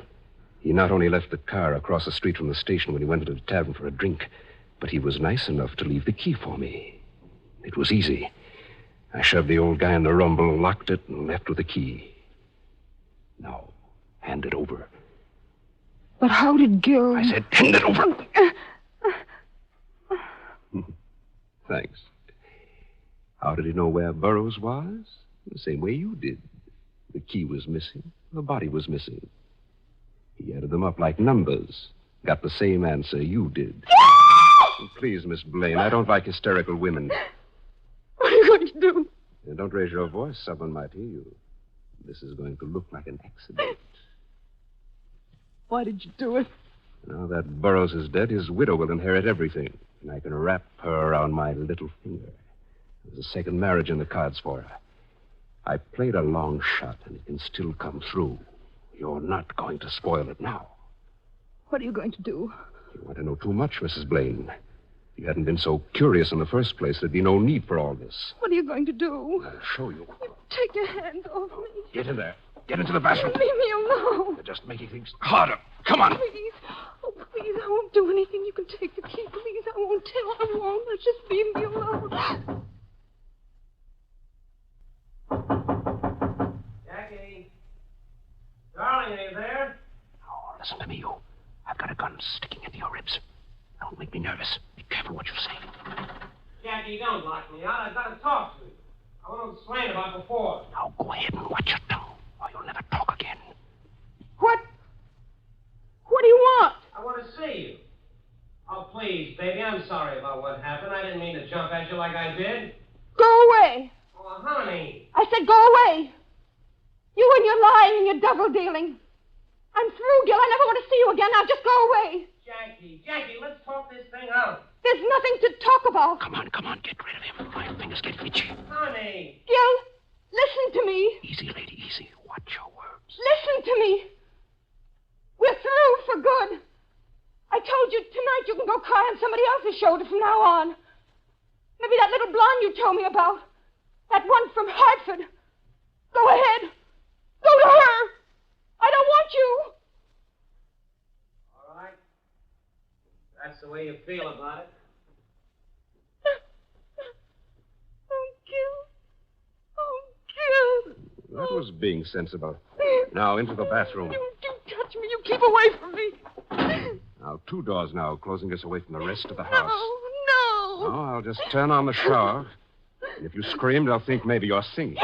He not only left the car across the street from the station when he went into the tavern for a drink, but he was nice enough to leave the key for me. It was easy. I shoved the old guy in the rumble, locked it, and left with the key. Now, hand it over. But how did Gil... I said, hand it over. Thanks. How did he know where Burroughs was? The same way you did. The key was missing. The body was missing. He added them up like numbers. Got the same answer you did. Please, Miss Blaine, I don't like hysterical women. What are you going to do? Don't raise your voice. Someone might hear you. This is going to look like an accident. Why did you do it? Now that Burroughs is dead, his widow will inherit everything. And I can wrap her around my little finger. There's a second marriage in the cards for her. I played a long shot, and it can still come through. You're not going to spoil it now. What are you going to do? You want to know too much, Mrs. Blaine. you hadn't been so curious in the first place, there'd be no need for all this. What are you going to do? I'll show you. Take your hands off me. Get in there. Get into the bathroom. Leave me alone. You're just making things harder. Come on. Please. Oh, please, I won't do anything. You can take the key. Please, I won't tell. I won't. Just leave me alone. Jackie. Darling, are you there? Oh, listen to me, you. I've got a gun sticking into your ribs. Don't make me nervous. Be careful what you say. Jackie, don't lock me out. I've got to talk to you. I want to explain about before. Now go ahead and watch your tongue, or you'll never talk again. What? What do you want? I want to see you. Oh, please, baby, I'm sorry about what happened. I didn't mean to jump at you like I did. Go away. Oh, honey. I said go away. You and your lying and your double dealing. I'm through, Gil. I never want to see you again. Now just go away. Jackie, let's talk this thing out. There's nothing to talk about. Come on, get rid of him. My fingers get itchy. Honey. Gil, listen to me. Easy, lady, easy. Watch your words. Listen to me. We're through for good. I told you tonight you can go cry on somebody else's shoulder from now on. Maybe that little blonde you told me about. That one from Hartford. Go ahead. Go to her. I don't want you. All right. That's the way you feel about it. Oh, Gil. That was being sensible. Now, into the bathroom. You touch me. You keep away from me. Now, 2 doors now, closing us away from the rest of the house. No. Oh, I'll just turn on the shower. And if you scream, they'll think maybe you're singing.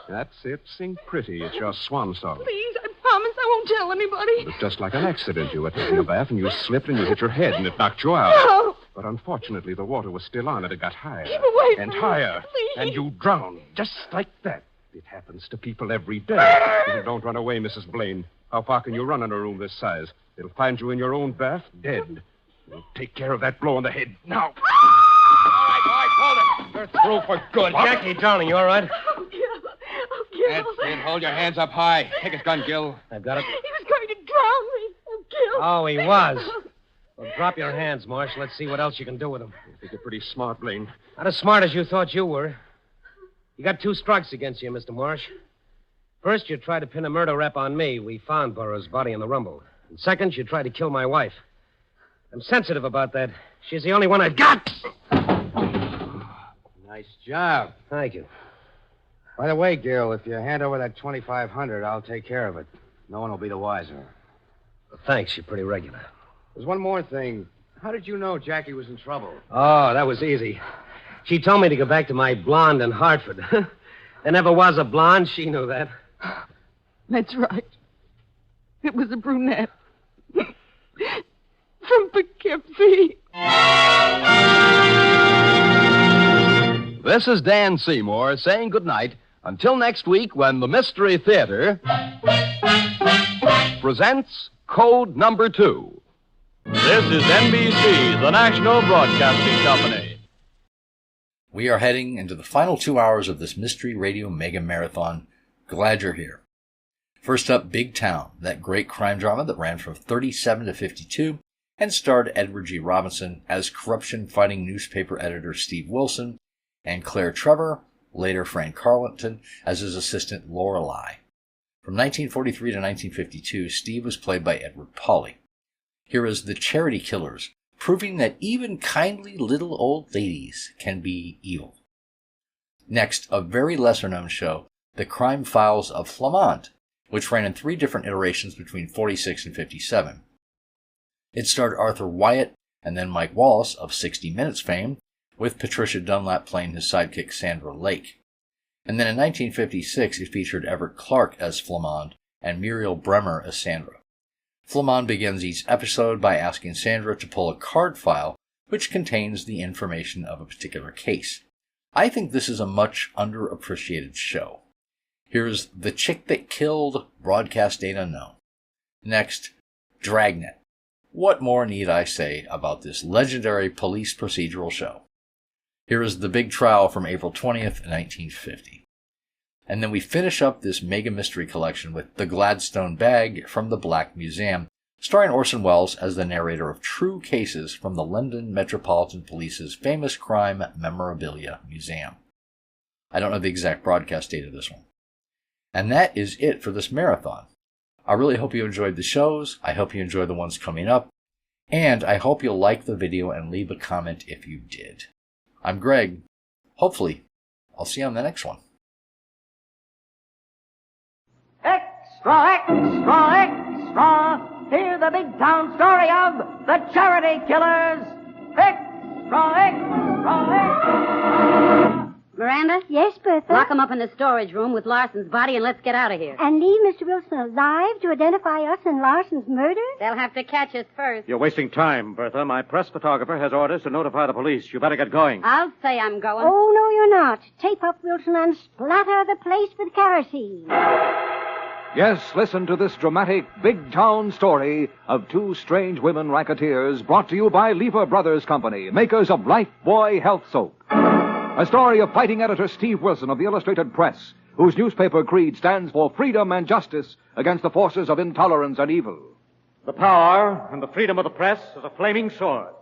That's it. Sing pretty. It's your swan song. Please, I promise I won't tell anybody. It was just like an accident. You were taking a bath and you slipped and you hit your head and it knocked you out. No. But unfortunately, the water was still on and it got higher. Keep away from and me, higher. please. And you drowned. Just like that. It happens to people every day. Don't run away, Mrs. Blaine. How far can you run in a room this size? It'll find you in your own bath, dead. We'll take care of that blow on the head now. All right, hold it. You're through for good. Jackie, darling, you all right? Oh, Gil. Gil. That's it. Hold your hands up high. Take his gun, Gil. I've got it. He was going to drown me. Oh, Gil. Oh, he was. Well, drop your hands, Marsh. Let's see what else you can do with him. I think you're pretty smart, Blaine. Not as smart as you thought you were. You got 2 strikes against you, Mr. Marsh. First, you tried to pin a murder rap on me. We found Burroughs' body in the rumble. And second, you tried to kill my wife. I'm sensitive about that. She's the only one I've got. Nice job. Thank you. By the way, Gil, if you hand over that $2,500, I'll take care of it. No one will be the wiser. Well, thanks. You're pretty regular. There's one more thing. How did you know Jackie was in trouble? Oh, that was easy. She told me to go back to my blonde in Hartford. There never was a blonde. She knew that. That's right. It was a brunette. From Poughkeepsie. This is Dan Seymour saying goodnight until next week when the Mystery Theater presents Code Number 2. This is NBC, the national broadcasting company. We are heading into the final 2 hours of this Mystery Radio Mega Marathon. Glad you're here. First up, Big Town, that great crime drama that ran from 37 to 52 and starred Edward G. Robinson as corruption-fighting newspaper editor Steve Wilson and Claire Trevor, later Frank Carlton, as his assistant Lorelei. From 1943 to 1952, Steve was played by Edward Pauley. Here is The Charity Killers, proving that even kindly little old ladies can be evil. Next, a very lesser-known show, The Crime Files of Flamond, which ran in 3 different iterations between 46 and 57. It starred Arthur Wyatt and then Mike Wallace of 60 Minutes fame, with Patricia Dunlap playing his sidekick Sandra Lake. And then in 1956, it featured Everett Clark as Flamond and Muriel Bremer as Sandra. Flamond begins each episode by asking Sandra to pull a card file which contains the information of a particular case. I think this is a much underappreciated show. Here's The Chick That Killed, broadcast date unknown. Next, Dragnet. What more need I say about this legendary police procedural show? Here is The Big Trial from April 20th, 1950. And then we finish up this mega mystery collection with The Gladstone Bag from the Black Museum, starring Orson Welles as the narrator of true cases from the London Metropolitan Police's famous crime memorabilia museum. I don't know the exact broadcast date of this one. And that is it for this marathon. I really hope you enjoyed the shows. I hope you enjoy the ones coming up. And I hope you'll like the video and leave a comment if you did. I'm Greg. Hopefully, I'll see you on the next one. Extra, extra, extra! Hear the big town story of the Charity Killers! Extra, extra, extra! Miranda? Yes, Bertha? Lock him up in the storage room with Larson's body and let's get out of here. And leave Mr. Wilson alive to identify us in Larson's murder? They'll have to catch us first. You're wasting time, Bertha. My press photographer has orders to notify the police. You better get going. I'll say I'm going. Oh, no, you're not. Tape up Wilson and splatter the place with kerosene. Yes, listen to this dramatic big town story of two strange women racketeers brought to you by Lever Brothers Company, makers of Lifebuoy Health Soap. A story of fighting editor Steve Wilson of the Illustrated Press, whose newspaper creed stands for freedom and justice against the forces of intolerance and evil. The power and the freedom of the press is a flaming sword,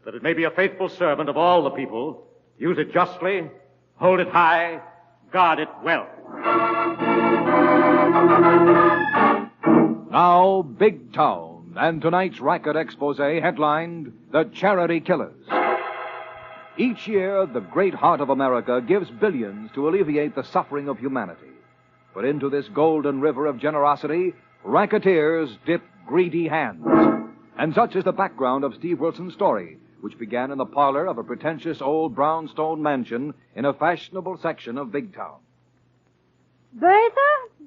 that it may be a faithful servant of all the people. Use it justly, hold it high, guard it well. Now, Big Town, and tonight's racket expose headlined The Charity Killers. Each year, the great heart of America gives billions to alleviate the suffering of humanity. But into this golden river of generosity, racketeers dip greedy hands. And such is the background of Steve Wilson's story, which began in the parlor of a pretentious old brownstone mansion in a fashionable section of Big Town. Bertha?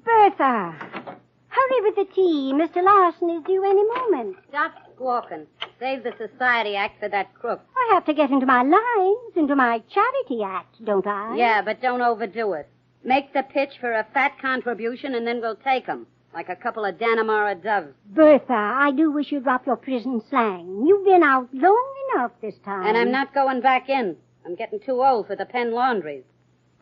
Bertha! Hurry with the tea. Mr. Larson is due any moment. Stop squawking. Save the Society Act for that crook. I have to get into my lines, into my charity act, don't I? Yeah, but don't overdo it. Make the pitch for a fat contribution and then we'll take 'em, like a couple of Dannemora doves. Bertha, I do wish you'd drop your prison slang. You've been out long enough this time. And I'm not going back in. I'm getting too old for the Penn laundries.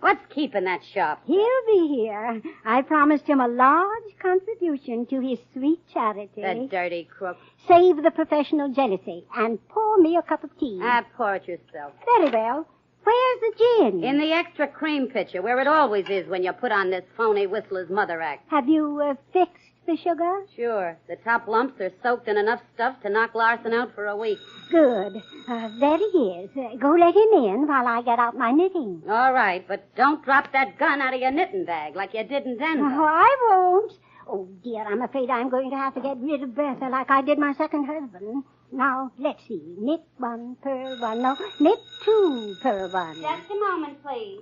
What's keeping that shop? He'll be here. I promised him a large contribution to his sweet charity. The dirty crook. Save the professional jealousy and pour me a cup of tea. Pour it yourself. Very well. Where's the gin? In the extra cream pitcher, where it always is when you put on this phony Whistler's Mother act. Have you fixed the sugar? Sure. The top lumps are soaked in enough stuff to knock Larson out for a week. Good. There he is. Go let him in while I get out my knitting. All right, but don't drop that gun out of your knitting bag like you did in Denver. Oh, I won't. Oh, dear, I'm afraid I'm going to have to get rid of Bertha like I did my second husband. Now, let's see. Knit one, purl one. No, knit two, purl one. Just a moment, please.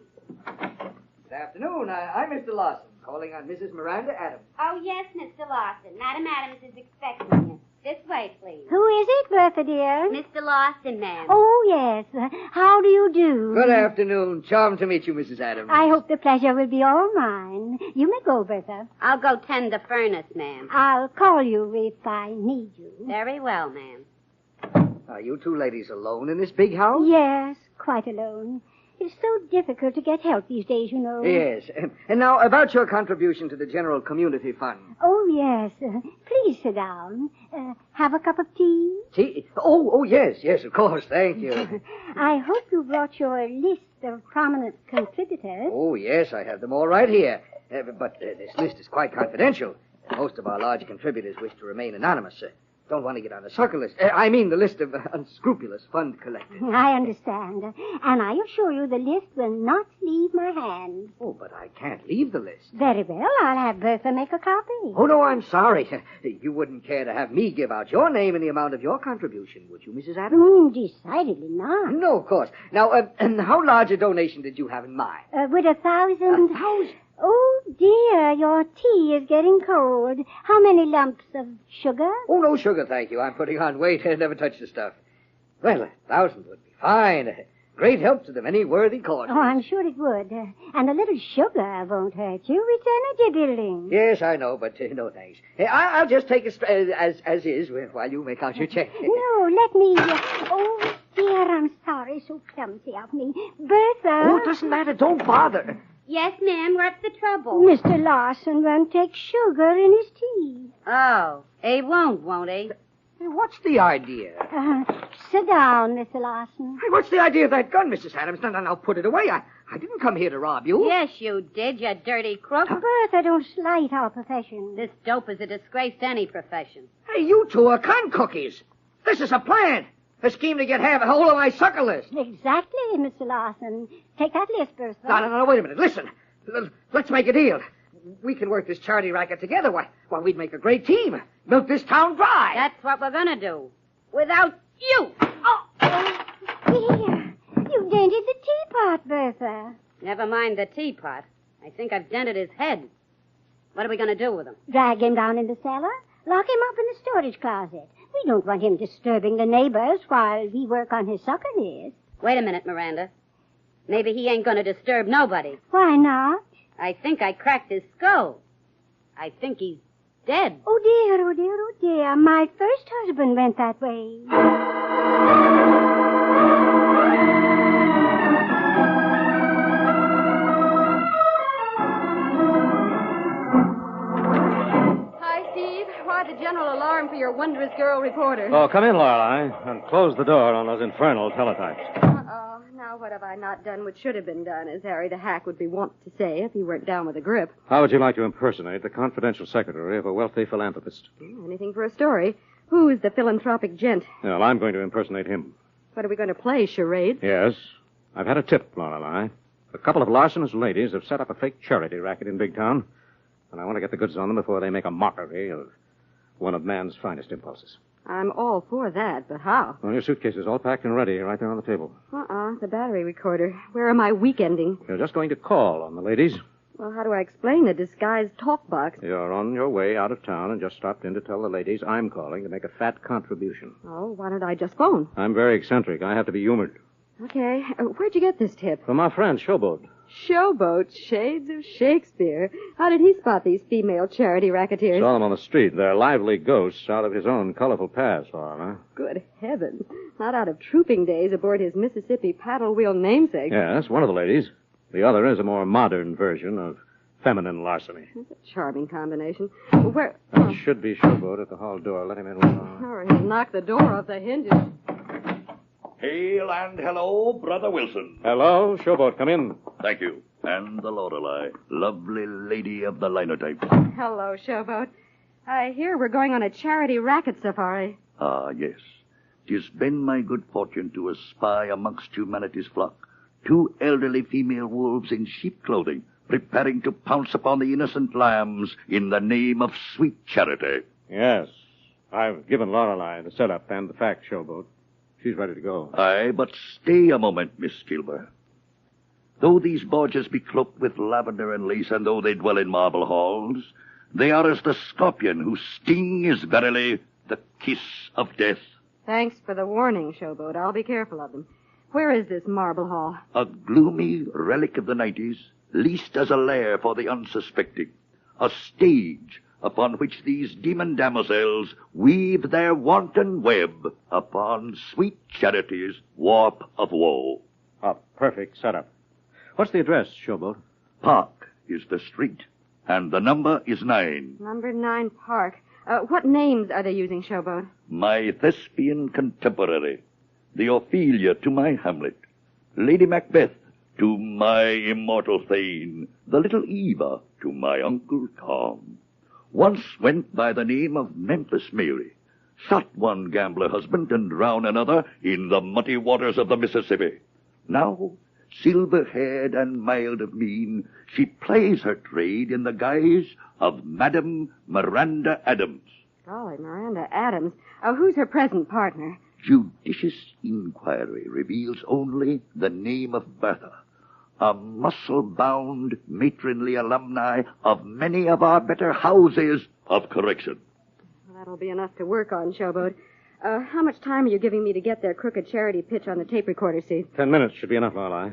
Good afternoon. I'm Mr. Larson, calling on Mrs. Miranda Adams. Oh, yes, Mr. Larson. Madam Adams is expecting you. This way, please. Who is it, Bertha, dear? Mr. Larson, ma'am. Oh, yes. How do you do? Good afternoon. Charmed to meet you, Mrs. Adams. I hope the pleasure will be all mine. You may go, Bertha. I'll go tend the furnace, ma'am. I'll call you if I need you. Very well, ma'am. Are you two ladies alone in this big house? Yes, quite alone. It's so difficult to get help these days, you know. Yes. And now, about your contribution to the General Community Fund. Oh, yes. Please sit down. Have a cup of tea? Tea? Oh, yes, of course. Thank you. I hope you brought your list of prominent contributors. Oh, yes, I have them all right here. But this list is quite confidential. Most of our large contributors wish to remain anonymous. Don't want to get on the sucker list. I mean the list of unscrupulous fund collectors. I understand. And I assure you the list will not leave my hand. Oh, but I can't leave the list. Very well. I'll have Bertha make a copy. Oh, no, I'm sorry. You wouldn't care to have me give out your name and the amount of your contribution, would you, Mrs. Adams? Decidedly not. No, of course. Now, how large a donation did you have in mind? Would 1,000... 1,000? Oh, dear, your tea is getting cold. How many lumps of sugar? Oh, no sugar, thank you. I'm putting on weight. I never touch the stuff. Well, 1,000 would be fine. Great help to them, any worthy cause. Oh, I'm sure it would. And a little sugar won't hurt you. It's energy building. Yes, I know, but no thanks. I'll just take it as is while you make out your check. No, let me... Oh, dear, I'm sorry. So clumsy of me. Bertha. Oh, it doesn't matter. Don't bother. Yes, ma'am. What's the trouble? Mr. Larson won't take sugar in his tea. Oh, he won't he? Hey, what's the idea? Sit down, Mr. Larson. Hey, what's the idea of that gun, Mrs. Adams? Now, put it away. I didn't come here to rob you. Yes, you did, you dirty crook. Bertha, don't slight our profession. This dope is a disgrace to any profession. Hey, you two are con cookies. This is a plan. A scheme to get hold of my sucker list. Exactly, Mr. Larson. Take that list, Bertha. No, wait a minute. Listen. Let's make a deal. We can work this charity racket together. Why, we'd make a great team. Milk this town dry. That's what we're gonna do. Without you. Here, you dented the teapot, Bertha. Never mind the teapot. I think I've dented his head. What are we gonna do with him? Drag him down in the cellar. Lock him up in the storage closet. We don't want him disturbing the neighbors while we work on his sucker list. Wait a minute, Miranda. Maybe he ain't gonna disturb nobody. Why not? I think I cracked his skull. I think he's dead. Oh, dear, oh, dear, oh, dear. My first husband went that way. Hi, Steve. Why the general alarm for your wondrous girl reporter? Oh, come in, Lorelei, and close the door on those infernal teletypes. Uh-oh. Now, what have I not done which should have been done, as Harry the Hack would be wont to say if he weren't down with a grip? How would you like to impersonate the confidential secretary of a wealthy philanthropist? Anything for a story. Who's the philanthropic gent? Well, I'm going to impersonate him. What are we going to play, charade? Yes. I've had a tip, Lorelei. A couple of Larson's ladies have set up a fake charity racket in Big Town, and I want to get the goods on them before they make a mockery of one of man's finest impulses. I'm all for that, but how? Well, your suitcase is all packed and ready right there on the table. The battery recorder. Where am I weekending? You're just going to call on the ladies. Well, how do I explain the disguised talk box? You're on your way out of town and just stopped in to tell the ladies I'm calling to make a fat contribution. Oh, why don't I just phone? I'm very eccentric. I have to be humored. Okay. Where'd you get this tip? From our friend, Showboat. Showboat? Shades of Shakespeare. How did he spot these female charity racketeers? Saw them on the street. They're lively ghosts out of his own colorful past, Lorelei. Good heavens. Not out of trooping days aboard his Mississippi paddle wheel namesake. Yes, one of the ladies. The other is a more modern version of feminine larceny. That's a charming combination. Where? That should be Showboat at the hall door. Let him in. Or he'll knock the door off the hinges. Hail and hello, Brother Wilson. Hello, Showboat. Come in. Thank you. And the Lorelei, lovely lady of the linotype. Hello, Showboat. I hear we're going on a charity racket safari. Ah, yes. 'Tis been my good fortune to espy amongst humanity's flock 2 elderly female wolves in sheep clothing, preparing to pounce upon the innocent lambs in the name of sweet charity. Yes. I've given Lorelei the setup and the facts, Showboat. She's ready to go. Aye, but stay a moment, Miss Gilbert. Though these barges be cloaked with lavender and lace, and though they dwell in marble halls, they are as the scorpion whose sting is verily the kiss of death. Thanks for the warning, Showboat. I'll be careful of them. Where is this marble hall? A gloomy relic of the 90s, leased as a lair for the unsuspecting. A stage upon which these demon damosels weave their wanton web upon sweet charity's warp of woe. A perfect setup. What's the address, Showboat? Park is the street, and the number is 9. Number 9 Park. What names are they using, Showboat? My thespian contemporary, the Ophelia to my Hamlet, Lady Macbeth to my immortal Thane, the little Eva to my Uncle Tom. Once went by the name of Memphis Mary, shot one gambler husband and drowned another in the muddy waters of the Mississippi. Now, silver-haired and mild of mien, she plays her trade in the guise of Madame Miranda Adams. Golly, Miranda Adams. Who's her present partner? Judicious inquiry reveals only the name of Bertha, a muscle-bound, matronly alumni of many of our better houses of correction. Well, that'll be enough to work on, Showboat. How much time are you giving me to get their crooked charity pitch on the tape recorder, Steve? 10 minutes should be enough, Lorelei.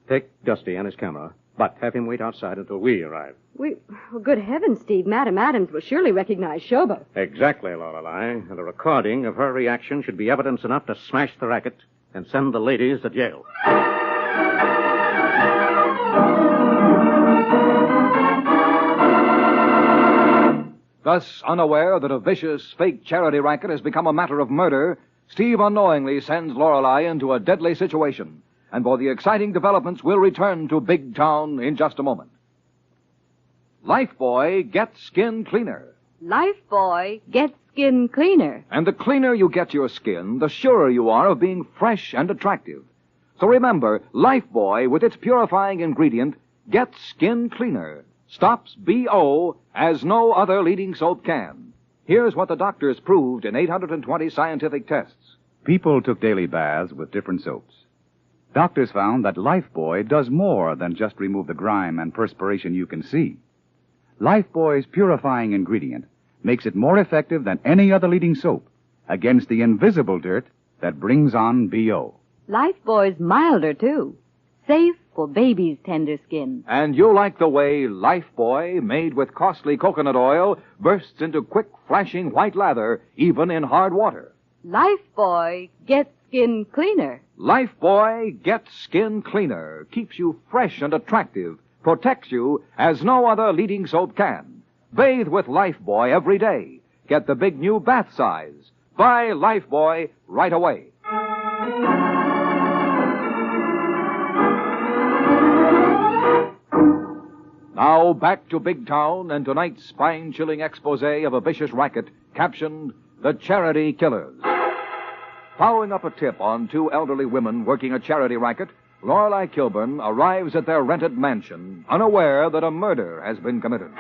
Take Dusty and his camera, but have him wait outside until we arrive. Well, good heavens, Steve. Madam Adams will surely recognize Showboat. Exactly, Lorelei. And a recording of her reaction should be evidence enough to smash the racket and send the ladies to jail. Thus, unaware that a vicious, fake charity racket has become a matter of murder, Steve unknowingly sends Lorelei into a deadly situation. And for the exciting developments, we'll return to Big Town in just a moment. Lifebuoy gets skin cleaner. Lifebuoy gets skin cleaner. And the cleaner you get your skin, the surer you are of being fresh and attractive. So remember, Lifebuoy, with its purifying ingredient, gets skin cleaner. Stops BO as no other leading soap can. Here's what the doctors proved in 820 scientific tests. People took daily baths with different soaps. Doctors found that Lifebuoy does more than just remove the grime and perspiration you can see. Lifebuoy's purifying ingredient makes it more effective than any other leading soap against the invisible dirt that brings on BO. Lifebuoy's milder, too. Safe for baby's tender skin. And you'll like the way Lifebuoy, made with costly coconut oil, bursts into quick, flashing white lather, even in hard water. Lifebuoy gets skin cleaner. Lifebuoy gets skin cleaner, keeps you fresh and attractive, protects you as no other leading soap can. Bathe with Lifebuoy every day. Get the big new bath size. Buy Lifebuoy right away. Now back to Big Town and tonight's spine-chilling expose of a vicious racket captioned The Charity Killers. Following up a tip on two elderly women working a charity racket, Lorelei Kilburn arrives at their rented mansion, unaware that a murder has been committed.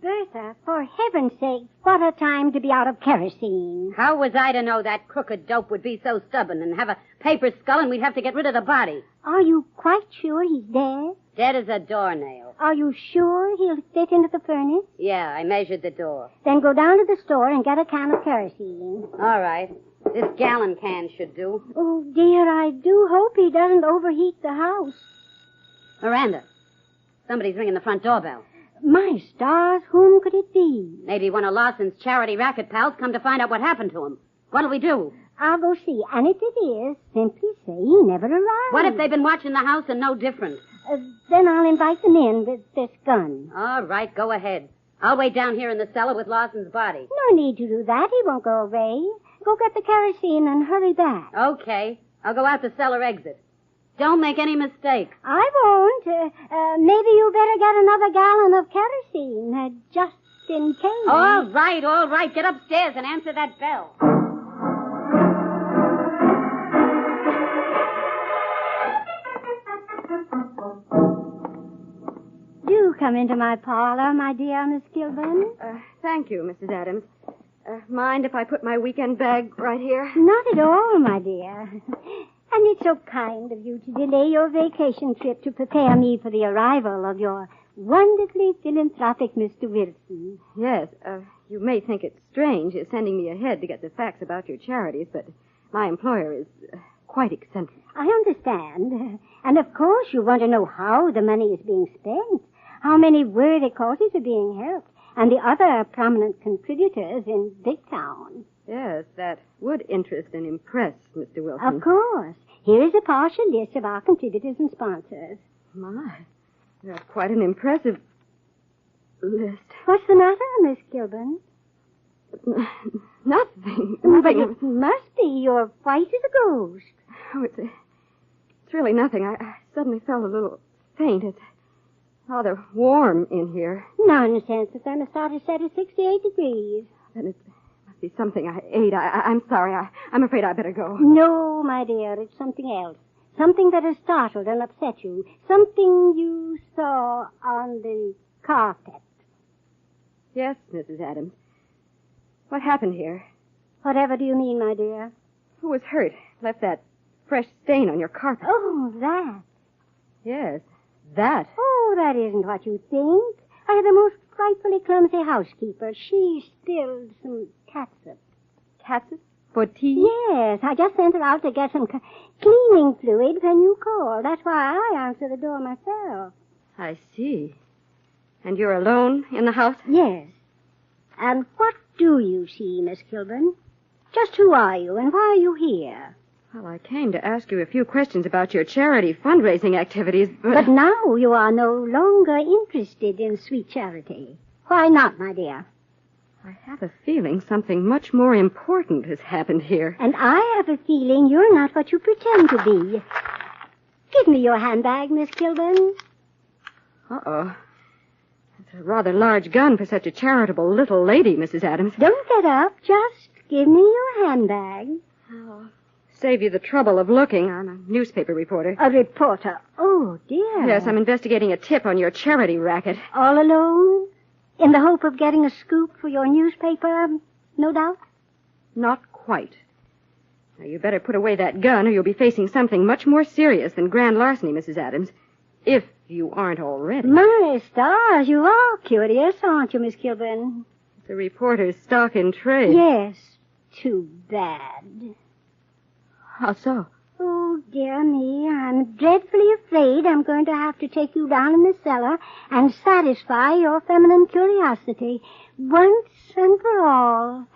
Bertha, for heaven's sake, what a time to be out of kerosene. How was I to know that crooked dope would be so stubborn and have a paper skull and we'd have to get rid of the body? Are you quite sure he's dead? Dead as a doornail. Are you sure he'll fit into the furnace? Yeah, I measured the door. Then go down to the store and get a can of kerosene. All right. This gallon can should do. Oh, dear, I do hope he doesn't overheat the house. Miranda, somebody's ringing the front doorbell. My stars, whom could it be? Maybe one of Lawson's charity racket pals come to find out what happened to him. What'll we do? I'll go see, and if it is, simply say he never arrived. What if they've been watching the house and no different? Then I'll invite them in with this gun. All right, go ahead. I'll wait down here in the cellar with Lawson's body. No need to do that. He won't go away. Go get the kerosene and hurry back. Okay. I'll go out the cellar exit. Don't make any mistake. I won't. Maybe you better get another gallon of kerosene, just in case. All right. Get upstairs and answer that bell. Do come into my parlor, my dear Miss Kilburn. Thank you, Mrs. Adams. Mind if I put my weekend bag right here? Not at all, my dear. And it's so kind of you to delay your vacation trip to prepare me for the arrival of your wonderfully philanthropic Mr. Wilson. Yes, you may think it's strange sending me ahead to get the facts about your charities, but my employer is quite eccentric. I understand. And of course you want to know how the money is being spent, how many worthy causes are being helped, and the other prominent contributors in Big Town. Yes, that would interest and impress Mr. Wilson. Of course. Here is a partial list of our contributors and sponsors. My, that's quite an impressive list. What's the matter, Miss Kilburn? Nothing. But it must be. You're white as a ghost. Oh, it's really nothing. I suddenly felt a little faint. It's rather warm in here. Nonsense. The thermostat is set at 68 degrees. Then it must be something I ate. I'm sorry. I'm afraid I better go. No, my dear. It's something else. Something that has startled and upset you. Something you saw on the carpet. Yes, Mrs. Adams. What happened here? Whatever do you mean, my dear? Who was hurt? Left that fresh stain on your carpet. Oh, that. Yes, that. Oh, that isn't what you think. I had the most frightfully clumsy housekeeper. She spilled some catsup. Catsup? For tea? Yes, I just sent her out to get some cleaning fluid when you called. That's why I answered the door myself. I see. And you're alone in the house? Yes. And what do you see, Miss Kilburn? Just who are you and why are you here? Well, I came to ask you a few questions about your charity fundraising activities, But now you are no longer interested in sweet charity. Why not, my dear? I have a feeling something much more important has happened here. And I have a feeling you're not what you pretend to be. Give me your handbag, Miss Kilburn. Uh-oh. It's a rather large gun for such a charitable little lady, Mrs. Adams. Don't get up. Just give me your handbag. I'll save you the trouble of looking. I'm a newspaper reporter. A reporter? Oh, dear. Yes, I'm investigating a tip on your charity racket. All alone? In the hope of getting a scoop for your newspaper, no doubt? Not quite. Now, you better put away that gun or you'll be facing something much more serious than grand larceny, Mrs. Adams. If you aren't already. My stars, you are curious, aren't you, Miss Kilburn? The reporter's stock in trade. Yes. Too bad. How so? Oh, dear me, I'm dreadfully afraid I'm going to have to take you down in the cellar and satisfy your feminine curiosity once and for all.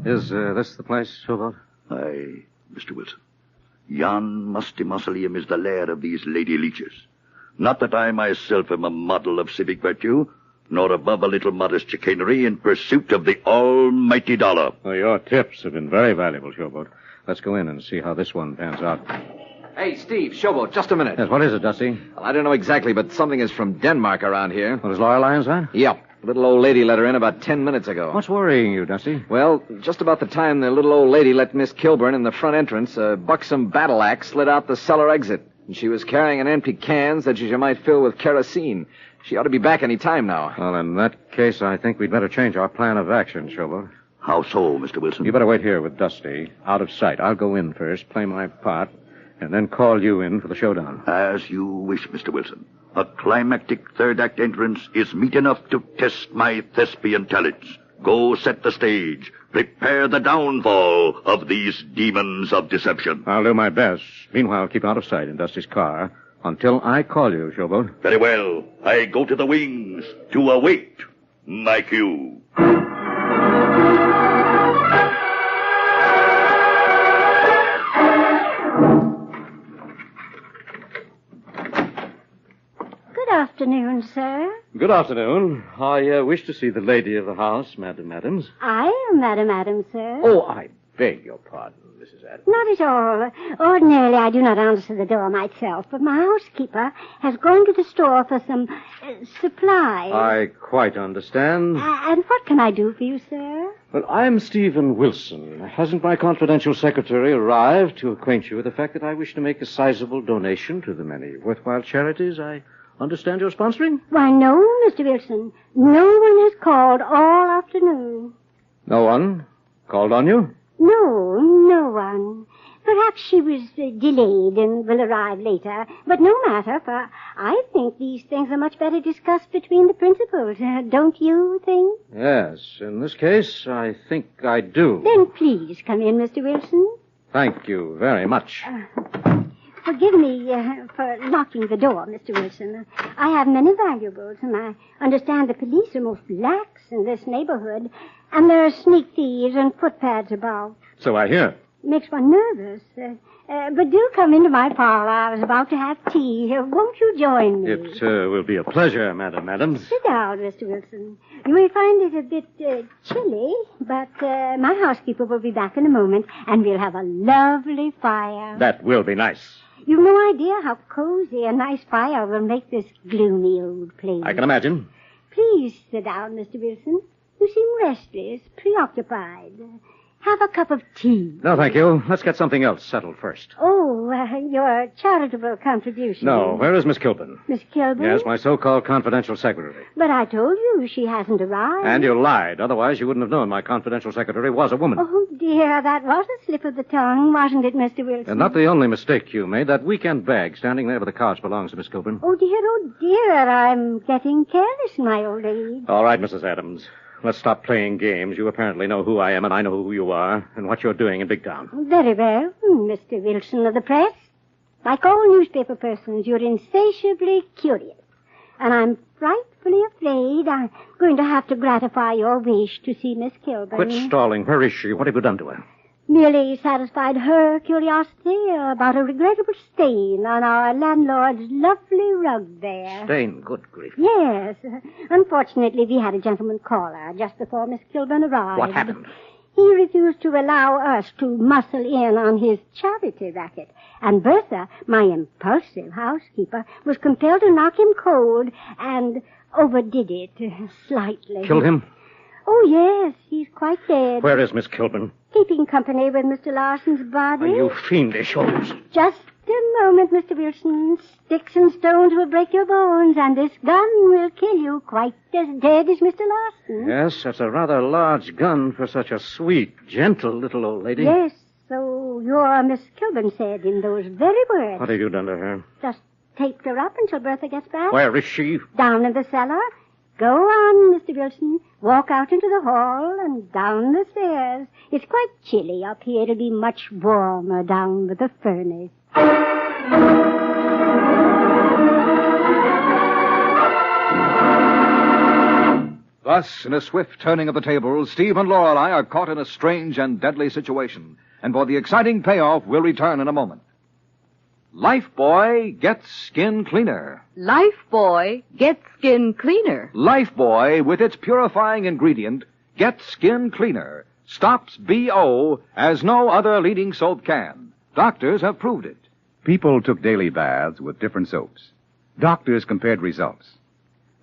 Is this the place, Showboat? Aye, Mr. Wilson. Yon musty mausoleum is the lair of these lady leeches. Not that I myself am a model of civic virtue, nor above a little modest chicanery in pursuit of the almighty dollar. Well, your tips have been very valuable, Showboat. Let's go in and see how this one pans out. Hey, Steve, Showboat, just a minute. Yes, what is it, Dusty? Well, I don't know exactly, but something is from Denmark around here. What, is Laura Lyons on? Yep. Little old lady let her in about 10 minutes ago. What's worrying you, Dusty? Well, just about the time the little old lady let Miss Kilburn in the front entrance, a buxom battle axe slid out the cellar exit. And she was carrying an empty can that she might fill with kerosene. She ought to be back any time now. Well, in that case, I think we'd better change our plan of action, Showboat. How so, Mr. Wilson? You better wait here with Dusty, out of sight. I'll go in first, play my part, and then call you in for the showdown. As you wish, Mr. Wilson. A climactic third-act entrance is meet enough to test my thespian talents. Go set the stage. Prepare the downfall of these demons of deception. I'll do my best. Meanwhile, keep out of sight in Dusty's car until I call you, Showboat. Very well. I go to the wings to await my cue. Good afternoon, sir. Good afternoon. I wish to see the lady of the house, Madam Adams. I am Madam Adams, sir. Oh, I beg your pardon, Mrs. Adams. Not at all. Ordinarily, I do not answer the door myself, but my housekeeper has gone to the store for some supplies. I quite understand. And what can I do for you, sir? Well, I'm Stephen Wilson. Hasn't my confidential secretary arrived to acquaint you with the fact that I wish to make a sizable donation to the many worthwhile charities I understand you're sponsoring? Why, no, Mr. Wilson. No one has called all afternoon. No one called on you? No one. Perhaps she was delayed and will arrive later. But no matter, for I think these things are much better discussed between the principals. Don't you think? Yes, in this case, I think I do. Then please come in, Mr. Wilson. Thank you very much. Forgive me for locking the door, Mr. Wilson. I have many valuables, and I understand the police are most lax in this neighborhood, and there are sneak thieves and footpads about. So I hear. Makes one nervous. But do come into my parlor. I was about to have tea. Won't you join me? It will be a pleasure, Madam Adams. Sit down, Mr. Wilson. You may find it a bit chilly, but my housekeeper will be back in a moment, and we'll have a lovely fire. That will be nice. You've no idea how cozy a nice fire will make this gloomy old place. I can imagine. Please sit down, Mr. Wilson. You seem restless, preoccupied. Have a cup of tea. No, thank you. Let's get something else settled first. Oh, your charitable contribution. No, where is Miss Kilburn? Miss Kilburn? Yes, my so-called confidential secretary. But I told you she hasn't arrived. And you lied. Otherwise, you wouldn't have known my confidential secretary was a woman. Oh, dear, that was a slip of the tongue, wasn't it, Mr. Wilson? And not the only mistake you made. That weekend bag standing there by the couch belongs to Miss Kilburn. Oh, dear, I'm getting careless, my old age. All right, Mrs. Adams. Let's stop playing games. You apparently know who I am, and I know who you are, and what you're doing in Big Town. Very well, Mr. Wilson of the press. Like all newspaper persons, you're insatiably curious. And I'm frightfully afraid I'm going to have to gratify your wish to see Miss Kilburn. Quit stalling. Where is she? What have you done to her? Merely satisfied her curiosity about a regrettable stain on our landlord's lovely rug there. Stain? Good grief. Yes. Unfortunately, we had a gentleman caller just before Miss Kilburn arrived. What happened? He refused to allow us to muscle in on his charity racket. And Bertha, my impulsive housekeeper, was compelled to knock him cold and overdid it slightly. Killed him? Oh, yes. He's quite dead. Where is Miss Kilburn? Keeping company with Mr. Larson's body. Are you fiendish, Holmes? Just a moment, Mr. Wilson. Sticks and stones will break your bones, and this gun will kill you quite as dead as Mr. Larson. Yes, that's a rather large gun for such a sweet, gentle little old lady. Yes, so your Miss Kilburn said in those very words. What have you done to her? Just taped her up until Bertha gets back. Where is she? Down in the cellar. Go on, Mr. Wilson. Walk out into the hall and down the stairs. It's quite chilly up here. It'll be much warmer down with the furnace. Thus, in a swift turning of the tables, Steve and Lorelei are caught in a strange and deadly situation. And for the exciting payoff, we'll return in a moment. Lifebuoy gets skin cleaner. Lifebuoy gets skin cleaner. Lifebuoy, with its purifying ingredient, gets skin cleaner. Stops BO as no other leading soap can. Doctors have proved it. People took daily baths with different soaps. Doctors compared results.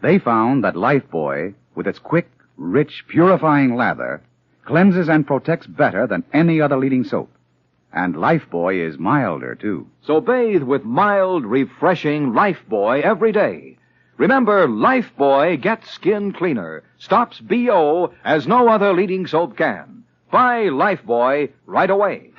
They found that Lifebuoy, with its quick, rich, purifying lather, cleanses and protects better than any other leading soap. And Lifebuoy is milder, too. So bathe with mild, refreshing Lifebuoy every day. Remember, Lifebuoy gets skin cleaner. Stops BO as no other leading soap can. Buy Lifebuoy right away.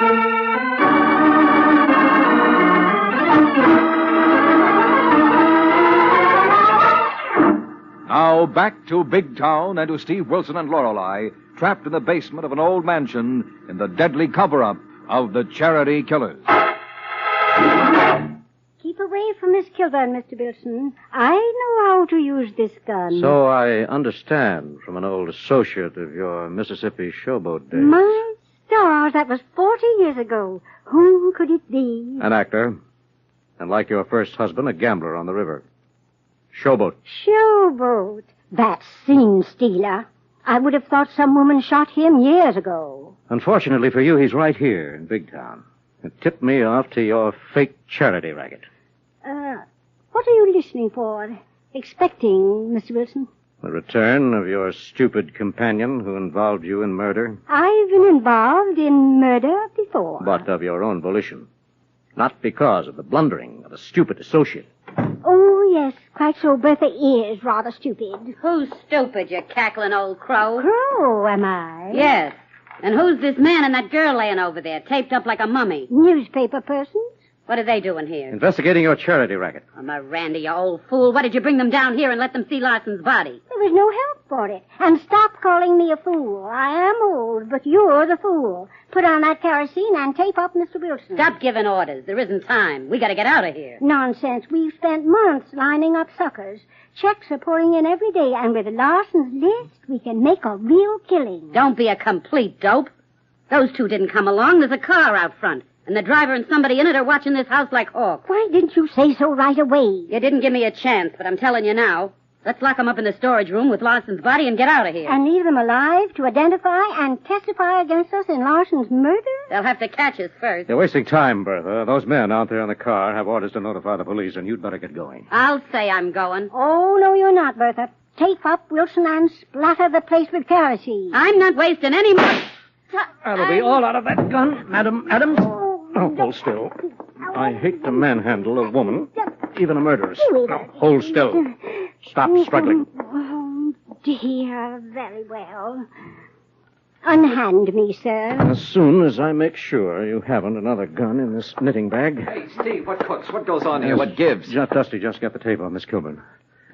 Now back to Big Town and to Steve Wilson and Lorelei, trapped in the basement of an old mansion in the deadly cover-up of the charity killers. Keep away from Miss Kilburn, Mr. Wilson. I know how to use this gun. So I understand from an old associate of your Mississippi showboat days. My stars, that was 40 years ago. Whom could it be? An actor. And like your first husband, a gambler on the river. Showboat. Showboat. That scene stealer. I would have thought some woman shot him years ago. Unfortunately for you, he's right here in Big Town. It tipped me off to your fake charity racket. What are you listening for? Expecting, Mr. Wilson? The return of your stupid companion who involved you in murder. I've been involved in murder before. But of your own volition. Not because of the blundering of a stupid associate. Oh, yes, quite so. Bertha is rather stupid. Who's stupid, you cackling old crow? Crow, am I? Yes. And who's this man and that girl laying over there, taped up like a mummy? Newspaper persons. What are they doing here? Investigating your charity racket. Oh, Miranda, you old fool. Why did you bring them down here and let them see Larson's body? There was no help for it. And stop calling me a fool. I am old, but you're the fool. Put on that kerosene and tape up Mr. Wilson. Stop giving orders. There isn't time. We gotta get out of here. Nonsense. We've spent months lining up suckers. Checks are pouring in every day, and with Larson's list, we can make a real killing. Don't be a complete dope. Those two didn't come along. There's a car out front. And the driver and somebody in it are watching this house like hawks. Why didn't you say so right away? You didn't give me a chance, but I'm telling you now. Let's lock them up in the storage room with Larson's body and get out of here. And leave them alive to identify and testify against us in Larson's murder? They'll have to catch us first. You're wasting time, Bertha. Those men out there in the car have orders to notify the police, and you'd better get going. I'll say I'm going. Oh, no, you're not, Bertha. Tape up Wilson and splatter the place with kerosene. I'm not wasting any more... That'll be all out of that gun, Madam Adams. Oh, hold still. I hate to manhandle a woman, even a murderess. Now, hold still. Stop struggling. Oh, dear, very well. Unhand me, sir. As soon as I make sure you haven't another gun in this knitting bag. Hey, Steve, what cooks? What goes on here? What gives? Dusty, just get the tape on Miss Kilburn.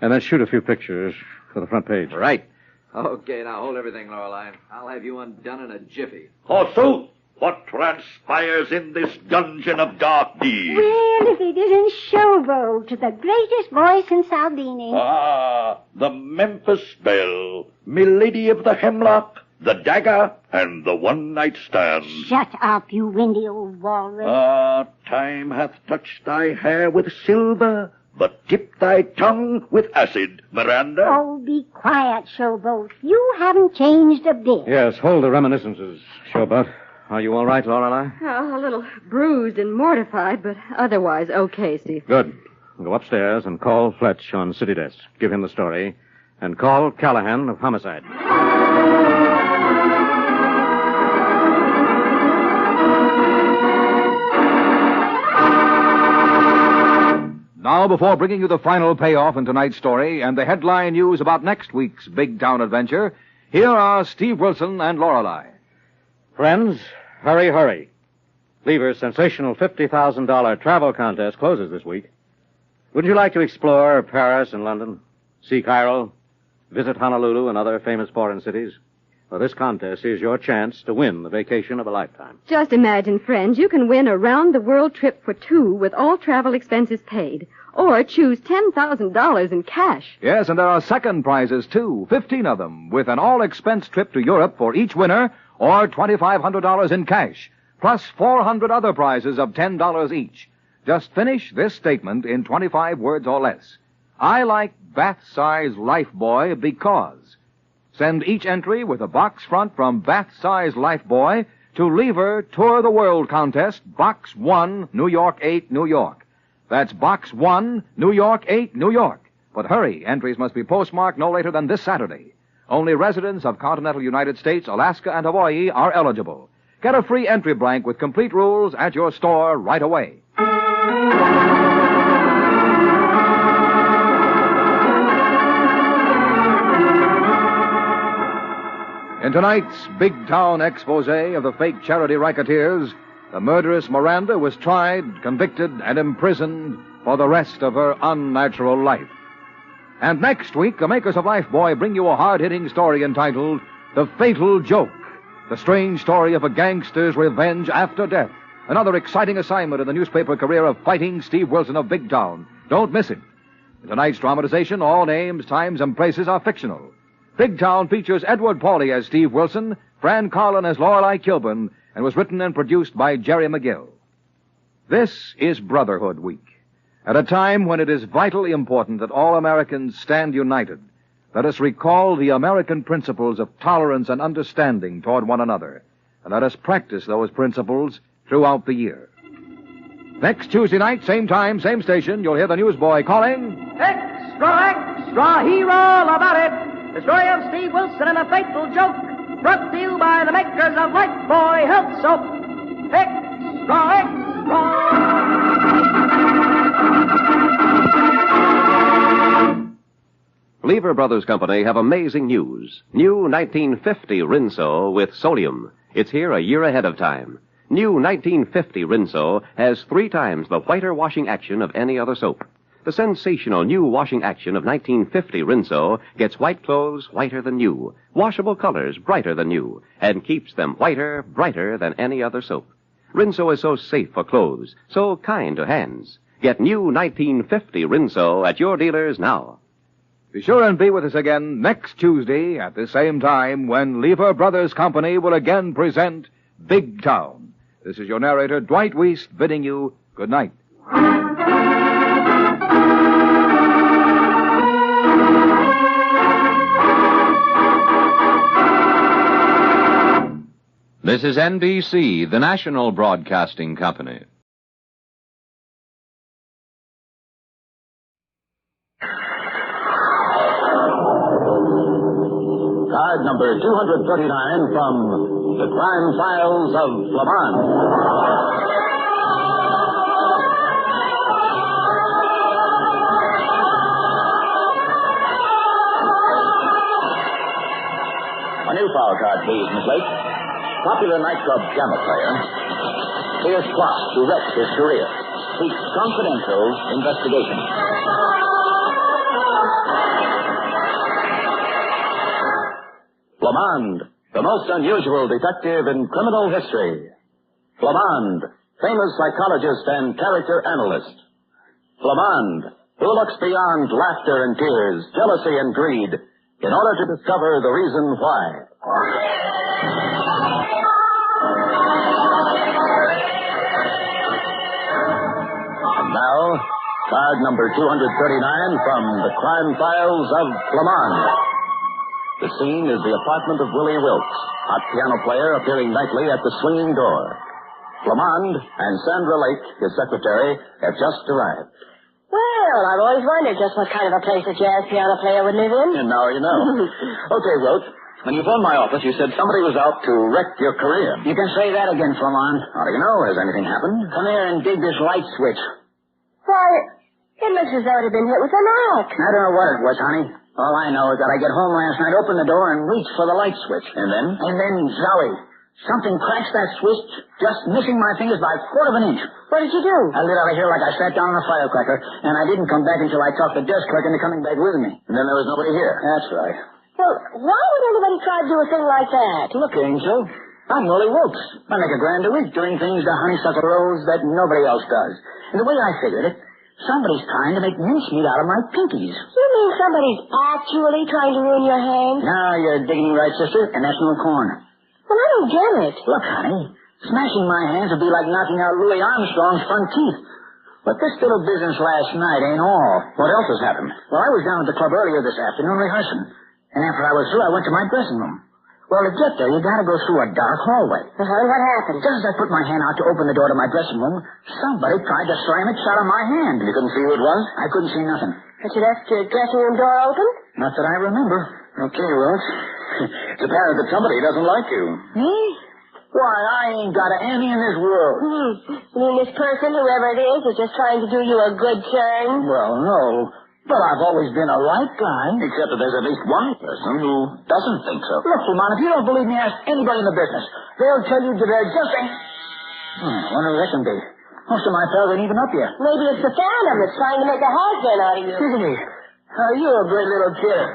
And then shoot a few pictures for the front page. Right. Okay, now hold everything, Lorelei. I'll have you undone in a jiffy. Forsooth, what transpires in this dungeon of dark deeds? Well, if it isn't Showboat, the greatest voice in Salvini. Ah, the Memphis Belle, milady of the hemlock, the dagger, and the one-night stand. Shut up, you windy old walrus. Time hath touched thy hair with silver, but dipped thy tongue with acid, Miranda. Oh, be quiet, Showboat. You haven't changed a bit. Yes, hold the reminiscences, Showboat. Are you all right, Lorelei? Oh, a little bruised and mortified, but otherwise okay, Steve. Good. Go upstairs and call Fletch on City Desk. Give him the story. And call Callahan of Homicide. Now, before bringing you the final payoff in tonight's story and the headline news about next week's big town adventure, here are Steve Wilson and Lorelei. Friends, hurry, hurry. Lever's sensational $50,000 travel contest closes this week. Would you like to explore Paris and London, see Cairo, visit Honolulu and other famous foreign cities? Well, this contest is your chance to win the vacation of a lifetime. Just imagine, friends, you can win a round-the-world trip for two with all travel expenses paid. Or choose $10,000 in cash. Yes, and there are second prizes, too, 15 of them, with an all-expense trip to Europe for each winner, or $2,500 in cash, plus 400 other prizes of $10 each. Just finish this statement in 25 words or less. I like bath-size Lifebuoy because... Send each entry with a box front from Bath-Size Lifebuoy to Lever Tour the World Contest, Box 1, New York 8, New York. That's Box 1, New York 8, New York. But hurry, entries must be postmarked no later than this Saturday. Only residents of continental United States, Alaska, and Hawaii are eligible. Get a free entry blank with complete rules at your store right away. In tonight's big town expose of the fake charity racketeers, the murderess Miranda was tried, convicted, and imprisoned for the rest of her unnatural life. And next week, the makers of Lifebuoy bring you a hard-hitting story entitled The Fatal Joke, the strange story of a gangster's revenge after death. Another exciting assignment in the newspaper career of fighting Steve Wilson of Big Town. Don't miss him. In tonight's dramatization, all names, times, and places are fictional. Big Town features Edward Pauly as Steve Wilson, Fran Cullen as Lorelei Kilburn, and was written and produced by Jerry McGill. This is Brotherhood Week. At a time when it is vitally important that all Americans stand united, let us recall the American principles of tolerance and understanding toward one another, and let us practice those principles throughout the year. Next Tuesday night, same time, same station, you'll hear the newsboy calling... Extra, extra, hear all about it! The story of Steve Wilson and a fatal joke, brought to you by the makers of Lifebuoy Health Soap. Extra, extra! Lever Brothers Company have amazing news. New 1950 Rinso with Solium. It's here a year ahead of time. New 1950 Rinso has 3 times the whiter washing action of any other soap. The sensational new washing action of 1950 Rinso gets white clothes whiter than new, washable colors brighter than new, and keeps them whiter, brighter than any other soap. Rinso is so safe for clothes, so kind to hands. Get new 1950 Rinso at your dealers now. Be sure and be with us again next Tuesday at the same time when Lever Brothers Company will again present Big Town. This is your narrator, Dwight Wiest, bidding you good night. This is NBC, the national broadcasting company. Card number 239 from the Crime Files of Flamond. A new file card, please, Miss Lake. Popular nightclub piano player fears plot to wreck his career. Seeks confidential investigation. Flamond, the most unusual detective in criminal history. Flamond, famous psychologist and character analyst. Flamond, who looks beyond laughter and tears, jealousy and greed, in order to discover the reason why. card number 239 from the crime files of Flamond. The scene is the apartment of Willie Wilkes, hot piano player appearing nightly at the swinging door. Flamond and Sandra Lake, his secretary, have just arrived. Well, I've always wondered just what kind of a place a jazz piano player would live in. And now you know. Okay, Wilkes. When you phoned my office, you said somebody was out to wreck your career. You can say that again, Flamond. How do you know? Has anything happened? Come here and dig this light switch. Why, it looks as though it had been hit with an axe. I don't know what it was, honey. All I know is that I get home last night, opened the door, and reached for the light switch. And then? And then, Zoe, something cracks that switch, just missing my fingers by a quarter of an inch. What did you do? I lit out of here like I sat down on a firecracker, and I didn't come back until I talked the desk clerk into coming back with me. And then there was nobody here. That's right. Well, why would anybody try to do a thing like that? Look, Angel, I'm Willie Wilkes. I make $1,000 a week doing things to honeysuckle rose that nobody else does. And the way I figured it, somebody's trying to make mincemeat out of my pinkies. You mean somebody's actually trying to ruin your hand? Now you're digging me right, sister, and that's no corn. Well, I don't get it. Look, honey, smashing my hands would be like knocking out Louis Armstrong's front teeth. But this little business last night ain't all. What else has happened? Well, I was down at the club earlier this afternoon rehearsing. And after I was through, I went to my dressing room. Well, to get there, you gotta go through a dark hallway. What happened? Just as I put my hand out to open the door to my dressing room, somebody tried to slam it shut on my hand. You couldn't see who it was? I couldn't see nothing. But you left your dressing room door open? Not that I remember. Okay, Wilkes. It's apparent that somebody doesn't like you. Me? Why, I ain't got an enemy in this world. You mean this person, whoever it is just trying to do you a good turn? Well, no. But I've always been a right guy. Except that there's at least one person who doesn't think so. Look, Flamond, if you don't believe me, ask anybody in the business. They'll tell you that there just ain't... wonder who that can be. Most of my pals ain't even up yet. Maybe it's the Phantom that's trying to make a has-been out of you. Susie, you're a great little kid.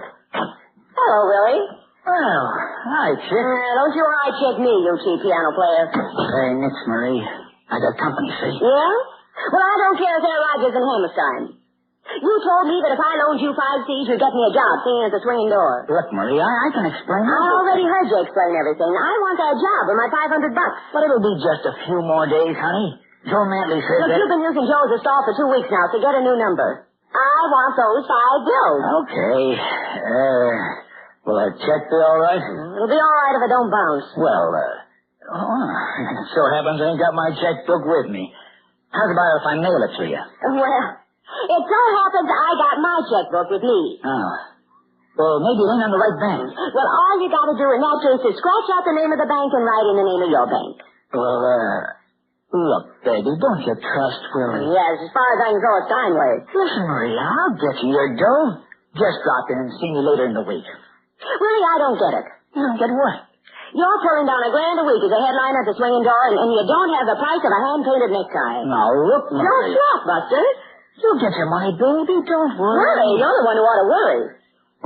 Hello, Willie. Well, hi, chick. Don't you high-check me, you cheap piano player. Hey, nix, Marie. I got company, see? Yeah? Well, I don't care if they're Rogers and Hammerstein. You told me that if I loaned you 5 C's, you'd get me a job, seeing as a swinging door. Look, Marie, I can explain I already heard you explain everything. I want that job with my $500. But it'll be just a few more days, honey. Joe Mantley says Look, you've been using Joe's as stall for 2 weeks now, so get a new number. I want those 5 bills. Okay. Will a check be all right? It'll be all right if it don't bounce. Well, so happens I ain't got my checkbook with me. How's about if I mail it to you? Well, it so happens I got my checkbook with me. Oh. Well, maybe it ain't on the right bank. Well, all you gotta do in that case is scratch out the name of the bank and write in the name of your bank. Well, look, baby, don't you trust Willie? Yes, as far as I can go, it's Steinway. Listen, Maria, I'll get you your dough. Just drop in and see me later in the week. Really, I don't get it. You don't get what? You're pulling down $1,000 a week as a headliner at the swinging door, and you don't have the price of a hand-painted necktie. Now, look, Maria. Don't sweat, Buster. You'll get your money, baby. Don't worry. Worry? You're the one who ought to worry.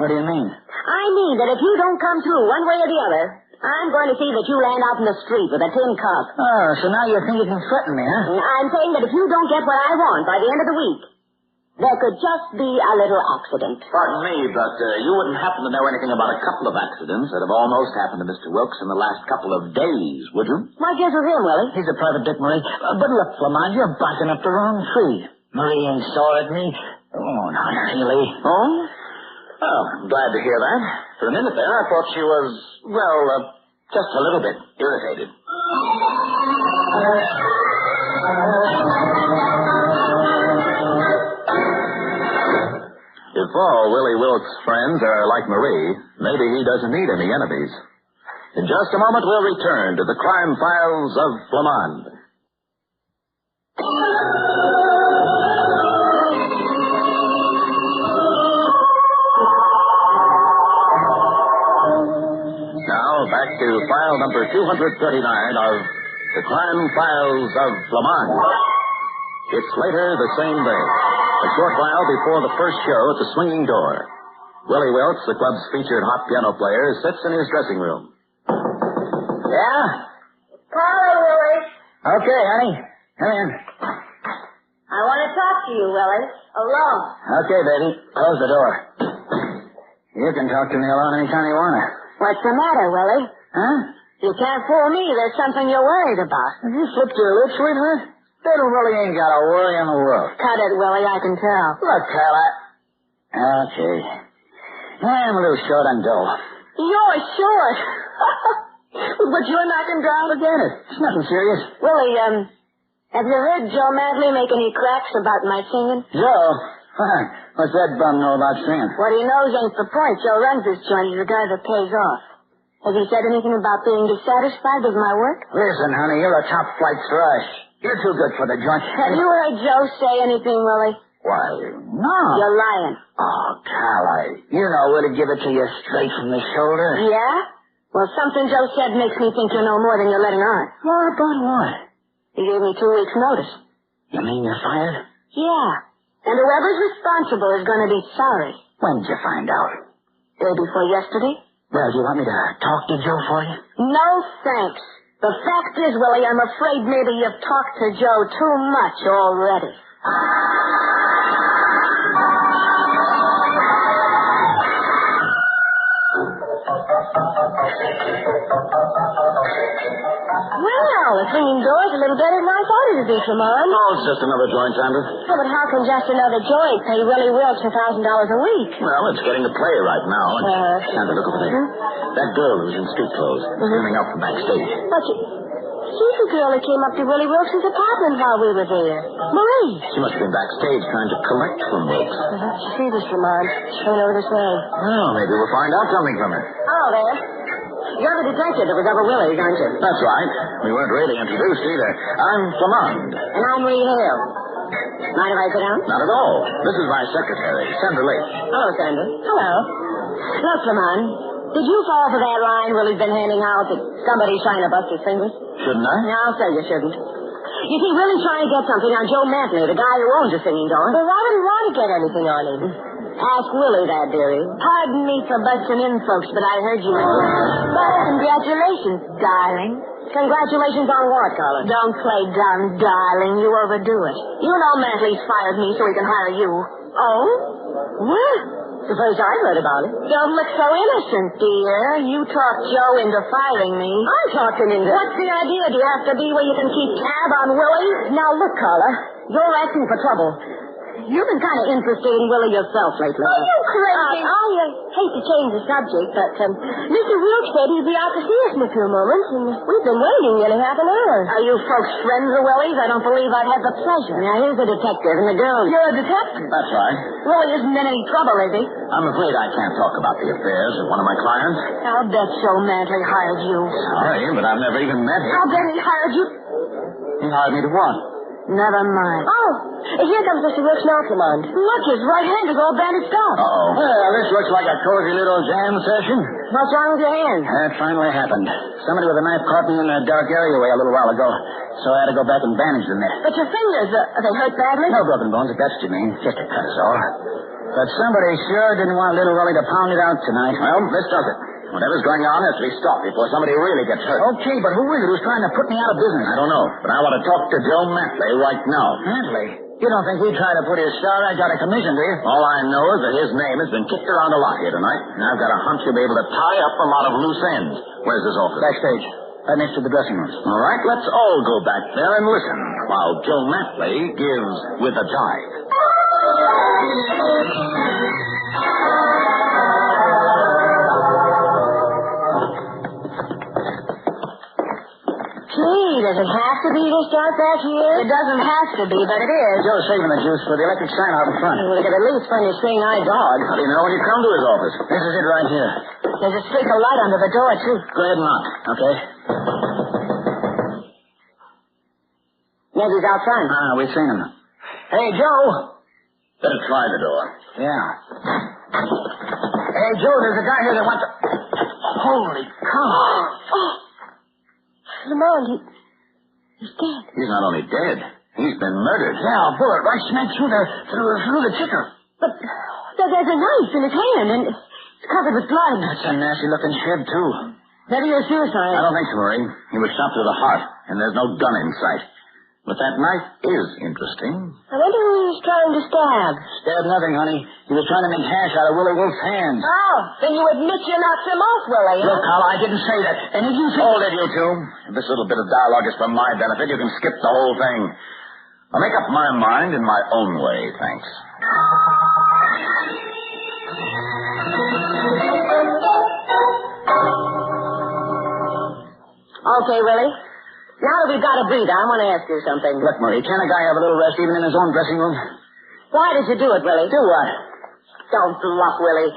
What do you mean? I mean that if you don't come through one way or the other, I'm going to see that you land out in the street with a tin cup. Oh, so now you think you can threaten me, huh? I'm saying that if you don't get what I want by the end of the week, there could just be a little accident. Pardon me, but you wouldn't happen to know anything about a couple of accidents that have almost happened to Mr. Wilkes in the last couple of days, would you? My guess with him, Willie. He's a private dick, Marie. But look, Flamond, you're barking up the wrong tree. Marie ain't sore at me. Oh, not really. Oh? Oh, I'm glad to hear that. For a minute there, I thought she was, well, just a little bit irritated. If all Willie Wilkes' friends are like Marie, maybe he doesn't need any enemies. In just a moment, we'll return to the crime files of Flamond. Now, back to file number 239 of the crime files of Flamond. It's later the same day. A short while before the first show at the swinging door. Willie Wilkes, the club's featured hot piano player, sits in his dressing room. Yeah? Calling, Willie. Okay, honey. Come in. I want to talk to you, Willie. Alone. Okay, baby. Close the door. You can talk to me alone anytime you want to. What's the matter, Willie? Huh? You can't fool me. There's something you're worried about. Have you flipped your lid, sweetheart? Little Willie ain't got a worry in the world. Cut it, Willie, I can tell. Look, Carla. Okay. I'm a little short on dough. You're short. But you're knocking down Forget it. It's nothing serious. Willie, have you heard Joe Madeleine make any cracks about my singing? Joe? What's that bum know about singing? What he knows ain't the point. Joe runs this joint. He's the guy that pays off. Has he said anything about being dissatisfied with my work? Listen, honey, you're a top-flight thrush. You're too good for the joint. Have you heard Joe say anything, Willie? Why, no. You're lying. Oh, Carla, you know where to give it to you straight from the shoulder. Yeah? Well, something Joe said makes me think you know more than you're letting on. What about what? He gave me 2 weeks' notice. You mean you're fired? Yeah. And whoever's responsible is going to be sorry. When did you find out? Day before yesterday. Well, do you want me to talk to Joe for you? No, thanks. The fact is, Willie, I'm afraid maybe you've talked to Joe too much already. Well, the swinging door's a little better than I thought it would be, Flamond. Oh, it's just another joint, Sandra. Oh, but how can just another joint pay Willie Wilkes $1,000 a week? Well, it's getting to play right now. Sandra, look over there. That girl who's in street clothes is coming up from backstage. But she's the girl that came up to Willie Wilkes' apartment while we were there. Marie. She must have been backstage trying to collect from Wilkes. See this, Flamond. She's coming over this way. Well, maybe we'll find out something from her. Hello there. You're the detective that was over Willie's, aren't you? That's right. We weren't really introduced either. I'm Flamond. And I'm Ree Hale. Mind if I sit down? Not at all. This is my secretary, Sandra Lake. Hello, Sandra. Hello. Look, Flamond, did you fall for that line Willie's been handing out that somebody's trying to bust his fingers? Shouldn't I? No, I'll say you shouldn't. You see, Willie's trying to get something on Joe Madeleine, the guy who owns the singing door. Well, why would he want to get anything on him? Ask Willie that, dearie. Pardon me for busting in, folks, but I heard you. Congratulations, darling. Congratulations on what, Cullen? Don't play dumb, darling. You overdo it. You know Madleine's fired me so he can hire you. Oh? What? It's the first I've heard about it. Don't look so innocent, dear. You talked Joe into firing me. I talked him into... What's the idea? Do you have to be where you can keep tab on Willie? Now, look, Carla. You're asking for trouble. You've been kind of interested in Willie yourself lately. Are you crazy? I hate to change the subject, but Mr. Wilkes said he'd be out to see us in a few moments, and we've been waiting nearly half an hour. Are you folks friends of Willie's? I don't believe I'd have the pleasure. Now, here's the detective and the girl. You're a detective? That's right. Willie isn't in any trouble, is he? I'm afraid I can't talk about the affairs of one of my clients. I'll bet Joe Madeleine hired you. Sorry, but I've never even met him. I'll bet he hired you. He hired me to what? Never mind. Oh, here comes Mr. Wilkes now, Flamond. Look, his right hand is all bandaged up. Uh-oh. Well, this looks like a cozy little jam session. What's wrong with your hand? That finally happened. Somebody with a knife caught me in a dark alleyway a little while ago, so I had to go back and bandage them there. But your fingers, are they hurt badly? No broken bones, if that's what you mean. Just a cut is all. But somebody sure didn't want little Willie to pound it out tonight. Well, this does it. Whatever's going on has to be stopped before somebody really gets hurt. Okay, but who is it who's trying to put me out of business? I don't know, but I want to talk to Joe Madeleine right now. Madeleine? You don't think he'd try to put his star act out of commission, do you? All I know is that his name has been kicked around a lot here tonight, and I've got a hunch you'll be able to tie up a lot of loose ends. Where's his office? Backstage. Right next to the dressing rooms. All right, let's all go back there and listen while Joe Madeleine gives with a jive. Gee, does it have to be this dark back here? It doesn't have to be, but it is. Joe's saving the juice for the electric sign out in front. We could at least find his seeing-eye dog. How do you know when you come to his office? This is it right here. There's a streak of light under the door, too. Go ahead and knock. Okay. Maybe he's out front. We've seen him. Hey, Joe. Better try the door. Yeah. Hey, Joe, there's a guy here that wants to... Holy cow. Oh. Flamond, he's dead. He's not only dead, he's been murdered. Yeah, a bullet right smack through the ticker. But there's a knife in his hand, and it's covered with blood. That's a nasty-looking shib, too. Maybe a suicide. I don't think so, Marie. He was shot through the heart, and there's no gun in sight. But that knife is interesting. I wonder who he was trying to stab. Stab nothing, honey. He was trying to make hash out of Willie Wolf's hands. Oh, then you admit you knocked him off, Willie. Look, Carl, I didn't say that. And if you think... Hold it, you two. If this little bit of dialogue is for my benefit, you can skip the whole thing. I'll make up my mind in my own way, thanks. Okay, Willie. Now that we've got a breather, I want to ask you something. Look, Murray, can't a guy have a little rest even in his own dressing room? Why did you do it, Willie? Do what? Don't bluff, Willie.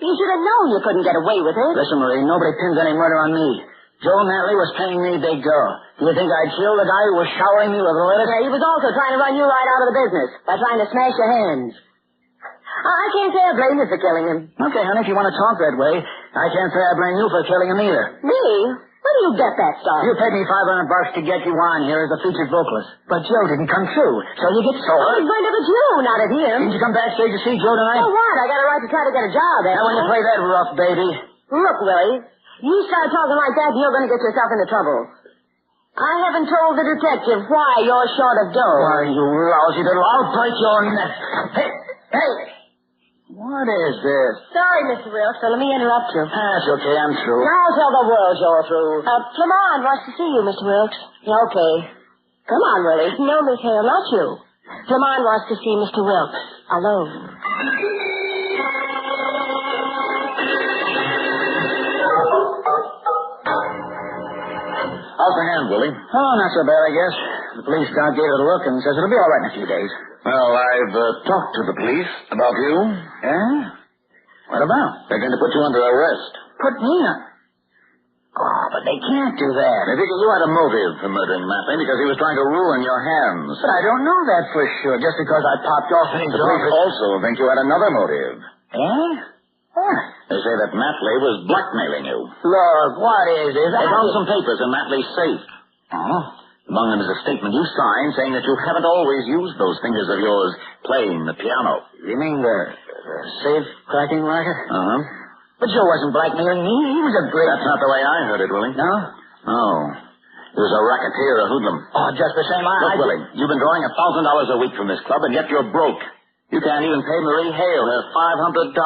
You should have known you couldn't get away with it. Listen, Murray, nobody pins any murder on me. Joe Mantley was paying me big dough. Do you think I'd kill the guy who was showering me with lettuce? Yeah, he was also trying to run you right out of the business by trying to smash your hands. I can't say I blame you for killing him. Okay, honey, if you want to talk that way, I can't say I blame you for killing him either. Me? Where do you get that stuff? You paid me $500 to get you on here as a featured vocalist. But Joe didn't come through, so you get sore. I was going to you, not at him. Didn't you come backstage to see Joe tonight? So what? I got a right to try to get a job, Now, when you play that rough, baby. Look, Willie, you start talking like that and you're going to get yourself into trouble. I haven't told the detective why you're short of dough. Why, you lousy little... I'll break your neck. Hey, hey! What is this? Sorry, Mr. Wilkes, so let me interrupt you. That's okay, I'm through. I'll tell the world you're through. Flamond wants to see you, Mr. Wilkes. Okay. Come on, Willie. No, Miss Hale, not you. Flamond wants to see Mr. Wilkes. Alone. How's the hand, Willie? Oh, not so bad, I guess. The police guard gave it a look and says it'll be all right in a few days. Well, I've talked to the police about you. Yeah? What about? They're going to put you under arrest. Put me on. Oh, but they can't do that. They figure you had a motive for murdering Madeleine because he was trying to ruin your hands. But I don't know that for sure, just because I popped off in his The police also think you had another motive. Eh? What? They say that Madeleine was blackmailing you. Look, what is this? They found some papers in Matley's safe. Oh? Among them is a statement you signed saying that you haven't always used those fingers of yours playing the piano. You mean the safe cracking racket? Uh-huh. But Joe wasn't blackmailing me. He was a great... That's not the way I heard it, Willie. No? Oh. He was a racketeer, a hoodlum. Oh, just the same. Look, Willie, you've been drawing $1,000 a week from this club, and yet you're broke. You can't even pay Marie Hale her $500.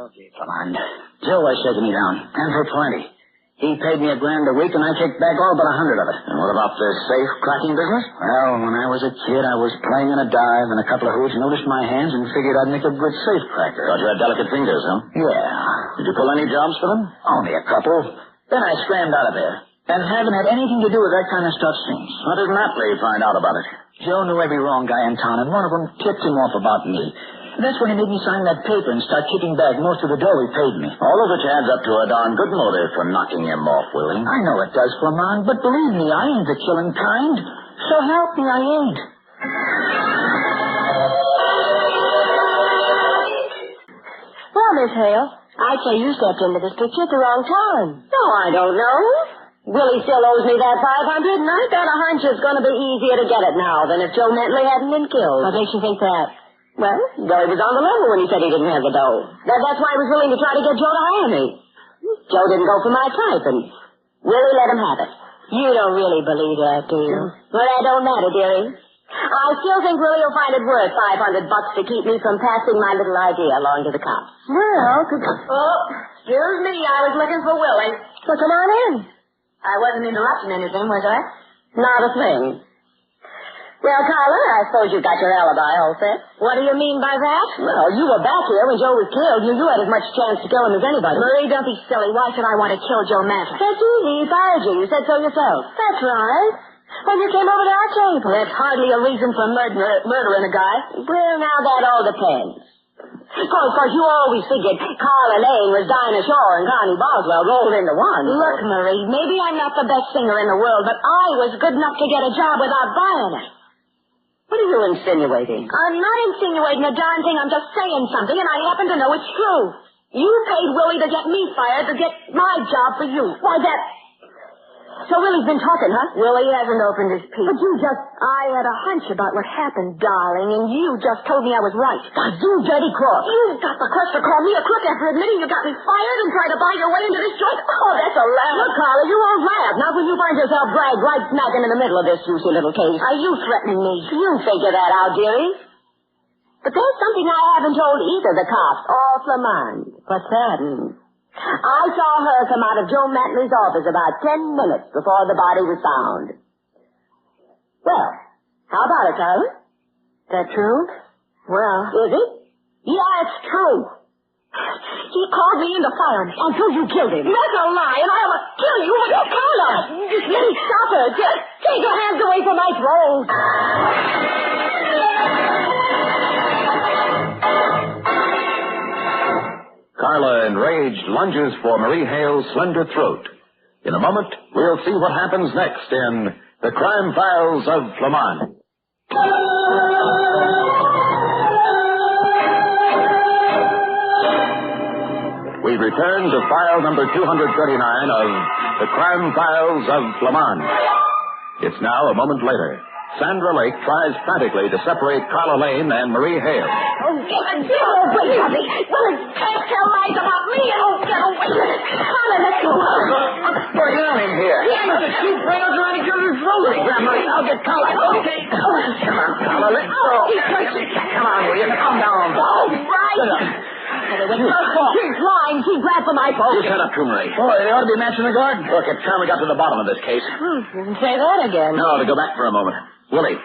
Okay, come on. Joe was shaking me down, and for plenty. He paid me $1,000 a week, and I kicked back all but 100 of it. And what about the safe cracking business? Well, when I was a kid, I was playing in a dive, and a couple of hoots noticed my hands and figured I'd make a good safe cracker. Thought you had delicate fingers, huh? Yeah. Did you pull any jobs for them? Only a couple. Then I scrammed out of there. And haven't had anything to do with that kind of stuff since. How did Matley find out about it? Joe knew every wrong guy in town, and one of them tipped him off about me. That's when he made me sign that paper and start kicking back most of the dough he paid me. All of which adds up to a darn good motive for knocking him off, Willie. I know it does, Flamond, but believe me, I ain't the killing kind. So help me, I ain't. Well, Miss Hale, I'd say you stepped into this picture at the wrong time. No, I don't know. Willie still owes me that $500, and I got a hunch it's going to be easier to get it now than if Joe Mantley hadn't been killed. What makes you think that? Well, Willie was on the level when he said he didn't have the dough. That's why he was willing to try to get Joe to hire me. Joe didn't go for my type, and Willie let him have it. You don't really believe that, do you? Well, that don't matter, dearie. I still think Willie will find it worth $500 to keep me from passing my little idea along to the cops. Well, oh, excuse me, I was looking for Willie. Well, come on in. I wasn't interrupting anything, was I? Not a thing. Well, Carla, I suppose you got your alibi all set. What do you mean by that? Well, you were back here when Joe was killed. You had as much chance to kill him as anybody. Marie, don't be silly. Why should I want to kill Joe Mantley? That's easy. He fired you. You said so yourself. That's right. When you came over to our table. That's hardly a reason for murdering a guy. Well, now that all depends. Of course, you always figured Carla Lane was Dinah Shaw and Connie Boswell rolled into one. Look, Marie, maybe I'm not the best singer in the world, but I was good enough to get a job without buying it. What are you insinuating? I'm not insinuating a darn thing. I'm just saying something, and I happen to know it's true. You paid Willie to get me fired to get my job for you. Why, that... So Willie's been talking, huh? Willie hasn't opened his piece. But you just... I had a hunch about what happened, darling, and you just told me I was right. God, you dirty crook. You got the crust to call me a crook after admitting you got me fired and tried to buy your way into this joint? Oh, that's a laugh. Look, Carla, you won't laugh. Not when you find yourself dragged right smack in the middle of this juicy little case. Are you threatening me? You figure that out, dearie. But there's something I haven't told either the cops or Flamond. What's that? I saw her come out of Joe Mantley's office about 10 minutes before the body was found. Well, How about it, Carla? That true? Well... Is it? Yeah, it's true. He called me in to fire me until you killed him. That's a lie, and I'll kill you. Carla! Just let me stop her. Just take your hands away from my throat. Carla, enraged, lunges for Marie Hale's slender throat. In a moment, we'll see what happens next in The Crime Files of Flamond. We return to file number 239 of The Crime Files of Flamond. It's now a moment later. Sandra Lake tries frantically to separate Carla Lane and Marie Hale. Oh, get away from me. Well, it's tell lies about me. Oh, get away from it. Carla, let's go. What's going on in here? Yeah, just keep bringing around each other's throats. Grandma, I'll get Carla. Okay. Come on, Carla, let's go. Come on, will you? Calm down. All right. She's lying. She grabbed for my phone. You shut up, too, Marie. Boy, they ought to be matching the guard. Look, it's time we got to the bottom of this case. Say that again. No, to go back for a moment. Willie,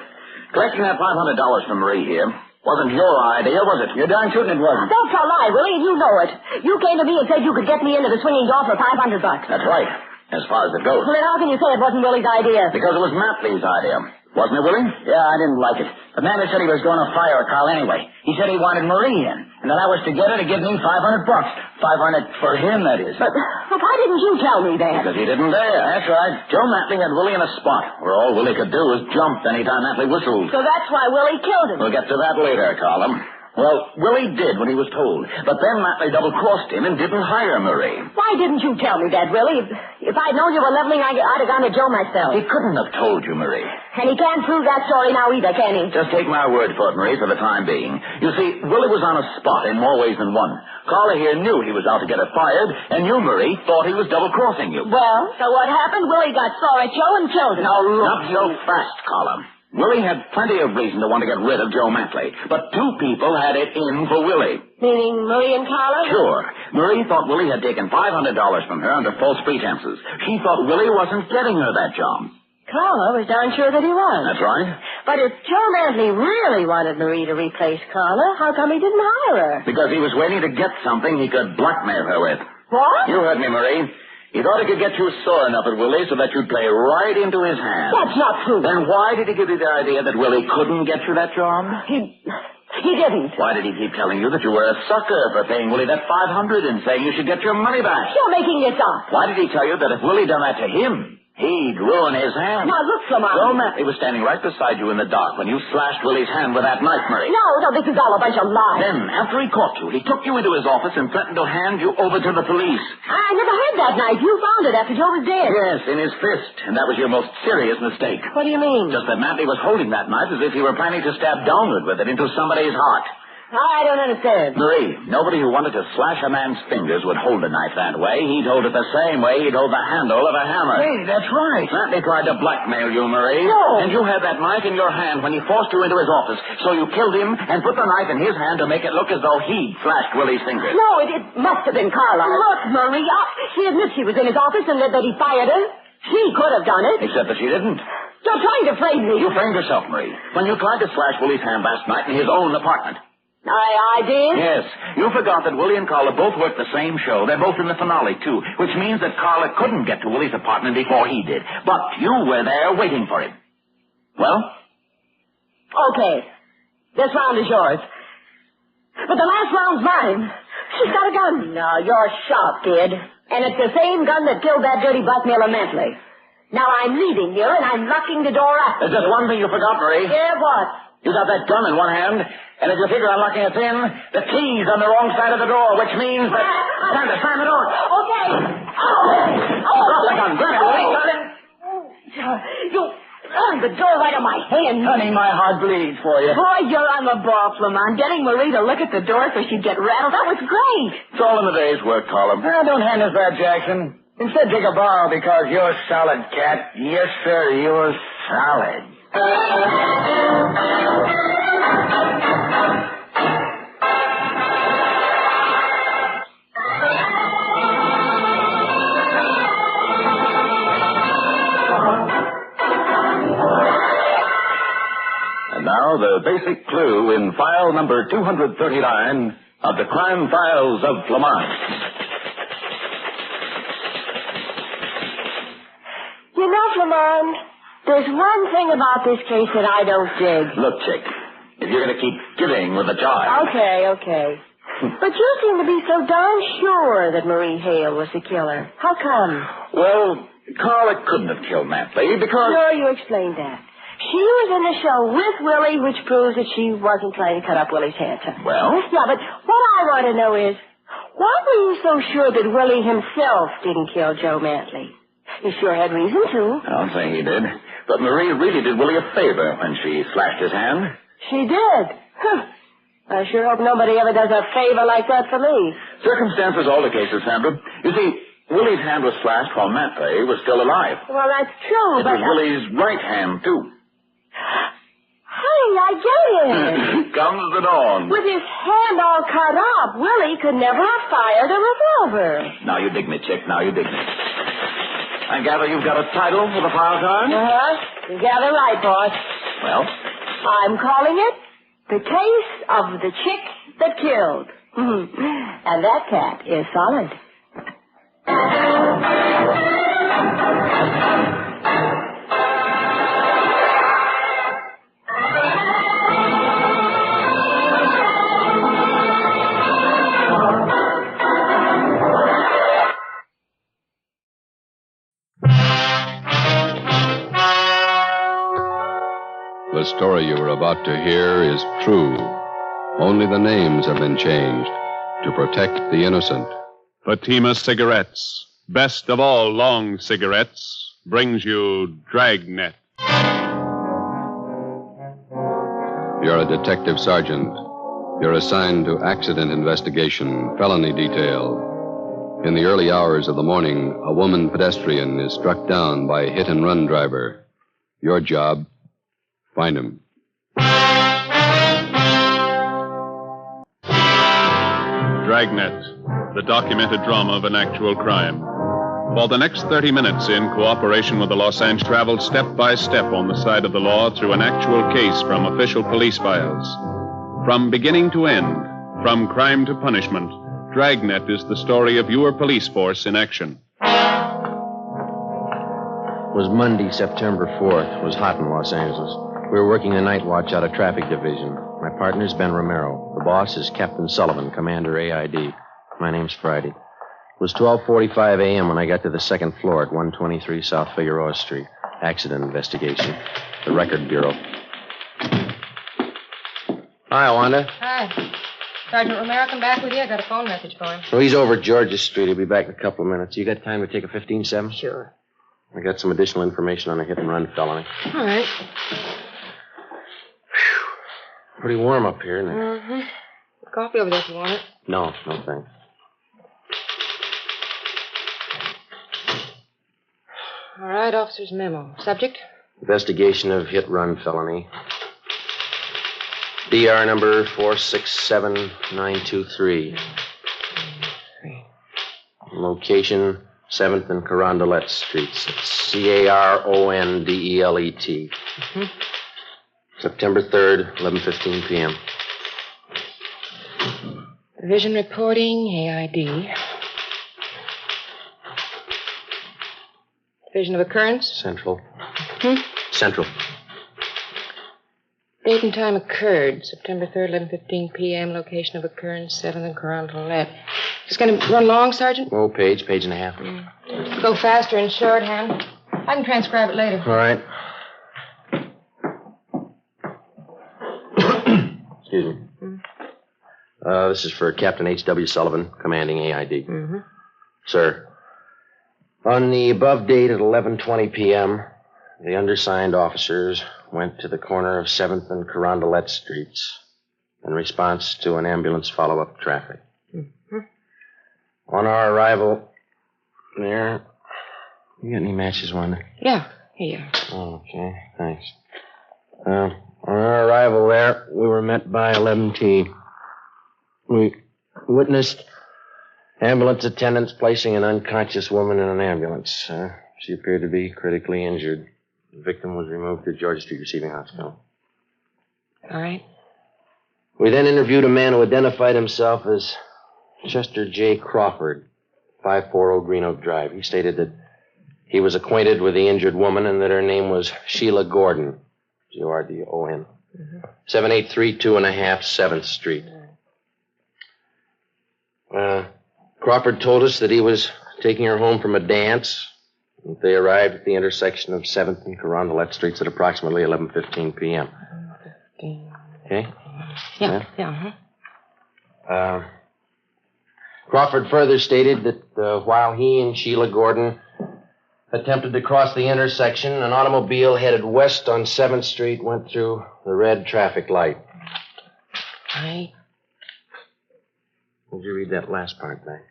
collecting that $500 from Marie here wasn't your idea, was it? You're darn shooting it wasn't. That's a lie, Willie, and you know it. You came to me and said you could get me into the swinging door for $500. That's right, as far as it goes. Well, then how can you say it wasn't Willie's idea? Because it was Matley's idea. Wasn't it, Willie? Yeah, I didn't like it. The man said he was going to fire Carl anyway. He said he wanted Marie in, and that I was to get her to give me $500. $500 for him, that is. But why didn't you tell me that? Because he didn't dare. That's right. Joe Matley had Willie in a spot where all Willie could do was jump anytime Matley whistled. So that's why Willie killed him. We'll get to that later, Colin. Well, Willie did when he was told. But then Matley double-crossed him and didn't hire Marie. Why didn't you tell me that, Willie? If I'd known you were leveling, I'd have gone to Joe myself. He couldn't have told you, Marie. And he can't prove that story now either, can he? Just take my word for it, Marie, for the time being. You see, Willie was on a spot in more ways than one. Carla here knew he was out to get her fired, and you, Marie, thought he was double-crossing you. Well, so what happened? Willie got sore at Joe and killed him. Now, look. Not so fast, Colin. Willie had plenty of reason to want to get rid of Joe Matley, but two people had it in for Willie. Meaning Marie and Carla? Sure. Marie thought Willie had taken $500 from her under false pretenses. She thought Willie wasn't getting her that job. Carla was darn sure that he was. That's right. But if Joe Matley really wanted Marie to replace Carla, how come he didn't hire her? Because he was waiting to get something he could blackmail her with. What? You heard me, Marie. He thought he could get you sore enough at Willie so that you'd play right into his hands. That's not true. Then why did he give you the idea that Willie couldn't get you that job? He didn't. Why did he keep telling you that you were a sucker for paying Willie that $500 and saying you should get your money back? You're making this up. Why did he tell you that if Willie done that to him, he'd ruin his hand? Now, look, Flamond. Joe Matley was standing right beside you in the dark when you slashed Willie's hand with that knife, Marie. No, this is all a bunch of lies. Then, after he caught you, he took you into his office and threatened to hand you over to the police. I never heard that knife. You found it after Joe was dead. Yes, in his fist. And that was your most serious mistake. What do you mean? Just that Matley was holding that knife as if he were planning to stab downward with it into somebody's heart. I don't understand. Marie, nobody who wanted to slash a man's fingers would hold a knife that way. He'd hold it the same way he'd hold the handle of a hammer. Hey, that's right. Matley tried to blackmail you, Marie. No. And you had that knife in your hand when he forced you into his office. So you killed him and put the knife in his hand to make it look as though he'd slashed Willie's fingers. No, it must have been Carla. Look, Marie, she admits she was in his office and that he fired her. She could have done it. Except that she didn't. You're trying to frame me. You framed yourself, Marie, when you tried to slash Willie's hand last night in his own apartment. I did? Yes. You forgot that Willie and Carla both worked the same show. They're both in the finale, too, which means that Carla couldn't get to Willie's apartment before he did. But you were there waiting for him. Well? Okay. This round is yours. But the last round's mine. She's got a gun. No, you're sharp, kid. And it's the same gun that killed that dirty blackmailer Matley. Now I'm leaving here, and I'm locking the door after There's just one thing you forgot, Marie. Yeah, what? You got that gun in one hand, and if you figure on locking it in, the key's on the wrong side of the door, which means that... Time to slam the door. Okay. Drop the gun. Grab it, Willie. Got it? You slammed the door right on my hand. Honey, my heart bleeds for you. Boy, you're on the ball, Flamond. Getting Marie to look at the door so she'd get rattled, that was great. It's all in the day's work, Colin. Don't hand us that, Jackson. Instead, take a bow because you're solid, cat. Yes, sir, you're solid. the basic clue in file number 239 of the Crime Files of Flamond. You know, Flamond, there's one thing about this case that I don't dig. Look, Chick, if you're going to keep giving with the jive. Okay. But you seem to be so darn sure that Marie Hale was the killer. How come? Well, Carla couldn't have killed Madeleine because... Sure, you explained that. She was in the show with Willie, which proves that she wasn't trying to cut up Willie's hair. Well? Yeah, but what I want to know is, why were you so sure that Willie himself didn't kill Joe Madeleine? He sure had reason to. I don't say he did. But Marie really did Willie a favor when she slashed his hand. She did? Huh. I sure hope nobody ever does a favor like that for me. Circumstances alter cases, Sandra. You see, Willie's hand was slashed while Madeleine was still alive. Well, that's true, It was Willie's right hand, too. Hey, I get it. Comes the dawn. With his hand all cut up, Willie could never have fired a revolver. Now you dig me, Chick. Now you dig me. I gather you've got a title for the file card? You gather right, boss. Well? I'm calling it The Case of the Chick That Killed. And that cat is solid. The story you are about to hear is true. Only the names have been changed to protect the innocent. Fatima Cigarettes, best of all long cigarettes, brings you Dragnet. You're a detective sergeant. You're assigned to accident investigation, felony detail. In the early hours of the morning, a woman pedestrian is struck down by a hit-and-run driver. Your job, find him. Dragnet, the documented drama of an actual crime. For the next 30 minutes, in cooperation with the Los Angeles, traveled step by step on the side of the law through an actual case from official police files. From beginning to end, from crime to punishment, Dragnet is the story of your police force in action. It was Monday, September 4th. It was hot in Los Angeles. We were working the night watch out of traffic division. My partner's Ben Romero. The boss is Captain Sullivan, Commander AID. My name's Friday. It was 12:45 a.m. when I got to the second floor at 123 South Figueroa Street. Accident investigation. The Record Bureau. Hi, Wanda. Hi. Sergeant Romero come back with you? I got a phone message for him. Oh, he's over at Georgia Street. He'll be back in a couple of minutes. You got time to take a 15-7? Sure. I got some additional information on a hit-and-run felony. All right. Pretty warm up here, isn't it? Mm-hmm. Coffee over there if you want it. No, thanks. All right, officer's memo. Subject? Investigation of hit-run felony. DR number 467923. Location, 7th and Carondelet Streets. It's Carondelet. Mm-hmm. September 3rd, 11:15 p.m. Division reporting, AID. Division of occurrence? Central. Hmm? Central. Date and time occurred, September 3rd, 11:15 p.m. Location of occurrence, 7th and Carondelet. Just going to run long, Sergeant? Oh, page and a half. Go faster in shorthand. I can transcribe it later. All right. Excuse me. This is for Captain H.W. Sullivan, commanding AID. Mm-hmm. Sir, on the above date at 11:20 p.m., the undersigned officers went to the corner of 7th and Carondelet Streets in response to an ambulance follow-up traffic. Mm-hmm. On our arrival there... You got any matches, Wanda? Yeah, here. Okay, thanks. On our arrival there, we were met by 11T. We witnessed ambulance attendants placing an unconscious woman in an ambulance. She appeared to be critically injured. The victim was removed to Georgia Street Receiving Hospital. All right. We then interviewed a man who identified himself as Chester J. Crawford, 540 Green Oak Drive. He stated that he was acquainted with the injured woman and that her name was Sheila Gordon, Gordon, 7832 and a half 7th Street. Crawford told us that he was taking her home from a dance. They arrived at the intersection of 7th and Carondelet Streets at approximately 11:15 p.m. Okay? Yeah. Crawford further stated that while he and Sheila Gordon attempted to cross the intersection, an automobile headed west on 7th Street went through the red traffic light. Right. Would you read that last part back?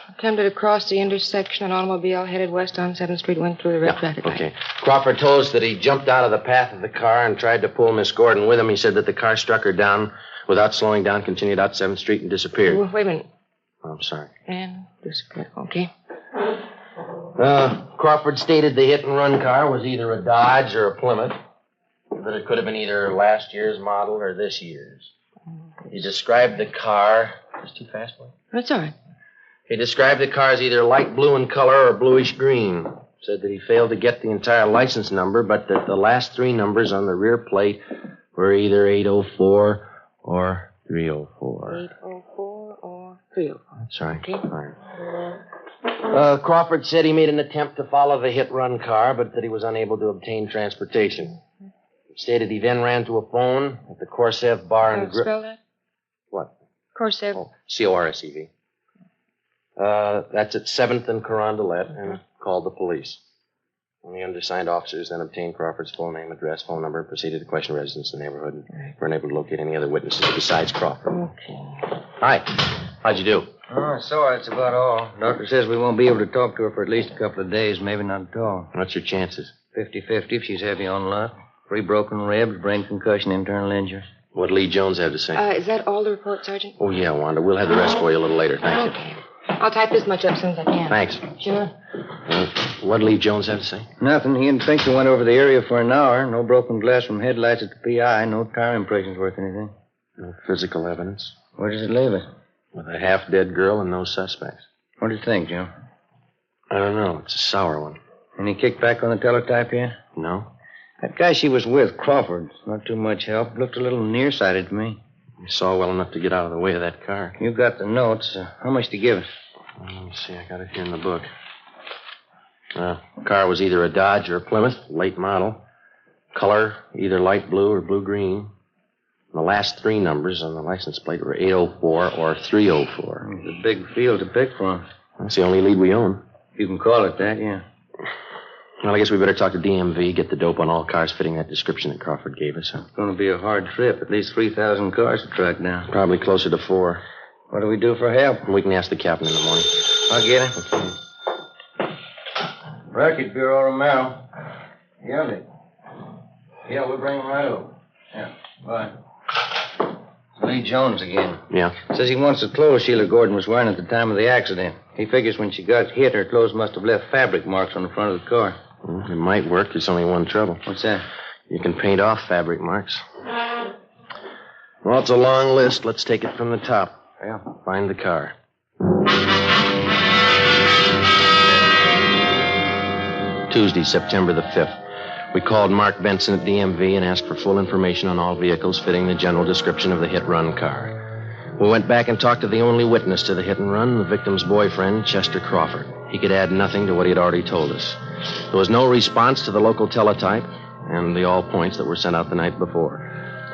Attempted to cross the intersection. An automobile headed west on 7th Street went through the red traffic light. Okay. Crawford told us that he jumped out of the path of the car and tried to pull Miss Gordon with him. He said that the car struck her down without slowing down, continued out 7th Street, and disappeared. Wait a minute. Oh, I'm sorry. And disappeared. Okay. Crawford stated the hit-and-run car was either a Dodge or a Plymouth, that it could have been either last year's model or this year's. He described the car... That's too fast, boy. That's all right. He described the car as either light blue in color or bluish green. Said that he failed to get the entire license number, but that the last 3 numbers on the rear plate were either 804 or 304. 804 or 304. That's right. Okay. All right. Crawford said he made an attempt to follow the hit-run car, but that he was unable to obtain transportation. He stated he then ran to a phone at the Corsev Bar and Grill. Spell that? What? Corsev. Oh, Corsev. That's at 7th and Carondelet, and called the police. And the undersigned officers then obtained Crawford's full name, address, phone number, and proceeded to question residents in the neighborhood, and were unable to locate any other witnesses besides Crawford. Okay. Hi. How'd you do? Oh, so that's about all. Doctor says we won't be able to talk to her for at least a couple of days, maybe not at all. What's your chances? 50-50 if she's heavy on luck. 3 broken ribs, brain concussion, internal injury. What'd Lee Jones have to say? Is that all the report, Sergeant? Oh, yeah, Wanda. We'll have the rest for you a little later. Thank Okay. I'll type this much up as soon as I can. Thanks. Sure. What'd Lee Jones have to say? Nothing. He and Finkel went over the area for an hour. No broken glass from headlights at the PI. No tire impressions worth anything. No physical evidence. Where does it leave us? With a half-dead girl and no suspects. What do you think, Joe? I don't know. It's a sour one. Any kickback on the teletype here? No. That guy she was with, Crawford, not too much help. Looked a little nearsighted to me. You saw well enough to get out of the way of that car. You got the notes. How much to give us? Let me see. I got it here in the book. Car was either a Dodge or a Plymouth, late model. Color, either light blue or blue-green. The last 3 numbers on the license plate were 804 or 304. It's a big field to pick from. That's the only lead we own. You can call it that, yeah. Well, I guess we better talk to DMV, get the dope on all cars fitting that description that Crawford gave us. It's going to be a hard trip. At least 3,000 cars to track down. Probably closer to 4. What do we do for help? We can ask the captain in the morning. I'll get him. Okay. Record Bureau, Romero. Yeah, we'll bring him right over. Yeah, bye. It's Lee Jones again. Yeah. Says he wants the clothes Sheila Gordon was wearing at the time of the accident. He figures when she got hit, her clothes must have left fabric marks on the front of the car. It might work. There's only one trouble. What's that? You can paint off fabric marks. Well, it's a long list. Let's take it from the top. Yeah. Find the car. Tuesday, September the 5th. We called Mark Benson at DMV and asked for full information on all vehicles fitting the general description of the hit-run car. We went back and talked to the only witness to the hit-and-run, the victim's boyfriend, Chester Crawford. He could add nothing to what he had already told us. There was no response to the local teletype and the all points that were sent out the night before.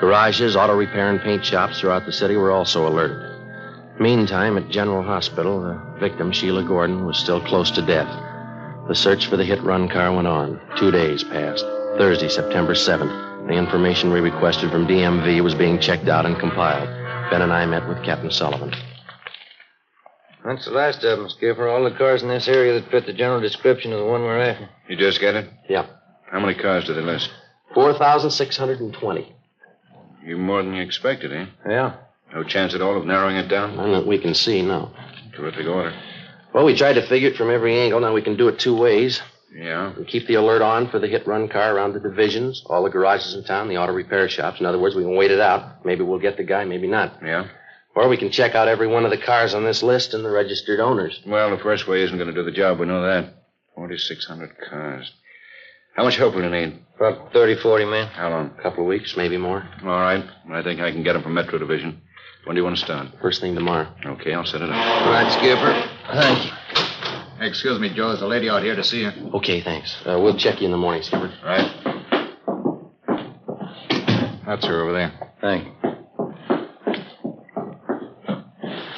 Garages, auto repair, and paint shops throughout the city were also alerted. Meantime, at General Hospital, the victim, Sheila Gordon, was still close to death. The search for the hit-run car went on. 2 days passed. Thursday, September 7th. The information we requested from DMV was being checked out and compiled. Ben and I met with Captain Sullivan. That's the last of them, Skipper. All the cars in this area that fit the general description of the one we're after. You just get it? Yeah. How many cars did they list? 4,620. You more than you expected, eh? Yeah. No chance at all of narrowing it down? None that we can see, no. Terrific order. Well, we tried to figure it from every angle. Now we can do it 2 ways. Yeah? We keep the alert on for the hit-run car around the divisions, all the garages in town, the auto repair shops. In other words, we can wait it out. Maybe we'll get the guy, maybe not. Yeah? Or we can check out every one of the cars on this list and the registered owners. Well, the first way isn't going to do the job. We know that. 4,600 cars. How much help will you need? About 30, 40 men. How long? A couple of weeks, maybe more. All right. I think I can get them from Metro Division. When do you want to start? First thing tomorrow. Okay, I'll set it up. All right, Skipper. Thank you. Hey, excuse me, Joe. There's a lady out here to see you. Okay, thanks. We'll check you in the morning, Skipper. Right. That's her over there. Thank you.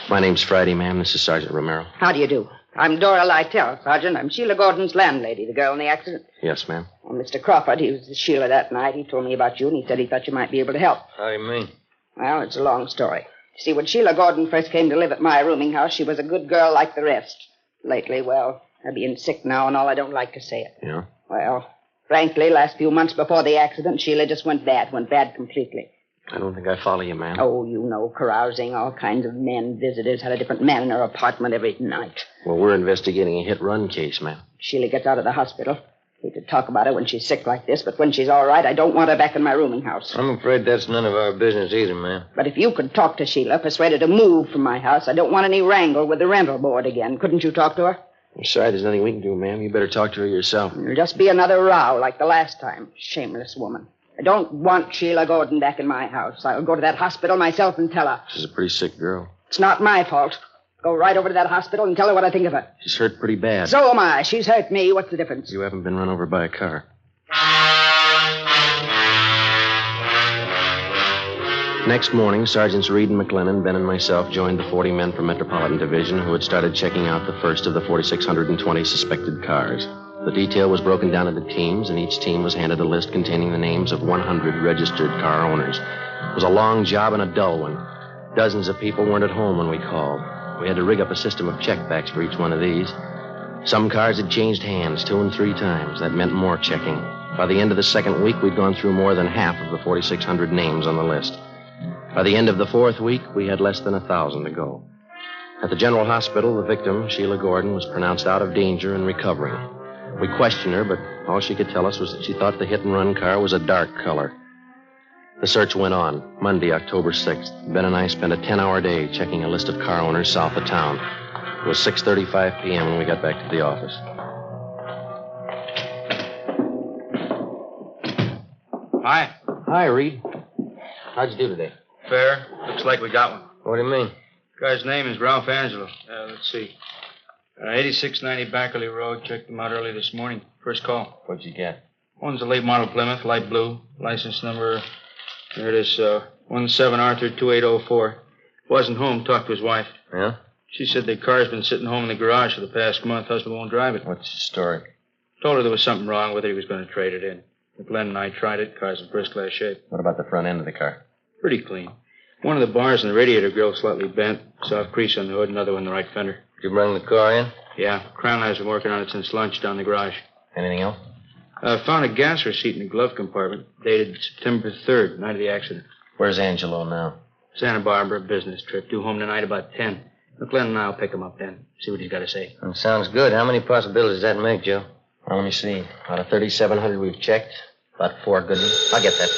My name's Friday, ma'am. This is Sergeant Romero. How do you do? I'm Dora Lytell, Sergeant. I'm Sheila Gordon's landlady, the girl in the accident. Yes, ma'am. Well, Mr. Crawford, he was with Sheila that night. He told me about you, and he said he thought you might be able to help. How do you mean? Well, it's a long story. See, when Sheila Gordon first came to live at my rooming house, she was a good girl like the rest. Lately, well, her being sick now and all, I don't like to say it. Yeah? Well, frankly, last few months before the accident, Sheila just went bad completely. I don't think I follow you, ma'am. Oh, you know, carousing, all kinds of men, visitors, had a different man in her apartment every night. Well, we're investigating a hit-run case, ma'am. Sheila gets out of the hospital. Hate to talk about her when she's sick like this, but when she's all right, I don't want her back in my rooming house. I'm afraid that's none of our business either, ma'am. But if you could talk to Sheila, persuade her to move from my house, I don't want any wrangle with the rental board again. Couldn't you talk to her? I'm sorry, there's nothing we can do, ma'am. You better talk to her yourself. It'll just be another row like the last time. Shameless woman. I don't want Sheila Gordon back in my house. I'll go to that hospital myself and tell her. She's a pretty sick girl. It's not my fault. Go right over to that hospital and tell her what I think of her. She's hurt pretty bad. So am I. She's hurt me. What's the difference? You haven't been run over by a car. Next morning, Sergeants Reed and McLennan, Ben, and myself joined the 40 men from Metropolitan Division who had started checking out the first of the 4,620 suspected cars. The detail was broken down into teams, and each team was handed a list containing the names of 100 registered car owners. It was a long job and a dull one. Dozens of people weren't at home when we called. We had to rig up a system of checkbacks for each one of these. Some cars had changed hands 2 and 3 times. That meant more checking. By the end of the second week, we'd gone through more than half of the 4,600 names on the list. By the end of the fourth week, we had less than 1,000 to go. At the General Hospital, the victim, Sheila Gordon, was pronounced out of danger and recovering. We questioned her, but all she could tell us was that she thought the hit-and-run car was a dark color. The search went on. Monday, October 6th. Ben and I spent a 10-hour day checking a list of car owners south of town. It was 6:35 p.m. when we got back to the office. Hi. Hi, Reed. How'd you do today? Fair. Looks like we got one. What do you mean? Guy's name is Ralph Angelo. Let's see. 8690 Backerley Road. Checked him out early this morning. First call. What'd you get? One's a late model Plymouth, light blue. License number, there it is, 17 Arthur 2804. Wasn't home, talked to his wife. Yeah? She said the car's been sitting home in the garage for the past month. Husband won't drive it. What's the story? Told her there was something wrong with it. He was going to trade it in. Glenn and I tried it. Car's in first-class shape. What about the front end of the car? Pretty clean. One of the bars in the radiator grill slightly bent. Soft crease on the hood, another one in the right fender. Did you bring the car in? Yeah. Crown has been working on it since lunch down the garage. Anything else? Found a gas receipt in the glove compartment, dated September 3rd, night of the accident. Where's Angelo now? Santa Barbara, business trip. Due home tonight about 10. Glenn and I will pick him up then. See what he's got to say. Sounds good. How many possibilities does that make, Joe? Well, let me see. Out of 3,700 we've checked, about 4 good ones. I'll get that.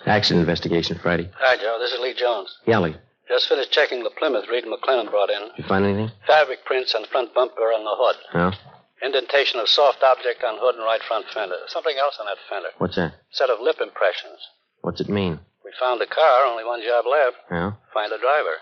Accident investigation, Friday. Hi, Joe. This is Lee Jones. Yeah, Lee. Just finished checking the Plymouth Reed and McLennan brought in. Did you find anything? Fabric prints on front bumper on the hood. Yeah? Indentation of soft object on hood and right front fender. Something else on that fender. What's that? Set of lip impressions. What's it mean? We found the car. Only one job left. Yeah? Find the driver.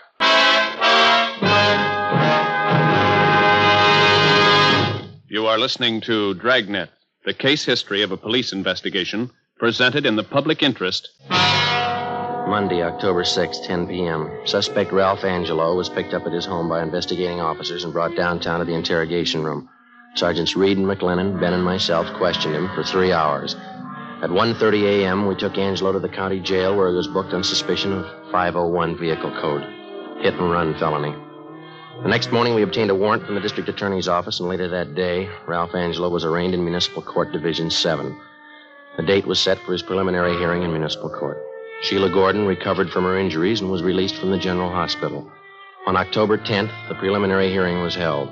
You are listening to Dragnet, the case history of a police investigation presented in the public interest. Monday, October 6th, 10 p.m. Suspect Ralph Angelo was picked up at his home by investigating officers and brought downtown to the interrogation room. Sergeants Reed and McLennan, Ben and myself questioned him for 3 hours. At 1:30 a.m., we took Angelo to the county jail where he was booked on suspicion of 501 vehicle code. Hit and run felony. The next morning, we obtained a warrant from the district attorney's office, and later that day, Ralph Angelo was arraigned in Municipal Court Division 7. The date was set for his preliminary hearing in Municipal Court. Sheila Gordon recovered from her injuries and was released from the General Hospital. On October 10th, the preliminary hearing was held.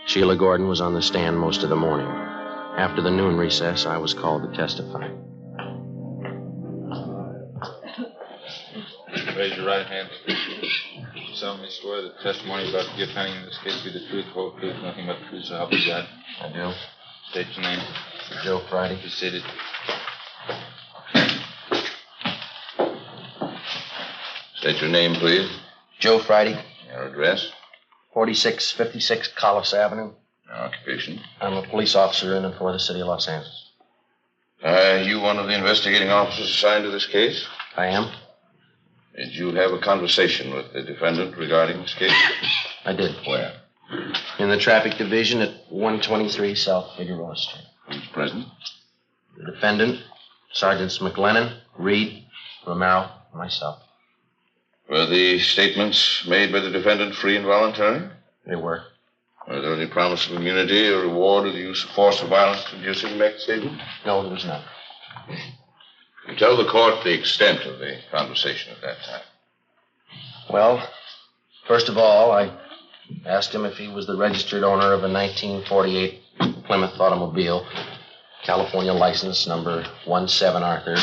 Sheila Gordon was on the stand most of the morning. After the noon recess, I was called to testify. Raise your right hand. You solemnly swear that testimony about to give pending in this case be the truth, the whole truth, nothing but the truth, so help you God. I do. State your name. Joe Friday. Be seated. State your name, please. Joe Friday. Your address? 4656 Collis Avenue. Your occupation? I'm a police officer in and for the city of Los Angeles. Are you one of the investigating officers assigned to this case? I am. Did you have a conversation with the defendant regarding this case? I did. Where? In the traffic division at 123 South Figueroa Street. Who's present? The defendant, Sergeants McLennan, Reed, Romero, and myself. Were the statements made by the defendant free and voluntary? They were. Was there any promise of immunity or reward or the use of force or violence inducing to make the statement? No, there was none. You tell the court the extent of the conversation at that time. Well, first of all, I asked him if he was the registered owner of a 1948 Plymouth automobile, California license number 17 Arthur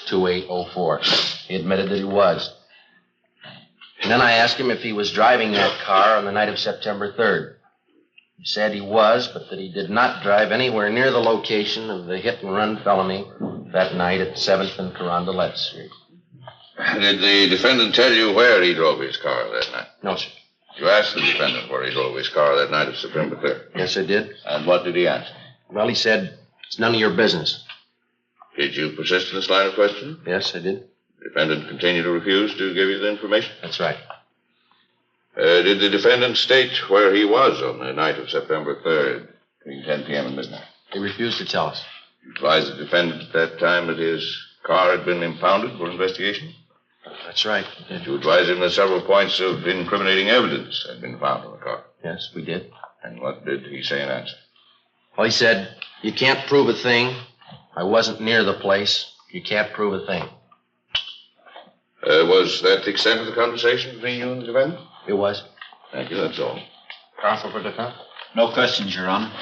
2804. He admitted that he was. And then I asked him if he was driving that car on the night of September 3rd. He said he was, but that he did not drive anywhere near the location of the hit-and-run felony that night at 7th and Carondelet Street. Did the defendant tell you where he drove his car that night? No, sir. You asked the defendant where he drove his car that night of September 3rd? Yes, I did. And what did he answer? Well, he said, it's none of your business. Did you persist in this line of questioning? Yes, I did. The defendant continued to refuse to give you the information? That's right. Did the defendant state where he was on the night of September 3rd, between 10 p.m. and midnight? He refused to tell us. You advised the defendant at that time that his car had been impounded for investigation? That's right. Did you advise him that several points of incriminating evidence had been found in the car? Yes, we did. And what did he say in answer? Well, he said, you can't prove a thing. I wasn't near the place. You can't prove a thing. Was that the extent of the conversation between you and the defendant? It was. Thank you, that's all. Counsel for defense? No questions, Your Honor.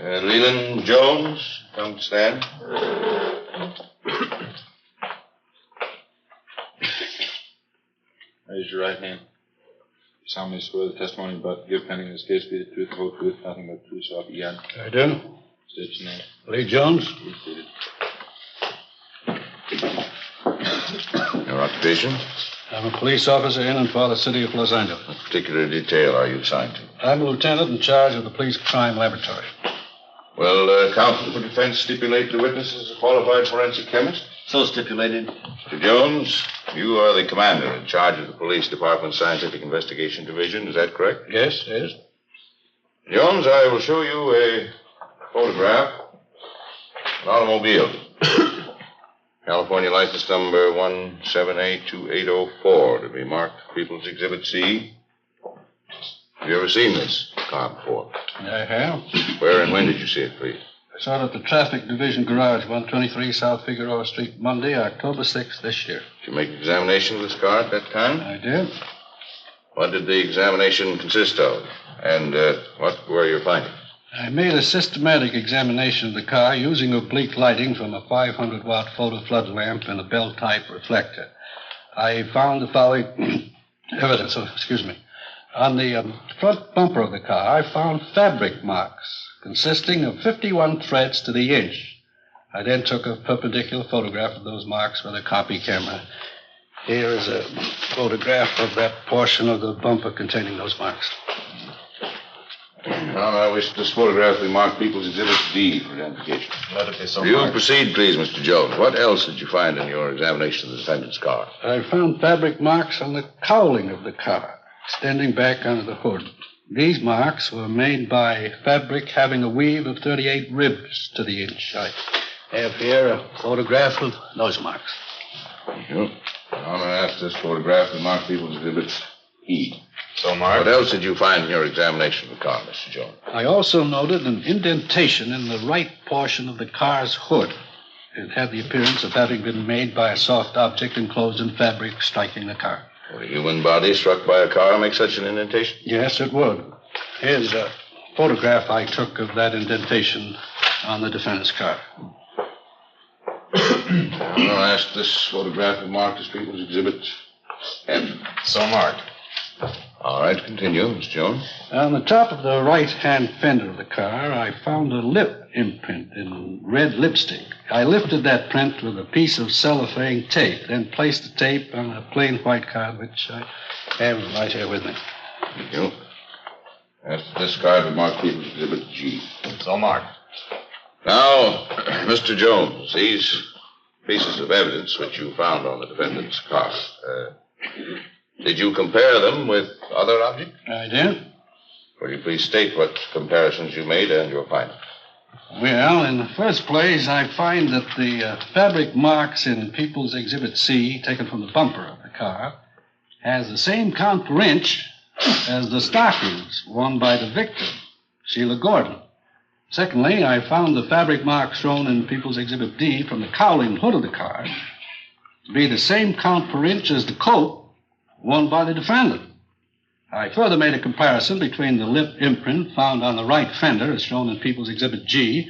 Leland Jones, come to stand. Raise your right hand. You solemnly swear the testimony about to give pending in this case be the truth, the whole truth, nothing but the truth, so help you God. I do. State your name. Lee Jones. Be seated. Your occupation? I'm a police officer in and for the city of Los Angeles. What particular detail are you assigned to? I'm a lieutenant in charge of the police crime laboratory. Will counsel for defense stipulate the witness as a qualified forensic chemist? So stipulated. Mr. Jones, you are the commander in charge of the police department's scientific investigation division. Is that correct? Yes, yes. Jones, I will show you a photograph of an automobile. California license number 1782804 to be marked People's Exhibit C. Have you ever seen this car before? I have. Where and when did you see it, please? I saw it at the Traffic Division Garage, 123 South Figueroa Street, Monday, October 6th this year. Did you make an examination of this car at that time? I did. What did the examination consist of? And what were your findings? I made a systematic examination of the car using oblique lighting from a 500-watt photo flood lamp and a bell-type reflector. I found the following evidence. On the front bumper of the car, I found fabric marks consisting of 51 threads to the inch. I then took a perpendicular photograph of those marks with a copy camera. Here is a photograph of that portion of the bumper containing those marks. Now, I wish this photograph be marked People's Exhibit D for identification. Let it be so. You proceed, please, Mr. Jones. What else did you find in your examination of the defendant's car? I found fabric marks on the cowling of the car, extending back under the hood. These marks were made by fabric having a weave of 38 ribs to the inch. I have here a photograph of those marks. Thank you. I'm going to ask this photograph to mark People's Exhibit E. So, Mark. What else did you find in your examination of the car, Mr. Jones? I also noted an indentation in the right portion of the car's hood. It had the appearance of having been made by a soft object enclosed in fabric striking the car. Would a human body struck by a car make such an indentation? Yes, it would. Here's a photograph I took of that indentation on the defendant's car. I'll ask this photograph be marked as People's Exhibit F. So marked. All right, continue, Miss Jones. On the top of the right-hand fender of the car, I found a lip imprint in red lipstick. I lifted that print with a piece of cellophane tape, then placed the tape on a plain white card, which I have right here with me. Thank you. Ask this card be marked People's Exhibit G. So marked. Now, Mr. Jones, these pieces of evidence which you found on the defendant's car, did you compare them with other objects? I did. Will you please state what comparisons you made and your findings? Well, in the first place, I find that the fabric marks in People's Exhibit C, taken from the bumper of the car, has the same count per inch as the stockings worn by the victim, Sheila Gordon. Secondly, I found the fabric marks shown in People's Exhibit D from the cowling hood of the car to be the same count per inch as the coat worn by the defendant. I further made a comparison between the lip imprint found on the right fender, as shown in People's Exhibit G,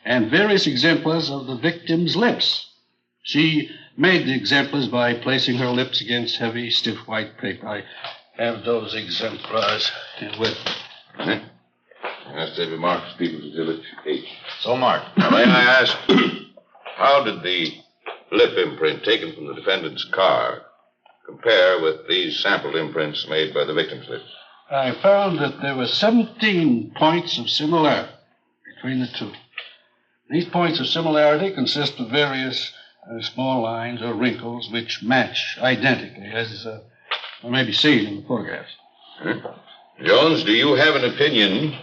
and various exemplars of the victim's lips. She made the exemplars by placing her lips against heavy, stiff white paper. I have those exemplars with me. Ask they be marked as People's Exhibit H. So marked. Now, may I ask, how did the lip imprint taken from the defendant's car compare with these sampled imprints made by the victim's lips? I found that there were 17 points of similarity between the two. These points of similarity consist of various small lines or wrinkles which match identically, as may be seen in the photographs. Jones, do you have an opinion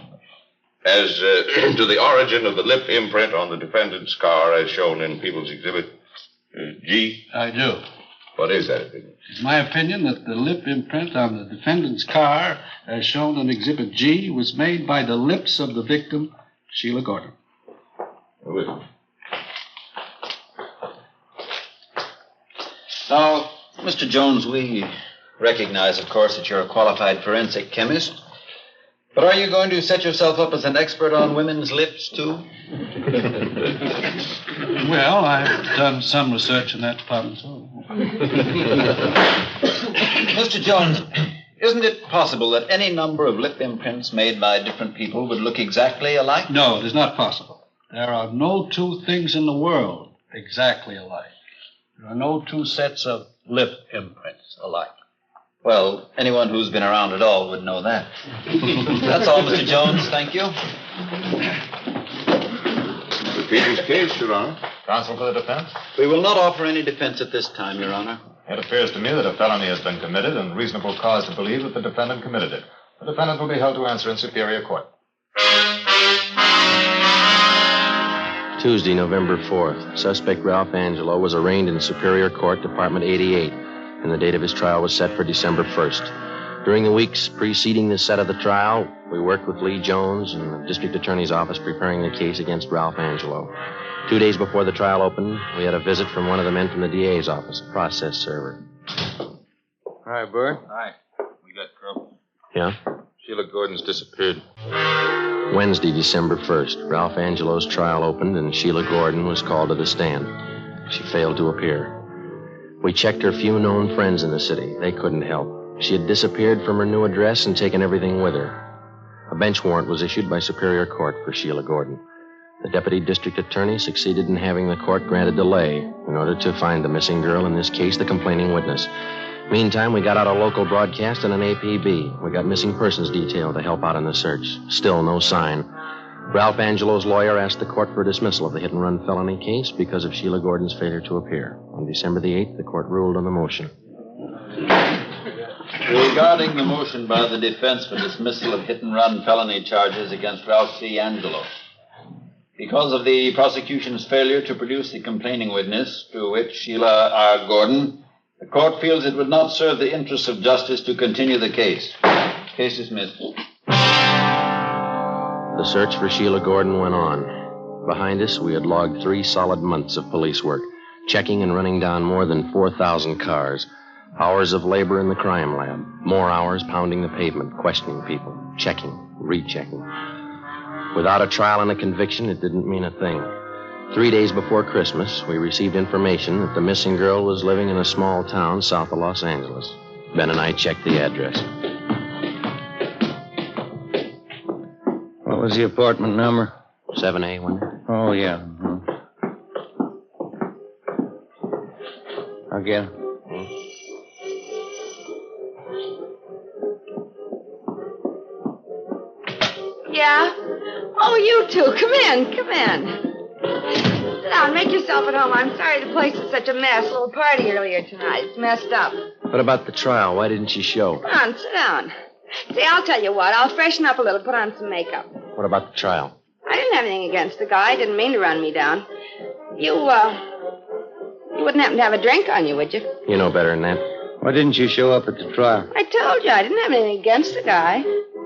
as to the origin of the lip imprint on the defendant's car as shown in People's Exhibit G? I do. What is that opinion? It's my opinion that the lip imprint on the defendant's car, as shown in Exhibit G, was made by the lips of the victim, Sheila Gordon. Who is it? Now, Mr. Jones, we recognize, of course, that you're a qualified forensic chemist. But are you going to set yourself up as an expert on women's lips, too? Well, I've done some research in that department, too. Mr. Jones, isn't it possible that any number of lip imprints made by different people would look exactly alike? No, it is not possible. There are no two things in the world exactly alike. There are no two sets of lip imprints alike. Well, anyone who's been around at all would know that. That's all, Mr. Jones. Thank you. Repeat his case, Your Honor. Counsel for the defense? We will not offer any defense at this time, Your Honor. It appears to me that a felony has been committed and reasonable cause to believe that the defendant committed it. The defendant will be held to answer in Superior Court. Tuesday, November 4th. Suspect Ralph Angelo was arraigned in Superior Court, Department 88, and the date of his trial was set for December 1st. During the weeks preceding the set of the trial, we worked with Lee Jones in the district attorney's office preparing the case against Ralph Angelo. 2 days before the trial opened, we had a visit from one of the men from the DA's office, a process server. Hi, Bert. Hi. We got trouble. Yeah? Sheila Gordon's disappeared. Wednesday, December 1st, Ralph Angelo's trial opened and Sheila Gordon was called to the stand. She failed to appear. We checked her few known friends in the city. They couldn't help. She had disappeared from her new address and taken everything with her. A bench warrant was issued by Superior Court for Sheila Gordon. The deputy district attorney succeeded in having the court grant a delay in order to find the missing girl, in this case, the complaining witness. Meantime, we got out a local broadcast and an APB. We got missing persons detail to help out in the search. Still no sign. Ralph Angelo's lawyer asked the court for a dismissal of the hit-and-run felony case because of Sheila Gordon's failure to appear. On December the 8th, the court ruled on the motion. Regarding the motion by the defense for dismissal of hit-and-run felony charges against Ralph C. Angelo, because of the prosecution's failure to produce the complaining witness, to which Sheila R. Gordon, the court feels it would not serve the interests of justice to continue the case. Case dismissed. The search for Sheila Gordon went on. Behind us, we had logged 3 solid months of police work, checking and running down more than 4,000 cars. Hours of labor in the crime lab. More hours pounding the pavement, questioning people, checking, rechecking. Without a trial and a conviction, it didn't mean a thing. 3 days before Christmas, we received information that the missing girl was living in a small town south of Los Angeles. Ben and I checked the address. What was the apartment number? 7A, wasn't it? Oh, yeah. I'll get it. Yeah? Oh, you two. Come in. Sit down. Make yourself at home. I'm sorry the place is such a mess. A little party earlier tonight. It's messed up. What about the trial? Why didn't she show? Come on, sit down. See, I'll tell you what. I'll freshen up a little, put on some makeup. What about the trial? I didn't have anything against the guy. I didn't mean to run me down. You wouldn't happen to have a drink on you, would you? You know better than that. Why didn't you show up at the trial? I told you I didn't have anything against the guy.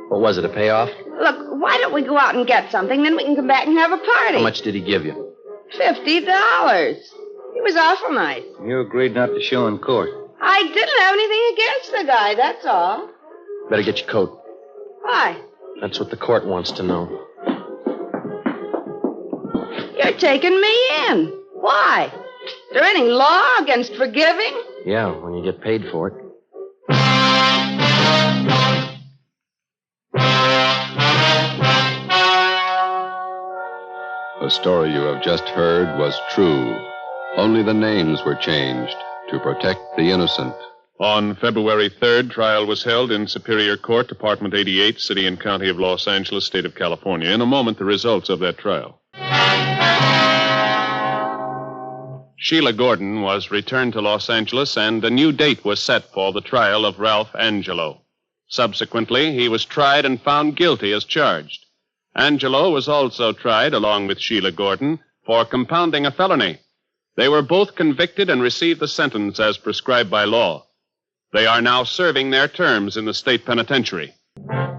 What was it, a payoff? Look, why don't we go out and get something, then we can come back and have a party. How much did he give you? $50. He was awful nice. You agreed not to show in court. I didn't have anything against the guy, that's all. Better get your coat. Why? That's what the court wants to know. You're taking me in. Why? Is there any law against forgiving? Yeah, when you get paid for it. The story you have just heard was true. Only the names were changed to protect the innocent. On February 3rd, trial was held in Superior Court, Department 88, City and County of Los Angeles, State of California. In a moment, the results of that trial. Sheila Gordon was returned to Los Angeles, and a new date was set for the trial of Ralph Angelo. Subsequently, he was tried and found guilty as charged. Angelo was also tried, along with Sheila Gordon, for compounding a felony. They were both convicted and received the sentence as prescribed by law. They are now serving their terms in the state penitentiary.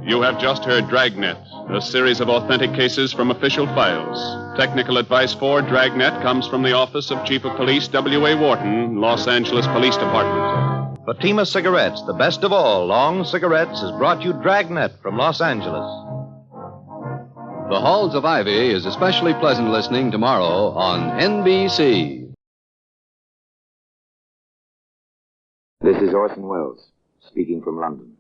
You have just heard Dragnet, a series of authentic cases from official files. Technical advice for Dragnet comes from the Office of Chief of Police W.A. Wharton, Los Angeles Police Department. Fatima Cigarettes, the best of all long cigarettes, has brought you Dragnet from Los Angeles. The Halls of Ivy is especially pleasant listening tomorrow on NBC. This is Orson Welles, speaking from London.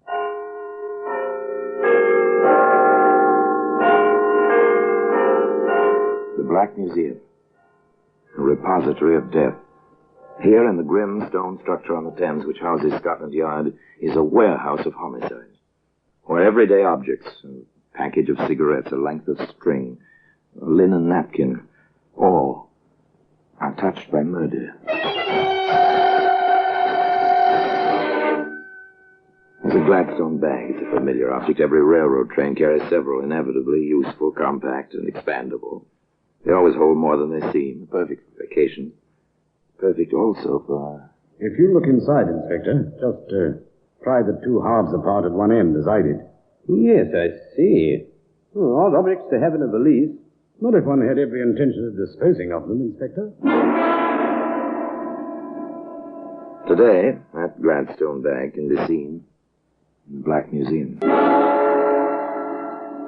The Black Museum, a repository of death. Here in the grim stone structure on the Thames which houses Scotland Yard is a warehouse of homicide, where everyday objects, a package of cigarettes, a length of string, a linen napkin, all are touched by murder. There's a Gladstone bag. It's a familiar object. Every railroad train carries several, inevitably useful, compact, and expandable. They always hold more than they seem. Perfect for vacation. Perfect also for... If you look inside, Inspector, just pry the two halves apart at one end, as I did. Yes, I see. Oh, odd objects to have in a valise. Not if one had every intention of disposing of them, Inspector. Today, that Gladstone bag can be seen in the Black Museum.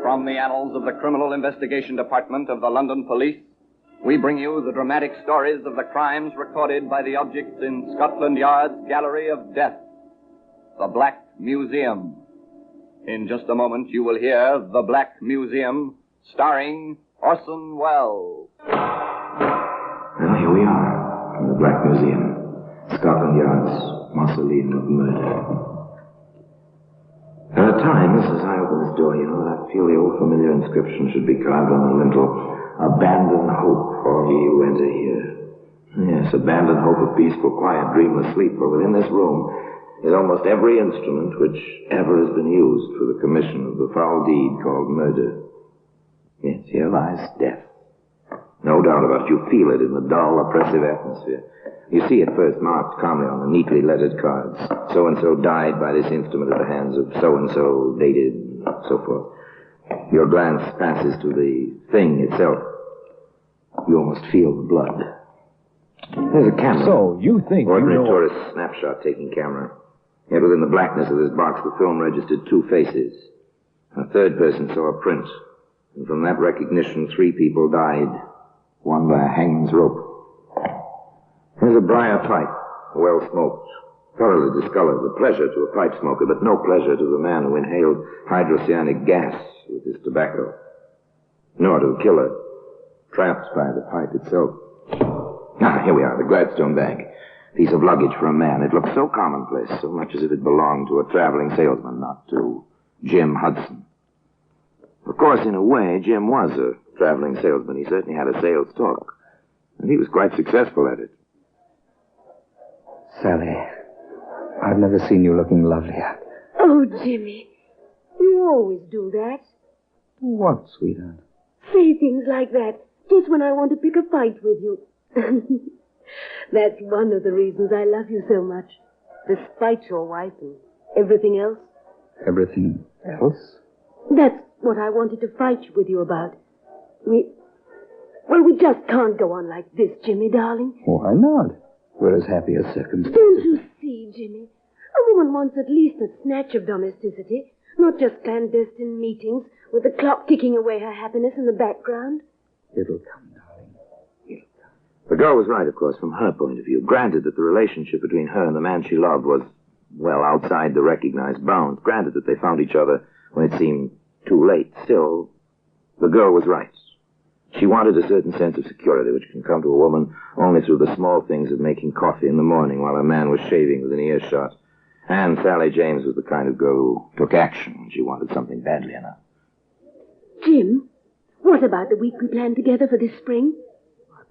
From the annals of the Criminal Investigation Department of the London Police, we bring you the dramatic stories of the crimes recorded by the objects in Scotland Yard's Gallery of Death, the Black Museum. In just a moment, you will hear The Black Museum, starring Orson Welles. Well, here we are, in the Black Museum, Scotland Yard's mausoleum of murder. There are times, as I open this door, that I feel the old familiar inscription should be carved on the lintel. Abandon hope for he who enter here. Yes, abandon hope of peaceful, quiet, dreamless sleep, for within this room is almost every instrument which ever has been used for the commission of the foul deed called murder. Yes, here lies death. No doubt about it. You feel it in the dull, oppressive atmosphere. You see it first marked calmly on the neatly lettered cards. So-and-so died by this instrument at the hands of so-and-so, dated, and so forth. Your glance passes to the thing itself. You almost feel the blood. There's a camera. So, you think Ordinary you know... tourist snapshot-taking camera. Yet within the blackness of this box, the film registered two faces. A third person saw a print. And from that recognition, 3 people died. One by a hangman's rope. Here's a briar pipe, well smoked, thoroughly discolored. A pleasure to a pipe smoker, but no pleasure to the man who inhaled hydrocyanic gas with his tobacco. Nor to the killer, trapped by the pipe itself. Here we are, the Gladstone bag. Piece of luggage for a man. It looked so commonplace, so much as if it belonged to a traveling salesman, not to Jim Hudson. Of course, in a way, Jim was a traveling salesman. He certainly had a sales talk. And he was quite successful at it. Sally, I've never seen you looking lovelier. Oh, Jimmy, you always do that. What, sweetheart? Say things like that just when I want to pick a fight with you. That's one of the reasons I love you so much. Despite your wife and everything else. Everything else? That's what I wanted to fight with you about. We just can't go on like this, Jimmy, darling. Why not? We're as happy as circumstances. Don't you see, Jimmy? A woman wants at least a snatch of domesticity, not just clandestine meetings with the clock ticking away her happiness in the background. It'll come, darling. The girl was right, of course, from her point of view. Granted that the relationship between her and the man she loved was, well, outside the recognized bounds. Granted that they found each other when it seemed too late. Still, the girl was right. She wanted a certain sense of security, which can come to a woman only through the small things of making coffee in the morning while a man was shaving within earshot. And Sally James was the kind of girl who took action when she wanted something badly enough. Jim, what about the week we planned together for this spring?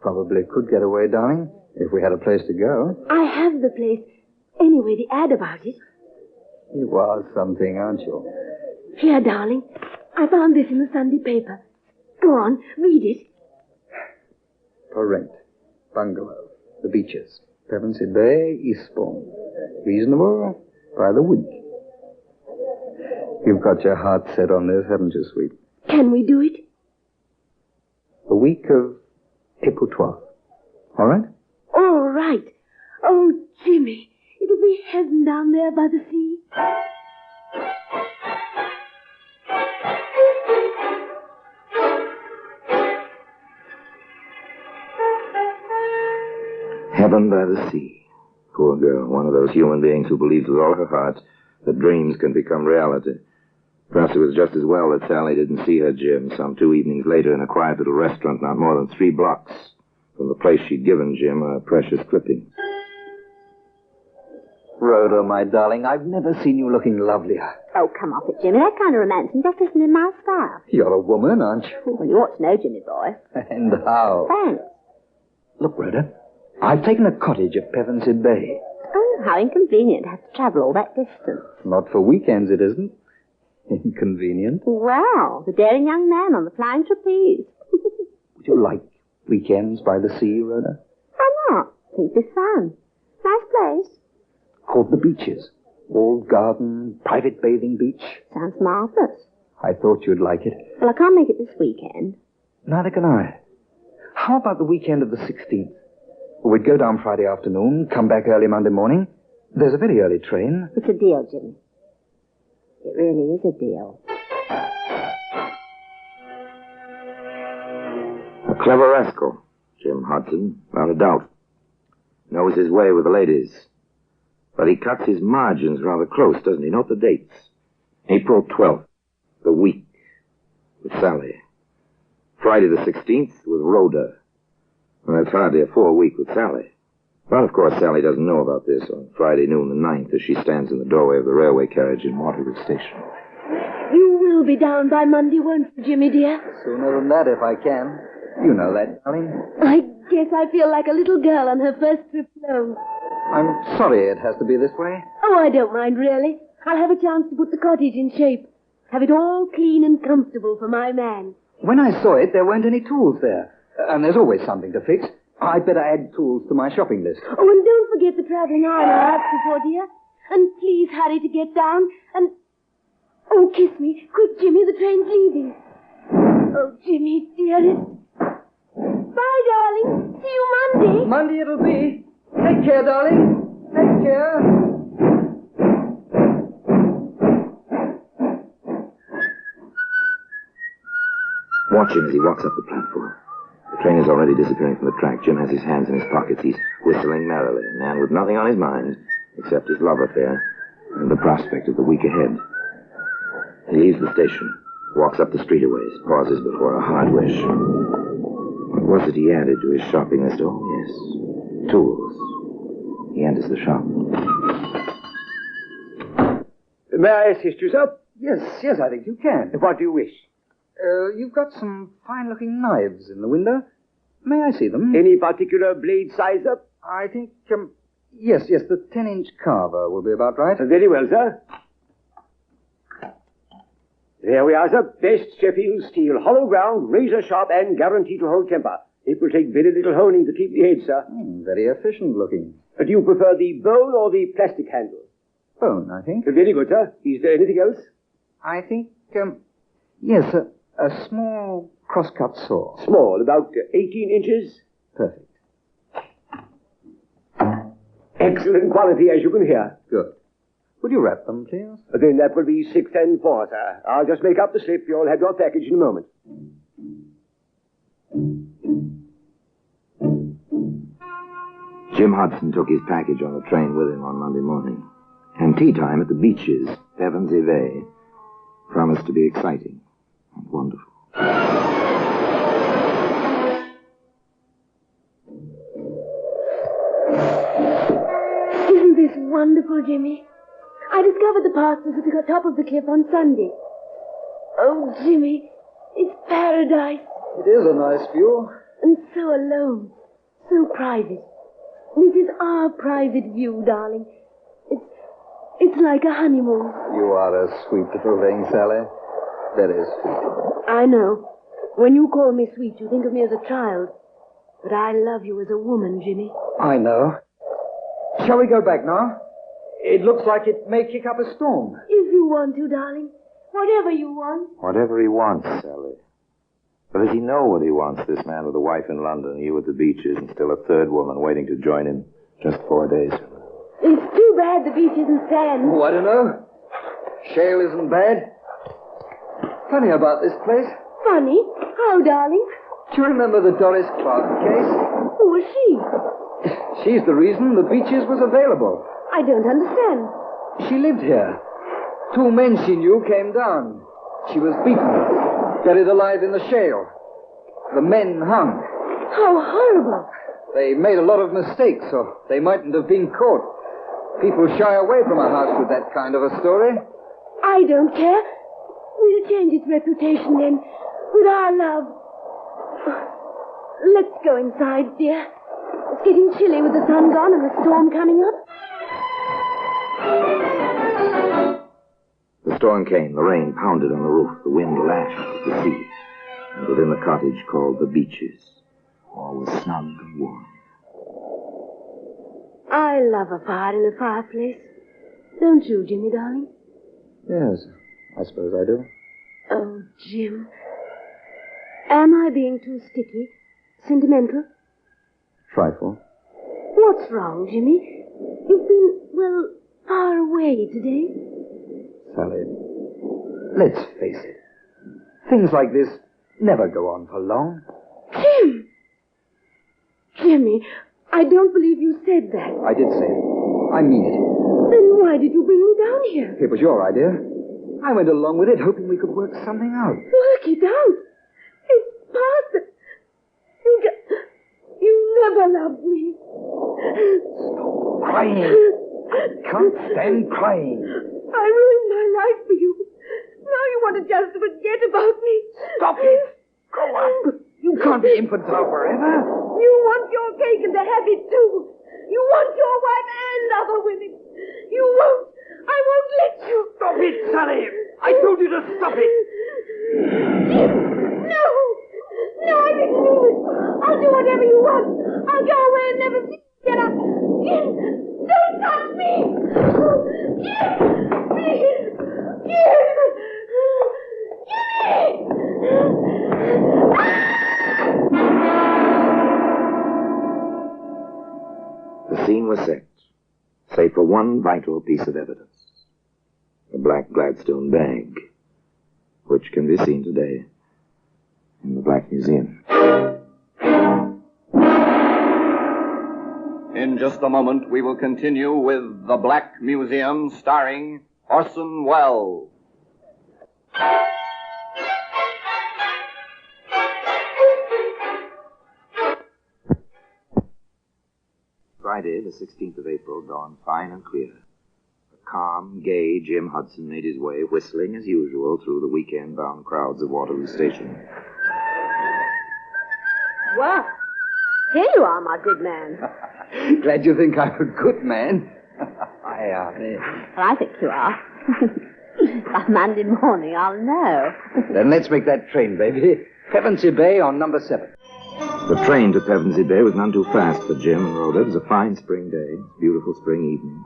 Probably could get away, darling, if we had a place to go. I have the place. Anyway, the ad about it. You are something, aren't you? Here, darling. I found this in the Sunday paper. Go on, read it. For rent. Bungalow. The Beaches. Pevensey Bay, Eastbourne. Reasonable by the week. You've got your heart set on this, haven't you, sweet? Can we do it? The week of April 12th. All right? All right. Oh, Jimmy, it'll be heaven down there by the sea. Heaven by the sea. Poor girl, one of those human beings who believes with all her heart that dreams can become reality. Perhaps it was just as well that Sally didn't see her Jim some 2 evenings later in a quiet little restaurant not more than 3 blocks from the place she'd given Jim a precious clipping. Rhoda, my darling, I've never seen you looking lovelier. Oh, come off it, Jimmy. That kind of romancing just isn't in my style. You're a woman, aren't you? Well, you ought to know, Jimmy boy. And how? Thanks. Look, Rhoda, I've taken a cottage at Pevensey Bay. Oh, how inconvenient to have to travel all that distance. Not for weekends, it isn't. Inconvenient. Wow, the daring young man on the flying trapeze. Would you like weekends by the sea, Rhoda? Why not? Think it's fun. Nice place. Called the Beaches. Walled garden, private bathing beach. Sounds marvelous. I thought you'd like it. Well, I can't make it this weekend. Neither can I. How about the weekend of the 16th? We'd go down Friday afternoon, come back early Monday morning. There's a very early train. It's a deal, Jimmy. It really is a deal. A clever rascal, Jim Hudson, without a doubt. Knows his way with the ladies. But he cuts his margins rather close, doesn't he? Note the dates. April 12th, the week, with Sally. Friday the 16th, with Rhoda. And that's hardly a 4-week with Sally. But, of course, Sally doesn't know about this on Friday noon the 9th as she stands in the doorway of the railway carriage in Waterloo Station. You will be down by Monday, won't you, Jimmy, dear? Sooner than that, if I can. You know that, darling. I guess I feel like a little girl on her first trip home. I'm sorry it has to be this way. Oh, I don't mind, really. I'll have a chance to put the cottage in shape. Have it all clean and comfortable for my man. When I saw it, there weren't any tools there. And there's always something to fix. I'd better add tools to my shopping list. Oh, and don't forget the traveling iron I asked you for, dear. And please hurry to get down. And... oh, kiss me. Quick, Jimmy, the train's leaving. Oh, Jimmy, dearest. Bye, darling. See you Monday. Monday it'll be. Take care, darling. Take care. Watch him as he walks up the platform. The train is already disappearing from the track. Jim has his hands in his pockets. He's whistling merrily, a man with nothing on his mind except his love affair and the prospect of the week ahead. He leaves the station, walks up the street a ways, pauses before a hard wish. What was it he added to his shopping list? Oh, yes, tools. He enters the shop. May I assist you, sir? Yes, I think you can. What do you wish? You've got some fine-looking knives in the window. May I see them? Any particular blade size up? I think, yes, the 10-inch carver will be about right. Very well, sir. There we are, sir. Best Sheffield steel, hollow ground, razor sharp, and guaranteed to hold temper. It will take very little honing to keep the edge, sir. Very efficient looking. Do you prefer the bone or the plastic handle? Bone, I think. Very good, sir. Is there anything else? I think, yes, a small cross-cut saw. Small, about 18 inches? Perfect. Excellent quality, as you can hear. Good. Would you wrap them, please? Then that will be 6 and 4, sir. I'll just make up the slip. You'll have your package in a moment. Jim Hudson took his package on the train with him on Monday morning. And tea time at the beaches, Pevensey Bay, promised to be exciting and wonderful. Isn't this wonderful, Jimmy? I discovered the pastures at the top of the cliff on Sunday. Oh, Jimmy, it's paradise. It is a nice view. And so alone, so private. This is our private view, darling. It's like a honeymoon. You are a sweet little thing, Sally. Very sweet. I know. When you call me sweet, you think of me as a child. But I love you as a woman, Jimmy. I know. Shall we go back now? It looks like it may kick up a storm. If you want to, darling. Whatever you want. Whatever he wants, Sally. But does he know what he wants, this man with a wife in London, you at the beaches, and still a third woman waiting to join him just 4 days from now? It's too bad the beach isn't sand. Oh, I don't know. Shale isn't bad. Funny about this place. Funny? How, darling? Do you remember the Doris Clark case? Who was she? She's the reason the beaches was available. I don't understand. She lived here. 2 men she knew came down. She was beaten, buried alive in the shale. The men hung. How horrible. They made a lot of mistakes, so they mightn't have been caught. People shy away from a house with that kind of a story. I don't care. We'll change its reputation then, with our love. Let's go inside, dear. It's getting chilly with the sun gone and the storm coming up. The storm came. The rain pounded on the roof. The wind lashed at the sea. And within the cottage called the Beaches, all was snug and warm. I love a fire in a fireplace. Don't you, Jimmy, darling? Yes, I suppose I do. Oh, Jim. Am I being too sticky? Sentimental? Trifle. What's wrong, Jimmy? You've been, well, far away today. Sally, let's face it. Things like this never go on for long. Jim! Jimmy, I don't believe you said that. I did say it. I mean it. Then why did you bring me down here? It was your idea. I went along with it, hoping we could work something out. Work it out? It's past it. You never loved me. Stop crying. I can't stand crying. I ruined my life for you. Now you want to just forget about me. Stop it. Grow up. You can't be infantile forever. You want your cake and to have it too. You want your wife and other women. You won't. I won't let you. Stop it, Sally. I told you to stop it. Jim, no. No, I didn't mean it. I'll do whatever you want. I'll go away and never see you again. Jim, don't touch me. Jim, please. Jim. Jimmy. The scene was set, save for one vital piece of evidence. A black Gladstone bag, which can be seen today in the Black Museum. In just a moment, we will continue with The Black Museum, starring Orson Welles. Friday, the 16th of April, dawned fine and clear. A calm, gay Jim Hudson made his way, whistling as usual, through the weekend-bound crowds of Waterloo Station. Well, here you are, my good man. Glad you think I'm a good man. I Well, I think you are. By Monday morning, I'll know. Then let's make that train, baby. Pevensey Bay on number 7. The train to Pevensey Bay was none too fast for Jim and Rhoda. It was a fine spring day, beautiful spring evening.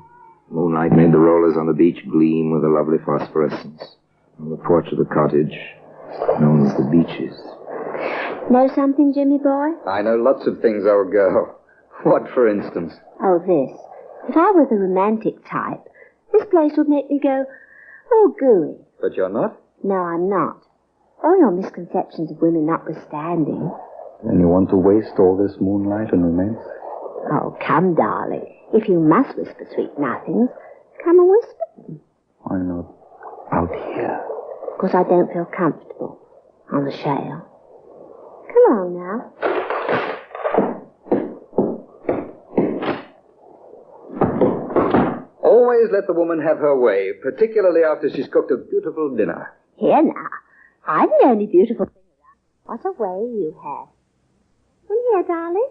Moonlight made the rollers on the beach gleam with a lovely phosphorescence. On the porch of the cottage, known as the Beaches. Know something, Jimmy boy? I know lots of things, old girl. What, for instance? Oh, this. If I were the romantic type, this place would make me go, oh, gooey. But you're not? No, I'm not. All your misconceptions of women notwithstanding. And you want to waste all this moonlight and romance? Oh, come, darling. If you must whisper sweet nothings, come and whisper them. Why not out here? Because I don't feel comfortable on the shale. Come on now. Always let the woman have her way, particularly after she's cooked a beautiful dinner. Here now. I'm the only beautiful thing around. What a way you have. In here, darling.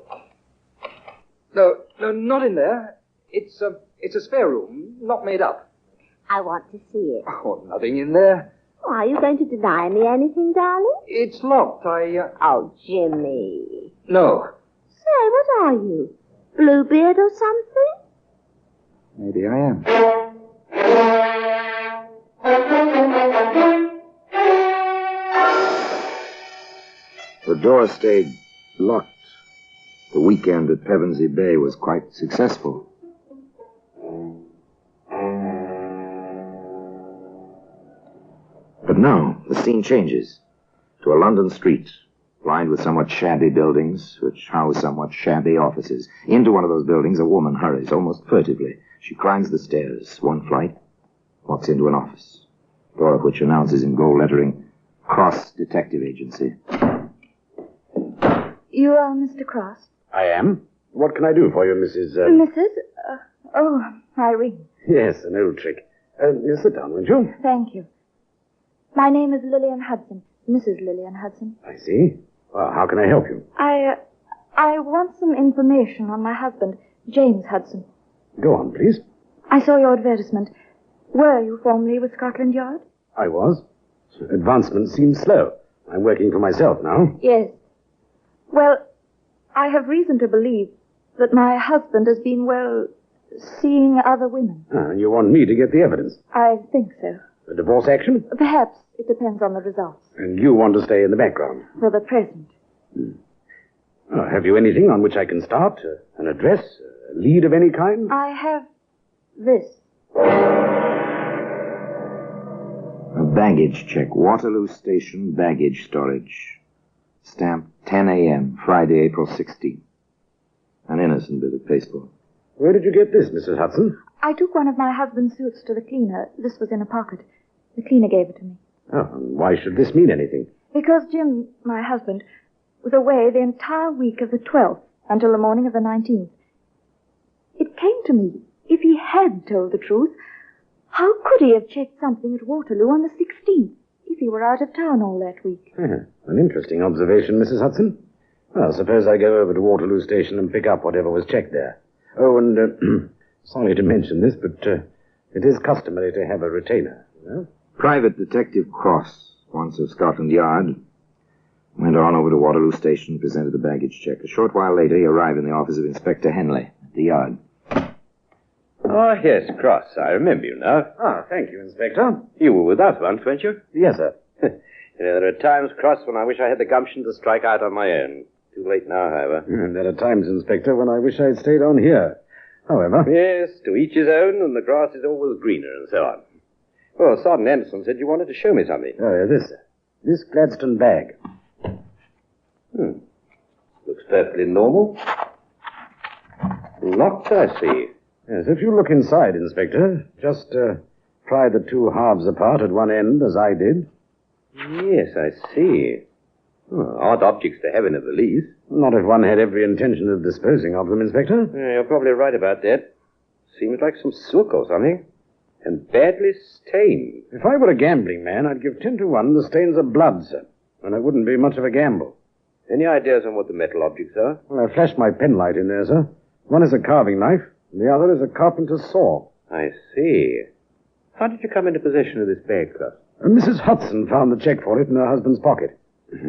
No, not in there. It's a spare room, not made up. I want to see it. Oh, nothing in there. Oh, are you going to deny me anything, darling? It's locked. Oh, Jimmy. No. Say, what are you? Bluebeard or something? Maybe I am. The door stayed locked. The weekend at Pevensey Bay was quite successful. But now, the scene changes to a London street, lined with somewhat shabby buildings, which house somewhat shabby offices. Into one of those buildings, a woman hurries, almost furtively. She climbs the stairs, one flight, walks into an office, door of which announces in gold lettering, Cross Detective Agency. You are Mr. Cross? I am. What can I do for you, Mrs. Mrs.? Irene. Yes, an old trick. Sit down, won't you? Thank you. My name is Lillian Hudson. Mrs. Lillian Hudson. I see. Well, how can I help you? I want some information on my husband, James Hudson. Go on, please. I saw your advertisement. Were you formerly with Scotland Yard? I was. Advancement seems slow. I'm working for myself now. Yes. Well, I have reason to believe that my husband has been, seeing other women. And you want me to get the evidence? I think so. A divorce action? Perhaps. It depends on the results. And you want to stay in the background? For the present. Have you anything on which I can start? An address? A lead of any kind? I have this. A baggage check. Waterloo Station baggage storage. Stamped 10 a.m., Friday, April 16th. An innocent bit of pasteboard. Where did you get this, Mrs. Hudson? I took one of my husband's suits to the cleaner. This was in a pocket. The cleaner gave it to me. Oh, and why should this mean anything? Because Jim, my husband, was away the entire week of the 12th until the morning of the 19th. It came to me, if he had told the truth, how could he have checked something at Waterloo on the 16th if he were out of town all that week? An interesting observation, Mrs. Hudson. Well, suppose I go over to Waterloo Station and pick up whatever was checked there. Oh, and sorry to mention this, but it is customary to have a retainer, you know? Private Detective Cross, once of Scotland Yard, went on over to Waterloo Station and presented the baggage check. A short while later, he arrived in the office of Inspector Henley at the yard. Oh, yes, Cross. I remember you now. Thank you, Inspector. You were with us once, weren't you? Yes, sir. There are times, Cross, when I wish I had the gumption to strike out on my own. Too late now, however. And there are times, Inspector, when I wish I'd stayed on here. However... Yes, to each his own, and the grass is always greener, and so on. Well, Sergeant Anderson said you wanted to show me something. Oh, yeah, this, sir. This Gladstone bag. Looks perfectly normal. Locked, I see. Yes, if you look inside, Inspector, just pry the two halves apart at one end, as I did. Yes, I see. Odd objects to have in a valise. Not if one had every intention of disposing of them, Inspector. You're probably right about that. Seems like some silk or something. And badly stained. If I were a gambling man, I'd give 10 to 1 the stains of blood, sir. And it wouldn't be much of a gamble. Any ideas on what the metal objects are? Well, I flashed my penlight in there, sir. One is a carving knife, and the other is a carpenter's saw. I see. How did you come into possession of this bag, Cross? Mrs. Hudson found the check for it in her husband's pocket.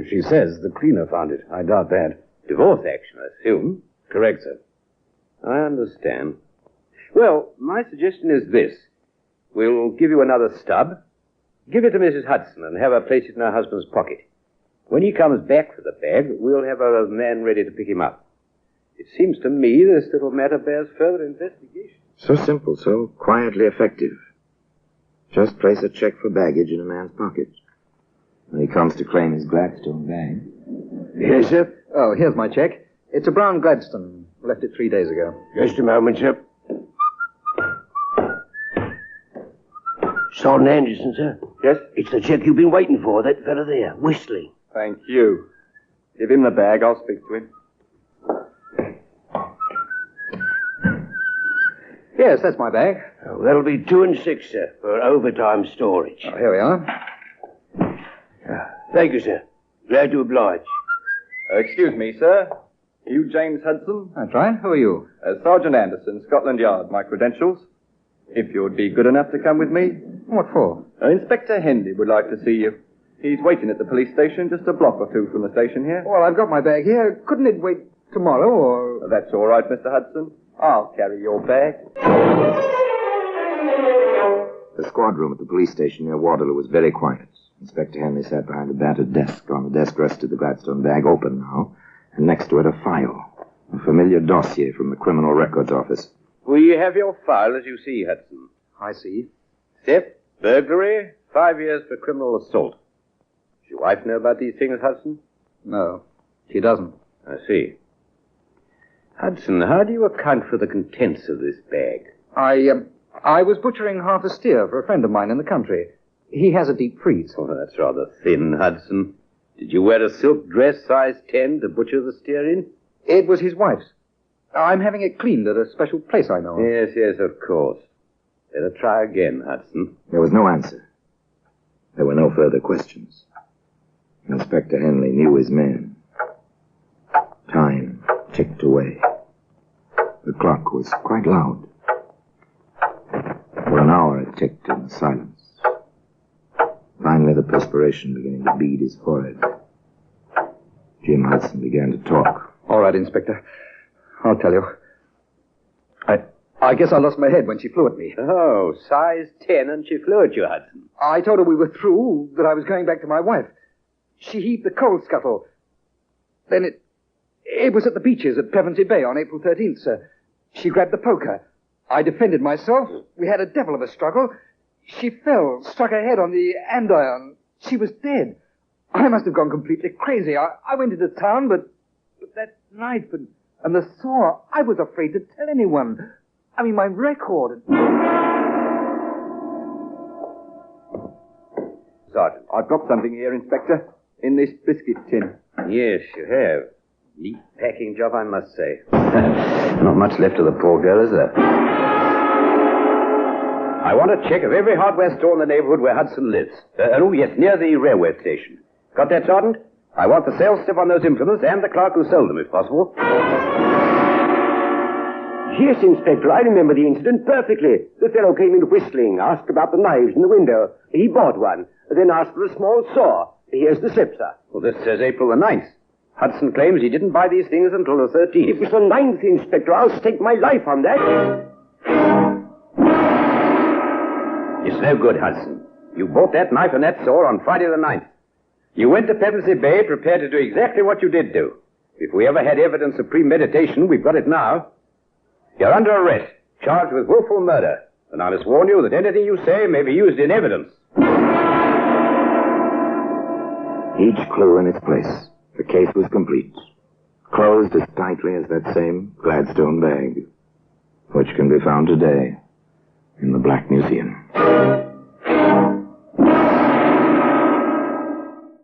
She says the cleaner found it. I doubt that. Divorce action, I assume. Correct, sir. I understand. Well, my suggestion is this. We'll give you another stub. Give it to Mrs. Hudson and have her place it in her husband's pocket. When he comes back for the bag, we'll have a man ready to pick him up. It seems to me this little matter bears further investigation. So simple, so quietly effective. Just place a check for baggage in a man's pocket. When he comes to claim his Gladstone bag. Yes, sir. Oh, here's my check. It's a brown Gladstone. Left it 3 days ago. Just a moment, sir. Sergeant Anderson, sir. Yes? It's the check you've been waiting for, that fella there, whistling. Thank you. Give him the bag. I'll speak to him. Yes, that's my bag. Oh, that'll be 2 and 6, sir, for overtime storage. Oh, here we are. Thank you, sir. Glad to oblige. Excuse me, sir. You James Hudson? That's right. Who are you? Sergeant Anderson, Scotland Yard. My credentials. If you would be good enough to come with me. What for? Inspector Hendy would like to see you. He's waiting at the police station just a block or two from the station here. Well, I've got my bag here. Couldn't it wait tomorrow, or... That's all right, Mr. Hudson. I'll carry your bag. The squad room at the police station near Waterloo was very quiet. Inspector Henley sat behind a battered desk. On the desk rested the Gladstone bag, open now, and next to it a file. A familiar dossier from the Criminal Records Office. We have your file, as you see, Hudson. I see. Theft, burglary, 5 years for criminal assault. Does your wife know about these things, Hudson? No, she doesn't. I see. Hudson, how do you account for the contents of this bag? I was butchering half a steer for a friend of mine in the country. He has a deep freeze. Oh, that's rather thin, Hudson. Did you wear a silk dress size 10 to butcher the steer in? It was his wife's. I'm having it cleaned at a special place I know of. Yes, of course. Better try again, Hudson. There was no answer. There were no further questions. Inspector Henley knew his man. Time ticked away. The clock was quite loud. For an hour it ticked in silence. Finally, the perspiration beginning to bead his forehead. Jim Hudson began to talk. All right, Inspector. I'll tell you. I guess I lost my head when she flew at me. Oh, size 10 and she flew at you, Hudson. I told her we were through, that I was going back to my wife. She heaved the coal scuttle. Then it was at the beaches at Pevensey Bay on April 13th, sir. She grabbed the poker. I defended myself. We had a devil of a struggle. She fell, struck her head on the andiron. She was dead. I must have gone completely crazy. I went into town, but that knife and the saw, I was afraid to tell anyone. I mean, my record. Sergeant, I've got something here, Inspector. In this biscuit tin. Yes, you have. Neat packing job, I must say. Not much left of the poor girl, is there? I want a check of every hardware store in the neighborhood where Hudson lives. Yes, near the railway station. Got that, Sergeant? I want the sales slip on those implements and the clerk who sold them, if possible. Yes, Inspector, I remember the incident perfectly. The fellow came in whistling, asked about the knives in the window. He bought one, then asked for a small saw. Here's the slip, sir. Well, this says April the 9th. Hudson claims he didn't buy these things until the 13th. It was the 9th, Inspector. I'll stake my life on that. It's no good, Hudson. You bought that knife and that saw on Friday the 9th. You went to Pevensey Bay prepared to do exactly what you did do. If we ever had evidence of premeditation, we've got it now. You're under arrest, charged with willful murder. And I must warn you that anything you say may be used in evidence. Each clue in its place. The case was complete. Closed as tightly as that same Gladstone bag, which can be found today in the Black Museum.